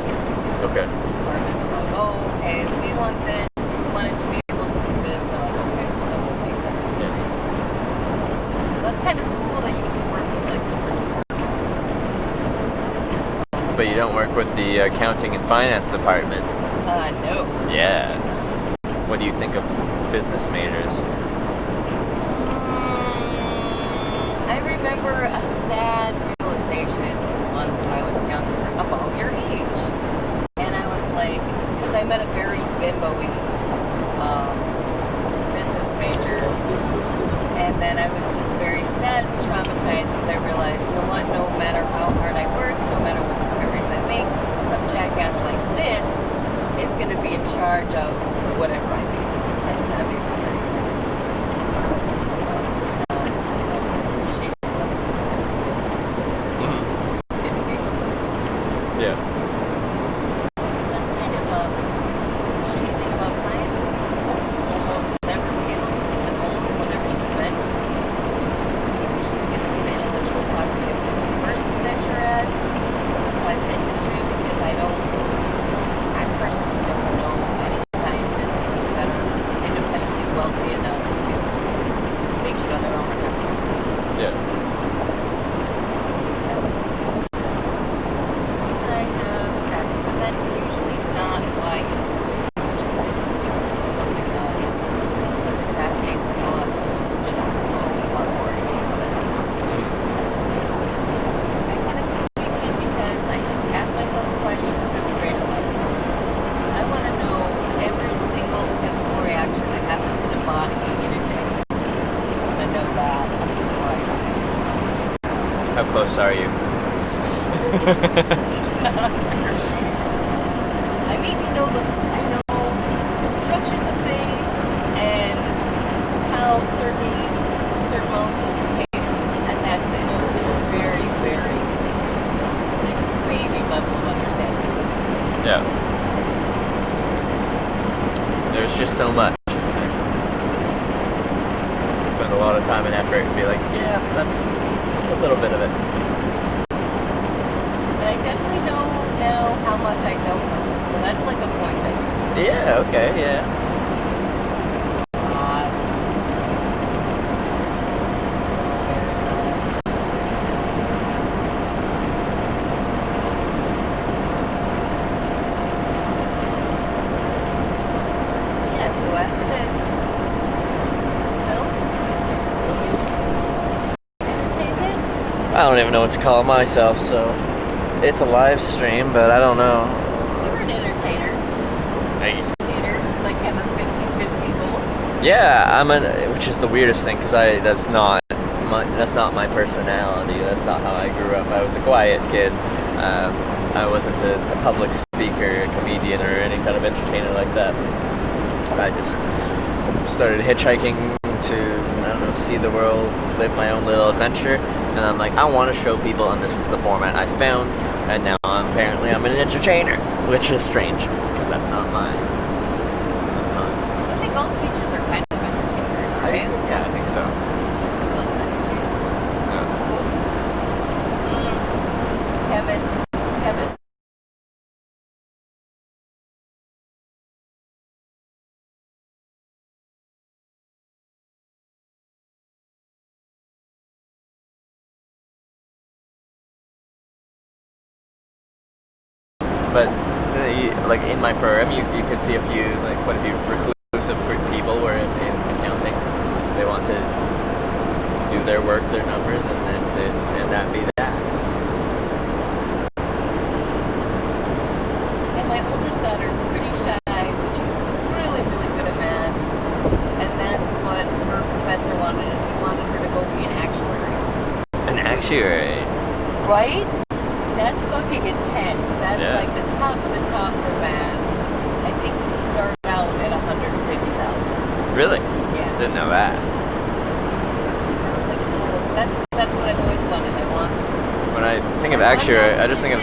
department. They're like, oh, okay, we want this, we want it to be able to do this. They're like, okay, well, then we'll make that. So that's kind of cool that you get to work with like different departments. But you don't work with the accounting and finance department. No. Yeah. What do you think of business majors? I remember a sad realization once when I was younger about your age. And I was like, because I met a very bimbo-y business major. And then I was just very sad and traumatized because I realized, you know what, no matter how hard I work, no matter what discoveries I make, some jackass like this is going to be in charge of whatever I make. And that made me very sad. Yeah. That's kind of a shitty thing about science is you almost never be able to get to own whatever you invent. Because it's usually going to be the intellectual property of the university that you're at, or the private industry, because I personally don't know any scientists that are independently wealthy enough to make shit on their own. Yeah. Kind of I maybe know I know some structures of things and how certain molecules behave, and that's it. Very, very like baby level of understanding of those things. Yeah. There's just so much, isn't there? Spend a lot of time and effort and be like, yeah, that's just a little bit of it. But I definitely know now how much I don't know, so that's like a point that you can Yeah, okay, yeah. I don't even know what to call myself, so it's a live stream, but I don't know. You're an entertainer. Thank you. Entertainers, like kind of 50-50 role. Yeah, which is the weirdest thing, because that's not my personality. That's not how I grew up. I was a quiet kid. I wasn't a public speaker, a comedian, or any kind of entertainer like that. I just started hitchhiking to, I don't know, see the world, live my own little adventure, and I'm like, I want to show people, and this is the format I found, and now apparently I'm an entertainer, which is strange, because that's not I think all teachers are kind of entertainers, right? Yeah, I think so. Chemist. But like in my program, you could see quite a few reclusive people were in accounting. They want to do their work, their numbers, and that be that. And my oldest daughter is pretty shy, but she's really, really good at math. And that's what her professor wanted. He wanted her to go be an actuary. An actuary? Right? That's fucking intense. That's like the top of the top for math. I think you start out at 150,000. Really? Yeah. Didn't know that. I was like, oh, that's what I've always wanted. I want. When I think of actuary, I just think of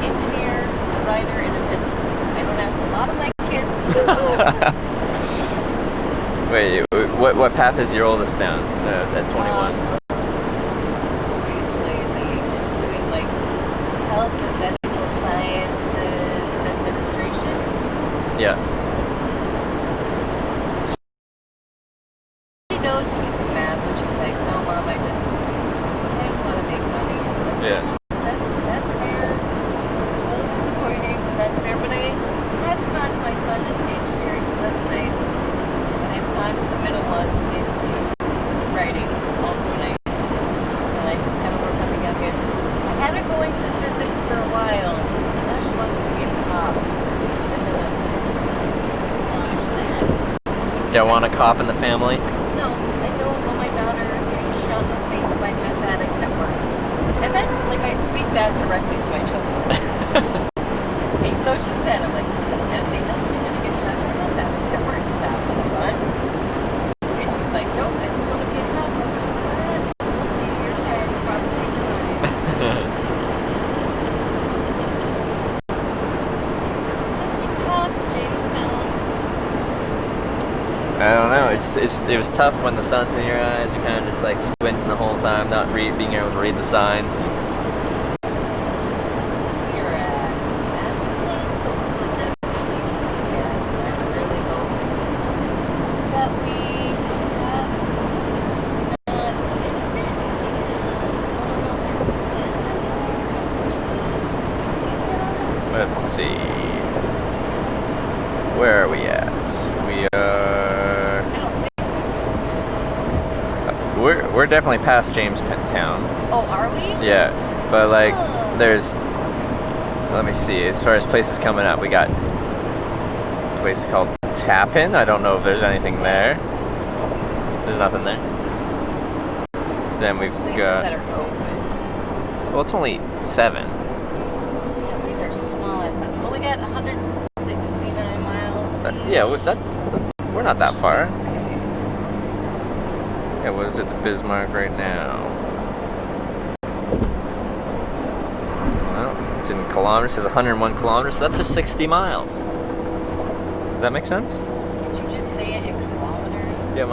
engineer, a writer, and a physicist. I don't ask a lot of my kids. Wait, what path is your oldest down at 21? Health and medical sciences administration. Yeah. She knows she can do math, but she's like, no, Mom, I just want to make money. Yeah. That's fair. A little disappointing, but that's fair. But I have conned my son into engineering, so that's nice. And I've conned the middle one into writing, also nice. So I just gotta work on the youngest. I had her going for physics for a while. Now she wants to be a cop. So I'm gonna squash that. Don't want a cop in the family? No, I don't want my daughter getting shot in the face by meth addicts at work. And that's, like, I speak that directly to my children. Even though she's 10, I'm like, Anastasia, you're gonna get shot by meth addicts at work. Is that what you want? And she's like, nope, I still want to be a cop. I'm like, what? We'll see, you're 10, you'll probably change your mind. I don't know. It was tough when the sun's in your eyes. You kind of just like squinting the whole time, not being able to read the signs. We are at Atherton, so we would definitely, yes, I really hope that we have not missed it, because I don't know if there is anywhere. Let's see. Where are we at? We are. We're definitely past Jamestown. Oh, are we? Yeah, but like, there's. Let me see. As far as places coming up, we got a place called Tappan. I don't know if there's anything there. There's nothing there. Then we've got. That are open. Well, it's only 7. Yeah, these are small ass towns. Well, we got 169 miles. Yeah, that's we're not that far. Yeah, what is it to Bismarck right now? Well, it's in kilometers. It says 101 kilometers, so that's just 60 miles. Does that make sense? Did you just say it in kilometers? Yeah,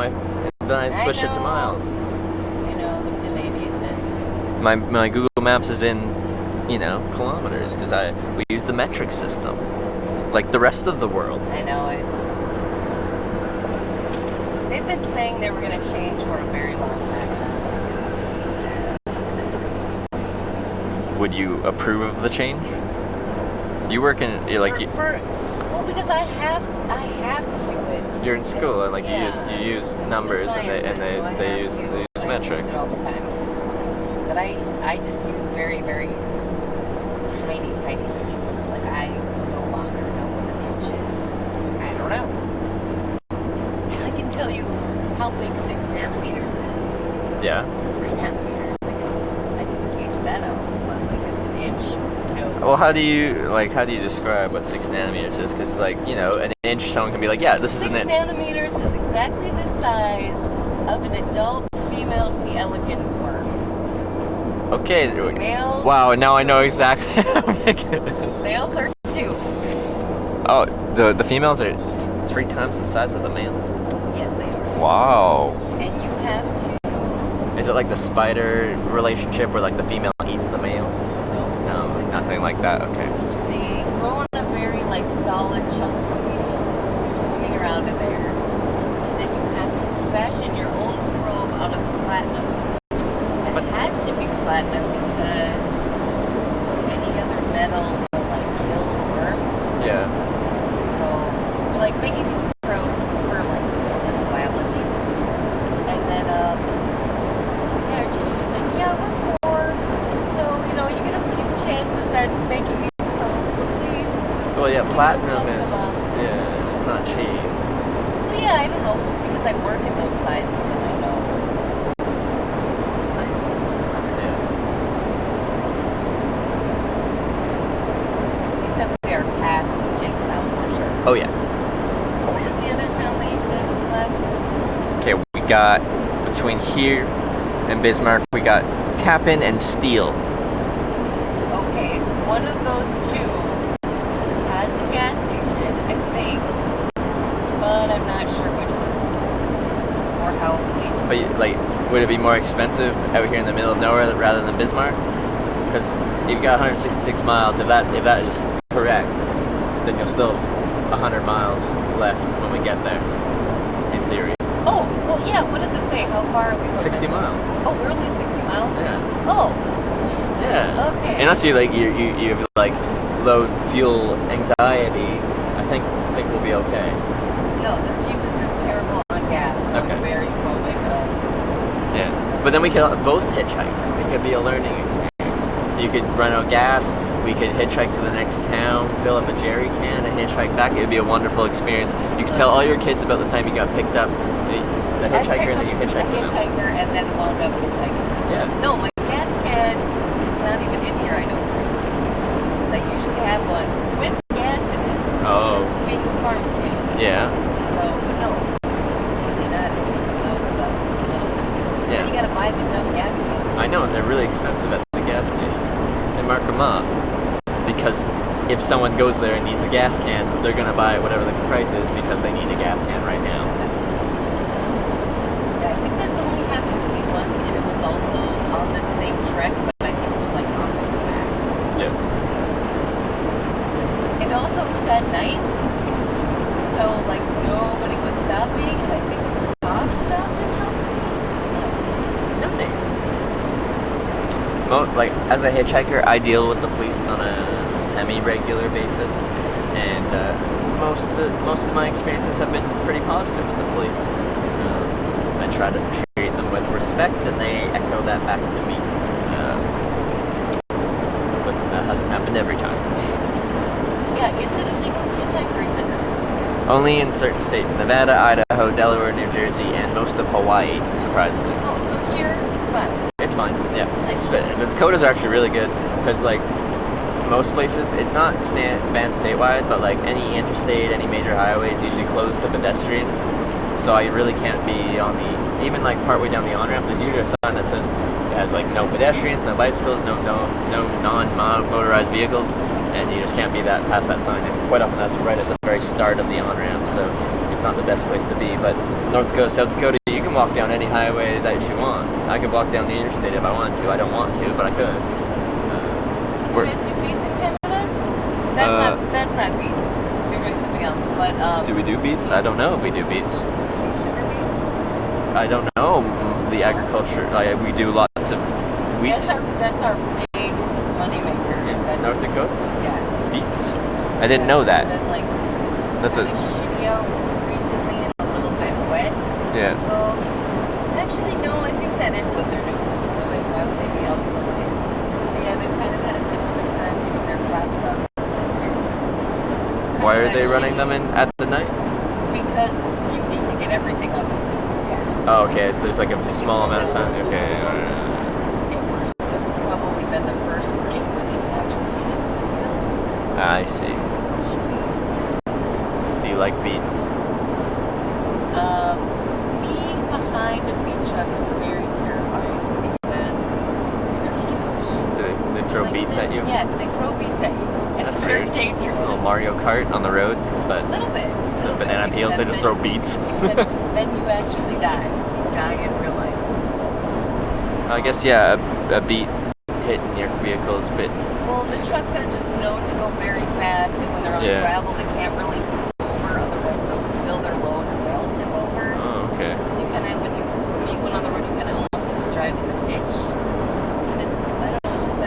then I switched it to miles. You know, the Canadianness. My Google Maps is in, kilometers because we use the metric system, like the rest of the world. I know they've been saying they were going to change for a very long time now. Would you approve of the change? You work in Well, because I have to do it. You're in school, and you use numbers, and they use metric. Use it all the time. But I just use very, very tiny measurements. Like I no longer know what an inch is. I don't know. I can tell you how big 6 nanometers is. Yeah. 3 nanometers. I can gauge that out. But like an inch, no. Well, how do you describe what 6 nanometers is? Because an inch, someone can be like, yeah, this is an inch. 6 nanometers is exactly the size of an adult female C. elegans worm. Okay. Males. Wow. Now I know exactly how big it is. Males are 2. Oh, the females are 3 times the size of the males. Yes, they are. Wow. And you have to. Is it like the spider relationship where the female eats the male? No, nothing like that. Okay. They grow in a very solid chunk of medium. You're swimming around in there, and then you have to fashion your own probe out of platinum. It has to be platinum because any other metal will kill the worm. Yeah. So we're making these probes. This is for that's biology. And then our teacher was like, yeah, we're poor, so you get a few chances at making these probes, but please. Well, yeah, platinum is it's not cheap. So yeah, I don't know. Just because I work in those sizes, then I know those sizes. Yeah. You said we are past Jamestown for sure. Oh yeah. What was the other town that you said was left? Okay, we got between here and Bismarck, we got Tappan and Steele. Okay, it's one of those two has a gas station, I think, but I'm not sure which one or how big. But would it be more expensive out here in the middle of nowhere rather than Bismarck? Because you've got 166 miles. If that is correct, then you'll still have 100 miles left when we get there, in theory. Oh, well, yeah. What does it say? How far are we from 60 Bismarck? miles. Oh, we're only 60 miles. Yeah. Oh. Yeah. Okay. Unless you have low fuel anxiety, I think we'll be okay. No, this Jeep is just terrible on gas. So Okay. I'm very phobic of. Yeah. But then we could both hitchhike. It could be a learning experience. You could run out gas. We could hitchhike to the next town, fill up a jerry can, and hitchhike back. It would be a wonderful experience. You could tell all your kids about the time you got picked up, the hitchhiker, and then you hitchhiked The with them. hitchhiker and then wound up hitchhiking. Yeah. No, my gas can is not even in here, I don't think. Because I usually have one with gas in it. Oh. Because of being a farm can. Yeah. So, but no, it's completely not in here. So it's no. Yeah. Then you gotta buy the dumb gas cans. I know, and they're really expensive at the gas stations. They mark them up because if someone goes there and needs a gas can, they're gonna buy it whatever the price is because they need a gas can right now. Yeah, I think that's only happened to me once, and it was also on the same trek, but I think it was on the way back. Yeah. And also it was at night, so nobody was stopping, and I think a cop stopped and helped me. So that was nice. As a hitchhiker, I deal with the police on a semi-regular basis, and most of my experiences have been pretty positive with the police. I try to treat them with respect, and they echo that back to me. But that hasn't happened every time. Yeah, is it illegal to hitchhike or is it not? Only in certain states: Nevada, Idaho, Delaware, New Jersey, and most of Hawaii. Surprisingly. Oh, so here it's fine. It's fine. Yeah. Nice. The Dakotas are actually really good because like most places, it's not banned statewide, but like any interstate, any major highway is usually closed to pedestrians. So I really can't be on the, even like partway down the on-ramp, there's usually a sign that says it has like no pedestrians, no bicycles, no non-motorized vehicles, and you just can't be past that sign. And quite often that's right at the very start of the on-ramp, so it's not the best place to be. But North Dakota, South Dakota, you can walk down any highway that you want. I could walk down the interstate if I wanted to. I don't want to, but I could. Do you guys do beats in Canada? That's not beats. You're doing something else. But do we do beets? I don't know if we do beets. Sugar beets? I don't know. The agriculture, we do lots of wheat. That's our big moneymaker. In North Dakota? Yeah. Beets? I didn't know that. It's been like That's kind of shitty out recently and a little bit wet. Yeah. So actually, no, I think that is what they're doing. 'Cause otherwise, why would they be out so late? But yeah, they've kind of had a bit of a time getting their crops up this year. Why are they running them in at the night? Because you need to get everything up as soon as you can. Oh, okay. There's like a small amount of time. Okay. Get worse. This has probably been the first break where they can actually get into the fields. I see. Do you like beets? Being behind a beet truck is very terrifying because they're huge. Do they throw beets at you? Yes, they throw beets at you. And That's it's very weird. dangerous. A little Mario Kart on the road, but A little bit. instead of banana peels, they just throw beets. Except then you actually die. You die in real life. I guess, yeah, a beet hitting your vehicle is a bit. Well, the trucks are just known to go very fast, and when they're on gravel, they can't really move over. Otherwise, they'll spill their load and they'll tip over. Oh, okay. So you kind of, when you meet one on the road, you kind of almost have to drive in the ditch. And it's just, I don't know, it's just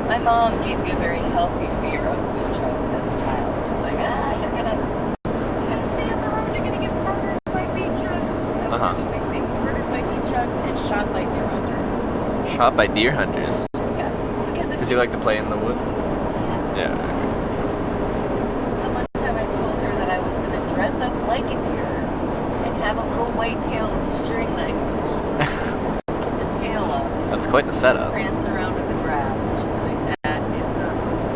my mom gave me a very healthy fear of beet trucks as a child. She's like, you're gonna stay on the road, you're gonna get murdered by beet trucks. That was two big things: murdered by beet trucks and shot by deer hunters. Shot by deer hunters? Yeah. Well, because you like to play in the woods? Yeah. So the one time I told her that I was gonna dress up like a deer and have a little white tail with a string leg and put the tail up. That's quite the setup. Prance around in the grass. And she's like, that is not good.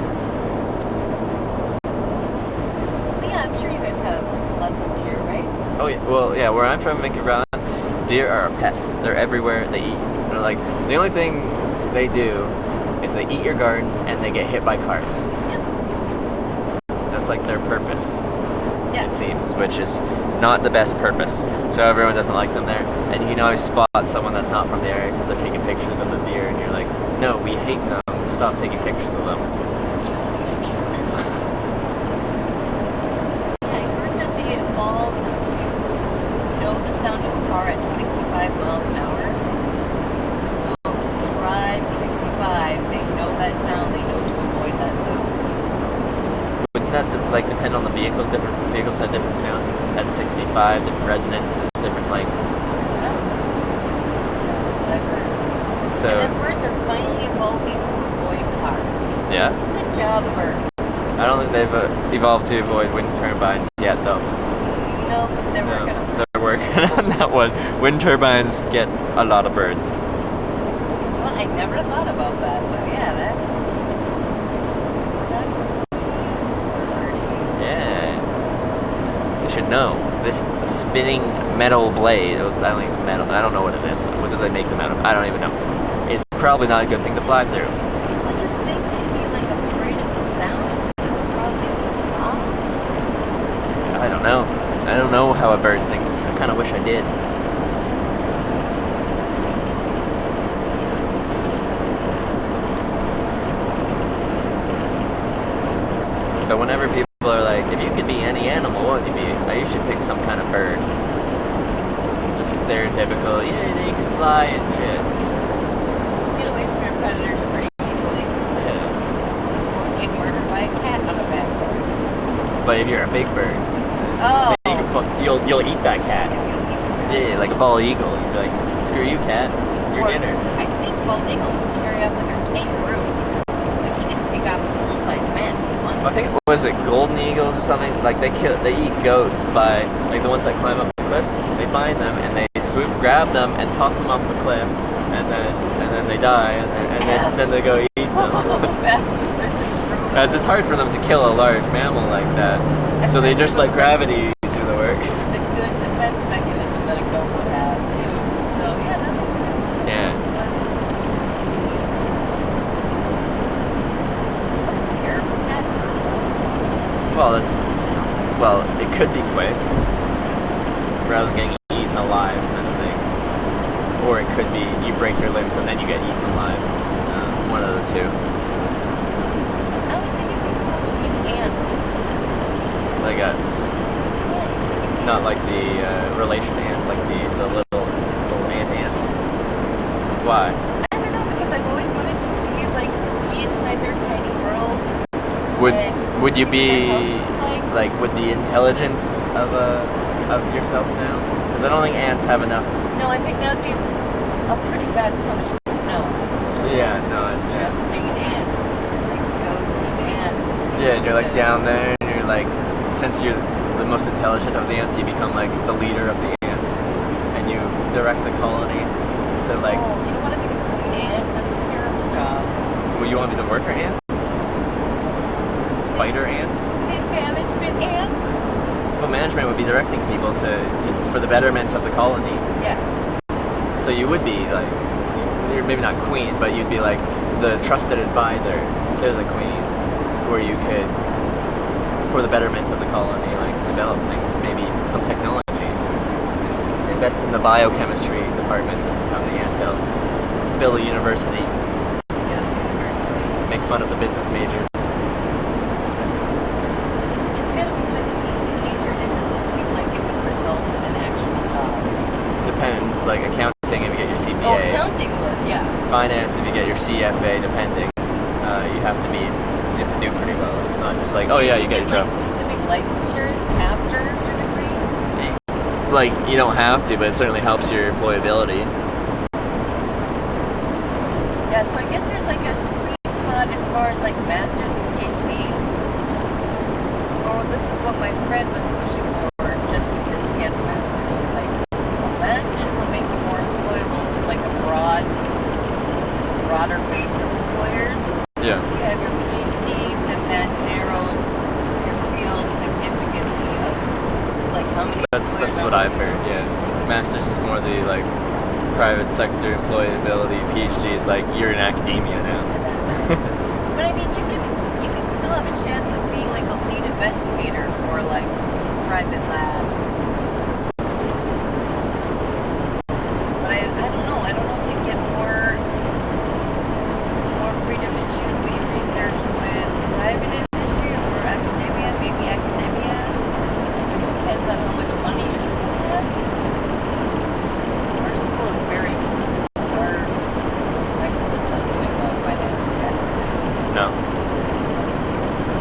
But yeah, I'm sure you guys have lots of deer, right? Oh yeah. Well, yeah. Where I'm from, Vancouver Island, deer are a pest. They're everywhere. They eat. They're like the only thing they do is they eat your garden and they get hit by cars. Yep. That's like their purpose. Yeah. It seems, which is not the best purpose. So everyone doesn't like them there. And you can always spot someone that's not from the area because they're taking pictures of the deer, and you're like, no, we hate them. Stop taking pictures of them. I heard that they evolved to know the sound of a car at 65 miles an hour. So if you drive 65, they know that sound. They know to avoid that sound. Wouldn't that like depend on the vehicles? Different vehicles have different sounds. It's at 65, different resonances, different like. That's just what I've heard. So. And then birds are finally evolving to avoid cars. Yeah. Good job, birds. I don't think they've evolved to avoid wind turbines yet, though. Nope, they're working on that. They're working on that one. Wind turbines get a lot of birds. Well, I never thought about that, but yeah, that sucks to be. Yeah. You should know. This spinning metal blade, I don't think it's metal, I don't know what it is. What do they make them out of? I don't even know. It's probably not a good thing to fly through. Well, you'd think they'd be like afraid of the sound because it's probably loud. I don't know. I don't know how a bird thinks. I kind of wish I did. But whenever people are like, if you could be any animal, what would you be? You should pick some kind of bird. Just stereotypical, yeah, you can fly and shit. Get away from your predators pretty easily. Yeah. Or get murdered by a cat on a bad day. But if you're a big bird, oh, you can you'll eat that cat. Yeah, you'll eat the cat. Yeah, like a bald eagle. You'd be like, screw you, cat. Your dinner. I think bald eagles can carry off like a kangaroo. Like you can pick off a full-size man if you want to. I think was it golden eagles or something? Like they eat goats by like the ones that climb up the cliffs. They find them and they swoop, grab them, and toss them off the cliff. and then they die, and then they go eat them. As it's hard for them to kill a large mammal like that, so they just let gravity do the work. The good defense mechanism that a goat would have too. So yeah, that makes sense. Yeah. What a terrible death. Well, it could be quick, rather than getting eaten alive kind of thing. Or it could be you break your limbs and then you get eaten alive. One of the two. I was thinking it'd be cool to be an ant. Like a, Yes, like an not ant. like the relation ant, like the little ant. Why? I don't know, because I've always wanted to see like be inside their tiny worlds. Would you see what be their house looks like. with the intelligence of yourself now? Because I don't think ants have enough. No, I think that would be a pretty bad punishment. No, I wouldn't enjoy Yeah, it. no, I would yeah. just being ants. Like, go team ants. We Yeah, can you're do like this. down there, and you're like, since you're the most intelligent of the ants, you become like the leader of the ants, and you direct the colony to like. Oh, you don't want to be the queen ant? That's a terrible job. Well, you want to be the worker ant, fighter ant. Mid-management ants? Well, management would be directing people for the betterment of the colony. Yeah. So you would be like, you're maybe not queen, but you'd be like the trusted advisor to the queen, where you could, for the betterment of the colony, like develop things, maybe some technology, invest in the biochemistry department of the anthill, build a university, make fun of the business majors. It's gonna be such an easy major, and it doesn't seem like it would result in an actual job. Depends, like accounting if you get your CPA. Oh, accounting work, yeah. Finance if you get your CFA, depending. You have to do pretty well. It's not just like, oh yeah, you get a job. Like specific licensures after your degree? Like, you don't have to, but it certainly helps your employability. Yeah, so I guess there's like a sweet spot as far as like masters and PhD. Or this is what my friend was pushing for just because he has a master's. He's like, well, masters will make you more employable to like a broader base of employers. Yeah. If you have your PhD, then that narrows your field significantly. Because like how many That's employers what are I've looking heard, for yeah. PhD? Masters is more the like private sector employability. PhD is like you're in academia now. But I mean, you can still have a chance of being like a lead investigator for like private lab. But I don't know. I don't know if you get more freedom to choose what you research with private industry or academia. Maybe academia. It depends on how much money your school has. Our school is very. My school is not doing well financially. No.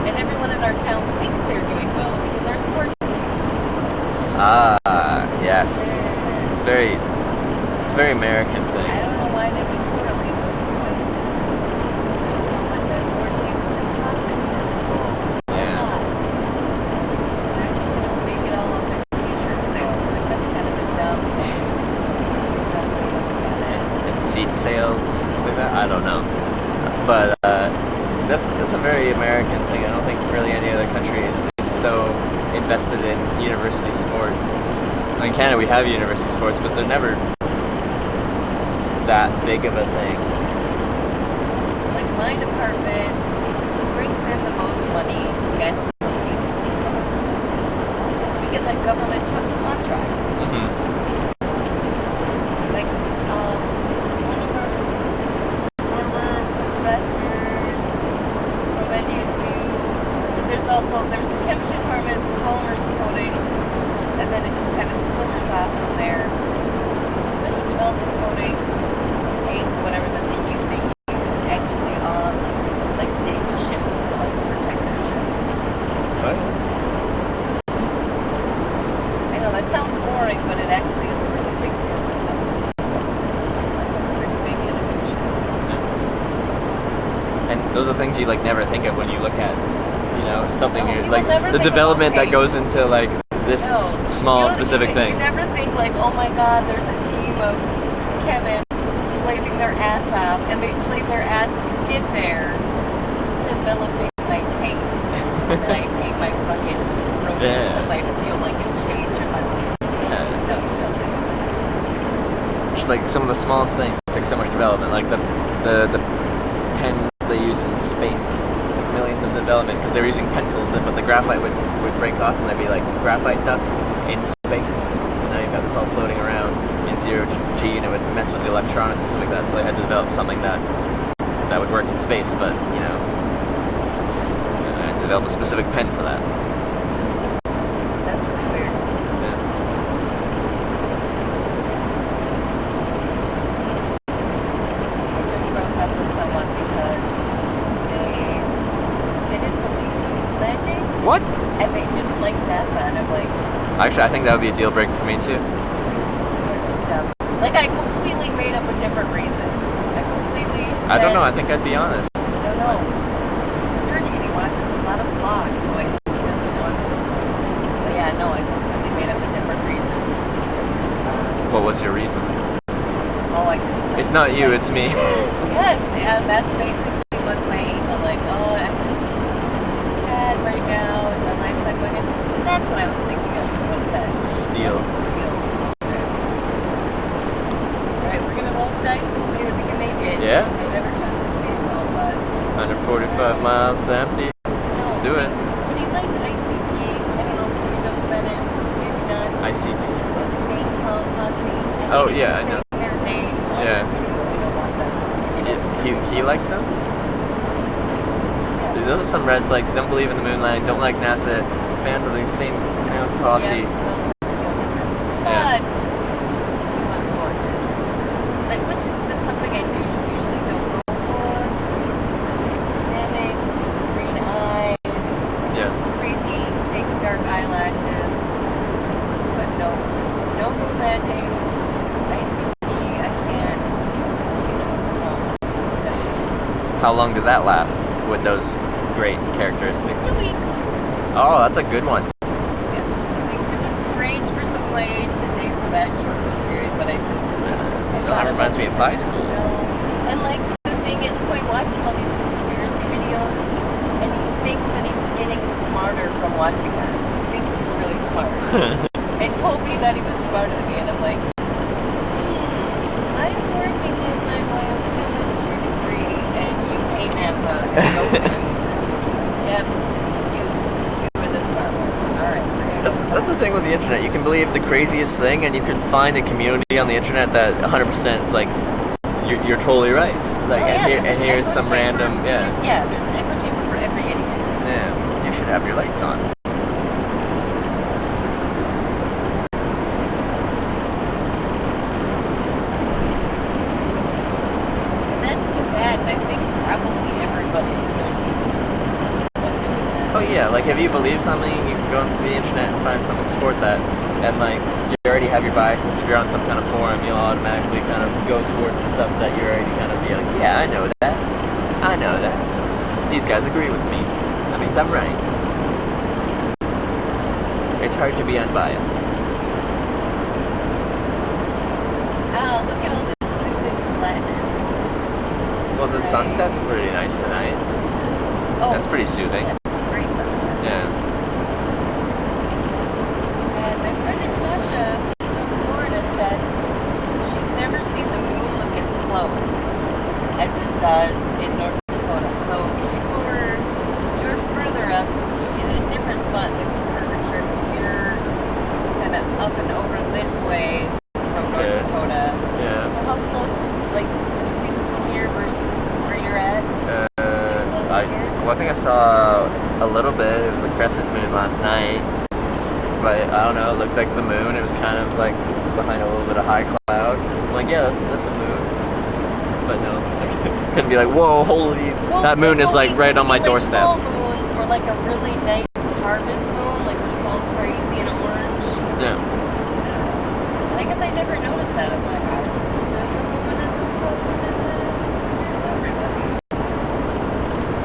And everyone in our town thinks they're doing well because our sports team is doing well. Ah, yes. It's very American thing. I don't know why they would correlate those two things. Do you know how much that sport team is costing our school? Yeah. A lot. They're just gonna make it all up in t-shirt sales. Like that's kind of a dumb way to look at it. And seat sales and stuff like that. I don't know, but that's a very American thing. I don't think really any other country is so invested in university sports. In Canada, we have university sports, but they're never that big of a thing. Like my department brings in the most money, gets the least money. Because we get like government contracts. Mm-hmm. Like one of our former professors from NUSU, because there's the chemistry department, polymers and coating, and then it just kind of splinters off from there. But he developed the coating, paint, or whatever that they use actually on like naval ships to like protect their ships. What? I know that sounds boring, but it actually is a really big deal. That's a pretty big innovation. And those are things you like never think of when you look at, something No, like people never the think development about that goes into like this No. small You don't- specific you thing. never think like, oh my god, there's a team of chemists slaving their ass off, and they slave their ass to get there, developing my paint. And I paint my fucking room because I feel like a change in my life. Yeah. No, you don't think. Just like some of the smallest things take so much development, like the pens they use in space, like millions of development because they were using pencils, but the graphite would break off and there'd be like graphite dust in space. So now you've got this all floating around in zero G, and it would mess with the electronics and stuff like that. So they had to develop something that would work in space, but you know, I had to develop a specific pen for that. That's really weird. I just broke up with someone because they didn't believe in the moon landing. What? And they didn't like NASA, and I'm like, Actually, I think that would be a deal breaker for me too. you're too dumb. Like, I completely made up a different reason. I completely said, I don't know. I think I'd be honest. I don't know. He's nerdy and he watches a lot of vlogs, so I think he doesn't watch this one. But yeah, no, I completely made up a different reason. What was your reason? Oh, I just... It's not you, it's me. Yes, yeah, that's basically was my angle. Like, oh, I'm just too sad right now, and my life's not going good. That's what I was thinking of. So what is that? Steel. Steel. Okay. Alright, we're gonna roll the dice and see that we can make it. Yeah? I never trust this vehicle, but... 145 miles to empty. Let's do it. But he liked ICP. I don't know, do you know who that is? Maybe not. ICP. Insane Clown Posse. Oh, yeah, I know. Their name. Yeah. We don't want them to get He liked them? Yes. Those are some red flags. Don't believe in the moon landing. Don't like NASA. Fans of the Insane Clown Posse. Yeah, those are deal breakers. But he was gorgeous. Like, which is that's something I usually don't go for. There's like Hispanic, green eyes, crazy big dark eyelashes. But no moon landing. ICP, I can't. No. How long did that last with those great characteristics? 2 weeks. Oh, that's a good one. Yeah, 2 weeks, which is strange for someone my age to date for that short of a period, but I just... That reminds me of high school. And like, the thing is, so he watches all these conspiracy videos, and he thinks that he's getting smarter from watching that, so he thinks he's really smart. And told me that he was smarter than me, and I'm like, I'm working in my biochemistry degree, and you hate NASA, and no kidding. Yep. That's the thing with the internet. You can believe the craziest thing, and you can find a community on the internet that 100% is like, you're totally right. Like, and here's some random, Yeah, there's an echo chamber for every idiot. Yeah, you should have your lights on. And that's too bad, and I think probably everybody's guilty of doing that. Oh yeah, like if you believe something, you can go into the internet and find something to support that, and like you already have your biases. If you're on some kind of forum, you'll automatically kind of go towards the stuff that you're already kind of be like, yeah, I know that. These guys agree with me. That means I'm right. It's hard to be unbiased. Oh, look at all this soothing flatness. Well, the sunset's pretty nice tonight. Oh, that's pretty soothing. Great sunset. Yeah. And my friend Natasha from Florida said she's never seen the moon look as close as it does in North Dakota. So you're further up in a different spot in the curvature because you're kind of up and over this way from North Dakota. Yeah. So how close have you seen the moon here versus where you're at? Well, I think I saw a little bit. It was a crescent moon last night, but I don't know. It looked like the moon. It was kind of like behind a little bit of high cloud. I'm like, yeah, that's a moon. But no, I couldn't be like, whoa, holy! That moon is like right on my doorstep. Full moons or like a really nice harvest moon, like when it's all crazy and orange. Yeah. And I guess I never noticed that. I'm like, I just assume the moon is as close as it is to everybody.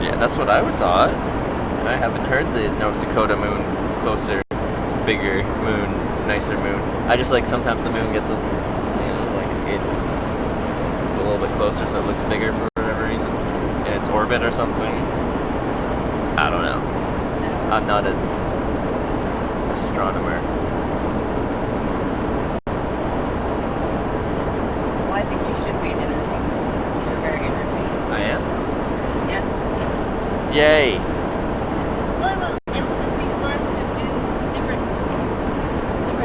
Yeah, that's what I would thought. I haven't heard the North Dakota moon closer, bigger moon, nicer moon. I just like sometimes the moon gets it's a little little bit closer so it looks bigger for whatever reason in its orbit or something. I don't know. I'm not an astronomer. Well, I think you should be an entertainer. You're very entertaining. I am? Yeah. Yay! Well, it would just be fun to do different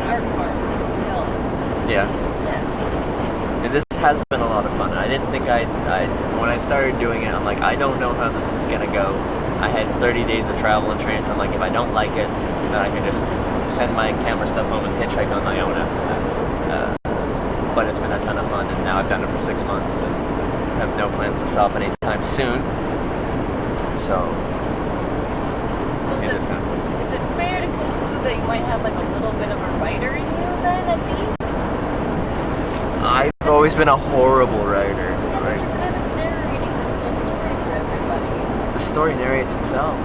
art forms with film. Yeah. Yeah. And this has been a lot of fun. I didn't think when I started doing it, I'm like, I don't know how this is gonna go. I had 30 days of travel and training, so I'm like, if I don't like it, then I can just send my camera stuff home and hitchhike on my own after that. But it's been a ton of fun, and now I've done it for 6 months, and have no plans to stop anytime soon. So it is kind of cool. Is it fair to conclude that you might have like a little bit of a writer in you then, at least? I've always been a horrible writer. Yeah, but you're kind of narrating this whole story for everybody. The story narrates itself.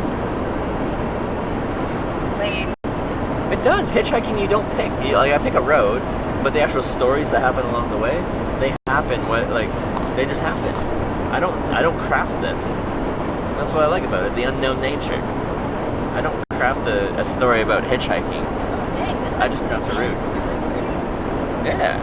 Lame. It does. Hitchhiking, you don't pick. Like, I pick a road, but the actual stories that happen along the way, they happen. They just happen. I don't craft this. That's what I like about it. The unknown nature. I don't craft a story about hitchhiking. Oh dang, this I just craft a route. is really pretty. Yeah.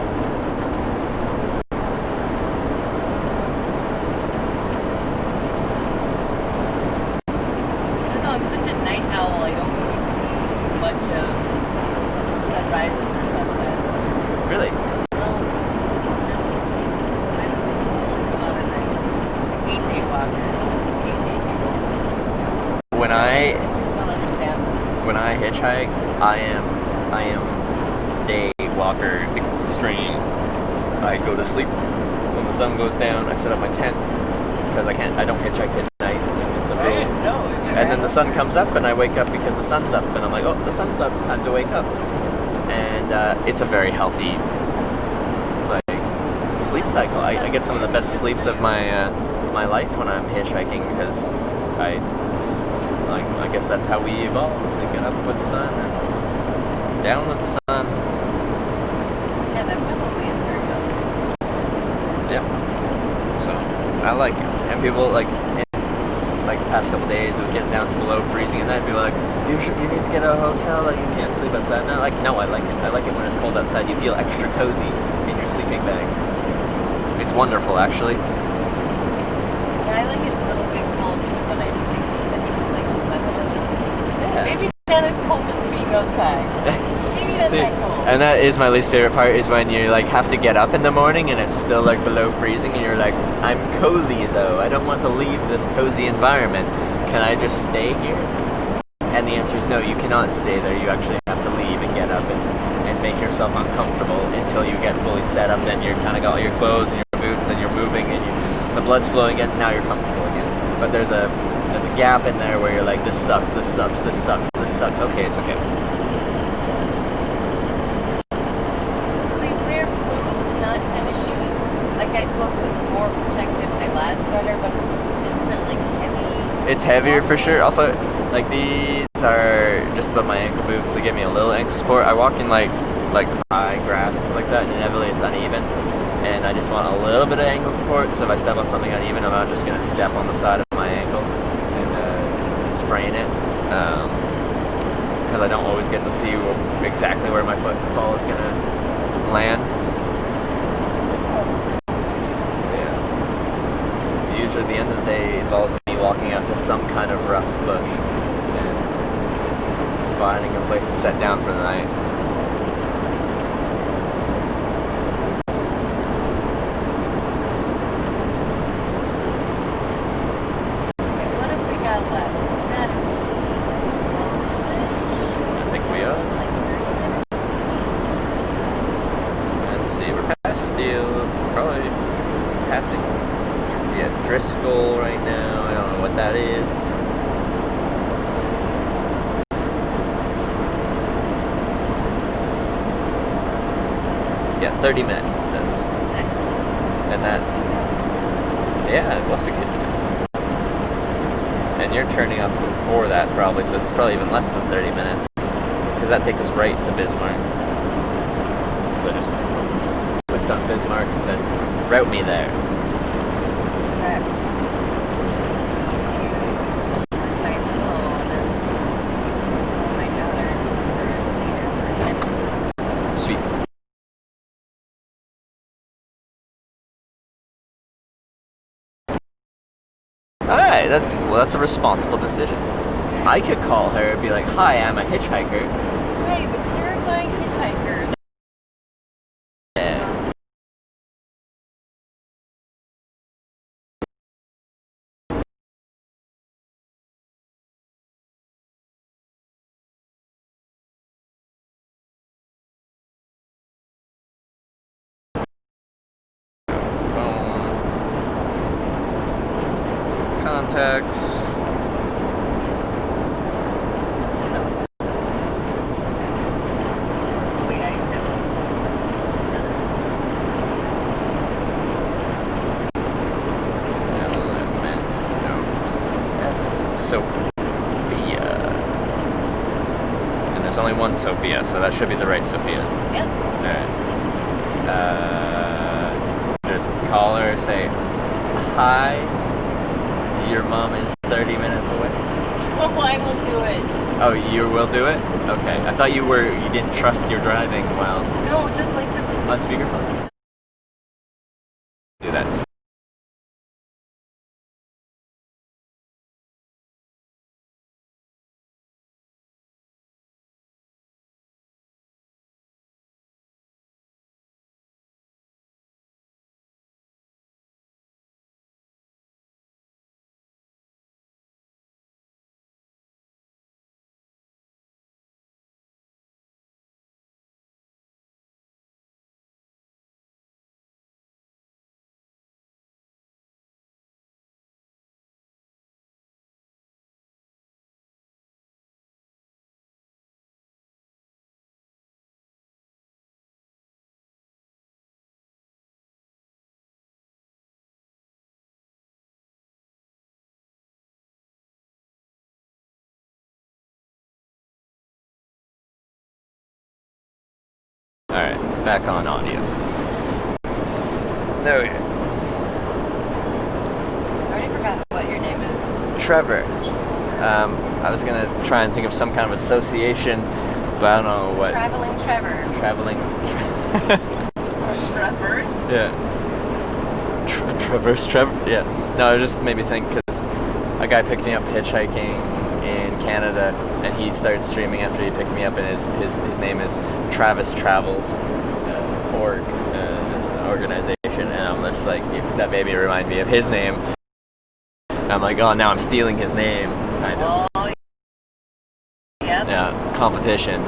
I don't know, I'm such a night owl, I don't really see much of sunrises or sunsets. Really? No. Just literally just only come out at night. 8-day walkers. 8-day people. I just don't understand them. When I hitchhike, I am day walker extreme. I go to sleep when the sun goes down. I set up my tent because I don't hitchhike at night. It's a rule. And then the sun comes up and I wake up because the sun's up, and I'm like, oh, the sun's up, time to wake up. And it's a very healthy sleep cycle. I get some of the best sleeps of my life when I'm hitchhiking, because I guess that's how we evolved, to get up with the sun and down with the sun. Yeah, that probably is very good. Yeah. So I like it. And people the past couple days, it was getting down to below freezing at night. People are like, you need to get a hotel, you can't sleep outside now. No, I like it. I like it when it's cold outside. You feel extra cozy in your sleeping bag. It's wonderful, actually. Yeah, I like it a little bit cold too when I sleep, because then you can snuggle in. Yeah. Maybe not as cold just being outside. Maybe not that cold. And that is my least favorite part, is when you have to get up in the morning and it's still below freezing, and you're like, I'm cozy though. I don't want to leave this cozy environment. Can I just stay here? And the answer is no, you cannot stay there. You actually have to leave and get up and make yourself uncomfortable until you get fully set up. Then you're kind of got all your clothes and your boots and you're moving and the blood's flowing again. Now you're comfortable again. But there's a gap in there where you're like, this sucks, this sucks, this sucks, this sucks. Okay, it's okay. So you wear boots and not tennis shoes? I suppose because it's more protective, they last better, but isn't it heavy? It's heavier for sure. Also, these are just above my ankle boots. They give me a little ankle support. I walk in high grass and stuff like that, and inevitably it's uneven. And I just want a little bit of ankle support, so if I step on something uneven, I'm not just going to step on the side of my ankle and sprain it. Because I don't always get to see exactly where my footfall is going to land. Yeah. So usually at the end of the day, it involves me walking out to some kind of rough bush and finding a place to set down for the night. Driscoll right now. I don't know what that is. Yeah, 30 minutes it says. Nice. And that. Yeah, bless your kidneys. And you're turning off before that probably, so it's probably even less than 30 minutes. Because that takes us right to Bismarck. So I just clicked on Bismarck and said, route me there. Well, that's a responsible decision. I could call her and be like, "Hi, I'm a hitchhiker." Hey, but terrifying hitchhiker. Yeah. Contacts. Oh yeah, he's Sophia. And there's only one Sophia, so that should be the right Sophia. Yep. Alright. Just call her, say, "Hi, your mom is 30 minutes away." Oh, I will do it. Oh, you will do it? Okay. I thought you didn't trust your driving well. No, just like the... On speakerphone? Do that. Alright, back on audio. Okay. I already forgot what your name is. Trevor. I was gonna try and think of some kind of association, but I don't know what. Traveling Trevor. Traveling. Or Traverse. Yeah. Traverse Trevor. Yeah. No, it just made me think because a guy picked me up hitchhiking in Canada, and he started streaming after he picked me up, and his name is Travis Travels org, it's an organization, and I'm just like, that made me remind me of his name. And I'm like, oh, now I'm stealing his name, kind of. Oh, yep. Yeah, competition.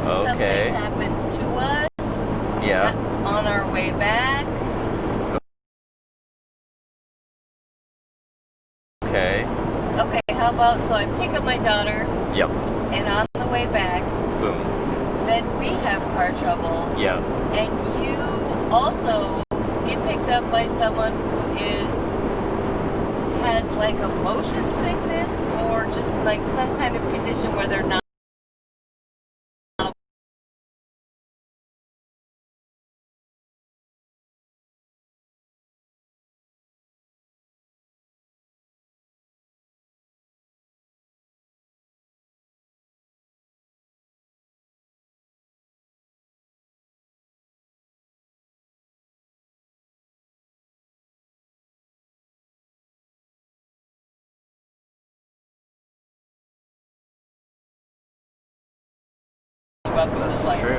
Okay. Something happens to us. Yeah. On our way back. Okay. Okay, how about, so I pick up my daughter. Yep. And on the way back. Boom. Then we have car trouble. Yeah. And you also get picked up by someone who has like a motion sickness or just like some kind of condition where they're not That's like, true.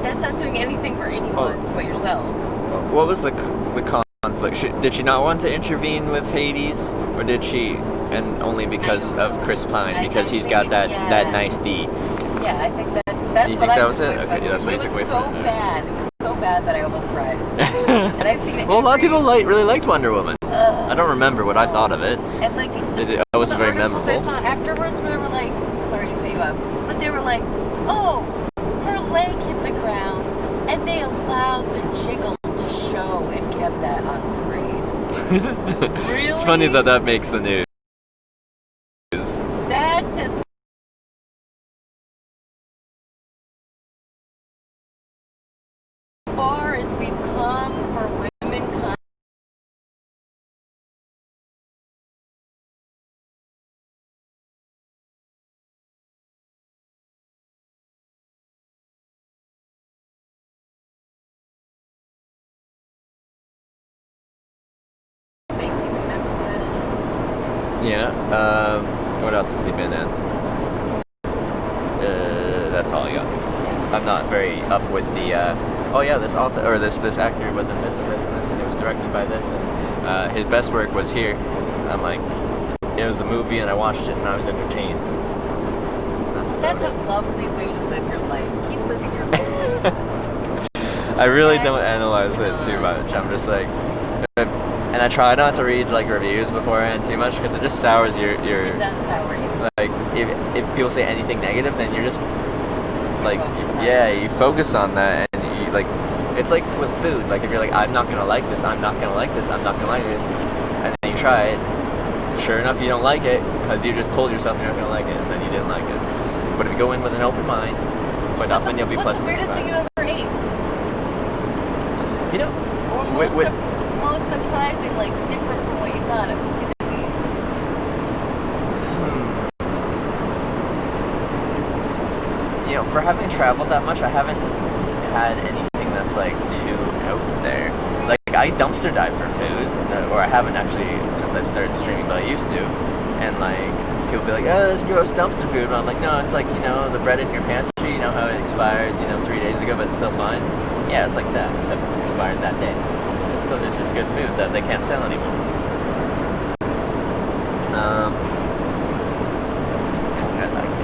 That's not doing anything for anyone but yourself. What was the conflict? Did she not want to intervene with Hades, or did she? And only because of Chris Pine, because he's got that nice D. Yeah, I think that's You what think I that took was away it? from Okay, it. that's what you But took away it was from so it. bad. It was so bad that I almost cried. And I've seen it. Well, a lot of people really liked Wonder Woman. I don't remember what I thought of it. And like, It wasn't very articles I memorable. saw afterwards, where they were like, I'm sorry to cut you off, but they were like, oh, her leg hit the ground, and they allowed the jiggle to show and kept that on screen. Really? It's funny that makes the news. That's as far as we've come for women. Vaguely remember who that is. Yeah. What else has he been in? That's all I got. I'm not very up with the. Oh yeah, this author or this actor was in this and this and this, and it was directed by this, and his best work was here. And I'm like, it was a movie, and I watched it, and I was entertained. That's a lovely way to live your life. Keep living your life. I really don't analyze it too much. I'm just like, and I try not to read like reviews beforehand too much because it just sours your. It does sour you. Like if people say anything negative, then you're just like, you focus on that, and you like, it's like with food. Like if you're like, I'm not gonna like this, I'm not gonna like this, I'm not gonna like this, and then you try it. Sure enough, you don't like it because you just told yourself you're not gonna like it, and then you didn't like it. But if you go in with an open mind, quite often you'll be pleasantly What's the weirdest thing surprised. you ever ate? You know, Or most surprising, like different from what you thought it was gonna be. You know, for having traveled that much, I haven't had anything that's like too out there. Like I dumpster dive for food, or I haven't actually since I've started streaming, but I used to. And like people be like, "Oh, this gross dumpster food," but I'm like, no, it's like, you know, the bread in your pantry. You know how it expires, 3 days ago, but it's still fine. Yeah, it's like that, except it expired that day. It's just good food that they can't sell anymore. I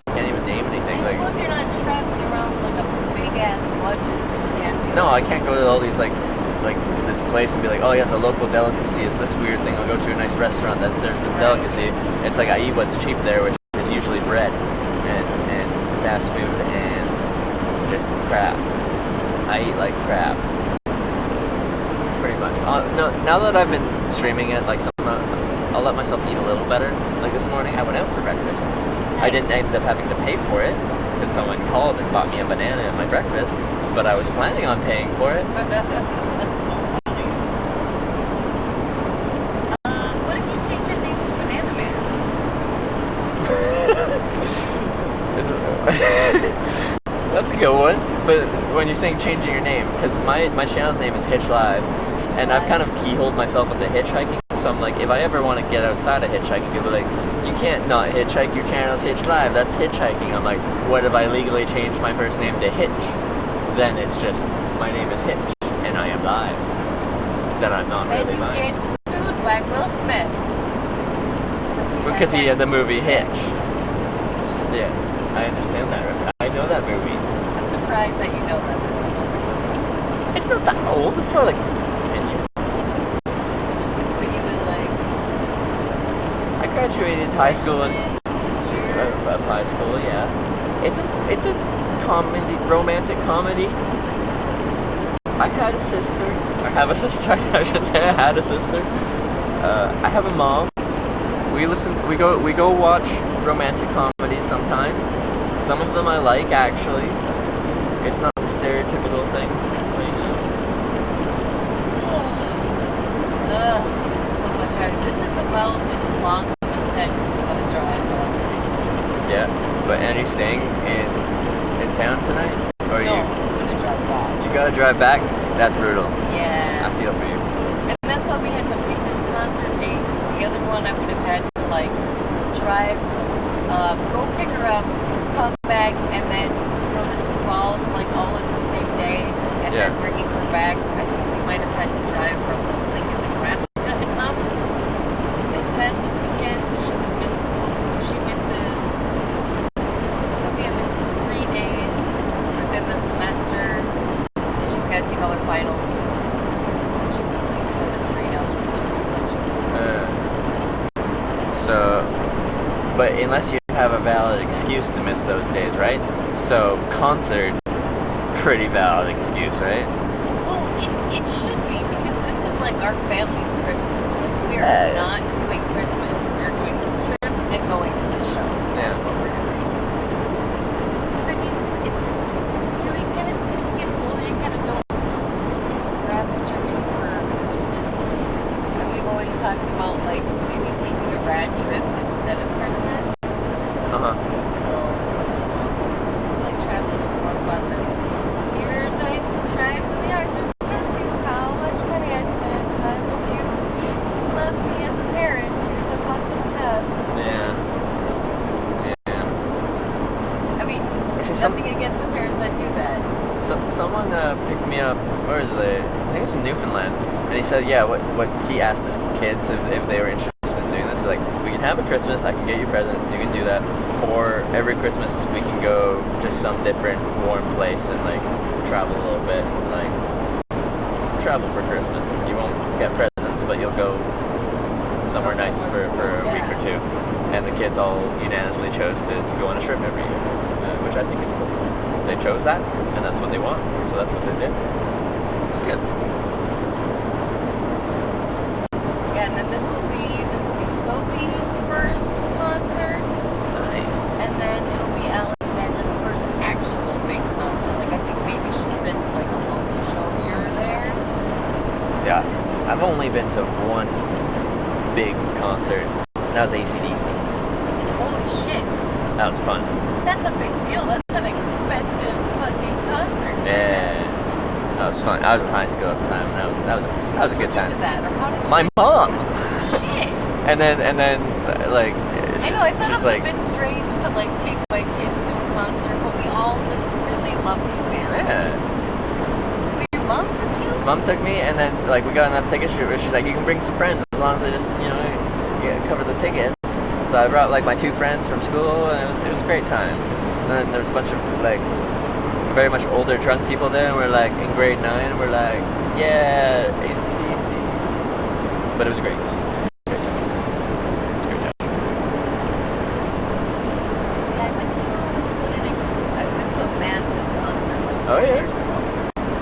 can't even name anything. I suppose you're not traveling around with like a big ass budget, so you can't be No, I can't go to all these like this place and be like, oh yeah, the local delicacy is this weird thing. I'll go to a nice restaurant that serves this delicacy. It's like I eat what's cheap there, which is usually bread and fast food and just crap. I eat like crap. Pretty much. No, now that I've been streaming it, like I'll let myself eat a little better. Like this morning, I went out for breakfast. I didn't end up having to pay for it because someone called and bought me a banana at my breakfast, but I was planning on paying for it. What if you change your name to Banana Man? That's a good one. But when you're saying changing your name, because my channel's name is Hitch Live, and I've kind of keyholed myself with the hitchhiking. So I'm like, if I ever want to get outside of hitchhiking, people are like, you can't not hitchhike, your channel's Hitch Live, that's hitchhiking. I'm like, what if I legally change my first name to Hitch? Then it's just, my name is Hitch, and I am live. Then I'm not Then really you mine. get sued by Will Smith. Because he had the movie Hitch. Yeah, I understand that. I know that movie. I'm surprised that you know that. That's another. It's not that old. It's probably like 10 years. What you been like? I graduated high school of high school. Yeah, it's a comedy, romantic comedy. I had a sister. I have a sister. I should say I had a sister. I have a mom. We go watch romantic comedies sometimes. Some of them I like actually. It's not the stereotypical thing. But, This is so much harder. This is about as long of a stretch of a drive. yeah. But and you staying in town tonight? Or No, I'm gonna drive back. You gotta drive back? That's brutal. Yeah. I feel for you. And that's why we had to pick this concert date. Because the other one I would have had to like drive, go pick her up, come back, and then go to Sioux Falls like all in the same day. gotta take all her finals. She's in like chemistry now. But unless you have a valid excuse to miss those days, right? So concert, pretty valid excuse, right? Well, it should be, because this is like our family's Christmas. Like, we are not doing Christmas. We're doing this trip and going to this show. That's what we're doing. Because I mean, it's, you know, you kind of, when you get older, you kind of don't grab what you're getting for Christmas. And we've always talked about like maybe taking a rad trip instead of Christmas. So, like, traveling is more fun than years. I tried really hard to impress you with how much money I spent. I hope you love me as a parent. Here's a box of stuff. Yeah. I mean, Actually, nothing against the parents that do that. Someone picked me up, where is it? I think it was in Newfoundland. And he said, yeah, what he asked his kids if they were interested in doing this. Like, we can have a Christmas, I can get you presents, you can do that. Or every Christmas we can go to some different warm place and like travel a little bit. And, like, travel for Christmas. You won't get presents, but you'll go somewhere nice for a week or two. And the kids all unanimously chose to go on a trip every year, which I think is cool. They chose that, and that's what they want, so that's what they did. It's good. Yeah, and then this will be Sophie's first concert. Nice. And then it'll be Alexandra's first actual big concert. Like, I think maybe she's been to like a local show here or there. Yeah, I've only been to one big concert, and that was AC/DC. Holy shit. That was fun. That's a big deal. That's an expensive fucking concert. Yeah, that was fun. I was in high school at the time, and that was a good time. Who did that, or how did you? My mom. Shit. And then like. I know. I thought it was like, a bit strange to like take my kids to a concert, but we all just really love these bands. Yeah. Wait, your mom took you? Mom took me, and then like we got enough tickets. She's like, you can bring some friends as long as they just cover the tickets. So I brought like my two friends from school, and it was a great time. And then there was a bunch of like very much older drunk people there, and we're like in grade 9, and we're like, yeah, AC/DC. But it was great. Oh yeah. Years ago.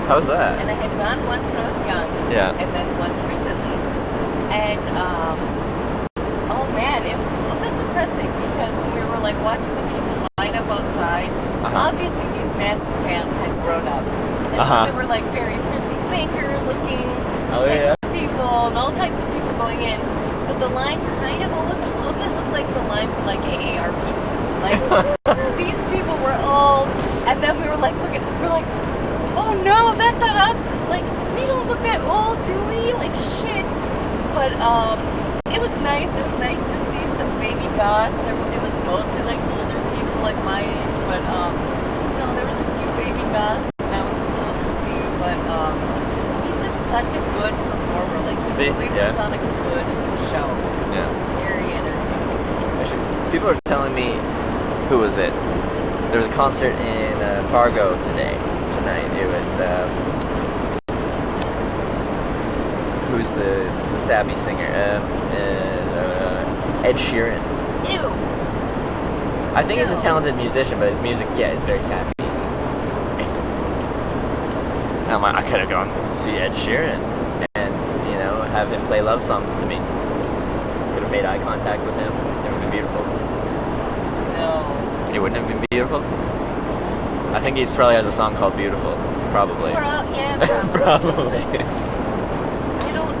How was that? And I had gone once when I was young. Yeah. And then once recently. And oh man, it was a little bit depressing because when we were like watching the people line up outside, obviously these Manson fans had grown up. And so they were like very Prissy Baker looking type of people and all types of people going in. But the line kind of almost a little bit looked like the line for like AARP. Like these people were all, and then we were like we're like, oh no, that's not us. Like, we don't look that old, do we? Like, shit. But it was nice. It was nice to see some baby goss. It was mostly like older people like my age, but there was a few baby goss, and that was cool to see. But he's just such a good performer. Like, he really puts on a good show. Yeah. Very entertaining. Actually, people are telling me, who was it? There was a concert in Fargo tonight. It was who's the sappy singer? Ed Sheeran. Ew. I think he's a talented musician, but his music, is very sappy. I could have gone to see Ed Sheeran and have him play love songs to me. Could have made eye contact with him. It would have been beautiful. No. It wouldn't have been beautiful? I think he probably has a song called Beautiful. Probably. Yeah, probably. I don't.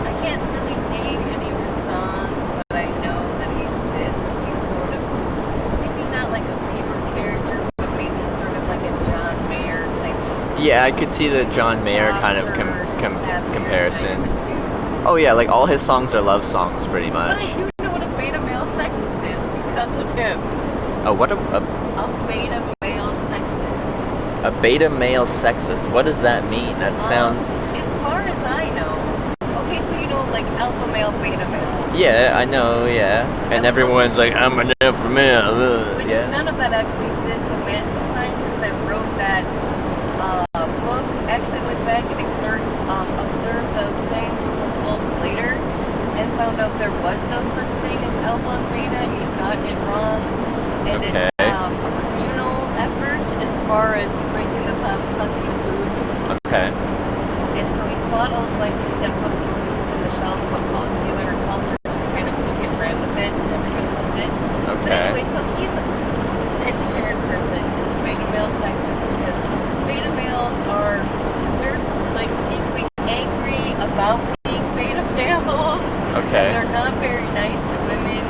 I can't really name any of his songs, but I know that he exists, and he's sort of maybe not like a Bieber character, but maybe sort of like a John Mayer type of. Yeah, I could see the John Mayer kind of comparison. Oh yeah, like all his songs are love songs, pretty much. But I do know what a beta male sexist is because of him. Oh, what a beta male sexist. A beta male sexist. What does that mean? That sounds. As far as I know. Okay, so like alpha male, beta male. Yeah, I know. Yeah, and everyone's like, I'm an alpha male. Which none of that actually exists. The scientist that wrote back and observed those same Google Globes later and found out there was no such thing as alpha and beta. He'd gotten it wrong. And it's a communal effort as far as raising the pups, hunting the food. Okay. And so he fought all his life to get that pups removed from the shelves, but popular culture just kind of took it, ran with it, and everybody loved it. But anyway, so he's this Ed Sheeran person is a beta male sexist because beta males they're like deeply angry about being beta males. Okay. And they're not very nice to women.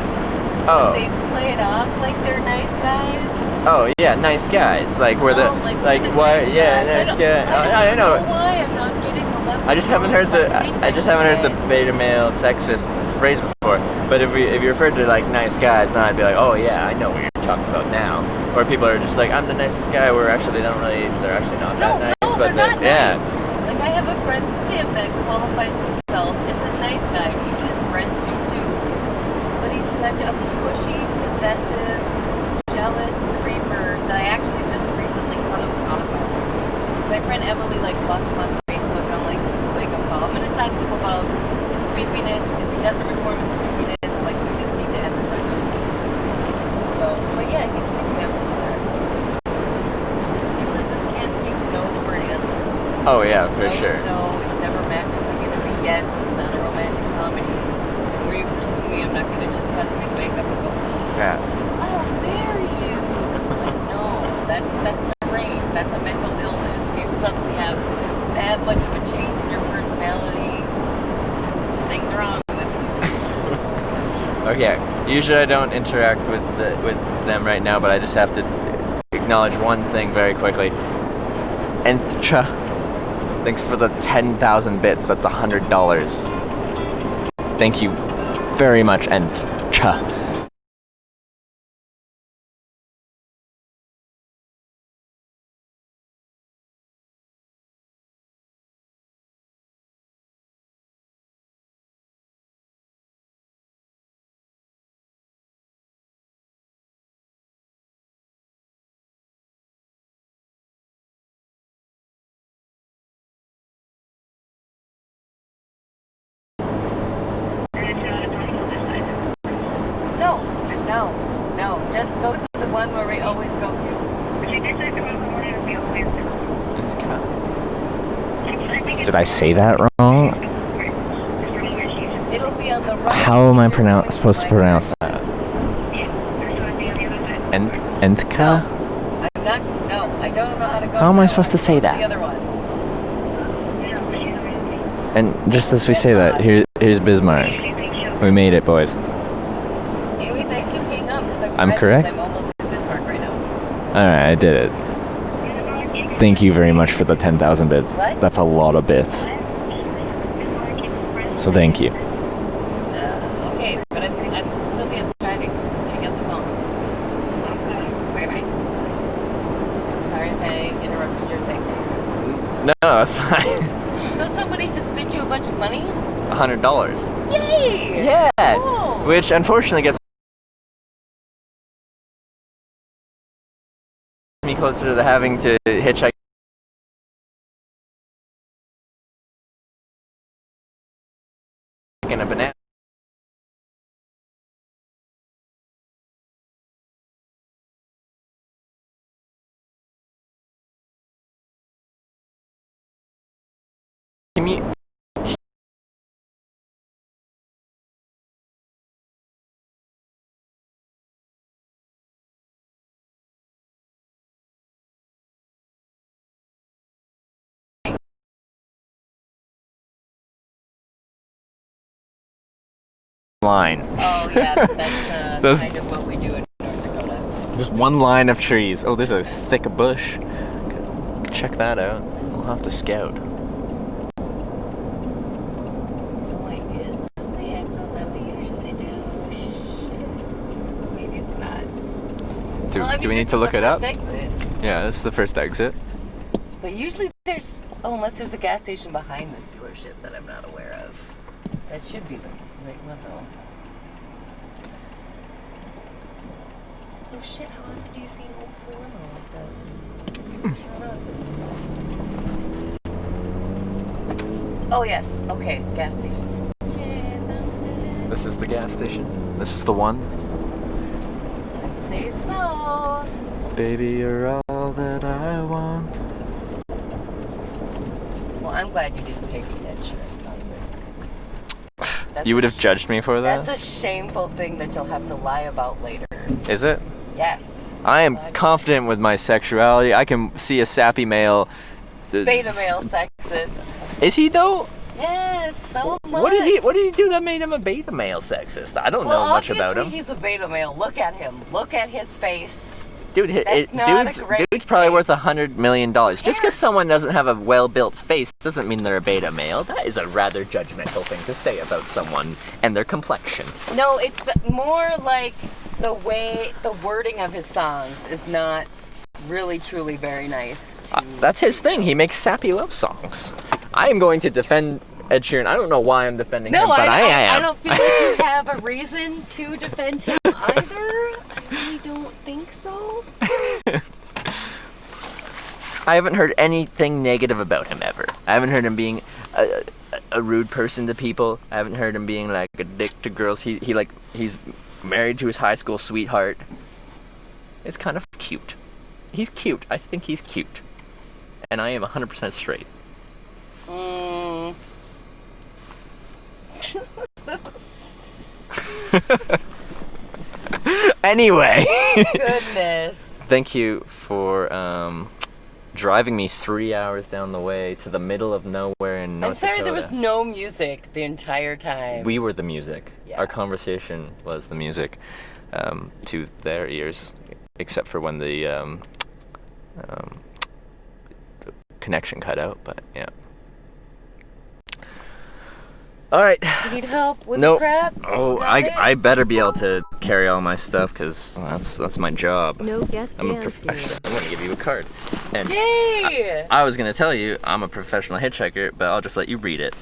Oh. But they play it off like they're nice guys. Oh yeah, nice guys. Like we're the like why? nice Yeah, guys. nice guy. I don't know why I'm not getting the level. I just haven't heard the beta male sexist phrase before. But if you referred to like nice guys, then I'd be like, oh yeah, I know what you're talking about now. Or people are just like, I'm the nicest guy. Where actually they're actually not that nice. No, but they're not yeah. nice. Like I have a friend Tim that qualifies himself as a nice guy. Even his friends do too. But he's such a pushy, possessive, jealous creeper that I actually just recently caught him out about. So my friend Emily like blocked him on Facebook. I'm like, this is a wake up call. I'm gonna talk to him about his creepiness. If he doesn't reform his creepiness, like we just need to end the friendship. So, but yeah, he's an example of that. Like just people that just can't take no for an answer. Oh yeah, for sure. No, it's never magically gonna be yes. It's not a romantic comedy. Where you pursue me, I'm not gonna just suddenly wake up and go, Yeah. I'll marry you. Like no, that's deranged. That's a mental illness. If you suddenly have that much of a change in your personality, something's wrong with you. Okay. Usually I don't interact with them right now, but I just have to acknowledge one thing very quickly. Enthcha. Thanks for the 10,000 bits. That's $100. Thank you very much, Enthcha. No. Just go to the one where we always go to. Did I say that wrong? It'll be on the right. How am I supposed to pronounce that? Enthka? I'm not. No, I don't know how to go. How am I supposed to say that? The other one. And just as we say that, here's Bismarck. We made it, boys. Anyways, I have to hang up because I'm correct? I'm almost in Bismarck right now. Alright, I did it. Thank you very much for the 10,000 bits. What? That's a lot of bits. So thank you. Okay, but I'm Sylvia, I'm driving, so take out the phone. Bye. I'm sorry if I interrupted your take. No, that's fine. So somebody just bid you a bunch of money? $100. Yay! Yeah! Cool. Which unfortunately gets me closer to having to hitchhike in a banana. Line. Oh yeah, that's kind of what we do in North Dakota. Just one line of trees. Oh, there's a thick bush. Check that out. We'll have to scout. Oh wait, is this the exit that we usually do? Shit. Maybe it's not. Do Well, I mean, we need this to is look the it up? first exit. Yeah, this is the first exit. But usually there's, unless there's a gas station behind this dealership that I'm not aware of. That should be the right one though. Oh shit, how often do you see an old school limo like that? Shut up. Oh yes. Okay, gas station. This is the gas station. This is the one. I'd say so. Baby, you're all that I want. Well, I'm glad you didn't pay for that shirt concert. You would have judged me for that? That's a shameful thing that you'll have to lie about later. Is it? Yes. I am confident with my sexuality. I can see a sappy male. Beta male sexist. Is he though? Yes, so much. What did he do that made him a beta male sexist? I don't know much about him. Obviously he's a beta male. Look at him. Look at his face. Dude, dude's probably worth $100 million. Just because someone doesn't have a well-built face doesn't mean they're a beta male. That is a rather judgmental thing to say about someone and their complexion. No, it's more like the wording of his songs is not really, truly very nice. That's his thing. He makes sappy love songs. I am going to defend Ed Sheeran. I don't know why I'm defending him, but I am. I don't feel like you have a reason to defend him either. I really don't think so. I haven't heard anything negative about him ever. I haven't heard him being a rude person to people. I haven't heard him being like a dick to girls. He's married to his high school sweetheart. It's kind of cute. He's cute. I think he's cute. And I am 100% straight. Anyway. Goodness. Thank you for driving me 3 hours down the way to the middle of nowhere in North Dakota. I'm sorry there was no music the entire time. We were the music. Yeah. Our conversation was the music to their ears, except for when the connection cut out, but yeah. All right. Do you need help with the crap? Oh, I better be able to carry all my stuff because that's my job. No guest I'm a dance professional. I'm gonna give you a card. And Yay! I was gonna tell you I'm a professional hitchhiker, but I'll just let you read it.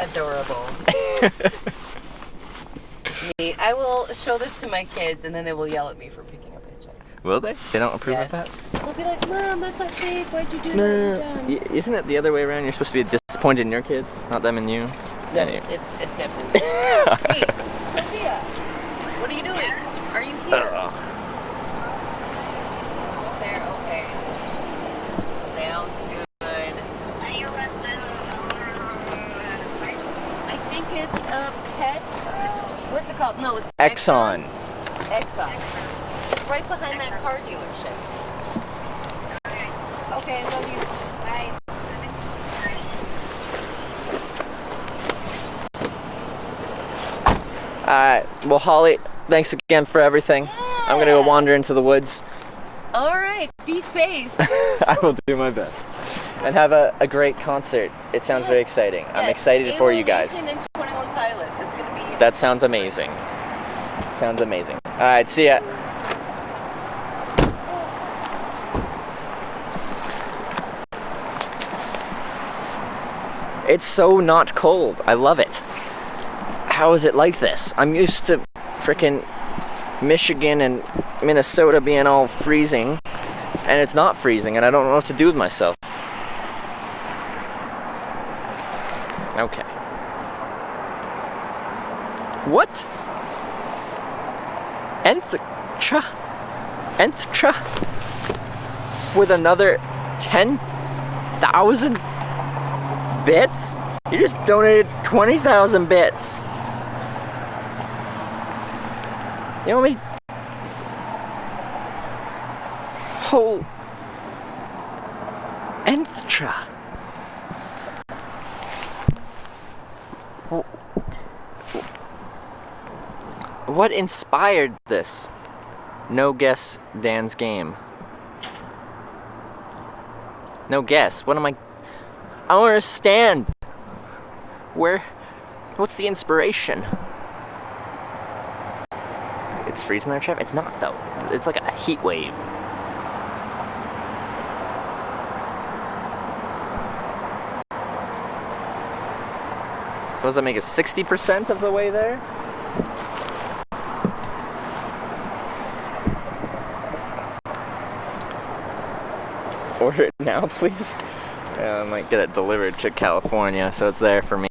Adorable. I will show this to my kids, and then they will yell at me for picking up hitchhiker. Will they? They don't approve of that? They'll be like, Mom, that's not safe. Why'd you do that? Isn't it the other way around? You're supposed to be disappointed in your kids, not them in you. No, Anyway. it's definitely. Hey, Sophia, what are you doing? Are you here? There, okay. Sounds good. I think it's a pet. What's it called? No, it's Exxon. Exxon. It's right behind that car dealership. Okay, love you. Bye. Alright, well, Holly, thanks again for everything. Yeah. I'm gonna go wander into the woods. Alright, be safe. I will do my best. And have a great concert. It sounds very exciting. I'm excited for you guys. And 21 Pilots. It's gonna be. That sounds amazing. Sounds amazing. Alright, see ya. It's so not cold. I love it. How is it like this? I'm used to frickin' Michigan and Minnesota being all freezing, and it's not freezing, and I don't know what to do with myself. Okay. What? Nthtra? With another 10,000 bits? You just donated 20,000 bits. You know what I mean? Whole Nthtra. What inspired this? No guess Dan's game. No guess. What am I don't understand. What's the inspiration? It's freezing there, Trev? It's not, though. It's like a heat wave. What does that make it? 60% of the way there? order it now, please? Yeah, I might get it delivered to California, so it's there for me.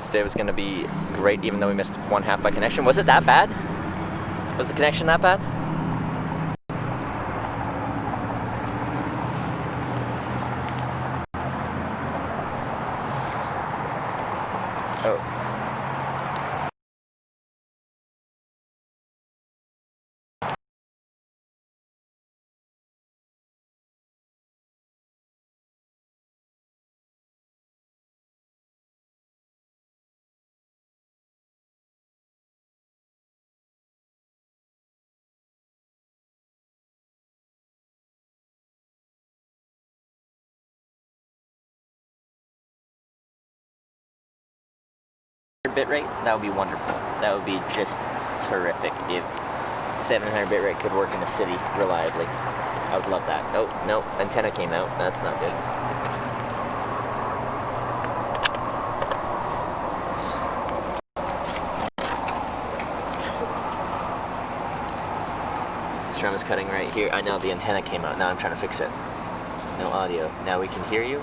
Today was going to be great, even though we missed 1/2 by connection. Was it that bad? Was the connection that bad? Oh. Bitrate, that would be wonderful. That would be just terrific if 700 bitrate could work in the city reliably. I would love that. Oh, no, antenna came out. That's not good. Strum is cutting right here. I know the antenna came out. Now I'm trying to fix it. No audio. Now we can hear you.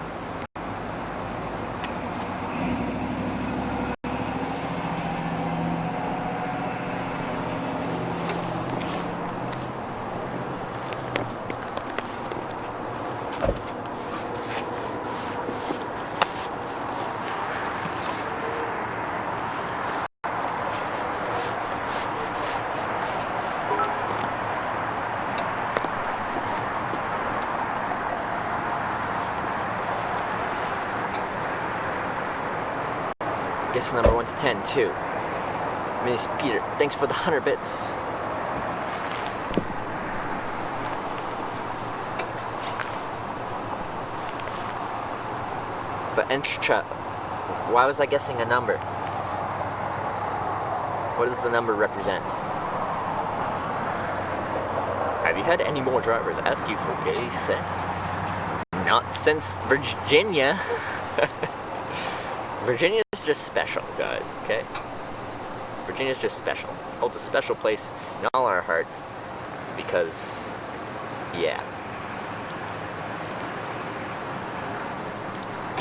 Guess number 1 to 10, 2. Miss Peter, thanks for the 100 bits. But Entra, why was I guessing a number? What does the number represent? Have you had any more drivers ask you for gay sex? Not since Virginia. Virginia is just special, guys, okay? Virginia's just special. Holds a special place in all our hearts because, yeah.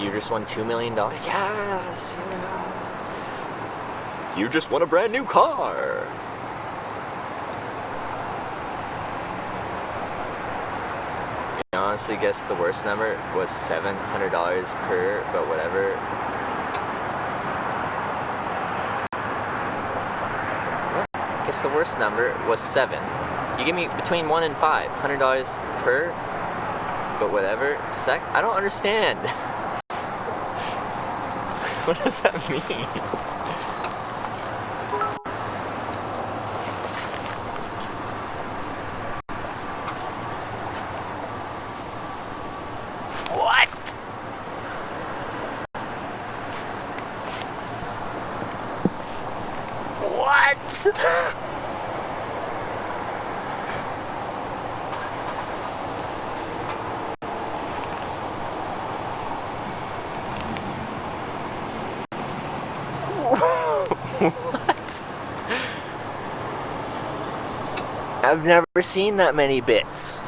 You just won $2 million? Yes! Yeah. You just won a brand new car! I honestly guess the worst number was $700 per, but whatever. The worst number was 7. You give me between 1 and 5, $100 per, but whatever, sec. I don't understand. What does that mean? What? What? What? I've never seen that many bits.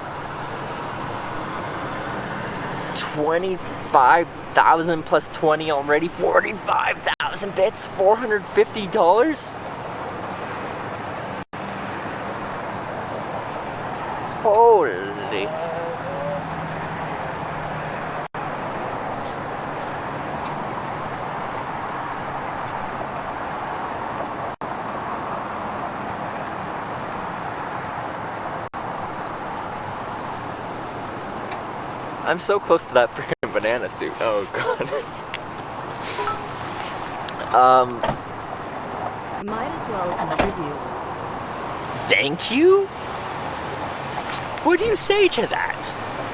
25,000 plus 20 already. 45,000 bits. $450. Holy. I'm so close to that freaking banana suit. Oh god. Might as well contribute. Thank you? What do you say to that?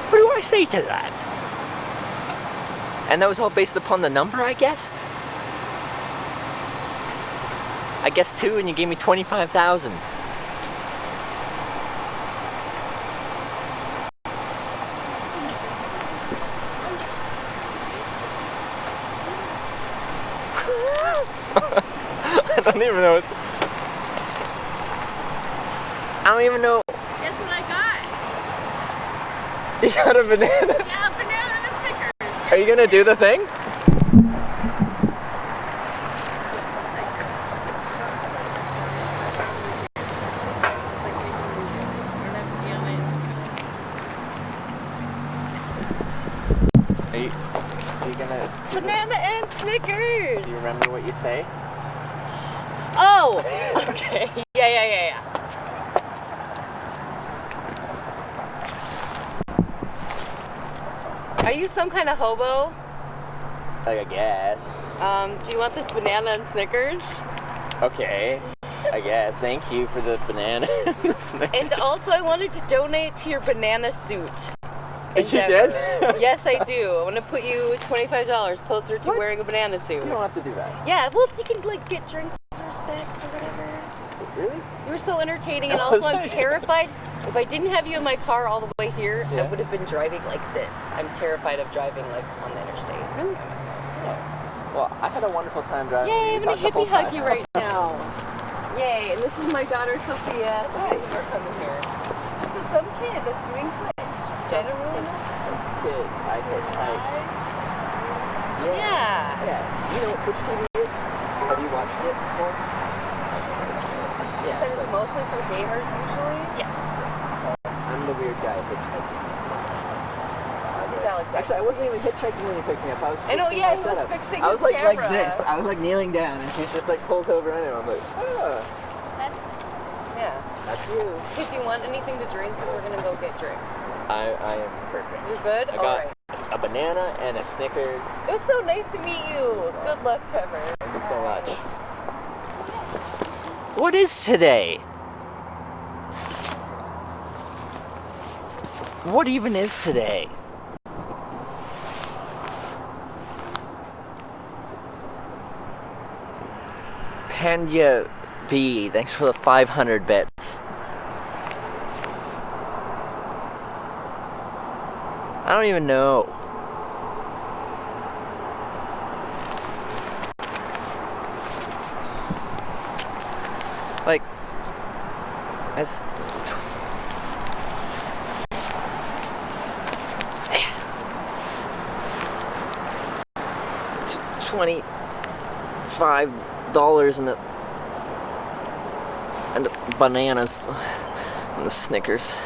What do I say to that? And that was all based upon the number I guessed? I guessed 2 and you gave me 25,000. I don't even know what... I don't even know... Guess what I got? You got a banana? Yeah, a banana and a Snickers. Are you gonna do the thing? Are you gonna... Banana and Snickers. Do you remember what you say? Oh! Okay. Yeah. Are you some kind of hobo? I guess. Do you want this banana and Snickers? Okay. I guess. Thank you for the banana and the Snickers. And also, I wanted to donate to your banana suit. And she did? Yes, I do. I want to put you $25 closer to wearing a banana suit. You don't have to do that. Yeah, well, so you can like get drinks or snacks or whatever. Really? You were so entertaining, and also I'm terrified. If I didn't have you in my car all the way here, I would have been driving like this. I'm terrified of driving like on the interstate. Really? Yes. Well, I had a wonderful time driving. Yay, I'm gonna hippie hug you right now. Yay, and this is my daughter Sophia. Thank you for coming here. This is some kid that's doing Twitch. I don't really know. Kid, I hitchhike. Yeah. You know what Twitch TV is? Have you watched it before? You said it's mostly for gamers usually? Yeah. I'm the weird guy hitchhiking. He's Alex. Actually, I wasn't even hitchhiking when you picked me up. I was I know, fixing yeah, my he was setup. fixing I was his like camera. this. I was like kneeling down, and she's just like pulled over anyway. I'm like, That's, yeah. That's you. Hey, do you want anything to drink? Because we're gonna go get drinks. I am perfect. You're good? I All got right. a banana and a Snickers. It was so nice to meet you. Good luck, Trevor. Thank you so much. What is today? What even is today? Panya B, thanks for the 500 bits. I don't even know. Like, that's 25 in the bananas and the Snickers.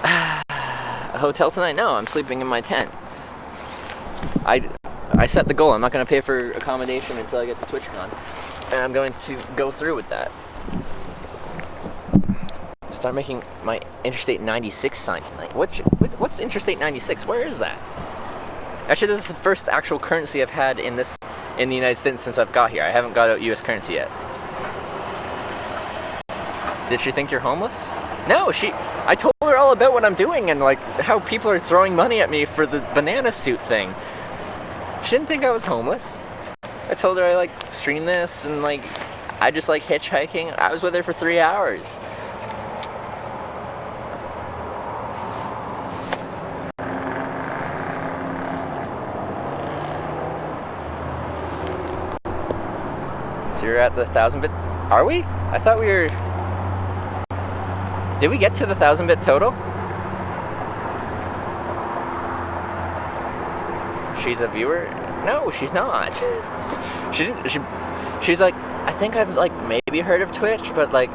A hotel tonight? No, I'm sleeping in my tent. I set the goal. I'm not going to pay for accommodation until I get to TwitchCon, and I'm going to go through with that. Start making my Interstate 96 sign tonight. What's Interstate 96? Where is that? Actually, this is the first actual currency I've had in the United States since I've got here. I haven't got a U.S. currency yet. Did she think you're homeless? No, I told her all about what I'm doing and like how people are throwing money at me for the banana suit thing. She didn't think I was homeless. I told her I like stream this and like I just like hitchhiking. I was with her for 3 hours. So you're at the 1,000-bit. Are we? I thought we were. Did we get to the 1,000-bit total? She's a viewer? No, she's not. She's like, I think I've like maybe heard of Twitch, but like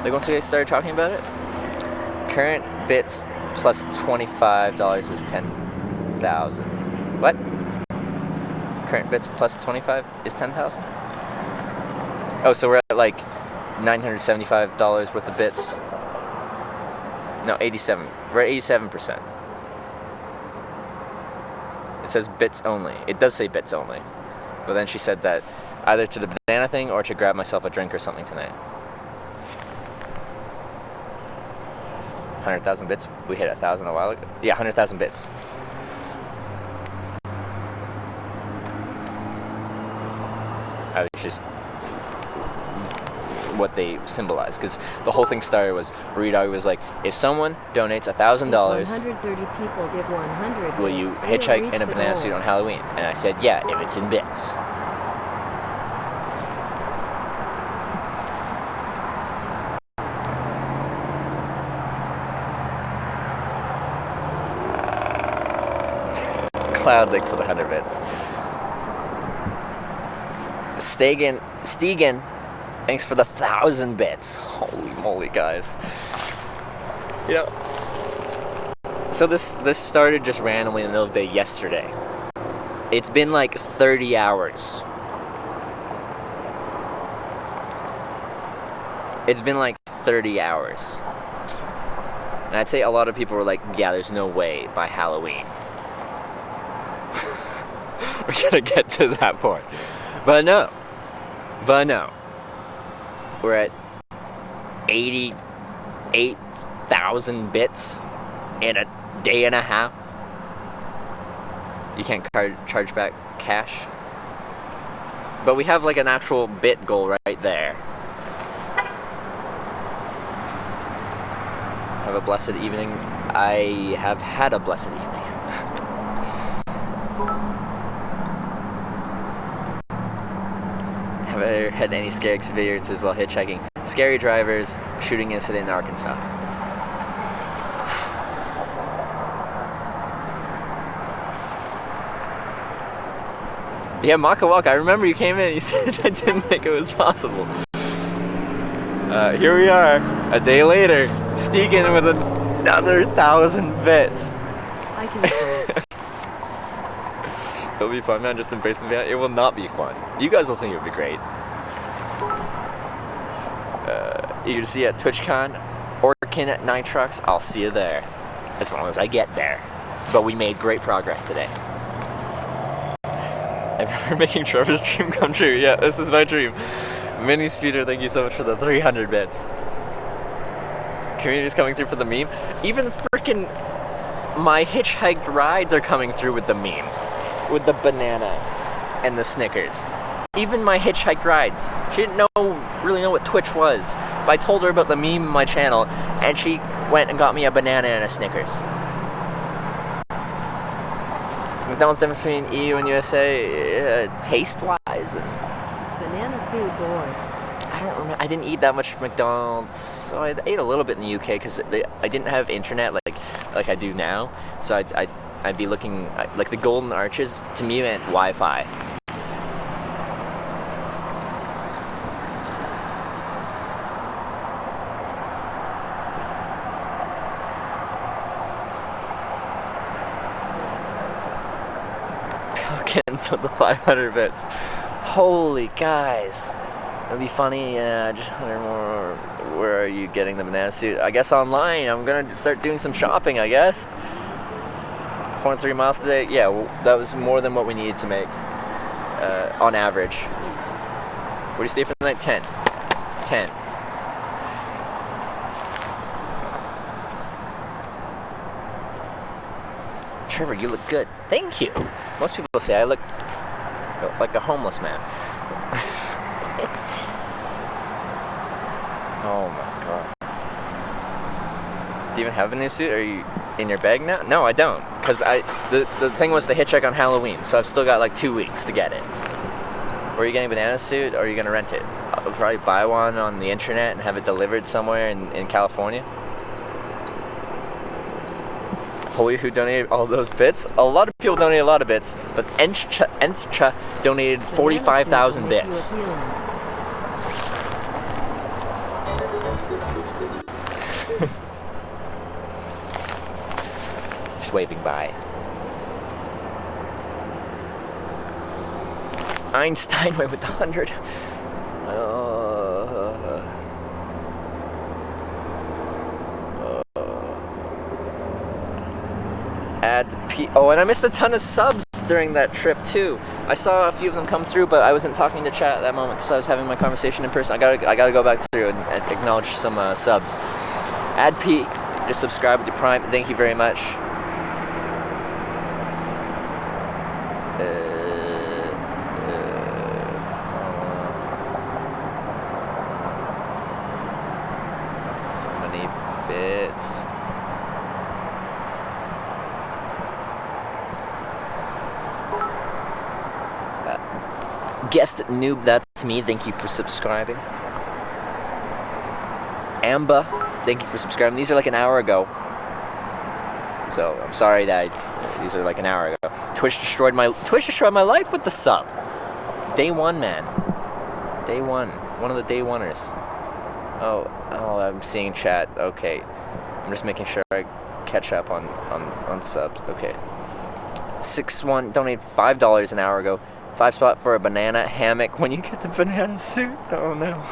once we started talking about it, current bits plus $25 is 10,000. What? Current bits plus 25 is 10,000? Oh, so we're at like $975 worth of bits. No, 87. We're at 87%. It says bits only. It does say bits only. But then she said that either to the banana thing or to grab myself a drink or something tonight. 100,000 bits. We hit 1,000 a while ago. Yeah, 100,000 bits. I was just what they symbolize, because the whole thing started was Burrito was like, if someone donates $1,000, 130 people give 100 will you bits, hitchhike we'll in a reach the banana goal. suit on Halloween? And I said, yeah, if it's in bits. Cloud Links with 100 bits. Stegen, thanks for the 1,000 bits. Holy moly, guys. You know, so this started just randomly in the middle of the day yesterday. It's been like 30 hours. It's been like 30 hours. And I'd say a lot of people were like, yeah, there's no way by Halloween we're gonna get to that point. But no. We're at 88,000 bits in a day and a half. You can't charge back cash. But we have like an actual bit goal right there. Have a blessed evening. I have had a blessed evening. Have I ever had any scary experiences while hitchhiking? Scary drivers, shooting incident in Arkansas. Yeah, Makawaka, I remember you came in and you said I didn't think it was possible. Here we are, a day later, Stegen with another 1,000 bits. I can say it. It'll be fun, man. Just embrace the van. It will not be fun. You guys will think it would be great. You can see at TwitchCon, Orkin at Nitrox. I'll see you there, as long as I get there. But we made great progress today. We're making Trevor's dream come true. Yeah, this is my dream. Mini Speeder, thank you so much for the 300 bits. Community's coming through for the meme. Even freaking my hitchhiked rides are coming through with the meme. With the banana and the Snickers. Even my hitchhiked rides. She didn't really know what Twitch was. But I told her about the meme on my channel, and she went and got me a banana and a Snickers. McDonald's difference between EU and USA, taste-wise. Banana suit boy. I don't remember. I didn't eat that much McDonald's. So I ate a little bit in the UK because I didn't have internet like I do now. So I'd be looking like the golden arches to me meant Wi-Fi. Pelicans with the 500 bits. Holy guys. It'll be funny. Just more. Where are you getting the banana suit? I guess online. I'm gonna start doing some shopping, I guess. 4.3 miles today. Yeah, well, that was more than what we needed to make on average. Where do you stay for the night? 10. Trevor, you look good. Thank you. Most people say I look like a homeless man. Oh my god. Do you even have a new suit? Are you in your bag now? No, I don't. Because the thing was to hitchhike on Halloween, so I've still got like 2 weeks to get it. Or are you getting a banana suit, or are you going to rent it? I'll probably buy one on the internet and have it delivered somewhere in California. Holy, who donated all those bits? A lot of people donated a lot of bits, but Enthcha donated 45,000 bits. Just waving by. Einstein went with the 100. Oh, and I missed a ton of subs during that trip too. I saw a few of them come through, but I wasn't talking to chat at that moment because I was having my conversation in person. I gotta go back through and acknowledge some subs. Ad P just subscribed to Prime. Thank you very much. So many bits. Guest noob, that's me. Thank you for subscribing. Amba, thank you for subscribing. These are like an hour ago. So I'm sorry that these are like an hour ago. Twitch destroyed my life with the sub. Day one, man. Day one. One of the day oneers. Oh, I'm seeing chat. Okay. I'm just making sure I catch up on subs. Okay. 6-1 donated $5 an hour ago. 5 spot for a banana hammock when you get the banana suit. Oh no.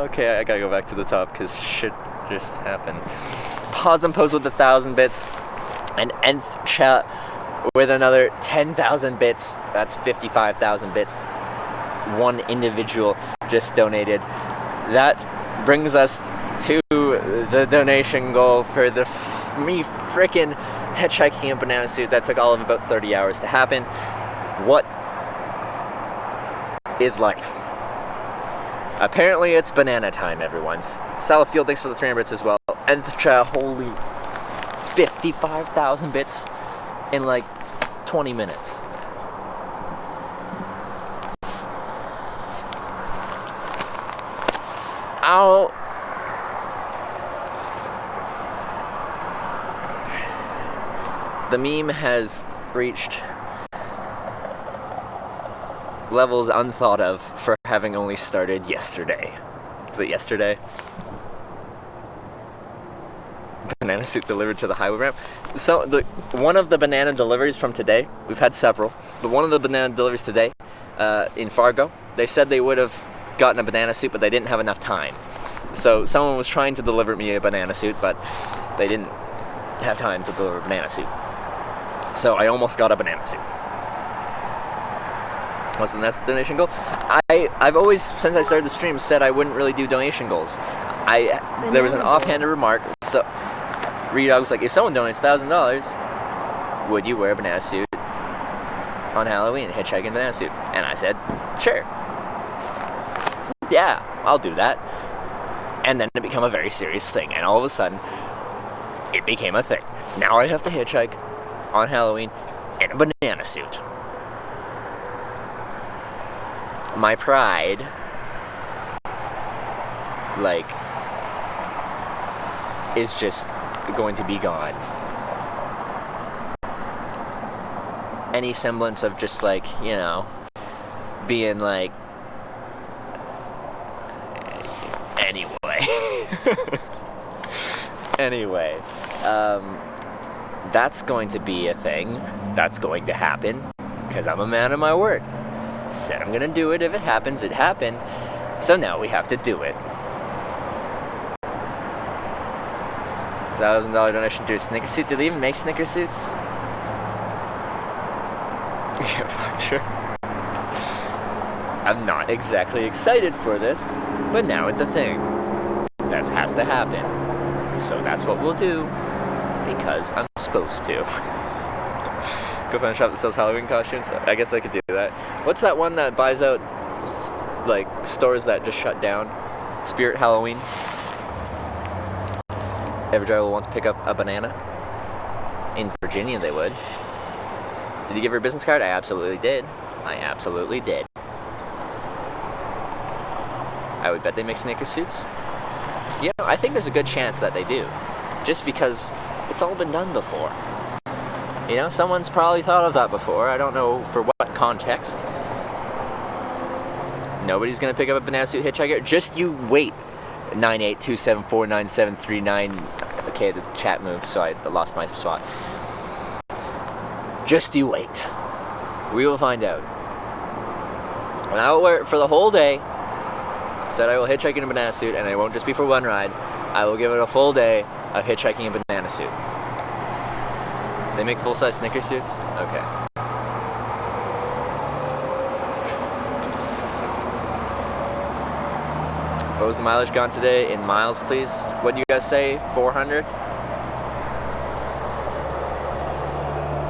Okay, I gotta go back to the top because shit just happened. Pause and pose with 1,000 bits. And nth chat with another 10,000 bits. That's 55,000 bits. One individual just donated. That brings us to the donation goal for the me frickin' hitchhiking and banana suit that took all of about 30 hours to happen. What is life? Apparently it's banana time, everyone. Salafield, thanks for the 300 bits as well. And the chat, holy 55,000 bits in like 20 minutes. Ow. The meme has reached levels unthought of for having only started yesterday. Was it yesterday? Banana suit delivered to the highway ramp. So one of the banana deliveries from today, we've had several, but one of the banana deliveries today in Fargo, they said they would have gotten a banana suit, but they didn't have enough time. So someone was trying to deliver me a banana suit, but they didn't have time to deliver a banana suit. So I almost got a banana suit. What's the next donation goal? I've always, since I started the stream, said I wouldn't really do donation goals. There was an offhanded remark. So Redog was like, if someone donates $1,000, would you wear a banana suit on Halloween, hitchhiking banana suit? And I said, sure. Yeah, I'll do that. And then it became a very serious thing. And all of a sudden, it became a thing. Now I have to hitchhike on Halloween in a banana suit. My pride, like, is just going to be gone. Any semblance of just like, you know, being like, anyway, that's going to be a thing. That's going to happen because I'm a man of my word. I said I'm gonna do it. If it happens, it happened. So now we have to do it. $1,000 donation to a Snicker suit. Do they even make Snicker suits? Yeah, fuck sure. I'm not exactly excited for this, but now it's a thing. That has to happen. So that's what we'll do, because I'm supposed to. Go find a shop that sells Halloween costumes. I guess I could do that. What's that one that buys out, like, stores that just shut down? Spirit Halloween. Every driver will want to pick up a banana. In Virginia, they would. Did you give her a business card? I absolutely did. I would bet they make Snicker suits. You know, I think there's a good chance that they do. Just because it's all been done before. You know, someone's probably thought of that before. I don't know for what context. Nobody's gonna pick up a banana suit hitchhiker. Just you wait. 982749739. Okay, the chat moved, so I lost my spot. Just you wait. We will find out. And I will wear it for the whole day. I said I will hitchhike in a banana suit, and it won't just be for one ride. I will give it a full day of hitchhiking a banana suit. They make full-size Snicker suits? Okay. What was the mileage gone today in miles, please? What do you guys say? 400?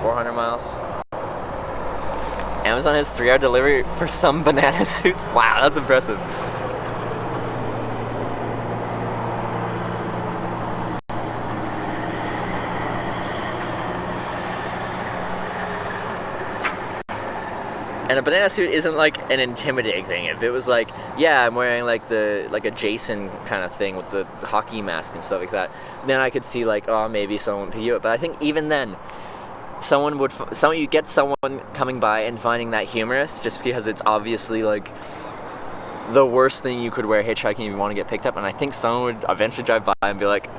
400 miles. Amazon has 3-hour delivery for some banana suits. Wow, that's impressive. And a banana suit isn't like an intimidating thing. If it was like, yeah, I'm wearing like a Jason kind of thing with the hockey mask and stuff like that, then I could see like, oh, maybe someone would pick you up. But I think even then, you get someone coming by and finding that humorous just because it's obviously like the worst thing you could wear hitchhiking if you want to get picked up. And I think someone would eventually drive by and be like,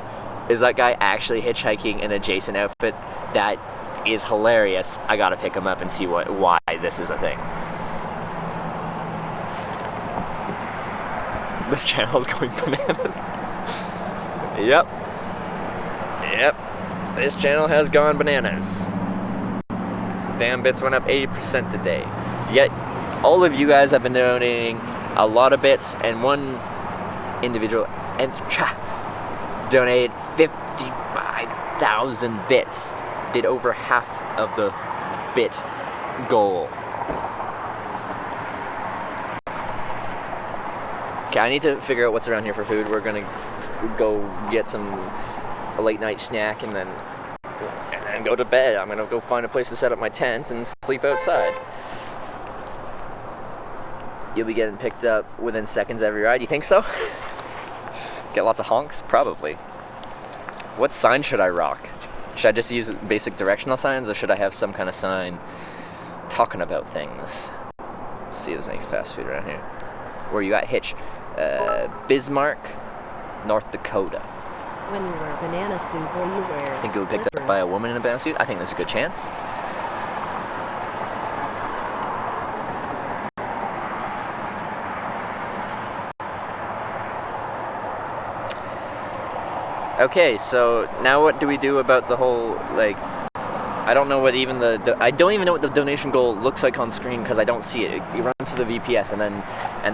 is that guy actually hitchhiking in a Jason outfit? That is hilarious. I gotta pick him up and see why this is a thing. This channel is going bananas. Yep. This channel has gone bananas. Damn bits went up 80% today. Yet all of you guys have been donating a lot of bits, and one individual donated 55,000 bits. Did over half of the bit goal. Okay, I need to figure out what's around here for food. We're gonna go get a late night snack and then go to bed. I'm gonna go find a place to set up my tent and sleep outside. You'll be getting picked up within seconds every ride. You think so? Get lots of honks? Probably. What sign should I rock? Should I just use basic directional signs, or should I have some kind of sign talking about things? Let's see if there's any fast food around here. Where you at, Hitch? Bismarck, North Dakota. When you wear a banana suit, will you wear I think you'll be picked up by a woman in a banana suit. I think there's a good chance. Okay, so now what do we do about the whole, like, I don't know what even I don't even know what the donation goal looks like on screen because I don't see it. It runs to the VPS and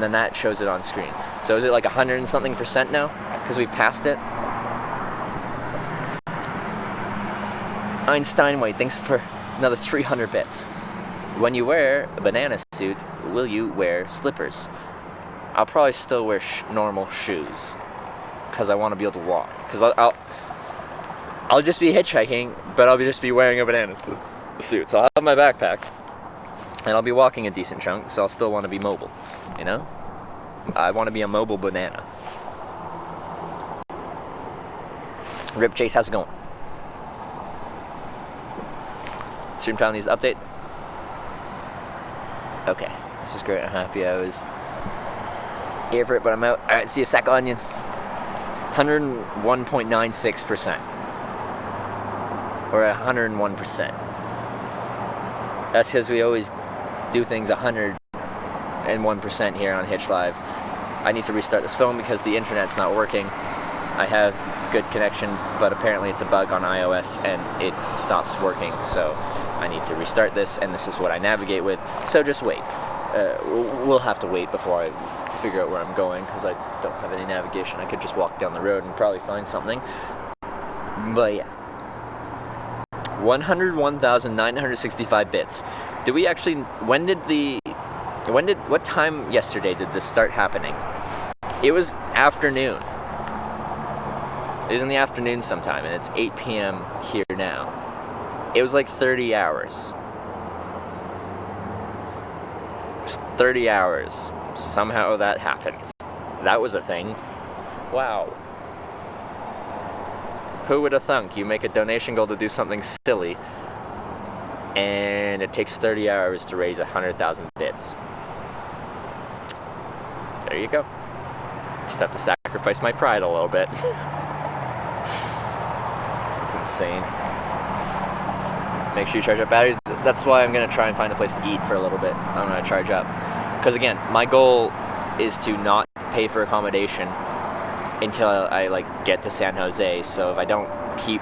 then that shows it on screen. So is it like 100 and something % now? Because we've passed it? Einsteinway, thanks for another 300 bits. When you wear a banana suit, will you wear slippers? I'll probably still wear normal shoes. Because I want to be able to walk. Because I'll just be hitchhiking, but I'll just be wearing a banana suit. So I'll have my backpack, and I'll be walking a decent chunk, so I'll still want to be mobile, you know? I want to be a mobile banana. Rip Chase, how's it going? Stream Town needs to update. Okay, this is great. I'm happy I was here for it, but I'm out. Alright, see you, sack of onions. 101.96%. Or 101%. That's because we always do things 101% here on Hitch Live. I need to restart this phone because the internet's not working. I have good connection, but apparently it's a bug on iOS and it stops working. So I need to restart this, and this is what I navigate with. So just wait. We'll have to wait before I figure out where I'm going because I don't have any navigation. I could just walk down the road and probably find something. But yeah. 101,965 bits. Did we actually, what time yesterday did this start happening? It was afternoon. It was in the afternoon sometime, and it's 8 p.m. here now. It was like 30 hours. It was 30 hours. Somehow that happened. That was a thing. Wow. Who would have thunk? You make a donation goal to do something silly, and it takes 30 hours to raise 100,000 bits. There you go. Just have to sacrifice my pride a little bit. It's insane. Make sure you charge up batteries. That's why I'm going to try and find a place to eat for a little bit. I'm going to charge up. Because again, my goal is to not pay for accommodation until I get to San Jose. So if I don't keep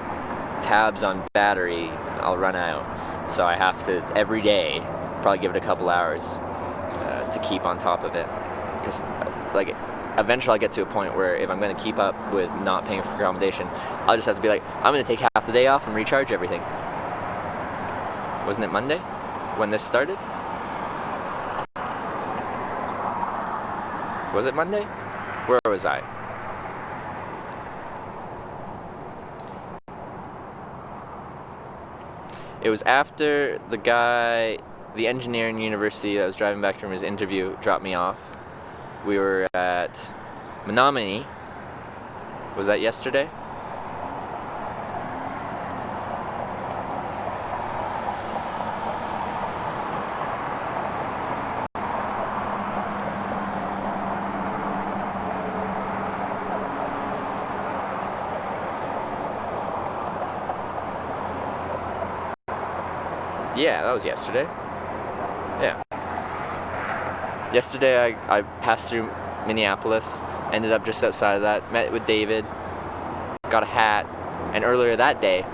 tabs on battery, I'll run out. So I have to, every day, probably give it a couple hours to keep on top of it. Because eventually I'll get to a point where if I'm going to keep up with not paying for accommodation, I'll just have to be like, I'm going to take half the day off and recharge everything. Wasn't it Monday when this started? Was it Monday? Where was I? It was after the engineer in university that was driving back from his interview dropped me off. We were at Menominee. Was that yesterday? Yeah, that was yesterday. Yeah. Yesterday I passed through Minneapolis, ended up just outside of that, met with David, got a hat, and earlier that day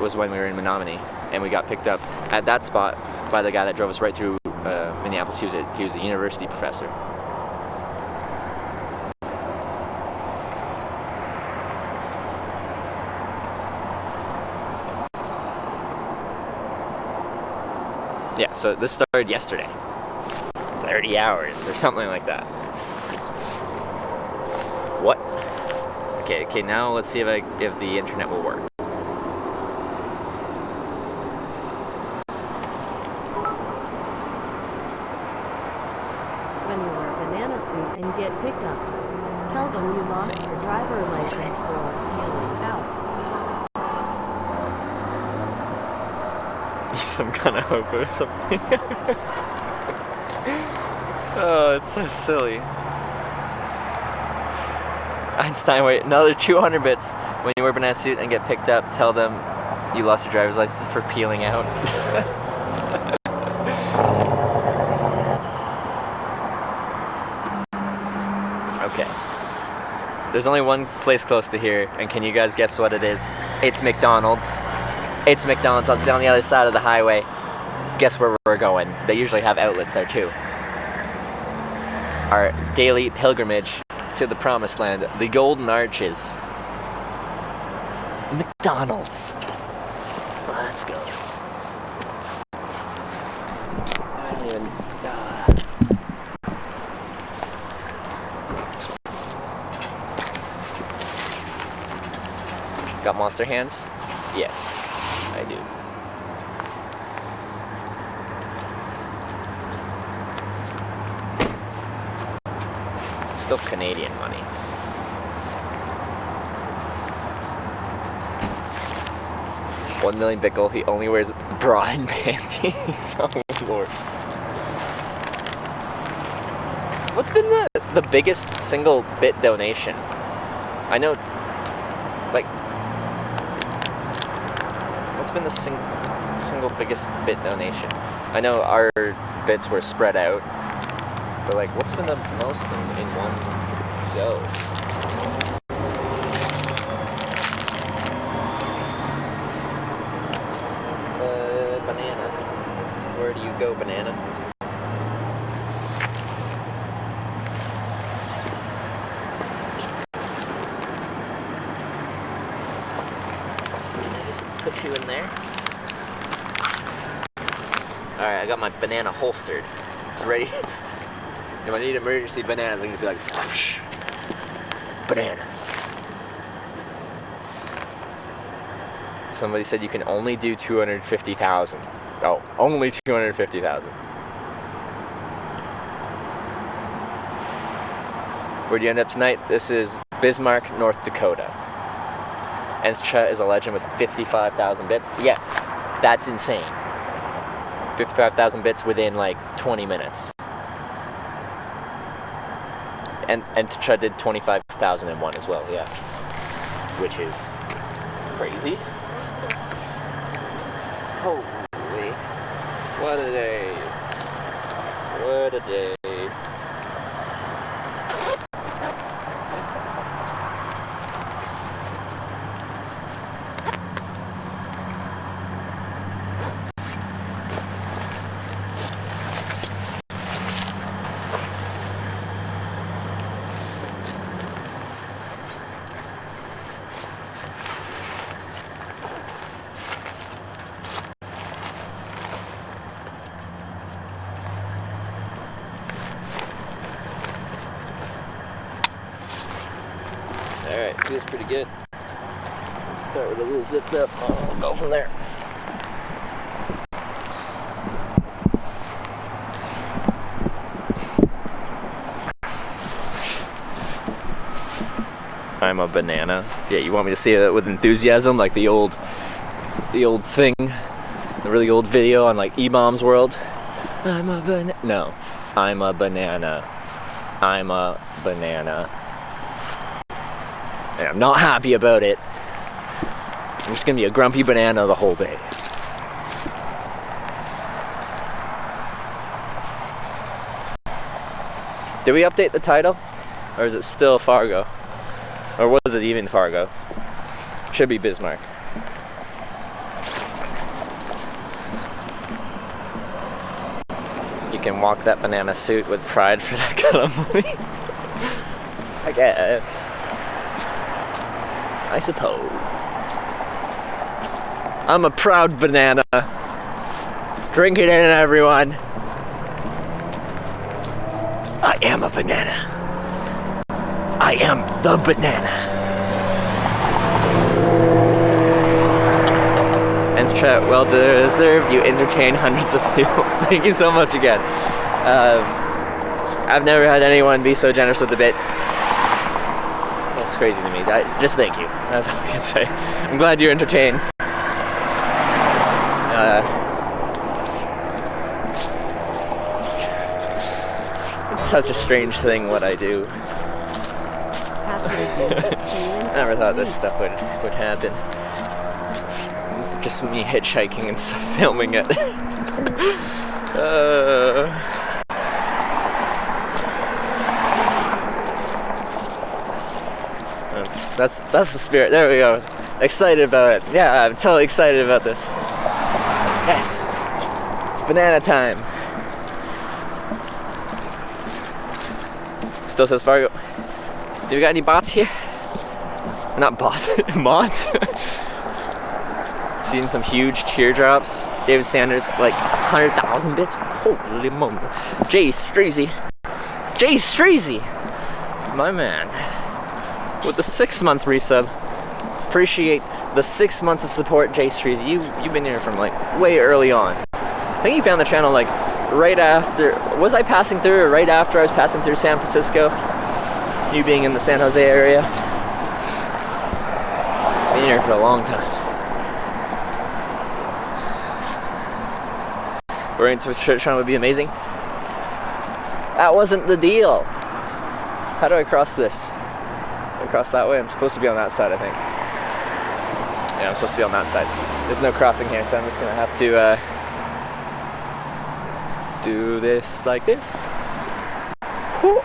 was when we were in Menominee, and we got picked up at that spot by the guy that drove us right through Minneapolis. He was a university professor. Yeah, so this started yesterday. 30 hours or something like that. What? Okay, now let's see if the internet will work. When you wear a banana suit and get picked up, tell them you lost your driver license for peeling out. Some kind of hope or something. Oh, it's so silly. Einstein, wait, another 200 bits. When you wear a banana suit and get picked up, tell them you lost your driver's license for peeling out. Okay. There's only one place close to here, and can you guys guess what it is? It's McDonald's. It's McDonald's. It's on the other side of the highway. Guess where we're going? They usually have outlets there too. Our daily pilgrimage to the promised land, the Golden Arches. McDonald's. Let's go. I don't even... Got monster hands? Yes, I do. Still Canadian money. $1 million Bickle, he only wears bra and panties. Oh Lord. What's been the biggest single bit donation? I know, like, what's been the single biggest bit donation? I know our bits were spread out, but like, what's been the most in one go? Banana. Where do you go, banana? Just put you in there. Alright, I got my banana holstered. It's ready. If I need emergency bananas, I can just be like, whoosh, banana. Somebody said you can only do 250,000. Oh, only 250,000. Where'd you end up tonight? This is Bismarck, North Dakota. Encha is a legend with 55,000 bits. Yeah, that's insane. 55,000 bits within like 20 minutes. And Encha did 25,001 as well, yeah. Which is crazy. Holy, what a day. What a day. pretty good. Let's start with a little zipped up. We'll go from there. I'm a banana. Yeah, you want me to say that with enthusiasm, like the old thing, the really old video on like E-Bomb's World. I'm a banana. No, I'm a banana. I'm a banana. And I'm not happy about it. I'm just gonna be a grumpy banana the whole day. Did we update the title? Or is it still Fargo? Or was it even Fargo? Should be Bismarck. You can walk that banana suit with pride for that kind of money. I guess. I suppose. I'm a proud banana. Drink it in, everyone. I am a banana. I am the banana. And chat, well deserved. You entertain hundreds of people. Thank you so much again. I've never had anyone be so generous with the bits. That's crazy to me. Just thank you. That's all I can say. I'm glad you're entertained. It's such a strange thing what I do. Never thought this stuff would happen. Just me hitchhiking and stuff, filming it. That's the spirit. There we go. Excited about it. Yeah, I'm totally excited about this. Yes, it's banana time. Still says Fargo. Do we got any bots here? Not bots, mods. Seen some huge teardrops. David Sanders, like 100,000 bits. Holy moly. Jay Streezy. Jay Streezy! My man. With the 6-month resub. Appreciate the 6 months of support, Jay Streezy. You've been here from like way early on. I think you found the channel like right after. Was I passing through or right after I was passing through San Francisco? You being in the San Jose area. Been here for a long time. We're into TwitchCon would be amazing. That wasn't the deal. How do I cross this? Do I cross that way? I'm supposed to be on that side, I think. Yeah, I'm supposed to be on that side. There's no crossing here, so I'm just gonna have to do this like this. Whew.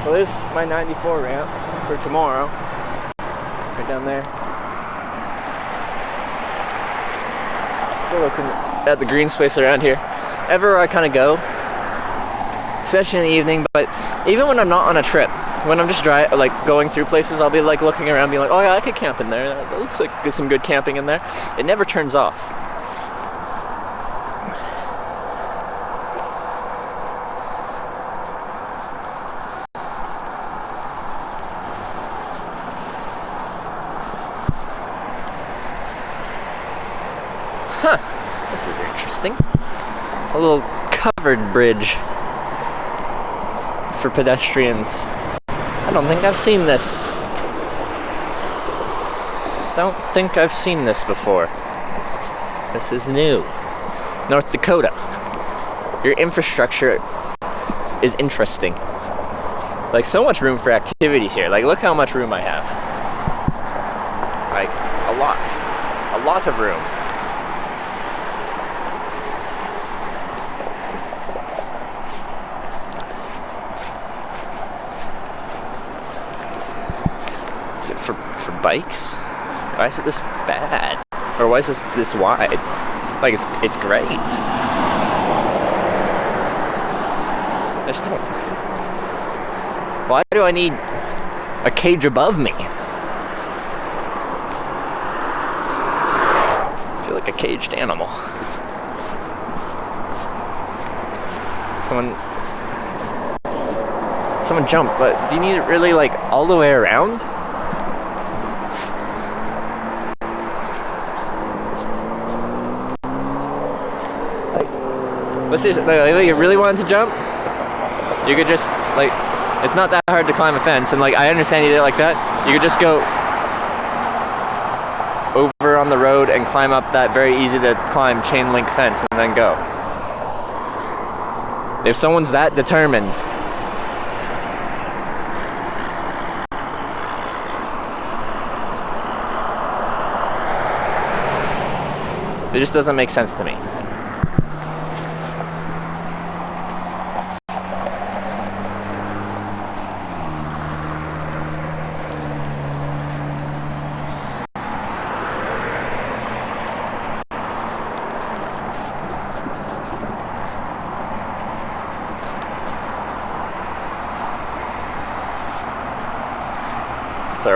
Well, there's my 94 ramp for tomorrow. Right down there. Still looking at the green space around here. Everywhere I kind of go, especially in the evening, but even when I'm not on a trip, when I'm just going through places, I'll be like looking around, being like, oh yeah, I could camp in there. That looks like there's some good camping in there. It never turns off. Huh, this is interesting. A little covered bridge for pedestrians. I don't think I've seen this. Don't think I've seen this before. This is new. North Dakota. Your infrastructure is interesting. Like, so much room for activities here. Like, look how much room I have. Like, a lot. A lot of room. for bikes? Why is it this bad? Or why is this wide? Like, it's great. I just don't... Why do I need a cage above me? I feel like a caged animal. Someone jump, but do you need it really like all the way around? But seriously, like, you really wanted to jump? You could just, like, it's not that hard to climb a fence, and like, I understand you did it like that. You could just go over on the road and climb up that very easy to climb chain link fence and then go. If someone's that determined, it just doesn't make sense to me.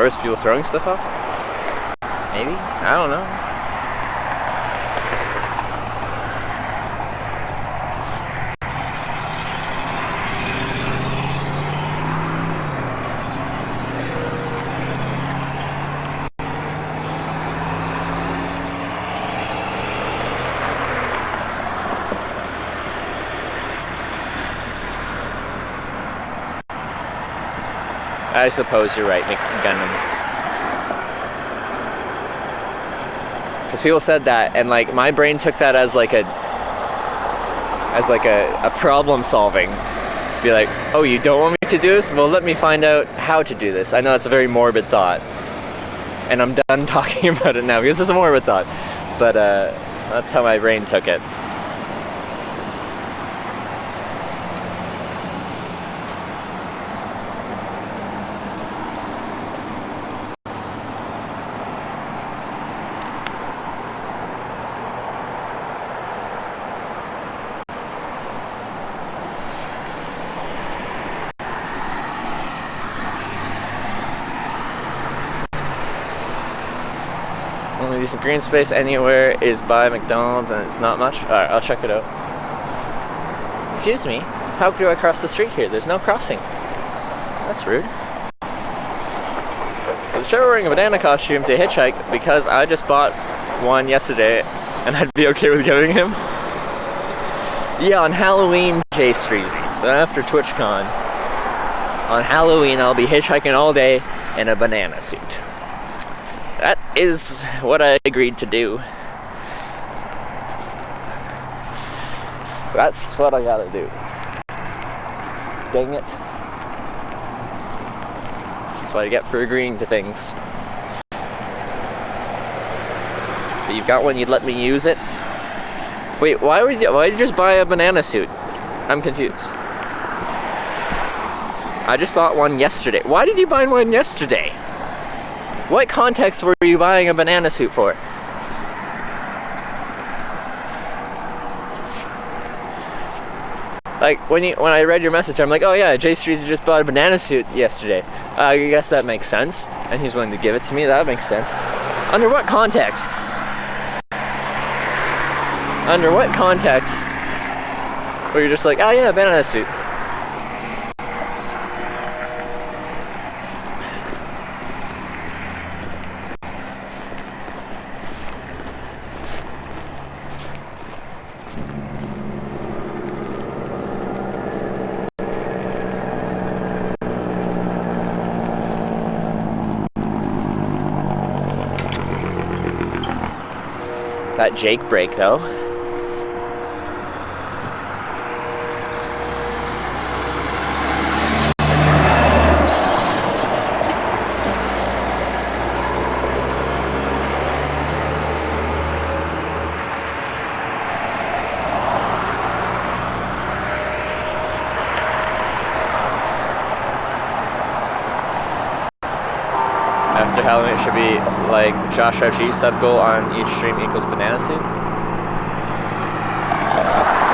Is people throwing stuff up? Maybe? I don't know. I suppose you're right, McGunham. Because people said that, and like my brain took that as like a problem solving. Be like, oh, you don't want me to do this? Well, let me find out how to do this. I know that's a very morbid thought, and I'm done talking about it now because it's a morbid thought. But that's how my brain took it. Only decent green space anywhere is by McDonald's, and it's not much. Alright, I'll check it out. Excuse me, how do I cross the street here? There's no crossing. That's rude. I was wearing a banana costume to hitchhike because I just bought one yesterday, and I'd be okay with giving him. Yeah, on Halloween, Jay Streezy. So after TwitchCon, on Halloween, I'll be hitchhiking all day in a banana suit. That is what I agreed to do. So that's what I gotta do. Dang it. That's what I get for agreeing to things. But you've got one, you'd let me use it? Wait, why did you just buy a banana suit? I'm confused. I just bought one yesterday. Why did you buy one yesterday? What context were you buying a banana suit for? Like, when I read your message, I'm like, oh yeah, Jay Streezy just bought a banana suit yesterday. I guess that makes sense. And he's willing to give it to me, that makes sense. Under what context? Under what context? Where you're just like, oh yeah, banana suit. That Jake break though. after Halloween should be like Josh RG sub goal on each stream equals bananasuit.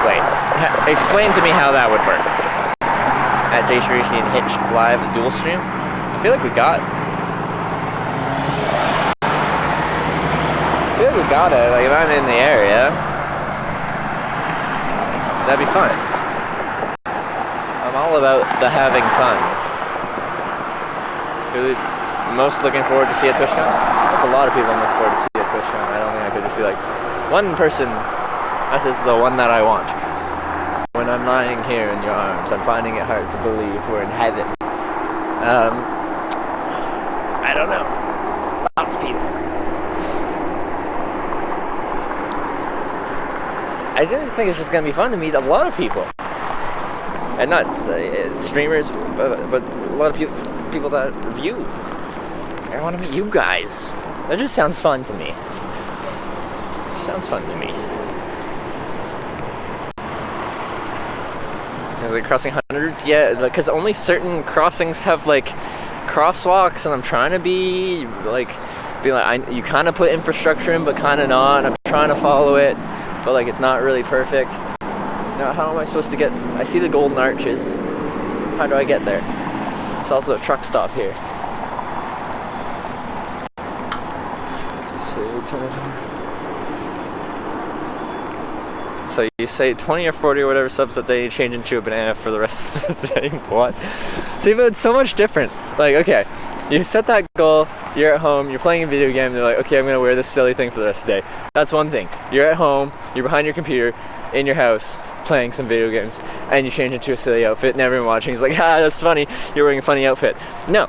Wait, explain to me how that would work. At JCRC and Hitch live dual stream? I feel like we got it. Like if I'm in the area, that'd be fun. I'm all about the having fun. Really, most looking forward to see at TwitchCon? That's a lot of people I'm looking forward to see at TwitchCon. I don't think I could just be like, one person, this is the one that I want. When I'm lying here in your arms, I'm finding it hard to believe we're in heaven. I don't know. Lots of people. I just think it's just going to be fun to meet a lot of people. And not streamers, but a lot of people that view. I want to meet you guys. That just sounds fun to me. Sounds fun to me. Is it crossing hundreds? Yeah, because only certain crossings have like crosswalks, and I'm trying to be like you kind of put infrastructure in, but kind of not. I'm trying to follow it, but like it's not really perfect. Now, how am I supposed to get? I see the golden arches. How do I get there? It's also a truck stop here. So you say 20 or 40 or whatever subs that they change into a banana for the rest of the day. What? See, but it's so much different. Like, okay, you set that goal, you're at home, you're playing a video game, and you're like, okay, I'm gonna wear this silly thing for the rest of the day. That's one thing. You're at home, you're behind your computer, in your house, playing some video games, and you change into a silly outfit, and everyone watching is like, ah, that's funny, you're wearing a funny outfit. No.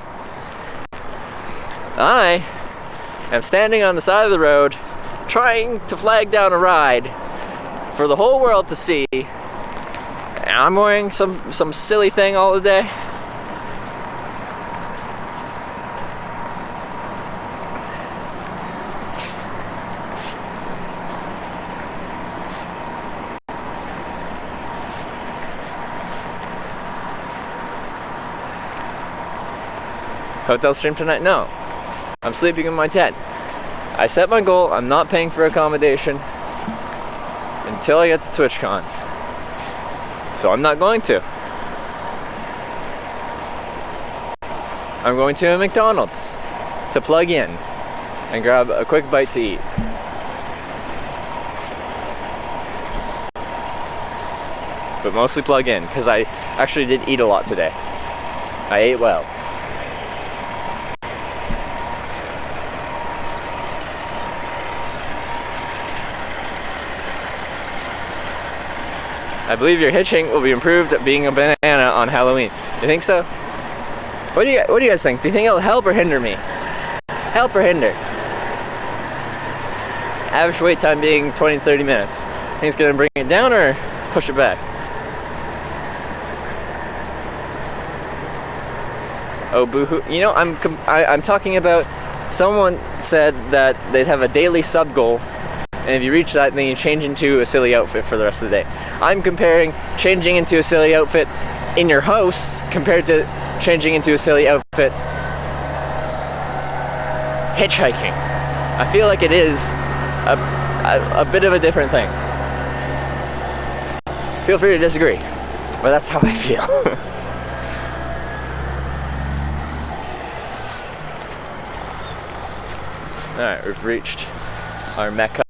I am standing on the side of the road, trying to flag down a ride for the whole world to see. I'm wearing some silly thing all the day. Hotel stream tonight? No. I'm sleeping in my tent. I set my goal. I'm not paying for accommodation until I get to TwitchCon. So I'm not going to. I'm going to a McDonald's to plug in and grab a quick bite to eat. But mostly plug in, because I actually did eat a lot today. I ate well. I believe your hitching will be improved at being a banana on Halloween. You think so? What do you guys think? Do you think it'll help or hinder me? Help or hinder? Average wait time being 20 to 30 minutes. Think it's gonna bring it down or push it back? Oh, boo-hoo. You know, I'm talking about, someone said that they'd have a daily sub goal, and if you reach that, then you change into a silly outfit for the rest of the day. I'm comparing changing into a silly outfit in your house compared to changing into a silly outfit hitchhiking. I feel like it is a bit of a different thing. Feel free to disagree, but that's how I feel. Alright, we've reached our Mecca.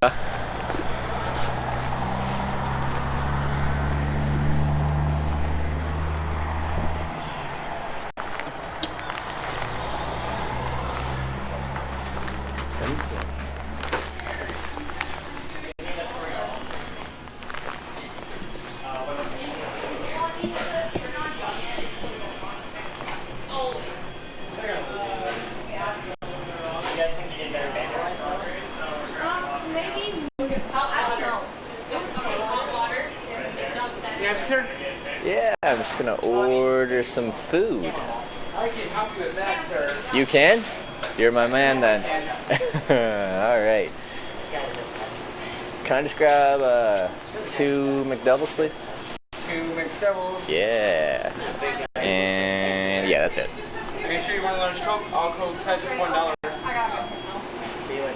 Yeah, I'm just gonna order some food. I can help you with that, sir. You can? You're my man then. Alright. Can I just grab 2 McDoubles, please? 2 McDoubles. Yeah. And yeah, that's it. Make sure you want a large Coke. All Cokes have just $1.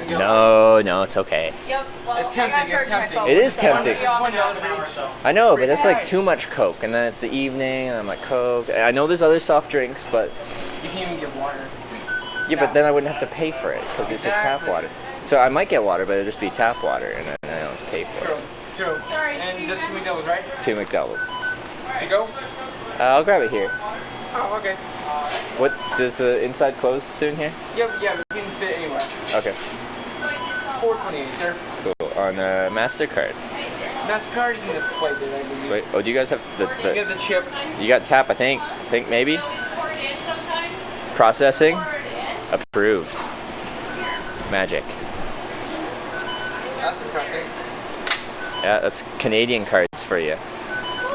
No, no, it's okay. Yep. Well, It's tempting. It's tempting. It is tempting. It's $1 for each. I know, but that's like too much Coke, and then it's the evening, and I'm like, Coke. I know there's other soft drinks, but You can't even get water. yeah, but then I wouldn't have to pay for it because it's just tap water. So I might get water, but it'll just be tap water, and then I don't have to pay for it. True. And just 2 McDoubles, right? 2 McDoubles. To go? I'll grab it here. Oh, okay. What does the inside close soon here? Yeah, we can sit anywhere. Okay. 428, sir. Cool. On MasterCard. MasterCard is in the swipe it, I believe. Sweet. Oh, do you guys have You get the chip. You got tap, I think. Maybe. Processing. Approved. Magic. That's the pressing. Yeah, that's Canadian cards for you.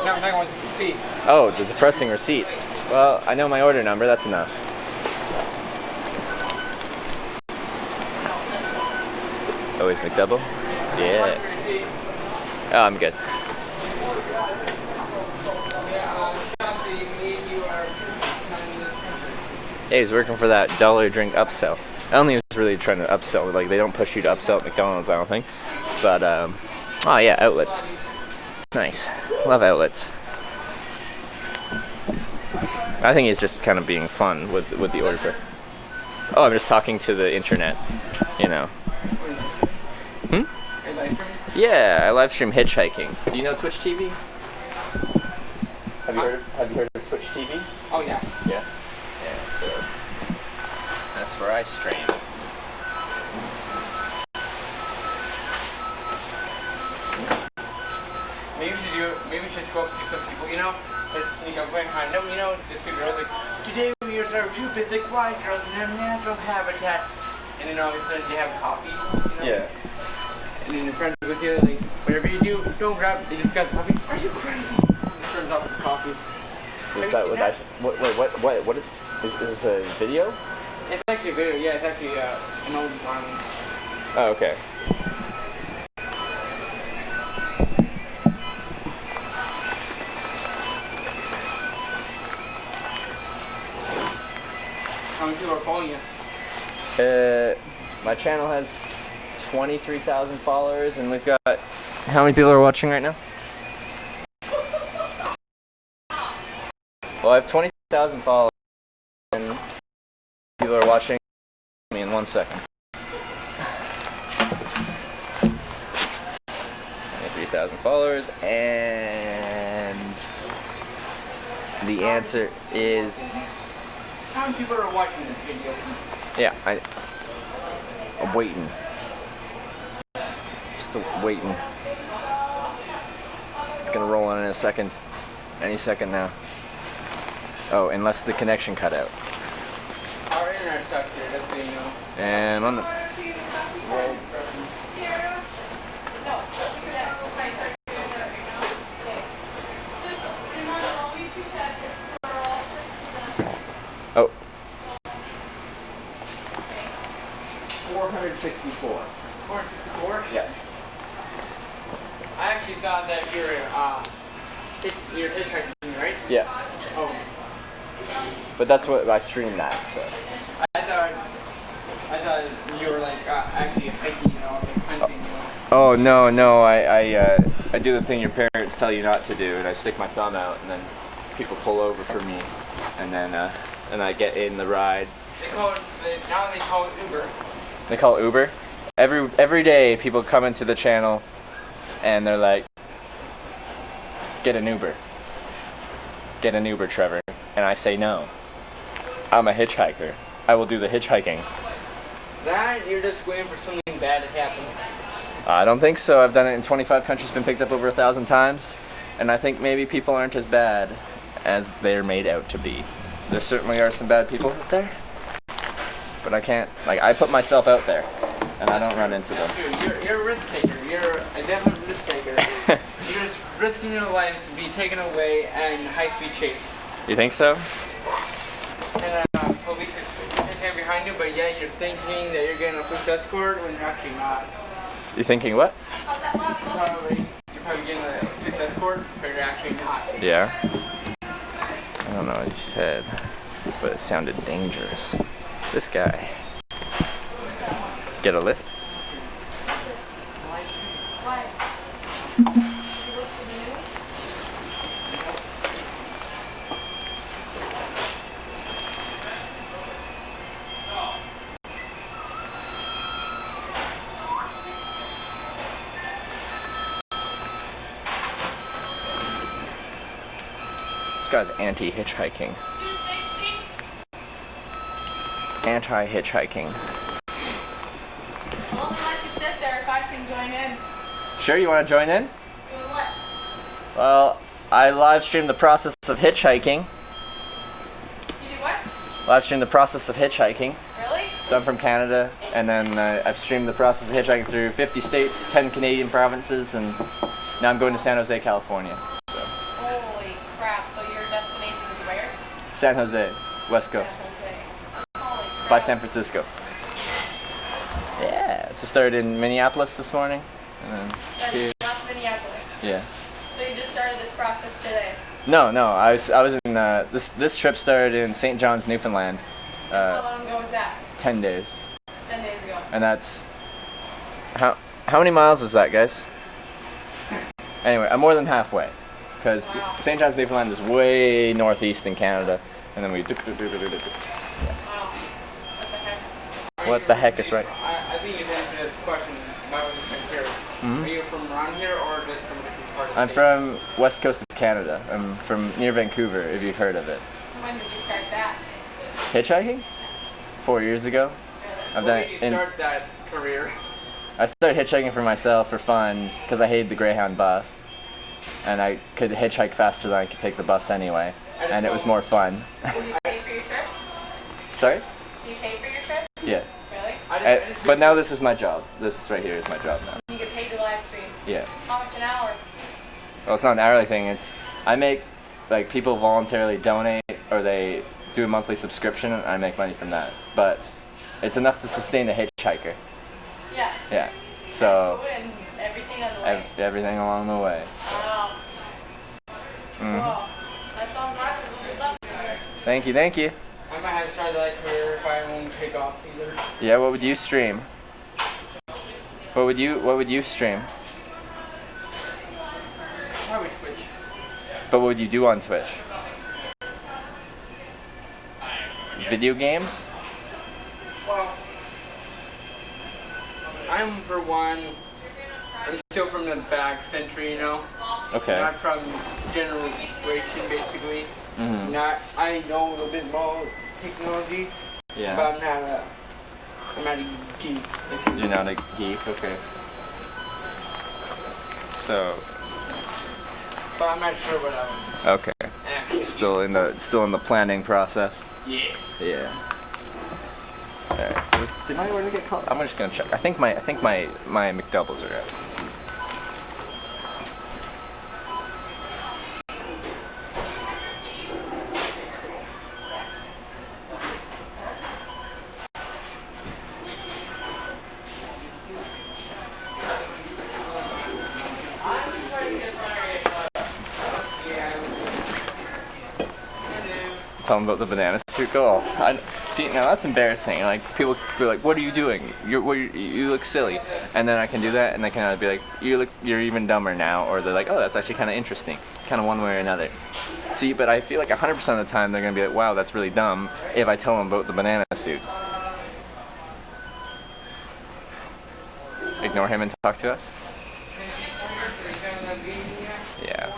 No, I'm talking about the receipt. Oh, the depressing receipt. Well, I know my order number. That's enough. Always McDouble? Yeah. Oh, I'm good. Hey, he's working for that dollar drink upsell. I don't think he was really trying to upsell. Like, they don't push you to upsell at McDonald's, I don't think. But, oh yeah, outlets. Nice. Love outlets. I think he's just kind of being fun with the order. Oh, I'm just talking to the internet, you know. Yeah, I live stream hitchhiking. Do you know Twitch TV? Have you heard of Twitch TV? Oh yeah. Yeah. Yeah. So that's where I stream. Maybe we should just go up and see some people, you know? Let's sneak up and hide. No, you know, this good girl's like, today we use our two basic white girls in their natural habitat. And then all of a sudden you have coffee, you know? Yeah. And then your friends go with you, like, whatever you do, don't grab, they just got the coffee. Are you crazy? And turns off with the coffee. Is that what I should, what is this a video? It's actually a video, yeah, it's actually an old one. Oh, okay. How many people are following you? My channel has 23,000 followers, and we've got, how many people are watching right now? Well, I have 20,000 followers, and people are watching me in 1 second. 23,000 followers, and the answer is... How many people are watching this video? Yeah, I'm waiting. Still waiting. It's gonna roll in a second. Any second now. Oh, unless the connection cut out. Our internet sucks here, just so you know. And on the... Oh. 464. 464? Yeah. I actually thought that you're hitchhiking, right? Yeah. Oh. But that's what I stream that, so. I thought you were like actually hiking, you know, like hunting, you know. Oh no, I do the thing your parents tell you not to do, and I stick my thumb out, and then people pull over for me, and then and I get in the ride. Now they call it Uber. They call it Uber. Every day people come into the channel, and they're like, "Get an Uber. Get an Uber, Trevor." And I say no. I'm a hitchhiker. I will do the hitchhiking. That you're just waiting for something bad to happen. I don't think so. I've done it in 25 countries, been picked up over 1,000 times, and I think maybe people aren't as bad as they're made out to be. There certainly are some bad people out there, but I can't, like, I put myself out there, and I don't run into them. Dude, you're a risk taker. You're a definite risk taker. You're just risking your life to be taken away and high-speed chase. You think so? And police is standing behind you, but yet you're thinking that you're getting a police escort when you're actually not. You thinking what? You're probably getting a police escort, but you're actually not. Yeah. I don't know what he said, but it sounded dangerous. This guy. Get a lift? guy's anti-hitchhiking. Anti-hitchhiking. I'll only let you sit there if I can join in. Sure, you want to join in? Doing what? Well, I live streamed the process of hitchhiking. You do what? Live streamed the process of hitchhiking. Really? So I'm from Canada, and then I've streamed the process of hitchhiking through 50 states, 10 Canadian provinces, and now I'm going to San Jose, California. So. Holy crap, so your destination is where? San Jose, West Coast. San Jose. Holy crap. By San Francisco. Yeah, so started in Minneapolis this morning, and then here. Not Minneapolis. Yeah. So you just started this process today? No, I was in this trip started in St. John's, Newfoundland. How long ago was that? 10 days. 10 days ago. And that's how many miles is that, guys? Anyway, I'm more than halfway, because St. John's, Newfoundland is way northeast in Canada, and then we. Wow. What the heck is right? I think you've answered this question. My was just here. Are you from around here or just from a different part of the I'm state? from west coast of Canada. I'm from near Vancouver, if you've heard of it. When did you start that? Hitchhiking? 4 years ago. I've done When did you start that career? I started hitchhiking for myself for fun because I hated the Greyhound bus, and I could hitchhike faster than I could take the bus anyway, and it was more fun. Do you pay for your trips? Sorry? Do you pay for your trips? Yeah. Really? But now this is my job. This right here is my job now. You get paid to live stream? Yeah. How much an hour? Well, it's not an hourly thing. It's I make like people voluntarily donate or they do a monthly subscription, and I make money from that. But it's enough to sustain a hitchhiker. Yeah. Yeah. So. Food and everything on the way. Everything along the way. Wow. Mm-hmm. Cool. That sounds awesome. Good luck. Thank you. Thank you. I might have to start that career if I won't take off either. Yeah. What would you stream? What would you stream? Probably Twitch. But what would you do on Twitch? Video games? Well, I'm for one. I'm still from the back century, you know. Okay. Not from this generation, basically. Mm-hmm. I know a little bit more technology. Yeah. But I'm not a geek. You're not a geek, okay. So. But I'm not sure what I was. Okay. Still in the planning process. Yeah. Yeah. Alright. Did my order get called? I'm just gonna check. I think my McDoubles are out. Tell them about the banana suit. Go off. See, now that's embarrassing. Like people be like, "What are you doing? You look silly," and then I can do that, and they can either be like, "You're even dumber now," or they're like, "Oh, that's actually kind of interesting," kind of one way or another. See, but I feel like 100% of the time they're gonna be like, "Wow, that's really dumb," if I tell them about the banana suit. Ignore him and talk to us. Yeah.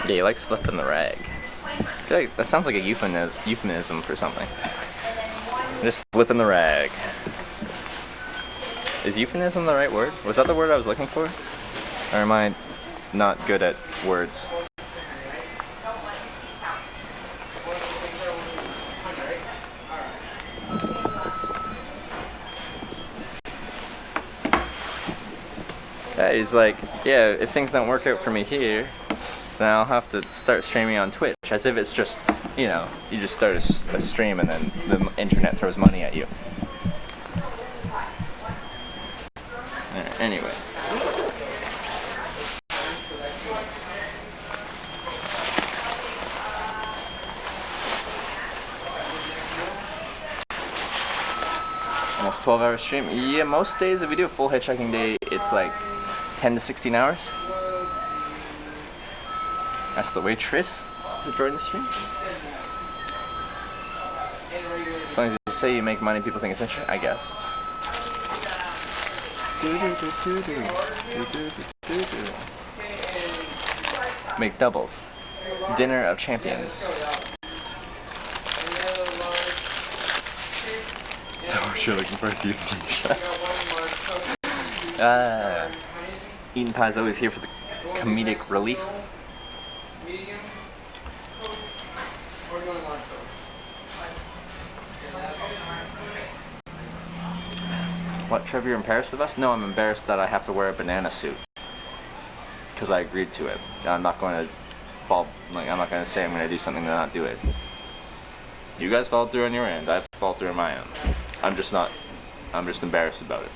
Yeah, he likes flipping the rag. I feel like that sounds like a euphemism for something. Just flipping the rag. Is euphemism the right word? Was that the word I was looking for? Or am I not good at words? Yeah, he's like, yeah, if things don't work out for me here, then I'll have to start streaming on Twitch, as if it's just, you know, you just start a stream and then the internet throws money at you. Anyway. Almost 12-hour stream. Yeah, most days, if we do a full hitchhiking day, it's like 10 to 16 hours. That's the waitress to join the stream. As long as you say you make money, people think it's interesting, I guess. Make doubles. Dinner of champions. What you're looking for is Eaton Pie is always here for the comedic relief. What, Trevor, you're embarrassed of us? No, I'm embarrassed that I have to wear a banana suit. Because I agreed to it. I'm not going to I'm not going to say I'm going to do something and not do it. You guys followed through on your end, I followed through on my end. I'm just embarrassed about it.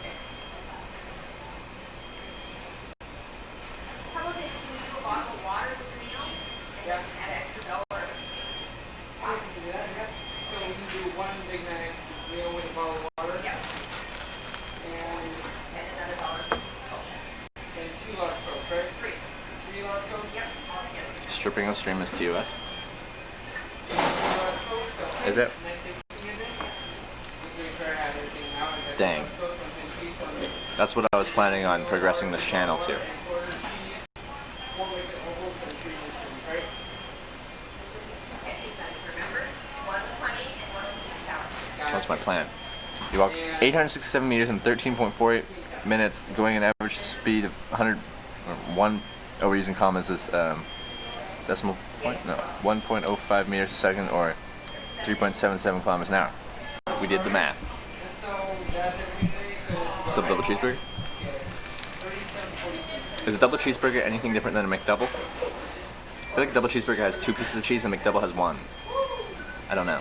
Stripping on stream is TOS. Is it? Dang. That's what I was planning on progressing this channel to. That's my plan. You walk 867 meters in 13.48 minutes, going an average speed of 101. Oh, we're using commas as decimal point? No, 1.05 meters a second, or 3.77 kilometers an hour. We did the math. What's up, double cheeseburger? Is a double cheeseburger anything different than a McDouble? I feel like a double cheeseburger has 2 pieces of cheese and McDouble has 1. I don't know.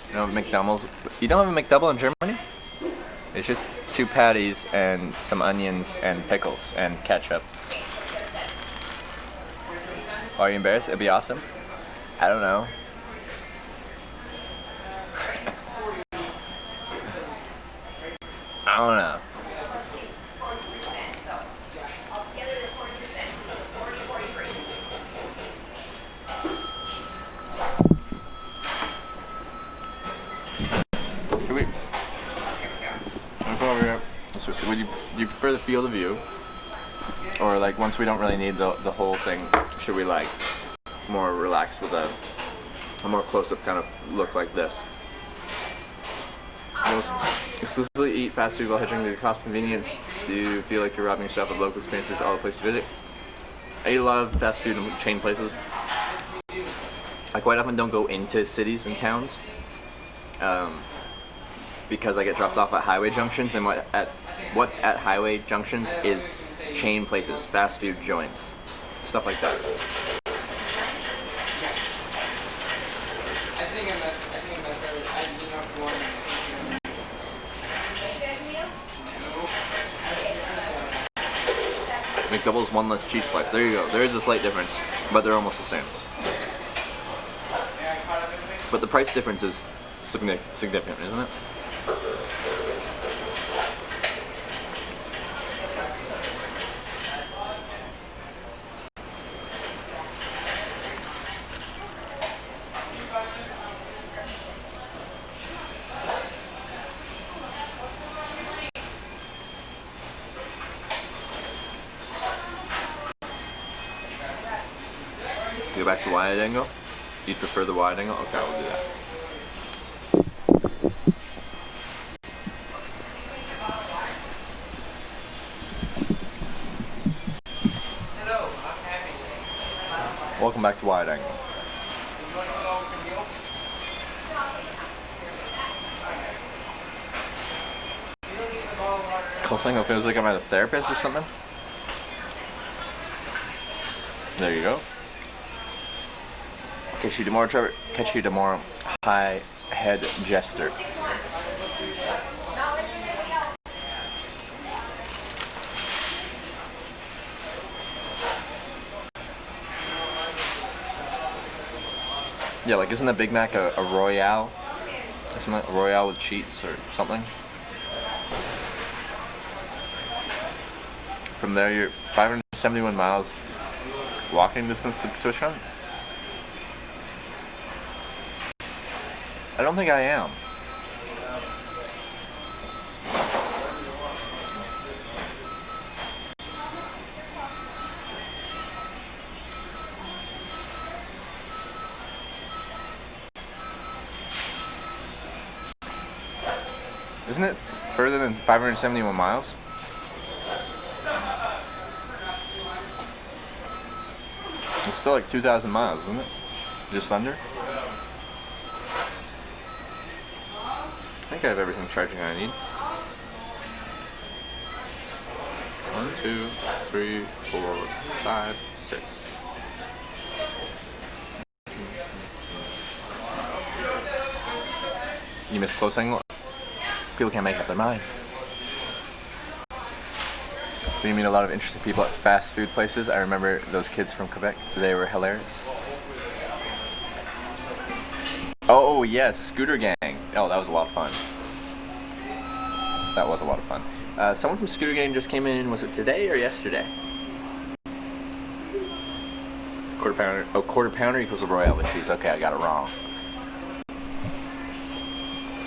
You know, McDonald's. You don't have a McDouble in Germany? It's just 2 patties and some onions and pickles and ketchup. Are you embarrassed? It'd be awesome. I don't know. I don't know. Should we? Would you prefer the field of view, or like once we don't really need the whole thing, should we like more relaxed with a more close-up kind of look like this? Most exclusively eat fast food while hitching to the cost convenience. Do you feel like you're robbing yourself of local experiences, all the place to visit? I eat a lot of fast food and chain places. I quite often don't go into cities and towns because I get dropped off at highway junctions, and what's at highway junctions is chain places, fast food joints, stuff like that. McDouble's 1 less cheese slice. There you go. There is a slight difference, but they're almost the same. But the price difference is significant, isn't it? Go back to wide angle? You'd prefer the wide angle? Okay, we'll do that. Welcome back to wide angle. Close angle feels like I'm at a therapist or something. There you go. Catch you tomorrow, Trevor. Catch you tomorrow, high head jester. Yeah, like isn't a Big Mac a Royale? Isn't it a Royale with cheese or something? From there, you're 571 miles walking distance to TwitchCon. I don't think I am. Isn't it further than 571 miles? It's still like 2,000 miles, isn't it? Just under? I think I have everything charging I need. 1, 2, 3, 4, 5, 6. You missed close angle? People can't make up their mind. We meet a lot of interesting people at fast food places. I remember those kids from Quebec. They were hilarious. Oh yes, Scooter Gang. Oh, that was a lot of fun. That was a lot of fun. Someone from Scooter Gang just came in. Was it today or yesterday? Quarter pounder. Oh, quarter pounder equals a Royale with cheese. Okay, I got it wrong.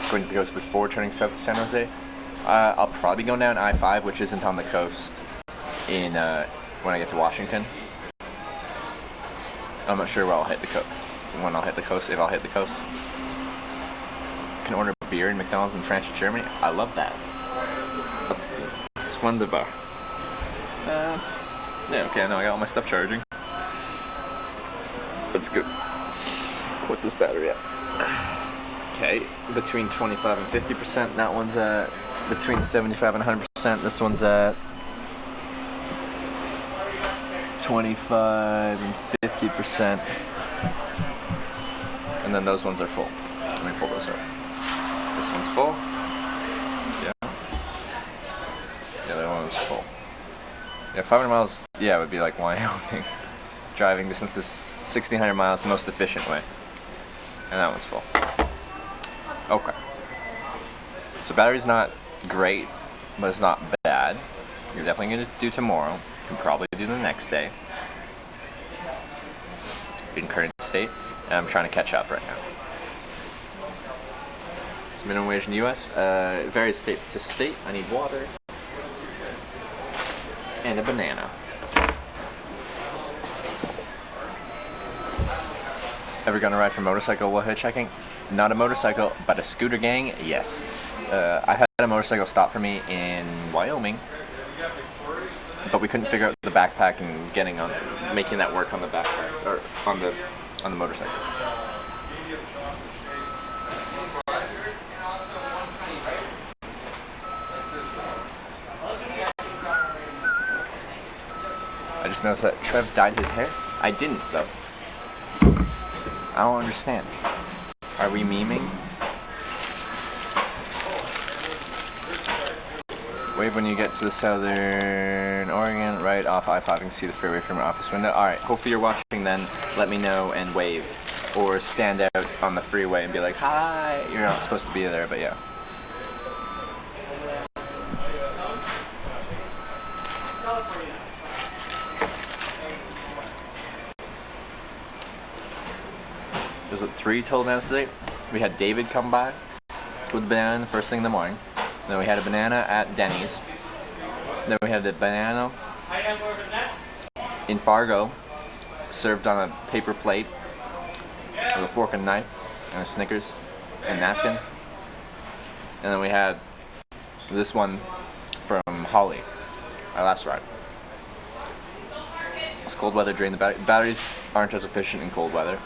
Going to the coast before turning south to San Jose. I'll probably go down I-5, which isn't on the coast, in when I get to Washington. I'm not sure where I'll hit the coast. When I'll hit the coast, if I'll hit the coast. You can order beer in McDonald's in France and Germany. I love that. That's wunderbar. Yeah, okay, now I got all my stuff charging. That's good. What's this battery at? Okay, between 25 and 50%. That one's at between 75 and 100%. This one's at 25 and 50%. And then those ones are full. Let me pull those up. This one's full. Yeah. The other one's full. Yeah, 500 miles, yeah, it would be like Wyoming. Driving distance is 1,600 miles, the most efficient way. And that one's full. Okay. So battery's not great, but it's not bad. You're definitely going to do tomorrow. You can probably do the next day. In current state. And I'm trying to catch up right now. It's minimum wage in the US. Varies state to state. I need water. And a banana. Ever gonna ride for motorcycle while hitchhiking? Not a motorcycle, but a scooter gang, yes. I had a motorcycle stop for me in Wyoming, but we couldn't figure out the backpack and making that work on the backpack or on the motorcycle. I just noticed that Trev dyed his hair. I didn't though. I don't understand. Are we memeing? Wave when you get to the southern Oregon, right off I-5, you can see the freeway from your office window. Alright, hopefully you're watching then. Let me know and wave. Or stand out on the freeway and be like, hi! You're not supposed to be there, but yeah. There's 3 total bananas today. We had David come by with a banana first thing in the morning. Then we had a banana at Denny's. Then we had the banana in Fargo, served on a paper plate with a fork and knife and a Snickers and napkin. And then we had this one from Holly, our last ride. It's cold weather, drain the battery. Batteries aren't as efficient in cold weather.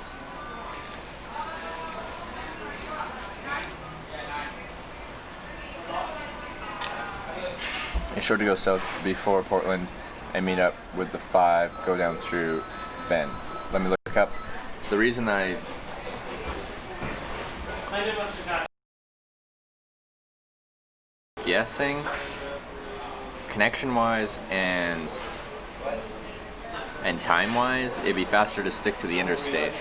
Be sure to go south before Portland and meet up with the 5, go down through Bend. Let me look up. The reason I guessing connection wise and time wise, it'd be faster to stick to the interstate.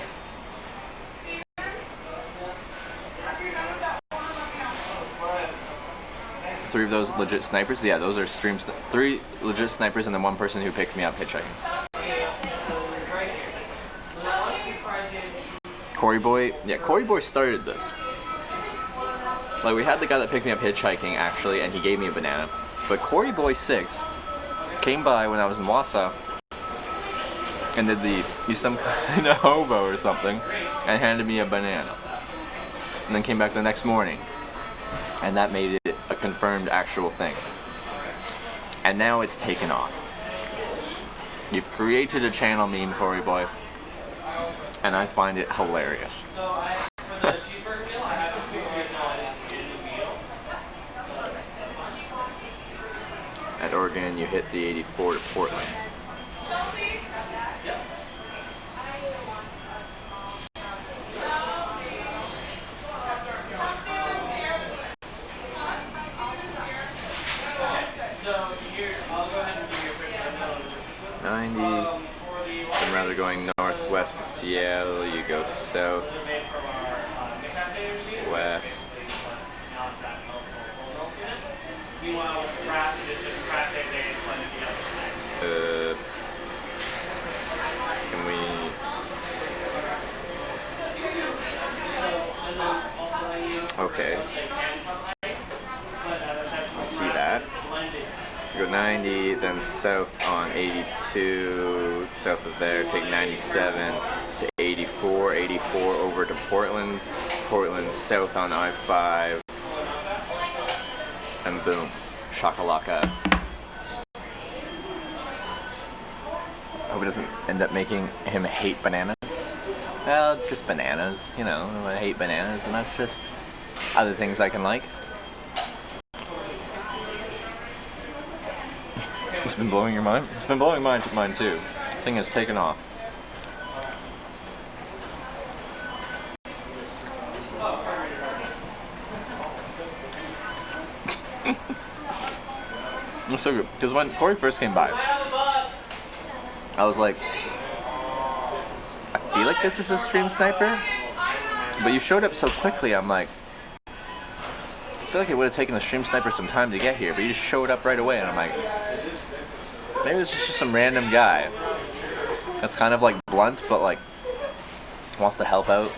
Three of those legit snipers? Yeah, those are streams. 3 legit snipers and then 1 person who picked me up hitchhiking. Corey Boy, yeah, Corey Boy started this. Like, we had the guy that picked me up hitchhiking, actually, and he gave me a banana. But Corey Boy 6 came by when I was in Wausau and he's some kind of hobo or something, and handed me a banana. And then came back the next morning, and that made it a confirmed actual thing. And now it's taken off. You've created a channel meme, Corey Boy, and I find it hilarious. At Oregon, you hit the 84 to Portland. I'm rather going northwest to Seattle, you go south, west. Can we... Okay. I see that. So go 90, then south on 82, south of there, take 97 to 84, 84 over to Portland, Portland south on I-5, and boom, shakalaka. I hope it doesn't end up making him hate bananas. Well, it's just bananas, you know, I hate bananas, and that's just other things I can like. It's been blowing your mind? It's been blowing mine too. The thing has taken off. It's so good. Because when Corey first came by, I was like, I feel like this is a stream sniper, but you showed up so quickly, I'm like, I feel like it would have taken the stream sniper some time to get here, but you just showed up right away, and I'm like, maybe this is just some random guy that's kind of like blunt, but like wants to help out,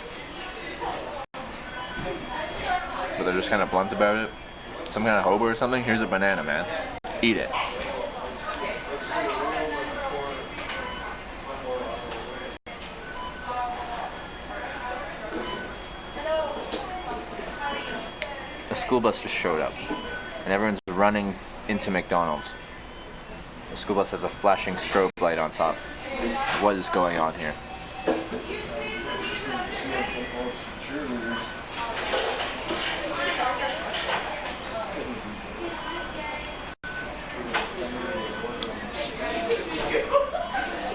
but they're just kind of blunt about it. Some kind of hobo or something. Here's a banana, man. Eat it. A school bus just showed up, and everyone's running into McDonald's. The school bus has a flashing strobe light on top. What is going on here?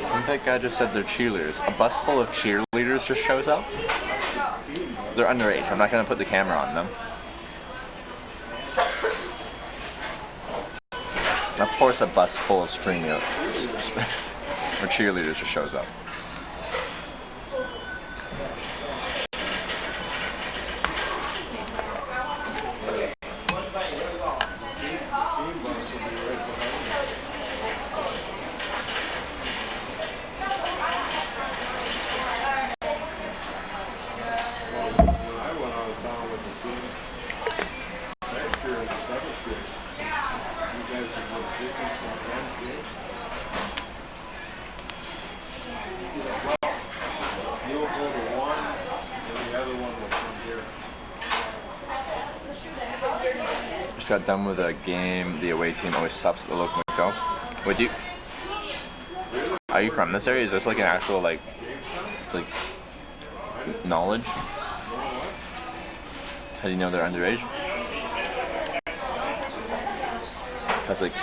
I think that guy just said they're cheerleaders. A bus full of cheerleaders just shows up? They're underage. I'm not going to put the camera on them. Of course a bus full of streamers or cheerleaders just shows up. Just got done with a game. The away team always stops at the local McDonald's. Wait, are you from this area? Is this like an actual like knowledge? How do you know they're underage? Because like,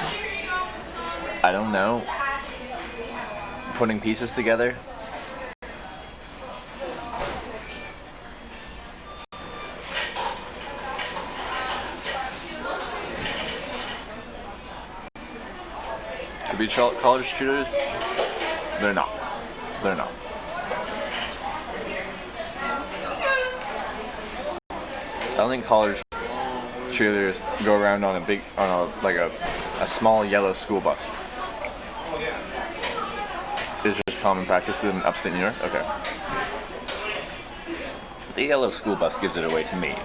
I don't know. Putting pieces together. Could be college students. They're not. They're not. I don't think college cheerleaders go around on a small yellow school bus. Is just common practice in upstate New York? Okay. The yellow school bus gives it away to me.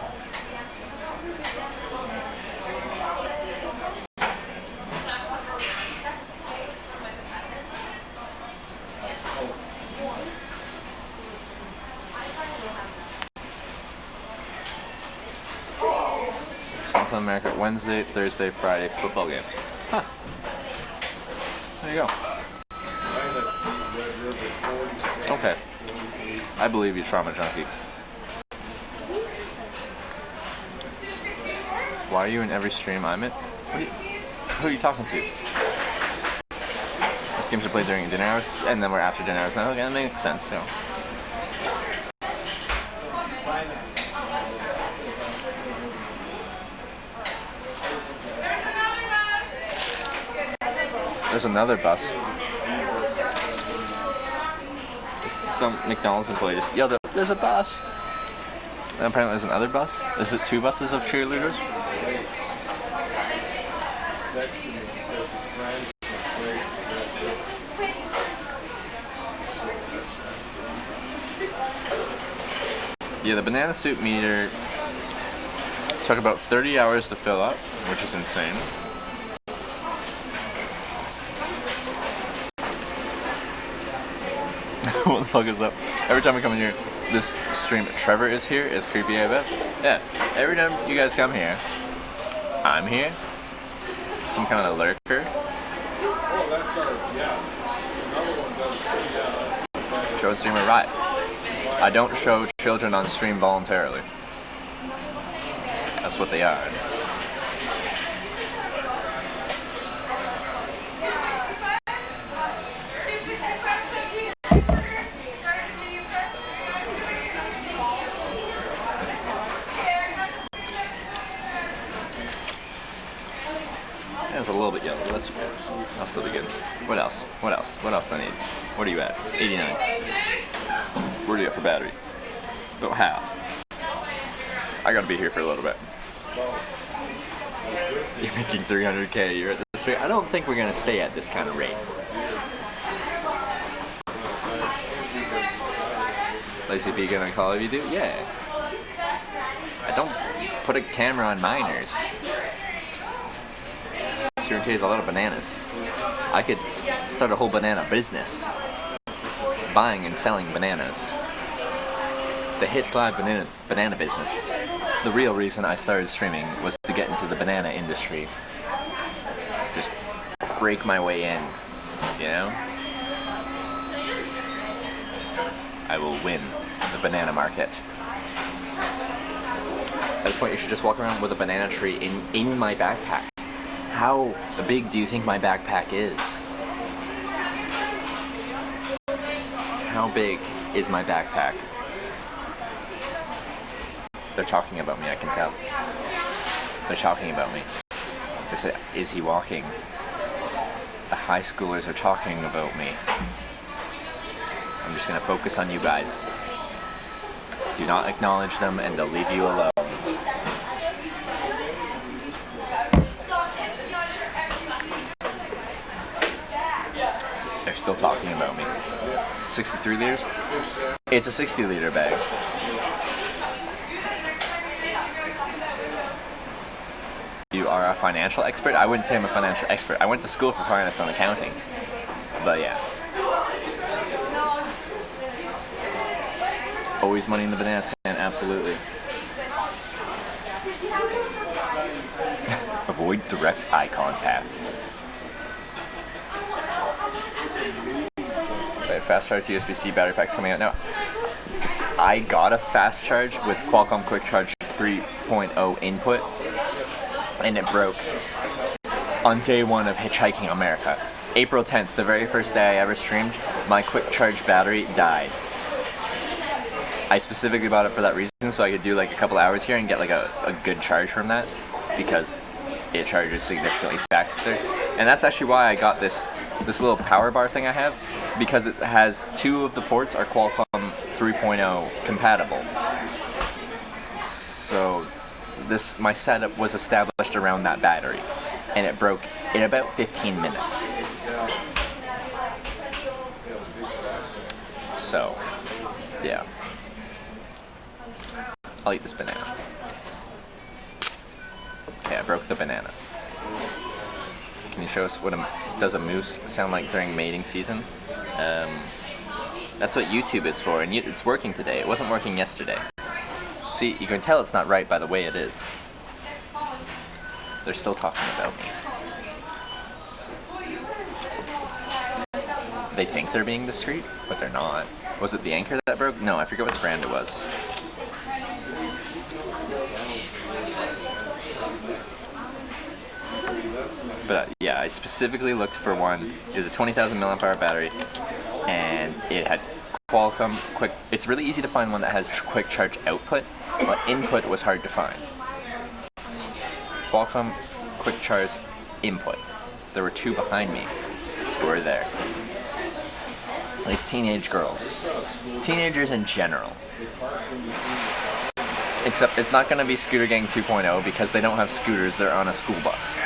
Small Town America, Wednesday, Thursday, Friday, football games. Huh. There you go. Okay. I believe you, trauma junkie. Why are you in every stream I'm in? Who are you talking to? These games are played during dinner hours, and then we're after dinner hours now. Okay, that makes sense, you know. There's another bus. Some McDonald's employee just yelled out, "There's a bus!" And apparently there's another bus. Is it 2 buses of cheerleaders? Yeah, the banana suit meter took about 30 hours to fill up, which is insane. What the fuck is up? Every time I come in here, this stream, Trevor is here. It's creepy, I bet. Yeah, every time you guys come here, I'm here. Some kind of lurker. Show streamer right. I don't show children on stream voluntarily. That's what they are. It's a little bit yellow, but that's okay. I'll still be good. What else? What else? What else do I need? What are you at? 89. Where are you at for battery? About half. I gotta be here for a little bit. You're making 300K, you're at this rate. I don't think we're gonna stay at this kind of rate. Lazy Beacon on Call of Duty? Yeah. I don't put a camera on minors. 300K is a lot of bananas. I could start a whole banana business. Buying and selling bananas. The Hitchhiking banana business. The real reason I started streaming was to get into the banana industry. Just break my way in, you know? I will win the banana market. At this point, you should just walk around with a banana tree in my backpack. How big do you think my backpack is? How big is my backpack? They're talking about me, I can tell. They're talking about me. They say, is he walking? The high schoolers are talking about me. I'm just gonna focus on you guys. Do not acknowledge them and they'll leave you alone. They're still talking about me. 63 liters? It's a 60-liter bag. You are a financial expert? I wouldn't say I'm a financial expert. I went to school for finance and accounting. But yeah. Always money in the banana stand, absolutely. Avoid direct eye contact. Wait, fast charge USB-C battery packs coming out now. I got a fast charge with Qualcomm Quick Charge 3.0 input, and it broke on day 1 of Hitchhiking America. April 10th, the very first day I ever streamed, my quick charge battery died. I specifically bought it for that reason, so I could do like a couple hours here and get like a good charge from that, because it charges significantly faster. And that's actually why I got this little power bar thing I have, because it has 2 of the ports are Qualcomm 3.0 compatible. So my setup was established around that battery, and it broke in about 15 minutes. So, yeah. I'll eat this banana. Okay, I broke the banana. Can you show us what does a moose sound like during mating season? That's what YouTube is for, and it's working today. It wasn't working yesterday. See, you can tell it's not right by the way it is. they're still talking about me. They think they're being discreet, but they're not. Was it the anchor that broke? No, I forget what brand it was. But yeah, I specifically looked for one. It was a 20,000 milliamp hour battery, and it had Qualcomm quick. It's really easy to find one that has quick charge output, but input was hard to find. Qualcomm quick charge input. There were two behind me who were there. These teenage girls. Teenagers in general. Except it's not going to be Scooter Gang 2.0 because they don't have scooters, they're on a school bus.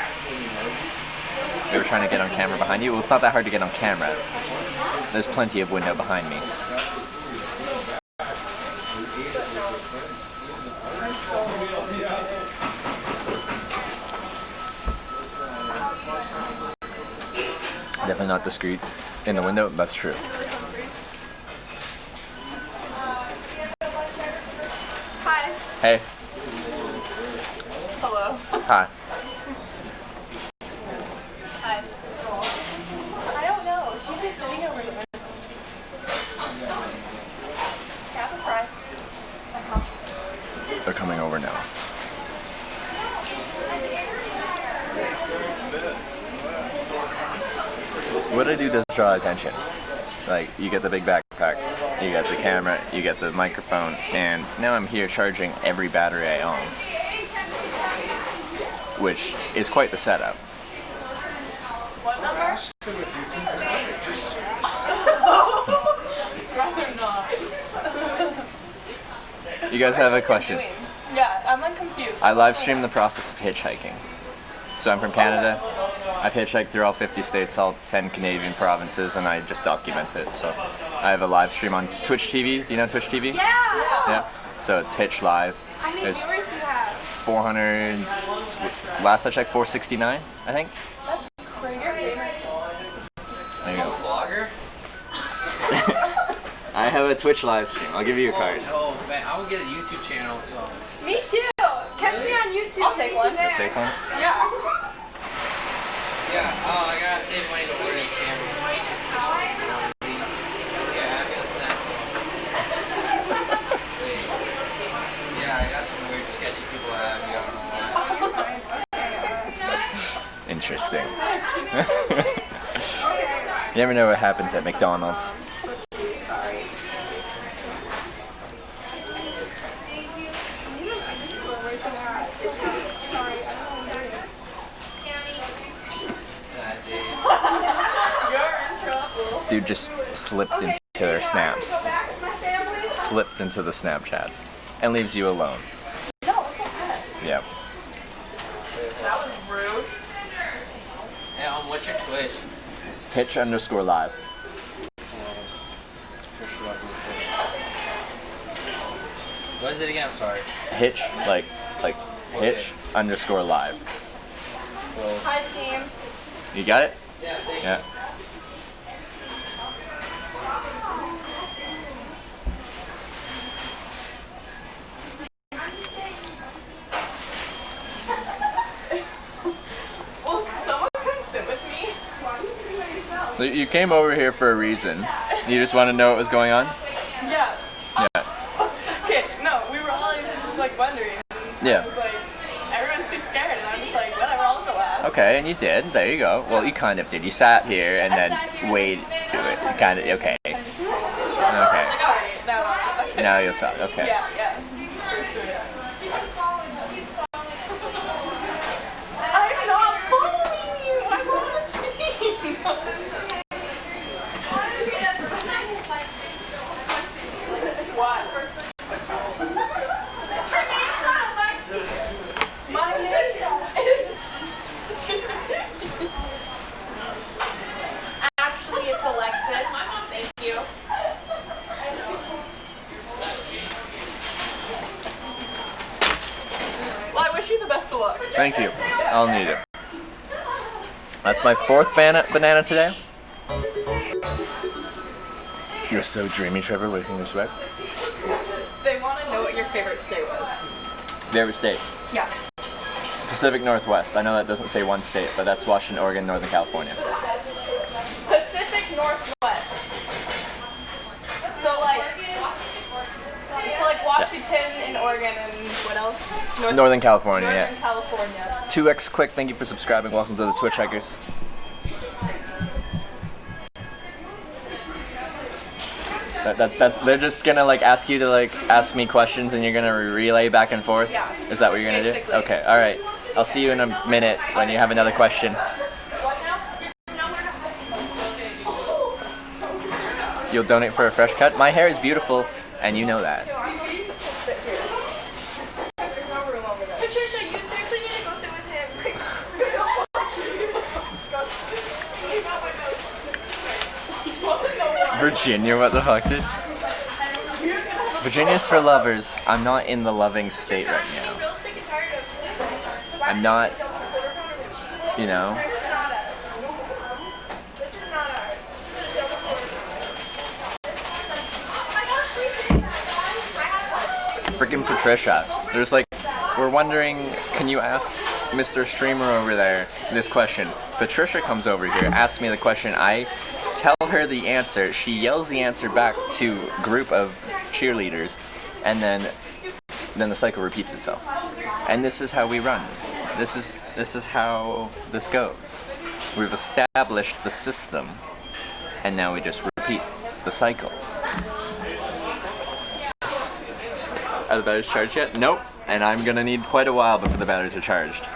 They were trying to get on camera behind you. Well, it's not that hard to get on camera. There's plenty of window behind me. Definitely not discreet. In the window, that's true. Hi. Hey. Hello. Hi. Hi. I don't know. She's just sitting over there. Have a fry. They're coming over now. What I do does draw attention. Like, you get the big backpack, you get the camera, you get the microphone, and now I'm here charging every battery I own. Which is quite the setup. What number? Rather not. You guys have a question? Yeah, I'm like confused. I live stream the process of hitchhiking. So I'm from Canada. I've hitchhiked through all 50 states, all 10 Canadian provinces, and I just document it. So I have a live stream on Twitch TV. Do you know Twitch TV? Yeah! Yeah. So it's Hitch Live. How many There's viewers do you have? 400, last I checked, 469, I think. That's crazy. There you go. Vlogger? I have a Twitch live stream. I'll give you a card. Oh, man, I will get a YouTube channel, so. Me too! Catch me on YouTube. I'll take one. You'll take one? Yeah. Yeah, oh, I gotta save money to order a camera. Yeah, I got set. Wait. Yeah, I got some weird, sketchy people that have me on. Interesting. You never know what happens at McDonald's. Dude just slipped into their snaps. Slipped into the Snapchats. And leaves you alone. No, look at that. Yep. That was rude. Hey, what's your Twitch? Hitch_live. What is it again? I'm sorry. Hitch, like Hitch_live. Hi, team. You got it? Yeah, thank you. Yeah. Well, someone come sit with me. Why are you sitting by yourself? You came over here for a reason. You just want to know what was going on? Yeah. Yeah. Okay, no, we were all like, just like wondering. Yeah. I was like, everyone's too scared, and I'm just like, whatever, I'll go last. Okay, and you did. There you go. Well, you kind of did. You sat here and then waited. Kind of. Okay. Okay. Now you'll talk. Okay. Yeah, yeah. For sure. I'm not following you. I'm on a team. What? My name is... Actually, it's Alexis. Thank you. Well, I wish you the best of luck. Thank you. I'll need it. That's my fourth banana today. You're so dreamy, Trevor. What can you expect? They want to know what your favorite state was. Favorite state? Yeah. Pacific Northwest. I know that doesn't say one state, but that's Washington, Oregon, Northern California. Pacific Northwest. So like Washington and Oregon and what else? Northern California, Northern yeah. California. 2X Quick, thank you for subscribing. Welcome to the Twitchhikers. They're just gonna like ask you to like ask me questions and you're gonna relay back and forth? Yeah. Is that what you're gonna Basically. do? Okay, alright. I'll see you in a minute when you have another question. You'll donate for a fresh cut? My hair is beautiful and you know that. Patricia, you seriously need to go sit with him. Virginia, what the fuck, dude? Virginia's for lovers. I'm not in the loving state right now. I'm not, you know. Freaking Patricia. There's like, we're wondering, can you ask Mr. Streamer over there this question? Patricia comes over here, asks me the question, I tell her the answer, she yells the answer back to a group of cheerleaders, and then the cycle repeats itself. And this is how we run. This is how this goes. We've established the system, and now we just repeat the cycle. Are the batteries charged yet? Nope. And I'm gonna need quite a while before the batteries are charged.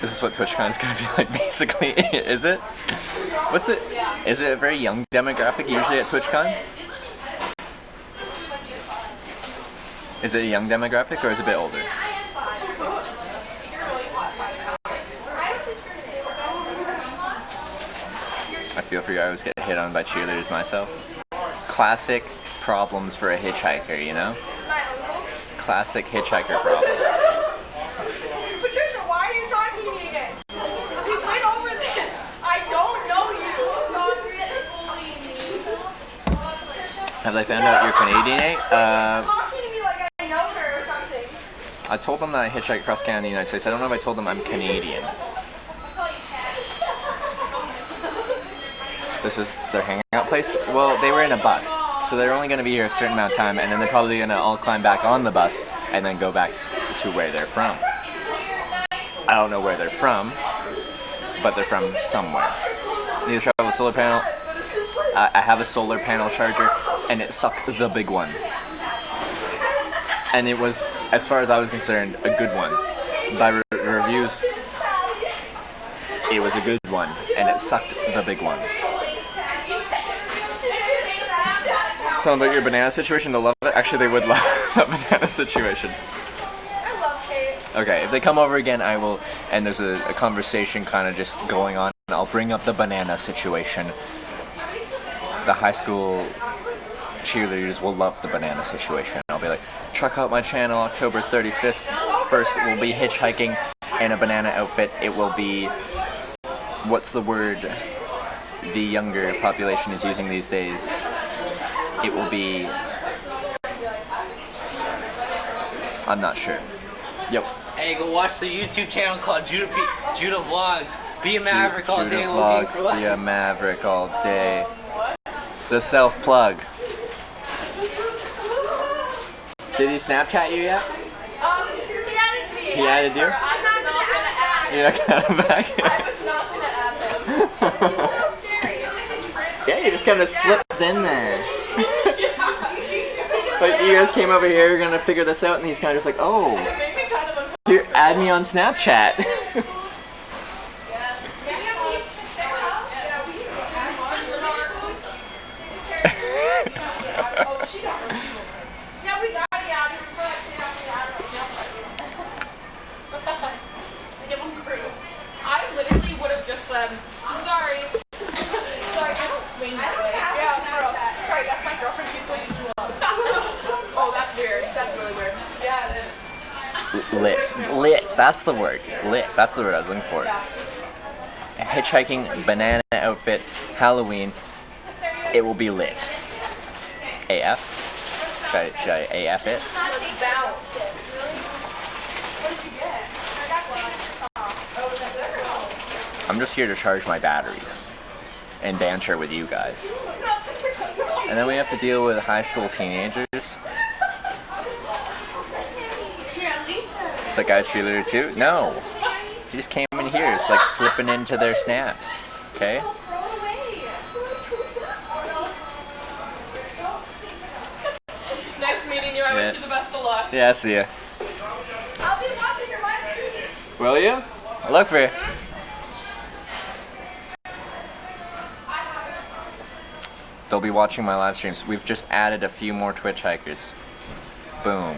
This is what TwitchCon is gonna be like, basically. Is it? What's it? Is it a very young demographic usually at TwitchCon? Is it a young demographic or is it a bit older? I feel for you, I always get hit on by cheerleaders myself. Classic problems for a hitchhiker, you know? Classic hitchhiker problems. Patricia, why are you talking to me again? We went over this. I don't know you. Have they found out you're Canadian, eh? Talking to me like I know her or something. I told them that I hitchhike across Canada and the United States. I don't know if I told them I'm Canadian. This is their hangout place? Well, they were in a bus, so they're only going to be here a certain amount of time, and then they're probably going to all climb back on the bus and then go back to where they're from. I don't know where they're from, but they're from somewhere. Need to travel with a solar panel. I have a solar panel charger, and it sucked the big one. And it was, as far as I was concerned, a good one. By reviews, it was a good one, and it sucked the big one. Tell them about your banana situation, they'll love it. Actually, they would love that banana situation. I love Kate. Okay, if they come over again, I will, and there's a conversation kind of just going on, I'll bring up the banana situation. The high school cheerleaders will love the banana situation. I'll be like, check out my channel October 31st. First, we'll be hitchhiking in a banana outfit. It will be, what's the word the younger population is using these days? It will be, I'm not sure. Yep. Hey, go watch the YouTube channel called Judah Vlogs. Be a maverick all day. Judah Vlogs, be a maverick all day. The self-plug. Did he Snapchat you yet? He added me. He added you? I'm not gonna add him. You're not gonna add him back? I was not gonna add him. He's a little scary. Yeah, you just kind of slipped in there. Like, you guys came over here, you're gonna figure this out, and he's kind of just like, oh, here, add me on Snapchat. Yeah, we got it out. Give him cruise. I literally would have just said, sorry. Sorry, I don't swing that way. Yeah, bro. Sorry, that's my girlfriend. She's going to you all the time. Oh, that's weird. That's really weird. Yeah, it is. Lit. That's the word. Lit. That's the word I was looking for. Hitchhiking, banana outfit, Halloween. It will be lit. AF? Should I AF it? I'm just here to charge my batteries and banter with you guys. And then we have to deal with high school teenagers. Is that guy a cheerleader too? No. He just came in here. It's like slipping into their snaps. Okay? Nice meeting you. I wish you the best of luck. Yeah, see ya. I'll be watching your live stream. Will you? I'll look for you. They'll be watching my live streams. We've just added a few more Twitch hikers. Boom.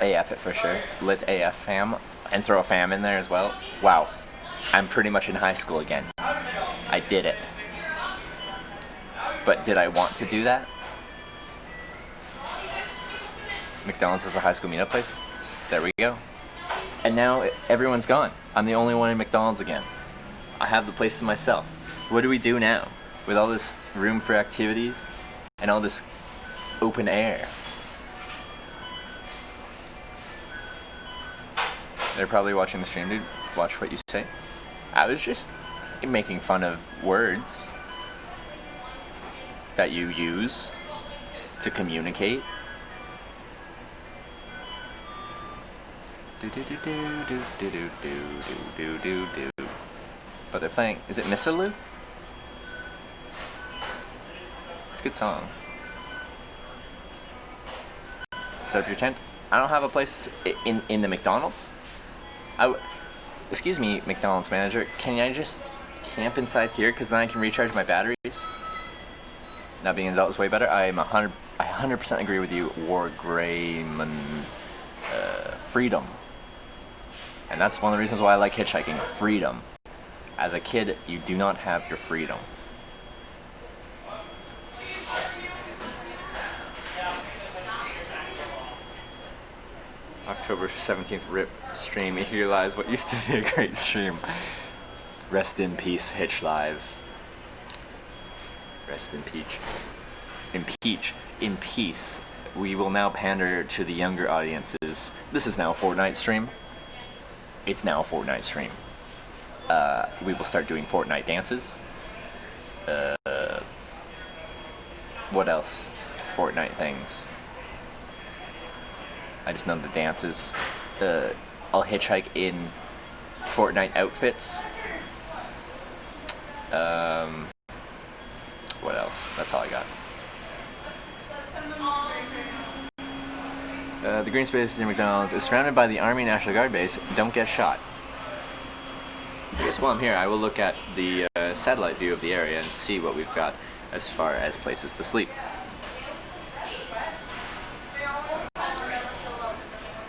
AF it for sure. Lit AF fam. And throw a fam in there as well. Wow. I'm pretty much in high school again. I did it. But did I want to do that? McDonald's is a high school meetup place. There we go. And now everyone's gone. I'm the only one in McDonald's again. I have the place to myself. What do we do now? With all this room for activities and all this open air. They're probably watching the stream, dude. Watch what you say. I was just making fun of words that you use to communicate. Do do do do do do do do do do do. But they're playing. Is it Missaloo? It's a good song. Set up your tent. I don't have a place in the McDonald's. Excuse me, McDonald's manager. Can I just camp inside here? Because then I can recharge my batteries. Now being an adult is way better. I 100% agree with you. War Grayman. Freedom. And that's one of the reasons why I like hitchhiking. Freedom. As a kid, you do not have your freedom. October 17th RIP stream. Here lies what used to be a great stream. Rest in peace, Hitch Live. Rest in peach. In peace. We will now pander to the younger audiences. This is now a Fortnite stream. It's now a Fortnite stream. We will start doing Fortnite dances. What else? Fortnite things. I just know the dances. I'll hitchhike in Fortnite outfits. What else? That's all I got. The green space near McDonald's is surrounded by the Army National Guard base. Don't get shot. I guess while I'm here, I will look at the satellite view of the area and see what we've got as far as places to sleep.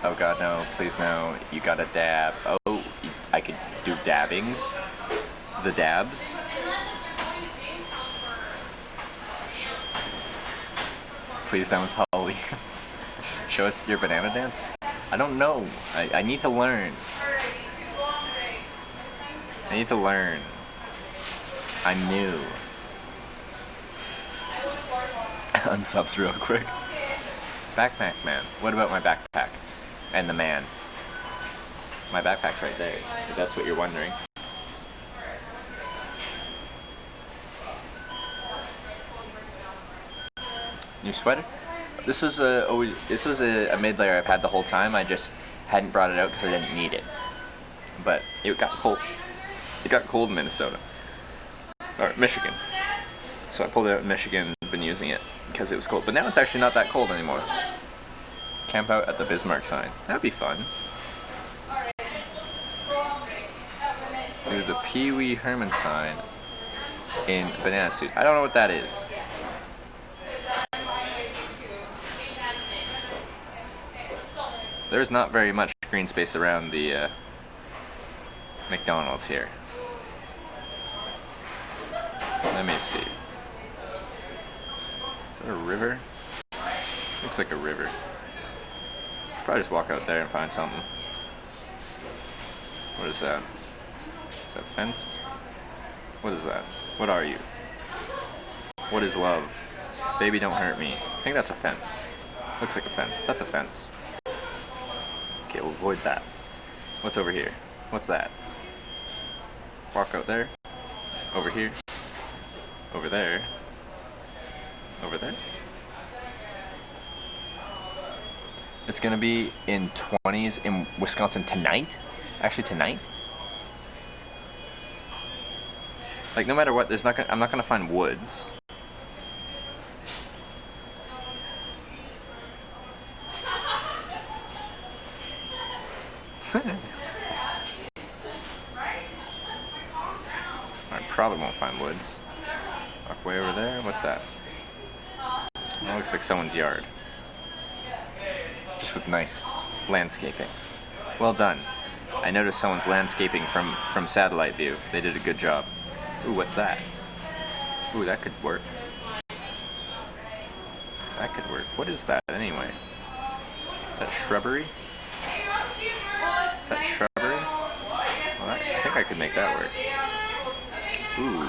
Oh god, no, please no, you gotta dab. Oh, I could do dabbings. The dabs. Please don't, Holly. Show us your banana dance? I don't know. I need to learn. I need to learn. I'm new. Unsubs real quick. Backpack man. What about my backpack? And the man. My backpack's right there, if that's what you're wondering. New sweater? This was a mid layer I've had the whole time. I just hadn't brought it out because I didn't need it. But it got cold. It got cold in Minnesota. Or Michigan. So I pulled it out in Michigan and been using it because it was cold. But now it's actually not that cold anymore. Camp out at the Bismarck sign. That'd be fun. Do the Pee Wee Herman sign in bananasuit. I don't know what that is. There's not very much green space around the McDonald's here. Let me see. Is that a river? Looks like a river. Probably just walk out there and find something. What is that? Is that fenced? What is that? What are you? What is love? Baby, don't hurt me. I think that's a fence. Looks like a fence. That's a fence. Okay, we'll avoid that. What's over here? What's that? Walk out there. Over here. Over there. Over there. It's gonna be in 20s in Wisconsin tonight. Actually, tonight. Like, no matter what, I'm not gonna find woods. I probably won't find woods. Walk way over there. What's that? It looks like someone's yard. Just with nice landscaping. Well done. I noticed someone's landscaping from satellite view. They did a good job. Ooh, what's that? Ooh, that could work. That could work. What is that anyway? Is that shrubbery? Is that shrubbery? Well, I think I could make that work. Ooh.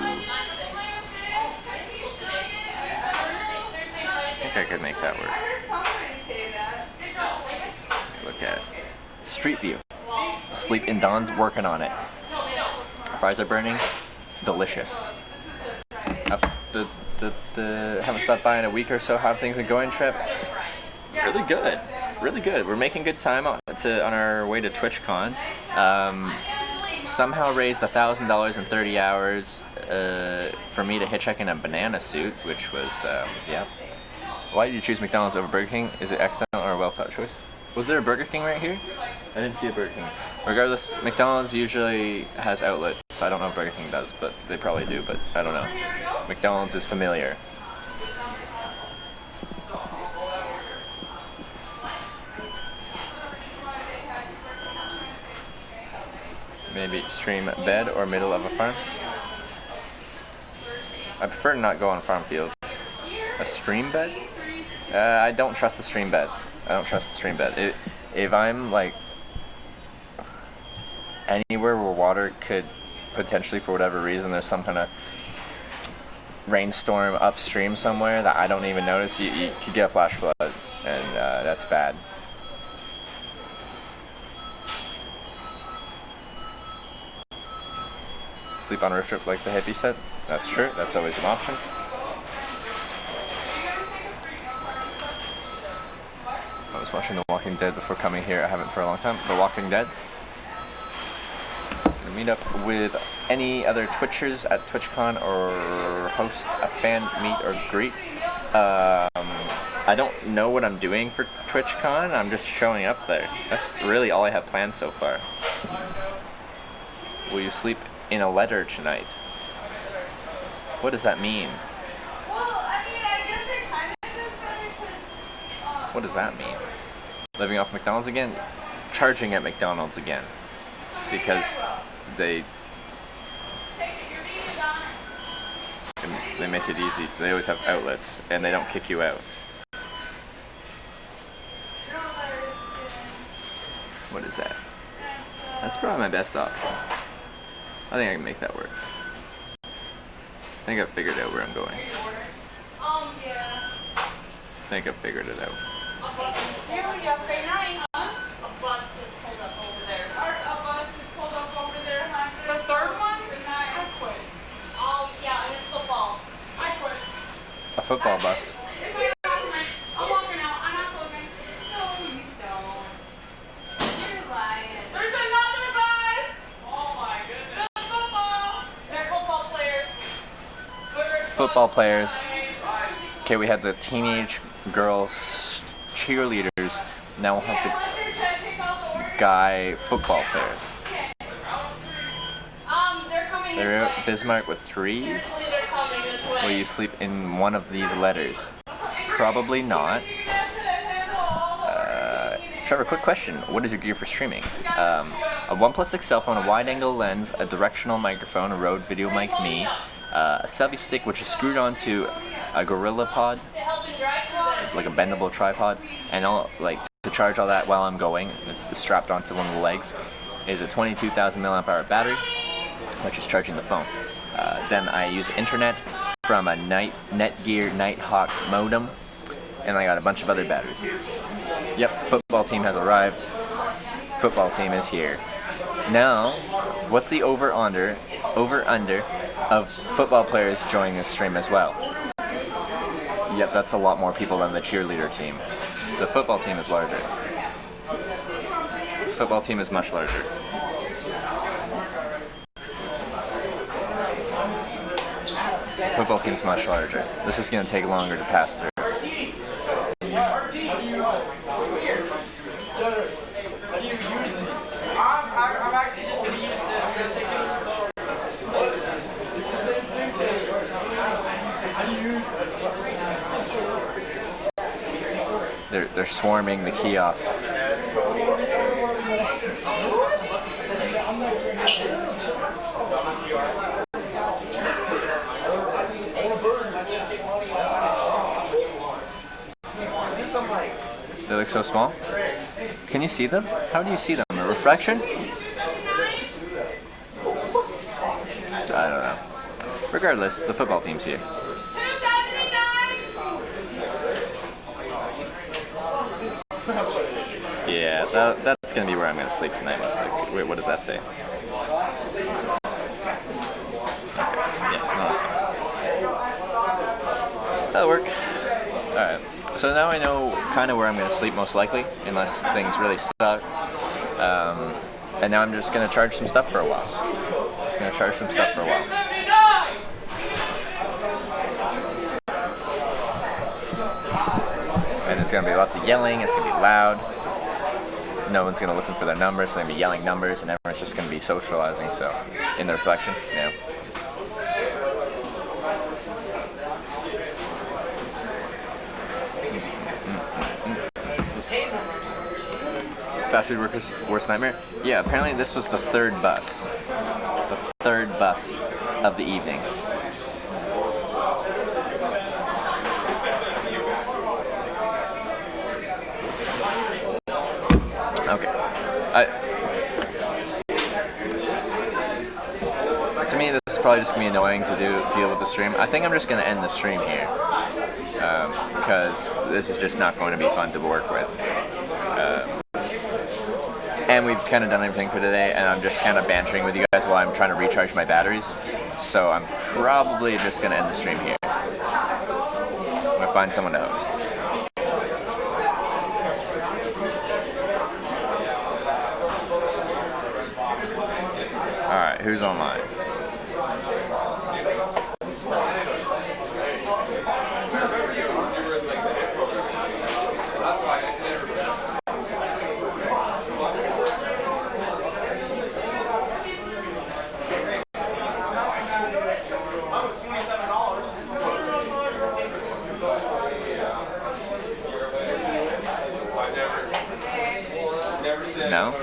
I think I could make that work. Look at it. Street view. Sleep in Dawn's working on it. Fries are burning. Delicious. Haven't stopped by in a week or so. How have things been going, Trip? Really good. Really good. We're making good time on our way to TwitchCon. Somehow raised $1,000 in 30 hours for me to hitchhike in a banana suit, which was, yeah. Why did you choose McDonald's over Burger King? Is it accidental or a well-thought choice? Was there a Burger King right here? I didn't see a Burger King. Regardless, McDonald's usually has outlets. I don't know if Burger King does, but they probably do, but I don't know. McDonald's is familiar. Maybe stream bed or middle of a farm. I prefer to not go on farm fields. A stream bed? I don't trust the stream bed. I don't trust the stream bed. If I'm like anywhere where water could potentially, for whatever reason, there's some kind of rainstorm upstream somewhere that I don't even notice, you could get a flash flood, and that's bad. Sleep on a roof trip like the hippie said. That's true. That's always an option. I was watching The Walking Dead before coming here. I haven't for a long time. The Walking Dead. We'll meet up with any other Twitchers at TwitchCon or host a fan meet or greet. I don't know what I'm doing for TwitchCon. I'm just showing up there. That's really all I have planned so far. Will you sleep in a letter tonight? What does that mean? Well, I mean, I guess it kind of does because, What does that mean? Living off McDonald's again? Charging at McDonald's again. Because they make it easy. They always have outlets and they don't kick you out. What is that? That's probably my best option. I think I can make that work. I think I've figured out where I'm going. yeah. I think I've figured it out. A bus is pulled up over there. A bus is pulled up over there, huh? The third one? I quit. Yeah, and it's football. I quit. A football bus. I'm walking out. I'm not looking. No, you don't. You're lying. There's another bus! Oh my goodness. The football! They're football players. Football players. Okay, we had the teenage girls cheerleaders. Now we'll have the guy football players. They're out Bismarck with threes. Will you sleep in one of these letters? Probably not. Trevor, quick question. What is your gear for streaming? A OnePlus 6 cell phone, a wide-angle lens, a directional microphone, a Rode Video Mic Me, a selfie stick which is screwed onto a Gorilla Pod, like a bendable tripod, and all like to charge all that while I'm going. It's strapped onto one of the legs. Is a 22,000 milliamp hour battery, which is charging the phone. Then I use internet from a Netgear Nighthawk modem, and I got a bunch of other batteries. Yep, football team has arrived. Football team is here. Now, what's the over-under of football players joining this stream as well? Yep, that's a lot more people than the cheerleader team. The football team is larger. Football team is much larger. Football team's much larger. This is going to take longer to pass through. I'm actually just going to use this. They're swarming the kiosks. They look so small. Can you see them? How do you see them? A reflection? I don't know. Regardless, the football team's here. Yeah, that's gonna be where I'm gonna sleep tonight, most likely. Wait, what does that say? Okay. Yeah, no, that's fine. That'll work. Alright. So now I know kind of where I'm going to sleep most likely, unless things really suck. And now I'm just going to charge some stuff for a while. Just going to charge some stuff for a while. And it's going to be lots of yelling, it's going to be loud. No one's going to listen for their numbers, so they're going to be yelling numbers, and everyone's just going to be socializing, so, in the reflection, yeah. Fast food workers' worst nightmare? Yeah, apparently this was the third bus. The third bus of the evening. Okay. To me, this is probably just going to be annoying to deal with the stream. I think I'm just going to end the stream here. Because this is just not going to be fun to work with. And we've kind of done everything for today, and I'm just kind of bantering with you guys while I'm trying to recharge my batteries. So I'm probably just going to end the stream here. I'm going to find someone to host. Alright, who's online? No?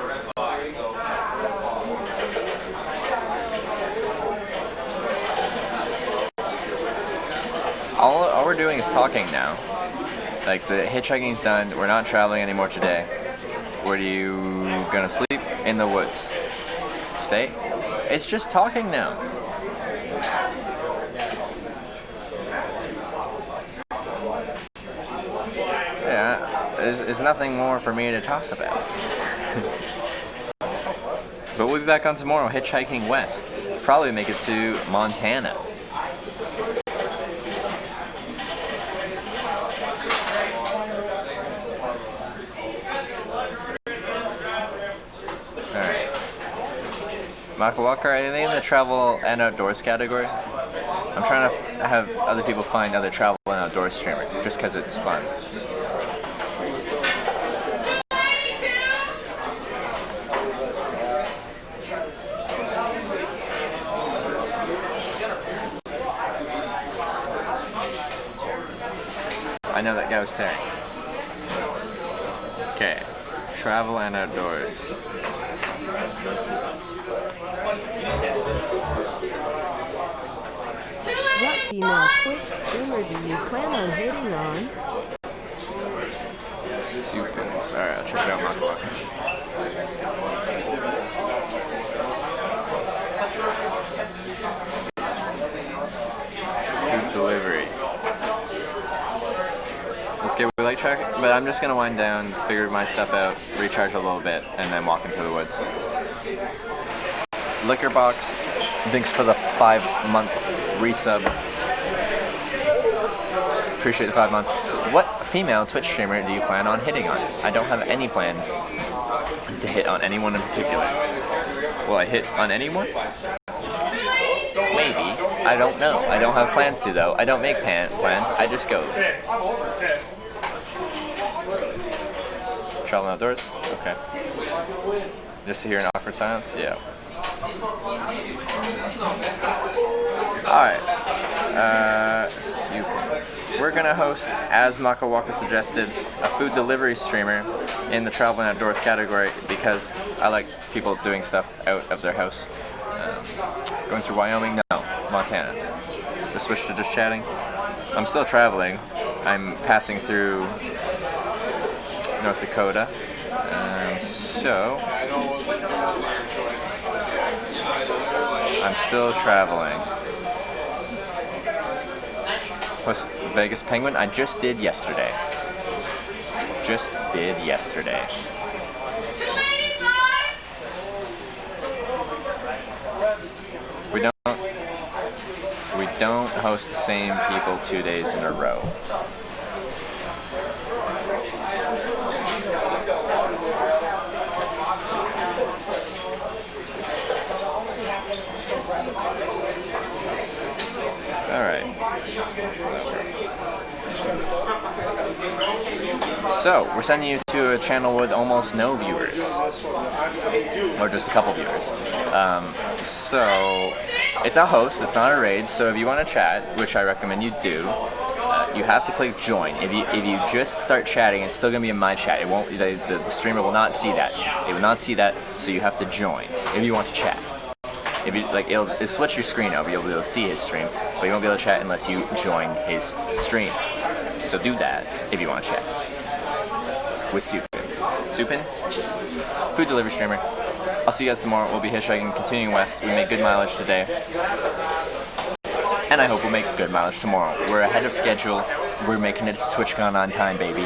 All we're doing is talking now. Like, the hitchhiking's done, we're not traveling anymore today. Where are you gonna sleep? In the woods. Stay? It's just talking now. Yeah, there's nothing more for me to talk about. But we'll be back on tomorrow, hitchhiking west. Probably make it to Montana. Alright. Maka Walker, are they in the travel and outdoors category? I'm trying to have other people find other travel and outdoors streamer, just because it's fun. I know that guy was staring. Okay, travel and outdoors. What female Twitch streamer do you plan on hitting on? Supins, alright. check it out, Maka. Food delivery. Let's get with light track, but I'm just gonna wind down, figure my stuff out, recharge a little bit, and then walk into the woods. Liquor Box, thanks for the 5-month resub. Appreciate the 5 months. What female Twitch streamer do you plan on hitting on? I don't have any plans to hit on anyone in particular. Will I hit on anyone? Maybe. I don't know. I don't have plans to, though. I don't make plans. I just go. Traveling outdoors? Okay. Just to hear an awkward silence? Yeah. Alright. We're gonna host, as Maka Waka suggested, a food delivery streamer in the traveling outdoors category because I like people doing stuff out of their house. Going through Wyoming? No. Montana. The switch to just chatting. I'm still traveling. I'm passing through North Dakota. So I'm still traveling. Plus Vegas Penguin, I just did yesterday. We don't host the same people 2 days in a row. Alright. So, we're sending you to a channel with almost no viewers. Or just a couple viewers. So, it's a host, it's not a raid, so if you want to chat, which I recommend you do, you have to click join. If you just start chatting, it's still going to be in my chat. It won't. The streamer will not see that. It will not see that, so you have to join if you want to chat. If you it'll switch your screen over. You'll be able to see his stream, but you won't be able to chat unless you join his stream. So do that if you want to chat with Supins, food delivery streamer. I'll see you guys tomorrow. We'll be hitchhiking, continuing west. We made good mileage today, and I hope we'll make good mileage tomorrow. We're ahead of schedule. We're making it to TwitchCon on time, baby.